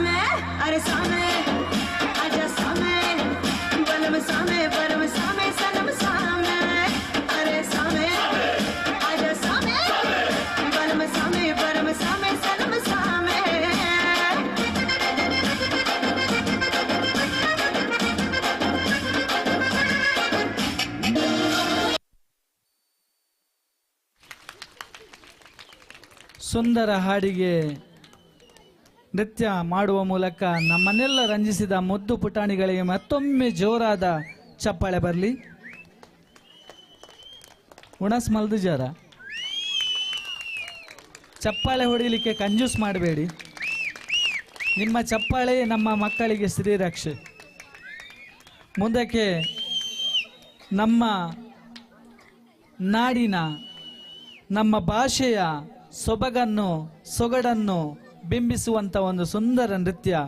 मैं अरे सामे आजा सामे बलम सामे परम सामे सनम सामे, अरे सामे आजा सामे बलम सामे परम सामे सनम सामे। ಸುಂದರ ಹಾಡಿಗೆ ನೃತ್ಯ ಮಾಡುವ ಮೂಲಕ ನಮ್ಮನ್ನೆಲ್ಲ ರಂಜಿಸಿದ ಮುದ್ದು ಪುಟಾಣಿಗಳಿಗೆ ಮತ್ತೊಮ್ಮೆ ಜೋರಾದ ಚಪ್ಪಾಳೆ ಬರಲಿ. ಉಣಸ್ ಮಲ್ದು ಜರ ಚಪ್ಪಾಳೆ ಹೊಡಿಲಿಕ್ಕೆ ಕಂಜೂಸ್ ಮಾಡಬೇಡಿ. ನಿಮ್ಮ ಚಪ್ಪಾಳೆ ನಮ್ಮ ಮಕ್ಕಳಿಗೆ ಶ್ರೀರಕ್ಷೆ. ಮುಂದಕ್ಕೆ ನಮ್ಮ ನಾಡಿನ ನಮ್ಮ ಭಾಷೆಯ ಸೊಬಗನ್ನು ಸೊಗಡನ್ನು ಬಿಂಬಿಸುವಂಥ ಒಂದು ಸುಂದರ ನೃತ್ಯ.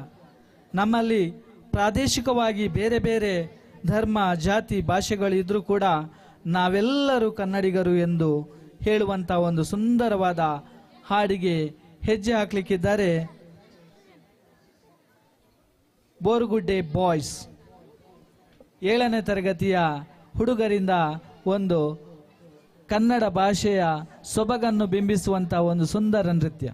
ನಮ್ಮಲ್ಲಿ ಪ್ರಾದೇಶಿಕವಾಗಿ ಬೇರೆ ಬೇರೆ ಧರ್ಮ ಜಾತಿ ಭಾಷೆಗಳು ಇದ್ದರೂ ಕೂಡ ನಾವೆಲ್ಲರೂ ಕನ್ನಡಿಗರು ಎಂದು ಹೇಳುವಂಥ ಒಂದು ಸುಂದರವಾದ ಹಾಡಿಗೆ ಹೆಜ್ಜೆ ಹಾಕಲಿಕ್ಕಿದ್ದಾರೆ ಬೋರುಗುಡ್ಡೆ ಬಾಯ್ಸ್ 7ನೇ ತರಗತಿಯ ಹುಡುಗರಿಂದ ಒಂದು ಕನ್ನಡ ಭಾಷೆಯ ಸೊಬಗನ್ನು ಬಿಂಬಿಸುವಂಥ ಒಂದು ಸುಂದರ ನೃತ್ಯ.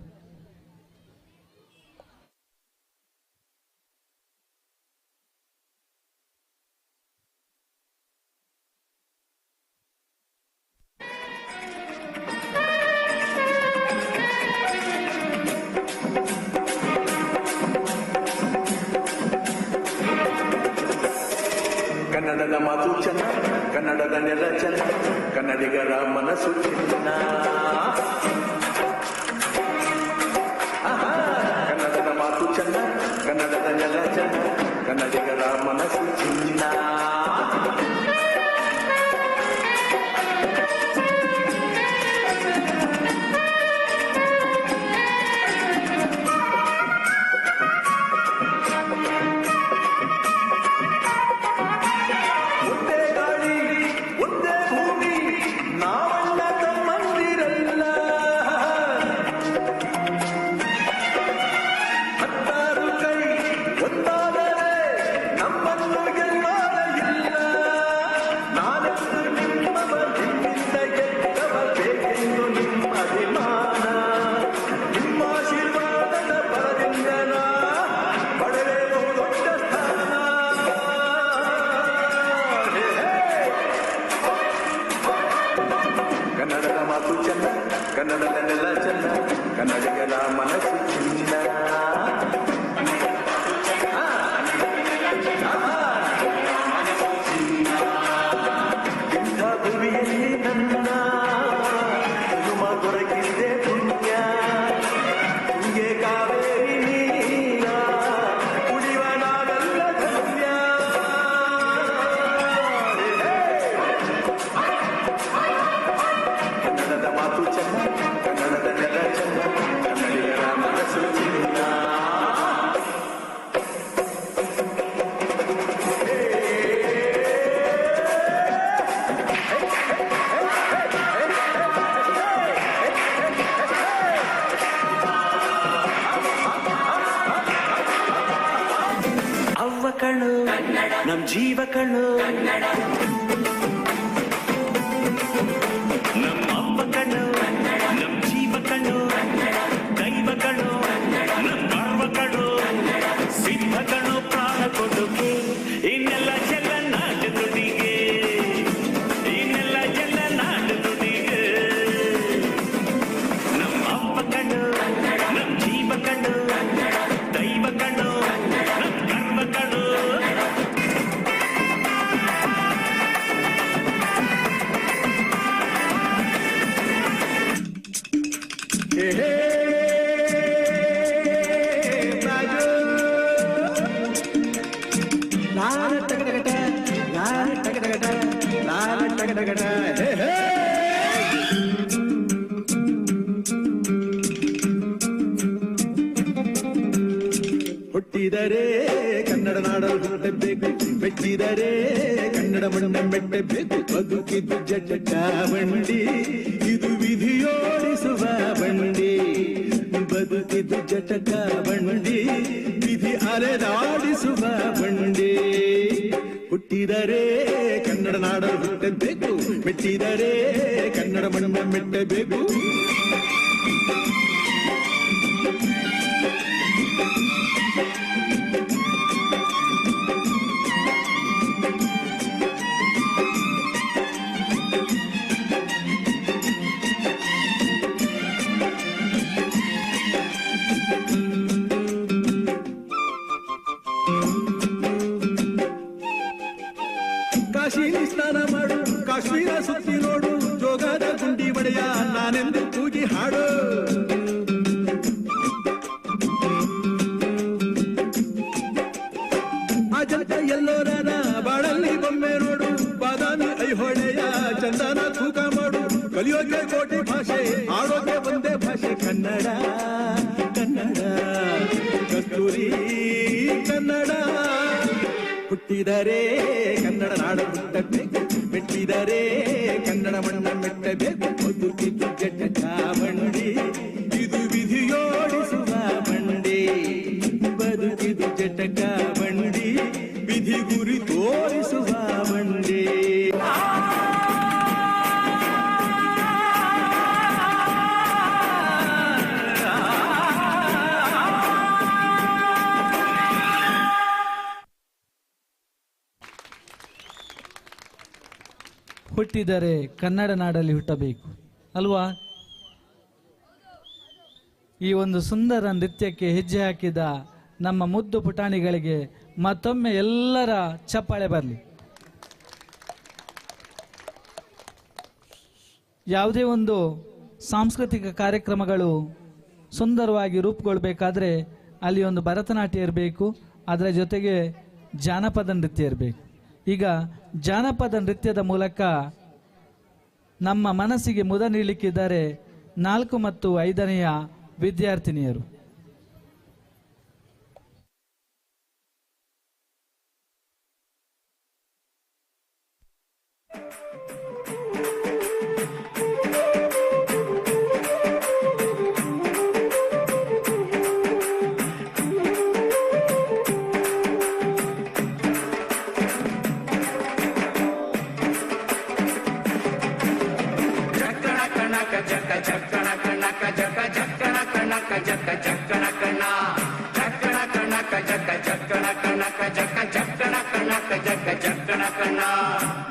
ಕನ್ನಡದ ಮಾತು ಚೆನ್ನ, ಕನ್ನಡದ ನೆಲ ಚೆನ್ನ, ಕನ್ನಡಿಗರ ಮನಸ್ಸು ಚಿನ್ನ. ಕನ್ನಡದ ಮಾತು ಚೆನ್ನ, ಕನ್ನಡದ ನೆಲ ಚೆನ್ನ, ಕನ್ನಡಿಗರ ಮನಸ್ಸು ಚಿನ್ನ. ಕನ್ನಡದ ಮಾತು ಚೆನ್ನ, ಕನ್ನಡದ ನೆಲ ಚೆನ್ನ, ಕನ್ನಡಿಗರ ಮನಸ್ಸು ಚಿನ್ನ. ಇಂಥ ಭೂಮಿಯಲ್ಲಿ ನನ್ನ ಹನುಮ ದೊರಕಿದೆ ಪುಣ್ಯ. ತುಂಗೆ ಕಾವೇರಿ ನೀರ ಕುಡಿವ ನಾವೆಲ್ಲ ಧನ್ಯ. ಕನ್ನಡದ ಮಾತು ಚೆನ್ನ, ಕನ್ನಡದ ನೆಲ ಚೆನ್ನ, ಕನ್ನಡಿಗರ ಮನಸ್ಸು ಚಿನ್ನ. ಅವ್ವ ಕಣ್ಣು ನಮ್ ಜೀವ ಕಣ್ಣು, ನಮ್ಮ ಅಪ್ಪ ಕಣ್ಣು ನಮ್ ಜೀವ ಕಣ್ಣು, ದೈವ ಕಣ್ಣು ನಮ್ ಗರ್ವ ಕಣ್ಣು, ಸಿದ್ಧ ಕಣ್ಣು ಪ್ರಾಣ ಕೊಡುಗೆ. ಇನ್ನೆಲ್ಲ ಚೆಲ್ಲ ನಾಡು ನುಡಿಗೆ, ಇನ್ನೆಲ್ಲ ಚೆಲ್ಲ ನಾಡು ನುಡಿಗೆ. ನಮ್ಮ ಅಪ್ಪ ಕಣ್ಣು ನಮ್ ಜೀವ ಕಣ್ಣು, ದೈವ ಕಣ್ಣು ನಮ್ ಗರ್ವ ಕಣ್ಣು. ಹುಟ್ಟಿದರೆ ಕನ್ನಡ ನಾಡಲು ಹುಟ್ಟಬೇಕು, ಮೆಚ್ಚಿದರೆ ಕನ್ನಡ ಮಣ್ಣ ಮೆಟ್ಟಬೇಕು. ಬದುಕಿದ್ದು ಜಟಕ ಬಂಡಿ, ಇದು ವಿಧಿಯೋಡಿಸುವ ಬಂಡಿ. ಬದುಕಿದ್ದು ಜಟಕ ಬಂಡಿ, ವಿಧಿ ಅಲೆದಾಡಿಸುವ ಬಂಡಿ. ಹುಟ್ಟಿದರೆ ಕನ್ನಡ ನಾಡಲು ಹುಟ್ಟಬೇಕು, ಮೆಚ್ಚಿದರೆ ಕನ್ನಡ ಮಣ್ಣ ಮೆಟ್ಟಬೇಕು. ಕಾಶಿಲಿ ಸ್ನಾನ ಮಾಡು, ಕಾಶ್ಮೀರ ಸುತ್ತಿ ನೋಡು, ಜೋಗದ ಗುಂಡಿ ಒಡೆಯ ನಾನೆಂದು ಕೂಗಿ ಹಾಡು. ಅಜಂತ ಎಲ್ಲೋರನ ಬಾಳಲ್ಲಿ ಬೊಮ್ಮೆ ನೋಡು, ಬಾದಾಮಿ ಐಹೊಳೆಯ ಚಂದನ ತೂಕ ಮಾಡು. ಕಲಿಯೋಕೆ ಕೋಟಿ ಭಾಷೆ, ಆಡೋಕೆ ಒಂದೇ ಭಾಷೆ ಕನ್ನಡ ಕನ್ನಡ ಕಸ್ತೂರಿ ಕನ್ನಡ. ಹುಟ್ಟಿದರೆ ಕನ್ನಡ ನಾಡ ಹುಟ್ಟಬೇಕು, ಮೆಟ್ಟಿದರೆ ಕನ್ನಡ ಮಣ್ಣ ಮೆಟ್ಟಬೇಕು. ಬದುಕಿದು ಜಟ ಬಂಡಿ, ಇದು ವಿಧಿಯೋಡಿಸುವ ಬಂಡಿ. ಬದುಕಿದು ಜಟಕ ಬಂಡಿ, ವಿಧಿ ಗುರಿ ತೋರಿಸುವ ಬಂಡಿ. ಹುಟ್ಟಿದರೆ ಕನ್ನಡ ನಾಡಲ್ಲಿ ಹುಟ್ಟಬೇಕು ಅಲ್ವಾ? ಈ ಒಂದು ಸುಂದರ ನೃತ್ಯಕ್ಕೆ ಹೆಜ್ಜೆ ಹಾಕಿದ ನಮ್ಮ ಮುದ್ದು ಪುಟಾಣಿಗಳಿಗೆ ಮತ್ತೊಮ್ಮೆ ಎಲ್ಲರ ಚಪ್ಪಾಳೆ ಬರಲಿ. ಯಾವುದೇ ಒಂದು ಸಾಂಸ್ಕೃತಿಕ ಕಾರ್ಯಕ್ರಮಗಳು ಸುಂದರವಾಗಿ ರೂಪುಗೊಳ್ಬೇಕಾದ್ರೆ ಅಲ್ಲಿ ಒಂದು ಭರತನಾಟ್ಯ ಇರಬೇಕು, ಅದರ ಜೊತೆಗೆ ಜಾನಪದ ನೃತ್ಯ ಇರಬೇಕು. ಈಗ ಜಾನಪದ ನೃತ್ಯದ ಮೂಲಕ ನಮ್ಮ ಮನಸ್ಸಿಗೆ ಮುದ ನೀಡಲಿಕ್ಕಿದ್ದಾರೆ 4 ಮತ್ತು 5ನೆಯ ವಿದ್ಯಾರ್ಥಿನಿಯರು.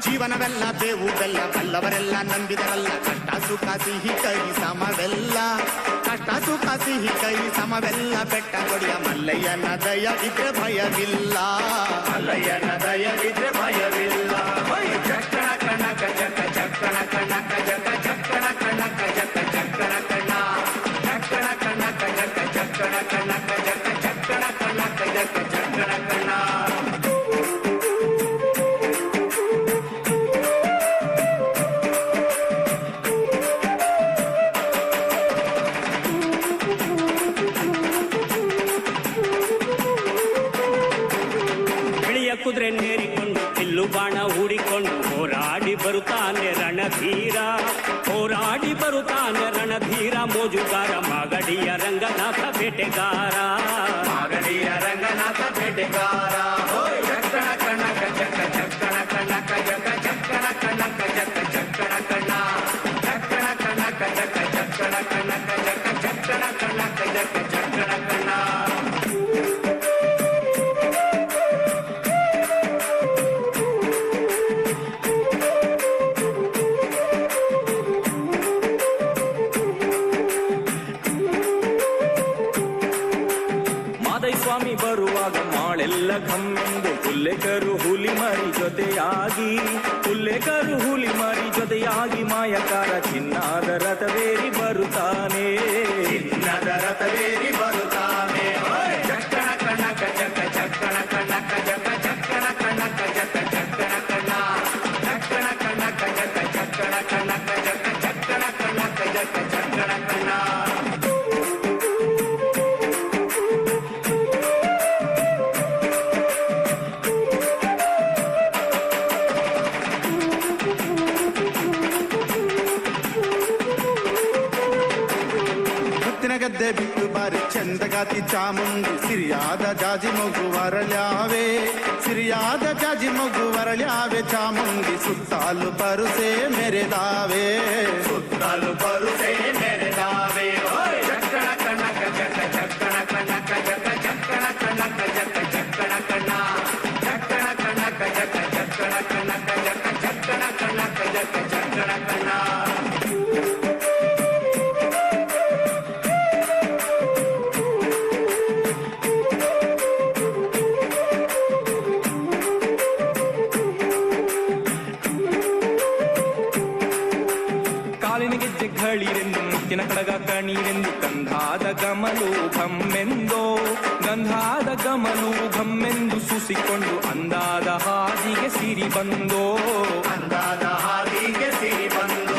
ಜೀವನವೆಲ್ಲ ಬೇವು ಬೆಲ್ಲ, ಬಲ್ಲವರೆಲ್ಲ ನಂಬಿದರಲ್ಲ. ಕಷ್ಟ ಸುಖ ಸಿಹಿ ಕೈ ಸಮವೆಲ್ಲ, ಕಷ್ಟ ಸುಖ ಸಿಹಿ ಕೈ ಸಮವೆಲ್ಲ. ಬೆಟ್ಟ ಕೊಡಿಯ ಮಲ್ಲಯ್ಯನ ದಯವಿದ್ರೆ ಭಯವಿಲ್ಲ, ಮಲ್ಲಯ್ಯನ ದಯವಿದ್ರೆ ಭಯವಿಲ್ಲ. ಚಕ್ಕಣ ಕಣಕ ಜಕ ಚಕ್ಕಣ ಕಣಕ ಜಕ ಚಕ್ಕಣ ಕಣಕ ಜಕ ಚಕ್ಕಣ ಕಣ, ಚಕ್ಕಣ ಕಣಕ ಜಕ ಚಕ್ಕಣ ಕಣಕ ಜಕ ಚಕ್ಕಣ ಕಣಕ ಜಕ ಚಕ್ಕಣ ಕಣ. ಕುದುರೆ ನೇರಿಕೊಂಡು ಬಿಲ್ಲು ಬಾಣ ಹೂಡಿಕೊಂಡು ಹೋರಾಡಿ ಬರುತ್ತಾನೆ ರಣಧೀರ, ಹೋರಾಡಿ ಬರುತ್ತಾನೆ ರಣಧೀರ. ಮೋಜುಗಾರ ಮಾಗಡಿಯ ರಂಗನಾಥ ಬೇಟೆಗಾರ, ಮಾಗಡಿಯ ರಂಗನಾಥ ಬೇಟೆಗಾರ. ಚಕ್ಕಣ ಕಣಕ ಜಕ ಚಕ್ಕಣ ಕಣಕ ಜಕ ಚಕ್ಕಣ ಕಣಕ ಜಕ ಚಕ್ಕಣ ಕಣ, ಚಕ್ಕಣ ಕಣಕ ಜಕ ಚಕ್ಕಣ ಕಣಕ ಜಕ ಚಕ್ಕಣ ಕಣಕ ಜಕ ಚಕ್ಕಣ ಕಣ. ಸ್ವಾಮಿ ಬರುವಾಗ ಮಾಳೆಲ್ಲ ಕಮ್ಮೆಂದು ಹುಲ್ಲೆಕರು ಹುಲಿ ಮರಿ ಜೊತೆಯಾಗಿ, ಹುಲ್ಲೆಕರು ಹುಲಿ ಮರಿ ಜೊತೆಯಾಗಿ ಮಾಯಕಾರ ಚಿನ್ನದ ರಥವೇರಿ ಬರುತ್ತಾನೆ, ಚಿನ್ನದ ರಥವೇರಿ ಬರುತ್ತಾನೆ. ಚಕ್ಕಣ ಕಣಕ ಜಕ ಚಕ್ಕಣ ಕಣಕ ಜಕ ಚಕ್ಕಣ ಕಣಕ ಜಕ ಚಕ್ಕಣ ಕಣ, ಚಕ್ಕಣ ಕಣಕ ಜಕ ಚಕ್ಕಣ ಕಣಕ ಜಕ ಚಕ್ಕಣ ಕಣಕ ಜಕ ಚಕ್ಕಣ ಕಣ. ಗದ್ದೆ ಬಿಟ್ಟು ಬಾರಿ ಚಂದಗಾತಿ ಚಾಮುಂಡಿ, ಸಿರಿಯಾದ ಜಾಜಿ ಮಗು ವರಳ್ಯಾವೆ, ಸಿರಿಯಾದ ಜಾಜಿ ಮಗು ವರಳ್ಯಾವೆ. ಚಾಮುಂಡಿ ಸುತ್ತಾಲು ಪರುಸೆ ಮೆರೆದಾವೆ, ಸುತ್ತಾಲು ಪರುಸೆ ಮೆರೆದಾವೆ. ಚಕ್ಕಣ ಕಣಕ ಜಕ ಚಕ್ಕಣ ಕಣಕ ಜಕ ಚಕ್ಕಣ ಕಣಕ ಜಕ ಚಕ್ಕಣ ಕಣ, ಚಕ್ಕಣ ಕಣಕ ಜಕ ಚಕ್ಕಣ ಕಣಕ ಜಕ ಚಕ್ಕಣ ಕಣಕ ಜಕ ಚಕ್ಕಣ ಕಣ. ಕಂಚಿನ ಕಡಗ ಕಣೀರೆಂದು ಗಂಧಾದ ಗಮಲೂಭಮ್ಮೆಂದೋ ಗಂಧಾದ ಗಮಲೂಭಮ್ಮೆಂದು ಸುಸಿಕೊಂಡು ಅಂದಾದ ಹಾದಿಗೆ ಸಿರಿ ಬಂದೋ ಅಂದಾದ ಹಾದಿಗೆ ಸಿರಿ ಬಂದೋ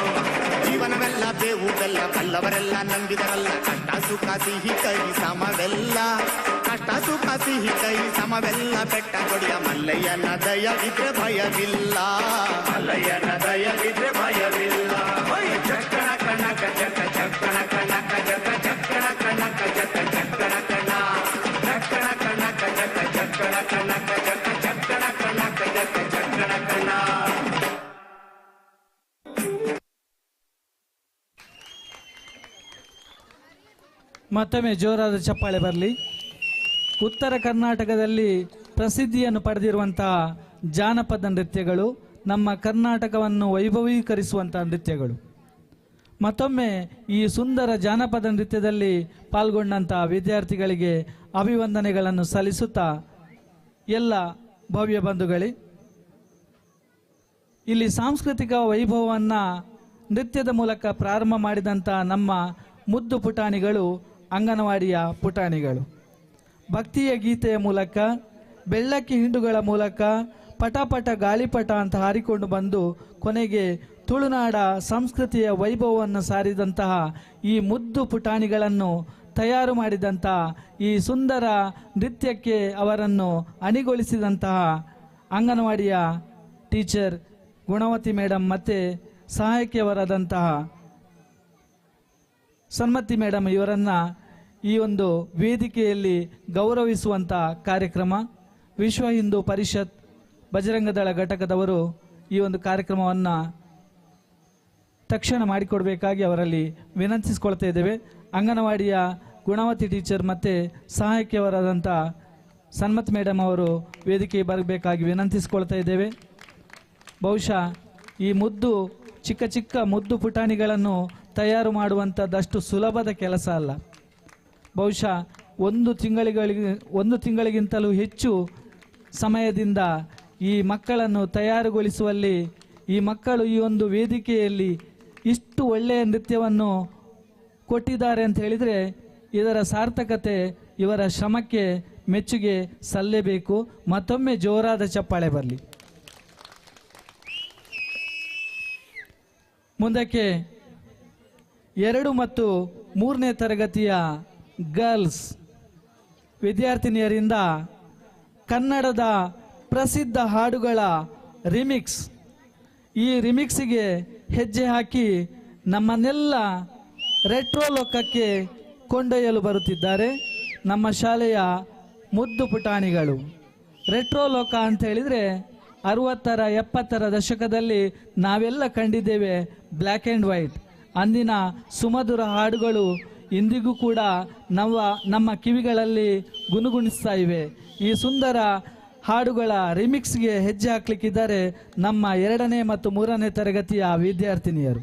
ಜೀವನವೆಲ್ಲ ಬೇವು ಬೆಲ್ಲ ಬಲ್ಲವರೆಲ್ಲ ನಂಬಿದರಲ್ಲ ಕಷ್ಟ ಸುಖ ಸಿಹಿ ಕೈ ಸಮವೆಲ್ಲ ಕಷ್ಟ ಸುಖ ಸಿಹಿ ಕೈ ಸಮವೆಲ್ಲ ಬೆಟ್ಟ ಕೊಡಿಯ ಮಲ್ಲಯ್ಯನ ದಯವಿದ್ರೆ ಭಯವಿಲ್ಲ ಮಲ್ಲಯ್ಯನ ದಯವಿದ್ರೆ ಭಯವಿಲ್ಲ ಚಕ್ಕಣ ಕಣಕ ಚಕ್ಕ ಚಕ್ಕಣ ಕಣಕ ಜಕ ಚಕ್ಕಣ ಕಣಕ ಜಕ ಚಕ್ಕಣ ಕಣ ಚಕ್ಕಣ ಕಣಕ ಜಕ ಚಕ್ಕಣ ಕಣಕ ಜಕ ಚಕ್ಕಣ ಕಣಕ ಜಕ ಚಕ್ಕಣ ಕಣ. ಮತ್ತೊಮ್ಮೆ ಜೋರಾದ ಚಪ್ಪಾಳೆ ಬರಲಿ. ಉತ್ತರ ಕರ್ನಾಟಕದಲ್ಲಿ ಪ್ರಸಿದ್ಧಿಯನ್ನು ಪಡೆದಿರುವಂತಹ ಜಾನಪದ ನೃತ್ಯಗಳು ನಮ್ಮ ಕರ್ನಾಟಕವನ್ನು ವೈಭವೀಕರಿಸುವಂತಹ ನೃತ್ಯಗಳು. ಮತ್ತೊಮ್ಮೆ ಈ ಸುಂದರ ಜಾನಪದ ನೃತ್ಯದಲ್ಲಿ ಪಾಲ್ಗೊಂಡಂಥ ವಿದ್ಯಾರ್ಥಿಗಳಿಗೆ ಅಭಿವಂದನೆಗಳನ್ನು ಸಲ್ಲಿಸುತ್ತಾ ಎಲ್ಲ ಭವ್ಯ ಬಂಧುಗಳೇ, ಇಲ್ಲಿ ಸಾಂಸ್ಕೃತಿಕ ವೈಭವವನ್ನು ನೃತ್ಯದ ಮೂಲಕ ಪ್ರಾರಂಭ ಮಾಡಿದಂಥ ನಮ್ಮ ಮುದ್ದು ಪುಟಾಣಿಗಳು ಅಂಗನವಾಡಿಯ ಪುಟಾಣಿಗಳು ಭಕ್ತಿಯ ಗೀತೆಯ ಮೂಲಕ ಬೆಳ್ಳಕ್ಕಿ ಹಿಂಡುಗಳ ಮೂಲಕ ಪಟಪಟ ಗಾಳಿಪಟ ಅಂತ ಹಾರಿಕೊಂಡು ಬಂದು ಕೊನೆಗೆ ತುಳುನಾಡ ಸಂಸ್ಕೃತಿಯ ವೈಭವವನ್ನು ಸಾರಿದಂತಹ ಈ ಮುದ್ದು ಪುಟಾಣಿಗಳನ್ನು ತಯಾರು ಮಾಡಿದಂಥ ಈ ಸುಂದರ ನೃತ್ಯಕ್ಕೆ ಅವರನ್ನು ಅಣಿಗೊಳಿಸಿದಂತಹ ಅಂಗನವಾಡಿಯ ಟೀಚರ್ ಗುಣವತಿ ಮೇಡಮ್ ಮತ್ತು ಸಹಾಯಕಿಯವರಾದಂತಹ ಸನ್ಮತಿ ಮೇಡಮ್ ಇವರನ್ನು ಈ ಒಂದು ವೇದಿಕೆಯಲ್ಲಿ ಗೌರವಿಸುವಂಥ ಕಾರ್ಯಕ್ರಮ ವಿಶ್ವ ಹಿಂದೂ ಪರಿಷತ್ ಬಜರಂಗದಳ ಘಟಕದವರು ಈ ಒಂದು ಕಾರ್ಯಕ್ರಮವನ್ನು ತಕ್ಷಣ ಮಾಡಿಕೊಡಬೇಕಾಗಿ ಅವರಲ್ಲಿ ವಿನಂತಿಸಿಕೊಳ್ತಾ ಇದ್ದೇವೆ. ಅಂಗನವಾಡಿಯ ಗುಣವತಿ ಟೀಚರ್ ಮತ್ತು ಸಹಾಯಕಿಯವರಾದಂಥ ಸನ್ಮತ್ ಮೇಡಮ್ ಅವರು ವೇದಿಕೆಗೆ ಬರಬೇಕಾಗಿ ವಿನಂತಿಸಿಕೊಳ್ತಾ ಇದ್ದೇವೆ. ಬಹುಶಃ ಈ ಚಿಕ್ಕ ಚಿಕ್ಕ ಮುದ್ದು ಪುಟಾಣಿಗಳನ್ನು ತಯಾರು ಮಾಡುವಂಥದ್ದಷ್ಟು ಸುಲಭದ ಕೆಲಸ ಅಲ್ಲ. ಬಹುಶಃ ಒಂದು ತಿಂಗಳಿಗಿಂತಲೂ ಹೆಚ್ಚು ಸಮಯದಿಂದ ಈ ಮಕ್ಕಳನ್ನು ತಯಾರುಗೊಳಿಸುವಲ್ಲಿ ಈ ಮಕ್ಕಳು ಈ ಒಂದು ವೇದಿಕೆಯಲ್ಲಿ ಇಷ್ಟು ಒಳ್ಳೆಯ ನೃತ್ಯವನ್ನು ಕೊಟ್ಟಿದ್ದಾರೆ ಅಂತ ಹೇಳಿದರೆ ಇದರ ಸಾರ್ಥಕತೆ ಇವರ ಶ್ರಮಕ್ಕೆ ಮೆಚ್ಚುಗೆ ಸಲ್ಲಲೇಬೇಕು. ಮತ್ತೊಮ್ಮೆ ಜೋರಾದ ಚಪ್ಪಾಳೆ ಬರಲಿ. ಮುಂದಕ್ಕೆ 2 ಮತ್ತು 3ನೇ ತರಗತಿಯ ಗರ್ಲ್ಸ್ ವಿದ್ಯಾರ್ಥಿನಿಯರಿಂದ ಕನ್ನಡದ ಪ್ರಸಿದ್ಧ ಹಾಡುಗಳ ರಿಮಿಕ್ಸ್, ಈ ರಿಮಿಕ್ಸಿಗೆ ಹೆಜ್ಜೆ ಹಾಕಿ ನಮ್ಮನ್ನೆಲ್ಲ ರೆಟ್ರೋ ಲೋಕಕ್ಕೆ ಕೊಂಡೊಯ್ಯಲು ಬರುತ್ತಿದ್ದಾರೆ ನಮ್ಮ ಶಾಲೆಯ ಮುದ್ದು ಪುಟಾಣಿಗಳು. ರೆಟ್ರೋ ಲೋಕ ಅಂತ ಹೇಳಿದರೆ 60ರ 70ರ ದಶಕದಲ್ಲಿ ನಾವೆಲ್ಲ ಕಂಡಿದ್ದೇವೆ ಬ್ಲ್ಯಾಕ್ ಆ್ಯಂಡ್ ವೈಟ್. ಅಂದಿನ ಸುಮಧುರ ಹಾಡುಗಳು ಇಂದಿಗೂ ಕೂಡ ನಮ್ಮ ಕಿವಿಗಳಲ್ಲಿ ಗುನುಗುಣಿಸ್ತಾ ಇವೆ. ಈ ಸುಂದರ ಹಾಡುಗಳ ರಿಮಿಕ್ಸ್ಗೆ ಹೆಜ್ಜೆ ಹಾಕ್ಲಿಕ್ಕಿದ್ದಾರೆ ನಮ್ಮ 2ನೇ ಮತ್ತು 3ನೇ ತರಗತಿಯ ವಿದ್ಯಾರ್ಥಿನಿಯರು.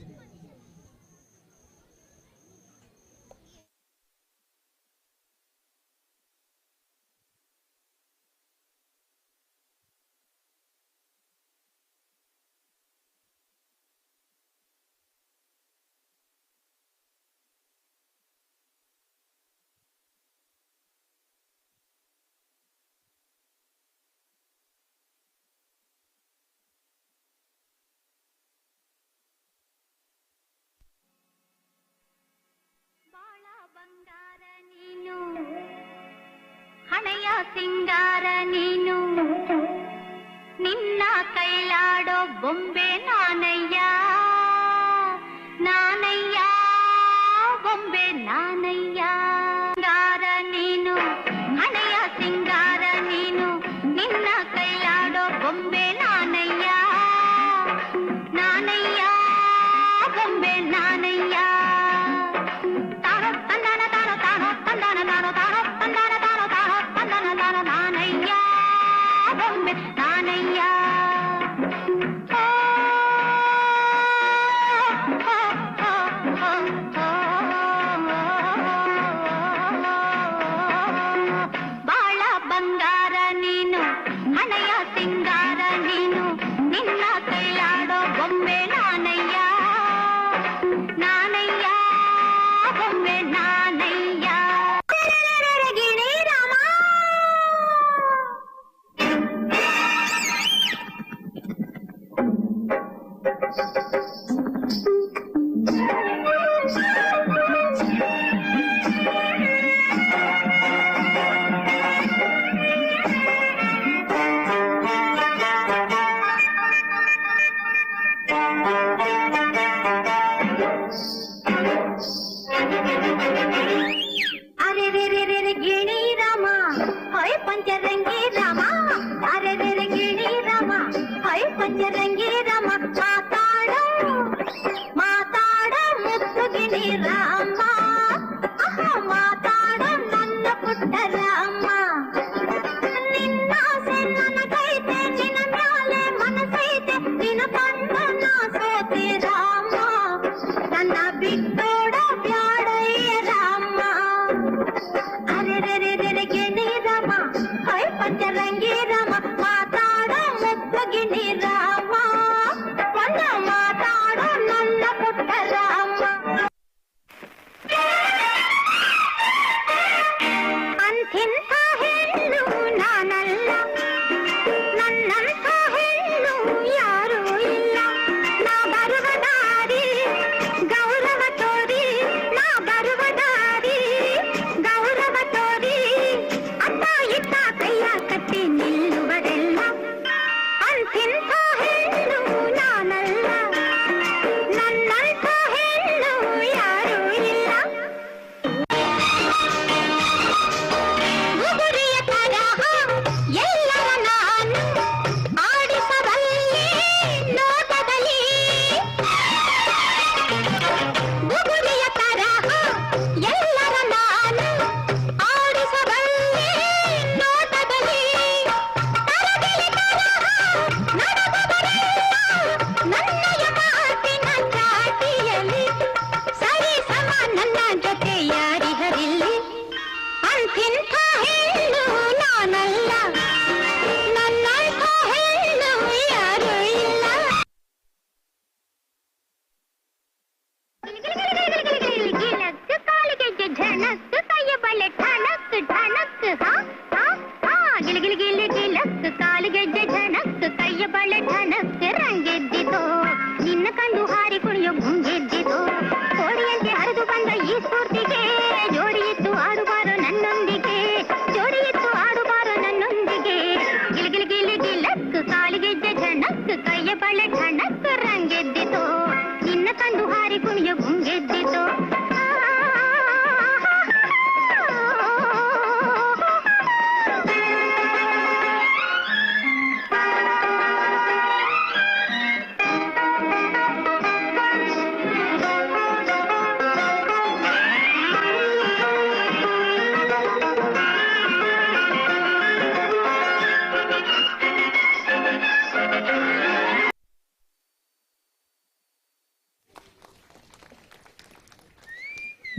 ಹಣೆಯ ಸಿಂಗಾರ ನೀನು, ನಿನ್ನ ಕೈಲಾಡೋ ಬೊಂಬೆ ನಾನಯ್ಯ, ನಾನಯ್ಯ ಬೊಂಬೆ ನಾನಯ್ಯ. ಸಿಂಗಾರ ನೀನು, ಹಣೆಯ ಸಿಂಗಾರ ನೀನು, ನಿನ್ನ ಕೈಲಾಡೋ ಬೊಂಬೆ ನಾನಯ್ಯ, ನಾನಯ್ಯ ಬೊಂಬೆ ನಾನಯ್ಯ. ತಾನೋ ತಂದಾನ ತಾನೋ ತಾನೋ ತಂದಾನ ತಾನೋ ತಾನೋ ತಂದಾನ ತಾನೋ ತಾನೋ ತಂದಾನ ತಾನೋ ನಾನಯ್ಯ ಬೊಂಬೆ ನಾನಯ್ಯ. ಬಾಳ ಬಂಗಾರ ನೀನು, ಹಣೆಯ ಸಿಂಗಾರ ನೀನು, ನಿನ್ನ ಕೈಲಾಡೋ ಬೊಂಬೆ ನಾನಯ್ಯ, ನಾನಯ್ಯ ಪಂಚರಂಗಿ ರಾಮ ಮಾತಾಡ ಮುತ್ತುಗಿಣಿ ರಾಮ ಮಾತಾಡ ನನ್ನ ಪುಟ್ಟ ರಾಮ ನಿನ್ನಾಸೆ ನನಗೈತೆ ನಿನ್ನ ಮ್ಯಾಲೆ ಮನಸೈತೆ ನಿನ್ನ ಕಂಡ ನಾ ಸೋತೆ ರಾಮ ನನ್ನ ಬಿಟ್ಟೋಡ ಬ್ಯಾಡಯ್ಯ ರಾಮ ಅರೆ ಗಿಣಿ ರಾಮ ಹೈ ಪಂಚರಂಗಿ ರಾಮ ಮಾತಾಡ ಮುತ್ತಗಿಣಿ ರಾಮ ಮಾತಾಡ ನನ್ನ ಪುಟ್ಟ ರಾಮ ಅಂಥಿಂಥ ಹೆಣ್ಣು ನಾನಲ್ಲ ನನ್ನಂಥ ಹೆಣ್ಣು ಯಾರೂ ಇಲ್ಲ ನಾ ಬರುವ ದಾರಿ ಗೌರವ ತೋರಿ ನಾ ಬರುವ ದಾರಿ ಗೌರವ ತೋರಿ ಅತ್ತ ಇತ್ತ ಕೈಯ ಕಟ್ಟಿ ನಿಲ್ಲುವರೆಲ್ಲ ಅಂಥಿಂಥ ಹೆಣ್ಣು ನಾನಲ್ಲ ನನ್ನಂಥ ಹೆಣ್ಣು ಯಾರೂ ಇಲ್ಲ ಗುಗುರಿಯ ತರಹ ಎಲ್ಲರ ನಾನು ಆಡಿಸಬಲ್ಲೆ ನೋಟದಲ್ಲಿ ಗುಗುರಿಯ ತರಹ ಎಲ್ಲರ ನಾನು ಆಡಿಸಬಲ್ಲೆ ನೋಟದಲ್ಲಿ ತರದಲ್ಲಿ ತರಹ ನಡೆದವರೆಲ್ಲ ನನ್ನಯ ಮಾತಿನ ಚಾಟಿಯಲ್ಲಿ ಸರಿ ಸಮ ನನ್ನ ಜೊತೆ ಯಾರಿಗರಿಲ್ಲಿ ಅಂಥಿಂಥ ಹೆಣ್ಣು ನಾನಲ್ಲ ನನ್ನಂಥ ಹೆಣ್ಣು ಯಾರೂ ಇಲ್ಲ ಗಿಲಕ್ ಕಾಲಿಗೆ ಝಣಕ್ ಕೈಯ ಬಳೆ ಠಣಕ್ ಠಣಕ್ ಗಿಲಕ್ ಕಾಲಿಗೆ ಝಣಕ್ ಕೈಯ ಬಳೆ ಠಣಕ್ ರಂಗೆದ್ದಿತೋ ನಿನ್ನ ಕಂಡು ಹಾರಿ ಕುಣಿಯೋ ಗುಂಗೆದ್ದಿತೋ ಕೋಡಿಯಂತೆ ಹರಿದು ಬಂದ ಈ ಸ್ಫೂರ್ತಿಗೆ ಜೋಡಿ ಇತ್ತು ಆಡುಬಾರೋ ನನ್ನೊಂದಿಗೆ ಜೋಡಿ ಇತ್ತು ಆಡುಬಾರೋ ನನ್ನೊಂದಿಗೆ ಗಿಲಕ್ ಕಾಲಿಗೆ ಝಣಕ್ ಕೈಯ ಬಳೆ ಠಣಕ್ ರಂಗೆದ್ದಿತೋ ನಿನ್ನ ಕಂಡು ಹಾರಿ ಕುಣಿಯೋ ಗುಂಗೆದ್ದಿತೋ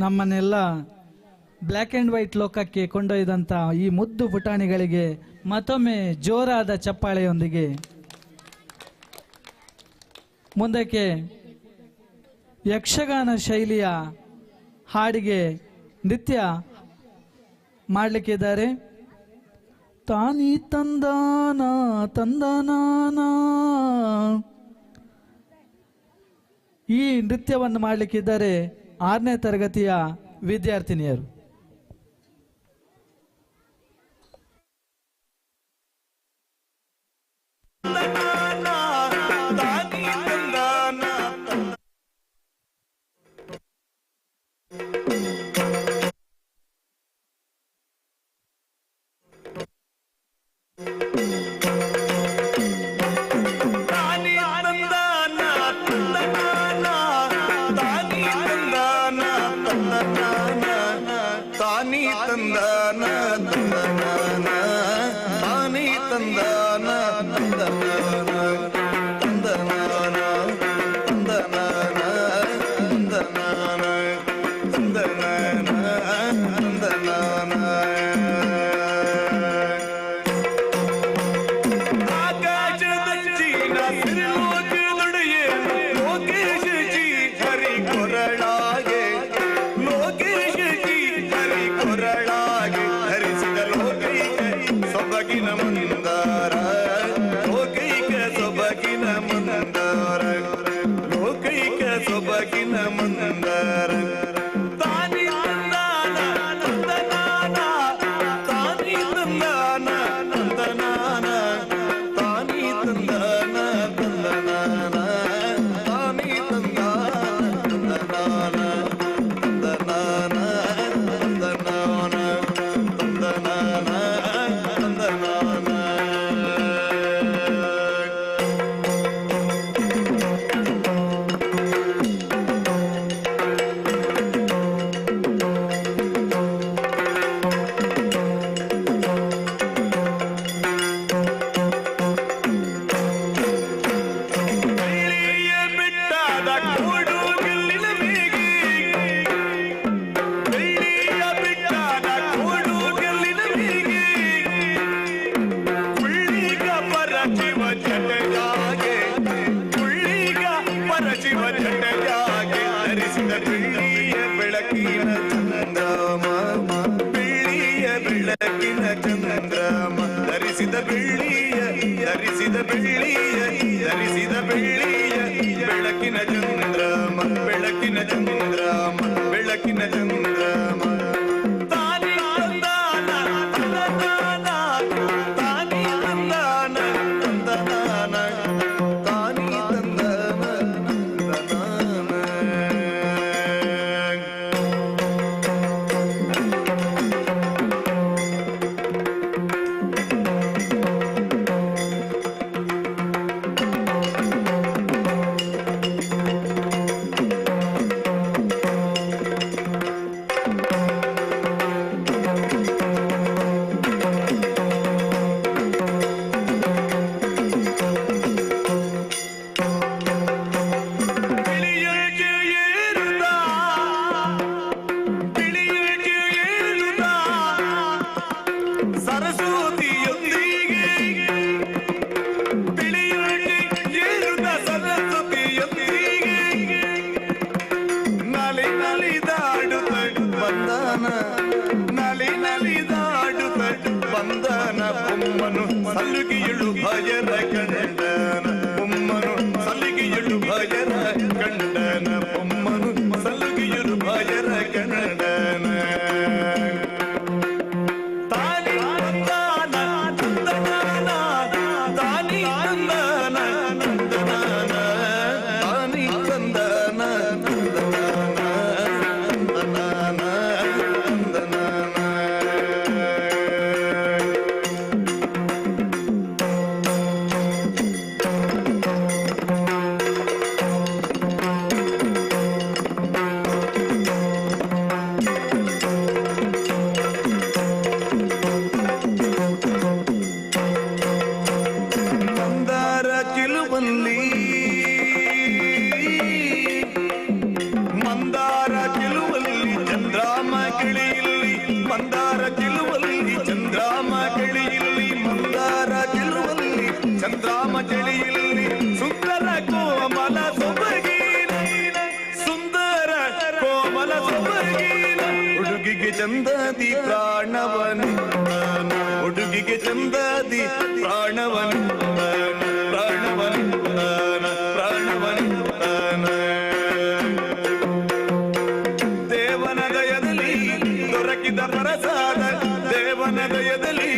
ನಮ್ಮನ್ನೆಲ್ಲ ಬ್ಲ್ಯಾಕ್ ಆ್ಯಂಡ್ ವೈಟ್ ಲೋಕಕ್ಕೆ ಕೊಂಡೊಯ್ದಂಥ ಈ ಮುದ್ದು ಪುಟಾಣಿಗಳಿಗೆ ಮತ್ತೊಮ್ಮೆ ಜೋರಾದ ಚಪ್ಪಾಳೆಯೊಂದಿಗೆ ಮುಂದಕ್ಕೆ ಯಕ್ಷಗಾನ ಶೈಲಿಯ ಹಾಡಿಗೆ ನೃತ್ಯ ಮಾಡಲಿಕ್ಕಿದ್ದಾರೆ. ತಾನಿ ತಂದಾನ ತಂದನಾನ ಈ ನೃತ್ಯವನ್ನು ಮಾಡಲಿಕ್ಕಿದ್ದಾರೆ 6ನೇ ತರಗತಿಯ ವಿದ್ಯಾರ್ಥಿನಿಯರು. ಬೆಳ್ಳಿಯ ಧರಿಸಿದ ಬೆಳ್ಳಿಯ ಧರಿಸಿದ ಬೆಳ್ಳಿಯ ಬೆಳಕಿನ ಚಂದ್ರಮ ಬೆಳಕಿನ ಚಂದ್ರಮ ಬೆಳಕಿನ ಚಂದ್ರಮ ತಾನಿ ತಂದಾನ ತಂದನಾನ ತಾನಿ ತಂದಾನ ತಂದನಾನ ತಾನಿ ತಂದಾನ ತಂದನಾನ ಸರಸ್ವತಿಯೊಂದಿಗೆ ಬಿಳಿಯೊಳಗೆ ಏರುತ್ತ ಸರಸ್ವತಿಯೊಂದಿಗೆ ನಲಿ ನಲಿದಾಡುತ್ತ ಬಂದನ ನಲಿ ನಲಿದಾಡುತ್ತ ಬಂದನ ಬೊಮ್ಮನು ಸಲ್ಲಿಗೆಯಳು ಭಯರ ಕಂಡನ ಬೊಮ್ಮನು ಸಲ್ಲಿಗೆಯಳು ಭಯರ ಕಂಡನ ಬೊಮ್ಮನು ಸಲ್ಲಿಗೆಯಳು ಭಯರ ಕಂಡನ ತಾನಿ ತಂದಾನ ತಂದನಾನ ತಾನಿ ತಂದಾನ ತಂದನಾನ ತಾನಿ ತಂದಾನ ತಂದನಾನ ತಂದನಾನ ತಂದನಾನ ಮಂದಾರ ಚಿಲುವಲ್ಲಿ ಮಂದಾರ ಚಿಲುವಲ್ಲಿ ಚಂದ್ರಾಮ ಗಿಳಿಯಲ್ಲಿ ಮಂದಾರ ಚಿಲುವಲ್ಲಿ ಚಂದ್ರಾಮ ಗಿಳಿಯಲ್ಲಿ ಮಂದಾರ ಚಿಲುವಲ್ಲಿ ಚಂದ್ರಾಮ ಚಳಿಯಲ್ಲಿ ಸುಂದರ ಕೋಮಲ ಸೊಬಗಿನ ಸುಂದರ ಕೋಮಲ ಸೊಬಗಿನ ಹುಡುಗಿಗೆ ಚಂದದಿ ಪ್ರಾಣವನು ಹುಡುಗಿಗೆ ಚಂದದಿ ಪ್ರಾಣವನು ಪ್ರಾಣವನು ಪ್ರಾಣವನು ದೇವನ ದಯದಲ್ಲಿ ದೊರಕಿದ ಪ್ರಸಾದ ದೇವನ ದಯದಲ್ಲಿ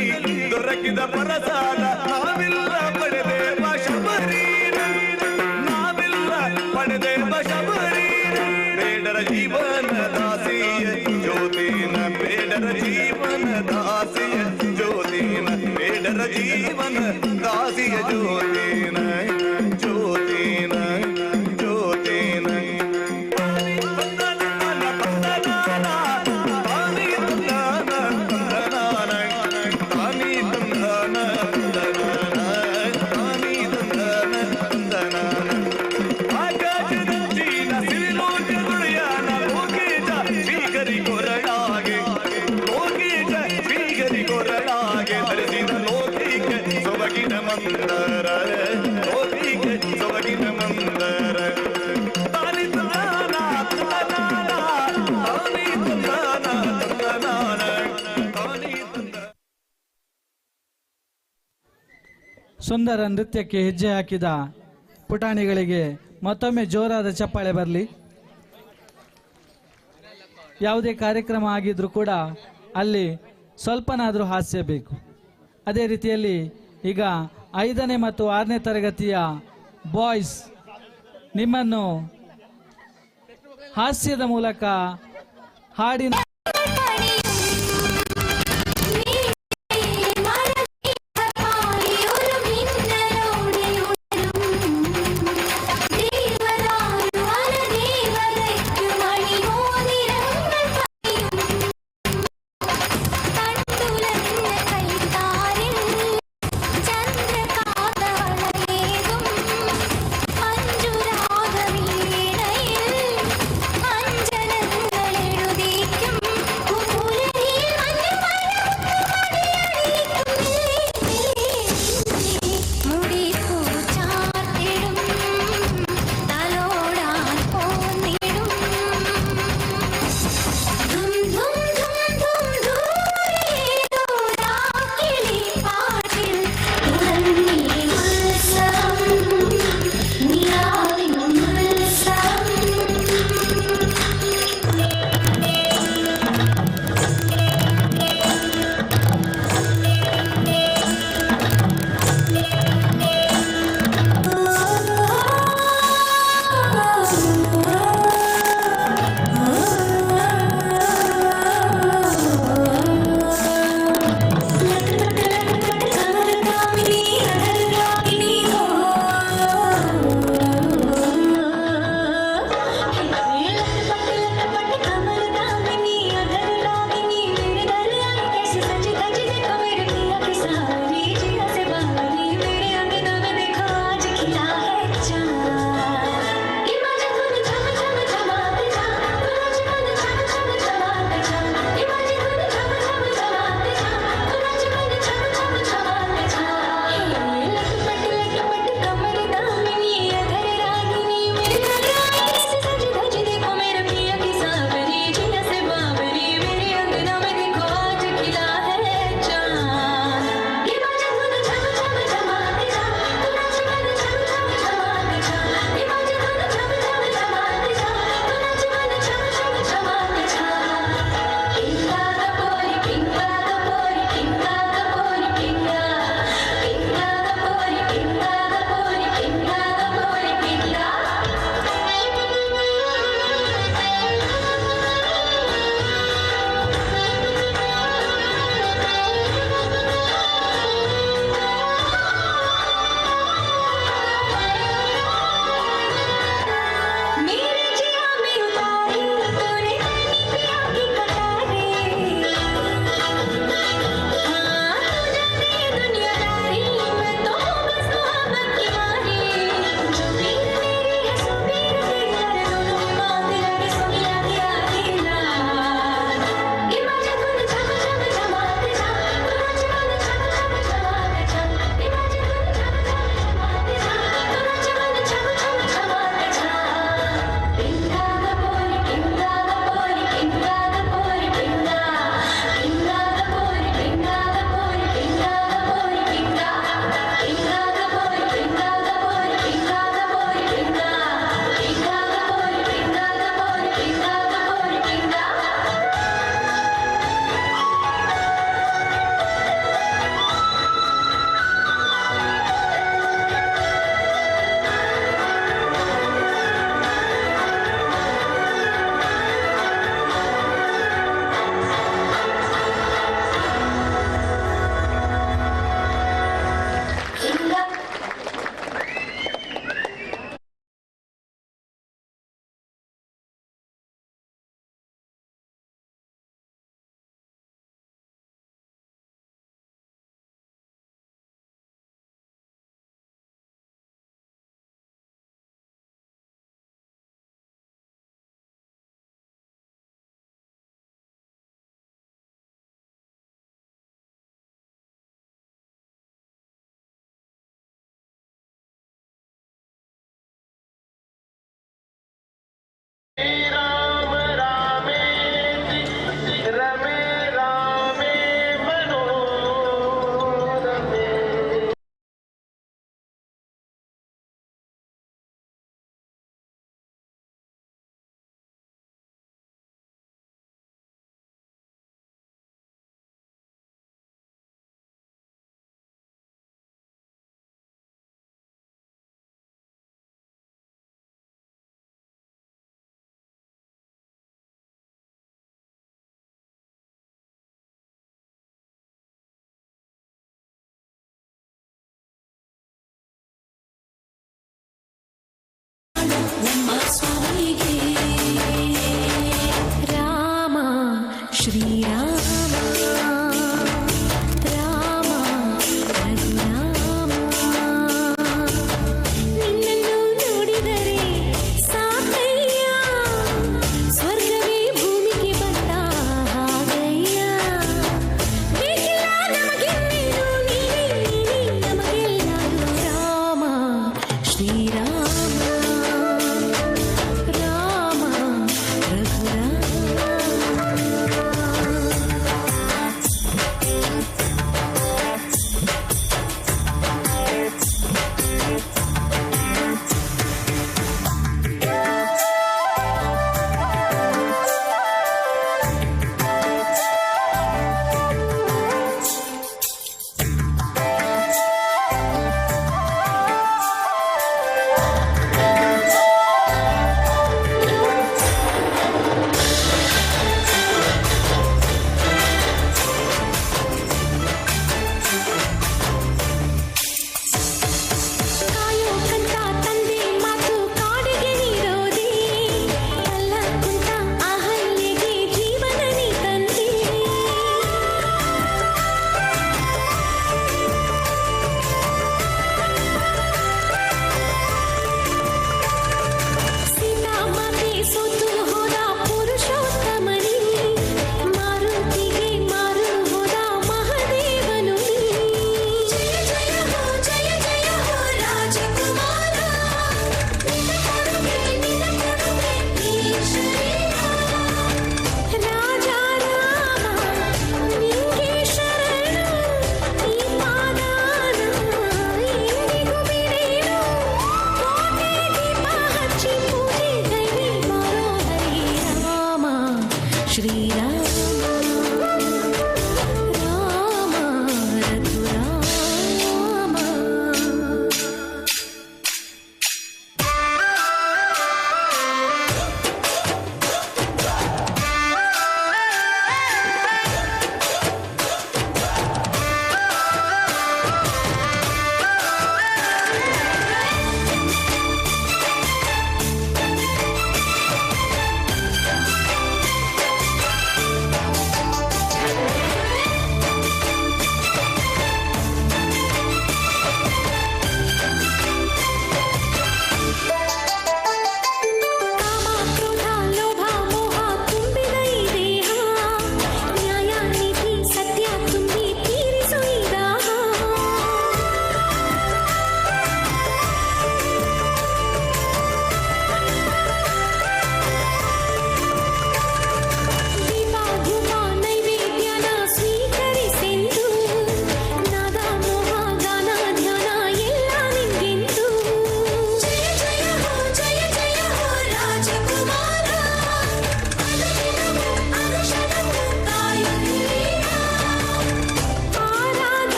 ದೊರಕಿದ ಪ್ರಸಾದ ನಾವಿಲ್ಲ ಪಡೆದೇವ ಶಬರೀರ ನಾವಿಲ್ಲ ಪಡೆದೇವ ಶಬರೀರ ಬೇಡರ ಜೀವನ ದಾಸಿಯ ಜ್ಯೋತಿನ ಬೇಡರ ಜೀವನ ದಾಸಿಯ ಜ್ಯೋತಿನ ಬೇಡರ ಜೀವನ ದಾಸಿಯ ಜ್ಯೋತಿನ ಜ್ಯೋತಿನ ಜ್ಯೋತಿನ ತಾನಿ ತಂದನಾನ ತಂದನಾನ ತಾನಿ ತಂದಾನ ತಂದನಾನ ತಾನಿ ತಂದಾನ ತಂದನಾನ ತಾನಿ ತಂದಾನ ತಂದನಾನ ಆಕಾಶದಚ್ಚಿನ ಸಿರಿಲೋಕ ದುಡಿಯಾನ ಲೋಕೇಶ ಶ್ರೀಗರಿ ಕೊರಳಾಗೆ ಲೋಕೇಶ ಶ್ರೀಗರಿ ಕೊರಳಾಗೆ ಧರಿಸಿದ ಲೋಕಿಕ ಸೊಬಗಿನ ಮಂದರ ಲೋಕಿಕ ಸೊಬಗಿನ ಮಂದರ ತಾನಿ ತಂದಾನ ತಂದನಾನ ತಾನಿ ತಂದಾನ ತಂದನಾನ ತಾನಿ ತಂದ ಸುಂದರ ನೃತ್ಯಕ್ಕೆ ಹೆಜ್ಜೆ ಹಾಕಿದ ಪುಟಾಣಿಗಳಿಗೆ ಮತ್ತೊಮ್ಮೆ ಜೋರಾದ ಚಪ್ಪಾಳೆ ಬರಲಿ. ಯಾವುದೇ ಕಾರ್ಯಕ್ರಮ ಆಗಿದ್ರೂ ಕೂಡ ಅಲ್ಲಿ ಸ್ವಲ್ಪನಾದರೂ ಹಾಸ್ಯ ಬೇಕು. ಅದೇ ರೀತಿಯಲ್ಲಿ ಈಗ 5ನೇ ಮತ್ತು 6ನೇ ತರಗತಿಯ ಬಾಯ್ಸ್ ನಿಮ್ಮನ್ನು ಹಾಸ್ಯದ ಮೂಲಕ ಹಾಡಿನ അഞ്ജനങ്ങൾ എഴുതിക്കും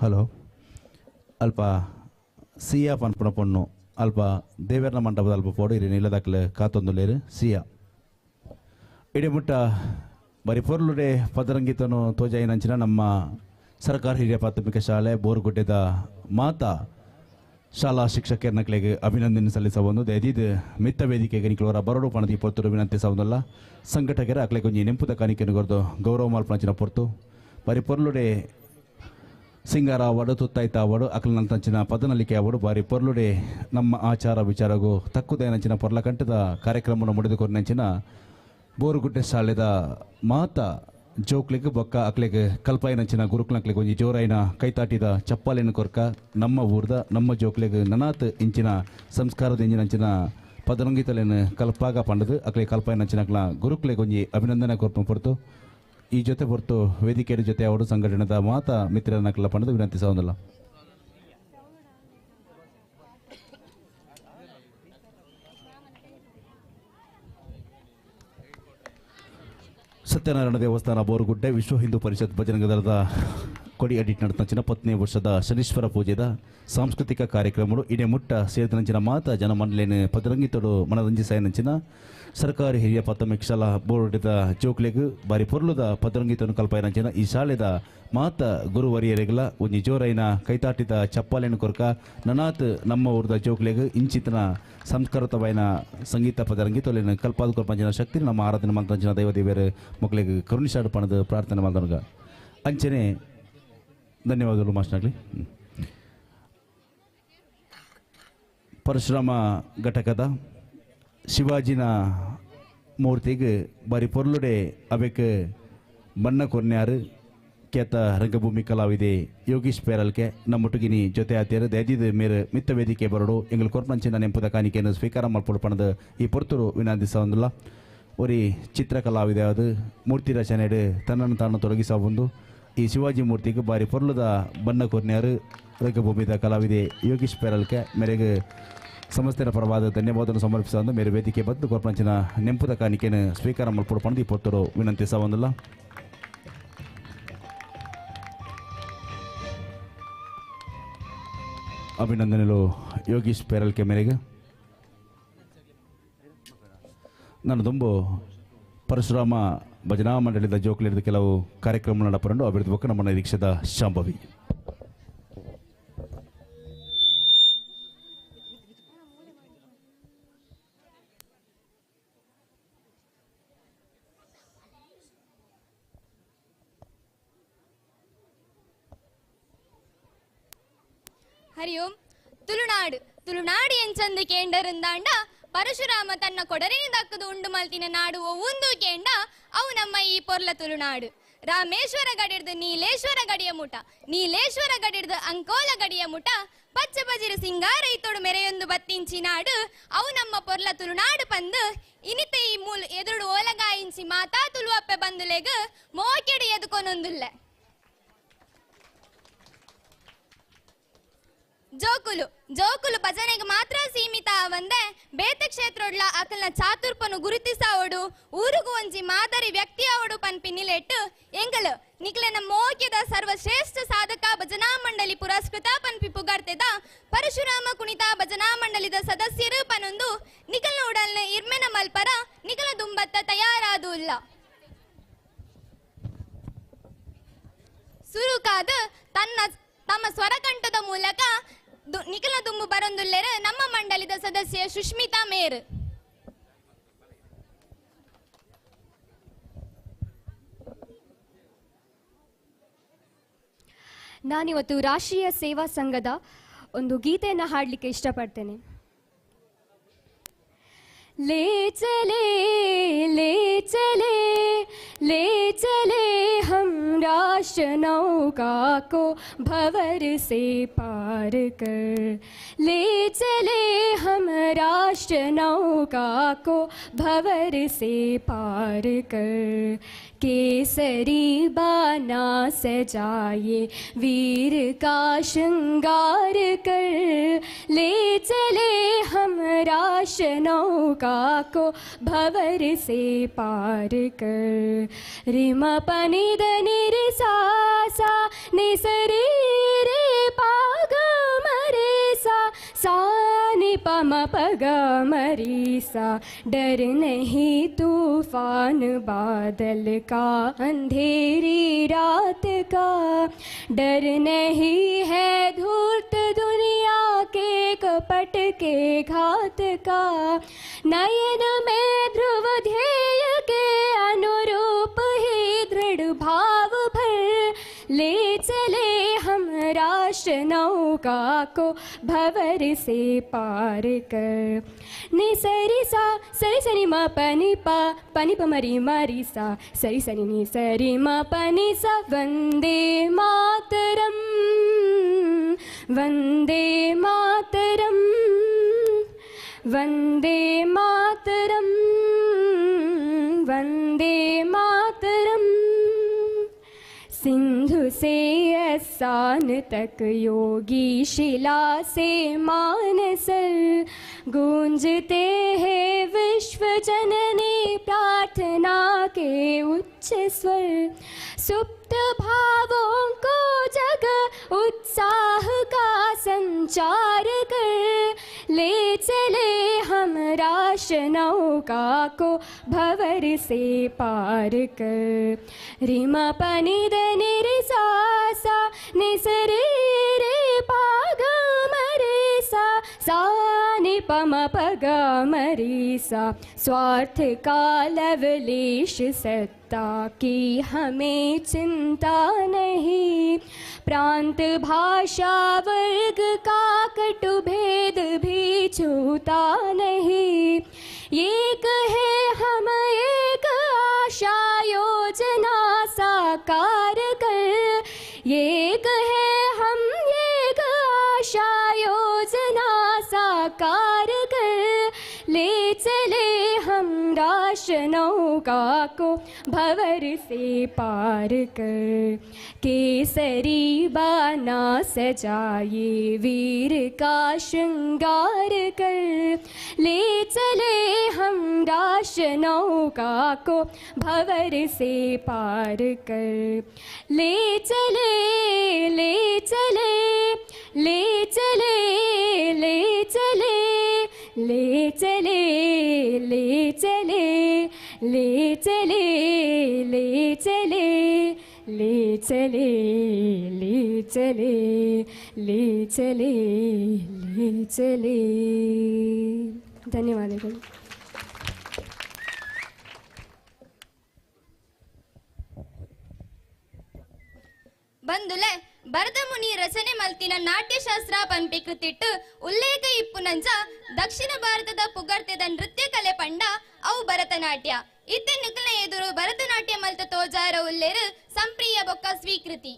ಹಲೋ ಅಲ್ಪ ಸಿಯಾ ಪನ್ಪುನ ಪೊಣ್ಣು ಅಲ್ಪ ದೇವೇರ್ನ ಮಂಟಪದ ಅಲ್ಪ ಪೋಡು ಇರಿ ನಿಲ್ಲದಾಕಲೆ ಕಾತೊಂದುಲೇರು ಸಿಯಾ ಇಡಿಮುಟ್ಟ ಬರಿ ಪೊರ್ಲುಡೆ ಪದರಂಗಿತನು ತೋಜಾಯಿನಂಚಿನ ನಮ್ಮ ಸರ್ಕಾರಿ ಹಿರಿಯ ಪ್ರಾಥಮಿಕ ಶಾಲೆ ಬೋರ್ಗುಡ್ಡೆದ ಮಾತಾ ಶಾಲಾ ಶಿಕ್ಷಕರಿಗೆ ಅಭಿನಂದನೆ ಸಲ್ಲಿಸಬಹುದು ದಯದಿದ್ದು ಮಿತ್ತ ವೇದಿಕೆಗೆ ನಿಖಲವರ ಬರಡು ಪಣದಿ ಪೊರ್ತರು ವಿನಂತಿ ಸವನಲ್ಲ ಸಂಘಟಕರ ಅಕ್ಲೆ ಕೊಂಚ ನೆಂಪುದ ಕಾಣಿಕೆಯನ್ನು ಕೊರದು ಗೌರವ ಮಾಲ್ಪಂಚಿನ ಪೊರ್ತು ಬರಿ ಪೊರ್ಲುಡೆ ಸಿಂಗಾರ ಅವಾರ್ಡು ತುತ್ತಾಯ್ತ ಅವಾರ್ಡು ಅಕ್ಲನಂತಂಚಿನ ಪದನಲಿಕೆ ಅವಾರ್ಡು ಬಾರಿ ಪೊರ್ಲುಡೆ ನಮ್ಮ ಆಚಾರ ವಿಚಾರಗೂ ತಕ್ಕುದಯನಂಚಿನ ಪೊರ್ಲ ಕಂಠದ ಕಾರ್ಯಕ್ರಮವನ್ನು ಮುಡಿದುಕೊಂಡಂಚಿನ ಬೋರುಗುಡ್ಡೆ ಶಾಲೆದ ಮಾತ ಜೋಕ್ಲಿಗೆ ಬೊಕ್ಕ ಅಕ್ಲೆಗೆ ಕಲ್ಪಾಯಿನಂಚಿನ ಗುರುಕ್ಲಕ್ಲಿಗೆ ಒಂಜಿ ಜೋರಾಯಿನ ಕೈತಾಟಿದ ಚಪ್ಪಾಲಿನ ಕೊರ್ಕ ನಮ್ಮ ಊರ್ದ ನಮ್ಮ ಜೋಕ್ಲಿಗೆ ನನಾತ್ ಇಂಚಿನ ಸಂಸ್ಕಾರದ ಇಂಚಿನಂಚಿನ ಪದರಂಗಿತಲೇನು ಕಲ್ಪಾಗ ಪಂಡದು ಅಕ್ಲೆ ಕಲ್ಪಾಯಿನಂಚಿನ ಗುರುಕ್ಲಿಗೆ ಒಂಜಿ ಅಭಿನಂದನೆ ಕೊರ್ಪ ಪೊರ್ತು ಈ ಜೊತೆ ಹೊರತು ವೇದಿಕೆಯ ಜೊತೆ ಅವರು ಸಂಘಟನೆದ ಮಾತಾ ಮಿತ್ರರನ್ನ ಪಡೆದು ವಿನಂತಿಸೋದಿಲ್ಲ. ಸತ್ಯನಾರಾಯಣ ದೇವಸ್ಥಾನ ಬೋರುಗುಡ್ಡೆ ವಿಶ್ವ ಹಿಂದೂ ಪರಿಷತ್ ಭಜರಂಗ ದಳದ ಕೊಡಿ ಅಡಿಟ್ ನಡೆದಂಚಿನ 10ನೇ ವರ್ಷದ ಶನೀಶ್ವರ ಪೂಜೆದ ಸಾಂಸ್ಕೃತಿಕ ಕಾರ್ಯಕ್ರಮಗಳು ಇಡೀ ಮುಟ್ಟ ಸೇರಿದಂಚಿನ ಮಾತ ಜನಮಂಡಲಿನ ಪದರಂಗಿತೋಡು ಮನರಂಜಿಸಾಯನಂಚಿನ ಸರ್ಕಾರಿ ಹಿರಿಯ ಪ್ರಾಥಮಿಕ ಶಾಲಾ ಬೋರ್ಡದ ಜೋಕ್ಲೆಗ್ ಬಾರಿ ಪೊರ್ಲುದ ಪದರಂಗಿತನು ಕಲ್ಪಾಯನಂಚಿನ ಈ ಶಾಲೆದ ಮಾತ ಗುರುವರಿಯರೆಗಲ ಒಂಜಿ ಜೋರೈನ ಕೈತಾಟಿದ ಚಪ್ಪಾಲೆನ ಕೊರ್ಕ ನನಾತ್ ನಮ್ಮ ಊರ್ದ ಜೋಕ್ಲೆಗ್ ಇಂಚಿತನ ಸಂಸ್ಕೃತವೈನ ಸಂಗೀತ ಪದರಂಗಿತೋಲಿನ ಕಲ್ಪಾದ ಕೊರ್ಪಂಚಿನ ಶಕ್ತಿ ನಮ್ಮ ಆರಾಧನೆ ಮಂತ್ರಂಚಿನ ದೈವದೇವಿಯರು ಮಕ್ಕಳಿಗೆ ಕರುಣಿಸಾಡು ಪಣದ ಪ್ರಾರ್ಥನೆ ಮಾಡಿದವರ್ಗ ಅಂಚನೆ ಧನ್ಯವಾದಗಳು ಮಾಸ್ಟರ್ಲಿ. ಪರಶುರಾಮ ಘಟಕದ ಶಿವಾಜಿನ ಮೂರ್ತಿಗೆ ಬಾರಿ ಪೊರ್ಲುಡೆ ಅಬೇಕ್ ಬಣ್ಣ ಕೊರ್ನ್ಯಾರು ಕೇತ ರಂಗಭೂಮಿ ಕಲಾವಿದೆ ಯೋಗೀಶ್ ಪೇರಲ್ಕೆ ನಮ್ಮೊಟ್ಟಿಗಿನಿ ಜೊತೆ ಆತಿಯರು ದಯದಿದ್ದು ಮೇರೆ ಮಿತ್ತ ವೇದಿಕೆ ಬರೋಡು ಎಂಗಳು ಕೊರ್ಪಂಚಿನ ನೆಂಪದ ಕಾಣಿಕೆಯನ್ನು ಸ್ವೀಕಾರ ಮಾಡ್ಕೊಂಡು ಪಣದ ಈ ಪೊರ್ತರು ವಿನಂತಿಸೋದಿಲ್ಲ. ಒರಿ ಚಿತ್ರ ಕಲಾವಿದೆ ಅದು ಮೂರ್ತಿ ರಚನೆಡು ತನ್ನನ್ನು ತಾನು ತೊಡಗಿಸಬಹುದು. ಈ ಶಿವಾಜಿ ಮೂರ್ತಿಗೆ ಬಾರಿ ಪೊರ್ಲದ ಬಣ್ಣ ಕೊರ್ನ್ಯಾರು ರಂಗಭೂಮಿದ ಕಲಾವಿದೆ ಯೋಗೀಶ್ ಪೇರಲ್ಕೆ ಮೇರೆಗೆ ಸಂಸ್ಥೆಯ ಪರವಾದ ಧನ್ಯವಾದವನ್ನು ಸಮರ್ಪಿಸಲು ಮೇರೆ ವೇದಿಕೆ ಬದ್ದು ಕೊರ್ಪಂಚಿನ ನೆಂಪುದ ಕಾಣಿಕೆಯನ್ನು ಸ್ವೀಕಾರ ಮಾಡ್ಕೊಂಡು ಪಣದ ಈ ಪೊರ್ತರು ವಿನಂತಿಸೋದಿಲ್ಲ. ಅಭಿನಂದನೆಗಳು ಯೋಗೀಶ್ ಪೇರಲ್ಕೆ ಮೇರೆಗೆ ನಾನು ತುಂಬ ಪರಶುರಾಮ ಭಜನಾ ಮಂಡಳಿದ ಜೋಕ್ಲಿರಿದ ಕೆಲವು ಕಾರ್ಯಕ್ರಮ ನಡಪರಂಡು ಅಭಿವೃದ್ಧಿ ಬಗ್ಗೆ ನಮ್ಮ ನಿರೀಕ್ಷೆದ ಶಾಂಭವಿ. ಹರಿ ಓಂ. ತುಳುನಾಡು ಎಂಚಂದು ಕೇಂಡರಿಂದಾಂಡ ಪರಶುರಾಮ ತನ್ನ ಕೊಡರೇನೆ ದಕ್ಕದು ಉಂಡು ಮಲ್ತಿನ ನಾಡು ಒಂದು ಕೇಂಡ ಅವು ನಮ್ಮ ಈ ಪೊರ್ಲ ತುಳುನಾಡು. ರಾಮೇಶ್ವರ ಗಡಿಡ್ದು ನೀಲೇಶ್ವರ ಗಡಿಯ ಮುಟ, ನೀಲೇಶ್ವರ ಗಡಿಡ್ದು ಅಂಕೋಲ ಗಡಿಯ ಮುಟ, ಪಚ್ಚ ಬಜಿರು ಸಿಂಗಾರ ಇತ್ತೋಡು ಮೆರೆಯೊಂದು ಬತ್ತಿಂಚಿ ನಾಡು ಅವು ನಮ್ಮ ಪೊರ್ಲ ತುಳುನಾಡು ಪಂದು ಇನಿತ ಈ ಮೂಲ ಎದುರು ಓಲಗಾಯಿಂಚಿ ಮಾತಾ ತುಳುವಪ್ಪೆ ಬಂದುಲೆಗ್ ಮೋಕೆಡು ಎದುಕೊನೊಂದುಲ್ಲೆ. ಜೋಕುಲು ಭಜನೆಗೆ ಮಾತ್ರ ಸೀಮಿತ ಅವಂದೆ ಬೇತ ಕ್ಷೇತ್ರೊಡ್ಲ ಅಕಲ್ನ ಚಾತುರ್ಪನು ಗುರುತಿಸಾವಡು ಊರುಗು ಒಂಜಿ ಮಾದರಿ ವ್ಯಕ್ತಿ ಅವಡು ಪನ್ಪಿನಿಲೆಟ್ಟು ಎಂಗಲು ನಿಕ್ಲೆನ ಮೋಕ್ಯದ ಸರ್ವಶ್ರೇಷ್ಠ ಸಾಧಕ ಭಜನಾ ಮಂಡಳಿ ಪುರಸ್ಕೃತ ಪನ್ಪಿ ಪುಗಾರ್ತೆದ ಪರಶುರಾಮ ಕುಣಿತ ಭಜನಾ ಮಂಡಳಿದ ಸದಸ್ಯರು ಪನೊಂದು ನಿಕಲ್ನ ಉಡಲ್ನ ಇರ್ಮೆನ ಮಲ್ಪರ ನಿಕಲ ದುಂಬತ್ತ ತಯಾರಾದು ಇಲ್ಲ. ಸುರುಕಾದ ತಮ್ಮ ಸ್ವರಕಂಠದ ಮೂಲಕ ನಿಖಲ ದುಂಬು ಬರೊಂದುಲ್ಲೆರ ನಮ್ಮ ಮಂಡಳಿದ ಸದಸ್ಯ ಸುಷ್ಮಿತಾ ಮೇರ್. ನಾನಿವತ್ತು ರಾಷ್ಟ್ರೀಯ ಸೇವಾ ಸಂಘದ ಒಂದು ಗೀತೆಯನ್ನು ಹಾಡಲಿಕ್ಕೆ ಇಷ್ಟಪಡ್ತೇನೆ. ले चले ले चले ले चले हम राष्ट्र नौका को भंवर से पार कर, ले चले हम राष्ट्र नौका को भंवर से पार कर, केसरी बाना सजाए वीर का श्रृंगार कर, ले चले हम राश नौका को भंवर से पार कर। रिम पनि द नि रे सा सा नि स रे रे पा ग म रे सा सा नि प म प ग म रे सा। डर नहीं तूफान बादल का, अंधेरी रात का, डर नहीं है धूर्त दुनिया के कपट के घात का। नयन में ध्रुव ध्येय के अनुरूप ही दृढ़ भाव भर ले चले हम राष्ट्र नौका को भंवर से पार कर। नि सरी सा सरी सनी म पनि पा पनि प मरी मरी सा सरी सनी नि सरी म पनि सा। वंदे मातरम वंदे मातरम वंदे मातरम वंदे मातरम। सिंधु से असान तक योगी शिला से मानसर गूंजते हैं विश्व जननी प्रार्थना के उच्च स्वर। सुप्त भावों को जग उत्साह का संचार कर ले चले हम राष्ट्र नौका को भंवर से पार कर। रिम पनि द नि रे सा सा नि स रे रे पा ग म रे सा सा नि प म प ग म रे सा। स्वार्थ का लवलेश सत्ता की हमें चिंता नहीं, प्रांत भाषा वर्ग का कटु भेद भी छूता नहीं। एक है हम एक आशा योजना साकार कर। एक है हम एक आशा योजना साकार कर ले चले हम राष्ट्र नौका को भंवर से पार कर। केसरी बाना सजाए वीर का श्रृंगार कर ले चले हम राष्ट्र नौका को भंवर से पार कर। ले चले ले चले ले चले ले चले ले चले ले चले ले चले ले चले ले चले ले चले ले चले ले चले। ಧನ್ಯವಾದಗಳು. ಬಂದುಲೆ ಭರತ ಮುನಿ ರಚನೆ ಮಲ್ತಿನ ನಾಟ್ಯಶಾಸ್ತ್ರ ಪಂಪಿಕೃತಿಟ್ಟು ಉಲ್ಲೇಖ ಇಪ್ಪುನಂಚ ದಕ್ಷಿಣ ಭಾರತದ ಪುಗರ್ತೆದ ನೃತ್ಯ ಕಲೆ ಪಂಡ ಅವು ಭರತನಾಟ್ಯ. ಇತ್ತೆ ನಿಖಲ ಎದುರು ಭರತನಾಟ್ಯ ಮಲ್ತ ತೋಜಾರ ಉಲ್ಲೇರು ಸಂಪ್ರಿಯ ಬೊಕ್ಕ ಸ್ವೀಕೃತಿ.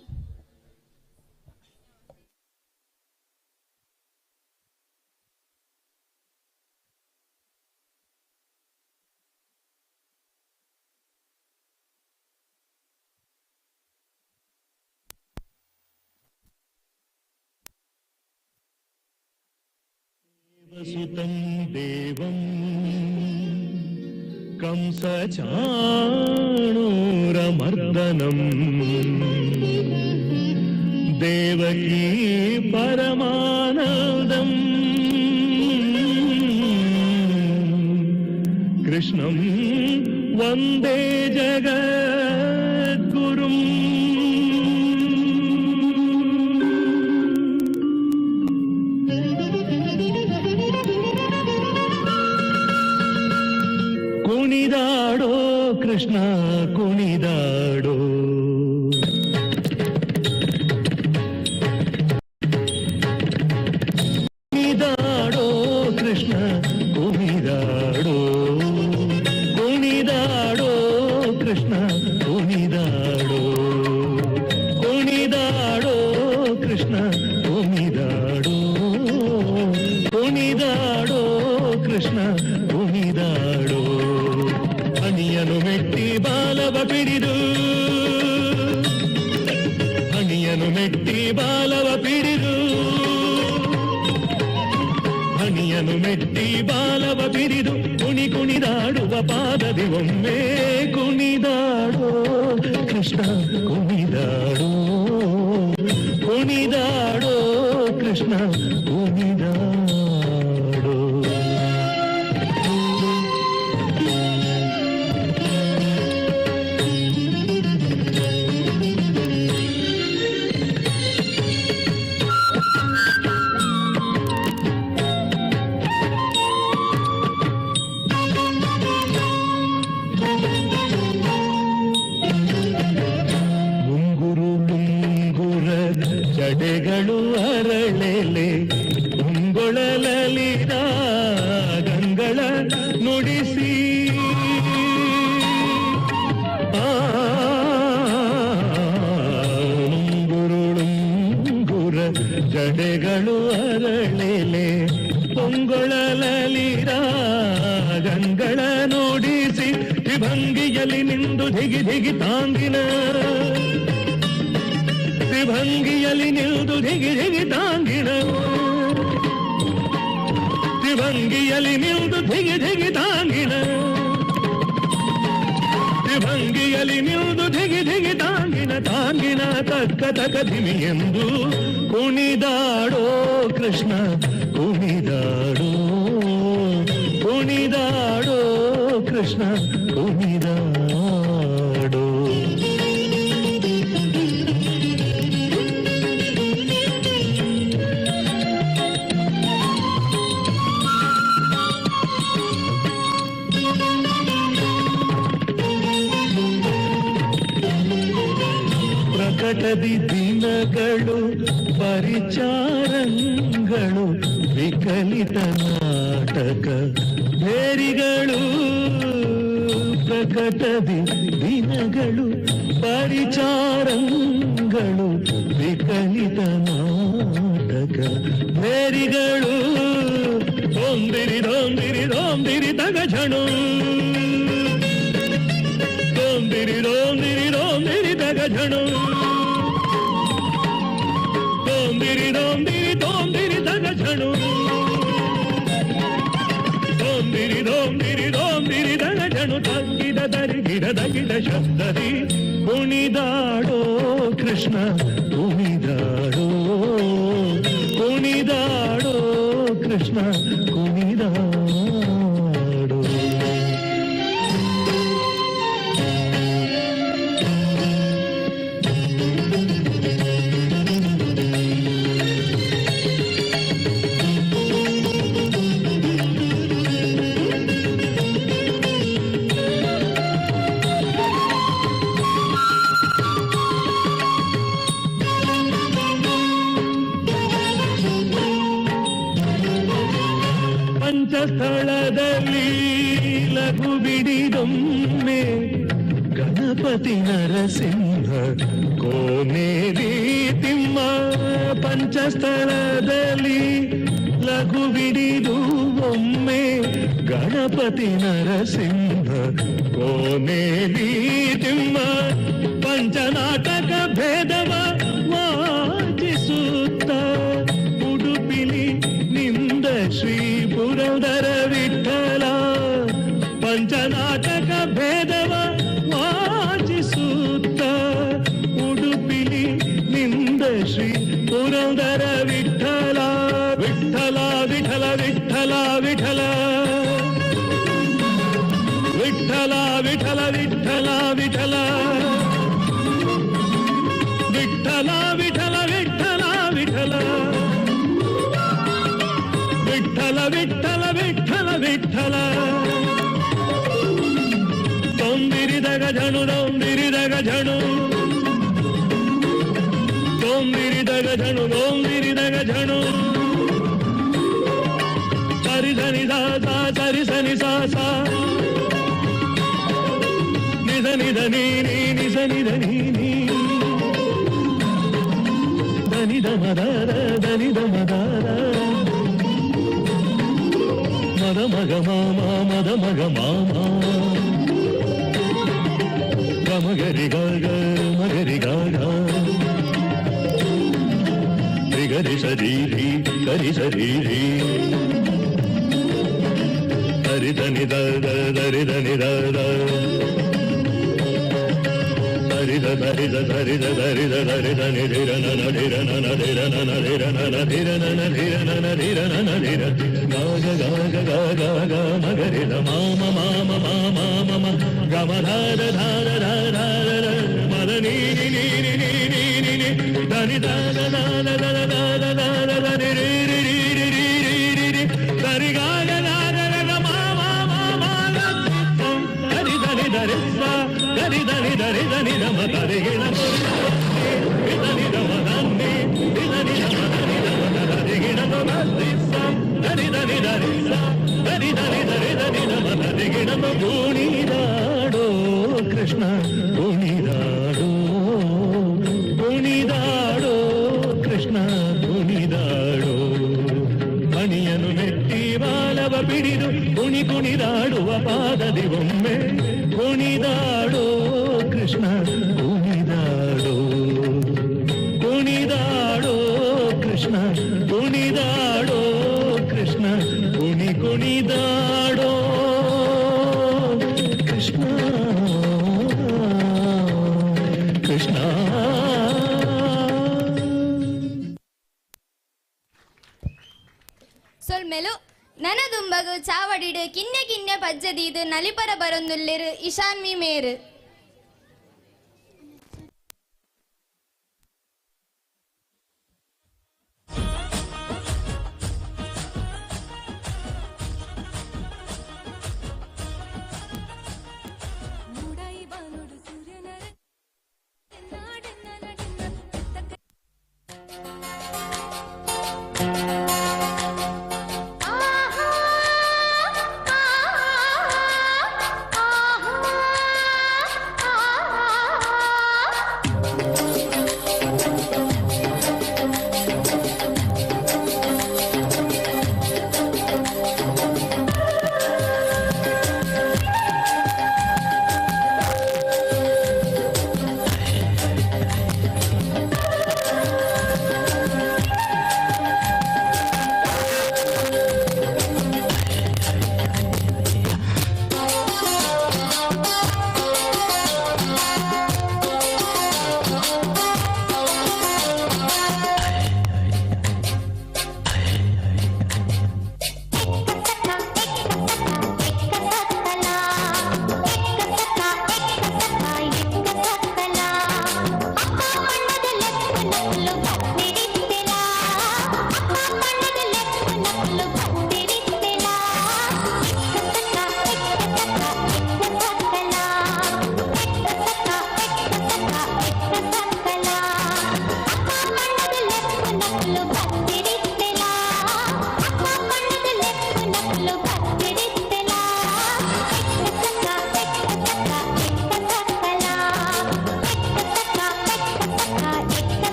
सुतं देवं कंसचाणूरमर्दनं देवकी परमानन्दं कृष्णं वन्दे जगद्गुरुम्। ಕುಣಿದಾಡೋ ಕೃಷ್ಣ ಕುಣಿದಾಡೋ ಕುಣಿದಾಡೋ ಕೃಷ್ಣ ಕುಣಿದಾಡೋ ಕುಣಿದಾಡೋ ಕೃಷ್ಣ ಕುಣಿದಾಡೋ ಕುಣಿದಾಡೋ ಕೃಷ್ಣ ಕುಣಿದಾಡೋ ಕುಣಿದಾಡೋ ಕೃಷ್ಣ ಕುಣಿದಾಡೋ ಹಣಿಯನು ಮೆಟ್ಟಿ ಬಾಲವ ಪಿಡಿದು ಹಣಿಯನು ಮೆಟ್ಟಿ ಬಾಲವ ಪಿಡಿದು ಅಣಿಯನು ಮೆಟ್ಟಿ ಬಾಲವ ಬಿರಿದು ಕುಣಿ ಕುಣಿದಾಡುವ ಪಾದದಿ ಒಮ್ಮೆ ಕುಣಿದಾಡೋ ಕೃಷ್ಣ ಕುಣಿದಾಡೋ ಕುಣಿದಾಡೋ ಕೃಷ್ಣ ಕುಣಿದಾಡೋ. ಜಡೆಗಳು ಅರಳೆಲೆ ಉಂಗೊಳಲಲಿ ರಾಗಂಗಳ ನುಡಿಸಿ ಉಂಗುರುಳುಂಗುರ ಜಡೆಗಳು ಅರಳೆಲೆ ಪೊಂಗೊಳಲಲಿ ರಾಗಂಗಳ ನುಡಿಸಿ ವಿಭಂಗಿಯಲ್ಲಿ ನಿಂದು ಧಿಗಿ ಧಿಗಿ ತಾಂಗಿನ ತ್ರಿಭಂಗಿಯಲ್ಲಿ ನಿಲ್ದು ಧಿಗಿ ಧಿಗಿ ತಾಂಗಿನ ತ್ರಿಭಂಗಿಯಲ್ಲಿ ನಿಲ್ದು ಧಿಗಿ ಧಿಗಿ ತಾಂಗಿನ ತ್ರಿಭಂಗಿಯಲ್ಲಿ ನಿಲ್ದು ಧಿಗಿ ಧಿಗಿ ತಾಂಗಿನ ತಾಂಗಿನ ತಕ್ಕ ತಕ ಧಿಮಿ ಎಂದು ಕುಣಿದಾಡೋ ಕೃಷ್ಣ ಕುಣಿದಾಡೋ ಕುಣಿದಾಡೋ ಕೃಷ್ಣ ಕುಣಿದಾಡೋ. ಪ್ರಕಟದಿ ದಿನಗಳು ಪರಿಚಾರಂಗಳು ವಿಕಲಿತ ನಾಟಕ ಬೇರಿಗಳು ಪ್ರಕಟದಿ ದಿನಗಳು ಪರಿಚಾರಂಗಳು ವಿಕಲಿತ ನಾಟಕ ಬೇರಿಗಳು ದೊಂದಿರಿ ದೊಂದಿರಿ ದೊಂದಿರಿ ತಗಜಣು ದೊಂದಿರಿ ದೊಂದಿರಿ ದೊಂದಿರಿ ತಗಜಣು ದೊಂದಿರಿ ದೊಂದಿರಿ ದೊಂದಿರಿ ತಗಜಣು ದೊಂದಿರಿ ದೊಂದಿರಿ ದೊಂದಿರಿ ತಗಜಣು ತಗ್ಗಿದ ದರಿಗಿಡ ದಗಿದ ಶಬ್ದದಿ ಕುಣಿದಾಡೋ ಕೃಷ್ಣ ಕುಣಿದಾಡೋ ಕುಣಿದಾಡೋ ಕೃಷ್ಣ ಕುಣಿದಾಡೋ. ಪಂಚಸ್ಥಳದಲ್ಲಿ ಲಘು ಬಿಡಿದೊಮ್ಮೆ ಗಣಪತಿ ನರಸಿಂಹ ಕೋನೇರಿ ತಿಮ್ಮ ಪಂಚಸ್ಥಳದಲ್ಲಿ ಲಘು ಬಿಡಿದು ಒಮ್ಮೆ ಗಣಪತಿ ನರಸಿಂಹ ಕೋನೇರಿ ತಿಮ್ಮ ಪಂಚನಾಟಕ ಭೇದವ ವಾಚಿಸುತ್ತ ಉಡುಪಿಲಿ ನಿಂದ ಶ್ರೀ ಪುರಂದರ ವಿಠಲ ಪಂಚನಾಟಕ ಭೇದವ ವಾಚಿಸುತ್ತ ಉಡುಪಿಲಿ ನಿಂದ ಶ್ರೀ ಪುರಂದರ ವಿಠಲ ವಿಠಲ ವಿಠಲ ವಿಠಲ ವಿಠಲ ವಿಠಲ ವಿಠಲ ವಿಠಲ ವಿಠಲ ವಿಠಲ ವಿಠಲ ವಿಠಲ ವಿಠಲ ವಿಠಲ ವಿಠಲ ವಿಠಲ ವಿಠಲ ತೊಂದಿರಿದಗ ಝಣು ದೊಂದಿರಿದಗ ಝಣು ತೊಂದಿರಿದಗ ಝಣು ದೊಂದಿರಿದಗ ಝಣು ಸರಿ ಸನಿ ಸಾ ಸಾ ಸರಿ ಸನಿ ಸಾ ಸಾ ನಿಧ ನಿಧ ನೀ ನೀ ನಿಧ ನಿಧ ನೀ ನೀ ದನಿದ ಮದಾರ ದನಿದ ಮದಾರ ಮದ ಮಗ ಮಾಮ ಮದ ಮಗ ಮಾಮ ಗಮಗರಿ ಗಾಗ ಮಗರಿ ಗಾಗ ರಿಗರಿ ಸರಿ ರಿ ಗರಿ ಸರಿ ರಿ ಧರಿ ಧನಿ ಧರಿ ಧನಿ ಧರಿದ ಧರಿದ ಧರಿದ ಧರಿದ ಧರಿದ ನಿಧಿರ ನನ ಧಿರ ನನ ಧಿರ ನನ ಧಿರ ನನ ಧಿರ ನನ ಧಿರ ನನ ಧಿರ ನನ ಧಿರ ಗಾಗ ಗಾಗ ಗಾಗ ಗ ಮಗರಿದ ಮಾಮ ಮಾಮ ಮಾಮ ಮಮ ಗಮ ಧಾರ ಧಾರ ಧಾರ ಧಾರ ಮದ ನೀರಿ ನೀರಿ ನೀರಿ ನೀರಿ ಧನಿ ದಾದ ದಾದ ದಾದ ದಾದ ದಾದ ಧನಿ ರೀ ರೀ ರೀ ರೀ ರೀ ರೀ ರೀ ಧರಿ ಗಾಗ ಗಾಗ ಗ ಮಾಮ ಮಾಮ ಧರಿ ಧರಿ ಧರಿ ಧರಿ ಧರಿ ಧರಿ ಧನಿ ನಮ ಧರಿ ಗಿಣ ಧನಿ ನಮ ಧನಿ ಧನಿ ನಮ ಧನಿ ನಮ ಧರಿ ಗಿಣ ಧರಿ ಧರಿ ಧರಿ ಧರಿ ಧರಿ ಧರಿ ಧನಿ ನಮ ಧರಿ ಗಿಣ ಕುಣಿದಾಡೋ ಕೃಷ್ಣ ಕುಣಿದಾಡೋ ಕುಣಿದಾಡೋ ಕೃಷ್ಣ ಕುಣಿದಾಡೋ ಮಣಿಯನು ಮೆಟ್ಟಿ ಬಾಲವ ಬಿಡಿದು ಕುಣಿ ಕುಣಿದಾಡುವ ಪಾದದಿ ಒಮ್ಮೆ ಕುಣಿದಾಡೋ ಕೃಷ್ಣ ಕುಣಿದಾಡೋ ಕುಣಿದಾಡೋ ಕೃಷ್ಣ ಕುಣಿದಾಡೋ ಕೃಷ್ಣ ಕುಣಿದಾಡೋ ಕೃಷ್ಣ ಕೃಷ್ಣ ಸೊಲ್ಮೆಲು ನನದುಂಬಗು ಚಾವಡಿಡು ಕಿನ್ನೆ ಕಿನ್ನೆ ಪಜ್ಜದೀದು ನಲಿಪರ ಬರೊಂದುಲ್ಲೆರು ಇಶಾನ್ವಿ ಮೇರು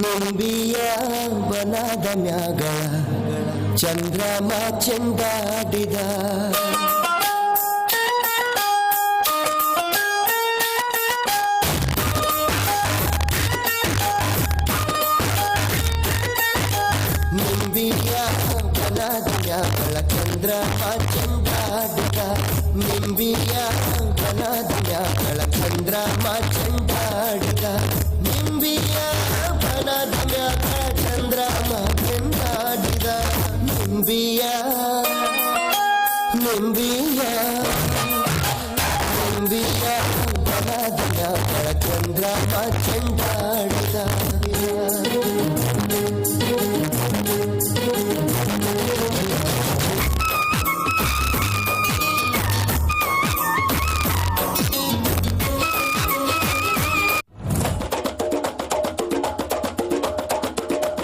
ನಂಬಿಯ ಬನದ ಮ್ಯಾಗ ಚಂದ್ರಮ ಚೆಂಡಾಡಿದ ಚಂಡಾಡಿಗ ನಿಂಬಿಯ ಬನದಿಯ ಕಳಚಂದ್ರಮ ಚಂಡಾಡಿಗ ನಿಂಬಿಯ ಬನದಿಯ ಕಳಚಂದ್ರಮ ಚಂಡಾಡಿಗ ನಿಂಬಿಯ ನಿಂಬಿಯ ನಿಂಬಿಯ ಬನದಿಯ ಕಳಚಂದ್ರಮ ಚಂಡಾಡಿಗ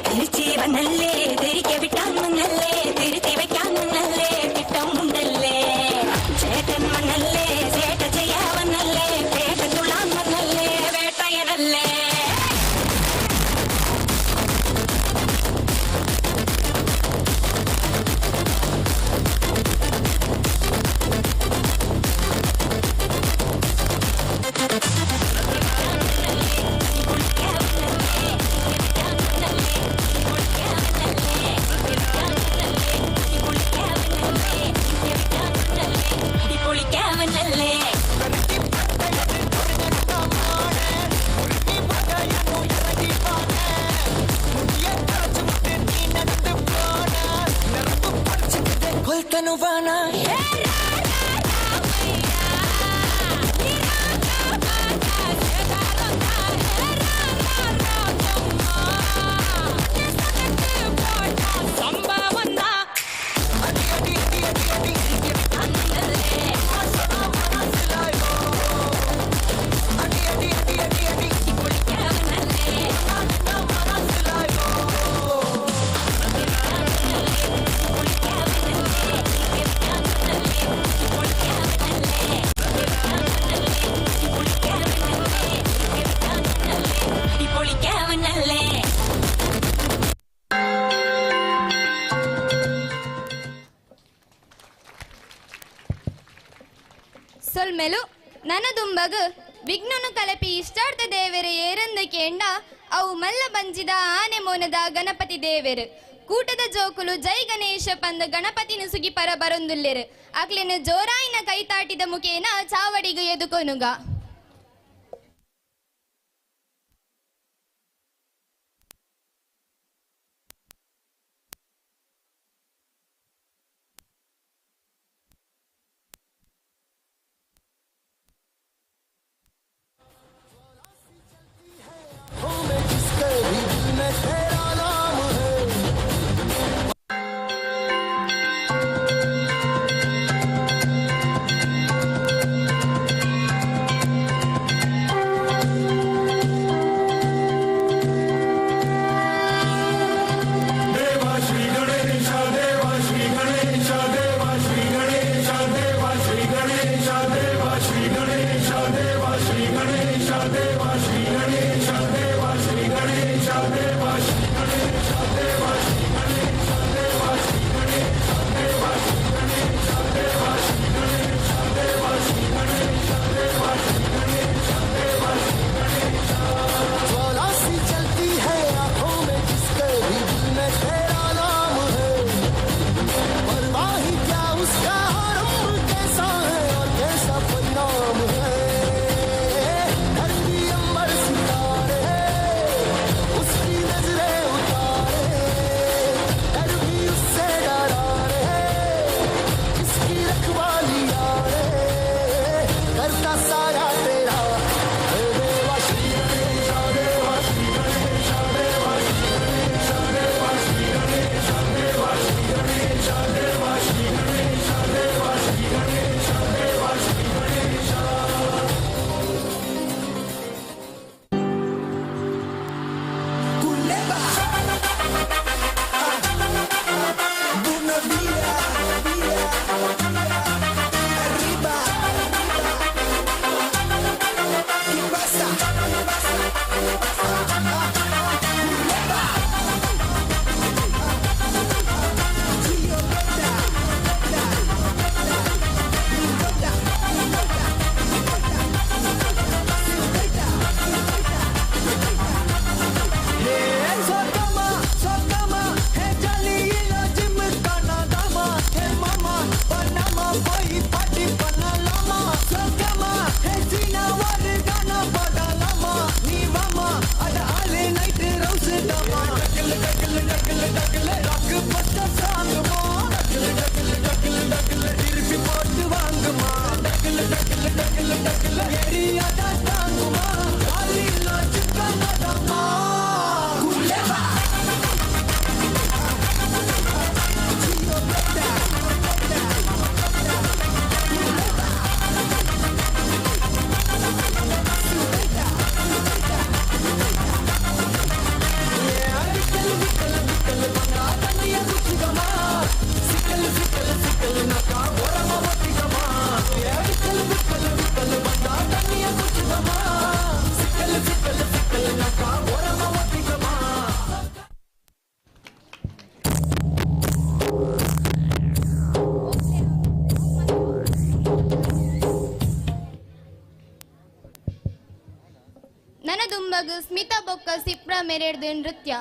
തിരിച്ചീവനല്ലേ തിരികെ വിട്ടാൻ മുന്നല്ലേ തിരുത്തി വയ്ക്കാൻ മുന്നല്ലേ വിട്ടം മുണ്ടല്ലേ ചേട്ടൻ മണ്ണല്ലേ ചേട്ട ചെയ്യാവന്നല്ലേ പേട്ട തുള്ളാൻ വന്നല്ലേ വേട്ടയനല്ലേ പൊളിക്കാവനല്ലേ കൊൽക്കനുവാന പൊളിക്കാവനല്ലേ ಸೊಲ್ಮೆಲು ನನದುಂಬಗು ವಿಘ್ನನು ಕಲಪಿ ಇಷ್ಟಾರ್ಥ ದೇವರೆ ಏರಂದು ಕೇಂಡ ಅವು ಮಲ್ಲ ಬಂಜಿದ ಆನೆ ಮೋನದ ಗಣಪತಿ ದೇವರು ಕೂಟದ ಜೋಕುಲು ಜೈ ಗಣೇಶ ಪಂದ ಗಣಪತಿನ ಸುಗಿ ಪರ ಬರೊಂದುಲ್ಲೆರು ಅಕ್ಲೆನ ಜೋರಾಯಿನ ಕೈತಾಟಿದ ಮುಖೇನ ಚಾವಡಿಗು ಎದುಕೊನುಗ ನನದುಂಬಗು ಸ್ಮಿತ ಬೊಕ್ಕ ಸಿಪ್ರ ಮೆರೆಡ್ದು ನೃತ್ಯ.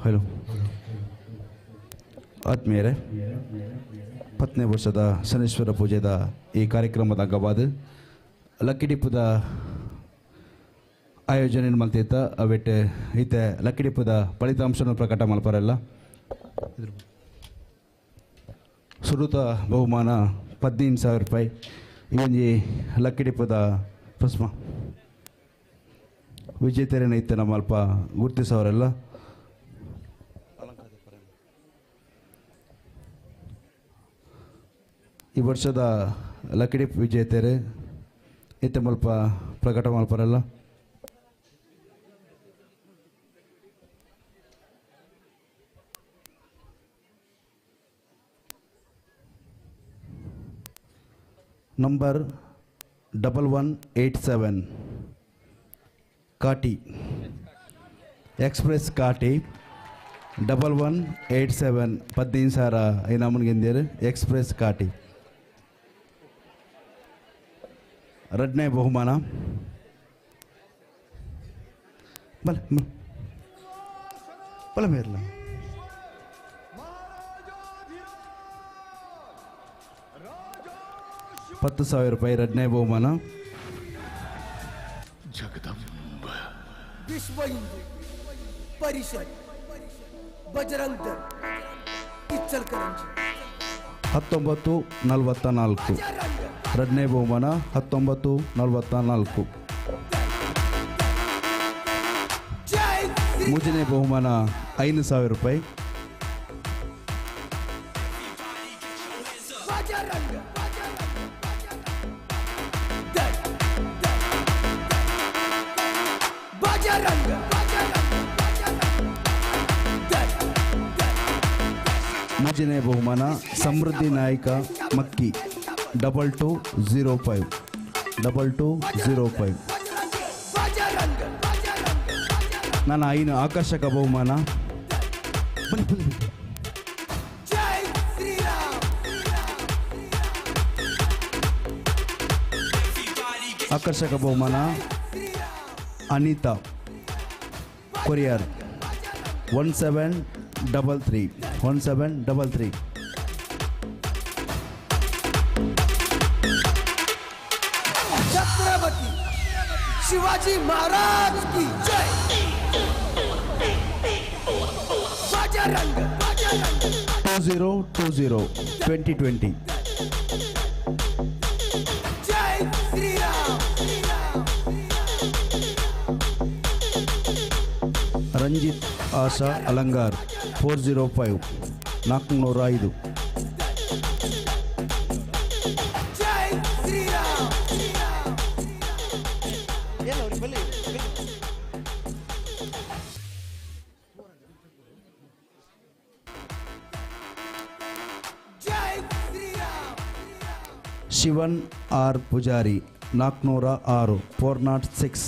ಹಲೋ ಆತ್ಮೀಯರೇ, 10ನೇ ವರ್ಷದ ಶನೀಶ್ವರ ಪೂಜೆದ ಈ ಕಾರ್ಯಕ್ರಮದ ಅಂಗವಾದ ಲಕ್ಕಿಡಿಪ್ಪದ ಆಯೋಜನೆ ಮಲ್ತಿದ್ದ ಅವೆಟ್ ಈತೆ ಲಕ್ಕಿಡಿಪ್ಪದ ಫಲಿತಾಂಶವನ್ನು ಪ್ರಕಟ ಮಲ್ಪರಲ್ಲ. ಸುರುತ ಬಹುಮಾನ 15,000 ರೂಪಾಯಿ. ಇವೊಂಜಿ ಲಕ್ಕಿಡಿಪ್ಪದ ಪ್ರಸ್ಮ ವಿಜೇತರೇನ ಇತ್ತೆ ನಮ್ಮ ಅಲ್ಪ ಗುರುತಿಸೋರೆಲ್ಲ ಈ ವರ್ಷದ ಲಕಿಡಿಪ್ ವಿಜೇತರು ಇತ್ತೆ ಮಲ್ಪ ಪ್ರಕಟ ಮಲ್ಪರಲ್ಲ. ನಂಬರ್ 1187 ಕಾಟಿ ಎಕ್ಸ್ಪ್ರೆಸ್ ಕಾಟಿ 1187 15,000 ಇನಾಮನ್ಗೆಂದಿರು ಎಕ್ಸ್ಪ್ರೆಸ್ ಕಾಟಿ. ಎರಡನೇ ಬಹುಮಾನ ಬಲ ಮೇರ್ಲ 10,000 ರೂಪಾಯಿ ಎರಡನೇ ಬಹುಮಾನ. जगदंब विश्व हिंदू परिषद बजरंग दल इचलकरंजी 1944 ಎರಡನೇ ಬಹುಮಾನ 1944. ಮೂರನೇ ಬಹುಮಾನ 5,000 ರೂಪಾಯಿ. ಮೂರನೇ ಬಹುಮಾನ ಸಮೃದ್ಧಿ ನಾಯಕ ಮಕ್ಕಿ 2205 2205. ನನ್ನ ಐನು ಆಕರ್ಷಕ ಬಹುಮಾನ ಆಕರ್ಷಕ ಬಹುಮಾನ ಅನಿತಾ ಕೊರಿಯರ್ 1733 1733. छत्रपति शिवाजी महाराज की जय. बजरंग 2020 2020. जय श्री राम. ರಂಜಿತ್ ಆಶಾ ಅಲಂಗಾರ್ 405 405. ಶಿವನ್ ಆರ್ ಪೂಜಾರಿ 406 406.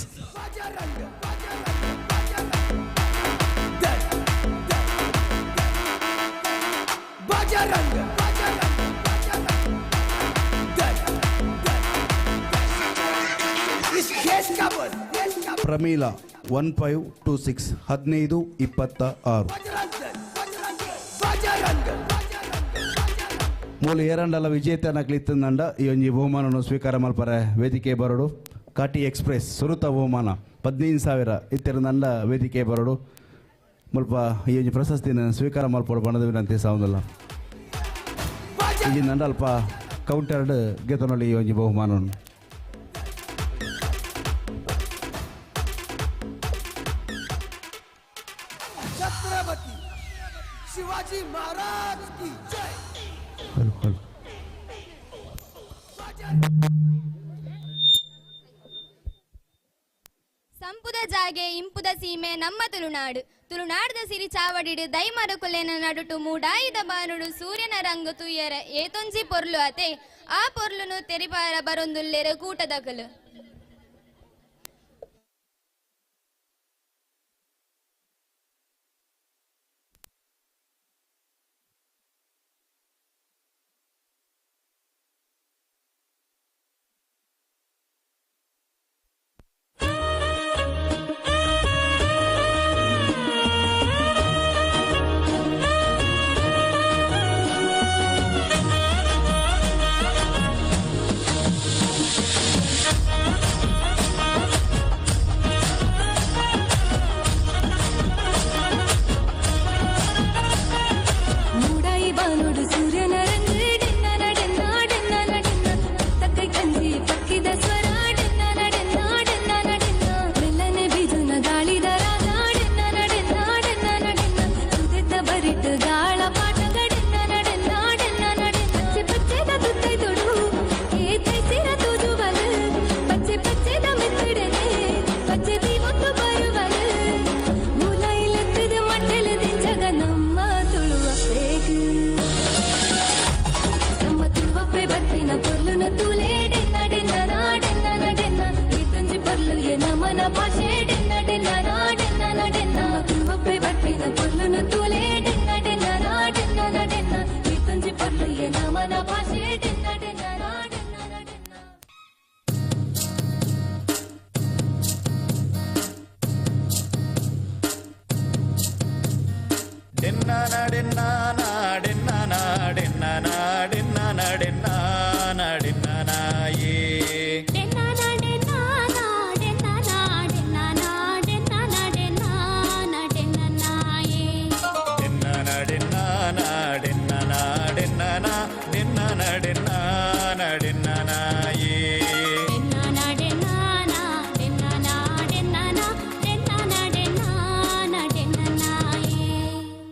ಪ್ರಮೀಲಾ 1526 1526. ಮೂಲ ಏರಂಡಲ ವಿಜೇತನಾಗ್ಲಿತ್ತಂಡ ಈ ಒಂಜಿ ಬಹುಮಾನವನ್ನು ಸ್ವೀಕಾರ ಮಲ್ಪರೆ ವೇದಿಕೆ ಬರೋಡು. ಕಾಟಿ ಎಕ್ಸ್ಪ್ರೆಸ್ ಸುರುತ ಬಹುಮಾನ 15,000 ಇತ್ತಿರಂದಂಡ ವೇದಿಕೆ ಬರೋಡು ಮುಲ್ಪ ಈ ಒಂಜಿ ಪ್ರಶಸ್ತಿನ ಸ್ವೀಕಾರ ಮಲ್ಪಡು ಬಣ್ಣದ ವಿನಂತಿ ಸಾವುದಲ್ಲ. ಈ ನಂಡ ಅಲ್ಪ ಕೌಂಟರ್ಡ್ ಗೆತನೊಳ್ಳಿ ಈ ಒಂಜಿ ಬಹುಮಾನವನ್ನು छत्रपति शिवाजी महाराज की जय. ಸಂಪುದ ಜಾಗೆ ಇಂಪುದ ಸೀಮೆ ನಮ್ಮ ತುಳುನಾಡು. ತುಳುನಾಡದ ಸಿರಿ ಚಾವಡಿಡು ದೈಮರ ಕುಲೆನ ನಡುಟು ಮೂಡಾಯಿದ ಬಾನುಡು ಸೂರ್ಯನ ರಂಗು ತುಯ್ಯರ ಏತೊಂಜಿ ಪೊರ್ಲು ಅತೆ ಆ ಪೊರ್ಲುನು ತೆರಿಪಾರ ಬರೊಂದುಲ್ಲೆರ ಕೂಟದಕಲು.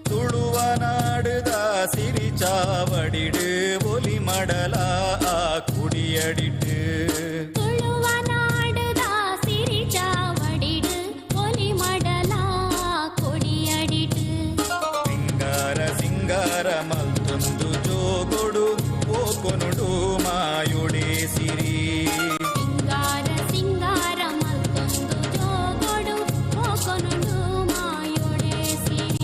ತುಳುವನಾಡುದ ಸಿರಿ ಚಾವಡಿಡು ಒಲಿ ಮಡಲ ಕುಡಿಯಡಿಟ್ಟು ತುಳುವನಾಡುದ ಸಿರಿ ಚಾವಡಿಡು ಒಲಿ ಮಡಲ ಕೊಡಿಯಡಿಡು ಸಿಂಗಾರ ಸಿಂಗಾರ ಮಲ್ತೊಂದು ಜೋಗೊಡು ಓಕೊನುಡು ಮಾಯುಡೆ ಸಿರಿ ಸಿಂಗಾರ ಸಿಂಗಾರ ಮಲ್ತೊಂದು ಜೋಗೊಡು ಓಕೊನುಡು ಮಾಯುಡೆ ಸಿರಿ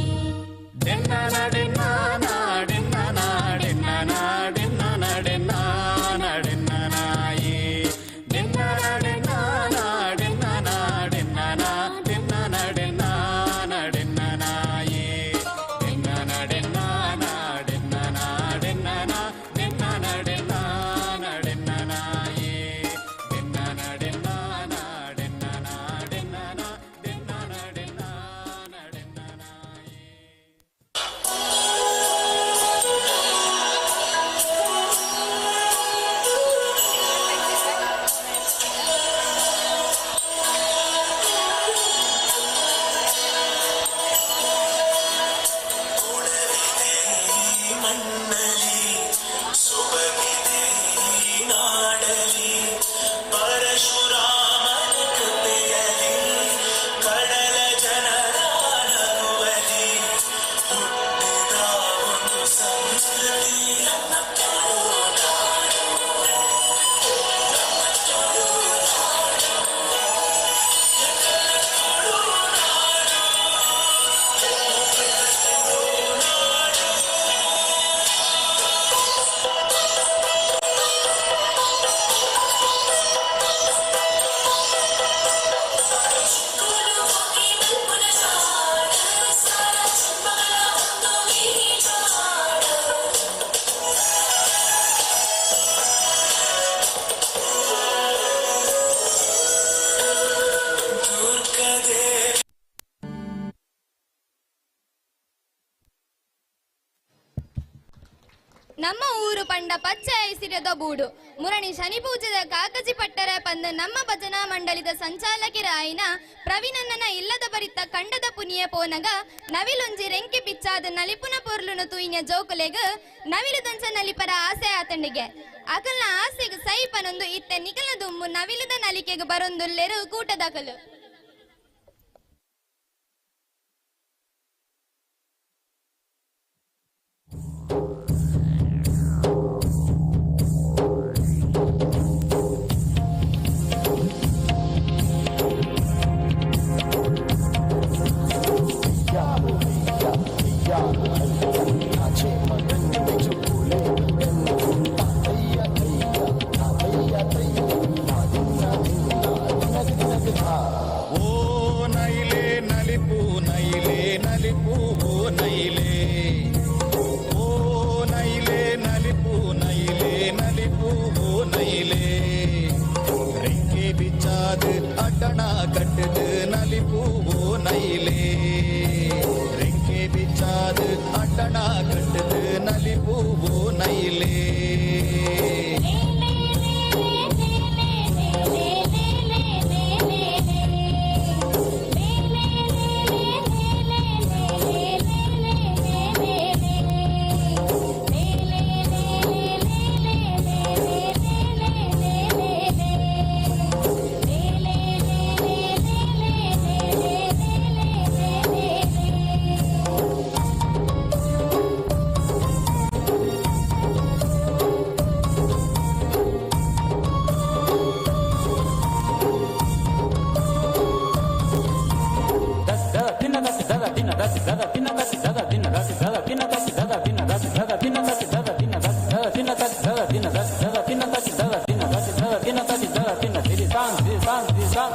ನಮ್ಮ ಊರು ಪಂಡ ಪಚ್ಚೆ ಐಸಿರದ ಬೂಡು ಮುರಣಿ ಶನಿ ಪೂಜೆದ ಕಾಕಜಿ ಪಟ್ಟರ ಪಂದು ನಮ್ಮ ಭಜನಾ ಮಂಡಳಿದ ಸಂಚಾಲಕಿರ ಆಯ್ನ ಪ್ರವೀಣನ ಇಲ್ಲದ ಬರಿತ ಕಂಡದ ಪುನಿಯ ಪೋನಗ ನವಿಲೊಂಜಿ ರೆಂಕಿ ಪಿಚ್ಚಾದ ನಲಿಪುನ ಪೊರ್ಲುನು ತೂಯಿನ ಜೋಕುಲೆಗ ನವಿಲು ದಂಚ ನಲಿಪರ ಆಸೆ ಆತಂಡಿಗೆ ಅಕಲ್ನ ಆಸೆಗೆ ಸೈಪನೊಂದು ಇತ್ತೆ ನಿಕಲ ದುಮ್ಮು ನವಿಲದ ನಲಿಕೆಗೆ ಬರೊಂದುಲ್ಲೆರು ಕೂಟದಕಲು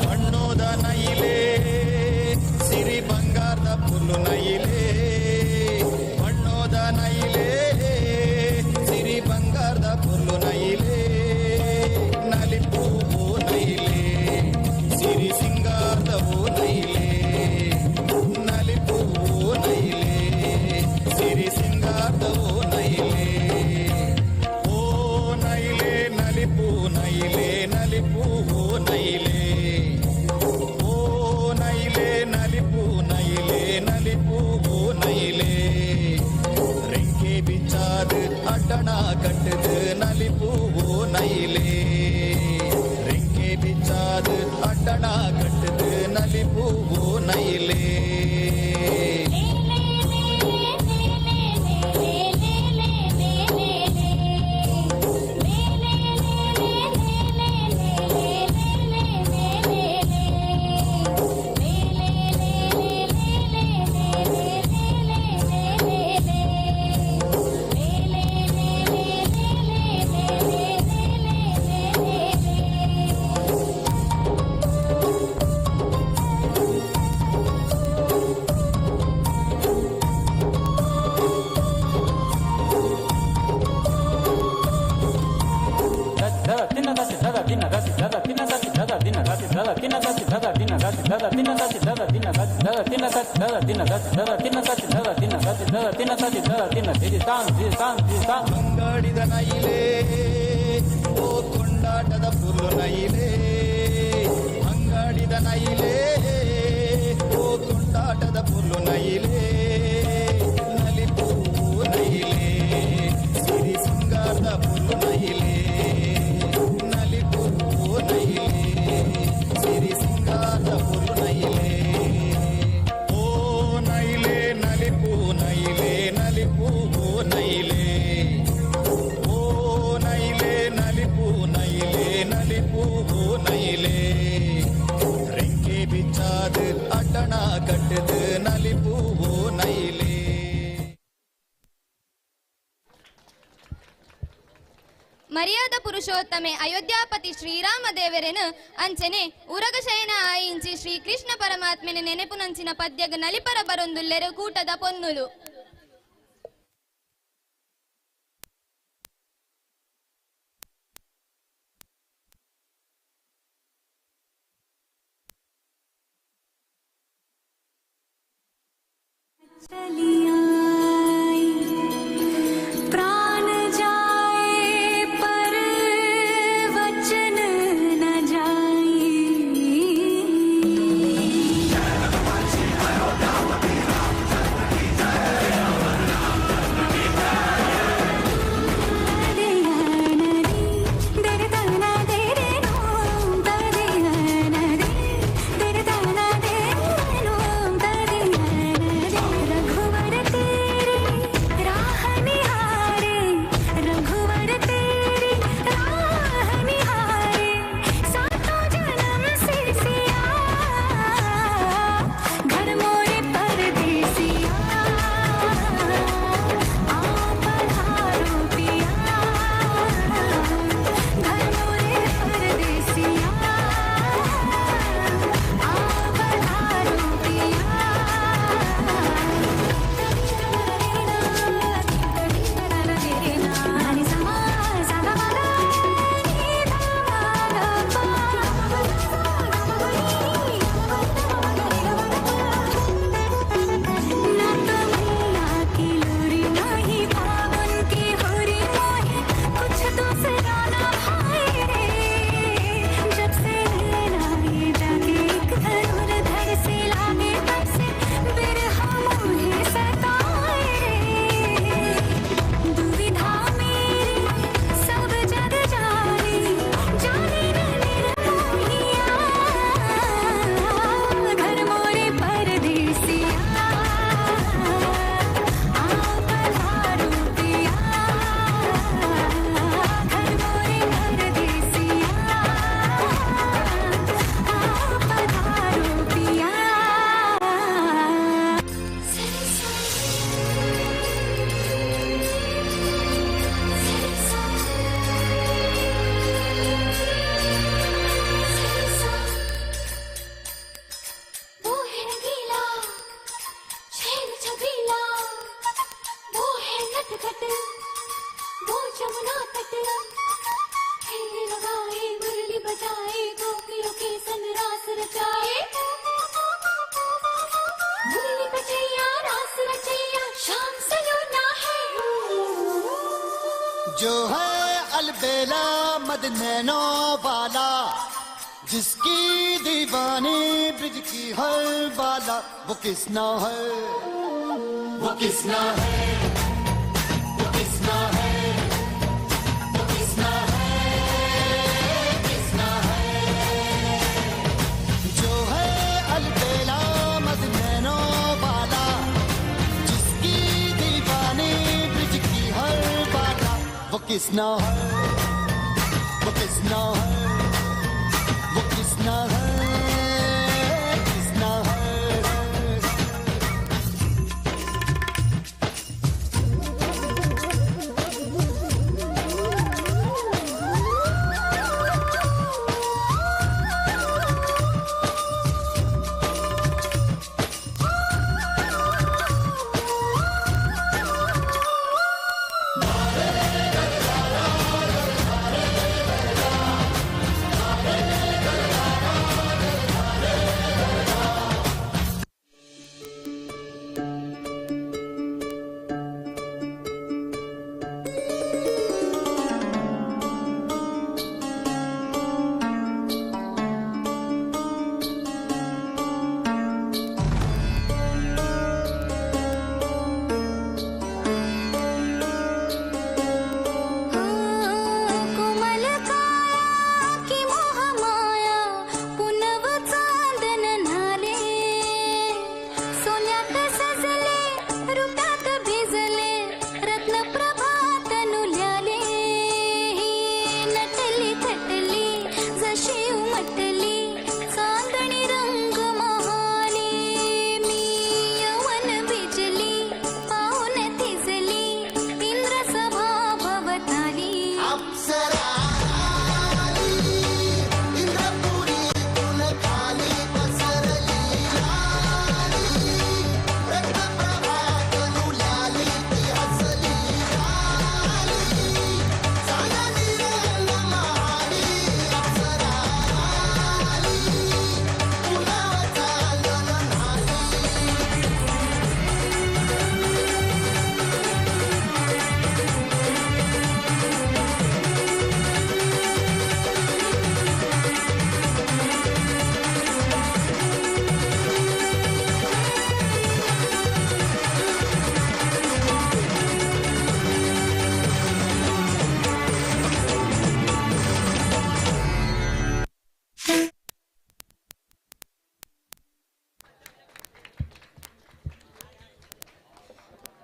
ಮಣ್ಣೋದ ನೈಲೆ ಸಿರಿ ಬಂಗಾರದ ಪುಲ್ಲು ನೈಲೆ ಅಂಗಾಡಿದ ನೈಲೇ ಓ ಕೊಂಡಾಟದ ಪುಲ್ಲು ನೈಲೇ ಅಂಗಾಡಿದ ನೈಲೇ ಓ ಕೊಂಡಾಟದ ಪುಲ್ಲು ನೈಲೇ ನಲಿಪು ನೈಲೇ ಸಿರಿ ಸಿಂಗಾರದ ಪುಲ್ಲು ನೈಲೇ ನಲಿಪು ನೈಲೇ ಸಿರಿ ಸಿಂಗಾರದ ಪುಲ್ಲು ನೈಲೇ ಓ ನೈಲೇ ನಲಿಪು ನೈಲೇ ನಲಿಪು ನೈಲೇ ಓ ನೈಲೇ ನಲಿಪು ನೈಲೇ ನಲಿಪು ನೈಲೇ ರೆಂಕೆ ಬಿಚ್ಚಾದು ಅಡ್ಡಣ ಕಟ್ಟದು ನಲಿಪು ನೈಲೇ. ಮರ್ಯಾದ ಪುರುಷೋತ್ತಮೆ ಅಯೋಧ್ಯಾಪತಿ ಶ್ರೀರಾಮದೇವರನು ಅಂಚನೆ ಉರಗಶಯನ ಆಯಿಂಚಿ ಶ್ರೀಕೃಷ್ಣ ಪರಮಾತ್ಮನ ನೆನಪು ನಂಚಿನ ಪದ್ಯಗ ನಲಿಪರ ಬರೊಂದುಲ್ಲೆರು ಕೂಟದ ಪೊನ್ನುಲು. प्राण जाए पर वचन न रघुवर तेरे राह निहारे रघुवर तेरी राह निहारे सातों जन्म से सिया घर मोरे परदेसिया आओ पधारो पिया घर मोरे परदेसिया आओ पधारो पिया. दुविधा मेरी सब जग जाने जाने न निर्मोहिया घर मोरे परदेसिया आओ पधारो पिया घर मोरे परदेसिया आओ पधारो पिया. वो है रंगीला छैल छबीला वो है नटखट वो जमुना तट खेल लगाए मुरली बजाए गोपियों के संग रास रचाए मुरली बजैया रास रचैया शाम सलोना है जो है अलबेला मद नैनो वाला जिसकी दीवानी ब्रिज की हर वाला वो किसना है वो किसना है वो किसना है वो किसना है किसना है जो है अलबेला मद नैनो वाला जिसकी दीवानी ब्रिज की हर वाला वो किसना है वो किसना है वो किसना है किसना है.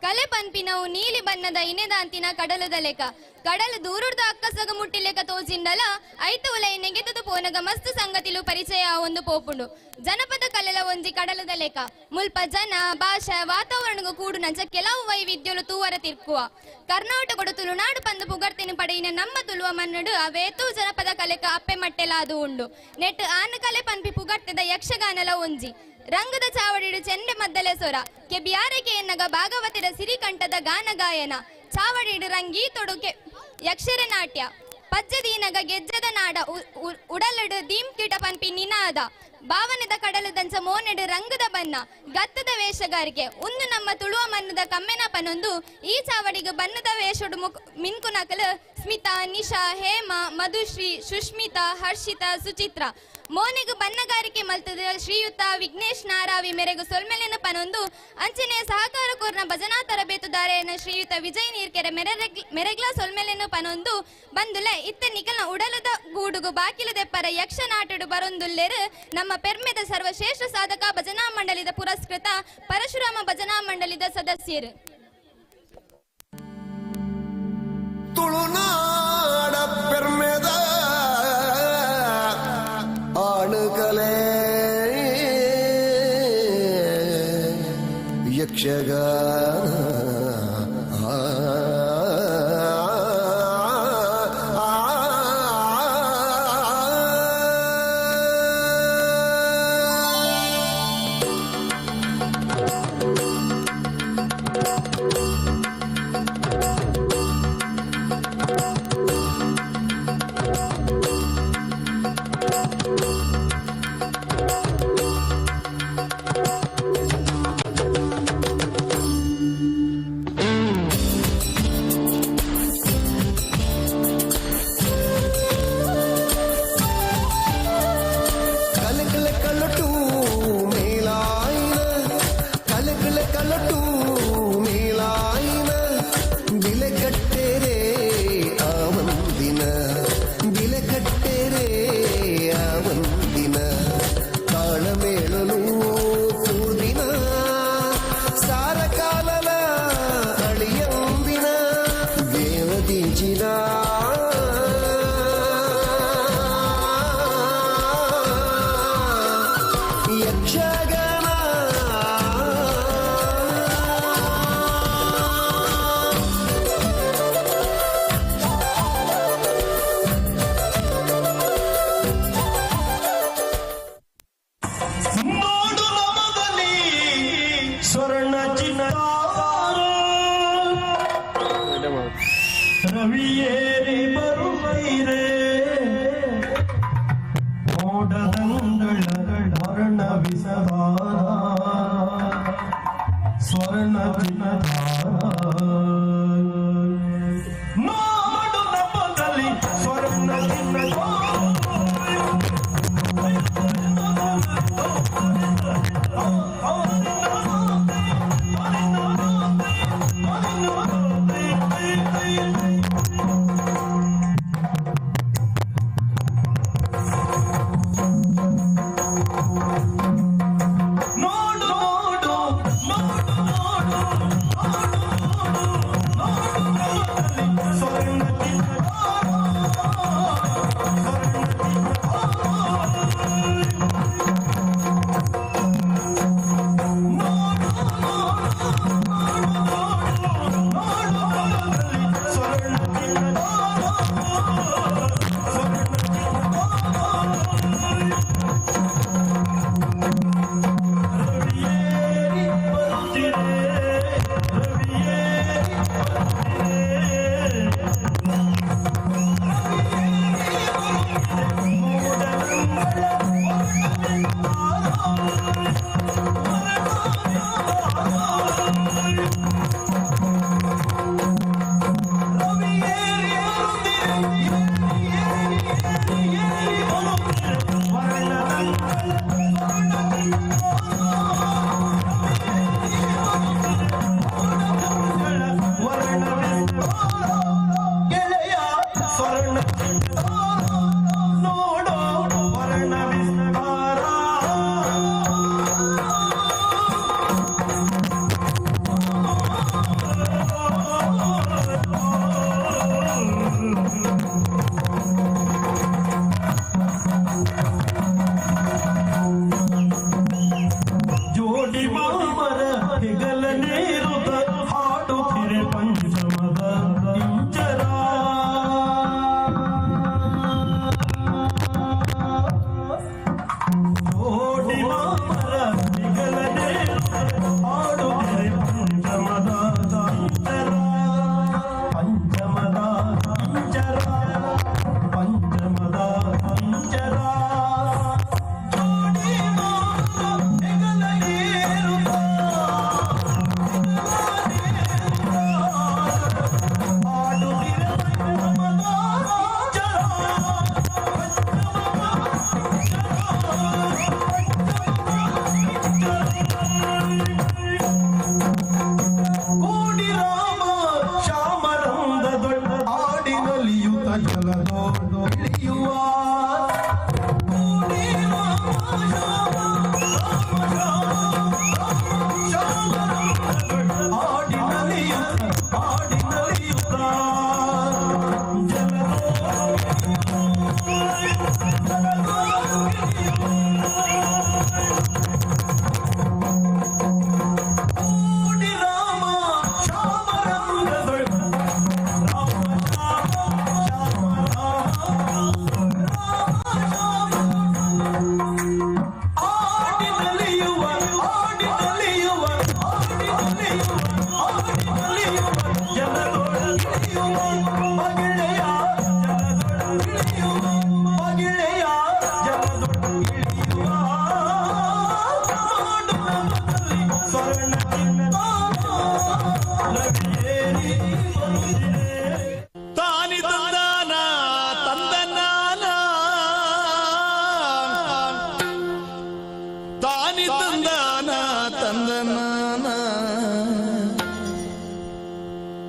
ಕಲೆ ಪನ್ಪಿನವು ನೀಲಿ ಬಣ್ಣದ ಇನೆದಾಂತಿನ ಕಡಲದ ಲೆಕ್ಕ ಕಡಲು ದೂರದ ಅಕ್ಕಸಗ ಮುಟ್ಟಿಲೆಕ ತೋಜಿಂಡಲ ಐತು ಉಲೈ ನೆಗೆತದು ಪೋನಗ ಮಸ್ತ್ ಸಂಗತಿಲು ಪರಿಚಯ ಒಂದು ಪೋಪುಂಡು ಜನಪದ ಕಲೆಲ ಒಂಜಿ ಕಡಲದ ಲೆಕ್ಕ ಮುಲ್ಪ ಜನ ಭಾಷೆ ವಾತಾವರಣಗೂ ಕೂಡು ನಂಚ ಕೆಲವು ವೈವಿಧ್ಯಲು ತೂವರ ತಿರ್ಕುವ ಕರ್ನಾಟಕಡು ತುಳುನಾಡು ಪಂದು ಪುಗರ್ತಿನ ಪಡೆಯಿನ ನಮ್ಮ ತುಳುವ ಮನ್ನಡು ಅವೇತು ಜನಪದ ಕಲೆಕ ಅಪ್ಪೆ ಮಟ್ಟೆಲಾದು ಉಂಡು ನೆಟ್ ಆನ ಕಲೆ ಪನ್ಪಿ ಪುಗರ್ತಿದ ಯಕ್ಷಗಾನಲ ಒಂಜಿ ರಂಗದ ಚಾವಡಿಡು ಚೆಂಡೆ ಮದ್ದಲೆ ಸೊರ ಕೆ ಬ್ಯಾರಕೆ ಎನ್ನಗ ಭಾಗವತಿರ ಸಿರಿಕಂಠದ ಗಾನ ಗಾಯನ ಚಾವಡಿಡು ರಂಗಿ ತೊಡುಕೆ ಯಕ್ಷರ ನಾಟ್ಯ ಪಜ್ಜದೀನಗ ಗೆಜ್ಜದ ನಾಡ ಉಡಲಡು ದೀಮ್ ಕೀಟ ಪನ್ಪಿ ನಿನಾದ ಭಾವನದ ಕಡಲದಂಚ ಮೋನೆಡು ರಂಗದ ಬಣ್ಣ ಗತ್ತದ ವೇಷಗಾರಿಕೆ ಒಂದು ನಮ್ಮ ತುಳುವ ಮನ್ನದ ಕಮ್ಮೆನ ಪನೊಂದು ಈ ಚಾವಡಿಗೆ ಬಣ್ಣದ ವೇಷಡು ಮಿನ್ಕುನಕಲು ಸ್ಮಿತಾ ನಿಶಾ ಹೇಮ ಮಧುಶ್ರೀ ಸುಷ್ಮಿತಾ ಹರ್ಷಿತಾ ಸುಚಿತ್ರ ಮೋನೆಗು ಬಣ್ಣಗಾರಿಕೆ ಮಲ್ತದ ಶ್ರೀಯುತ ವಿಘ್ನೇಶ್ ನಾರಾವಿ ಮೇರೆಗು ಸೊಲ್ಮೆಲೆನ ಪನೊಂದು ಅಂಚನೆ ಸಹಕಾರ ಕೋರ್ನ ಭಜನಾ ತರಬೇತುದಾರೆಯನ್ನ ಶ್ರೀಯುತ ವಿಜಯ್ ನೀರ್ಕೆರೆ ಮೆರೆಗ್ಲಾ ಸೊಲ್ಮೆಲೆನ ಪನೊಂದು ಬಂದುಲೆ ಇತ್ತ ನಿಕಲ್ನ ಉಡಲದ ಗೂಡುಗು ಬಾಕಿಲ ದೆಪ್ಪರ ಯಕ್ಷ ನಾಟಡು ಬರೊಂದುಲ್ಲೆರು ನಮ್ಮ ಪೆರ್ಮೆದ ಸರ್ವಶ್ರೇಷ್ಠ ಸಾಧಕ ಭಜನಾ ಮಂಡಳಿದ ಪುರಸ್ಕೃತ ಪರಶುರಾಮ ಭಜನಾ ಮಂಡಳಿದ ಸದಸ್ಯರು ತುಳುನಾಡ ಪೆರ್ಮೆದ ಆಣುಕಲೆ ಯಕ್ಷಗಾನ ರವಿಯೇರಿ ಬರುವೈರೇ ಮೋಡದಂಗಳ ವರ್ಣವಿಸಬಾರ ಸ್ವರ್ಣ ನೋಡು ನಮ್ಮದಲ್ಲಿ ಸ್ವರ್ಣ ನೋಡು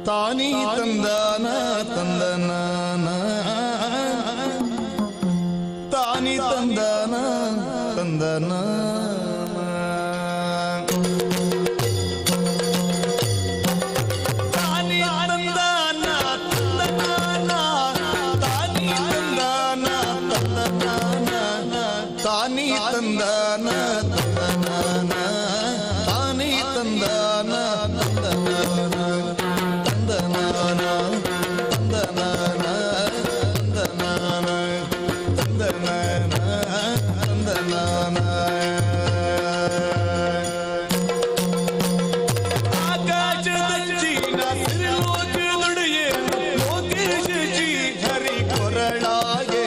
ತಾನಿ ತಂದಾನ ತಂದನಾನ ತಾನಿ ತಂದಾನ ತಂದನ ತಾನಿ ತಂದಾನ ತಂದನಾನ ತಾನಿ ತಂದಾನ ತಂದನಾನ ತಾನಿ ತಂದಾನ ತಂದನಾನ ತಾನಿ ತಂದಾನ ತಂದನಾನ ತಂದನಾನ ತಂದನಾನ ತಂದನಾನ ತಂದನಾನ ತಂದನಾನ ಆಕಾಶದಂಚಿ ನಸಿರು ನುಡಿಯೇ ಲೋಕೇಶ ಜಿ ಹರಿ ಕೊರಳಾಗೆ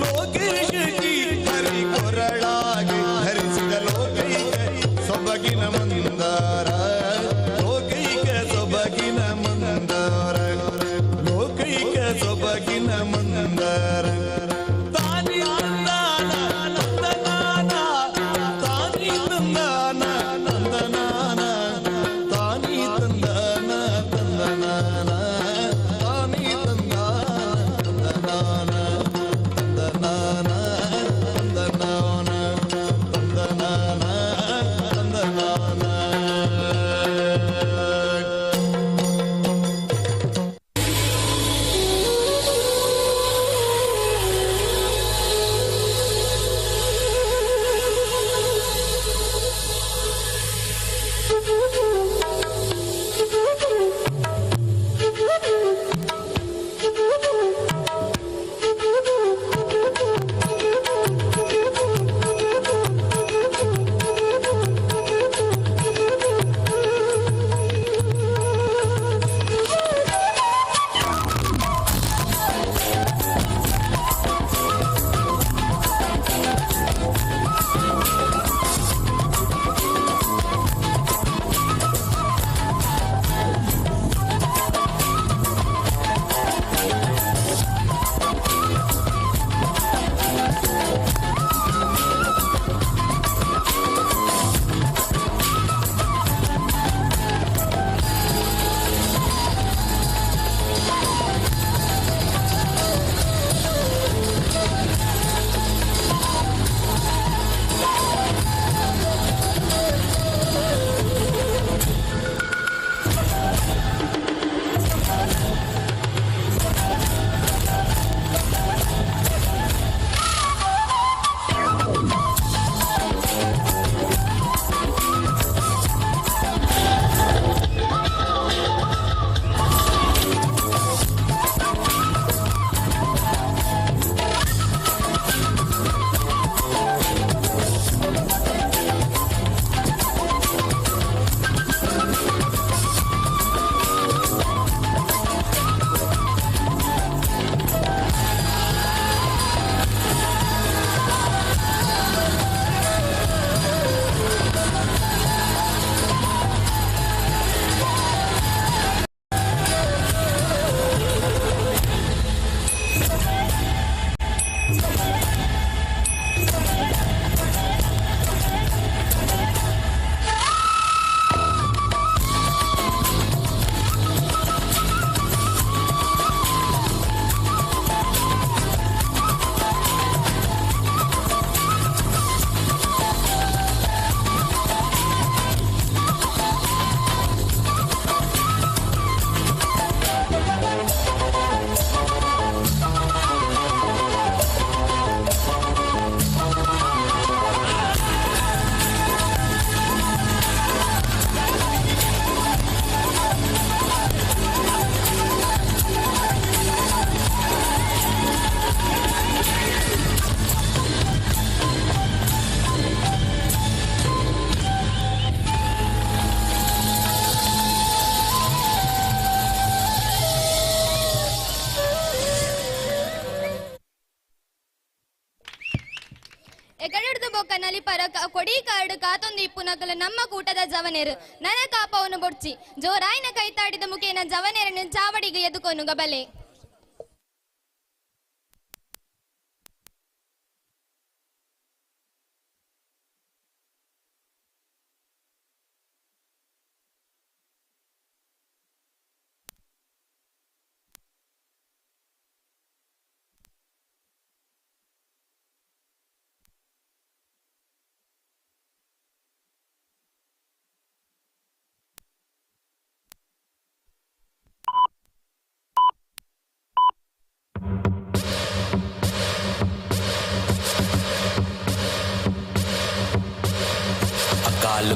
ಲೋಕೇಶ ಜಿ ಹರಿ ಕೊರಳಾಗೆ ಧರಿಸಿದ ಲೋಕೈಕ ಸೊಬಗಿನ ಮಂದಾರ ಲೋಕೈಕ ಸೊಬಗಿನ ಮಂದಾರ ಲೋಕೈಕ ಸೊಬಗಿನ ಮಂದಾರ ತಾನಿ ತಂದಾನ ನಂದನಾನ ತಾನಿ ತಂದಾನ ನಂದನಾನ ತಾನಿ ತಂದಾನ ತಂದನಾನ ತಾನಿ ತಂದಾನ ತಂದನಾನ ತಂದನಾನ ತಂದನಾನ ತಂದನಾನ ತಂದನಾನ ಎಕಡೆಡ್ದು ಬೊಕ್ಕ ನಲಿಪರ ಕೊಡಿ ಕಾರ್ಡ್ ಕಾತೊಂದು ಇಪ್ಪು ನಕಲು ನಮ್ಮ ಕೂಟದ ಜವನೇರು ನನ ಕಾಪವನ್ನು ಬೊಡ್ಚಿ ಜೋರಾಯಿನ ಕೈತಾಡಿದ ಮುಖೇನ ಜವನೇರನ್ನು ಚಾವಡಿಗೆ ಎದುಕೊನು ಗಬಲೆ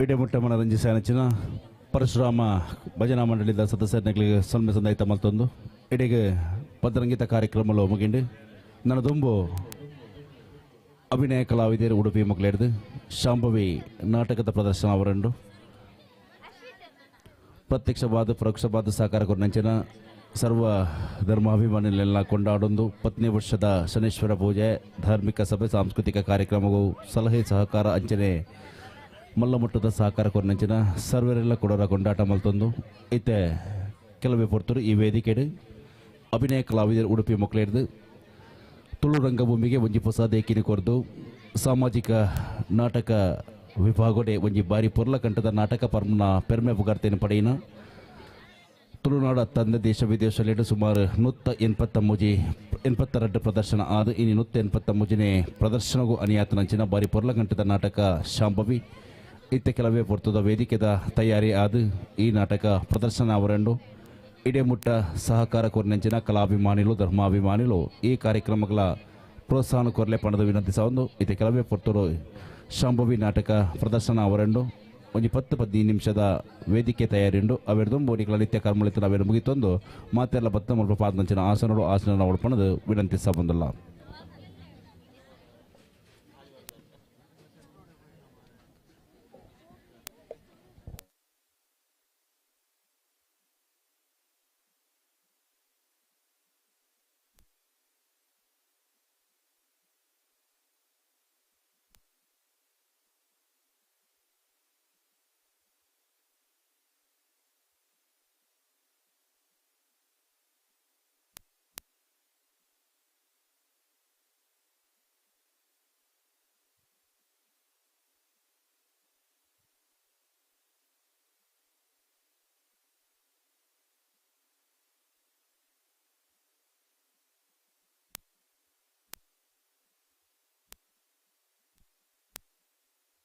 ಇಡೆಮುಟ್ಟ ಮನರಂಜಿಸಿನ ಪರಶುರಾಮ ಭಜನಾ ಮಂಡಳಿದ ಸದಸ್ಯರಿಗೆ ಸೊಲ್ಮೆ ಸಂದಾಯಿತ ಮಲ್ತೊಂದು ಇಡೆಗೆ ಪದರಂಗಿತ ಕಾರ್ಯಕ್ರಮಗಳು ಮುಗಿಂಡು ನನ್ನ ದುಂಬು ಅಭಿನಯ ಕಲಾವಿದರು ಉಡುಪಿ ಮಕ್ಕಳಿಡ್ದು ಶಾಂಭವಿ ನಾಟಕದ ಪ್ರದರ್ಶನ ಅವರಂಡು ಪ್ರತ್ಯಕ್ಷವಾದ ಪರೋಕ್ಷವಾದ ಸಹಕಾರ ಕೊರ್ನಂಚಿನ ಸರ್ವ ಧರ್ಮಾಭಿಮಾನಿಗಳೆಲ್ಲ ಕೊಂಡಾಡೊಂದು 10ನೇ ವರ್ಷದ ಶನೇಶ್ವರ ಪೂಜೆ ಧಾರ್ಮಿಕ ಸಭೆ ಸಾಂಸ್ಕೃತಿಕ ಕಾರ್ಯಕ್ರಮವು ಸಲಹೆ ಸಹಕಾರ ಅಂಚನೆ ಮಲ್ಲಮುಟ್ಟದ ಸಹಕಾರ ಕೊರ್ನಂಚಿನ ಸರ್ವರೆಲ್ಲ ಕೊಡೋರ ಕೊಂಡಾಟ ಮಲ್ತೊಂದು ಇತ್ತೆ ಕೆಲವೇ ಪೊರ್ತರು ಈ ವೇದಿಕೆಡು ಅಭಿನಯ ಕಲಾವಿದರು ಉಡುಪಿ ಮಕ್ಕಳಿಡ್ದು ತುಳು ರಂಗಭೂಮಿಗೆ ಒಂಜಿ ಹೊಸ ದೇಕಿನಿ ಕೊರ್ದು ಸಾಮಾಜಿಕ ನಾಟಕ ವಿಭಾಗಡೆ ಒಂಜಿ ಬಾರಿ ಪೊರ್ಲ ಕಂಠದ ನಾಟಕ ಪರ್ಮನ ಪೆರ್ಮೆ ಪುಗಾರ್ತೇನೆ ಪಡೆಯಿನ ತುಳುನಾಡ ತಂದೆ ದೇಶ ವಿದೇಶದಲ್ಲಿಡು ಸುಮಾರು 182 ಪ್ರದರ್ಶನ ಆದ ಇನ್ನು 183ನೇ ಪ್ರದರ್ಶನಗೂ ಅನಿಯಾತನಂಚಿನ ಬಾರಿ ಪೊರ್ಲ ಕಂಠದ ನಾಟಕ ಶಾಂಭವಿ ಇತ್ತೆ ಕೆಲವೇ ಪೊರ್ತದ ವೇದಿಕೆದ ತಯಾರಿ ಆದ ಈ ನಾಟಕ ಪ್ರದರ್ಶನ ಅವರಂಡು ಇಡೆಮುಟ್ಟ ಸಹಕಾರ ಕೊರ್ನೆಂಚಿನ ಕಲಾಭಿಮಾನಿಗಳು ಧರ್ಮಾಭಿಮಾನಿಗಳು ಈ ಕಾರ್ಯಕ್ರಮಗಳ ಪ್ರೋತ್ಸಾಹ ಕೊರಲೆ ಪಣದ ವಿನಂತಿಸ ಒಂದು ಇತ್ತೆ ಕೆಲವೇ ಪೊರ್ತರು ಶಾಂಭವಿ ನಾಟಕ ಪ್ರದರ್ಶನ ಅವರಂಡು ಒಂಜಿ 10-15 ನಿಮಿಷದ ವೇದಿಕೆ ತಯಾರಿಂಡು ಅವೆರದು ಬೋಡಿಗಳ ನಿತ್ಯ ಕರ್ಮಳಿತ ಅವೆರಡು ಮುಗಿತೊಂದು ಮಾತೆಲ್ಲ 10 ಪಾದ ನಂಚಿನ ಆಸನಗಳು ಆಸನ ಒಳಪಣದು ವಿನಂತಿಸ ಬಂದಲ್ಲ.